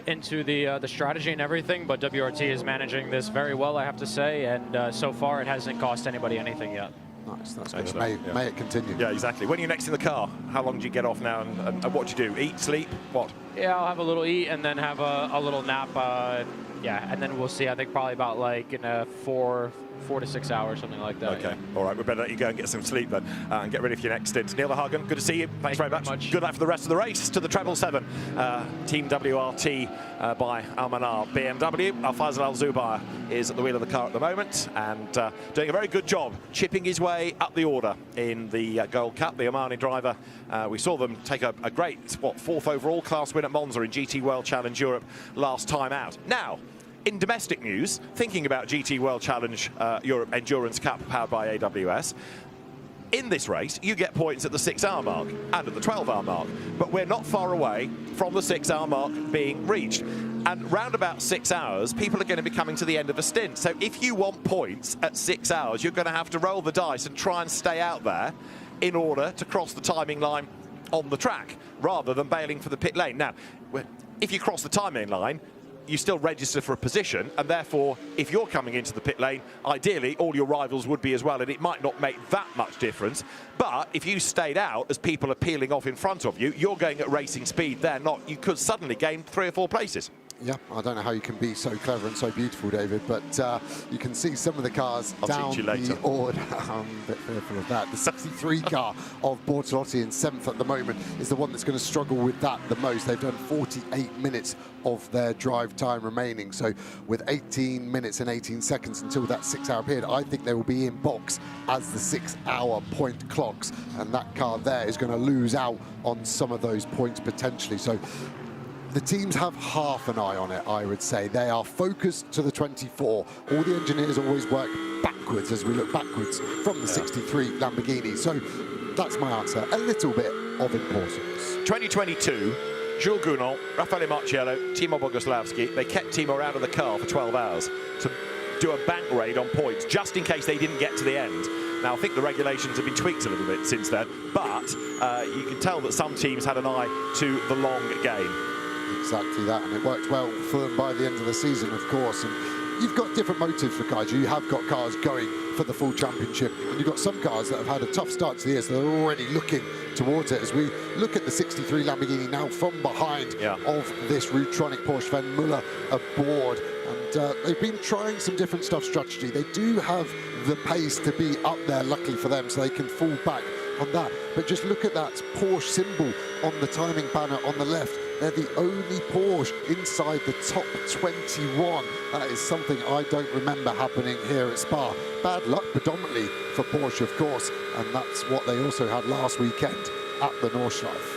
the strategy and everything, but WRT is managing this very well, I have to say, and so far it hasn't cost anybody anything yet. Nice, that's good. May it continue. Yeah, exactly. When you're next in the car, how long do you get off now, and what do you do? Eat, sleep, what? Yeah, I'll have a little eat and then have a little nap. Yeah, and then we'll see. I think probably about like in 4 to 6 hours, something like that. Okay, all right. We better let you go and get some sleep then, and get ready for your next stint. Neil Hagen, good to see you. Thanks very much. Good luck for the rest of the race to the Treble 7. Team WRT by Almanar BMW. Al-Fazal Al-Zubair is at the wheel of the car at the moment and doing a very good job chipping his way up the order in the Gold Cup. The Omani driver, we saw them take a great, 4th overall class win at Monza in GT World Challenge Europe last time out. Now, in domestic news, thinking about GT World Challenge Europe Endurance Cup powered by AWS, in this race, you get points at the 6-hour mark and at the 12-hour mark, but we're not far away from the 6-hour mark being reached. And round about 6 hours, people are going to be coming to the end of a stint. So if you want points at 6 hours, you're going to have to roll the dice and try and stay out there in order to cross the timing line on the track, rather than bailing for the pit lane. Now, if you cross the timing line, you still register for a position, and therefore, if you're coming into the pit lane, ideally, all your rivals would be as well, and it might not make that much difference. But if you stayed out as people are peeling off in front of you, you're going at racing speed. They're not. You could suddenly gain 3 or 4 places. Yeah, I don't know how you can be so clever and so beautiful, David, but you can see some of the cars down the order. I'm a bit fearful of that. The 63 car of Bortolotti in 7th at the moment is the one that's going to struggle with that the most. They've done 48 minutes of their drive time remaining. So with 18 minutes and 18 seconds until that 6-hour period, I think they will be in box as the 6-hour point clocks. And that car there is going to lose out on some of those points potentially. So the teams have half an eye on it, I would say. They are focused to the 24. All the engineers always work backwards as we look backwards from the 63 Lamborghini. So that's my answer. A little bit of importance. 2022, Jules Gounon, Raffaele Marciello, Timo Boguslavski, they kept Timo out of the car for 12 hours to do a bank raid on points, just in case they didn't get to the end. Now, I think the regulations have been tweaked a little bit since then, but you can tell that some teams had an eye to the long game. Exactly that, and it worked well for them by the end of the season, of course. And you've got different motives for cars. You have got cars going for the full championship, and you've got some cars that have had a tough start to the year, so they're already looking towards it. As we look at the 63 Lamborghini now from behind of this Rutronic Porsche, Van Müller aboard, and they've been trying some different stuff strategy. They do have the pace to be up there, luckily for them, so they can fall back on that. But just look at that Porsche symbol on the timing banner on the left. They're the only Porsche inside the top 21. That is something I don't remember happening here at Spa. Bad luck predominantly for Porsche, of course, and that's what they also had last weekend at the Nordschleife.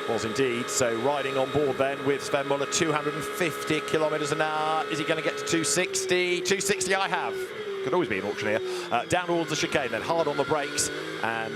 Was indeed. So riding on board then with Sven Muller, 250 kilometres an hour. Is he going to get to 260? 260 I have. Could always be an auctioneer. Down towards the chicane then, hard on the brakes, and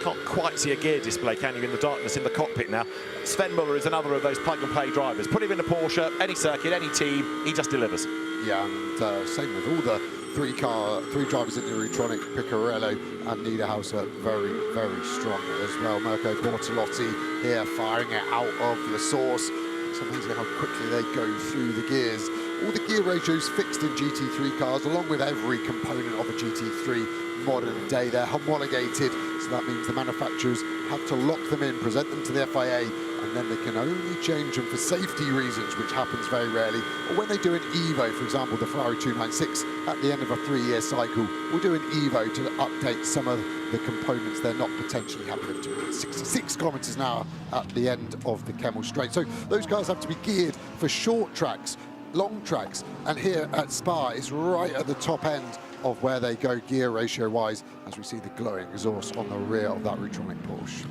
can't quite see a gear display, can you, in the darkness in the cockpit now. Sven Muller is another of those plug-and-play drivers. Put him in a Porsche, any circuit, any team, he just delivers. Yeah, and same with all the three drivers in the Rutronic, Piccarello and Niederhauser, very, very strong as well. Mirko Bortolotti here firing it out of the source. It's amazing how quickly they go through the gears. All the gear ratios fixed in GT3 cars, along with every component of a GT3 modern day. They're homologated, so that means the manufacturers have to lock them in, present them to the FIA, and then they can only change them for safety reasons, which happens very rarely. Or when they do an Evo, for example, the Ferrari 296, at the end of a 3-year cycle, will do an Evo to update some of the components they're not potentially happy to do. 66 kilometers an hour at the end of the Kemmel Straight. So those cars have to be geared for short tracks, long tracks, and here at Spa is right at the top end of where they go gear ratio wise, as we see the glowing exhaust on the rear of that Rutronic Porsche.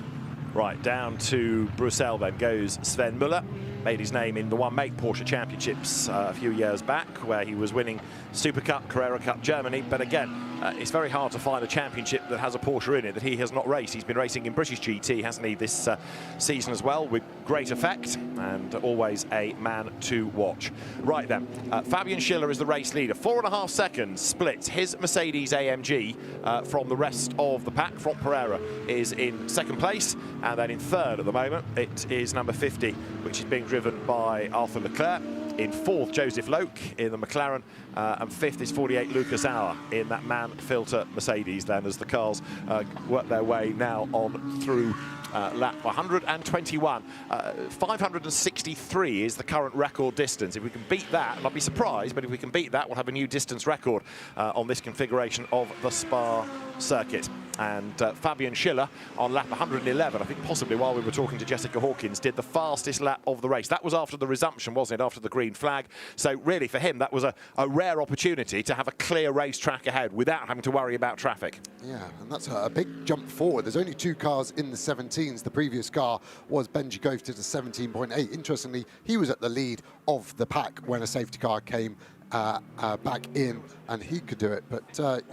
Right, down to Brussels then goes Sven Muller. Made his name in the one-make Porsche Championships a few years back, where he was winning Super Cup, Carrera Cup Germany. But again, it's very hard to find a championship that has a Porsche in it that he has not raced. He's been racing in British GT, hasn't he, this season as well, with great effect, and always a man to watch. Right then, Fabian Schiller is the race leader. 4.5 seconds splits his Mercedes AMG from the rest of the pack. Franck Pereira is in second place, and then in third at the moment, it is number 50, which is being driven by Arthur Leclerc. In fourth, Joseph Loke in the McLaren, and fifth is 48 Lucas Auer in that man filter Mercedes then, as the cars work their way now on through lap 121. 563 is the current record distance. If we can beat that, and I'll be surprised, but if we can beat that, we'll have a new distance record on this configuration of the Spa circuit. And Fabian Schiller on lap 111, I think possibly while we were talking to Jessica Hawkins, did the fastest lap of the race. That was after the resumption, wasn't it, after the green flag? So really for him, that was a rare opportunity to have a clear racetrack ahead without having to worry about traffic. Yeah, and that's a big jump forward. There's only 2 cars in the 17s. The previous car was Benji Goethe to 17.8. Interestingly, he was at the lead of the pack when a safety car came back in, and he could do it. But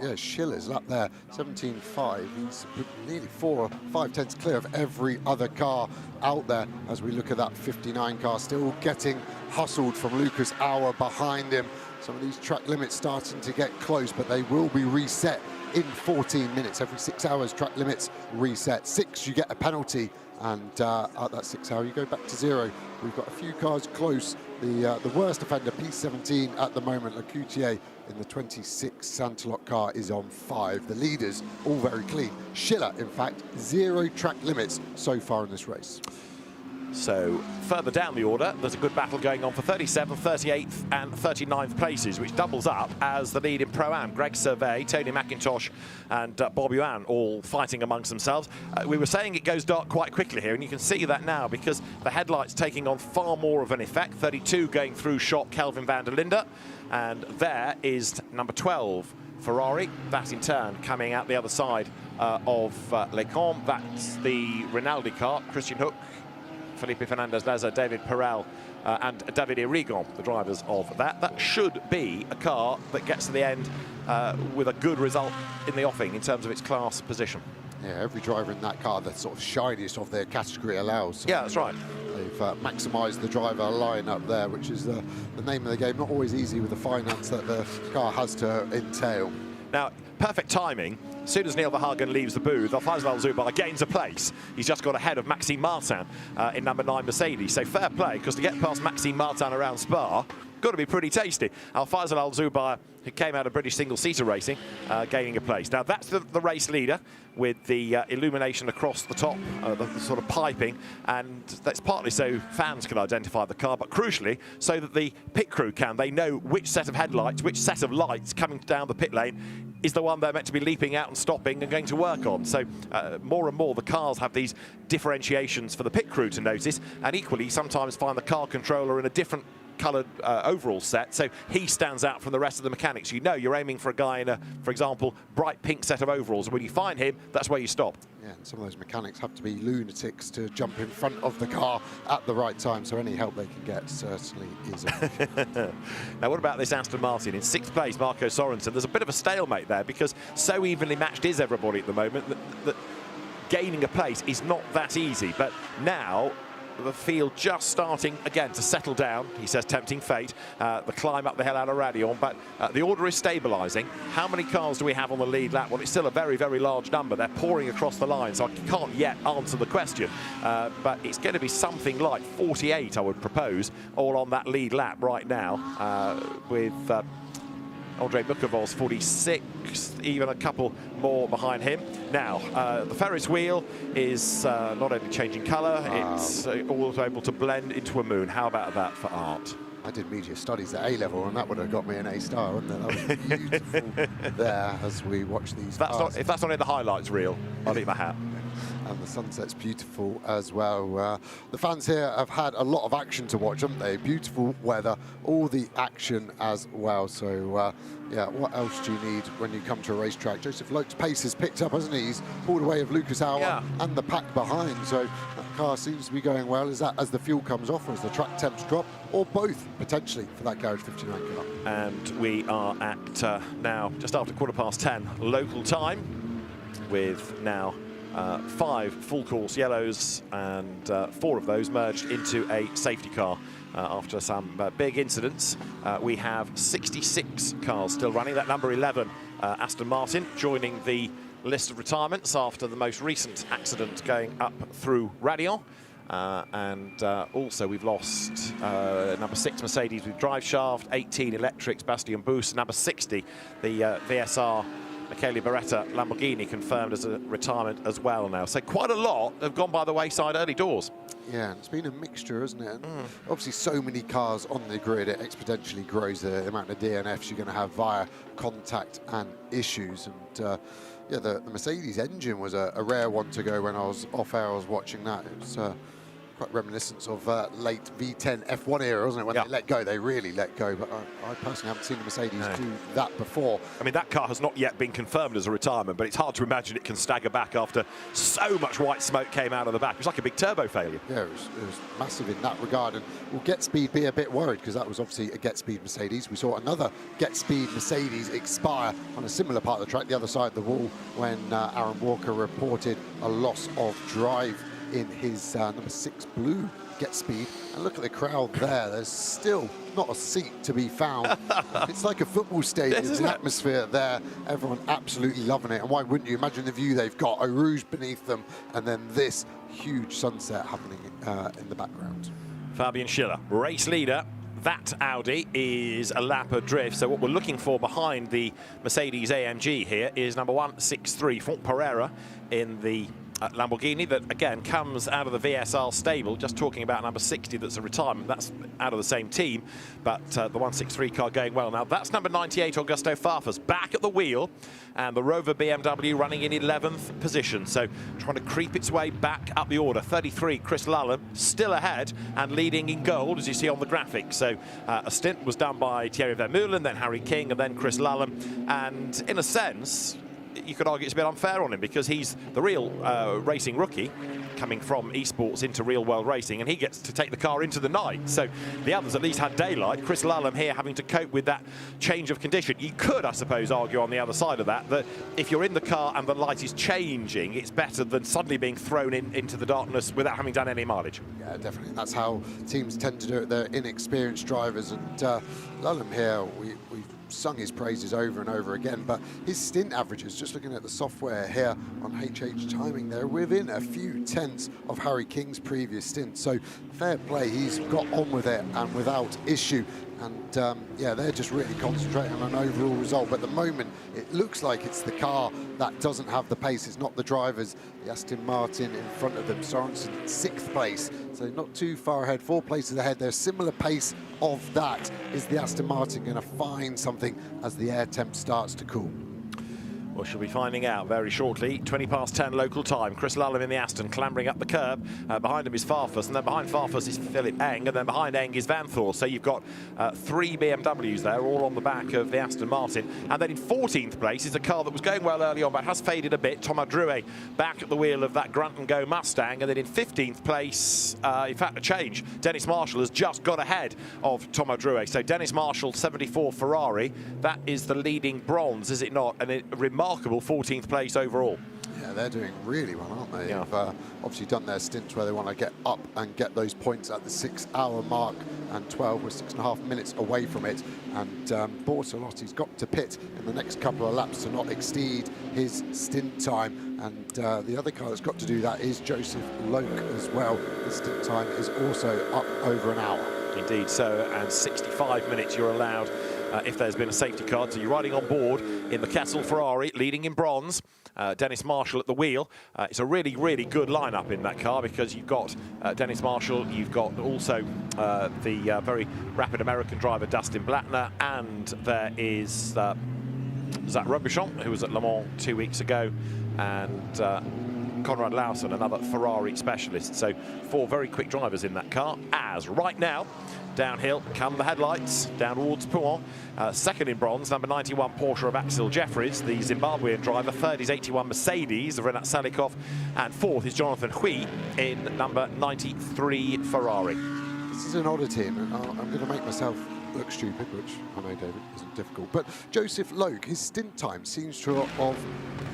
yeah, Schiller's up there, 17.5. He's nearly 4 or 5 tenths clear of every other car out there. As we look at that 59 car, still getting hustled from Lucas Auer behind him. Some of these track limits starting to get close, but they will be reset in 14 minutes. Every 6 hours, track limits reset. 6, you get a penalty, and at that 6 hour, you go back to 0. We've got a few cars close. The worst offender, P17 at the moment, Lecoutier in the 26 Santalot car is on 5. The leaders, all very clean. Schiller, in fact, 0 track limits so far in this race. So further down the order, there's a good battle going on for 37th, 38th and 39th places, which doubles up as the lead in Pro-Am. Greg Servet, Tony McIntosh and Bob Yuan all fighting amongst themselves. We were saying it goes dark quite quickly here, and you can see that now because the headlights taking on far more of an effect. 32 going through shot, Kelvin van der Linde, and there is number 12, Ferrari. That in turn coming out the other side of Lecombe. That's the Rinaldi car, Christian Hook, Felipe Fernandez-Laza, David Perel and David Irigon, the drivers of that. That should be a car that gets to the end with a good result in the offing in terms of its class position. Yeah, every driver in that car, the sort of shiniest of their category allows. Yeah, that's right. They've maximised the driver lineup there, which is the name of the game. Not always easy with the finance that the car has to entail. Now, perfect timing. As soon as Neil Verhagen leaves the booth, Alfaz Al-Zubar gains a place. He's just got ahead of Maxime Martin in number 9 Mercedes. So fair play, because to get past Maxime Martin around Spa, got to be pretty tasty. Alfaz Al-Zubar, who came out of British single-seater racing, gaining a place. Now that's the race leader with the illumination across the top, the sort of piping, and that's partly so fans can identify the car, but crucially so that the pit crew can. They know which set of headlights, which set of lights coming down the pit lane is the one they're meant to be leaping out and stopping and going to work on. So more and more the cars have these differentiations for the pit crew to notice, and equally sometimes find the car controller in a different coloured overall set, so he stands out from the rest of the mechanics. You know you're aiming for a guy in a, for example, bright pink set of overalls, and when you find him, that's where you stop. Yeah, and some of those mechanics have to be lunatics to jump in front of the car at the right time, so any help they can get certainly is a Now, what about this Aston Martin? In 6th place, Marco Sorensen. There's a bit of a stalemate there, because so evenly matched is everybody at the moment that gaining a place is not that easy. But now the field just starting again to settle down. He says tempting fate, the climb up the hill out of Radion, but the order is stabilising. How many cars do we have on the lead lap? Well, it's still a very, very large number. They're pouring across the line, so I can't yet answer the question. But it's going to be something like 48, I would propose, all on that lead lap right now, with Andrei Bukovov's 46th, even a couple more behind him. Now, the Ferris wheel is not only changing colour, it's also able to blend into a moon. How about that for art? I did media studies at A-level, and that would have got me an A-star, wouldn't it? That was beautiful there as we watch these cars. If that's not in the highlights reel, I'll eat my hat. And the sunset's beautiful as well. The fans here have had a lot of action to watch, haven't they? Beautiful weather, all the action as well. So, yeah, what else do you need when you come to a racetrack? Joseph Loke's pace has picked up, hasn't he? He's pulled away of Lucas Auer and the pack behind. So that car seems to be going well. Is that as the fuel comes off or as the track temps drop? Or both, potentially, for that Garage 59 car. And we are at now just after 10:15 local time, with now 5 full course yellows, and 4 of those merged into a safety car after some big incidents. We have 66 cars still running. That number 11, Aston Martin, joining the list of retirements after the most recent accident going up through Radion. And also we've lost number 6 Mercedes with drive shaft, 18 electrics, Bastien Boost, number 60 the VSR Michele Beretta Lamborghini confirmed as a retirement as well now. So quite a lot have gone by the wayside early doors. Yeah, and it's been a mixture, hasn't it? Obviously, so many cars on the grid, it exponentially grows the amount of DNFs you're going to have via contact and issues. And yeah, the Mercedes engine was a rare one to go when I was off air. I was watching that. It was quite reminiscent of late V10 F1 era, wasn't it? When they let go, they really let go. But I personally haven't seen the Mercedes do that before. I mean, that car has not yet been confirmed as a retirement, but it's hard to imagine it can stagger back after so much white smoke came out of the back. It was like a big turbo failure. Yeah, it was massive in that regard. And will Get Speed be a bit worried? Because that was obviously a Get Speed Mercedes. We saw another Get Speed Mercedes expire on a similar part of the track, the other side of the wall, when Aaron Walker reported a loss of drive in his number 6 blue Get Speed. And look at the crowd there. There's still not a seat to be found. It's like a football stadium. There's an atmosphere there. Everyone absolutely loving it. And why wouldn't you? Imagine the view they've got. Eau Rouge beneath them, and then this huge sunset happening in the background. Fabian Schiller, race leader. That Audi is a lap adrift, so what we're looking for behind the Mercedes AMG here is number 163, Font Pereira, in the Lamborghini that, again, comes out of the VSR stable. Just talking about number 60, that's a retirement. That's out of the same team, but the 163 car going well. Now, that's number 98, Augusto Farfus, back at the wheel, and the Rover BMW running in 11th position. So trying to creep its way back up the order. 33, Chris Lullen, still ahead and leading in gold, as you see on the graphic. So a stint was done by Thierry Vermeulen, then Harry King, and then Chris Lullen. And in a sense, you could argue it's a bit unfair on him, because he's the real racing rookie coming from esports into real world racing, and he gets to take the car into the night. So the others at least had daylight. Chris Lullen here having to cope with that change of condition. You could, I suppose, argue on the other side of that, that if you're in the car and the light is changing, it's better than suddenly being thrown into the darkness without having done any mileage. Yeah, definitely. That's how teams tend to do it. They're inexperienced drivers, and Lullen here, we've sung his praises over and over again, but his stint averages, just looking at the software here on HH Timing, they're within a few tenths of Harry King's previous stint. So fair play, he's got on with it and without issue. And yeah, they're just really concentrating on an overall result. But at the moment, it looks like it's the car that doesn't have the pace. It's not the drivers. The Aston Martin in front of them. Sorensen in 6th place, so not too far ahead, 4 places ahead. There's similar pace of that. Is the Aston Martin going to find something as the air temp starts to cool? Well, she'll be finding out very shortly. 20 past 10 local time. Chris Lullam in the Aston, clambering up the curb. Behind him is Farfus, and then behind Farfus is Philip Eng, and then behind Eng is Van Thor. So you've got 3 BMWs there, all on the back of the Aston Martin. And then in 14th place is a car that was going well early on, but has faded a bit. Thomas Drouet back at the wheel of that grunt and go Mustang. And then in 15th place, in fact, a change. Dennis Marshall has just got ahead of Thomas Drouet. So Dennis Marshall, 74 Ferrari. That is the leading bronze, is it not? And a remarkable 14th place overall. Yeah, they're doing really well, aren't they? Yeah. They've obviously done their stints where they want to get up and get those points at the 6-hour mark, and 12 was 6.5 minutes away from it. And Bortolotti's got to pit in the next couple of laps to not exceed his stint time. And the other car that's got to do that is Joseph Loke as well. His stint time is also up over an hour. Indeed so, and 65 minutes you're allowed if there's been a safety car. So you're riding on board in the Kessel Ferrari, leading in bronze. Dennis Marshall at the wheel. It's a really, really good lineup in that car, because you've got Dennis Marshall, you've got also the very rapid American driver Dustin Blattner, and there is Zach Robuchon, who was at Le Mans 2 weeks ago, and Conrad Lawson, another Ferrari specialist. So 4 very quick drivers in that car. As right now, downhill come the headlights down towards Pouan. Second in bronze, number 91 Porsche of Axel Jeffries, the Zimbabwean driver. Third is 81 Mercedes of Renat Salikov, and fourth is Jonathan Hui in number 93 Ferrari. This is an oddity, and I'm going to make myself look stupid, which I know, David, isn't difficult. But Joseph Loke, his stint time seems to have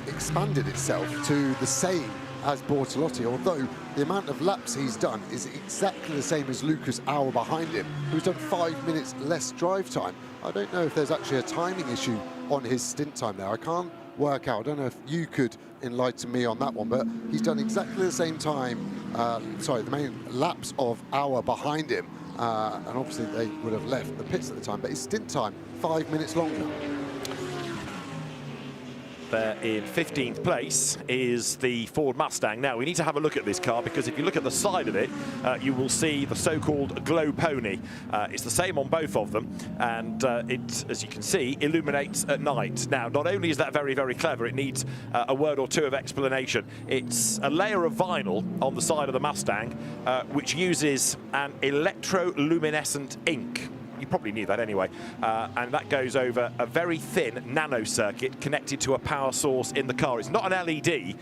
expanded itself to the same as Bortolotti, although the amount of laps he's done is exactly the same as Lucas Auer behind him, who's done 5 minutes less drive time. I don't know if there's actually a timing issue on his stint time there. I can't work out. I don't know if you could enlighten me on that one, but he's done exactly the same time, the main laps of Auer behind him, and obviously they would have left the pits at the time, but his stint time 5 minutes longer. There in 15th place is the Ford Mustang. Now, we need to have a look at this car, because if you look at the side of it, you will see the so-called glow pony. It's the same on both of them, and it, as you can see, illuminates at night. Now, not only is that very, very clever, it needs a word or two of explanation. It's a layer of vinyl on the side of the Mustang, which uses an electroluminescent ink. You probably knew that anyway, and that goes over a very thin nano circuit connected to a power source in the car. It's not an LED,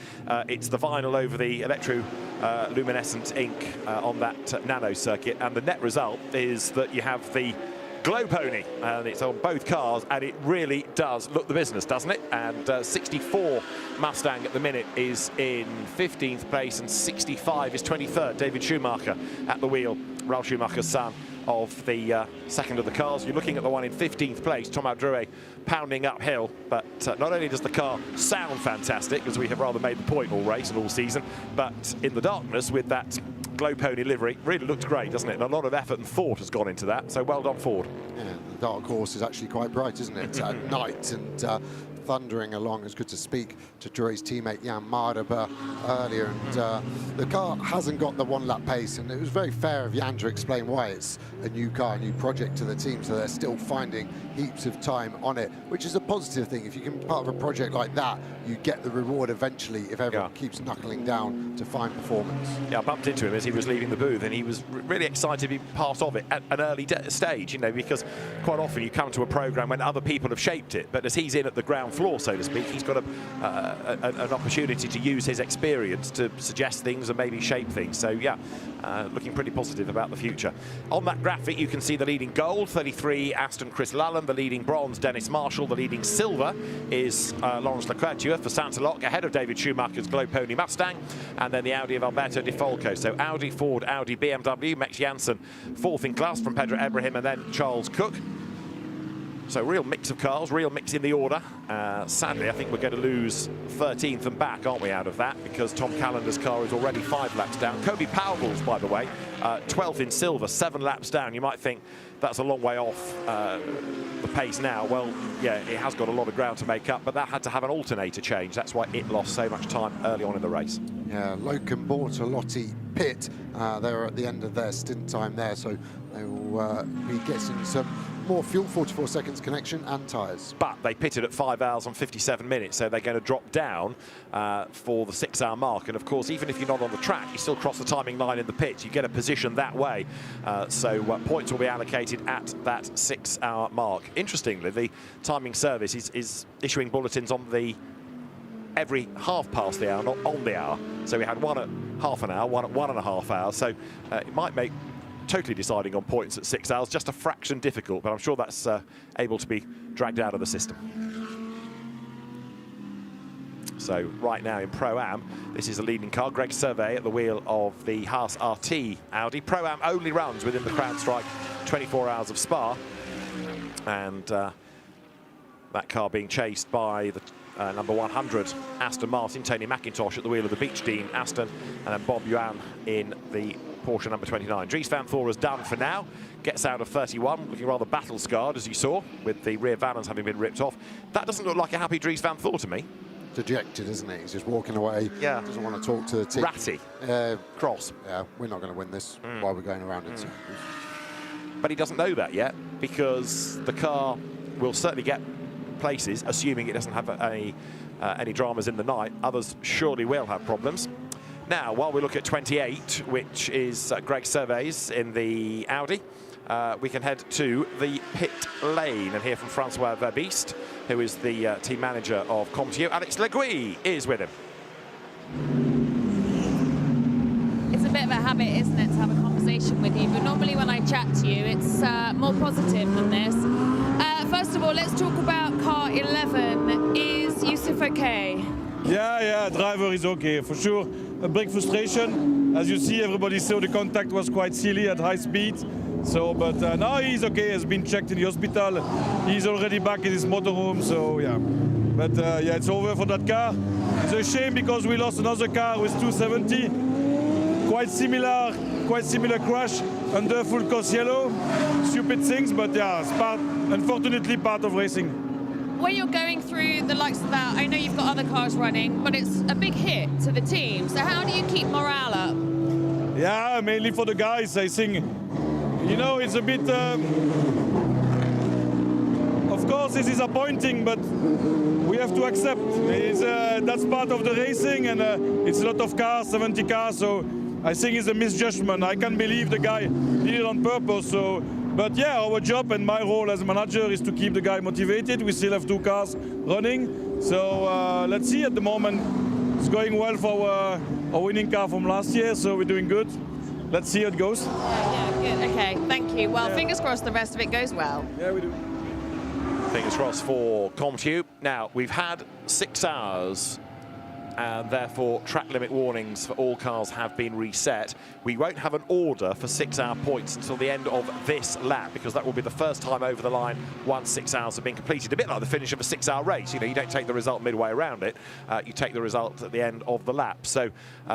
it's the vinyl over the electroluminescent ink on that nano circuit, and the net result is that you have the glow pony, and it's on both cars, and it really does look the business, doesn't it? And 64 Mustang at the minute is in 15th place, and 65 is 23rd. David Schumacher at the wheel, Ralf Schumacher's son, of the second of the cars. You're looking at the one in 15th place, Thomas Drouet, pounding uphill, but not only does the car sound fantastic, as we have rather made the point all race and all season, but in the darkness with that glow pony livery, really looked great, doesn't it? And a lot of effort and thought has gone into that, so well done, Ford. Yeah, the dark horse is actually quite bright, isn't it, at night, and thundering along. It's good to speak to Drouet's teammate Jan Marderba earlier, and the car hasn't got the one-lap pace, and it was very fair of Jan to explain why. It's a new car, a new project to the team, so they're still finding heaps of time on it, which is a positive thing. If you can be part of a project like that, you get the reward eventually if everyone keeps knuckling down to fine performance. Yeah, I bumped into him as he was leaving the booth, and he was really excited to be part of it at an early stage, you know, because quite often you come to a program when other people have shaped it, but as he's in at the ground floor, so to speak, he's got an opportunity to use his experience to suggest things and maybe shape things. So yeah, looking pretty positive about the future. On that graphic you can see the leading gold, 33 Aston Chris Lullam, the leading bronze Dennis Marshall, the leading silver is Lawrence Leclerc for Saint-Aloc, ahead of David Schumacher's glow pony Mustang, and then the Audi of Alberto Di Folco. So Audi, Ford, Audi, BMW, Max Janssen fourth in class from Pedro Ibrahim, and then Charles Cook. So real mix of cars, real mix in the order. Sadly, I think we're going to lose 13th and back, aren't we, out of that, because Tom Callender's car is already 5 laps down. Kobe Powell's, by the way, 12th in silver, 7 laps down. You might think that's a long way off the pace now. Well, yeah, it has got a lot of ground to make up, but that had to have an alternator change. That's why it lost so much time early on in the race. Yeah, Loke and Bortolotti pit. They're at the end of their stint time there, so They will be getting some more fuel, 44 seconds connection and tyres. But they pitted at 5 hours and 57 minutes, so they're going to drop down for the 6-hour mark. And of course, even if you're not on the track, you still cross the timing line in the pits. You get a position that way. So points will be allocated at that 6-hour mark. Interestingly, the timing service is issuing bulletins on the every half past the hour, not on the hour. So we had one at half an hour, one at 1.5 hours. So it might make totally deciding on points at 6 hours just a fraction difficult, but I'm sure that's able to be dragged out of the system. So right now in Pro-Am, this is a leading car. Greg Survey at the wheel of the Haas RT Audi. Pro-Am only runs within the CrowdStrike 24 hours of Spa, and that car being chased by the number 100 Aston Martin, Tony McIntosh at the wheel of the Beach Dean Aston, and then Bob Yuan in the Porsche number 29. Dries van Thor done for now, gets out of 31, looking rather battle-scarred, as you saw, with the rear valance having been ripped off. That doesn't look like a happy Dries van Thor to me. Dejected, isn't he? He's just walking away. Yeah. Doesn't want to talk to the team. Ratty. Cross. Yeah, we're not going to win this while we're going around it. But he doesn't know that yet, because the car will certainly get places, assuming it doesn't have any dramas in the night. Others surely will have problems. Now, while we look at 28, which is Greg Surveys in the Audi, we can head to the pit lane and hear from Francois Verbiste, who is the team manager of ComTio. Alex Legui is with him. It's a bit of a habit, isn't it, to have a conversation with you, but normally when I chat to you, it's more positive than this. First of all, let's talk about car 11. Is Yusuf okay? Yeah, driver is okay, for sure. A big frustration. As you see, everybody saw the contact was quite silly at high speed. So, but now he's okay, has been checked in the hospital. He's already back in his motorhome, so yeah. But yeah, it's over for that car. It's a shame because we lost another car with 270. Quite similar crash under full course yellow. Stupid things, but yeah, it's unfortunately part of racing. When you're going through the likes of that, I know you've got other cars running, but it's a big hit to the team. So how do you keep morale up? Yeah, mainly for the guys, I think. You know, it's a bit... of course, it's disappointing, but we have to accept. That's part of the racing, and it's a lot of cars, 70 cars, so I think it's a misjudgment. I can't believe the guy did it on purpose, so... But yeah, our job and my role as manager is to keep the guy motivated. We still have 2 cars running. So let's see. At the moment, it's going well for our winning car from last year, so we're doing good. Let's see how it goes. Yeah, good. Okay, thank you. Well, Yeah. fingers crossed the rest of it goes well. Yeah, we do. Fingers crossed for ComTube. Now, we've had 6 hours, and therefore track limit warnings for all cars have been reset. We won't have an order for 6-hour points until the end of this lap, because that will be the first time over the line once 6 hours have been completed. A bit like the finish of a 6-hour race. You know, you don't take the result midway around it. You take the result at the end of the lap. So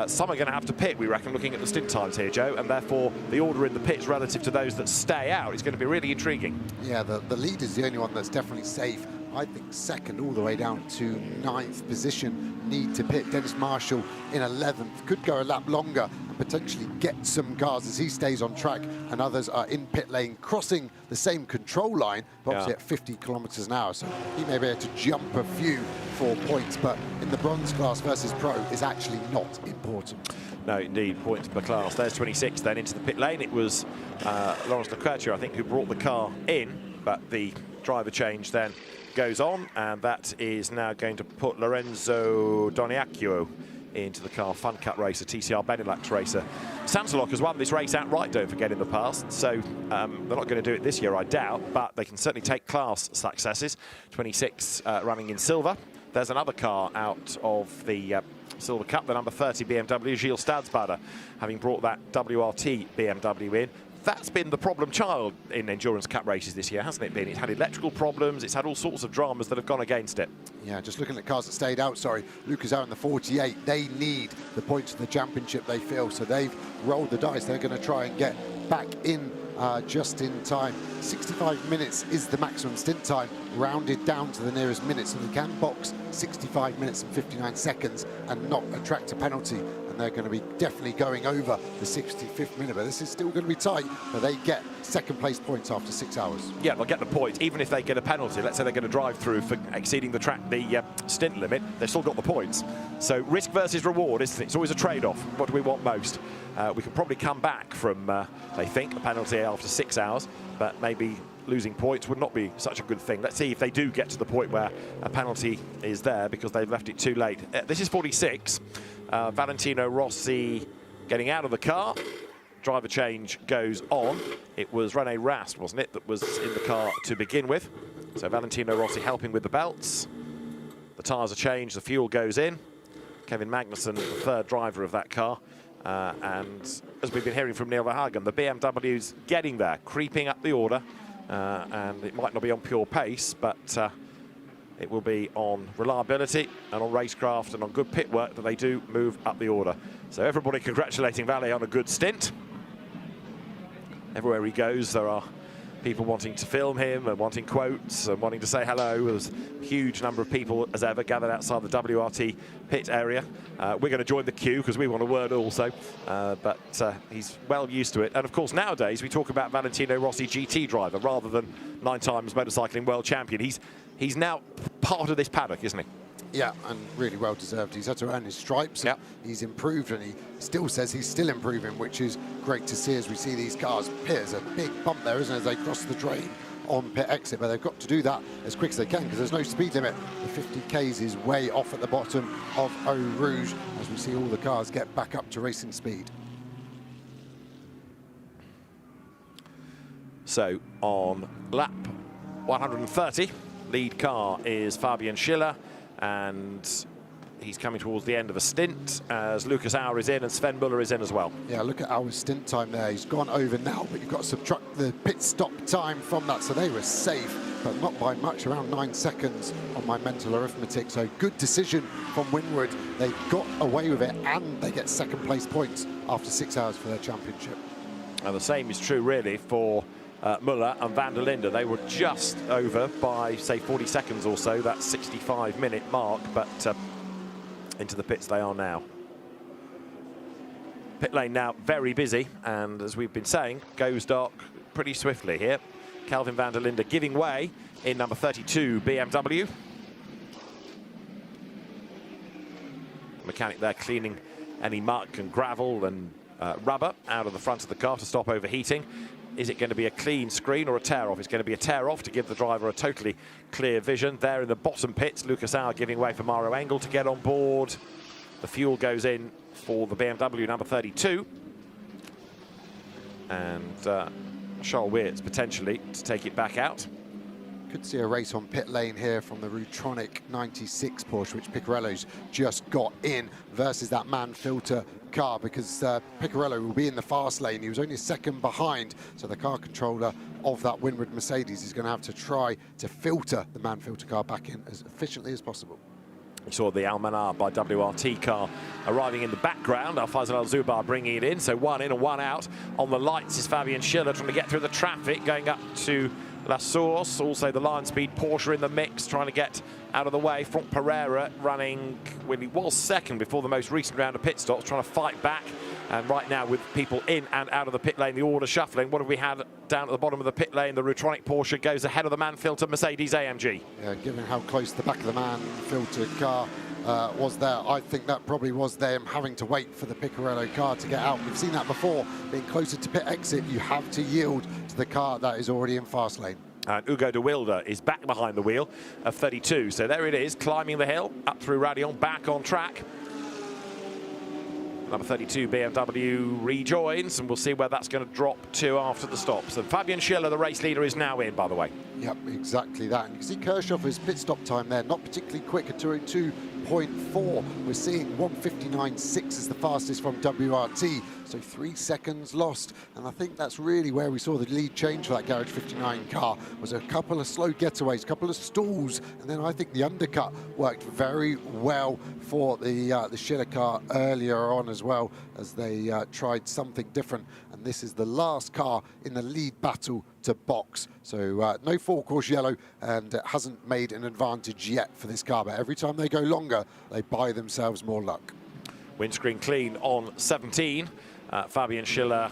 some are going to have to pit, we reckon, looking at the stint times here, Joe, and therefore the order in the pits relative to those that stay out is going to be really intriguing. Yeah, the lead is the only one that's definitely safe. I think second all the way down to 9th position need to pit. Dennis Marshall in 11th could go a lap longer and potentially get some cars as he stays on track, and others are in pit lane crossing the same control line, but obviously at 50 kilometers an hour, so he may be able to jump a few for points, but in the bronze class versus pro is actually not important. No, indeed, points per class. There's 26 then into the pit lane. It was Lawrence Leclerc, I think, who brought the car in, but the driver change then goes on, and that is now going to put Lorenzo Doniacchio into the car. Fun Cut racer, TCR Benelux racer. Sansalok has won this race outright, don't forget, in the past, so they're not going to do it this year, I doubt, but they can certainly take class successes. 26 running in silver. There's another car out of the Silver Cup, the number 30 BMW, Gilles Stadsbader, having brought that WRT BMW in. That's been the problem child in Endurance Cup races this year, hasn't it been? It's had electrical problems, it's had all sorts of dramas that have gone against it. Yeah, just looking at cars that stayed out, Lucas out in the 48, they need the points for the championship, they feel, so they've rolled the dice. They're going to try and get back in just in time. 65 minutes is the maximum stint time rounded down to the nearest minute, so they can box 65 minutes and 59 seconds and not attract a penalty. And they're going to be definitely going over the 65th minute, but this is still going to be tight, but they get second place points after 6 hours. Yeah, they'll get the points, even if they get a penalty. Let's say they're going to drive through for exceeding the stint limit, they've still got the points. So risk versus reward, isn't it? It's always a trade-off. What do we want most? We can probably come back from, they think, a penalty after 6 hours, but maybe losing points would not be such a good thing. Let's see if they do get to the point where a penalty is there because they've left it too late. This is 46. Valentino Rossi getting out of the car. Driver change goes on. It was Rene Rast, wasn't it, that was in the car to begin with. So Valentino Rossi helping with the belts. The tyres are changed, the fuel goes in. Kevin Magnussen, the third driver of that car. And as we've been hearing from Neil Verhagen, the BMW's getting there, creeping up the order. And it might not be on pure pace, but it will be on reliability and on racecraft and on good pit work that they do move up the order. So everybody congratulating Valle on a good stint. Everywhere he goes, there are people wanting to film him and wanting quotes and wanting to say hello. There's a huge number of people, as ever, gathered outside the WRT pit area. We're going to join the queue because we want a word also, but he's well used to it. And of course, nowadays, we talk about Valentino Rossi GT driver rather than 9 times motorcycling world champion. He's now part of this paddock, isn't he? Yeah, and really well deserved. He's had to earn his stripes. Yep. He's improved, and he still says he's still improving, which is great to see as we see these cars. There's a big bump there, isn't it, as they cross the drain on pit exit, but they've got to do that as quick as they can because there's no speed limit. The 50 Ks is way off at the bottom of Eau Rouge as we see all the cars get back up to racing speed. So on lap 130, lead car is Fabian Schiller, and he's coming towards the end of a stint as Lucas Auer is in and Sven Muller is in as well. Yeah, look at Auer's stint time there. He's gone over now, but you've got to subtract the pit stop time from that. So they were safe, but not by much, around 9 seconds on my mental arithmetic. So good decision from Winward. They got away with it and they get second place points after 6 hours for their championship. And the same is true really for Muller and van der Linde. They were just over by, say, 40 seconds or so, that 65-minute mark, but into the pits they are now. Pit lane now very busy, and as we've been saying, goes dark pretty swiftly here. Kelvin van der Linde giving way in number 32 BMW. Mechanic there cleaning any muck and gravel and rubber out of the front of the car to stop overheating. Is it going to be a clean screen or a tear-off? It's going to be a tear-off to give the driver a totally clear vision. There in the bottom pits, Lucas Auer giving way for Mario Engel to get on board. The fuel goes in for the BMW number 32. And Charles Weerts potentially to take it back out. Could see a race on pit lane here from the Rutronic 96 Porsche, which Picarello's just got in, versus that man filter car, because Picarello will be in the fast lane. He was only a second behind, so the car controller of that Winward Mercedes is going to have to try to filter the man filter car back in as efficiently as possible. We saw the Almanar by WRT car arriving in the background. Al-Faisal Al-Zubar bringing it in, so one in and one out. On the lights is Fabian Schiller trying to get through the traffic, going up to La Source. Also the Lion Speed Porsche in the mix, trying to get out of the way. Franck Pereira running, well, he was second before the most recent round of pit stops, trying to fight back. And right now, with people in and out of the pit lane, the order shuffling. What have we had down at the bottom of the pit lane? The Rutronic Porsche goes ahead of the man filter Mercedes AMG. Yeah, given how close the back of the man filter car was there, I think that probably was them having to wait for the Picarello car to get out. We've seen that before. Being closer to pit exit, you have to yield to the car that is already in fast lane. And Hugo de Wilde is back behind the wheel of 32. So there it is, climbing the hill, up through Radion, back on track. Number 32 BMW rejoins, and we'll see where that's going to drop to after the stops. And Fabian Schiller, the race leader, is now in, by the way. Yep, exactly that. And you can see Kirchhoff's pit stop time there, not particularly quick, at 202.4. We're seeing 1:59.6 is the fastest from WRT, so 3 seconds lost. And I think that's really where we saw the lead change for that Garage 59 car, was a couple of slow getaways, a couple of stalls, and then I think the undercut worked very well for the Schiller car earlier on as well, as they tried something different. And and this is the last car in the lead battle to box. So no forecourse yellow, and it hasn't made an advantage yet for this car, but every time they go longer, they buy themselves more luck. Windscreen clean on 17. Fabian Schiller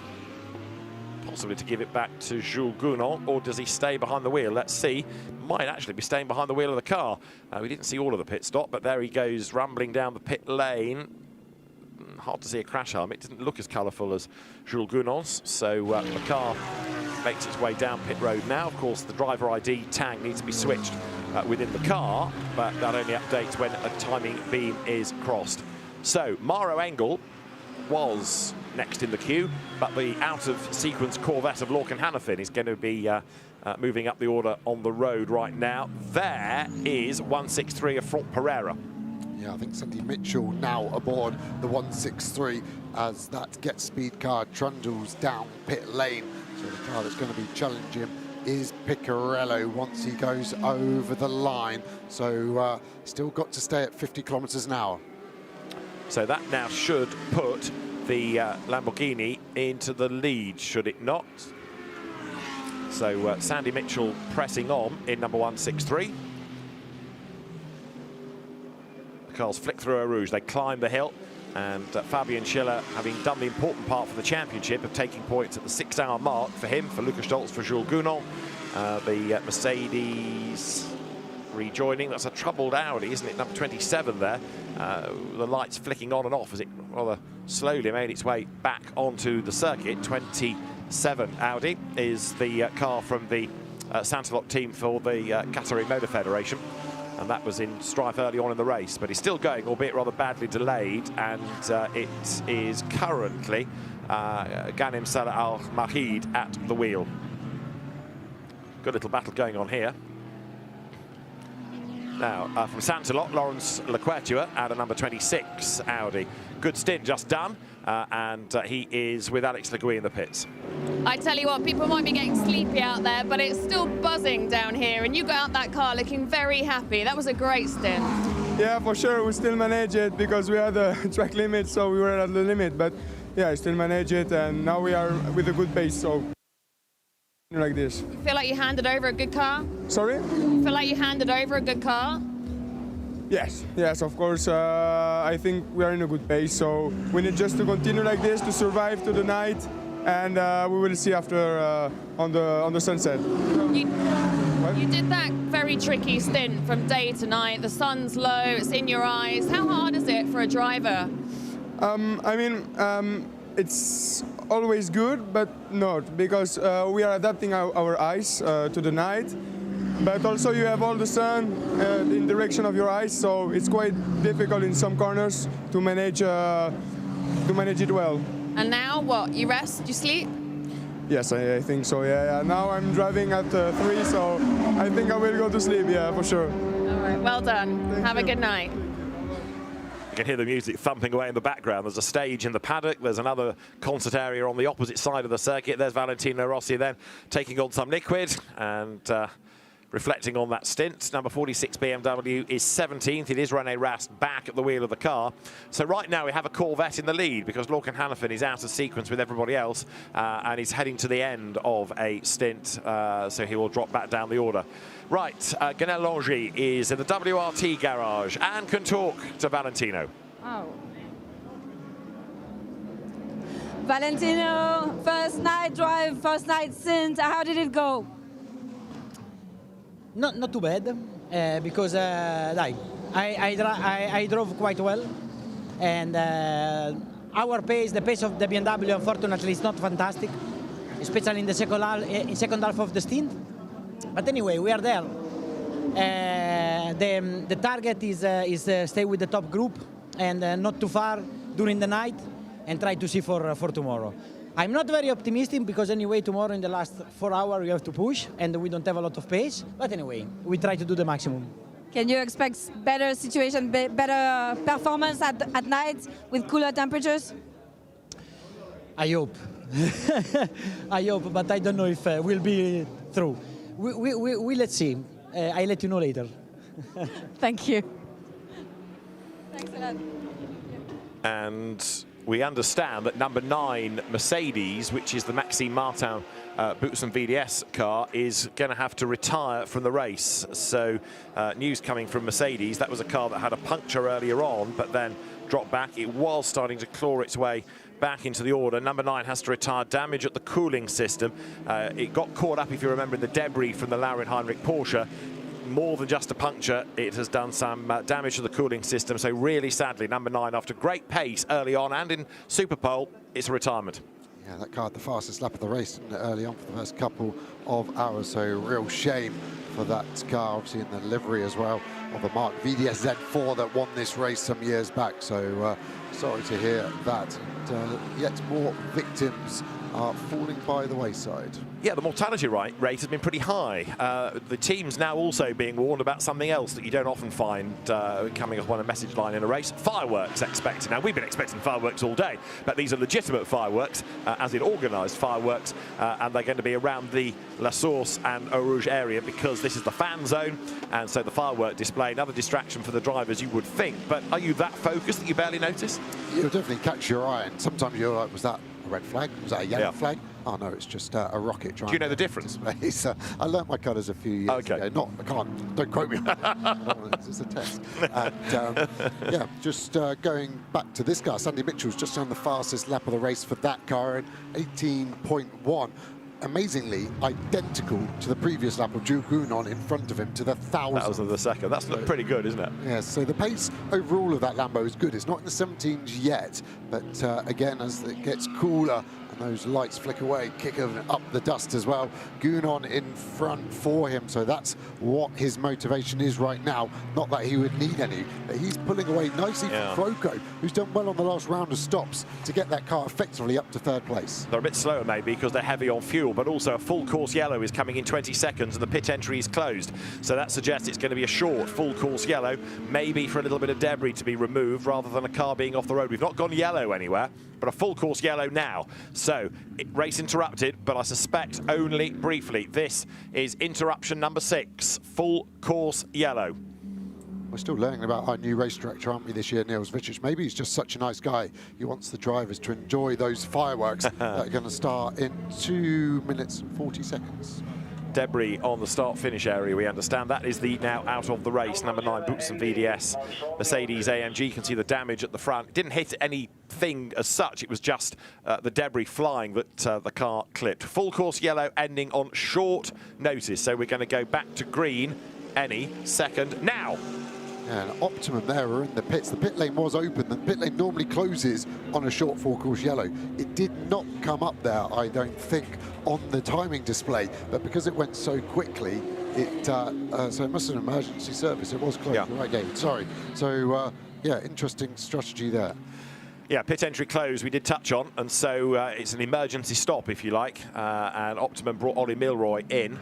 possibly to give it back to Jules Gounon, or does he stay behind the wheel? Let's see. Might actually be staying behind the wheel of the car. We didn't see all of the pit stop, but there he goes, rumbling down the pit lane. Hard to see a crash harm. It didn't look as colourful as Jules Gounon's, so the car makes its way down pit road now. Of course, the driver ID tag needs to be switched within the car, but that only updates when a timing beam is crossed. So, Maro Engel was next in the queue, but the out-of-sequence Corvette of Lorcan Hannafin is going to be moving up the order on the road right now. There is 163 of Franck Pereira. Yeah, I think Sandy Mitchell now aboard the 163 as that Get Speed car trundles down pit lane. So the car that's going to be challenging him is Piccarello once he goes over the line. So still got to stay at 50 kilometers an hour. So that now should put the Lamborghini into the lead, should it not? So Sandy Mitchell pressing on in number 163. The cars flick through Eau Rouge, they climb the hill, and Fabian Schiller, having done the important part for the championship of taking points at the 6-hour mark for him, for Lucas Stoltz, for Jules Gounon. The Mercedes rejoining. That's a troubled Audi, isn't it? Number 27 there. The lights flicking on and off as it rather slowly made its way back onto the circuit. 27 Audi is the car from the Santalot team for the Qatari Motor Federation, and that was in strife early on in the race, but it's still going, albeit rather badly delayed, and it is currently Ghanem Salah Al Mahid at the wheel. Good little battle going on here. Now, from Santalot, Lawrence Lequertua at a number 26 Audi. Good stint just done, and he is with Alex Le Gouy in the pits. I tell you what, people might be getting sleepy out there, but it's still buzzing down here, and you got out that car looking very happy. That was a great stint. Yeah, for sure, we still manage it because we had a track limit, so we were at the limit, but yeah, I still manage it, and now we are with a good pace, so like this. You feel like you handed over a good car? Sorry? You feel like you handed over a good car? Yes, of course. I think we are in a good pace, so we need just to continue like this to survive to the night, and we will see after on the sunset. You did that very tricky stint from day to night. The sun's low, it's in your eyes. How hard is it for a driver? It's always good, but not, because we are adapting our eyes to the night. But also you have all the sun in direction of your eyes, so it's quite difficult in some corners to manage it well. And now what? You rest? You sleep? Yes, I think so. Yeah. Now I'm driving at 3, so I think I will go to sleep. Yeah, for sure. All right. Well done. Have a good night. You can hear the music thumping away in the background. There's a stage in the paddock. There's another concert area on the opposite side of the circuit. There's Valentino Rossi then taking on some liquid and reflecting on that stint. Number 46 BMW is 17th. It is René Rast back at the wheel of the car. So right now we have a Corvette in the lead because Lorcan Hannafin is out of sequence with everybody else and he's heading to the end of a stint, so he will drop back down the order. Right, Ganel Longy is in the WRT garage and can talk to Valentino. Oh. Valentino, first night drive, first night stint, how did it go? Not too bad, because I drove quite well, and our pace, the pace of the BMW, unfortunately, is not fantastic, especially in the second half of the stint. But anyway, we are there. The target is stay with the top group and not too far during the night, and try to see for tomorrow. I'm not very optimistic because anyway tomorrow in the last 4 hours we have to push and we don't have a lot of pace. But anyway, we try to do the maximum. Can you expect better situation, better performance at night with cooler temperatures? I hope. I hope, but I don't know if we'll be through. We let's see. I'll let you know later. Thank you. Thanks a lot. And we understand that number 9 Mercedes, which is the Maxime Martin Boots and VDS car, is going to have to retire from the race. So news coming from Mercedes, that was a car that had a puncture earlier on, but then dropped back. It was starting to claw its way back into the order. Number 9 has to retire. Damage at the cooling system. It got caught up, if you remember, in the debris from the Laurin Heinrich Porsche. More than just a puncture, it has done some damage to the cooling system. So really sadly, number 9, after great pace early on and in Superpole, it's a retirement. Yeah, that car had the fastest lap of the race early on for the first couple of hours. So real shame for that car, obviously in the livery as well of the Mark VDS Z4 that won this race some years back. So sorry to hear that. And, yet more victims are falling by the wayside. Yeah, the mortality rate has been pretty high. The team's now also being warned about something else that you don't often find coming up on a message line in a race. Fireworks expected. Now, we've been expecting fireworks all day, but these are legitimate fireworks, as in organised fireworks, and they're going to be around the La Source and Eau Rouge area because this is the fan zone, and so the firework display, another distraction for the drivers, you would think. But are you that focused that you barely notice? You'll definitely catch your eye, and sometimes you're like, was that a red flag? Was that a yellow flag? Oh no, it's just a rocket. Do you know the difference? I learnt my colours a few years ago. Don't quote me on that. It's a test. And, yeah, just going back to this car, Sandy Mitchell's just on the fastest lap of the race for that car at 18.1. Amazingly identical to the previous lap of Jules Gounon in front of him to the 1,000th of the second. That's pretty good, isn't it? Yeah, so the pace overall of that Lambo is good. It's not in the 17s yet, but again, as it gets cooler and those lights flick away, kick up the dust as well. Gounon in front for him, so that's what his motivation is right now. Not that he would need any, but he's pulling away nicely from Froco, who's done well on the last round of stops to get that car effectively up to 3rd place. They're a bit slower maybe because they're heavy on fuel, but also a full course yellow is coming in 20 seconds and the pit entry is closed. So that suggests it's going to be a short full course yellow, maybe for a little bit of debris to be removed rather than a car being off the road. We've not gone yellow anywhere, but a full course yellow now. So race interrupted, but I suspect only briefly. This is interruption number 6, full course yellow. We're still learning about our new race director, aren't we, this year, Niels Vicic? Maybe he's just such a nice guy. He wants the drivers to enjoy those fireworks that are going to start in 2 minutes and 40 seconds. Debris on the start-finish area, we understand. That is the now out of the race, number 9, Boots and VDS. Mercedes AMG, you can see the damage at the front. It didn't hit anything as such, it was just the debris flying that the car clipped. Full course yellow ending on short notice, so we're going to go back to green any second now. And Optimum there are in the pits. The pit lane was open. The pit lane normally closes on a short full course yellow. It did not come up there, I don't think, on the timing display. But because it went so quickly, so it must have been an emergency service. It was closed. Yeah. Right, David. Sorry. So, yeah, interesting strategy there. Yeah, pit entry closed, we did touch on, and so it's an emergency stop, if you like. And Optimum brought Ollie Milroy in,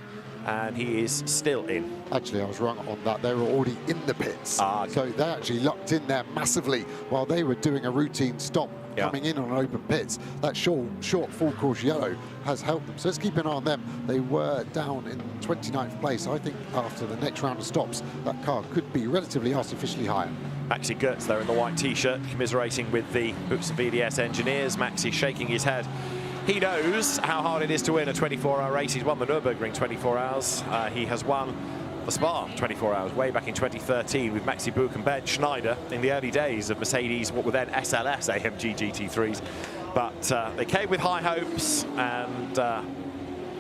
and he is still in. Actually, I was wrong on that. They were already in the pits. Okay. So they actually locked in there massively while they were doing a routine stop coming in on an open pits. That short full course yellow has helped them. So let's keep an eye on them. They were down in 29th place. I think after the next round of stops, that car could be relatively artificially higher. Maxi Goetz there in the white T-shirt, commiserating with the Boots and VDS engineers. Maxi shaking his head. He knows how hard it is to win a 24-hour race. He's won the Nürburgring 24 hours. He has won the Spa 24 hours way back in 2013 with Maxi Buch and Ben Schneider in the early days of Mercedes, what were then SLS AMG GT3s. But they came with high hopes, and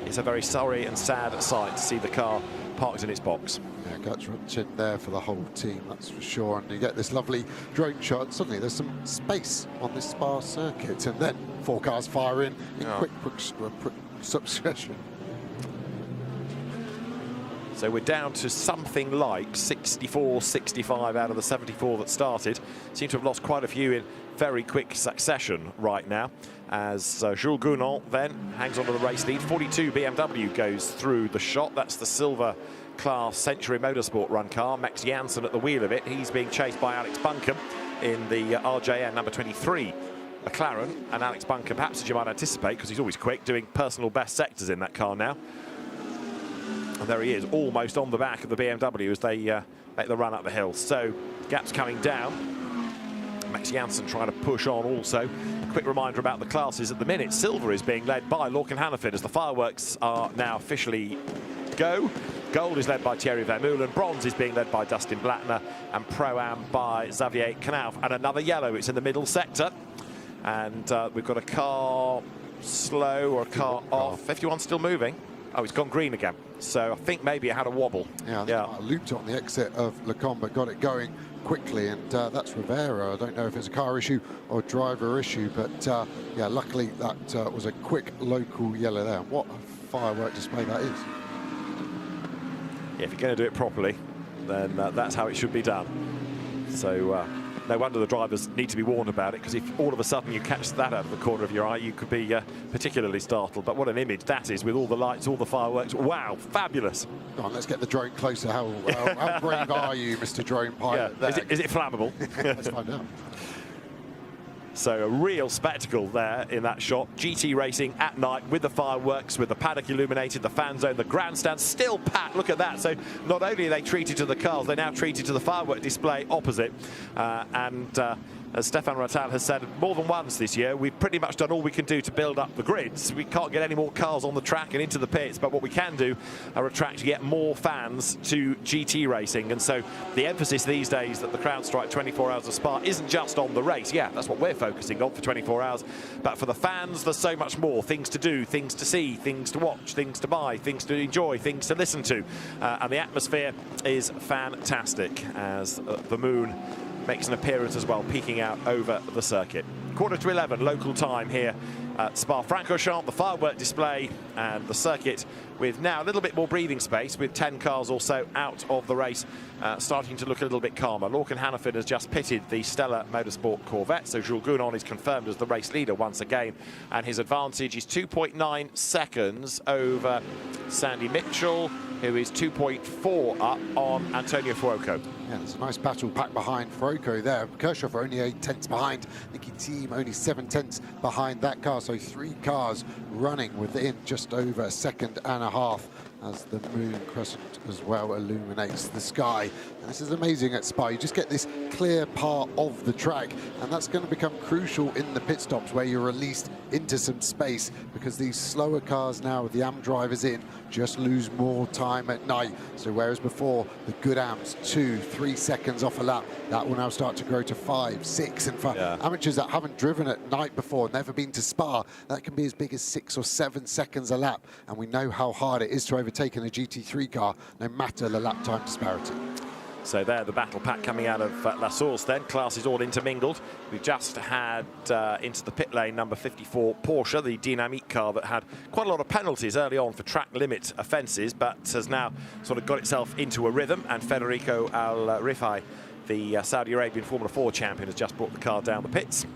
it's a very sorry and sad sight to see the car parked in its box. Yeah, guts wrenching there for the whole team, that's for sure. And you get this lovely drone shot. Suddenly there's some space on this Spa circuit, and then 4 cars fire in quick succession. So we're down to something like 64, 65 out of the 74 that started. Seem to have lost quite a few in very quick succession right now, as Jules Gounon then hangs on to the race lead. 42 BMW goes through the shot. That's the silver class Century Motorsport run car. Max Janssen at the wheel of it. He's being chased by Alex Buncombe in the RJN number 23 McLaren. And Alex Buncombe, perhaps as you might anticipate, because he's always quick, doing personal best sectors in that car now. And there he is, almost on the back of the BMW as they make the run up the hill. So gaps coming down. Max Janssen trying to push on also. Quick reminder about the classes at the minute. Silver is being led by Lorcan Hannafin as the fireworks are now officially go. Gold is led by Thierry Vermeulen, bronze is being led by Dustin Blattner, and Pro-Am by Xavier Knauf. And another yellow, it's in the middle sector. And we've got a car slow or a car off. 51 still moving. Oh, it's gone green again. So I think maybe it had a wobble. Yeah, I looped on the exit of Lecombe, but got it going quickly, and that's Rivera. I don't know if it's a car issue or driver issue, but yeah, luckily that was a quick local yellow there. What a firework display that is. Yeah, if you're going to do it properly, then that's how it should be done. So no wonder the drivers need to be warned about it, because if all of a sudden you catch that out of the corner of your eye, you could be particularly startled. But what an image that is, with all the lights, all the fireworks. Wow, fabulous. Go on, let's get the drone closer. How brave are you, Mr. Drone Pilot? Yeah. Is it flammable? Let's find out. So a real spectacle there in that shot. GT racing at night with the fireworks, with the paddock illuminated, the fan zone, the grandstand still packed. Look at that. So not only are they treated to the cars, they're now treated to the firework display opposite. As Stefan Rattal has said more than once this year, we've pretty much done all we can do to build up the grids. We can't get any more cars on the track and into the pits, but what we can do are attract yet more fans to GT racing. And so the emphasis these days that the CrowdStrike 24 Hours of Spa isn't just on the race. Yeah, that's what we're focusing on for 24 hours. But for the fans, there's so much more. Things to do, things to see, things to watch, things to buy, things to enjoy, things to listen to. And the atmosphere is fantastic as the moon makes an appearance as well, peeking out over the circuit. 11:15 local time here at Spa-Francorchamps, the firework display and the circuit with now a little bit more breathing space, with 10 cars or so out of the race, starting to look a little bit calmer. Lorcan Hannafin has just pitted the Stella Motorsport Corvette, so Jules Gounon is confirmed as the race leader once again, and his advantage is 2.9 seconds over Sandy Mitchell, who is 2.4 up on Antonio Fuoco. Yeah, there's a nice battle packed behind Fuoco there. Kirchhoff only 8 tenths behind. Nicky Thiem only 7 tenths behind that car. So 3 cars running within just over a second and a half as the moon crescent as well illuminates the sky. And this is amazing at Spa. You just get this clear part of the track, and that's going to become crucial in the pit stops where you're released into some space, because these slower cars now with the AM drivers in just lose more time at night. So whereas before the good AMs 2-3 seconds off a lap, that will now start to grow to 5, 6, and 5. Amateurs that haven't driven at night before, never been to Spa, that can be as big as 6 or 7 seconds a lap, and we know how hard it is to overtake in a GT3 car, no matter the lap time disparity. So there, the battle pack coming out of La Source then. Classes all intermingled. We've just had into the pit lane number 54 Porsche, the Dynamique car that had quite a lot of penalties early on for track limit offences, but has now sort of got itself into a rhythm. And Federico Al-Rifai, the Saudi Arabian Formula 4 champion, has just brought the car down the pits.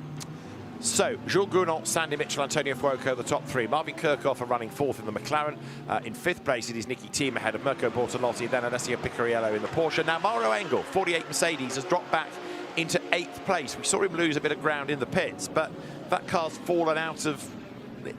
So, Jules Gounon, Sandy Mitchell, Antonio Fuoco, the top 3. Marvin Kirchhoff are running 4th in the McLaren. In 5th place, it is Nicky Thiem ahead of Mirko Bortolotti, then Alessio Picariello in the Porsche. Now, Mauro Engel, 48 Mercedes, has dropped back into 8th place. We saw him lose a bit of ground in the pits, but that car's fallen out of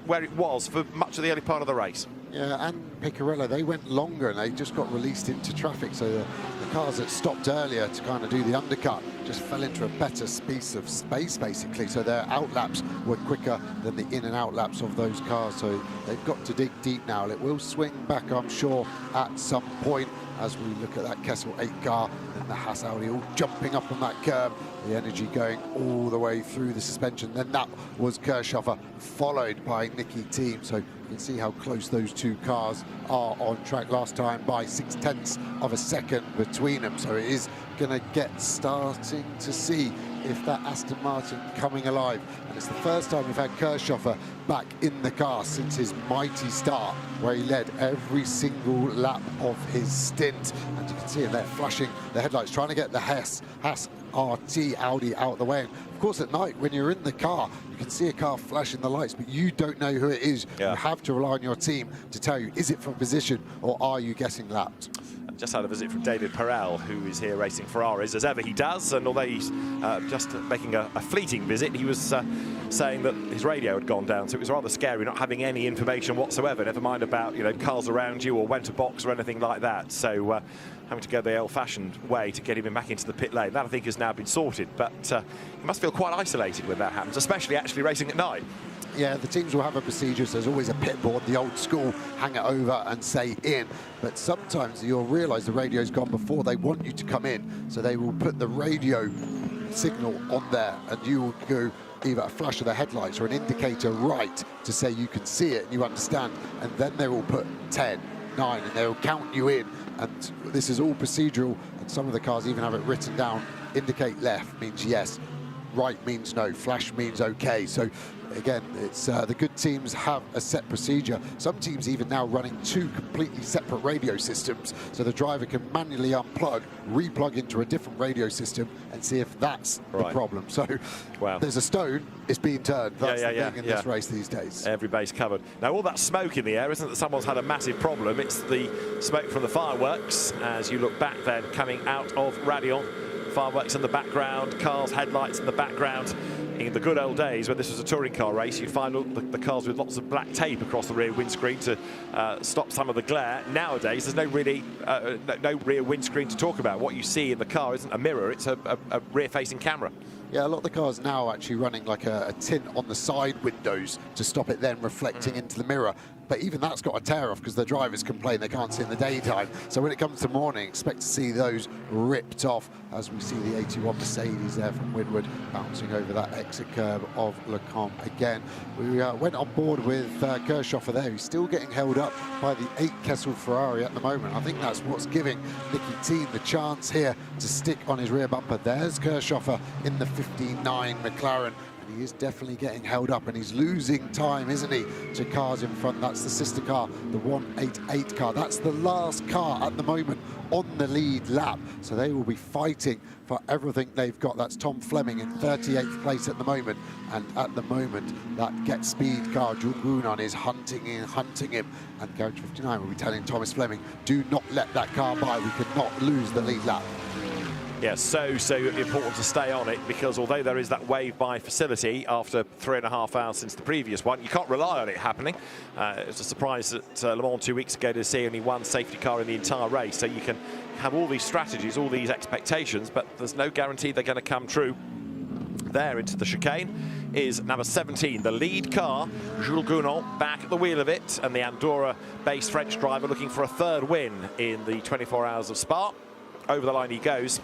where it was for much of the early part of the race. Yeah, and Picariello, they went longer and they just got released into traffic. So the cars that stopped earlier to kind of do the undercut just fell into a better piece of space, basically. So their out laps were quicker than the in and out laps of those cars. So they've got to dig deep now. It will swing back, I'm sure, at some point as we look at that Kessel 8 car and the Haas Audi all jumping up on that curb. The energy going all the way through the suspension. Then that was Kirchhoff, followed by Nicky Thiem. So you can see how close those 2 cars are on track last time by 6 tenths of a second between them. So it is going to get starting to see if that Aston Martin coming alive. And it's the first time we've had Kirchhoff back in the car since his mighty start, where he led every single lap of his stint. And you can see him there flashing the headlights, trying to get the Haas RT Audi out of the way. And of course, at night, when you're in the car, you can see a car flashing the lights, but you don't know who it is. You have to rely on your team to tell you, is it from position or are you getting lapped? Just had a visit from David Perel, who is here racing Ferraris as ever he does, and although he's just making a fleeting visit, he was saying that his radio had gone down, so it was rather scary not having any information whatsoever, never mind about, you know, cars around you or when to box or anything like that. So having to go the old-fashioned way to get him back into the pit lane. That, I think, has now been sorted, but he must feel quite isolated when that happens, especially actually racing at night. Yeah, the teams will have a procedure, so there's always a pit board, the old school, hang it over and say in. But sometimes you'll realise the radio's gone before they want you to come in, so they will put the radio signal on there, and you will go either a flash of the headlights or an indicator right to say you can see it and you understand, and then they will put 10, 9, and they'll count you in. And this is all procedural, and some of the cars even have it written down. Indicate left means yes, right means no, flash means okay. So again, it's the good teams have a set procedure. Some teams even now running 2 completely separate radio systems, so the driver can manually unplug, replug into a different radio system, and see if that's the problem. So there's a stone, it's being turned. That's the thing in this race these days. Every base covered. Now, all that smoke in the air isn't that someone's had a massive problem. It's the smoke from the fireworks. As you look back then, coming out of Radion, fireworks in the background, cars' headlights in the background. In the good old days, when this was a touring car race, you'd find all the cars with lots of black tape across the rear windscreen to stop some of the glare. Nowadays, there's no rear windscreen to talk about. What you see in the car isn't a mirror, it's a rear-facing camera. Yeah, a lot of the cars now are actually running like a tint on the side windows to stop it then reflecting into the mirror. But even that's got a tear off because the drivers complain they can't see in the daytime. So when it comes to morning, expect to see those ripped off as we see the 81 Mercedes there from Winward bouncing over that exit curb of Le Camp again. We went on board with Kirchhofer there. He's still getting held up by the 8 Kessel Ferrari at the moment. I think that's what's giving Nicky Thiem the chance here to stick on his rear bumper. There's Kirchhofer in the 59 McLaren. He is definitely getting held up, and he's losing time, isn't he, to cars in front. That's the sister car, the 188 car. That's the last car at the moment on the lead lap. So they will be fighting for everything they've got. That's Tom Fleming in 38th place at the moment. And at the moment, that Get Speed car, Jules Gounon, is hunting him. And Garage 59 will be telling Thomas Fleming, do not let that car by. We cannot lose the lead lap. Yeah, so important to stay on it, because although there is that wave-by facility after 3.5 hours since the previous one, you can't rely on it happening. It's a surprise at Le Mans 2 weeks ago to see only 1 safety car in the entire race. So you can have all these strategies, all these expectations, but there's no guarantee they're going to come true. There into the chicane is number 17, the lead car, Jules Gounon, back at the wheel of it, and the Andorra-based French driver looking for a 3rd win in the 24 hours of Spa. Over the line he goes.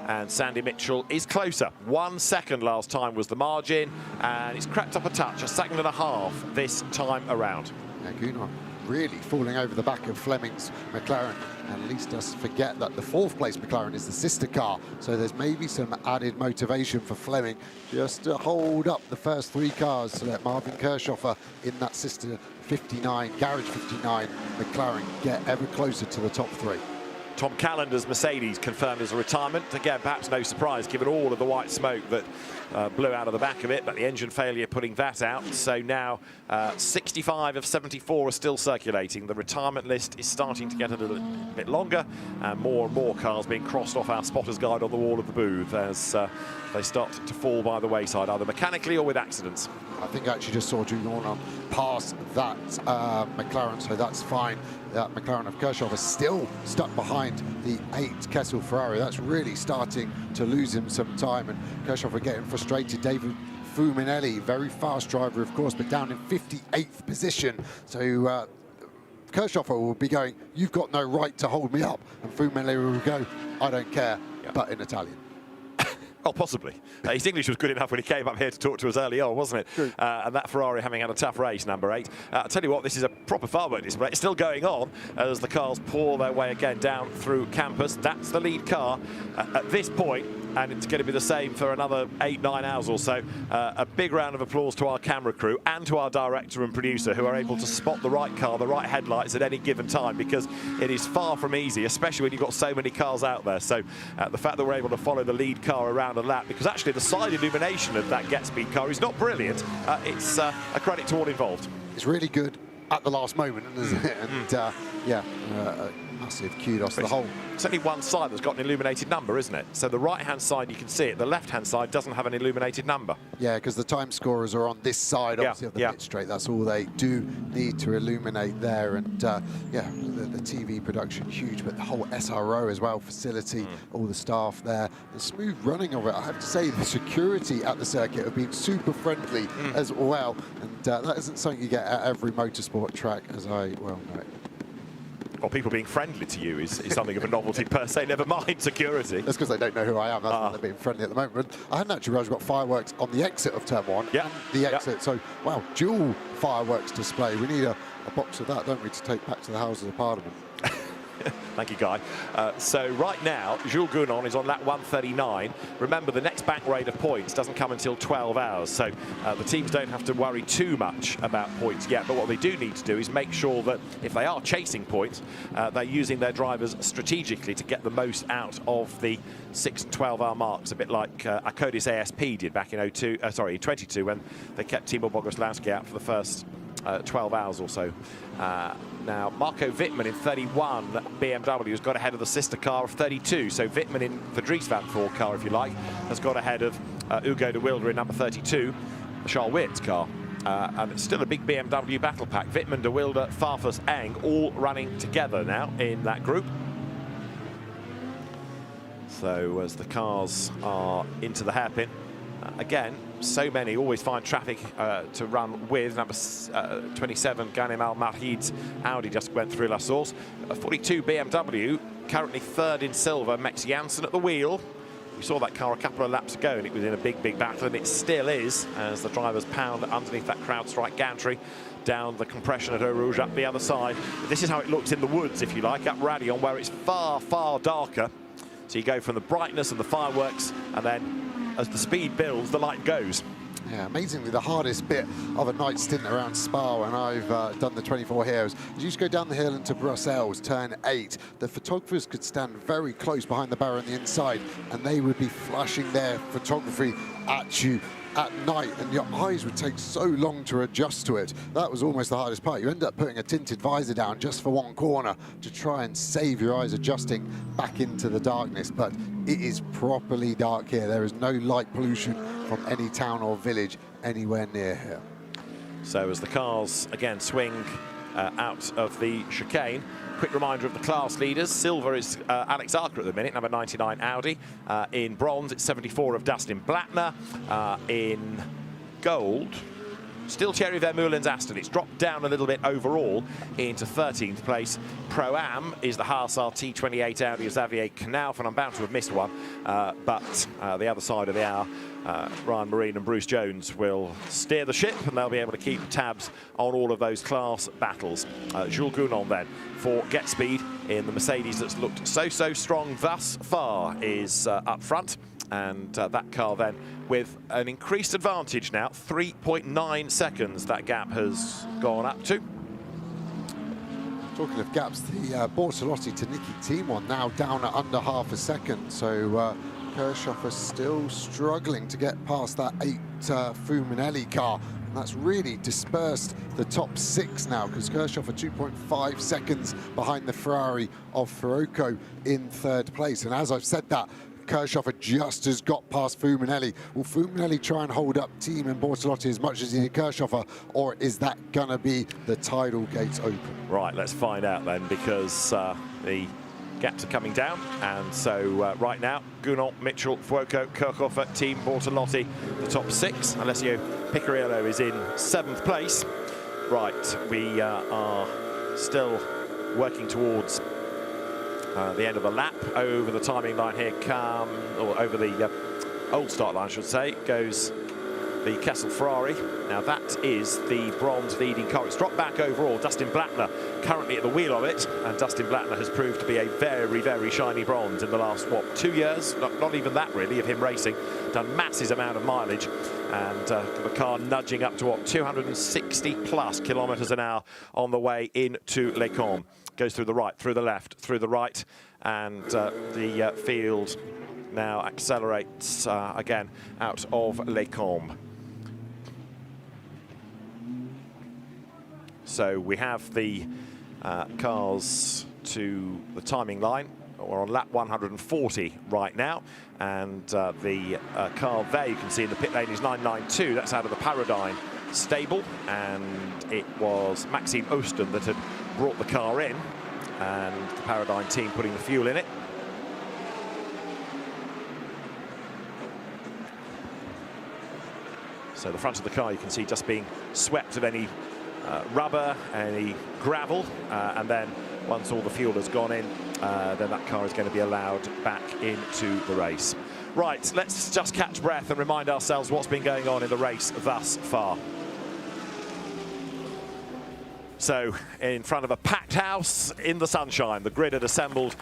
And Sandy Mitchell is closer. 1 second last time was the margin, and it's crept up a touch, 1.5 seconds this time around. Now Gounon really falling over the back of Fleming's McLaren, and at least does forget that the 4th place McLaren is the sister car, so there's maybe some added motivation for Fleming just to hold up the first 3 cars to let Marvin Kirchhofer in that sister 59, Garage 59 McLaren get ever closer to the top 3. Tom Callender's Mercedes confirmed as a retirement. Again, perhaps no surprise given all of the white smoke that blew out of the back of it, but the engine failure putting that out. So now 65 of 74 are still circulating. The retirement list is starting to get a little bit longer, and more cars being crossed off our spotter's guide on the wall of the booth as they start to fall by the wayside, either mechanically or with accidents. I think I actually just saw Gounon pass that McLaren, so that's fine. That McLaren of Kirchhofer is still stuck behind the 8 Kessel Ferrari. That's really starting to lose him some time, and Kirchhofer getting frustrated. David Fuminelli, very fast driver, of course, but down in 58th position. So Kirchhofer will be going, you've got no right to hold me up. And Fuminelli will go, I don't care, but in Italian. Oh, possibly. His English was good enough when he came up here to talk to us early on, wasn't it? And that Ferrari having had a tough race, number 8. I'll tell you what, this is a proper firework display. It's still going on as the cars pour their way again down through campus. That's the lead car at this point, and it's going to be the same for another 8-9 hours or so. A big round of applause to our camera crew and to our director and producer, who are able to spot the right car, the right headlights at any given time, because it is far from easy, especially when you've got so many cars out there. So the fact that we're able to follow the lead car around a lap, because actually the side illumination of that Get Speed car is not brilliant, it's a credit to all involved. It's really good at the last moment, isn't it? And Massive kudos to the whole. It's only one side that's got an illuminated number, isn't it? So the right-hand side you can see it, the left-hand side doesn't have an illuminated number. Yeah, because the time scorers are on this side, obviously, of the pit straight. That's all they do need to illuminate there. And yeah, the TV production, huge, but the whole SRO as well, facility, all the staff there. The smooth running of it, I have to say, the security at the circuit have been super friendly as well. And that isn't something you get at every motorsport track, as I well know. Well, people being friendly to you is something of a novelty per se, never mind security. That's because they don't know who I am. That's why they're being friendly at the moment. I hadn't actually realised we've got fireworks on the exit of Turn 1 and the exit. So, wow, dual fireworks display. We need a box of that, don't we, to take back to the Houses of Parliament. Thank you, Guy. So right now, Jules Gounon is on lap 139. Remember, the next bank raid of points doesn't come until 12 hours, so the teams don't have to worry too much about points yet. But what they do need to do is make sure that if they are chasing points, they're using their drivers strategically to get the most out of the 6 and 12-hour marks, a bit like Akkodis ASP did back in 22, when they kept Timo Bogoslawski out for the first 12 hours or so. Now, Marco Wittmann in 31 BMW has got ahead of the sister car of 32. So Wittmann in the Dries Van Voort car, if you like, has got ahead of Hugo de Wilde in number 32, the Charles Weerts car. And it's still a big BMW battle pack. Wittmann, de Wilde, Farfus, Eng, all running together now in that group. So as the cars are into the hairpin, again, so many always find traffic to run with. Number 27, Ghanem Al Mahid's Audi just went through La Source. 42 BMW, currently third in silver. Max Janssen at the wheel. We saw that car a couple of laps ago and it was in a big battle, and it still is, as the drivers pound underneath that CrowdStrike gantry down the compression at Eau Rouge up the other side. This is how it looks in the woods, if you like, up Radion, where it's far, far darker. So you go from the brightness and the fireworks, and then as the speed builds, the light goes. Yeah, amazingly, the hardest bit of a night stint around Spa when I've done the 24 Heroes is you just go down the hill into Brussels, turn 8. The photographers could stand very close behind the barrier on the inside, and they would be flashing their photography at you at night, and your eyes would take so long to adjust to it. That was almost the hardest part. You end up putting a tinted visor down just for one corner to try and save your eyes adjusting back into the darkness, but it is properly dark here. There is no light pollution from any town or village anywhere near here. So as the cars again swing out of the chicane, quick reminder of the class leaders. Silver is Alex Archer at the minute, number 99 Audi. In bronze, it's 74 of Dustin Blattner. In gold, still Thierry Vermeulen's Aston. It's dropped down a little bit overall into 13th place. Pro-Am is the Haas RT28 Audi of Xavier Knauf, and I'm bound to have missed one. But the other side of the hour, Ryan Marine and Bruce Jones will steer the ship, and they'll be able to keep tabs on all of those class battles. Jules Gounon then for Get Speed in the Mercedes that's looked so strong thus far is up front. And that car then with an increased advantage now, 3.9 seconds that gap has gone up to. Talking of gaps, the Bortolotti to Niki team one now down at under half a second. So Kirchhoff still struggling to get past that 8 Fuminelli car. And that's really dispersed the top 6 now, because Kirchhoff are 2.5 seconds behind the Ferrari of Fiorocco in 3rd place. And as I've said that, Kirchhoff just has got past Fuminelli. Will Fuminelli try and hold up team and Bortolotti as much as he did Kirchhoff, or is that going to be the tidal gates open? Right, let's find out then, because the gaps are coming down. And so right now, Gounon, Mitchell, Fuoco, Kirchhoff, team Bortolotti, the top 6. Alessio Picariello is in 7th place. Right, we are still working towards the end of the lap. Over the timing line here or over the old start line, I should say, goes the Kessel Ferrari. Now that is the bronze leading car. It's dropped back overall. Dustin Blattner currently at the wheel of it, and Dustin Blattner has proved to be a very shiny bronze in the last, what, 2 years? Not even that really of him racing. Done massive amount of mileage, and the car nudging up to, what, 260 plus kilometers an hour on the way into Les Combes. Goes through the right, through the left, through the right, and the field now accelerates again out of Les Combes. So we have the cars to the timing line. We're on lap 140 right now, and the car there you can see in the pit lane is 992. That's out of the Paradigm stable, and it was Maxime Osten that had brought the car in, and the Paradigm team putting the fuel in it. So the front of the car you can see just being swept of any rubber, any gravel, and then once all the fuel has gone in, then that car is going to be allowed back into the race. Right, let's just catch breath and remind ourselves what's been going on in the race thus far. So, in front of a packed house in the sunshine, the grid had assembled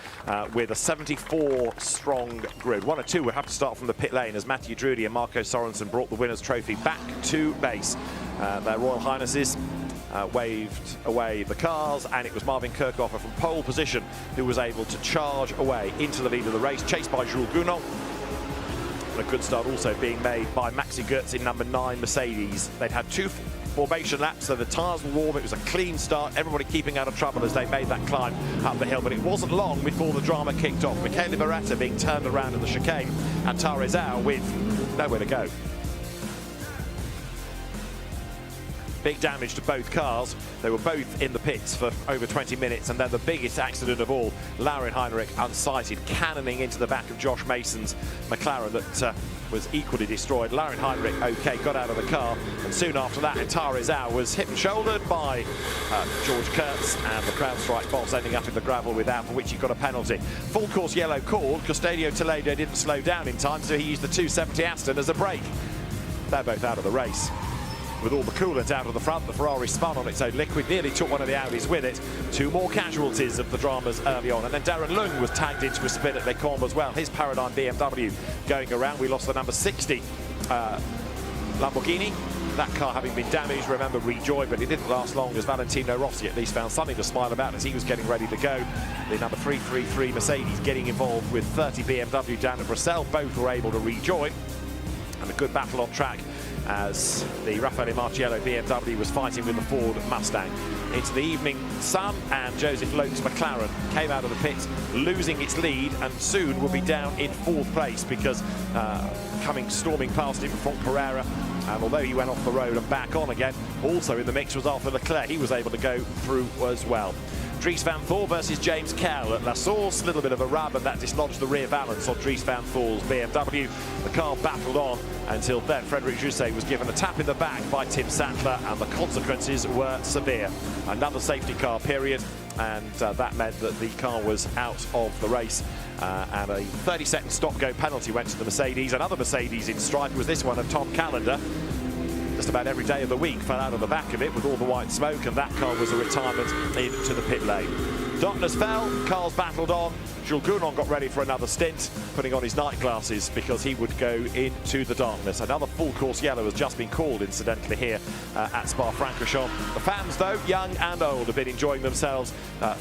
with a 74-strong grid. 1 or 2 would have to start from the pit lane as Matthew Drudy and Marco Sorensen brought the winner's trophy back to base. Their Royal Highnesses waved away the cars, and it was Marvin Kirchhofer from pole position who was able to charge away into the lead of the race, chased by Jules Gounon. And a good start also being made by Maxi Goetz in number 9 Mercedes. They'd had 2 formation laps, so the tyres were warm. It was a clean start, everybody keeping out of trouble as they made that climb up the hill, but it wasn't long before the drama kicked off. Michele Beretta being turned around in the chicane, and Tarezau with nowhere to go. Big damage to both cars. They were both in the pits for over 20 minutes, and then the biggest accident of all, Laurin Heinrich unsighted, cannoning into the back of Josh Mason's McLaren that was equally destroyed. Laurin Heinrich, okay, got out of the car, and soon after that, Tarezau was hip and shouldered by George Kurtz, and the CrowdStrike boss ending up in the gravel without, for which he got a penalty. Full course yellow called. Custodio Toledo didn't slow down in time, so he used the 270 Aston as a brake. They're both out of the race. With all the coolant out of the front, the Ferrari spun on its own liquid, nearly took one of the Audis with it. 2 more casualties of the dramas early on. And then Darren Lung was tagged into a spin at Les Combes as well. His Paradigm BMW going around. We lost the number 60 Lamborghini. That car having been damaged, remember, rejoined, but it didn't last long as Valentino Rossi at least found something to smile about as he was getting ready to go. The number 333 Mercedes getting involved with 30 BMW down at Brussels. Both were able to rejoin. And a good battle on track as the Raffaele Marciello BMW was fighting with the Ford Mustang. Into the evening sun, and Joseph Loke's McLaren came out of the pits, losing its lead, and soon will be down in 4th place because coming storming past him from Pereira, and although he went off the road and back on again, also in the mix was Arthur Leclerc. He was able to go through as well. Dries Van Thor versus James Kell at La Source. A little bit of a rub, and that dislodged the rear balance on Dries Van Thor's BMW. The car battled on until then Frederic Jousset was given a tap in the back by Tim Sattler, and the consequences were severe. Another safety car period, and that meant that the car was out of the race. And a 30-second stop-go penalty went to the Mercedes. Another Mercedes in strife was this one of Tom Callender. Just about every day of the week fell out of the back of it with all the white smoke, and that car was a retirement into the pit lane. Darkness fell, cars battled on. Jules Gounon got ready for another stint, putting on his night glasses because he would go into the darkness. Another full course yellow has just been called, incidentally, here at Spa-Francorchamps. The fans, though, young and old, have been enjoying themselves.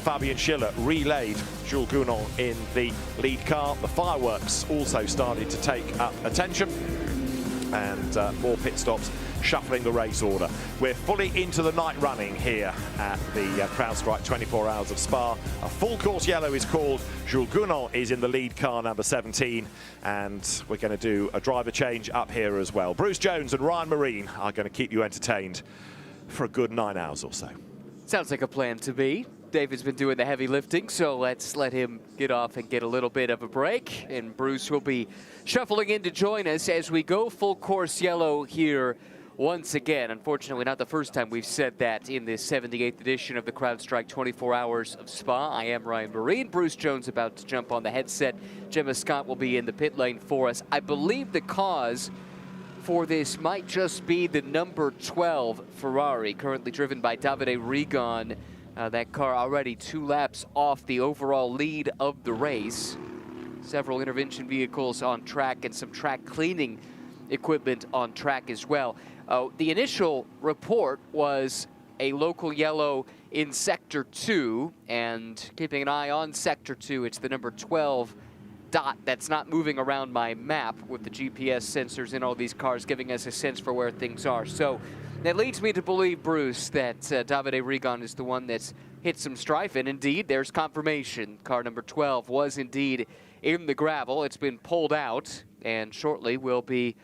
Fabian Schiller relayed Jules Gounon in the lead car. The fireworks also started to take up attention, and more pit stops shuffling the race order. We're fully into the night running here at the CrowdStrike 24 Hours of Spa. A full course yellow is called. Jules Gounon is in the lead car, number 17, and we're going to do a driver change up here as well. Bruce Jones and Ryan Marine are going to keep you entertained for a good 9 hours or so. Sounds like a plan to me. David's been doing the heavy lifting, so let's let him get off and get a little bit of a break. And Bruce will be shuffling in to join us as we go full course yellow here once again. Unfortunately, not the first time we've said that in this 78th edition of the CrowdStrike 24 Hours of Spa. I am Ryan Marine. Bruce Jones about to jump on the headset. Gemma Scott will be in the pit lane for us. I believe the cause for this might just be the number 12 Ferrari, currently driven by Davide Rigon. That car already 2 laps off the overall lead of the race. Several intervention vehicles on track and some track cleaning equipment on track as well. The initial report was a local yellow in Sector 2, and keeping an eye on Sector 2, it's the number 12 dot that's not moving around my map with the GPS sensors in all these cars, giving us a sense for where things are. So that leads me to believe, Bruce, that Davide Rigon is the one that's hit some strife, and indeed, there's confirmation. Car number 12 was indeed in the gravel. It's been pulled out, and shortly we'll be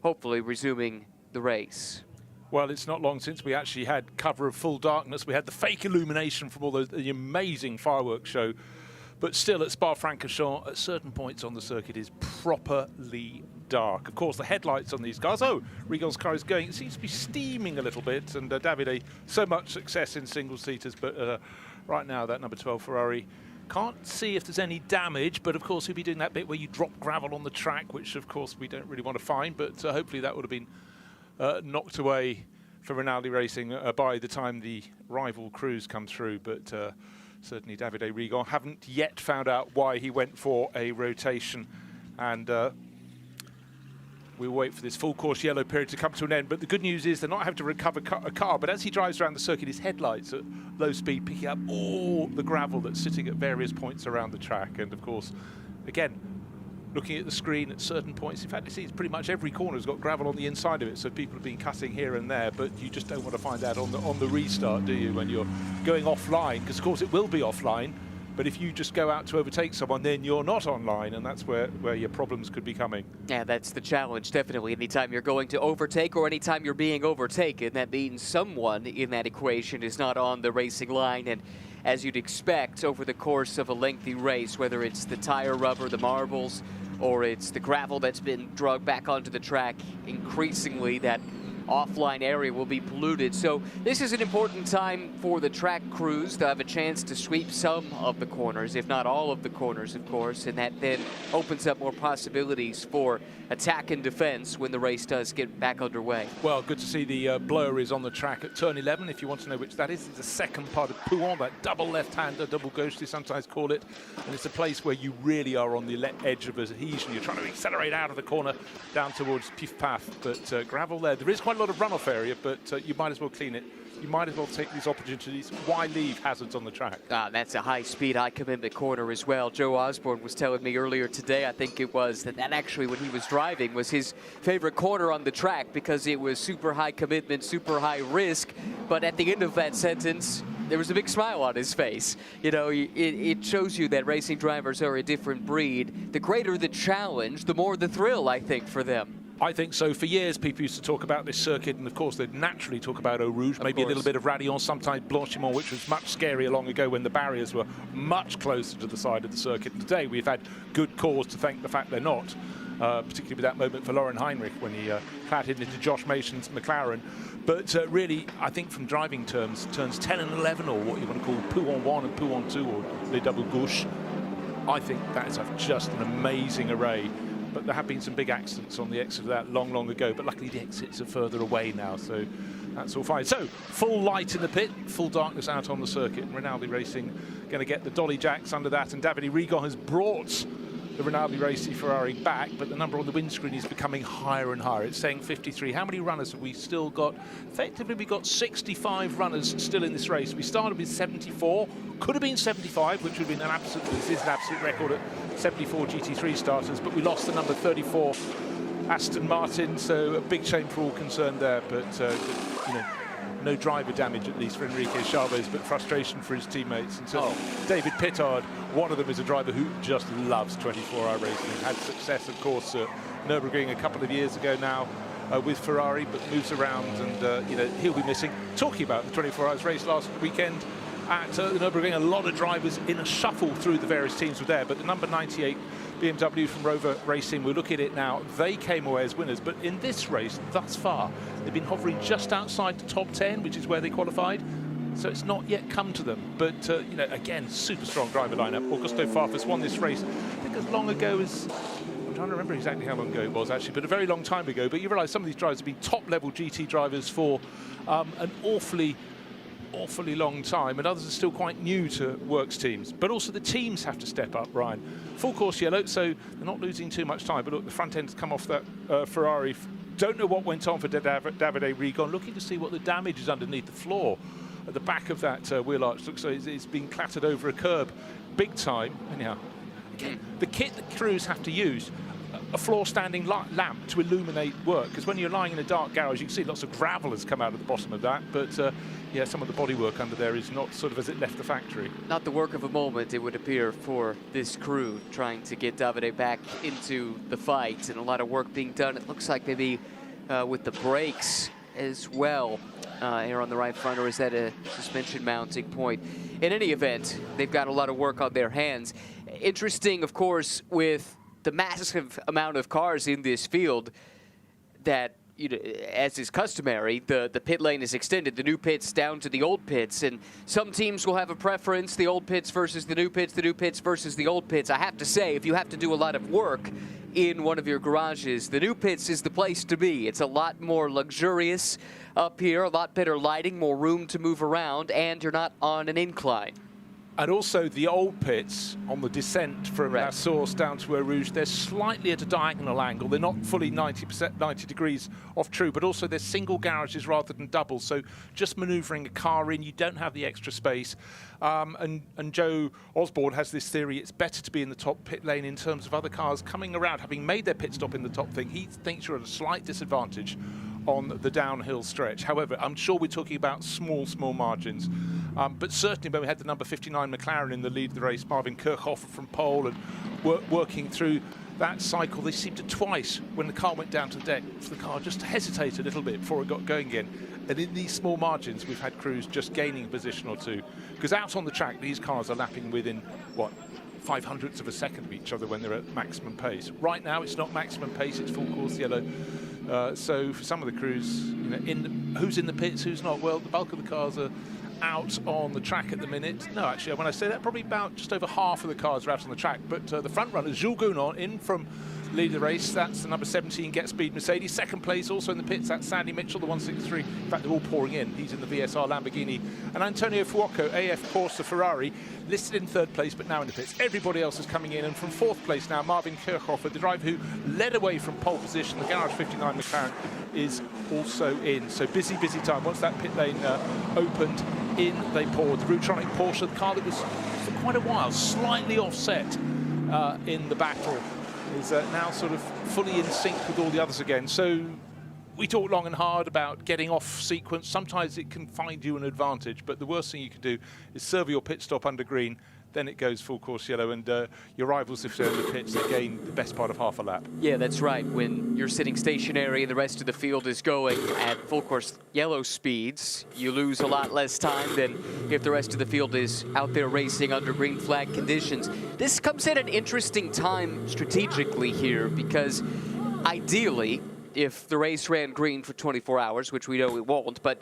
hopefully resuming the race. Well, it's not long since we actually had cover of full darkness. We had the fake illumination from all the amazing fireworks show. But still, at Spa-Francorchamps, at certain points on the circuit, is properly dark. Of course, the headlights on these cars, oh, Rigon's car is going, it seems to be steaming a little bit. And Davide, so much success in single-seaters, but right now, that number 12 Ferrari can't see if there's any damage, but of course he'll be doing that bit where you drop gravel on the track, which of course we don't really want to find, but hopefully that would have been knocked away for Rinaldi Racing by the time the rival crews come through. But certainly Davide Rigon haven't yet found out why he went for a rotation, and we'll wait for this full course yellow period to come to an end. But the good news is they're not having to recover a car, but as he drives around the circuit, his headlights at low speed picking up all the gravel that's sitting at various points around the track. And of course, again, looking at the screen at certain points, in fact, you see it's pretty much every corner has got gravel on the inside of it, so people have been cutting here and there, but you just don't want to find that on the restart, do you, when you're going offline? Because of course it will be offline, but if you just go out to overtake someone, then you're not online, and that's where your problems could be coming. Yeah, that's the challenge, definitely. Anytime you're going to overtake or anytime you're being overtaken, that means someone in that equation is not on the racing line. And as you'd expect over the course of a lengthy race, whether it's the tire rubber, the marbles, or it's the gravel that's been dragged back onto the track, increasingly that offline area will be polluted. So this is an important time for the track crews to have a chance to sweep some of the corners, if not all of the corners, of course, and that then opens up more possibilities for attack and defense when the race does get back underway. Well, good to see the blower is on the track at turn 11. If you want to know which that is, it's the second part of Pouhon, that double left-hander, double gauche, they sometimes call it. And it's a place where you really are on the edge of adhesion. You're trying to accelerate out of the corner down towards Pif Paf, but gravel there. There is quite a lot of runoff area, but you might as well clean it. You might as well take these opportunities. Why leave hazards on the track? That's a high-speed, high-commitment corner as well. Joe Osborne was telling me earlier today, I think it was, that actually, when he was driving, was his favorite corner on the track because it was super high commitment, super high risk. But at the end of that sentence, there was a big smile on his face. You know, it shows you that racing drivers are a different breed. The greater the challenge, the more the thrill, I think, for them. I think so. For years, people used to talk about this circuit, and of course, they'd naturally talk about Eau Rouge, maybe a little bit of Raidillon, sometimes Blanchimont, which was much scarier long ago when the barriers were much closer to the side of the circuit. And today, we've had good cause to thank the fact they're not, particularly with that moment for Lauren Heinrich when he clattered into Josh Mason's McLaren. But really, I think from driving terms, turns 10 and 11, or what you want to call Pouhon 1 and Pouhon 2, or Les Double Gauche, I think that is just an amazing array. But there have been some big accidents on the exit of that long ago, but luckily the exits are further away now, so that's all fine. So, full light in the pit, full darkness out on the circuit, and Rinaldi Racing going to get the dolly jacks under that, and Davide Rigon has brought the Rinaldi Racing Ferrari back, but the number on the windscreen is becoming higher and higher. It's saying 53. How many runners have we still got? Effectively, we've got 65 runners still in this race. We started with 74, could have been 75, which would have been this is an absolute record at 74 GT3 starters, but we lost the number 34 Aston Martin, so a big shame for all concerned there, but you know, no driver damage, at least for Enrique Chavez, but frustration for his teammates. And so David Pittard, one of them, is a driver who just loves 24-hour racing. Had success, of course, at Nürburgring a couple of years ago now with Ferrari, but moves around, and you know, he'll be missing. Talking about the 24 hours race last weekend at the Nürburgring, a lot of drivers in a shuffle through the various teams were there, but the number 98 BMW from Rover Racing, we'll look at it now, they came away as winners. But in this race, thus far, they've been hovering just outside the top 10, which is where they qualified. So it's not yet come to them. But, you know, again, super strong driver lineup. Augusto Farfus won this race, I think, as long ago as... I'm trying to remember exactly how long ago it was, actually, but a very long time ago. But you realise some of these drivers have been top-level GT drivers for an awfully long time, and others are still quite new to works teams. But also the teams have to step up, Ryan. Full course yellow, so they're not losing too much time. But look, the front end's come off that Ferrari. Don't know what went on for Davide Rigon. Looking to see what the damage is underneath the floor at the back of that wheel arch. Looks like it's been clattered over a curb big time. Anyhow, Again, the kit that crews have to use, a floor-standing lamp to illuminate work, because when you're lying in a dark garage, you can see lots of gravel has come out of the bottom of that, but yeah, some of the bodywork under there is not sort of as it left the factory. Not the work of a moment, it would appear, for this crew trying to get Davide back into the fight, and a lot of work being done. It looks like maybe with the brakes as well here on the right front, or is that a suspension mounting point? In any event, they've got a lot of work on their hands. Interesting, of course, with the massive amount of cars in this field, that, you know, as is customary, the pit lane is extended, the new pits down to the old pits, and some teams will have a preference, the old pits versus the new pits versus the old pits. I have to say, if you have to do a lot of work in one of your garages, the new pits is the place to be. It's a lot more luxurious up here, a lot better lighting, more room to move around, and you're not on an incline. And also the old pits on the descent from La Source down to Eau Rouge, they're slightly at a diagonal angle. They're not fully 90 degrees off true, but also they're single garages rather than double. So just manoeuvring a car in, you don't have the extra space. And Joe Osborne has this theory, it's better to be in the top pit lane in terms of other cars coming around, having made their pit stop in the top thing. He thinks you're at a slight disadvantage on the downhill stretch. However, I'm sure we're talking about small margins. But certainly when we had the number 59 McLaren in the lead of the race, Marvin Kirchhoff from pole, and working through that cycle, they seemed to twice, when the car went down to the deck, the car just hesitated a little bit before it got going again. And in these small margins, we've had crews just gaining a position or two. Because out on the track, these cars are lapping within, what, 0.05 of a second of each other when they're at maximum pace. Right now, it's not maximum pace, it's full course yellow. So for some of the crews, you know, who's in the pits, who's not? Well, the bulk of the cars are out on the track at the minute. No, actually, when I say that, probably about just over half of the cars are out on the track. But the front runner, Jules Gounon, in from lead of the race. That's the number 17 Get Speed Mercedes. Second place, also in the pits, that's Sandy Mitchell, the 163. In fact, they're all pouring in. He's in the VSR Lamborghini. And Antonio Fuoco, AF Corsa Ferrari, listed in third place, but now in the pits. Everybody else is coming in. And from fourth place now, Marvin Kirchhoff, the driver who led away from pole position. The Garage 59 McLaren is also in. So busy time. Once that pit lane opened, in they poured. The Rutronic Porsche, the car that was for quite a while slightly offset in the battle, is now sort of fully in sync with all the others again. So we talk long and hard about getting off sequence. Sometimes it can find you an advantage, but the worst thing you can do is serve your pit stop under green, then it goes full course yellow, and your rivals, if they're in the pits, they gain the best part of half a lap. Yeah, that's right. When you're sitting stationary and the rest of the field is going at full course yellow speeds, you lose a lot less time than if the rest of the field is out there racing under green flag conditions. This comes at an interesting time strategically here, because ideally, if the race ran green for 24 hours, which we know it won't, but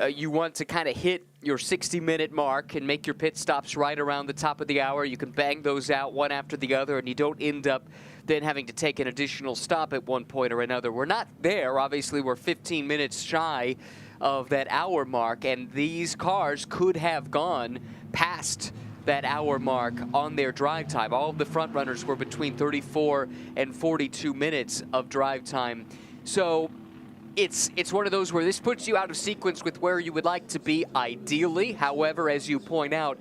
you want to kind of hit your 60-minute mark and make your pit stops right around the top of the hour. You can bang those out one after the other, and you don't end up then having to take an additional stop at one point or another. We're not there. Obviously, we're 15 minutes shy of that hour mark, and these cars could have gone past that hour mark on their drive time. All of the front runners were between 34 and 42 minutes of drive time. So it's one of those where this puts you out of sequence with where you would like to be ideally. However, as you point out,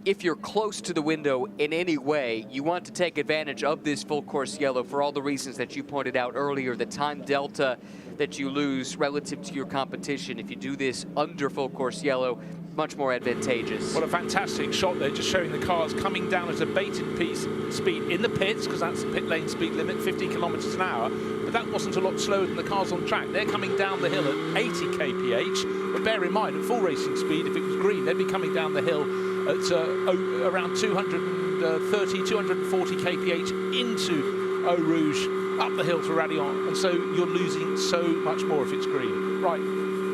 if you're close to the window in any way, you want to take advantage of this full course yellow for all the reasons that you pointed out earlier. The time delta that you lose relative to your competition, if you do this under full course yellow, much more advantageous. What a fantastic shot there, just showing the cars coming down at a bated piece speed in the pits, because that's the pit lane speed limit, 50 kilometers an hour. But that wasn't a lot slower than the cars on track. They're coming down the hill at 80 kph. But bear in mind, at full racing speed, if it was green, they'd be coming down the hill at around 230, 240 kph into Eau Rouge, up the hill to Radion. And so you're losing so much more if it's green. Right.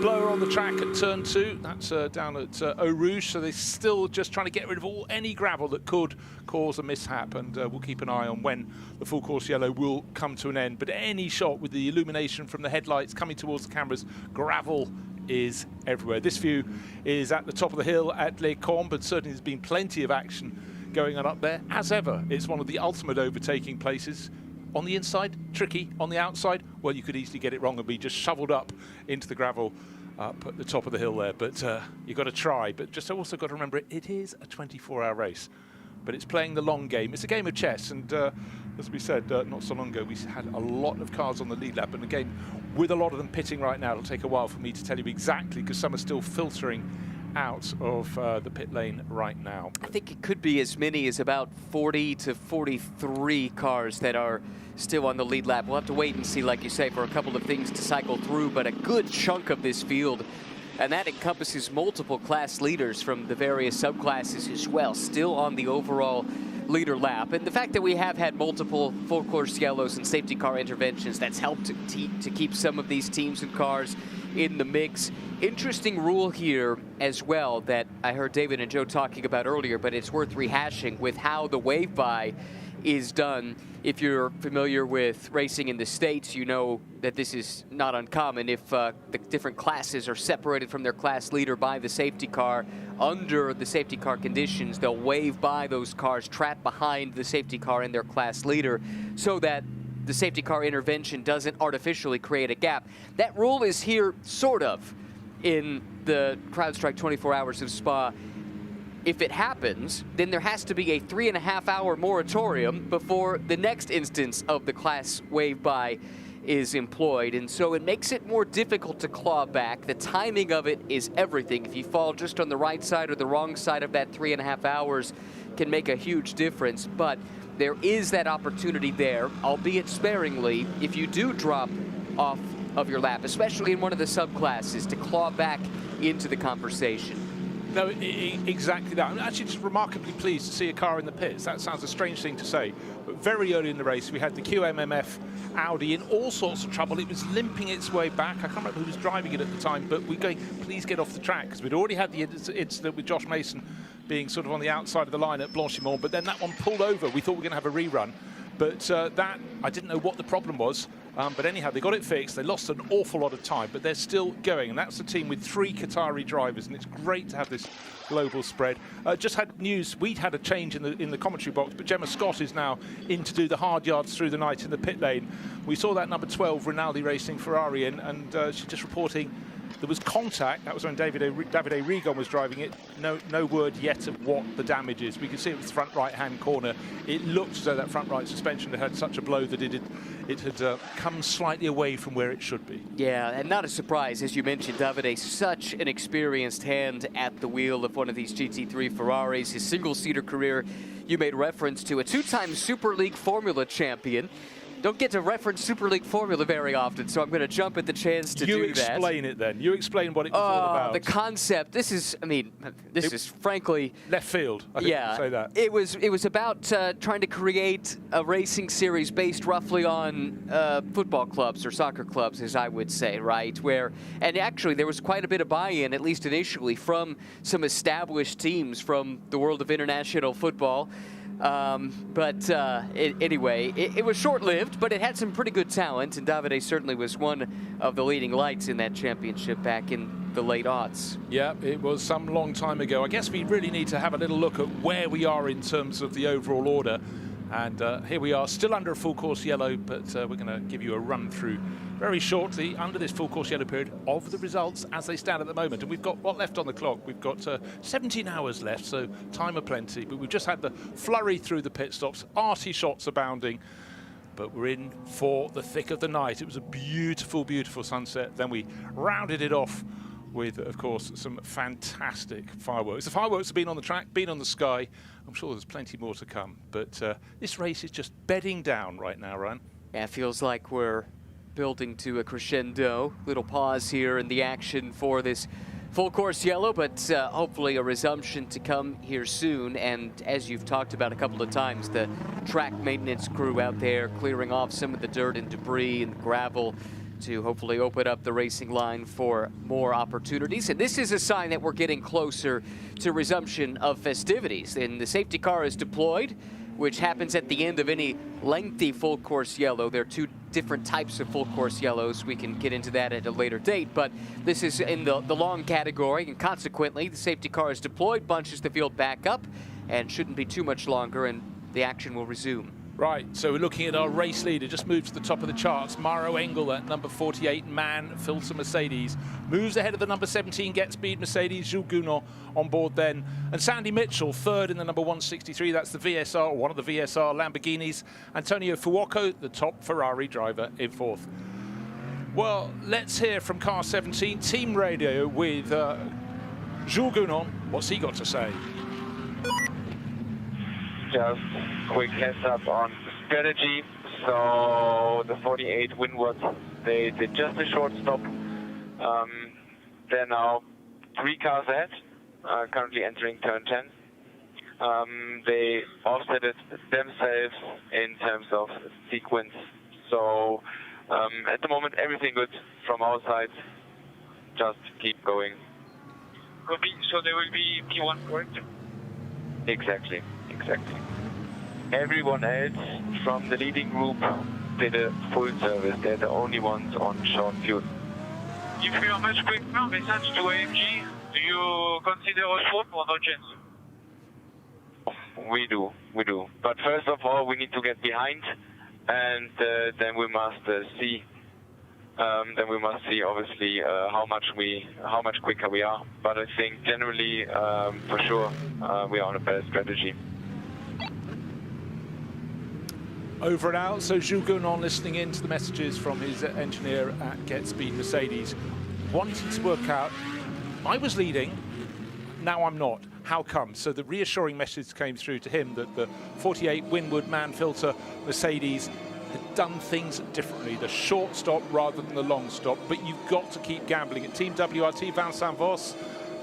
Blower on the track at turn 2, that's down at Eau Rouge, so they're still just trying to get rid of any gravel that could cause a mishap, and we'll keep an eye on when the full course yellow will come to an end. But any shot with the illumination from the headlights coming towards the cameras, gravel is everywhere. This view is at the top of the hill at Les Combes, but certainly there's been plenty of action going on up there. As ever, it's one of the ultimate overtaking places. On the inside, tricky. On the outside, well, you could easily get it wrong and be just shoveled up into the gravel up at the top of the hill there. But you've got to try. But just also got to remember, it is a 24-hour race. but it's playing the long game. It's a game of chess, and as we said not so long ago, we had a lot of cars on the lead lap, and again, with a lot of them pitting right now, it'll take a while for me to tell you exactly, because some are still filtering out of the pit lane right now. I think it could be as many as about 40 to 43 cars that are still on the lead lap. We'll have to wait and see, like you say, for a couple of things to cycle through, but a good chunk of this field, and that encompasses multiple class leaders from the various subclasses as well, still on the overall leader lap. And the fact that we have had multiple full course yellows and safety car interventions, that's helped to keep some of these teams and cars in the mix. Interesting rule here as well that I heard David and Joe talking about earlier, but it's worth rehashing with how the wave by is done. If you're familiar with racing in the States, you know that this is not uncommon. If the different classes are separated from their class leader by the safety car, under the safety car conditions, they'll wave by those cars trapped behind the safety car and their class leader so that the safety car intervention doesn't artificially create a gap. That rule is here sort of in the CrowdStrike 24 Hours of Spa. If it happens, then there has to be a 3.5-hour moratorium before the next instance of the class wave by is employed. And so it makes it more difficult to claw back. The timing of it is everything. If you fall just on the right side or the wrong side of that 3.5 hours can make a huge difference. But there is that opportunity there, albeit sparingly, if you do drop off of your lap, especially in one of the subclasses, to claw back into the conversation. No, exactly that. I'm actually just remarkably pleased to see a car in the pits. That sounds a strange thing to say, but very early in the race, we had the QMMF Audi in all sorts of trouble. It was limping its way back. I can't remember who was driving it at the time, but we're going, please get off the track, because we'd already had the incident with Josh Mason being sort of on the outside of the line at Blanchimont, but then that one pulled over. We thought we were going to have a rerun. But that, I didn't know what the problem was. But anyhow, they got it fixed. They lost an awful lot of time, but they're still going. And that's a team with 3 Qatari drivers, and it's great to have this global spread. Just had news. We'd had a change in the commentary box, but Gemma Scott is now in to do the hard yards through the night in the pit lane. We saw that number 12 Rinaldi Racing Ferrari in, and she's just reporting there was contact. That was when David A. Regon was driving it. No word yet of what the damage is. We can see it was the front right-hand corner. It looked as though that front right suspension had had such a blow that it had come slightly away from where it should be. Yeah, and not a surprise, as you mentioned, Davide, such an experienced hand at the wheel of one of these GT3 Ferraris. His single-seater career, you made reference to, a 2-time Super League Formula champion. Don't get to reference Super League Formula very often, so I'm going to jump at the chance to do that. You explain it then. You explain what it was all about. The concept. This is, I mean, this is frankly left field. I think you could say that. It was about trying to create a racing series based roughly on football clubs or soccer clubs, as I would say, right? And actually there was quite a bit of buy-in, at least initially, from some established teams from the world of international football. Anyway, it was short-lived, but it had some pretty good talent, and Davide certainly was one of the leading lights in that championship back in the late aughts. Yeah, it was some long time ago. I guess we really need to have a little look at where we are in terms of the overall order. And here we are, still under a full course yellow, but we're going to give you a run through very shortly under this full course yellow period of the results as they stand at the moment. And we've got what left on the clock? We've got 17 hours left, so time aplenty. But we've just had the flurry through the pit stops, arty shots abounding. But we're in for the thick of the night. It was a beautiful, beautiful sunset. Then we rounded it off with, of course, some fantastic fireworks. The fireworks have been on the track, been on the sky. I'm sure there's plenty more to come. But this race is just bedding down right now, Ryan. Yeah, it feels like we're building to a crescendo. Little pause here in the action for this full course yellow, but hopefully a resumption to come here soon. And as you've talked about a couple of times, the track maintenance crew out there clearing off some of the dirt and debris and gravel to hopefully open up the racing line for more opportunities. And this is a sign that we're getting closer to resumption of festivities. And the safety car is deployed, which happens at the end of any lengthy full course yellow. There are 2 different types of full course yellows. We can get into that at a later date, but this is in the long category, and consequently the safety car is deployed, bunches the field back up, and shouldn't be too much longer, and the action will resume. Right, so we're looking at our race leader, just moved to the top of the charts. Mauro Engel at number 48, Man Filter Mercedes. Moves ahead of the number 17, Get Speed Mercedes, Jules Gounon on board then. And Sandy Mitchell, third in the number 163, that's the VSR, or one of the VSR Lamborghinis. Antonio Fuoco, the top Ferrari driver, in fourth. Well, let's hear from car 17, team radio with Jules Gounon. What's he got to say? Just quick heads up on strategy. So the 48 Windward, they did just a short stop. They're now 3 cars ahead, currently entering turn 10. They offset it themselves in terms of sequence. So at the moment, everything good from our side. Just keep going. So there will be P1 correct? Exactly. Everyone else from the leading group did a full service. They're the only ones on short fuel. If you are much quicker, message to AMG, do you consider a swap or no chance? We do. But first of all, we need to get behind, and then we must see. Obviously how much quicker we are. But I think generally, for sure, we are on a better strategy. Over and out, so Jules Gounon listening in to the messages from his engineer at Get Speed Mercedes, wanting to work out, I was leading, now I'm not. How come? So the reassuring message came through to him that the 48 Windward Man Filter Mercedes had done things differently, the short stop rather than the long stop, but you've got to keep gambling. At Team WRT, Vincent Voss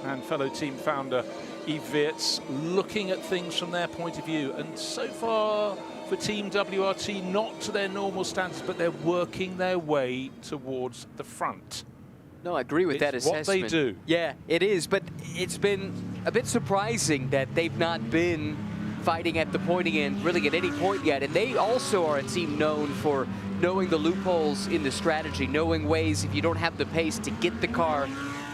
and fellow team founder Yves Wirtz looking at things from their point of view, and so far for Team WRT, not to their normal standards, but they're working their way towards the front. No, I agree with that assessment. What they do. Yeah, it is, but it's been a bit surprising that they've not been fighting at the pointy end really at any point yet, and they also are a team known for knowing the loopholes in the strategy, knowing ways if you don't have the pace to get the car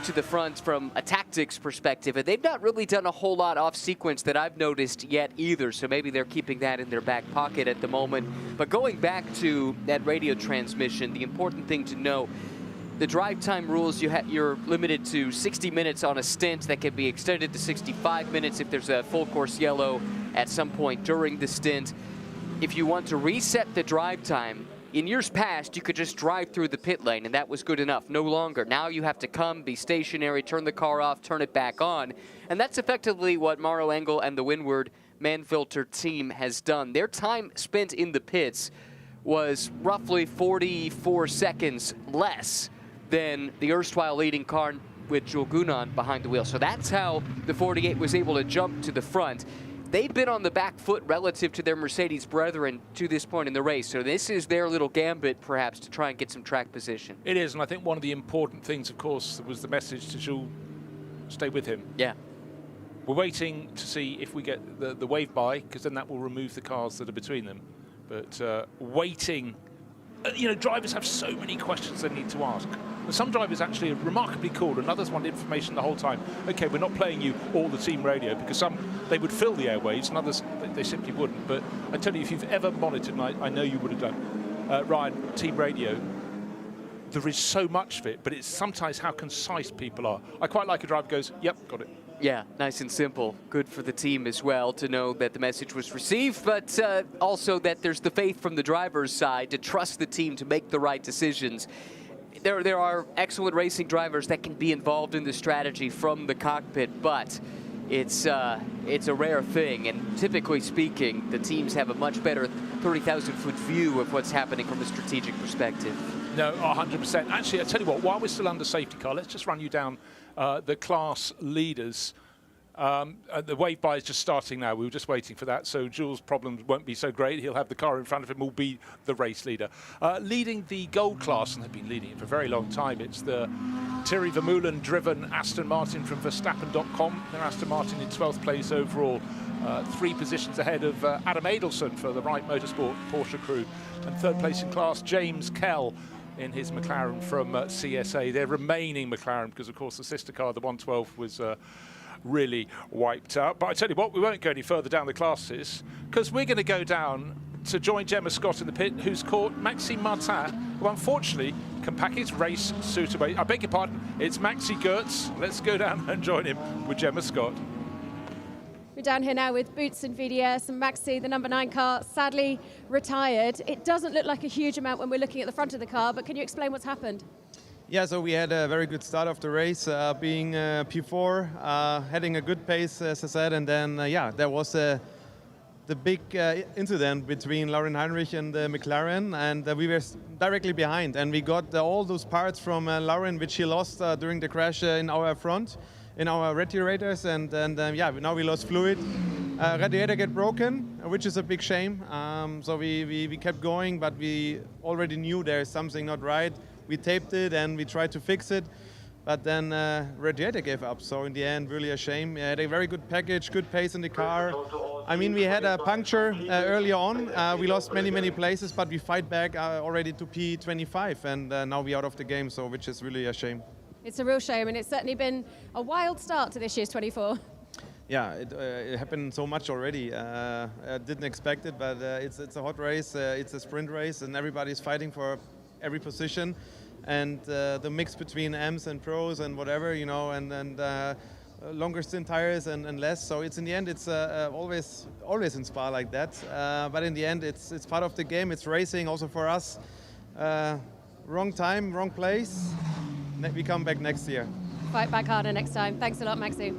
to the front from a tactics perspective, and they've not really done a whole lot off sequence that I've noticed yet either, so maybe they're keeping that in their back pocket at the moment. But going back to that radio transmission, the important thing to know, the drive time rules, you're limited to 60 minutes on a stint that can be extended to 65 minutes if there's a full course yellow at some point during the stint. If you want to reset the drive time, in years past, you could just drive through the pit lane, and that was good enough. No longer. Now you have to come, be stationary, turn the car off, turn it back on. And that's effectively what Mauro Engel and the Windward Man Filter team has done. Their time spent in the pits was roughly 44 seconds less than the erstwhile leading car with Jules Gounon behind the wheel. So that's how the 48 was able to jump to the front. They've been on the back foot relative to their Mercedes brethren to this point in the race. So this is their little gambit, perhaps, to try and get some track position. It is, and I think one of the important things, of course, was the message to Jules, stay with him. Yeah. We're waiting to see if we get the wave by, because then that will remove the cars that are between them. But waiting, you know, drivers have so many questions they need to ask. And some drivers actually are remarkably cool, and others want information the whole time. Okay, we're not playing you all the team radio, because some, they would fill the airwaves, and others, they simply wouldn't. But I tell you, if you've ever monitored, and I know you would have done, Ryan, team radio, there is so much of it, but it's sometimes how concise people are. I quite like a driver who goes, yep, got it. Yeah, nice and simple. Good for the team as well to know that the message was received, but also that there's the faith from the driver's side to trust the team to make the right decisions. There are excellent racing drivers that can be involved in the strategy from the cockpit, but it's a rare thing, and typically speaking, the teams have a much better 30,000-foot view of what's happening from a strategic perspective. No, 100%. Actually, I tell you what, while we're still under safety car, let's just run you down the class leaders. The wave by is just starting now. We were just waiting for that, so Jules' problems won't be so great. He'll have the car in front of him, will be the race leader. Leading the gold class, and they've been leading it for a very long time, it's the Thierry Vermeulen-driven Aston Martin from Verstappen.com. They're Aston Martin in 12th place overall, 3 positions ahead of Adam Adelson for the Wright Motorsport Porsche crew. And 3rd place in class, James Kell in his McLaren from CSA. Their remaining McLaren, because of course the sister car, the 112, was really wiped out. But I tell you what, we won't go any further down the classes, because we're going to go down to join Gemma Scott in the pit, who's caught Maxime Martin, who unfortunately can pack his race suit away. I beg your pardon, it's Maxi Goertz. Let's go down and join him with Gemma Scott. We're down here now with Boots and VDS, and Maxi, the number 9 car, sadly retired. It doesn't look like a huge amount when we're looking at the front of the car, but can you explain what's happened? Yeah, so we had a very good start of the race, being P4, having a good pace, as I said, and then, there was the big incident between Laurin Heinrich and the McLaren, and we were directly behind, and we got all those parts from Laurin, which he lost during the crash in our front, in our radiators, and now we lost fluid. Radiator get broken, which is a big shame, so we kept going, but we already knew there's something not right. We taped it and we tried to fix it, but then radiator gave up. So in the end, really a shame. We had a very good package, good pace in the car. I mean, we had a puncture early on. We lost many places, but we fight back already to P25, and now we're out of the game, so which is really a shame. It's a real shame, and it's certainly been a wild start to this year's 24. Yeah, it happened so much already. I didn't expect it, but it's a hot race. It's a sprint race, and everybody's fighting for every position, and the mix between Ms and pros and whatever, and longer stint tires and less. So it's in the end, it's always in Spa like that. But in the end, it's part of the game. It's racing also for us. Wrong time, wrong place. We come back next year. Fight back harder next time. Thanks a lot, Maxi.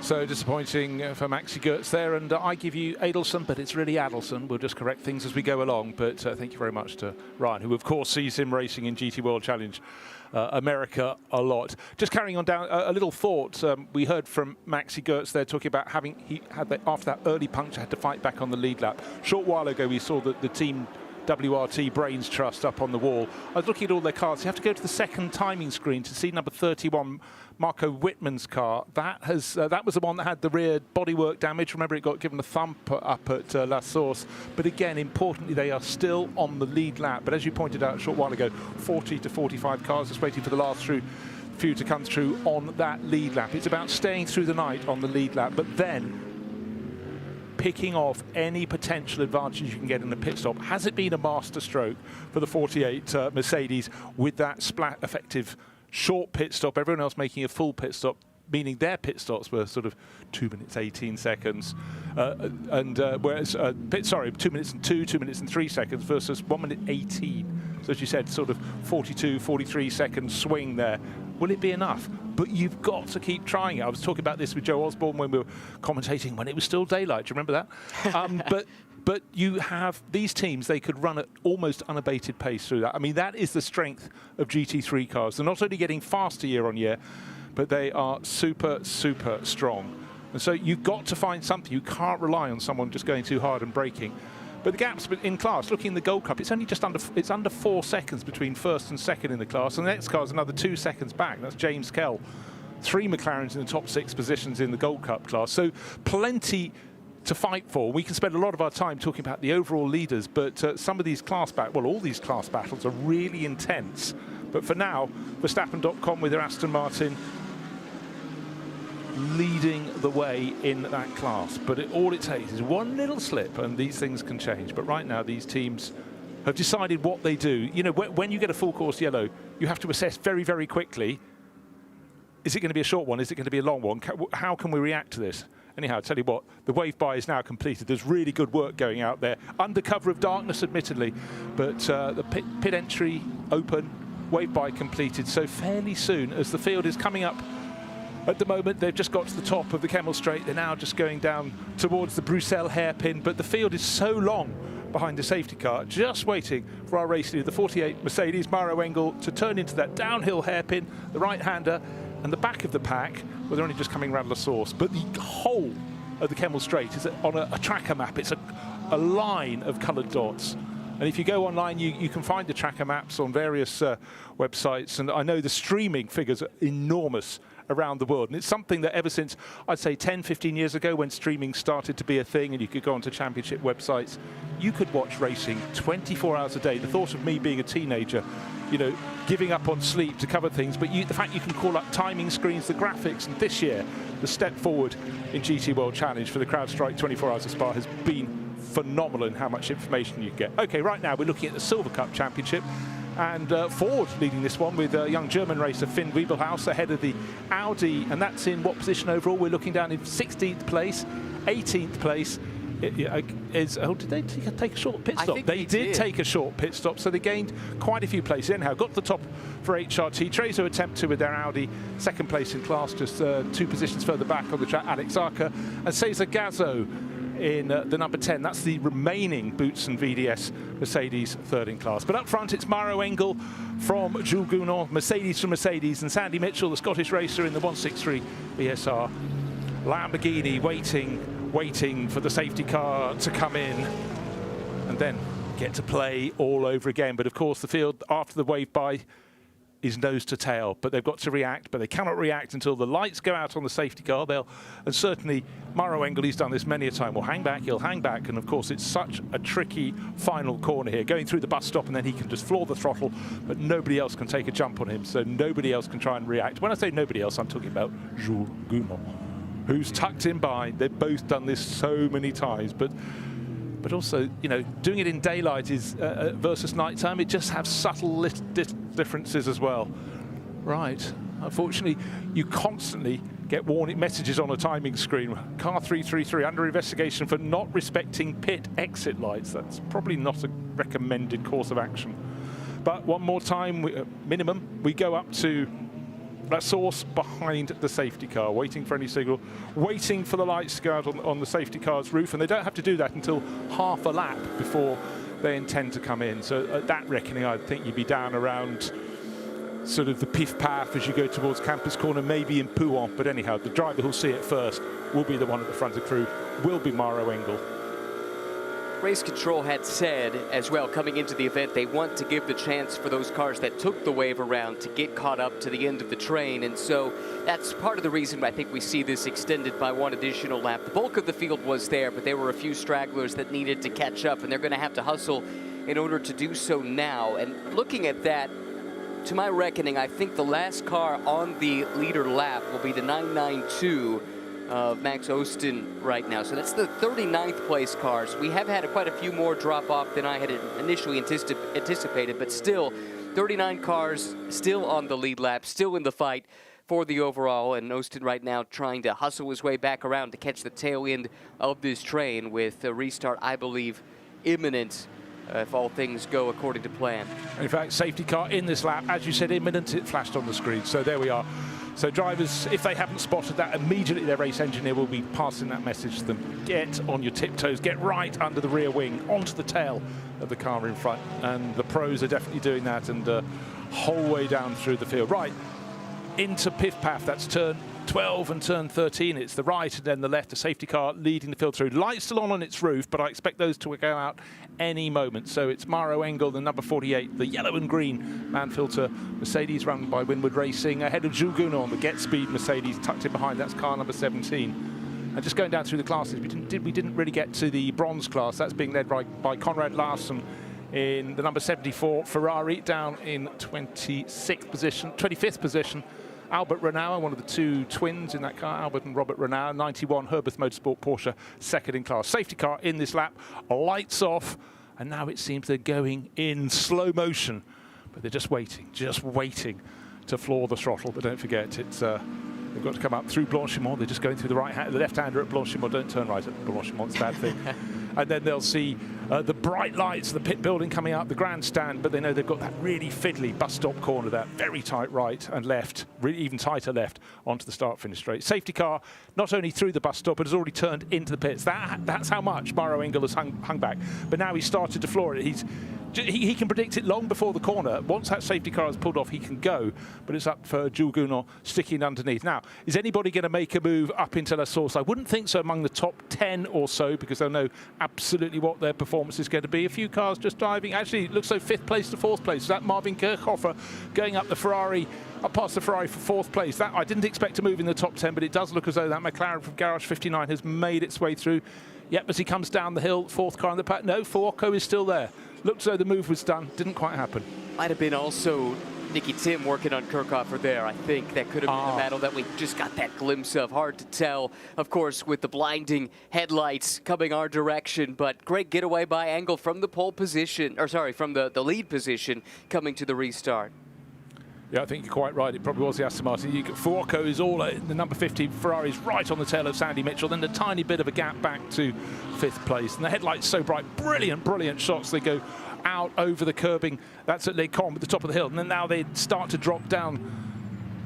So disappointing for Maxi Goertz there, and I give you Adelson, but it's really Adelson. We'll just correct things as we go along, but thank you very much to Ryan, who of course sees him racing in GT World Challenge America a lot. Just carrying on down, a little thought. We heard from Maxi Goertz there talking about after that early puncture, had to fight back on the lead lap. Short while ago, we saw that the team WRT Brains Trust up on the wall. I was looking at all their cars. You have to go to the second timing screen to see number 31, Marco Wittmann's car. That was the one that had the rear bodywork damage. Remember, it got given a thump up at La Source. But again, importantly, they are still on the lead lap. But as you pointed out a short while ago, 40 to 45 cars just waiting for the last few to come through on that lead lap. It's about staying through the night on the lead lap, but then picking off any potential advantage you can get in the pit stop. Has it been a master stroke for the 48 Mercedes with that splat effective short pit stop, everyone else making a full pit stop, meaning their pit stops were sort of 2 minutes 18 seconds, whereas 2 minutes and 2 minutes and 3 seconds versus 1 minute 18. So as you said, sort of 42, 43 second swing there. Will it be enough? But you've got to keep trying it. I was talking about this with Joe Osborne when we were commentating when it was still daylight. Do you remember that? But you have these teams, they could run at almost unabated pace through that. I mean, that is the strength of GT3 cars. They're not only getting faster year on year, but they are super, super strong. And so you've got to find something. You can't rely on someone just going too hard and braking. But the gaps in class, looking in the Gold Cup, it's only just under 4 seconds between first and second in the class, and the next car is another 2 seconds back. That's James Kell. 3 McLarens in the top 6 positions in the Gold Cup class. So plenty to fight for. We can spend a lot of our time talking about the overall leaders, but some of these all these class battles are really intense. But for now, Verstappen.com with their Aston Martin leading the way in that class. But all it takes is one little slip and these things can change. But right now, these teams have decided what they do. You know, when you get a full course yellow, you have to assess very, very quickly. Is it going to be a short one? Is it going to be a long one? How can we react to this? Anyhow, I'll tell you what, the wave by is now completed. There's really good work going out there. Under cover of darkness, admittedly, but the pit entry open, wave by completed. So fairly soon, as the field is coming up, at the moment, they've just got to the top of the Kemmel Straight. They're now just going down towards the Bruxelles hairpin, but the field is so long behind the safety car, just waiting for our race leader, the 48 Mercedes, Mauro Engel, to turn into that downhill hairpin, the right-hander, and the back of the pack, well, they're only just coming around La Source, but the whole of the Kemmel Straight is on a tracker map. It's a line of coloured dots. And if you go online, you can find the tracker maps on various websites, and I know the streaming figures are enormous around the world. And it's something that ever since, I'd say 10, 15 years ago, when streaming started to be a thing and you could go onto championship websites, you could watch racing 24 hours a day. The thought of me being a teenager, you know, giving up on sleep to cover things, but the fact you can call up timing screens, the graphics, and this year, the step forward in GT World Challenge for the CrowdStrike 24 Hours of Spa has been phenomenal in how much information you get. Okay, right now we're looking at the Silver Cup Championship, and Ford leading this one with young German racer Finn Wiebelhaus ahead of the Audi, and that's in what position overall? We're looking down in 16th place, 18th place. Did they take a short pit stop? They did take a short pit stop, so they gained quite a few places. Anyhow, got to the top for HRT. Trezo attempt to with their Audi, second place in class, just 2 positions further back on the track. Alex Arca and Cesar Gazzo in the number 10. That's the remaining Boots and VDS Mercedes third in class. But up front, it's Mauro Engel from Jules Gounon, Mercedes from Mercedes, and Sandy Mitchell, the Scottish racer, in the 163 BSR Lamborghini, waiting for the safety car to come in and then get to play all over again. But of course the field after the wave by is nose to tail, but they've got to react, but they cannot react until the lights go out on the safety car. And certainly Mauro Engel, he's done this many a time, will hang back, he'll hang back, and of course it's such a tricky final corner here, going through the bus stop, and then he can just floor the throttle, but nobody else can take a jump on him, so nobody else can try and react. When I say nobody else, I'm talking about Jules Gounon, who's tucked in by. They've both done this so many times, but also, you know, doing it in daylight is versus nighttime, it just has subtle differences as well. Right, unfortunately, you constantly get warning messages on a timing screen. Car 333 under investigation for not respecting pit exit lights. That's probably not a recommended course of action. But one more time, minimum, we go up to that source behind the safety car, waiting for any signal, waiting for the lights to go out on the safety car's roof, and they don't have to do that until half a lap before they intend to come in. So at that reckoning, I think you'd be down around sort of the Piff Path as you go towards Campus Corner, maybe in Pouhon, but anyhow, the driver who'll see it first will be the one at the front of the crew, will be Mauro Engel. Race Control had said as well, coming into the event, they want to give the chance for those cars that took the wave around to get caught up to the end of the train. And so that's part of the reason I think we see this extended by one additional lap. The bulk of the field was there, but there were a few stragglers that needed to catch up, and they're going to have to hustle in order to do so now. And looking at that, to my reckoning, I think the last car on the leader lap will be the 992 of Max Osten right now. So that's the 39th place cars. We have had quite a few more drop off than I had initially anticipated, but still 39 cars still on the lead lap, still in the fight for the overall, and Osten right now trying to hustle his way back around to catch the tail end of this train with a restart, I believe, imminent if all things go according to plan. In fact, safety car in this lap, as you said, imminent, it flashed on the screen. So there we are. So drivers, if they haven't spotted that, immediately their race engineer will be passing that message to them. Get on your tiptoes, get right under the rear wing, onto the tail of the car in front. And the pros are definitely doing that, and whole way down through the field. Right, into Piff Path, that's turn 12 and turn 13. It's the right and then the left, the safety car leading the field through. Lights still on its roof, but I expect those to go out any moment. So it's Mauro Engel, the number 48, the yellow and green Manfilter Mercedes run by Winward Racing, ahead of Jules Gounon, the Get Speed Mercedes tucked in behind. That's car number 17. And just going down through the classes, we didn't really get to the bronze class. That's being led by Conrad Larsson in the number 74 Ferrari, down in 25th position. Albert Renauer, one of the two twins in that car, Albert and Robert Renauer, 91 Herbeth Motorsport Porsche, second in class. Safety car in this lap, lights off, and now it seems they're going in slow motion, but they're just waiting to floor the throttle. But don't forget, it's they've got to come up through Blanchimont. They're just going through the the left-hander at Blanchimont. Don't turn right at Blanchimont, it's a bad thing. And then they'll see the bright lights, the pit building coming up, the grandstand, but they know they've got that really fiddly bus stop corner, that very tight right and left, really even tighter left onto the start-finish straight. Safety car not only through the bus stop, but has already turned into the pits. That's how much Mauro Engel has hung back. But now he's started to floor it. He can predict it long before the corner. Once that safety car is pulled off, he can go. But it's up for Jules Gounon sticking underneath. Now, is anybody going to make a move up into La Source? I wouldn't think so among the top 10 or so, because they'll know absolutely what their performance is going to be. A few cars just diving. Actually, it looks like 5th place to 4th place. Is that Marvin Kirchhofer going up the Ferrari, up past the Ferrari for 4th place? That I didn't expect to move in the top 10, but it does look as though that McLaren from Garage 59 has made its way through. Yep, as he comes down the hill, 4th car in the pack. No, Fuoco is still there. Looked as though the move was done. Didn't quite happen. Might have been also Nicky Tim working on Kirchhofer there. I think that could have been the battle that we just got that glimpse of. Hard to tell, of course, with the blinding headlights coming our direction, but great getaway by Engel from the pole position, or sorry, from the lead position coming to the restart. Yeah, I think you're quite right. It probably was the Aston Martin. Fuoco is all the number 50 Ferrari's right on the tail of Sandy Mitchell. Then a tiny bit of a gap back to 5th place. And the headlights so bright. Brilliant, brilliant shots. They go out over the curbing. That's at Les Combes at the top of the hill. And then now they start to drop down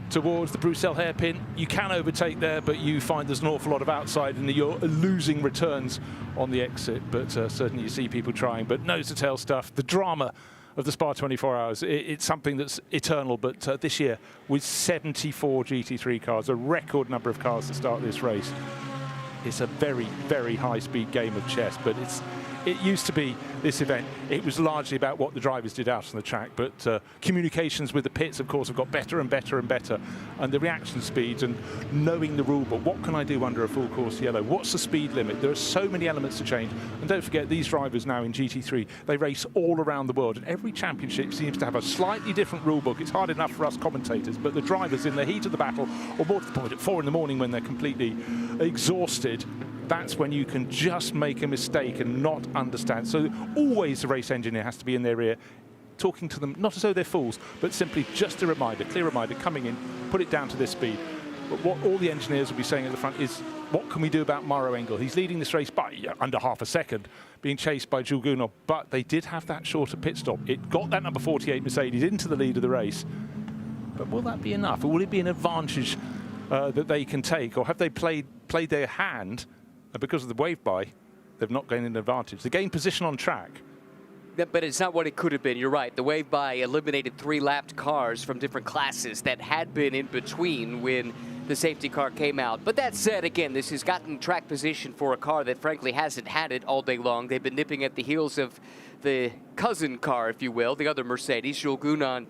towards the Bruxelles hairpin. You can overtake there, but you find there's an awful lot of outside and you're losing returns on the exit. But certainly you see people trying. But nose-to-tail stuff. The drama of the Spa 24 Hours. It's something that's eternal, but this year with 74 GT3 cars, a record number of cars to start this race, it's a very, very high-speed game of chess, but it used to be, this event, it was largely about what the drivers did out on the track, but communications with the pits, of course, have got better and better and better, and the reaction speeds and knowing the rule book. What can I do under a full course yellow? What's the speed limit? There are so many elements to change, and don't forget, these drivers now in GT3, they race all around the world, and every championship seems to have a slightly different rule book. It's hard enough for us commentators, but the drivers in the heat of the battle, or more to the point, at 4 in the morning when they're completely exhausted, that's when you can just make a mistake and not understand. So always the race engineer has to be in their ear, talking to them, not as though they're fools, but simply just a reminder, clear reminder, coming in, put it down to this speed. But what all the engineers will be saying at the front is, what can we do about Mauro Engel? He's leading this race by under half a second, being chased by Jules Gounod, but they did have that shorter pit stop. It got that number 48 Mercedes into the lead of the race. But will that be enough? Or will it be an advantage that they can take? Or have they played their hand? And because of the wave-by, they've not gained an advantage. They gained position on track. But it's not what it could have been. You're right. The wave-by eliminated 3-lapped cars from different classes that had been in between when the safety car came out. But that said, again, this has gotten track position for a car that frankly hasn't had it all day long. They've been nipping at the heels of the cousin car, if you will, the other Mercedes. Jules Gounod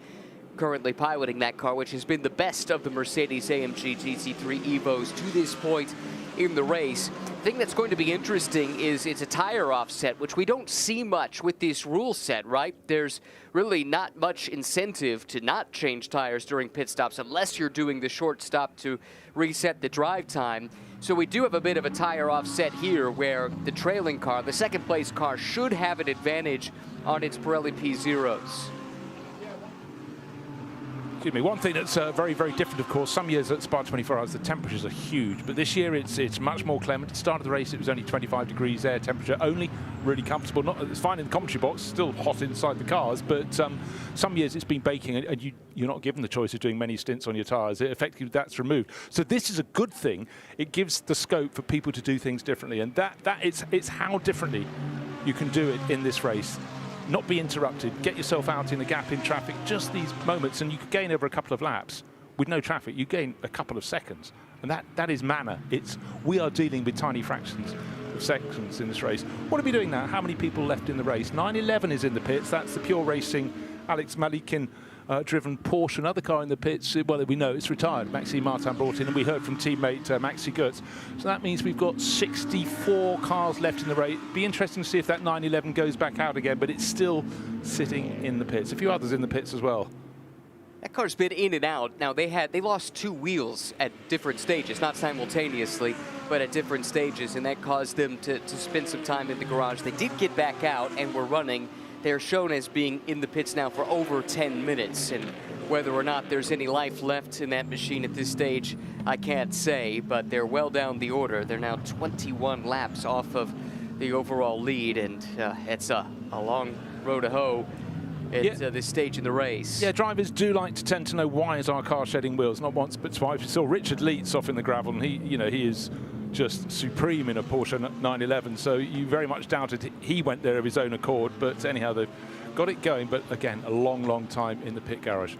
currently piloting that car, which has been the best of the Mercedes-AMG GT3 Evos to this point in the race. The thing that's going to be interesting is it's a tire offset, which we don't see much with this rule set, right? There's really not much incentive to not change tires during pit stops unless you're doing the short stop to reset the drive time. So we do have a bit of a tire offset here where the trailing car, the second place car, should have an advantage on its Pirelli P0s. Excuse me. One thing that's very, very different, of course, some years at Spa 24 Hours, the temperatures are huge, but this year it's much more clement. At the start of the race, it was only 25 degrees air temperature, only really comfortable. It's fine in the commentary box, still hot inside the cars, but some years it's been baking, and you're not given the choice of doing many stints on your tyres. Effectively, that's removed. So this is a good thing. It gives the scope for people to do things differently, and it's how differently you can do it in this race. Not be interrupted, get yourself out in the gap in traffic, just these moments, and you could gain over a couple of laps. With no traffic, you gain a couple of seconds. And that is manner. We are dealing with tiny fractions of seconds in this race. What are we doing now? How many people left in the race? 911 is in the pits. That's the Pure Racing Alex Malikin driven Porsche. Another car in the pits, well, we know it's retired. Maxime Martin brought in, and we heard from teammate Maxi Goetz. So that means we've got 64 cars left in the race. Be interesting to see if that 911 goes back out again, but it's still sitting in the pits. A few others in the pits as well. That car's been in and out. Now, they lost 2 wheels at different stages, not simultaneously, but at different stages, and that caused them to spend some time in the garage. They did get back out and were running. They're shown as being in the pits now for over 10 minutes, and whether or not there's any life left in that machine at this stage, I can't say, but they're well down the order. They're now 21 laps off of the overall lead, and it's a long road to hoe at this stage in the race. Yeah, drivers do like to tend to know, why is our car shedding wheels? Not once but twice. We saw Richard Leitz off in the gravel, and he is just supreme in a Porsche 911, so you very much doubted he went there of his own accord, but anyhow, they've got it going, but again, a long time in the pit garage.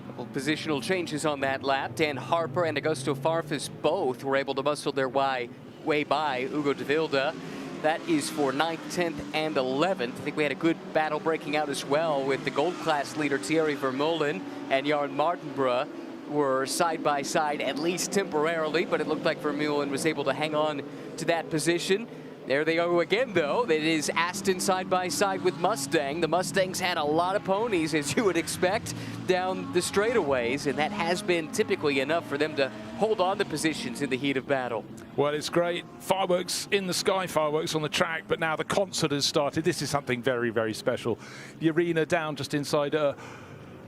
Couple positional changes on that lap. Dan Harper and Augusto Farfus both were able to muscle their way by Hugo de Wilde. That is for 9th, 10th, and 11th. I think we had a good battle breaking out as well with the gold class leader Thierry Vermeulen and Jarn Martinborough were side by side, at least temporarily, but it looked like Vermeulen was able to hang on to that position. There they go again, though. It is Aston side by side with Mustang. The Mustangs had a lot of ponies, as you would expect, down the straightaways, and that has been typically enough for them to hold on to positions in the heat of battle. Well, it's great. Fireworks in the sky, fireworks on the track, but now the concert has started. This is something very, very special. The arena down just inside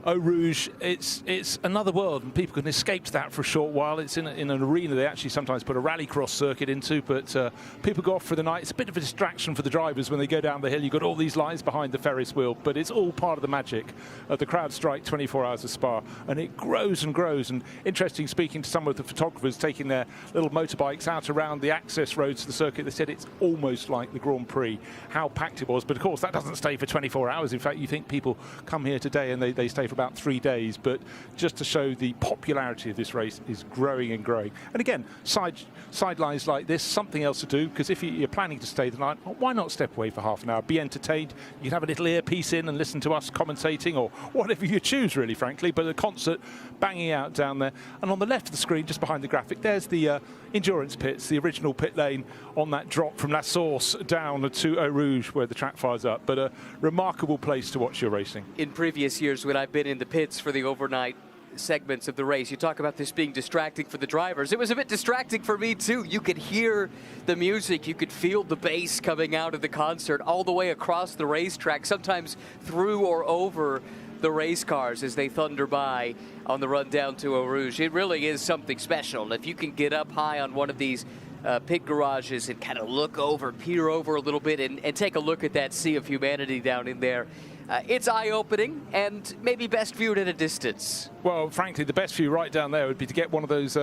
Eau Rouge, it's another world, and people can escape that for a short while. It's in an arena they actually sometimes put a rallycross circuit into, but people go off for the night. It's a bit of a distraction for the drivers when they go down the hill. You've got all these lines behind the Ferris wheel, but it's all part of the magic of the CrowdStrike 24 Hours of Spa, and it grows and grows. And interesting, speaking to some of the photographers taking their little motorbikes out around the access roads to the circuit, they said it's almost like the Grand Prix, how packed it was. But of course, that doesn't stay for 24 hours. In fact, you think people come here today and they stay for about 3 days, but just to show the popularity of this race is growing and growing. And again, sidelines like this, something else to do, because if you're planning to stay the night, why not step away for half an hour, be entertained. You can have a little earpiece in and listen to us commentating, or whatever you choose, really, frankly, but a concert banging out down there. And on the left of the screen, just behind the graphic, there's the endurance pits, the original pit lane on that drop from La Source down to Eau Rouge, where the track fires up. But a remarkable place to watch your racing. In previous years, when I've been in the pits for the overnight segments of the race, you talk about this being distracting for the drivers. It was a bit distracting for me too. You could hear the music, you could feel the bass coming out of the concert all the way across the racetrack, sometimes through or over the race cars as they thunder by on the run down to Eau Rouge. It really is something special. If you can get up high on one of these pit garages and kind of look over, peer over a little bit and take a look at that sea of humanity down in there, it's eye-opening and maybe best viewed at a distance. Well, frankly, the best view right down there would be to get one of those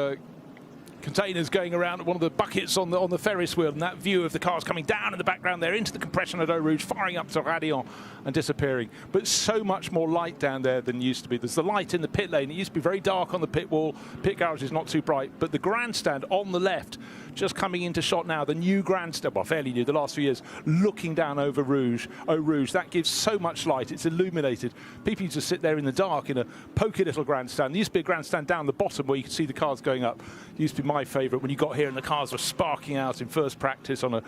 containers going around, one of the buckets on the Ferris wheel, and that view of the cars coming down in the background there into the compression at Eau Rouge, firing up to Radillon and disappearing. But so much more light down there than used to be. There's the light in the pit lane. It used to be very dark on the pit wall. Pit garage is not too bright, but the grandstand on the left, just coming into shot now, the new grandstand, well, fairly new, the last few years, looking down over Eau Rouge, that gives so much light. It's illuminated. People used to sit there in the dark in a pokey little grandstand. There used to be a grandstand down the bottom where you could see the cars going up. It used to be my favourite when you got here and the cars were sparking out in first practice on a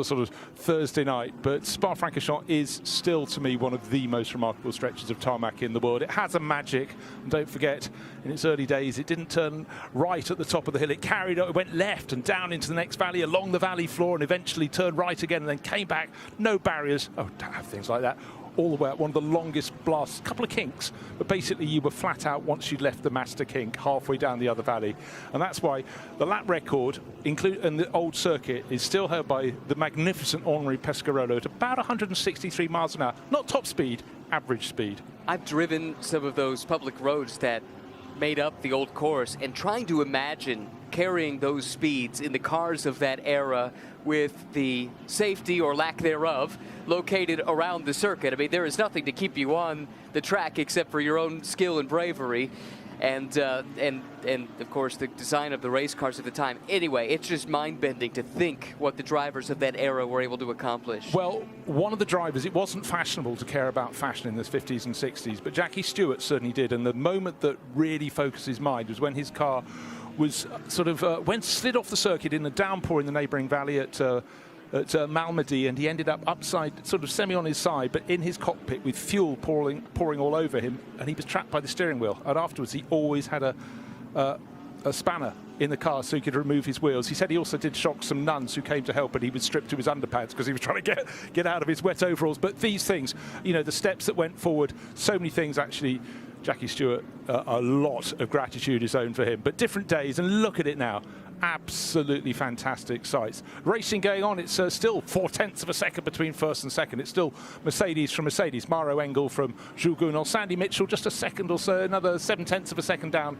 sort of Thursday night. But Spa-Francorchamps is still, to me, one of the most remarkable stretches of tarmac in the world. It has a magic, and don't forget, in its early days, it didn't turn right at the top of the hill. It carried on, it went left and down into the next valley, along the valley floor, and eventually turned right again, and then came back. No barriers. Oh, don't have things like that. All the way up, one of the longest blasts, a couple of kinks, but basically you were flat out once you'd left the master kink halfway down the other valley. And that's why the lap record in the old circuit is still held by the magnificent Henri Pescarolo at about 163 miles an hour. Not top speed, average speed. I've driven some of those public roads that made up the old course, and trying to imagine carrying those speeds in the cars of that era with the safety or lack thereof located around the circuit. I mean, there is nothing to keep you on the track except for your own skill and bravery, and of course the design of the race cars at the time. Anyway, it's just mind-bending to think what the drivers of that era were able to accomplish. Well, one of the drivers, it wasn't fashionable to care about fashion in the 50s and 60s, but Jackie Stewart certainly did, and the moment that really focused his mind was when his car was sort of slid off the circuit in a downpour in the neighbouring valley at Malmedy, and he ended up upside, sort of semi on his side, but in his cockpit with fuel pouring all over him, and he was trapped by the steering wheel. And afterwards, he always had a spanner in the car so he could remove his wheels. He said he also did shock some nuns who came to help, and he was stripped to his underpants because he was trying to get out of his wet overalls. But these things, you know, the steps that went forward, so many things actually. Jackie Stewart, a lot of gratitude is owed for him. But different days, and look at it now. Absolutely fantastic sights. Racing going on. It's still 0.4 of a second between first and second. It's still Mercedes from Mercedes, Maro Engel from Jules Gounod, Sandy Mitchell just a second or so, another 0.7 of a second down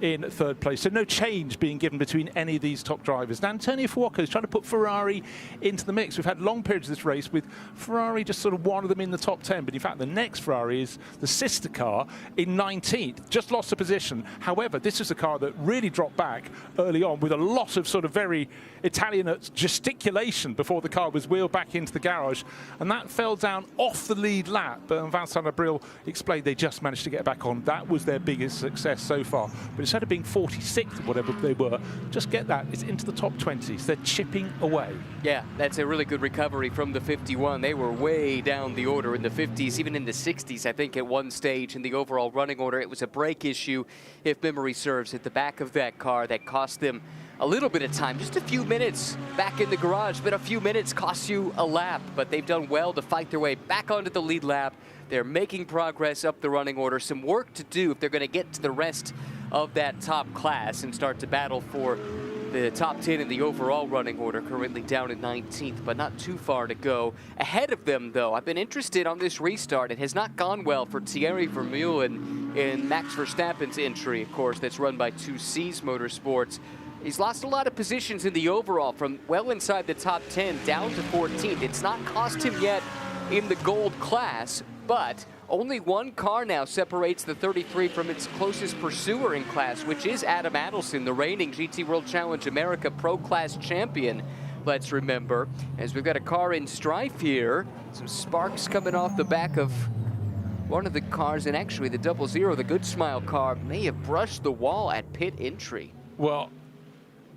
in third place. So no change being given between any of these top drivers. Now, Antonio Fuoco is trying to put Ferrari into the mix. We've had long periods of this race with Ferrari just sort of one of them in the top 10, but in fact the next Ferrari is the sister car in 19th, just lost a position. However, this is a car that really dropped back early on with a lot of sort of very Italian gesticulation before the car was wheeled back into the garage, and that fell down off the lead lap. But Vincent Abril explained they just managed to get back on. That was their biggest success so far. But instead of being 46th, whatever they were, just get that. It's into the top 20s. They're chipping away. Yeah, that's a really good recovery from the 51. They were way down the order in the 50s, even in the 60s, I think, at one stage in the overall running order. It was a brake issue, if memory serves, at the back of that car that cost them a little bit of time, just a few minutes back in the garage, but a few minutes costs you a lap. But they've done well to fight their way back onto the lead lap. They're making progress up the running order. Some work to do if they're going to get to the rest of that top class and start to battle for the top 10 in the overall running order, currently down at 19th, but not too far to go. Ahead of them, though, I've been interested on this restart. It has not gone well for Thierry Vermeulen in Max Verstappen's entry, of course, that's run by 2C's Motorsports. He's lost a lot of positions in the overall, from well inside the top 10 down to 14th. It's not cost him yet in the gold class, but only one car now separates the 33 from its closest pursuer in class, which is Adam Adelson, the reigning GT World Challenge America Pro Class champion. Let's remember, as we've got a car in strife here, some sparks coming off the back of one of the cars, and actually the 00, the Good Smile car, may have brushed the wall at pit entry. Well,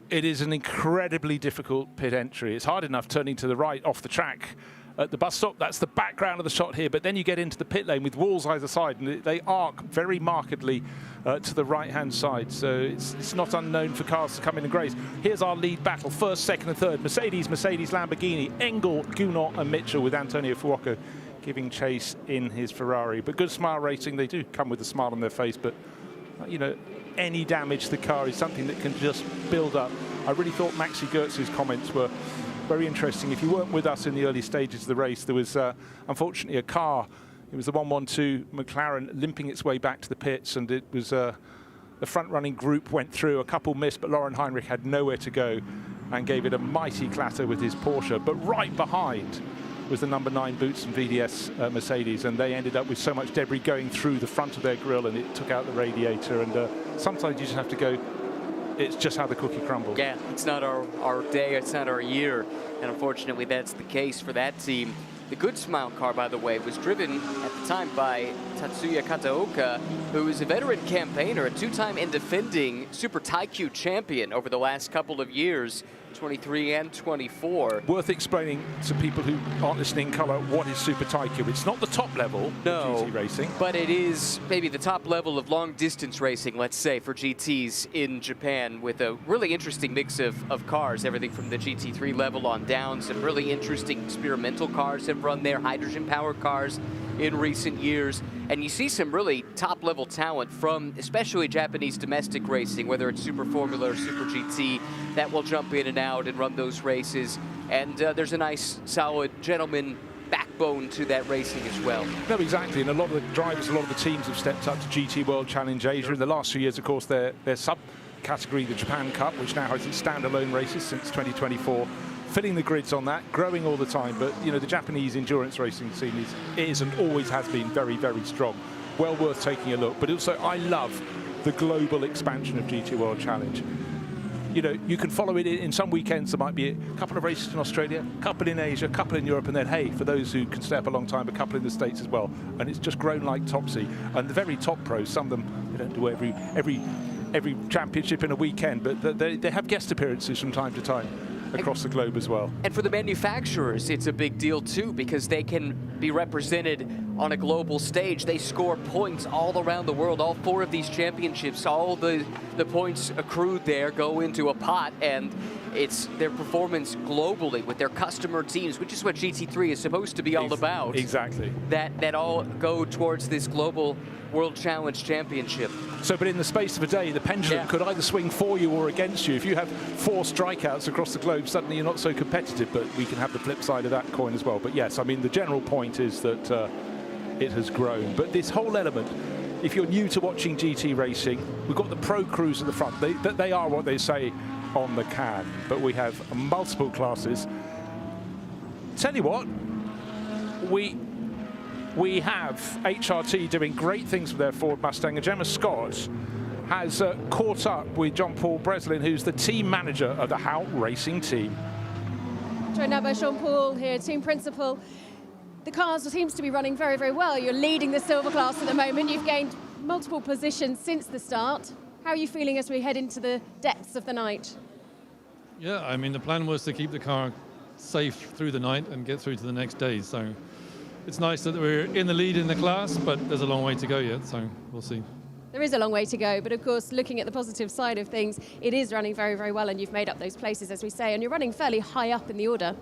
it is an incredibly difficult pit entry. It's hard enough turning to the right off the track at the bus stop. That's the background of the shot here, but then you get into the pit lane with walls either side, and they arc very markedly to the right-hand side, so it's not unknown for cars to come in and graze. Here's our lead battle, first, second and third. Mercedes, Lamborghini, Engel, Gounod and Mitchell, with Antonio Fuoco giving chase in his Ferrari. But Good Smile Racing, they do come with a smile on their face, but you know, any damage to the car is something that can just build up. I really thought Maxi Goetz's comments were very interesting. If you weren't with us in the early stages of the race, there was unfortunately a car. It was the 112 McLaren limping its way back to the pits, and it was the front-running group went through. A couple missed, but Lauren Heinrich had nowhere to go and gave it a mighty clatter with his Porsche. But right behind was the number 9 Boots and VDS Mercedes, and they ended up with so much debris going through the front of their grille, and it took out the radiator. And sometimes you just have to go, it's just how the cookie crumbles. Yeah, it's not our day, it's not our year, and unfortunately that's the case for that team. The Good Smile car, by the way, was driven at the time by Tatsuya Kataoka, who is a veteran campaigner, a 2-time and defending Super Taikyu champion over the last couple of years, 23 and 24. Worth explaining to people who aren't listening in colour, what is Super Taikyu? It's not the top level of GT racing, but it is maybe the top level of long distance racing, let's say, for GTs in Japan, with a really interesting mix of cars, everything from the GT3 level on down. Some really interesting experimental cars have run there, hydrogen powered cars in recent years. And you see some really top-level talent from especially Japanese domestic racing, whether it's Super Formula or Super GT, that will jump in and out and run those races. And there's a nice, solid gentleman backbone to that racing as well. No, exactly. And a lot of the drivers, a lot of the teams have stepped up to GT World Challenge Asia. In the last few years, of course, their sub-category, the Japan Cup, which now has its standalone races since 2024, filling the grids on that, growing all the time. But you know, the Japanese endurance racing scene is and always has been very, very strong. Well worth taking a look. But also, I love the global expansion of GT World Challenge. You know, you can follow it in some weekends. There might be a couple of races in Australia, a couple in Asia, a couple in Europe, and then, hey, for those who can stay up a long time, a couple in the States as well. And it's just grown like Topsy. And the very top pros, some of them, they don't do every championship in a weekend, but they have guest appearances from time to time across the globe as well. And for the manufacturers, it's a big deal too, because they can be represented on a global stage. They score points all around the world. All 4 of these championships, all the points accrued there go into a pot, and it's their performance globally with their customer teams, which is what GT3 is supposed to be all about. Exactly. That all go towards this global World Challenge Championship. So, but in the space of a day, the pendulum could either swing for you or against you. If you have 4 strikeouts across the globe, suddenly you're not so competitive, but we can have the flip side of that coin as well. But yes, I mean, the general point is that it has grown. But this whole element, if you're new to watching GT racing, we've got the pro crews at the front. They are what they say on the can, but we have multiple classes. Tell you what, we have HRT doing great things with their Ford Mustang, and Gemma Scott has caught up with Jean-Paul Breslin, who's the team manager of the Hout Racing team. Joined now by Jean-Paul here, team principal. The car seems to be running very, very well. You're leading the silver class at the moment. You've gained multiple positions since the start. How are you feeling as we head into the depths of the night? Yeah, I mean, the plan was to keep the car safe through the night and get through to the next day. So it's nice that we're in the lead in the class, but there's a long way to go yet, so we'll see. There is a long way to go, but of course, looking at the positive side of things, it is running very, very well, and you've made up those places, as we say, and you're running fairly high up in the order.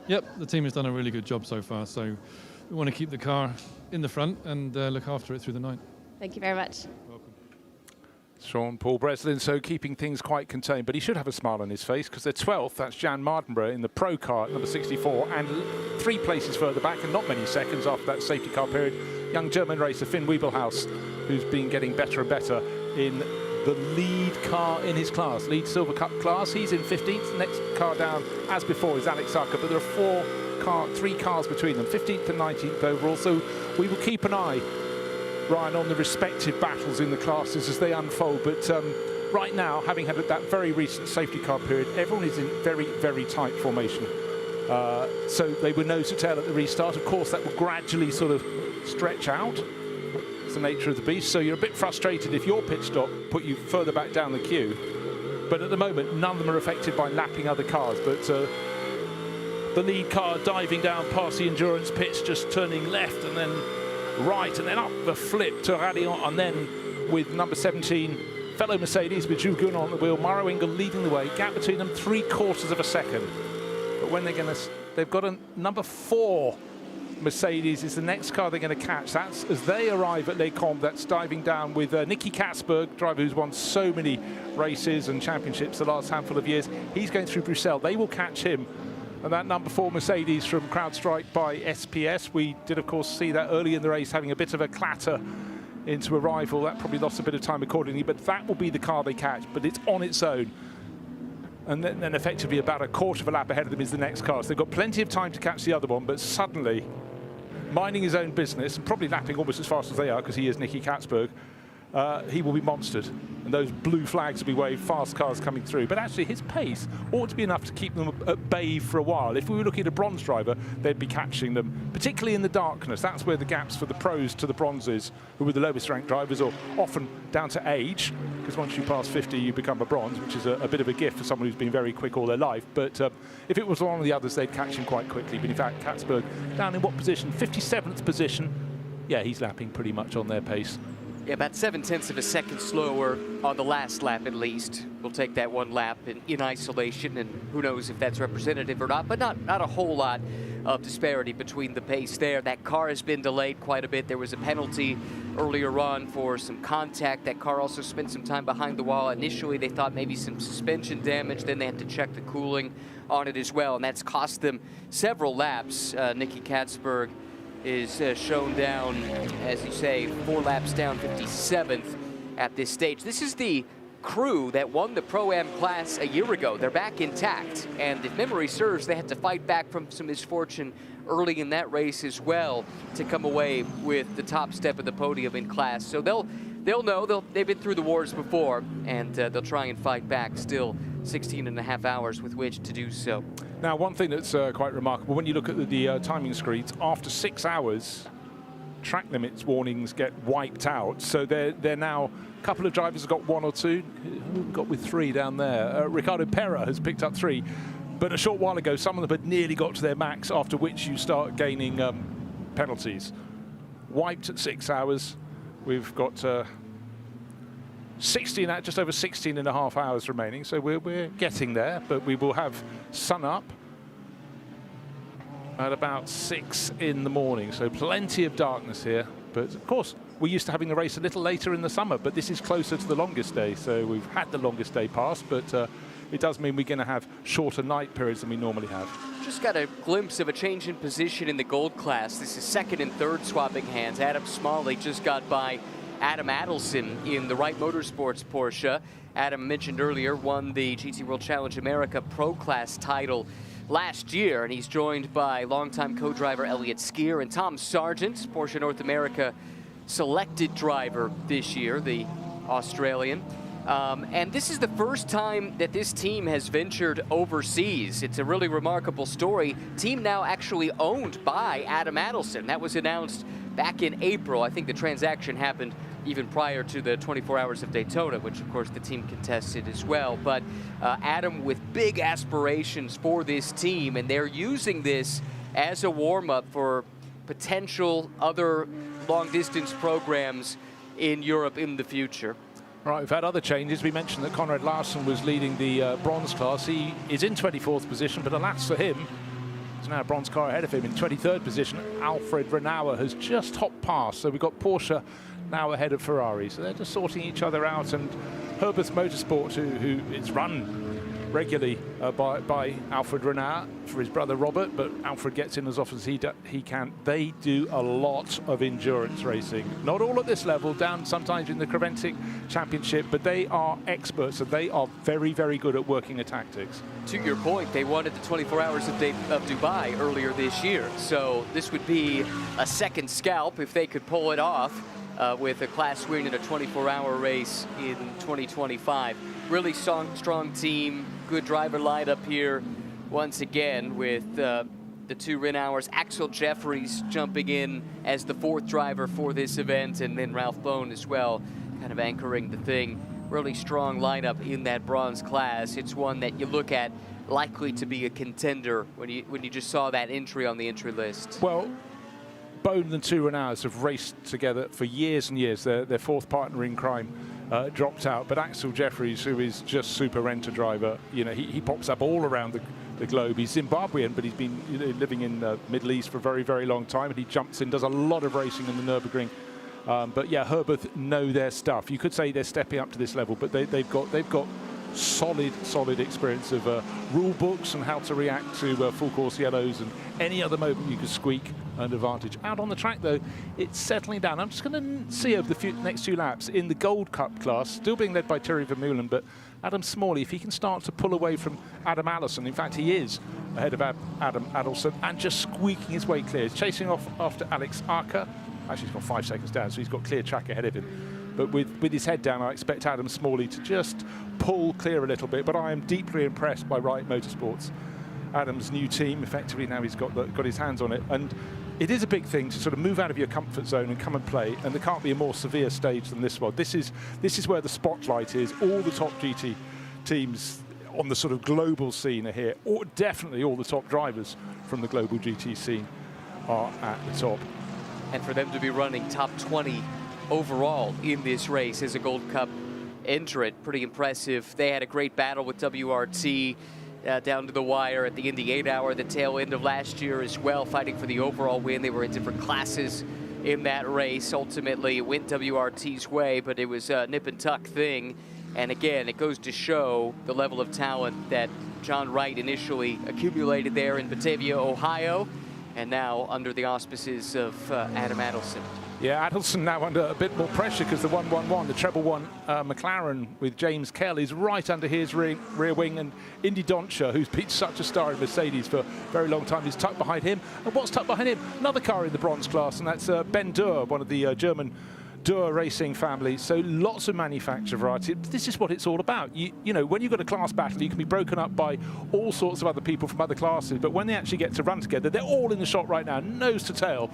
Yep, the team has done a really good job so far, so we want to keep the car in the front and look after it through the night. Thank you very much. Sean Paul Breslin, so keeping things quite contained, but he should have a smile on his face because they're 12th. That's Jan Mardenborough in the pro car at number 64, and 3 places further back and not many seconds after that safety car period. Young German racer Finn Wiebelhaus, who's been getting better and better in the lead car in his class, lead Silver Cup class. He's in 15th. The next car down, as before, is Alex Sarka, but there are 3 cars between them, 15th and 19th overall. So we will keep an eye, Ryan, on the respective battles in the classes as they unfold. But right now, having had that very recent safety car period, everyone is in very, very tight formation. So they were nose to tail at the restart. Of course, that will gradually sort of stretch out. It's the nature of the beast. So you're a bit frustrated if your pit stop put you further back down the queue. But at the moment, none of them are affected by lapping other cars. But the lead car diving down past the endurance pits, just turning left and then right and then up the flip to Radion, and then with number 17, fellow Mercedes with Jules Gounon on the wheel, Mauro Engel leading the way, gap between them 3/4 of a second. But when they've got a number 4 Mercedes is the next car they're going to catch. That's as they arrive at Les Combes. That's diving down with Nicky Katzberg, driver who's won so many races and championships the last handful of years. He's going through Bruxelles. They will catch him. And that number 4 Mercedes from CrowdStrike by SPS. We did, of course, see that early in the race having a bit of a clatter into a rival. That probably lost a bit of time accordingly, but that will be the car they catch. But it's on its own. And then effectively about 1/4 of a lap ahead of them is the next car. So they've got plenty of time to catch the other one, but suddenly, minding his own business, and probably lapping almost as fast as they are, because he is Nicky Katzberg, he will be monstered. And those blue flags will be waved, fast cars coming through. But actually, his pace ought to be enough to keep them at bay for a while. If we were looking at a bronze driver, they'd be catching them, particularly in the darkness. That's where the gaps for the pros to the bronzes, who were the lowest ranked drivers, or often down to age, because once you pass 50, you become a bronze, which is a bit of a gift for someone who's been very quick all their life. But if it was one of the others, they'd catch him quite quickly. But in fact, Katzberg down in what position? 57th position. Yeah, he's lapping pretty much on their pace. Yeah, about 7/10 of a second slower on the last lap at least. We'll take that one lap in isolation, and who knows if that's representative or not, but not a whole lot of disparity between the pace there. That car has been delayed quite a bit. There was a penalty earlier on for some contact. That car also spent some time behind the wall. Initially, they thought maybe some suspension damage. Then they had to check the cooling on it as well, and that's cost them several laps. Nicky Katzberg is shown down, as you say, 4 laps down, 57th at this stage. This is the crew that won the Pro-Am class a year ago. They're back intact, and if memory serves, they had to fight back from some misfortune early in that race as well to come away with the top step of the podium in class. So they'll know, they've been through the wars before, and they'll try and fight back. Still 16.5 hours with which to do so. Now, one thing that's quite remarkable, when you look at the timing screens, after 6 hours, track limits warnings get wiped out. So they're now, a couple of drivers have got 1 or 2. Who have we got with 3 down there? Ricardo Pera has picked up 3. But a short while ago, some of them had nearly got to their max, after which you start gaining penalties. Wiped at 6 hours. We've got just over 16.5 hours remaining, so we're getting there, but we will have sun up at about 6 in the morning, so plenty of darkness here. But of course, we're used to having the race a little later in the summer, but this is closer to the longest day, so we've had the longest day pass, but it does mean we're going to have shorter night periods than we normally have. Just got a glimpse of a change in position in the gold class. This is 2nd and 3rd swapping hands. Adam Smalley just got by Adam Adelson in the Wright Motorsports Porsche. Adam, mentioned earlier, won the GT World Challenge America Pro Class title last year, and he's joined by longtime co-driver Elliott Skier and Tom Sargent, Porsche North America selected driver this year, the Australian. And this is the first time that this team has ventured overseas. It's a really remarkable story. Team now actually owned by Adam Adelson. That was announced back in April. I think the transaction happened even prior to the 24 Hours of Daytona, which of course the team contested as well. But Adam with big aspirations for this team, and they're using this as a warm-up for potential other long-distance programs in Europe in the future. Right, we've had other changes. We mentioned that Conrad Larsson was leading the bronze class. He is in 24th position, but alas for him, there's now a bronze car ahead of him in 23rd position. Alfred Renauer has just hopped past, so we've got Porsche now ahead of Ferrari. So they're just sorting each other out, and Herbert Motorsport, who is run regularly by Alfred Renauer for his brother Robert, but Alfred gets in as often as he can. They do a lot of endurance racing. Not all at this level, down sometimes in the Creventic Championship, but they are experts, and they are very, very good at working a tactics. To your point, they wanted the 24 Hours of Dubai earlier this year, so this would be a second scalp if they could pull it off with a class win in a 24-hour race in 2025. Really strong team, good driver lineup here once again with the two Renauers. Axel Jeffries jumping in as the fourth driver for this event, and then Ralph Bone as well, kind of anchoring the thing. Really strong lineup in that bronze class. It's one that you look at likely to be a contender when you just saw that entry on the entry list. Well, Bone and two Renauers have raced together for years and years. Their fourth partner in crime dropped out, but Axel Jeffries, who is just super renter driver, you know, he pops up all around the globe. He's Zimbabwean, but he's been living in the Middle East for a very, very long time, and he jumps in, does a lot of racing in the Nürburgring. But yeah, Herbert know their stuff. You could say they're stepping up to this level, but they've got solid experience of rule books and how to react to full course yellows and any other moment you could squeak an advantage. Out on the track though, it's settling down. I'm just going to see over the next few laps in the Gold Cup class, still being led by Thierry Vermeulen, but Adam Smalley, if he can start to pull away from Adam Allison, in fact he is ahead of Adam Adelson and just squeaking his way clear. He's chasing off after Alex Arca. Actually he's got 5 seconds down, so he's got clear track ahead of him. But with his head down, I expect Adam Smalley to just pull clear a little bit. But I am deeply impressed by Wright Motorsports. Adam's new team, effectively now he's got his hands on it. And it is a big thing to sort of move out of your comfort zone and come and play. And there can't be a more severe stage than this one. This is where the spotlight is. All the top GT teams on the sort of global scene are here. Or definitely all the top drivers from the global GT scene are at the top. And for them to be running top 20 overall in this race as a Gold Cup entrant, pretty impressive. They had a great battle with WRT down to the wire at the Indy 8 Hour, the tail end of last year as well, fighting for the overall win. They were in different classes in that race. Ultimately, it went WRT's way, but it was a nip and tuck thing. And again, it goes to show the level of talent that John Wright initially accumulated there in Batavia, Ohio, and now under the auspices of Adam Adelson. Yeah, Adelson now under a bit more pressure because the 111, the treble one McLaren with James Kell is right under his rear wing, and Indy Doncher, who's been such a star in Mercedes for a very long time, is tucked behind him. And what's tucked behind him? Another car in the bronze class, and that's Ben Durr, one of the German Durr racing family. So lots of manufacturer variety. This is what it's all about. You know, when you've got a class battle, you can be broken up by all sorts of other people from other classes, but when they actually get to run together, they're all in the shot right now, nose to tail.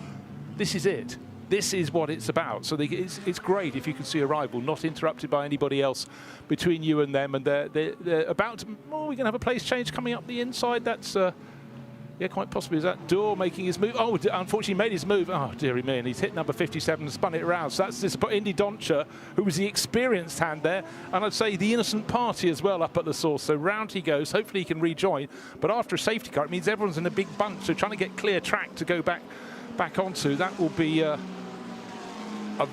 This is it. This is what it's about. So it's great if you can see a rival not interrupted by anybody else between you and them, and they're about to, we're going to have a place change coming up the inside. That's yeah, quite possibly. Is that Dorr making his move? Oh, unfortunately made his move. Oh, dearie me, and he's hit number 57 and spun it around. So that's this Indy Doncher, who was the experienced hand there, and I'd say the innocent party as well up at the source. So round he goes. Hopefully he can rejoin. But after a safety car, it means everyone's in a big bunch. So trying to get clear track to go back onto, that will be a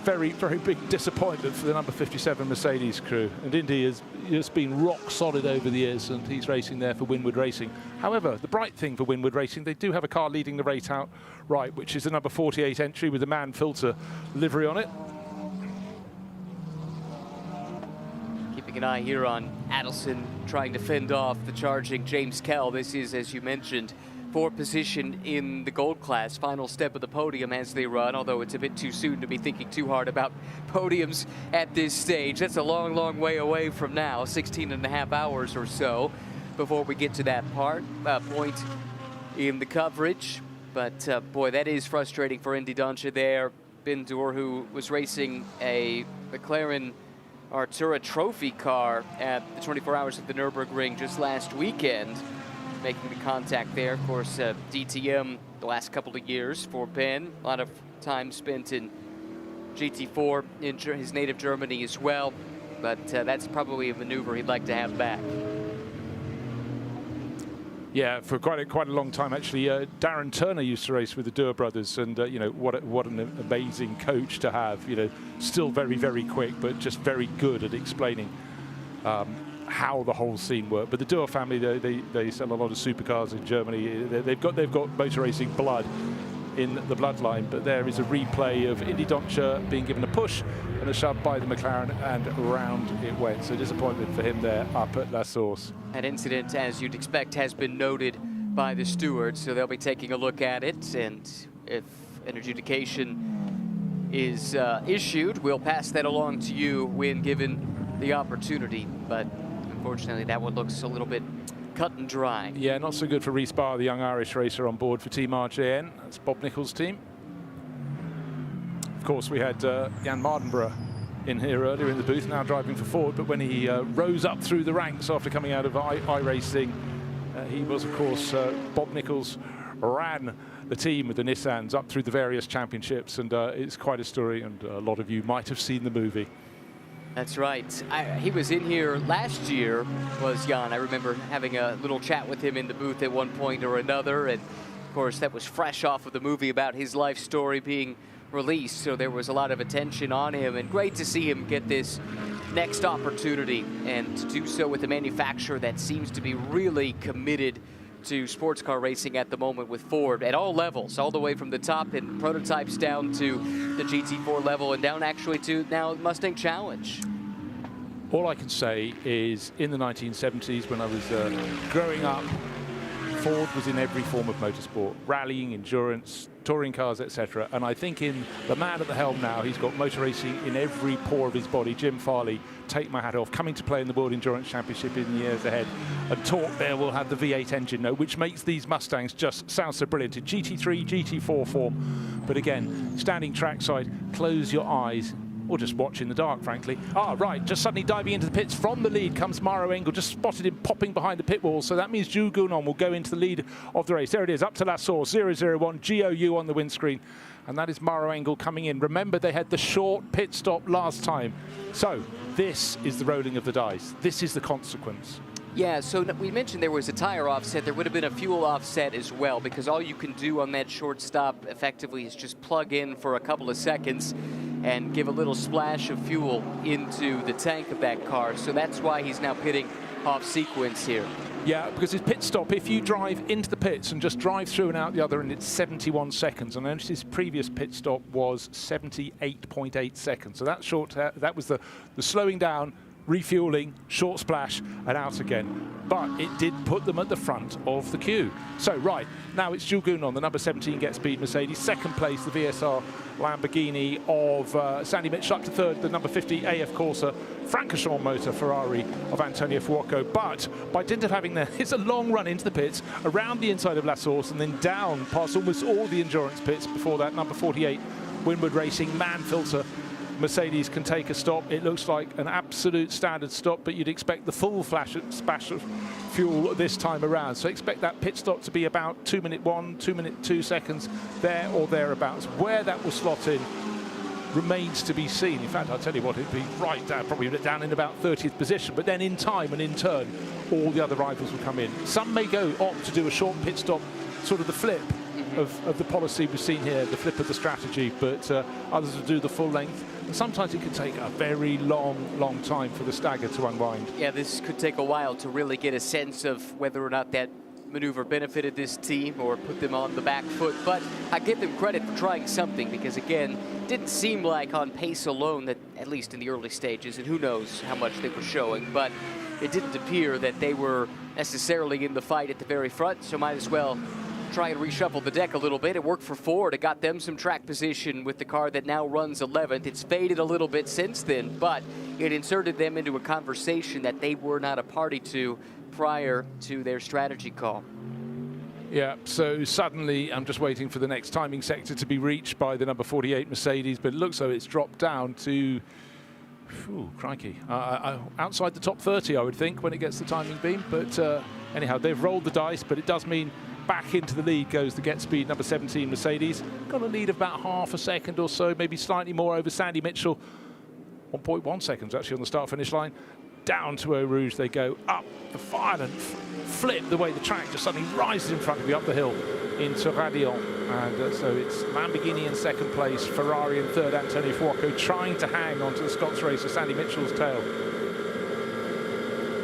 very, very big disappointment for the number 57 Mercedes crew. And Indy has been rock solid over the years, and he's racing there for Winward Racing. However, the bright thing for Winward Racing, they do have a car leading the race out right, which is the number 48 entry with the Man Filter livery on it. Keeping an eye here on Adelson trying to fend off the charging James Kell. This is, as you mentioned, for position in the gold class, final step of the podium as they run, although it's a bit too soon to be thinking too hard about podiums at this stage. That's a long, long way away from now, 16.5 hours or so before we get to that point in the coverage. But boy, that is frustrating for Indy Doncher there. Bindur, who was racing a McLaren Artura Trophy car at the 24 Hours of the Nürburgring just last weekend, making the contact there. Of course, DTM the last couple of years for Ben. A lot of time spent in GT4 in his native Germany as well, but that's probably a maneuver he'd like to have back. Yeah, for quite a long time actually. Darren Turner used to race with the Dürr brothers, and you know, what an amazing coach to have. You know, still very, very quick, but just very good at explaining how the whole scene worked. But the Dürr family, they sell a lot of supercars in Germany. They've got motor racing blood in the bloodline, but there is a replay of Indy Dontje being given a push and a shove by the McLaren, and around it went. So disappointment for him there up at La Source. That incident, as you'd expect, has been noted by the stewards, so they'll be taking a look at it, and if an adjudication is issued, we'll pass that along to you when given the opportunity. But unfortunately, that one looks a little bit cut and dry. Yeah, not so good for Rhys Barr, the young Irish racer on board for Team RJN. That's Bob Nichols' team. Of course, we had Jan Mardenborough in here earlier in the booth, now driving for Ford, but when he rose up through the ranks after coming out of iRacing, he was, of course, Bob Nichols ran the team with the Nissans up through the various championships, and it's quite a story, and a lot of you might have seen the movie. That's right. He was in here last year, was Jan. I remember having a little chat with him in the booth at one point or another, and of course that was fresh off of the movie about his life story being released, so there was a lot of attention on him, and great to see him get this next opportunity, and to do so with a manufacturer that seems to be really committed to sports car racing at the moment with Ford at all levels, all the way from the top in prototypes down to the GT4 level, and down actually to now Mustang Challenge. All I can say is, in the 1970s, when I was growing up, Ford was in every form of motorsport, rallying, endurance, touring cars, etc. And I think in the man at the helm now, he's got motor racing in every pore of his body. Jim Farley, take my hat off, coming to play in the World Endurance Championship in the years ahead. And Torque there will have the V8 engine, though, which makes these Mustangs just sound so brilliant in GT3, GT4 form. But again, standing trackside, close your eyes, or just watch in the dark, frankly. Ah, right, just suddenly diving into the pits from the lead comes Maro Engel, just spotted him popping behind the pit wall, so that means Jules Gounon will go into the lead of the race. There it is, up to La Source, 001, GOU on the windscreen, and that is Maro Engel coming in. Remember, they had the short pit stop last time, so this is the rolling of the dice. This is the consequence. Yeah, so we mentioned there was a tire offset. There would have been a fuel offset as well, because all you can do on that short stop effectively is just plug in for a couple of seconds and give a little splash of fuel into the tank of that car. So that's why he's now pitting off sequence here. Yeah, because his pit stop, if you drive into the pits and just drive through and out the other, and it's 71 seconds. And notice his previous pit stop was 78.8 seconds. So that short, that was the slowing down, refueling, short splash, and out again. But it did put them at the front of the queue. So, right, now it's Jules Gounon, the number 17 Get Speed Mercedes. Second place, the VSR Lamborghini of Sandy Mitchell. Up to third, the number 50 AF Corsa Francorchamps motor Ferrari of Antonio Fuoco. But by dint of having it's a long run into the pits, around the inside of La Source, and then down past almost all the endurance pits before that. Number 48, Winward Racing, man filter. Mercedes can take a stop. It looks like an absolute standard stop, but you'd expect the full splash of fuel this time around. So expect that pit stop to be about 2-minute 1, 2-minute 2 seconds, there or thereabouts. Where that will slot in remains to be seen. In fact, I'll tell you what, it'd be right down, probably down in about 30th position, but then in time and in turn, all the other rivals will come in. Some may opt to do a short pit stop, sort of the flip of the policy we've seen here, the flip of the strategy, but others will do the full length. And sometimes it can take a very long time for the stagger to unwind. Yeah, this could take a while to really get a sense of whether or not that maneuver benefited this team or put them on the back foot. But I give them credit for trying something, because again, it didn't seem like on pace alone that, at least in the early stages, and who knows how much they were showing, but it didn't appear that they were necessarily in the fight at the very front, so might as well try and reshuffle the deck a little bit. It worked for Ford. It got them some track position with the car that now runs 11th. It's faded a little bit since then, but it inserted them into a conversation that they were not a party to prior to their strategy call. Yeah, so suddenly I'm just waiting for the next timing sector to be reached by the number 48 Mercedes, but it looks like it's dropped down to, crikey, outside the top 30, I would think, when it gets the timing beam. But anyhow, they've rolled the dice, but it does mean back into the lead goes the Get Speed number 17 Mercedes. Got a lead of about half a second or so, maybe slightly more over Sandy Mitchell. 1.1 seconds actually on the start-finish line. Down to Eau Rouge they go, up the violent flip, the way the track just suddenly rises in front of you up the hill into Radillon. And so it's Lamborghini in second place, Ferrari in third, Antonio Fuoco trying to hang onto the Scots racer Sandy Mitchell's tail.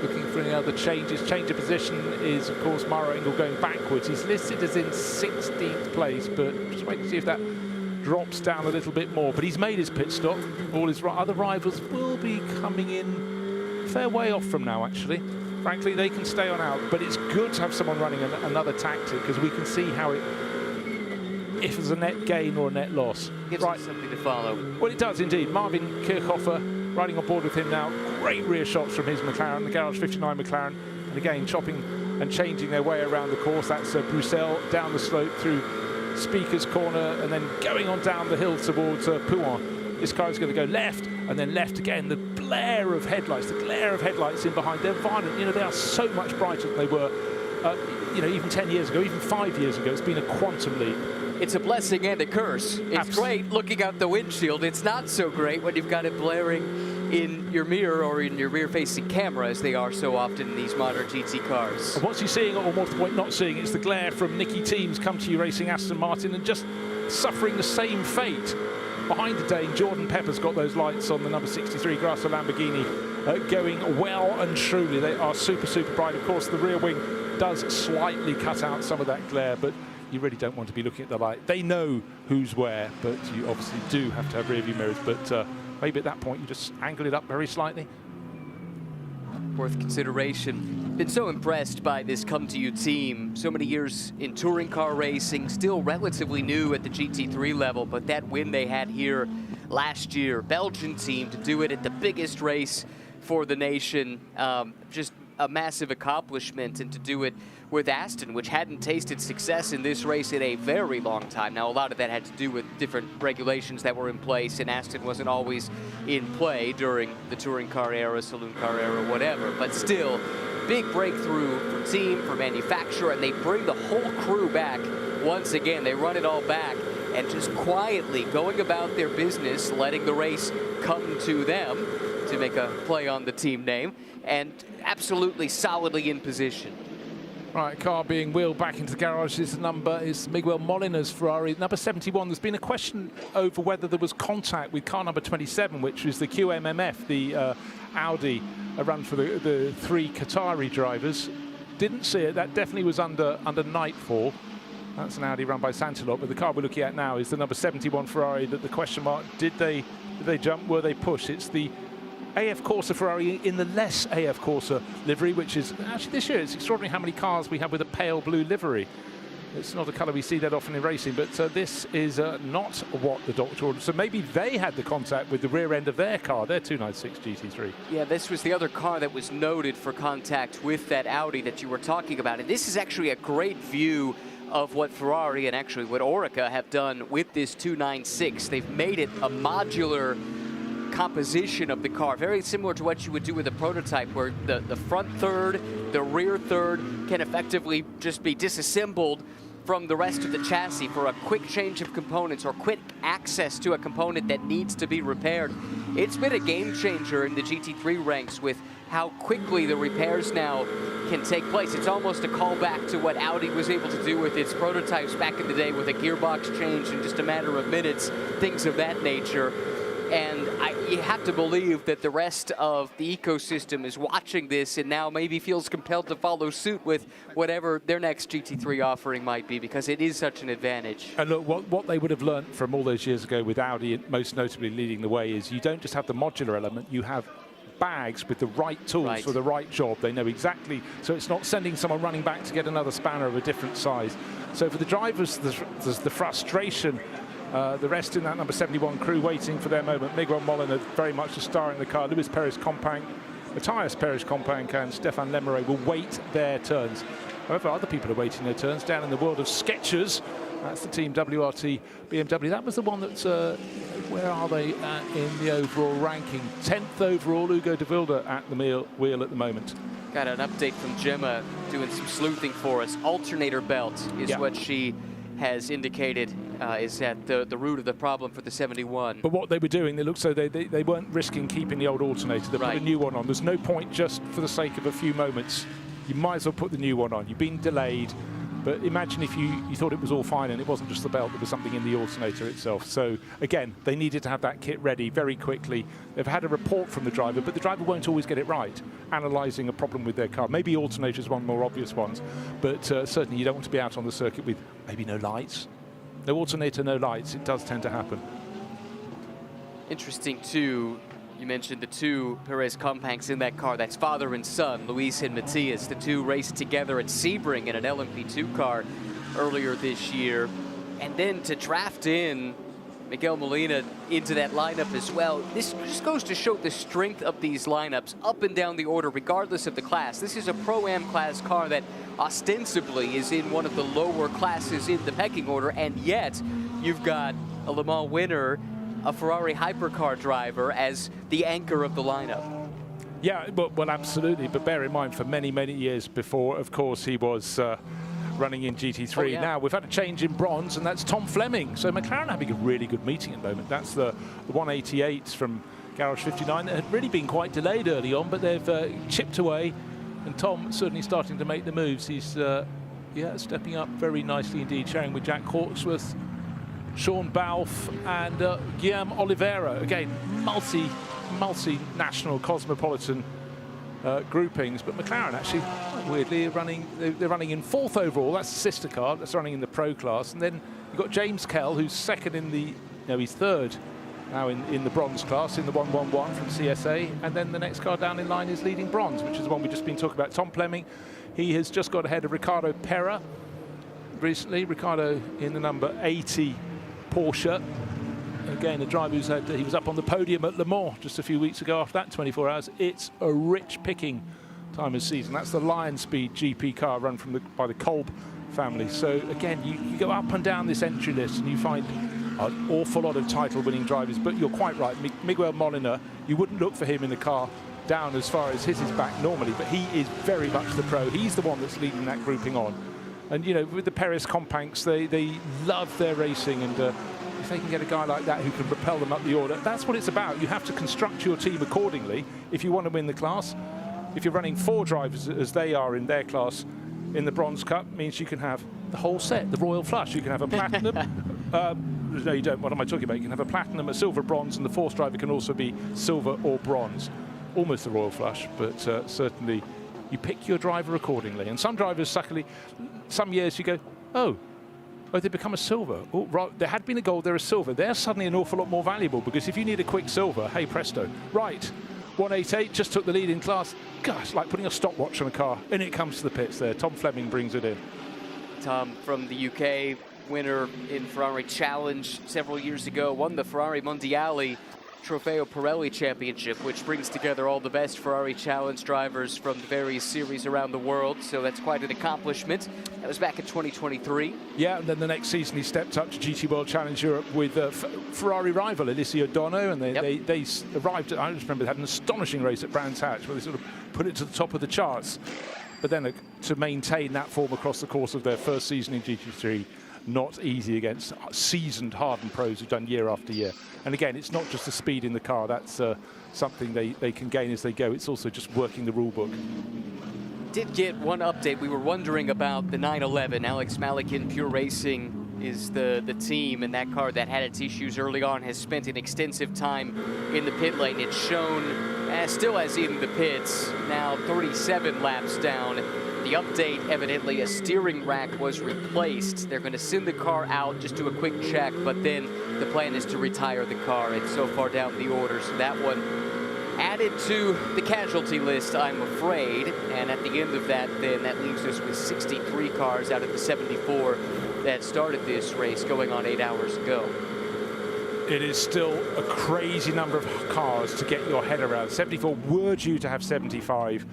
Looking for any other changes. Change of position is, of course, Maro Engel going backwards. He's listed as in 16th place, but just waiting to see if that drops down a little bit more. But he's made his pit stop. All his other rivals will be coming in a fair way off from now, actually. Frankly, they can stay on out, but it's good to have someone running another tactic, because we can see how it, if there's a net gain or a net loss. Gives us something to follow. Well, it does indeed. Marvin Kirchhofer riding on board with him now. Great rear shots from his McLaren, the Garage 59 McLaren. And again, chopping and changing their way around the course. That's Bruxelles down the slope through Speaker's Corner and then going on down the hill towards Pouin. This car is going to go left and then left again. The glare of headlights in behind. They're violent. You know, they are so much brighter than they were, you know, even 10 years ago, even 5 years ago. It's been a quantum leap. It's a blessing and a curse. It's great looking out the windshield. It's not so great when you've got it blaring in your mirror or in your rear-facing camera, as they are so often in these modern GT cars. And what's he seeing, or more to the point, not seeing? It's the glare from Nicky Teams Come To You Racing Aston Martin, and just suffering the same fate. Behind the Dane, Jordan Pepper's got those lights on the number 63 Grasso Lamborghini going well and truly. They are super, super bright. Of course, the rear wing does slightly cut out some of that glare, but you really don't want to be looking at the light. They know who's where, but you obviously do have to have rear view mirrors. But maybe at that point, you just angle it up very slightly. Worth consideration. Been so impressed by this Come To You team. So many years in touring car racing, still relatively new at the GT3 level, but that win they had here last year, Belgian team, to do it at the biggest race for the nation, just a massive accomplishment, and to do it with Aston, which hadn't tasted success in this race in a very long time. Now, a lot of that had to do with different regulations that were in place, and Aston wasn't always in play during the touring car era, saloon car era, whatever. But still, big breakthrough for team, for manufacturer, and they bring the whole crew back once again. They run it all back and just quietly going about their business, letting the race come to them, to make a play on the team name, and absolutely solidly in position. Right, car being wheeled back into the garage. This number is Miguel Molina's Ferrari, number 71. There's been a question over whether there was contact with car number 27, which is the QMMF, the Audi run for the three Qatari drivers. Didn't see it. That definitely was under nightfall. That's an Audi run by Santilot, but the car we're looking at now is the number 71 Ferrari. That the question mark: did they jump? Were they pushed? It's the AF Corsa Ferrari in the less AF Corsa livery, which is actually this year. It's extraordinary how many cars we have with a pale blue livery. It's not a colour we see that often in racing, but this is not what the doctor ordered. So maybe they had the contact with the rear end of their car, their 296 GT3. Yeah, this was the other car that was noted for contact with that Audi that you were talking about. And this is actually a great view of what Ferrari and actually what Oreca have done with this 296. They've made it a modular composition of the car, very similar to what you would do with a prototype, where the front third, the rear third can effectively just be disassembled from the rest of the chassis for a quick change of components or quick access to a component that needs to be repaired. It's been a game changer in the GT3 ranks with how quickly the repairs now can take place. It's almost a callback to what Audi was able to do with its prototypes back in the day, with a gearbox change in just a matter of minutes, things of that nature. And you have to believe that the rest of the ecosystem is watching this and now maybe feels compelled to follow suit with whatever their next GT3 offering might be, because it is such an advantage. And look, what they would have learned from all those years ago with Audi, most notably leading the way, is you don't just have the modular element, you have bags with the right tools for the right job. They know exactly, so it's not sending someone running back to get another spanner of a different size. So for the drivers, there's the frustration. The rest in that number 71 crew waiting for their moment. Miguel Molina very much a star in the car. Luis Perez Companc, Matthias Perez Companc and Stefan Lemeray will wait their turns. However, other people are waiting their turns. Down in the world of sketchers, that's the team WRT BMW. That was the one that's, where are they in the overall ranking? 10th overall, Ugo de Wilde at the wheel at the moment. Got an update from Gemma doing some sleuthing for us. Alternator belt is what she has indicated is at the root of the problem for the 71. But what they were doing, they looked so they weren't risking keeping the old alternator. They put a new one on. There's no point just for the sake of a few moments. You might as well put the new one on. You've been delayed. But imagine if you thought it was all fine and it wasn't just the belt, there was something in the alternator itself. So again, they needed to have that kit ready very quickly. They've had a report from the driver, but the driver won't always get it right, analysing a problem with their car. Maybe alternator is one of the more obvious ones, but certainly you don't want to be out on the circuit with maybe no lights. No alternator, no lights. It does tend to happen. Interesting too, you mentioned the two Perez compacts in that car. That's father and son, Luis and Matias. The two raced together at Sebring in an LMP2 car earlier this year. And then to draft in Miguel Molina into that lineup as well. This just goes to show the strength of these lineups up and down the order, regardless of the class. This is a Pro-Am class car that ostensibly is in one of the lower classes in the pecking order, and yet you've got a Le Mans winner, a Ferrari hypercar driver as the anchor of the lineup. Yeah, well, absolutely. But bear in mind, for many, many years before, of course, he was running in GT3. Oh, yeah. Now we've had a change in bronze, and that's Tom Fleming. So McLaren having a really good meeting at the moment. That's the 188 from Garage 59 that had really been quite delayed early on, but they've chipped away. And Tom certainly starting to make the moves. He's stepping up very nicely indeed, sharing with Jack Hawksworth, Sean Balfe and Guillaume Oliveira. Again, multi-national cosmopolitan groupings, but McLaren actually, weirdly, they're running in 4th overall. That's the sister car that's running in the Pro class. And then you've got James Kell, who's second in the, he's 3rd now in the bronze class, in the 111 from CSA. And then the next car down in line is leading bronze, which is the one we've just been talking about. Tom Fleming, he has just got ahead of Ricardo Pera recently. Ricardo in the number 80 Porsche. Again, the driver he was up on the podium at Le Mans just a few weeks ago after that 24 hours. It's a rich picking time of season. That's the Lion Speed GP car run by the Kolb family. So again, you go up and down this entry list and you find an awful lot of title winning drivers, but you're quite right. Miguel Molina, you wouldn't look for him in the car down as far as his is back normally, but he is very much the pro. He's the one that's leading that grouping on. And, with the Perez compacts, they love their racing, and if they can get a guy like that who can propel them up the order, that's what it's about. You have to construct your team accordingly if you want to win the class. If you're running 4 drivers, as they are in their class in the Bronze Cup, means you can have the whole set, the Royal Flush. You can have a platinum. No, you don't. What am I talking about? You can have a platinum, a silver, bronze, and the 4th driver can also be silver or bronze. Almost the Royal Flush, but certainly you pick your driver accordingly. And some drivers, suckily, some years you go, oh, they become a silver. Oh, right, there had been a gold, they're a silver. They're suddenly an awful lot more valuable, because if you need a quick silver, hey presto, right, 188 just took the lead in class. Gosh, like putting a stopwatch on a car, and it comes to the pits there. Tom Fleming brings it in. Tom from the UK, winner in Ferrari Challenge several years ago, won the Ferrari Mondiale Trofeo Pirelli Championship, which brings together all the best Ferrari Challenge drivers from the various series around the world. So that's quite an accomplishment. That was back in 2023. Yeah, and then the next season he stepped up to GT World Challenge Europe with Ferrari rival Eliseo Dono, and they arrived at, I just remember they had an astonishing race at Brands Hatch where they sort of put it to the top of the charts. But then to maintain that form across the course of their first season in GT3, not easy against seasoned, hardened pros who've done year after year. And again, it's not just the speed in the car. That's something they can gain as they go. It's also just working the rule book. Did get one update. We were wondering about the 911. Alex Malikin Pure Racing is the team, and that car that had its issues early on has spent an extensive time in the pit lane. It's shown still as in the pits, now 37 laps down. The update, evidently a steering rack was replaced. They're going to send the car out, just do a quick check, but then the plan is to retire the car. It's so far down the order, so that one added to the casualty list, I'm afraid. And at the end of that, then, that leaves us with 63 cars out of the 74 that started this race going on 8 hours ago. It is still a crazy number of cars to get your head around. 74 were due to have 75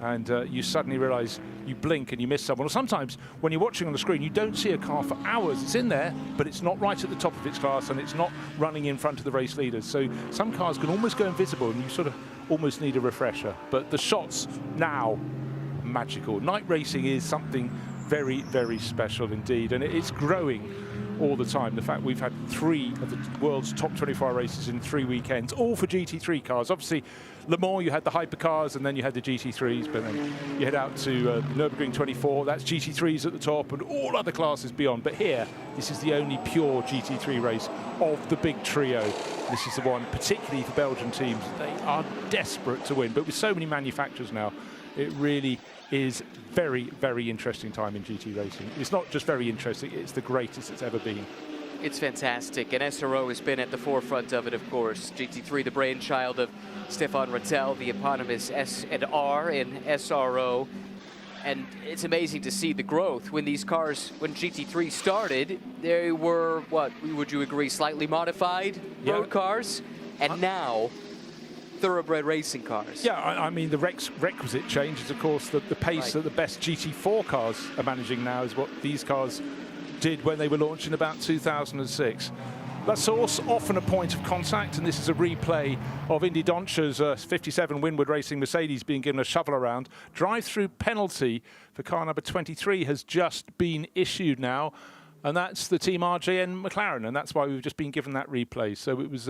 and you suddenly realize you blink and you miss someone. Or sometimes when you're watching on the screen, you don't see a car for hours. It's in there, but it's not right at the top of its class, and it's not running in front of the race leaders. So some cars can almost go invisible, and you sort of almost need a refresher. But the shots now, magical. Night racing is something very, very special indeed, and it's growing all the time. The fact we've had 3 of the world's top 24 races in 3 weekends, all for GT3 cars. Obviously, Le Mans, you had the hypercars, and then you had the GT3s, but then you head out to Nürburgring 24, that's GT3s at the top, and all other classes beyond. But here, this is the only pure GT3 race of the big trio. This is the one, particularly for Belgian teams, they are desperate to win. But with so many manufacturers now, it really is very, very interesting time in GT racing. It's not just very interesting, it's the greatest it's ever been. It's fantastic, and SRO has been at the forefront of it, of course. GT3, the brainchild of Stefan Rattel, the eponymous S&R in SRO. And it's amazing to see the growth. When these cars, when GT3 started, they were, what, would you agree, slightly modified road cars? And now, thoroughbred racing cars. Yeah, I mean, the requisite change is, of course, the pace that the best GT4 cars are managing now is what these cars did when they were launched in about 2006. That's often a point of contact, and this is a replay of Indy Doncher's 57 Winward Racing Mercedes being given a shovel around. Drive-through penalty for car number 23 has just been issued now, and that's the Team RJN McLaren, and that's why we've just been given that replay. So it was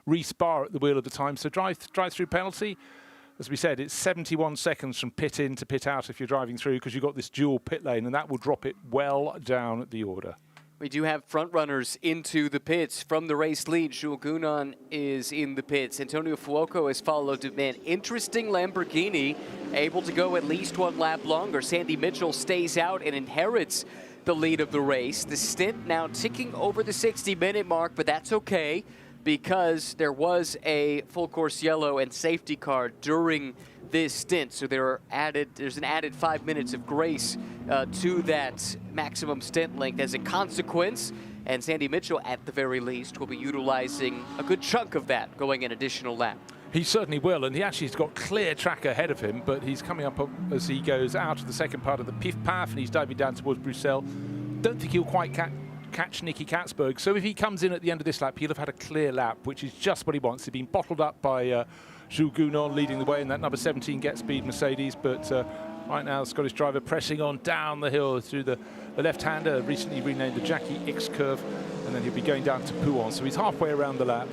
Reece Barr at the wheel at the time. So drive-through penalty, as we said, it's 71 seconds from pit in to pit out if you're driving through, because you've got this dual pit lane, and that will drop it well down the order. We do have front runners into the pits. From the race lead, Jules Gounon is in the pits. Antonio Fuoco has followed him in. Interesting Lamborghini, able to go at least 1 lap longer. Sandy Mitchell stays out and inherits the lead of the race. The stint now ticking over the 60-minute mark, but that's okay because there was a full course yellow and safety car during this stint, so there's an added 5 minutes of grace to that maximum stint length as a consequence, and Sandy Mitchell, at the very least, will be utilizing a good chunk of that going an additional lap. He certainly will, and he actually has got clear track ahead of him, but he's coming up as he goes out of the second part of the Pif Paf, and he's diving down towards Bruxelles. Don't think he'll quite catch Nicky Katzberg, so if he comes in at the end of this lap, he'll have had a clear lap, which is just what he wants. He's been bottled up by Jules Gounon leading the way in that number 17 Get Speed Mercedes, but right now the Scottish driver pressing on down the hill through the left-hander, recently renamed the Jackie X curve, and then he'll be going down to Pouhon, so he's halfway around the lap.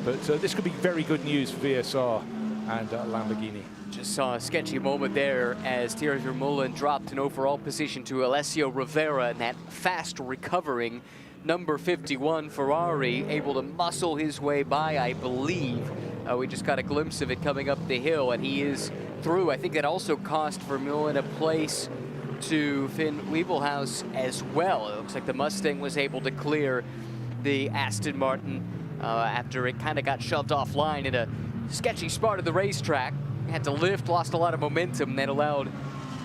But this could be very good news for VSR and Lamborghini. Just saw a sketchy moment there as Thierry Vermeulen dropped an overall position to Alessio Rivera, and that fast recovering number 51 Ferrari able to muscle his way by, I believe. We just got a glimpse of it coming up the hill, and he is through. I think that also cost Vermeulen a place to Finn Wiebelhaus as well. It looks like the Mustang was able to clear the Aston Martin after it kind of got shoved offline in a sketchy spot of the racetrack. Had to lift, lost a lot of momentum that allowed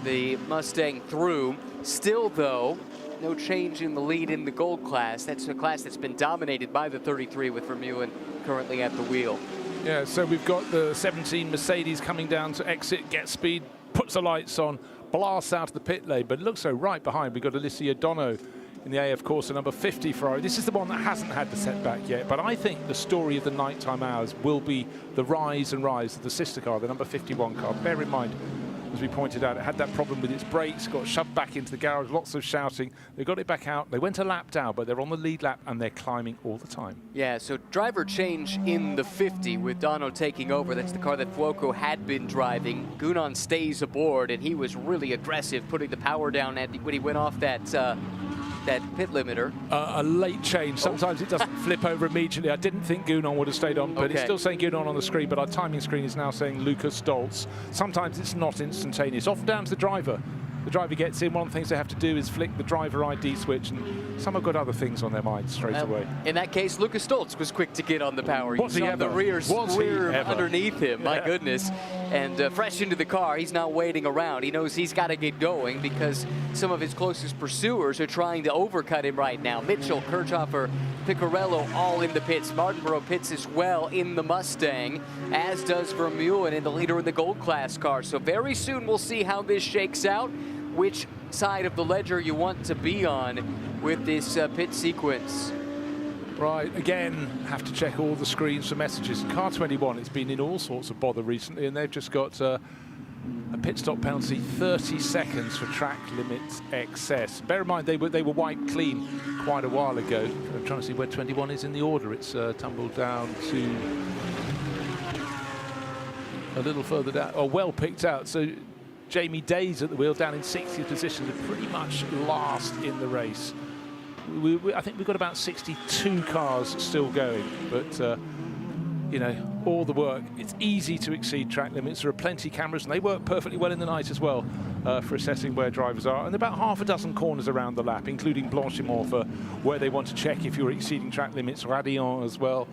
the Mustang through. Still, though, no change in the lead in the gold class. That's a class that's been dominated by the 33 with Vermeulen currently at the wheel. Yeah, so we've got the 17 Mercedes coming down to exit, Get Speed, puts the lights on, blasts out of the pit lane, but it looks so right behind. We've got Alicia Dono in the AF Corsa number 50 Ferrari. This is the one that hasn't had the setback yet, but I think the story of the nighttime hours will be the rise and rise of the sister car, the number 51 car. Bear in mind, as we pointed out, it had that problem with its brakes, got shoved back into the garage, lots of shouting. They got it back out. They went a lap down, but they're on the lead lap and they're climbing all the time. Yeah, so driver change in the 50 with Dono taking over. That's the car that Fuoco had been driving. Gounon stays aboard, and he was really aggressive, putting the power down when he went off that pit limiter. A late change. Sometimes it doesn't flip over immediately. I didn't think Gounon would have stayed on, but it's still saying Gounon on the screen, but our timing screen is now saying Lucas Stoltz. Sometimes it's not instantaneous. Often down to the driver. The driver gets in. One of the things they have to do is flick the driver ID switch, and some have got other things on their minds straight away. In that case, Lucas Stoltz was quick to get on the power. Was he ever? The rear underneath him. My goodness. And fresh into the car, he's not waiting around. He knows he's got to get going because some of his closest pursuers are trying to overcut him right now. Mitchell, Kirchhofer, Picarello all in the pits. Martinborough pits as well in the Mustang, as does Vermeulen in the leader in the gold class car. So very soon we'll see how this shakes out, which side of the ledger you want to be on with this pit sequence. Right, again, have to check all the screens for messages. Car 21, it's been in all sorts of bother recently, and they've just got a pit stop penalty, 30 seconds for track limits excess. Bear in mind, they were wiped clean quite a while ago. I'm trying to see where 21 is in the order. It's tumbled down to a little further down. Oh, well picked out. So Jamie Days at the wheel, down in 60th position, and pretty much last in the race. I think we've got about 62 cars still going, but you know, all the work. It's easy to exceed track limits. There are plenty of cameras, and they work perfectly well in the night as well for assessing where drivers are. And about half a dozen corners around the lap, including Blanchimont, for where they want to check if you're exceeding track limits. Radillon as well.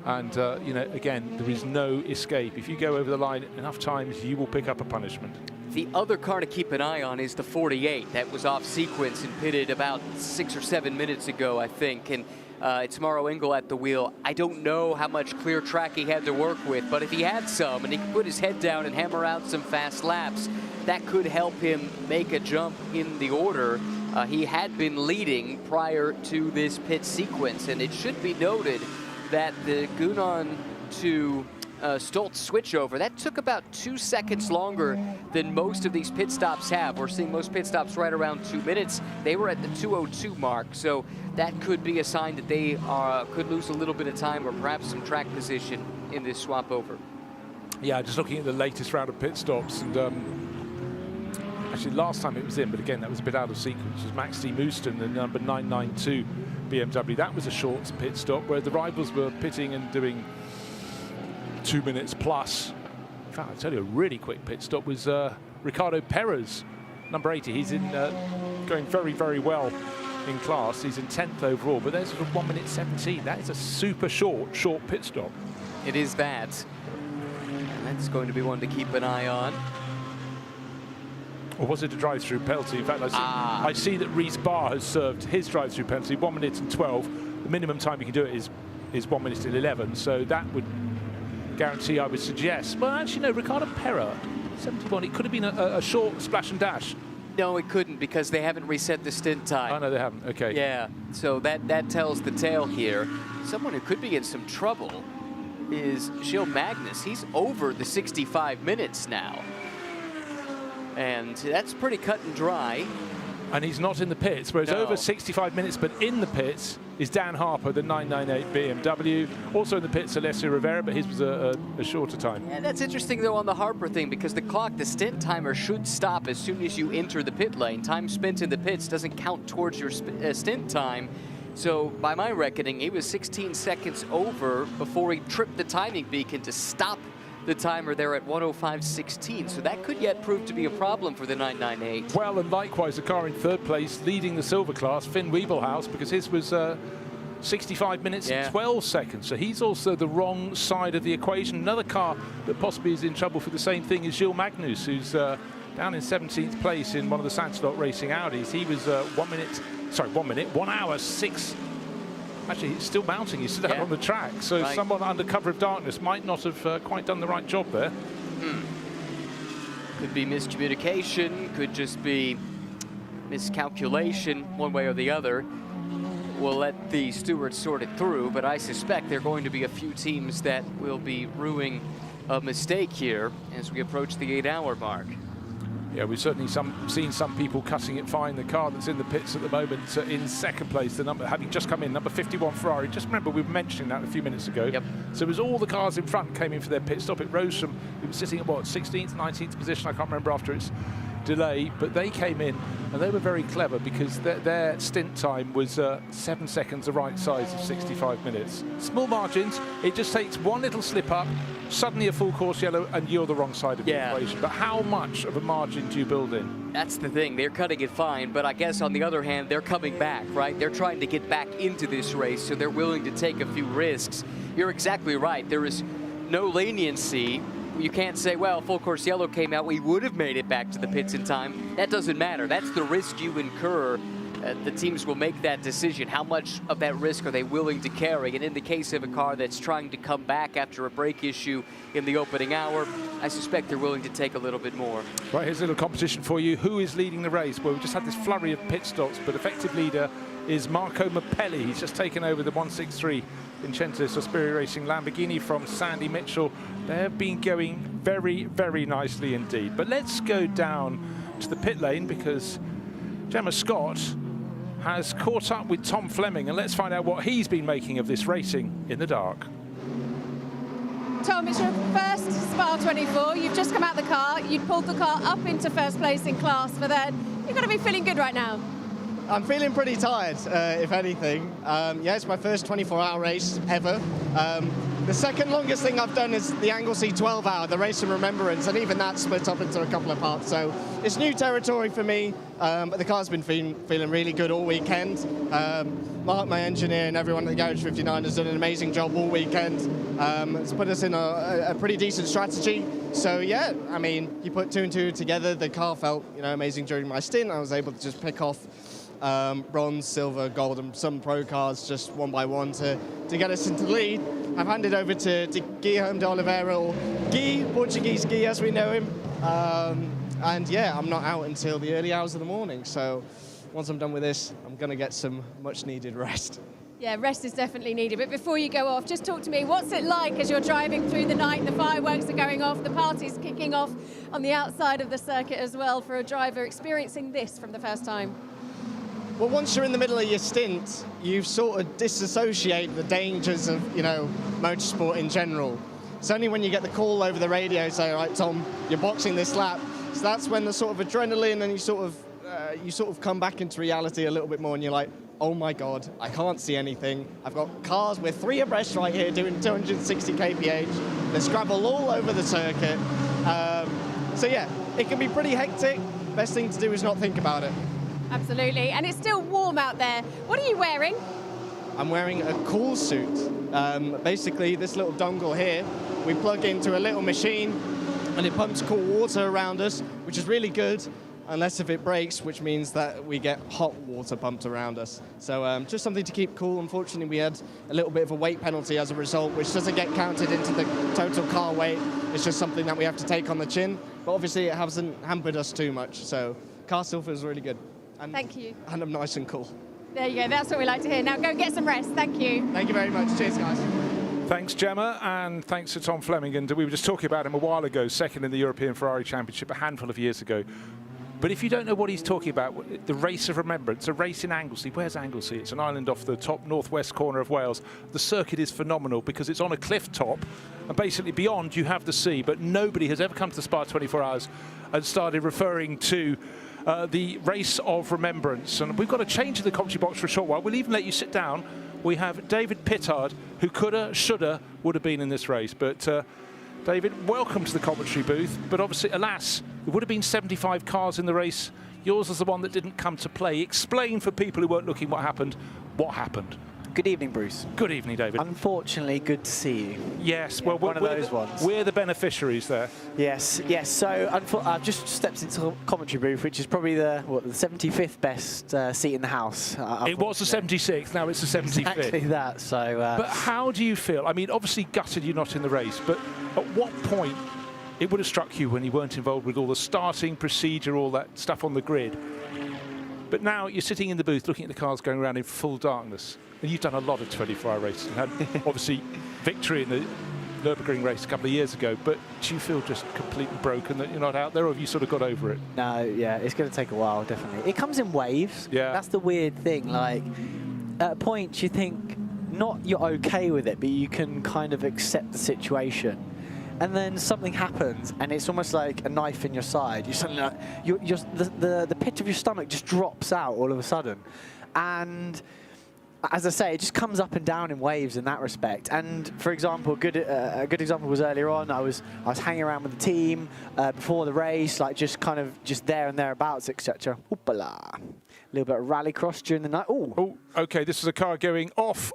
And you know, again, there is no escape. If you go over the line enough times, you will pick up a punishment. The other car to keep an eye on is the 48. That was off sequence and pitted about 6 or 7 minutes ago, I think. And it's Mauro Engel at the wheel. I don't know how much clear track he had to work with, but if he had some and he could put his head down and hammer out some fast laps, that could help him make a jump in the order. He had been leading prior to this pit sequence, and it should be noted that the Gunan to Stoltz switchover, that took about 2 seconds longer than most of these pit stops have. We're seeing most pit stops right around 2 minutes. They were at the 2:02 mark, so that could be a sign that they could lose a little bit of time or perhaps some track position in this swap over. Yeah, just looking at the latest round of pit stops, and actually last time it was in, but again, that was a bit out of sequence, was Max D. Mooston, the number 992 BMW. That was a short pit stop, where the rivals were pitting and doing 2 minutes plus. In fact, I'll tell you, a really quick pit stop was Ricardo Perez, number 80. He's in going very, very well in class. He's in 10th overall, but there's sort of 1 minute 17. That is a super short pit stop. It is that. And that's going to be one to keep an eye on. Or was it a drive-through penalty? In fact, I see that Reese Barr has served his drive-through penalty, 1 minute and 12. The minimum time you can do it is 1 minute and 11. So that would guarantee, I would suggest. Well, actually, no, Ricardo Perez, 71. It could have been a short splash and dash. No, it couldn't, because they haven't reset the stint time. Oh, no, they haven't. Okay. Yeah, so that tells the tale here. Someone who could be in some trouble is Gilles Magnus. He's over the 65 minutes now. And that's pretty cut and dry. And he's not in the pits, whereas over 65 minutes, but in the pits is Dan Harper, the 998 BMW. Also in the pits, Alessio Rivera, but his was a shorter time. Yeah, that's interesting, though, on the Harper thing, because the clock, the stint timer, should stop as soon as you enter the pit lane. Time spent in the pits doesn't count towards your stint time. So by my reckoning, he was 16 seconds over before he tripped the timing beacon to stop the timer there at 1:05.16, so that could yet prove to be a problem for the 998. Well, and likewise, the car in third place, leading the silver class, Finn Wiebelhaus, because his was 65 minutes and 12 seconds, so he's also the wrong side of the equation. Another car that possibly is in trouble for the same thing is Gilles Magnus, who's down in 17th place in one of the Sandslot Racing Audis. He was 1 hour 6. Actually, he's still mounting. He's still out on the track. So someone under cover of darkness might not have quite done the right job there. Could be miscommunication. Could just be miscalculation, one way or the other. We'll let the stewards sort it through, but I suspect there are going to be a few teams that will be rueing a mistake here as we approach the 8-hour mark. Yeah, we've certainly seen some people cutting it fine. The car that's in the pits at the moment in second place, the number having just come in, number 51 Ferrari. Just remember, we were mentioning that a few minutes ago. Yep. So it was all the cars in front came in for their pit stop. It rose from, it was sitting at what, 16th, 19th position, I can't remember after its delay, but they came in and they were very clever because their stint time was 7 seconds the right size of 65 minutes. Small margins, it just takes one little slip up, suddenly a full course yellow, and you're the wrong side of the equation. But how much of a margin do you build in? That's the thing, they're cutting it fine, but I guess on the other hand, they're coming back, right? They're trying to get back into this race, so they're willing to take a few risks. You're exactly right, there is no leniency you can't say, well, full course yellow came out, we would have made it back to the pits in time. That doesn't matter. That's the risk you incur. The teams will make that decision. How much of that risk are they willing to carry? And in the case of a car that's trying to come back after a brake issue in the opening hour, I suspect they're willing to take a little bit more. Right, here's a little competition for you. Who is leading the race? Well, we just had this flurry of pit stops, but effective leader is Marco Mappelli. He's just taken over the 163 Vincenzo Sospiri Racing Lamborghini from Sandy Mitchell. They've been going very, very nicely indeed. But let's go down to the pit lane because Gemma Scott has caught up with Tom Fleming, and let's find out what he's been making of this racing in the dark. Tom, it's your first Spa 24. You've just come out of the car. You'd pulled the car up into first place in class for that. You've got to be feeling good right now. I'm feeling pretty tired, if anything. Yeah, it's my first 24-hour race ever. The second longest thing I've done is the Anglesey 12-hour, the race in remembrance, and even that split up into a couple of parts. So it's new territory for me, but the car's been feeling really good all weekend. Mark, my engineer, and everyone at the Garage 59 has done an amazing job all weekend. It's put us in a pretty decent strategy. So yeah, I mean, you put 2 and 2 together. The car felt, amazing during my stint. I was able to just pick off bronze, silver, gold, and some pro cars just one by one to get us into the lead. I've handed over to Guilherme de Oliveira, or Guy, Portuguese Guy as we know him. And yeah, I'm not out until the early hours of the morning. So once I'm done with this, I'm going to get some much needed rest. Yeah, rest is definitely needed. But before you go off, just talk to me. What's it like as you're driving through the night? The fireworks are going off, the party's kicking off on the outside of the circuit as well for a driver experiencing this from the first time. Well, once you're in the middle of your stint, you sort of disassociate the dangers of, motorsport in general. It's only when you get the call over the radio saying, right, Tom, you're boxing this lap. So that's when the sort of adrenaline and you sort of come back into reality a little bit more, and you're like, oh my God, I can't see anything. I've got cars with 3 abreast right here doing 260 kph. There's gravel all over the circuit. So yeah, it can be pretty hectic. Best thing to do is not think about it. Absolutely, and it's still warm out there. What are you wearing? I'm wearing a cool suit. Basically, this little dongle here, we plug into a little machine and it pumps cool water around us, which is really good, unless if it breaks, which means that we get hot water pumped around us. So just something to keep cool. Unfortunately, we had a little bit of a weight penalty as a result, which doesn't get counted into the total car weight. It's just something that we have to take on the chin. But obviously, it hasn't hampered us too much. So car still feels really good. Thank you. And I'm nice and cool. There you go, that's what we like to hear. Now go and get some rest. Thank you. Thank you very much. Cheers, guys. Thanks, Gemma, and thanks to Tom Fleming. And we were just talking about him a while ago, second in the European Ferrari Championship a handful of years ago. But if you don't know what he's talking about, the race of remembrance, a race in Anglesey. Where's Anglesey? It's an island off the top northwest corner of Wales. The circuit is phenomenal because it's on a cliff top, and basically beyond you have the sea, but nobody has ever come to the Spa 24 Hours and started referring to the race of remembrance. And we've got to change the commentary box for a short while. We'll even let you sit down. We have David Pittard, who coulda, shoulda, would have been in this race. But David, welcome to the commentary booth. But obviously, alas, there would have been 75 cars in the race. Yours was the one that didn't come to play. Explain for people who weren't looking what happened. Good evening, Bruce. Good evening, David. Unfortunately, good to see you. Yes, yeah, well, one of those ones. We're the beneficiaries there. Yes. So I've just stepped into the commentary booth, which is probably the 75th best seat in the house. It was the 76th, now it's the 75th. Exactly that. So. But how do you feel? I mean, obviously gutted you're not in the race, but at what point it would have struck you when you weren't involved with all the starting procedure, all that stuff on the grid? But now you're sitting in the booth looking at the cars going around in full darkness. And you've done a lot of 24-hour races. You had, obviously, victory in the Nürburgring race a couple of years ago. But do you feel just completely broken that you're not out there, or have you sort of got over it? No, yeah, it's going to take a while, definitely. It comes in waves. Yeah. That's the weird thing. Like, at points you think, not you're okay with it, but you can kind of accept the situation. And then something happens, and it's almost like a knife in your side. You suddenly, the pit of your stomach just drops out all of a sudden. And as I say, it just comes up and down in waves in that respect. And for example, a good example was earlier on. I was hanging around with the team before the race, like just there and thereabouts, etc. Hoopala. A little bit of rallycross during the night. Oh, okay. This is a car going off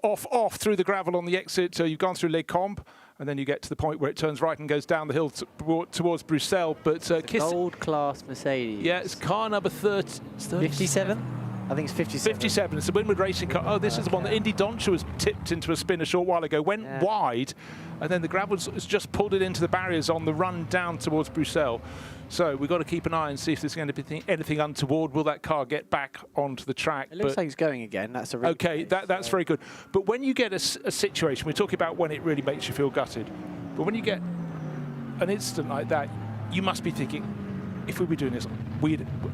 through the gravel on the exit. You've gone through Les Combes. and then you get to the point where it turns right and goes down the hill towards Bruxelles. But Gold class Mercedes. Yeah, it's car number 57. I think it's 57. 57. It's a Winward Racing car. Oh, this is the one that Indy Doncher was tipped into a spin a short while ago. Went wide, and then the gravel has just pulled it into the barriers on the run down towards Bruxelles. So we've got to keep an eye and see if there's going to be anything untoward. Will that car get back onto the track? It looks like it's going again. That's a okay. That's very good. But when you get a situation, we're talking about when it really makes you feel gutted. But when you get an incident like that, you must be thinking, if we were doing this,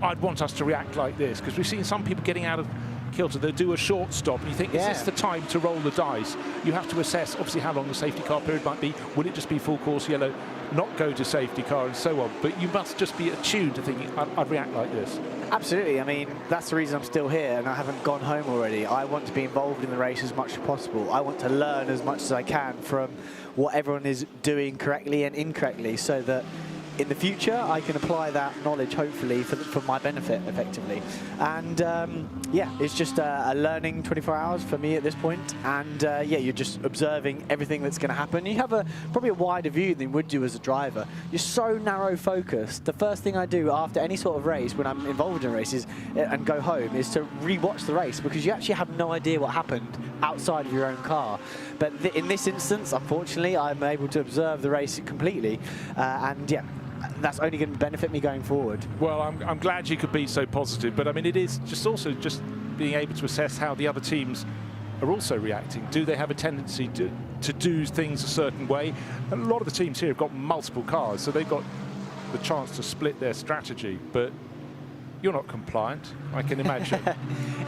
I'd want us to react like this, because we've seen some people getting out of kilter. They do a short stop, and you think, is this the time to roll the dice? You have to assess, obviously, how long the safety car period might be. Will it just be full course yellow, not go to safety car, and so on? But you must just be attuned to thinking, I'd react like this. Absolutely. I mean, that's the reason I'm still here and I haven't gone home already. I want to be involved in the race as much as possible. I want to learn as much as I can from what everyone is doing correctly and incorrectly, so that in the future I can apply that knowledge, hopefully, for my benefit, effectively. And yeah, it's just a learning 24 hours for me at this point. And yeah, you're just observing everything that's going to happen. You have probably a wider view than you would do as a driver. You're so narrow focused. The first thing I do after any sort of race, when I'm involved in races and go home, is to re-watch the race, because you actually have no idea what happened outside of your own car. But in this instance, unfortunately, I'm able to observe the race completely. And yeah, that's only going to benefit me going forward. Well, I'm glad you could be so positive, but I mean, it is just also just being able to assess how the other teams are also reacting. Do they have a tendency to do things a certain way? And a lot of the teams here have got multiple cars, so they've got the chance to split their strategy, but you're not compliant, I can imagine.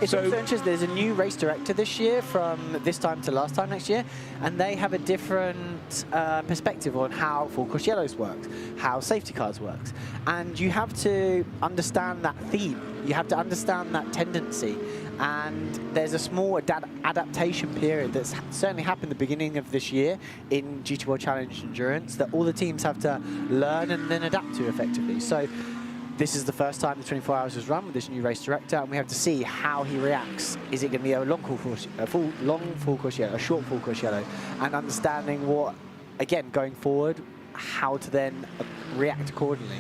It's also interesting, there's a new race director this year from this time to last time next year, and they have a different perspective on how full course yellows works, how safety cars works. And you have to understand that theme, you have to understand that tendency. And there's a small adaptation period that's certainly happened at the beginning of this year in GT World Challenge Endurance that all the teams have to learn and then adapt to effectively. So this is the first time the 24 hours was run with this new race director, and we have to see how he reacts. Is it going to be a long full course yellow, a short full course yellow, and understanding what, again, going forward, how to then react accordingly.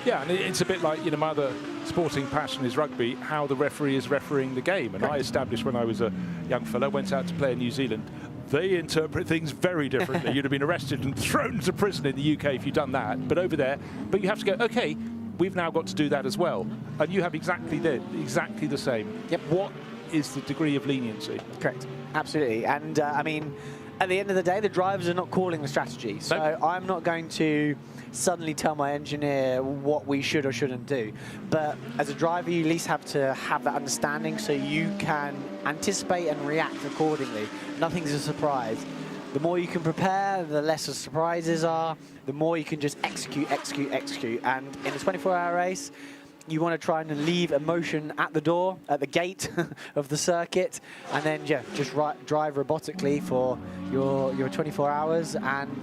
Yeah, and it's a bit like, you know, my other sporting passion is rugby, how the referee is refereeing the game. And I established when I was a young fellow, went out to play in New Zealand, they interpret things very differently. You'd have been arrested and thrown to prison in the UK if you'd done that. But over there, but you have to go, okay, we've now got to do that as well. And you have exactly the same. Yep. What is the degree of leniency? Correct. Absolutely. And I mean, at the end of the day, the drivers are not calling the strategy. So I'm not going to suddenly tell my engineer what we should or shouldn't do. But as a driver, you at least have to have that understanding so you can anticipate and react accordingly. Nothing's a surprise. The more you can prepare, the less the surprises are, the more you can just execute. And in a 24-hour race, you want to try and leave emotion at the door, at the gate of the circuit, and then just drive robotically for your 24 hours and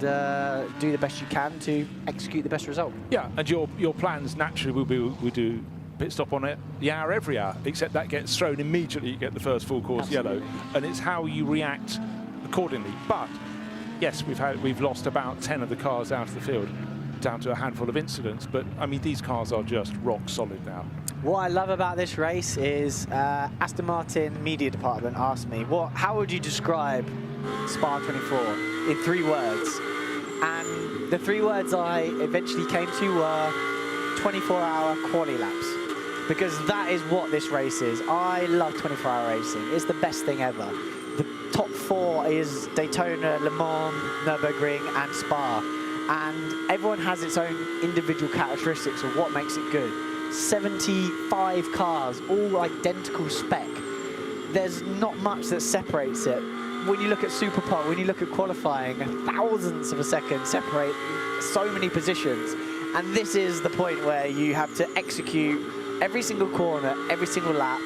do the best you can to execute the best result. Yeah, and your plans naturally will be we do pit stop on it the hour every hour, except that gets thrown immediately. You get the first full course yellow, and it's how you react accordingly. But yes, we've lost about 10 of the cars out of the field, down to a handful of incidents, but I mean, these cars are just rock solid now. What I love about this race is Aston Martin media department asked me, how would you describe Spa 24 in 3 words? And the 3 words I eventually came to were 24-hour quali laps, because that is what this race is. I love 24-hour racing. It's the best thing ever. The top 4 is Daytona, Le Mans, Nürburgring, and Spa. And everyone has its own individual characteristics of what makes it good. 75 cars, all identical spec. There's not much that separates it. When you look at Superpole, when you look at qualifying, thousandths of a second separate so many positions. And this is the point where you have to execute every single corner, every single lap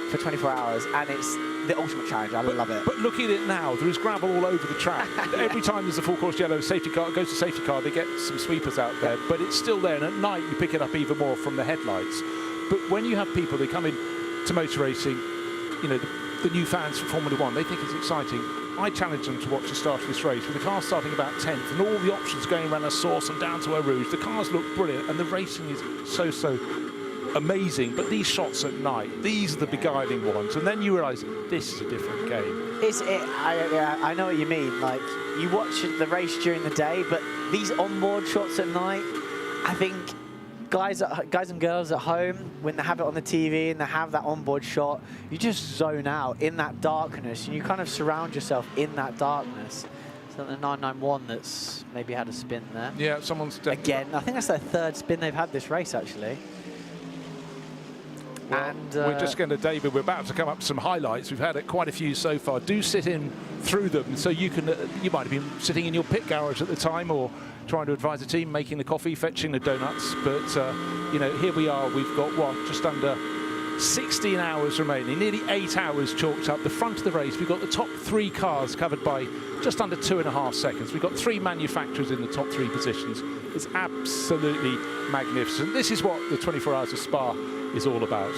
for 24 hours. And it's the ultimate challenge. I love it. But looking at it now, there is gravel all over the track. Every time there's a full course yellow, safety car goes to safety car, they get some sweepers out there, but it's still there. And at night, you pick it up even more from the headlights. But when you have people, they come in to motor racing, you know, the new fans for Formula One, they think it's exciting. I challenged them to watch the start of this race, with the car starting about 10th and all the options going around La Source and down to Eau Rouge. The cars look brilliant and the racing is so amazing, but these shots at night, these are the beguiling ones, and then you realise this is a different game. I know what you mean. Like, you watch the race during the day, but these onboard shots at night, I think guys and girls at home, when they have it on the TV and they have that onboard shot, you just zone out in that darkness and you kind of surround yourself in that darkness. So the 991 that's maybe had a spin there. Yeah, someone's again. I think that's their third spin they've had this race, actually. Well, and we're just going to, David, we're about to come up with some highlights. We've had quite a few so far. Do sit in through them, so you can. You might have been sitting in your pit garage at the time, or trying to advise the team, making the coffee, fetching the donuts. But you know, here we are. We've got what, just under 16 hours remaining, nearly 8 hours chalked up. The front of the race, we've got the top 3 cars covered by just under 2.5 seconds. We've got 3 manufacturers in the top 3 positions. It's absolutely magnificent. This is what the 24 Hours of Spa is all about.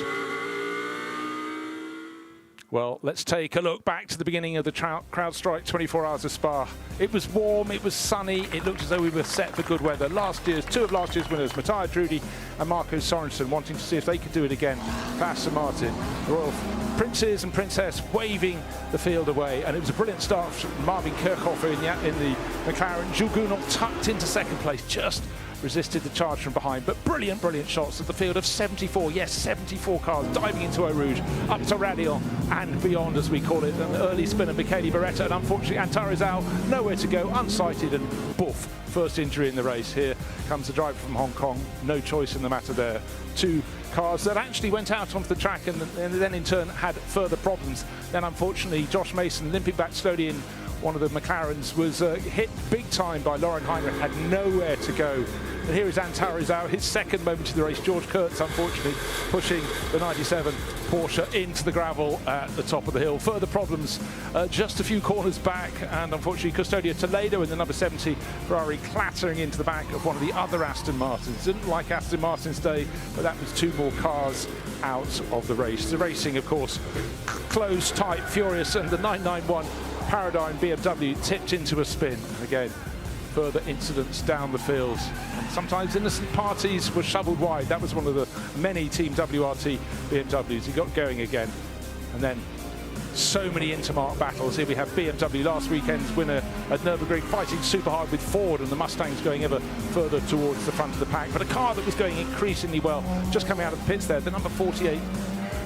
Well, let's take a look back to the beginning of the CrowdStrike 24 Hours of Spa. It was warm, it was sunny, it looked as though we were set for good weather. Two of last year's winners, Matthias Drudy and Marco Sorensen, wanting to see if they could do it again for Aston Martin. The Royal Princes and Princess waving the field away, and it was a brilliant start from Marvin Kirchhofer in the McLaren. Jules Gounod tucked into second place, just resisted the charge from behind, but brilliant shots of the field of 74, yes, 74 cars diving into Eau Rouge, up to Radion and beyond, as we call it. An early spinner, Michele Beretta, and unfortunately Antarizal nowhere to go, unsighted, and boof, first injury in the race. Here comes the driver from Hong Kong, no choice in the matter there. 2 cars that actually went out onto the track and then in turn had further problems. Then unfortunately Josh Mason limping back slowly in one of the McLarens, was hit big time by Lauren Heinrich, had nowhere to go. And here is Antarizal, his second moment of the race. George Kurtz, unfortunately, pushing the 97 Porsche into the gravel at the top of the hill. Further problems just a few corners back, and unfortunately Custodio Toledo in the number 70 Ferrari clattering into the back of one of the other Aston Martins. Didn't like Aston Martin's day, but that was 2 more cars out of the race. The racing, of course, close, tight, furious, and the 991 Paradigm BMW tipped into a spin. Again, further incidents down the field. And sometimes innocent parties were shoveled wide. That was one of the many Team WRT BMWs. He got going again. And then so many intermark battles. Here we have BMW, last weekend's winner at Nürburgring, fighting super hard with Ford, and the Mustangs going ever further towards the front of the pack. But a car that was going increasingly well, just coming out of the pits there, the number 48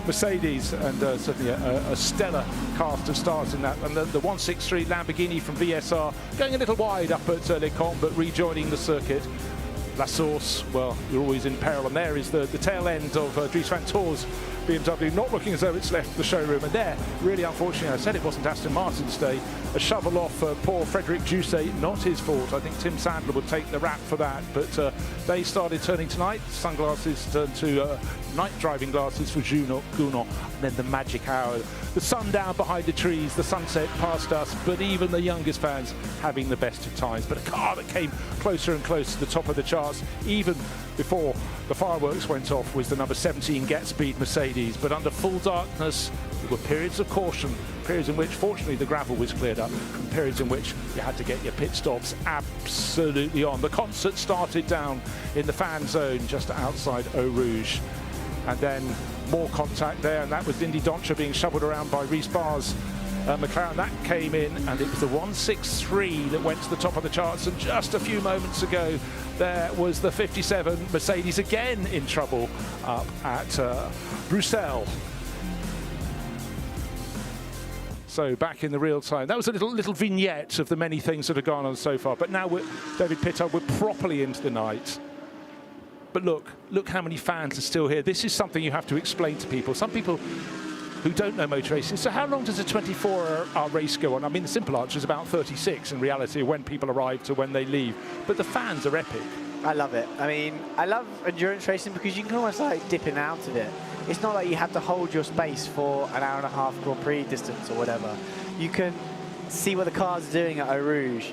Mercedes, and certainly a stellar cast of stars in that. And the 163 Lamborghini from VSR going a little wide up at Les Comps, but rejoining the circuit. La Source, well, you're always in peril, and there is the tail end of Dries van Toor's BMW, not looking as though it's left the showroom. And there, really unfortunately, I said it wasn't Aston Martin's day, a shovel off poor Frederic Jousset, not his fault. I think Tim Sandler would take the rap for that, but they started turning tonight. Sunglasses turned to night driving glasses for Jules Gounod, and then the magic hour. The sun down behind the trees, the sunset past us, but even the youngest fans having the best of times. But a car that came closer and closer to the top of the charts, even before the fireworks went off, was the number 17 Get-Speed Mercedes. But under full darkness, there were periods of caution, periods in which, fortunately, the gravel was cleared up, and periods in which you had to get your pit stops absolutely on. The concert started down in the fan zone just outside Eau Rouge. And then more contact there, and that was Indy Doncher being shoveled around by Reece Barr's McLaren. That came in, and it was the 163 that went to the top of the charts. And just a few moments ago, there was the 57 Mercedes again in trouble up at Bruxelles. So back in the real time. That was a little vignette of the many things that have gone on so far. But now, David Pittard, we're properly into the night. But look how many fans are still here. This is something you have to explain to people. Some people who don't know motor racing. So how long does a 24-hour race go on? I mean, the simple answer is about 36 in reality, when people arrive to when they leave. But the fans are epic. I love it. I mean, I love endurance racing because you can almost like dip in and out of it. It's not like you have to hold your space for an hour and a half Grand Prix distance or whatever. You can see what the car's doing at Eau Rouge.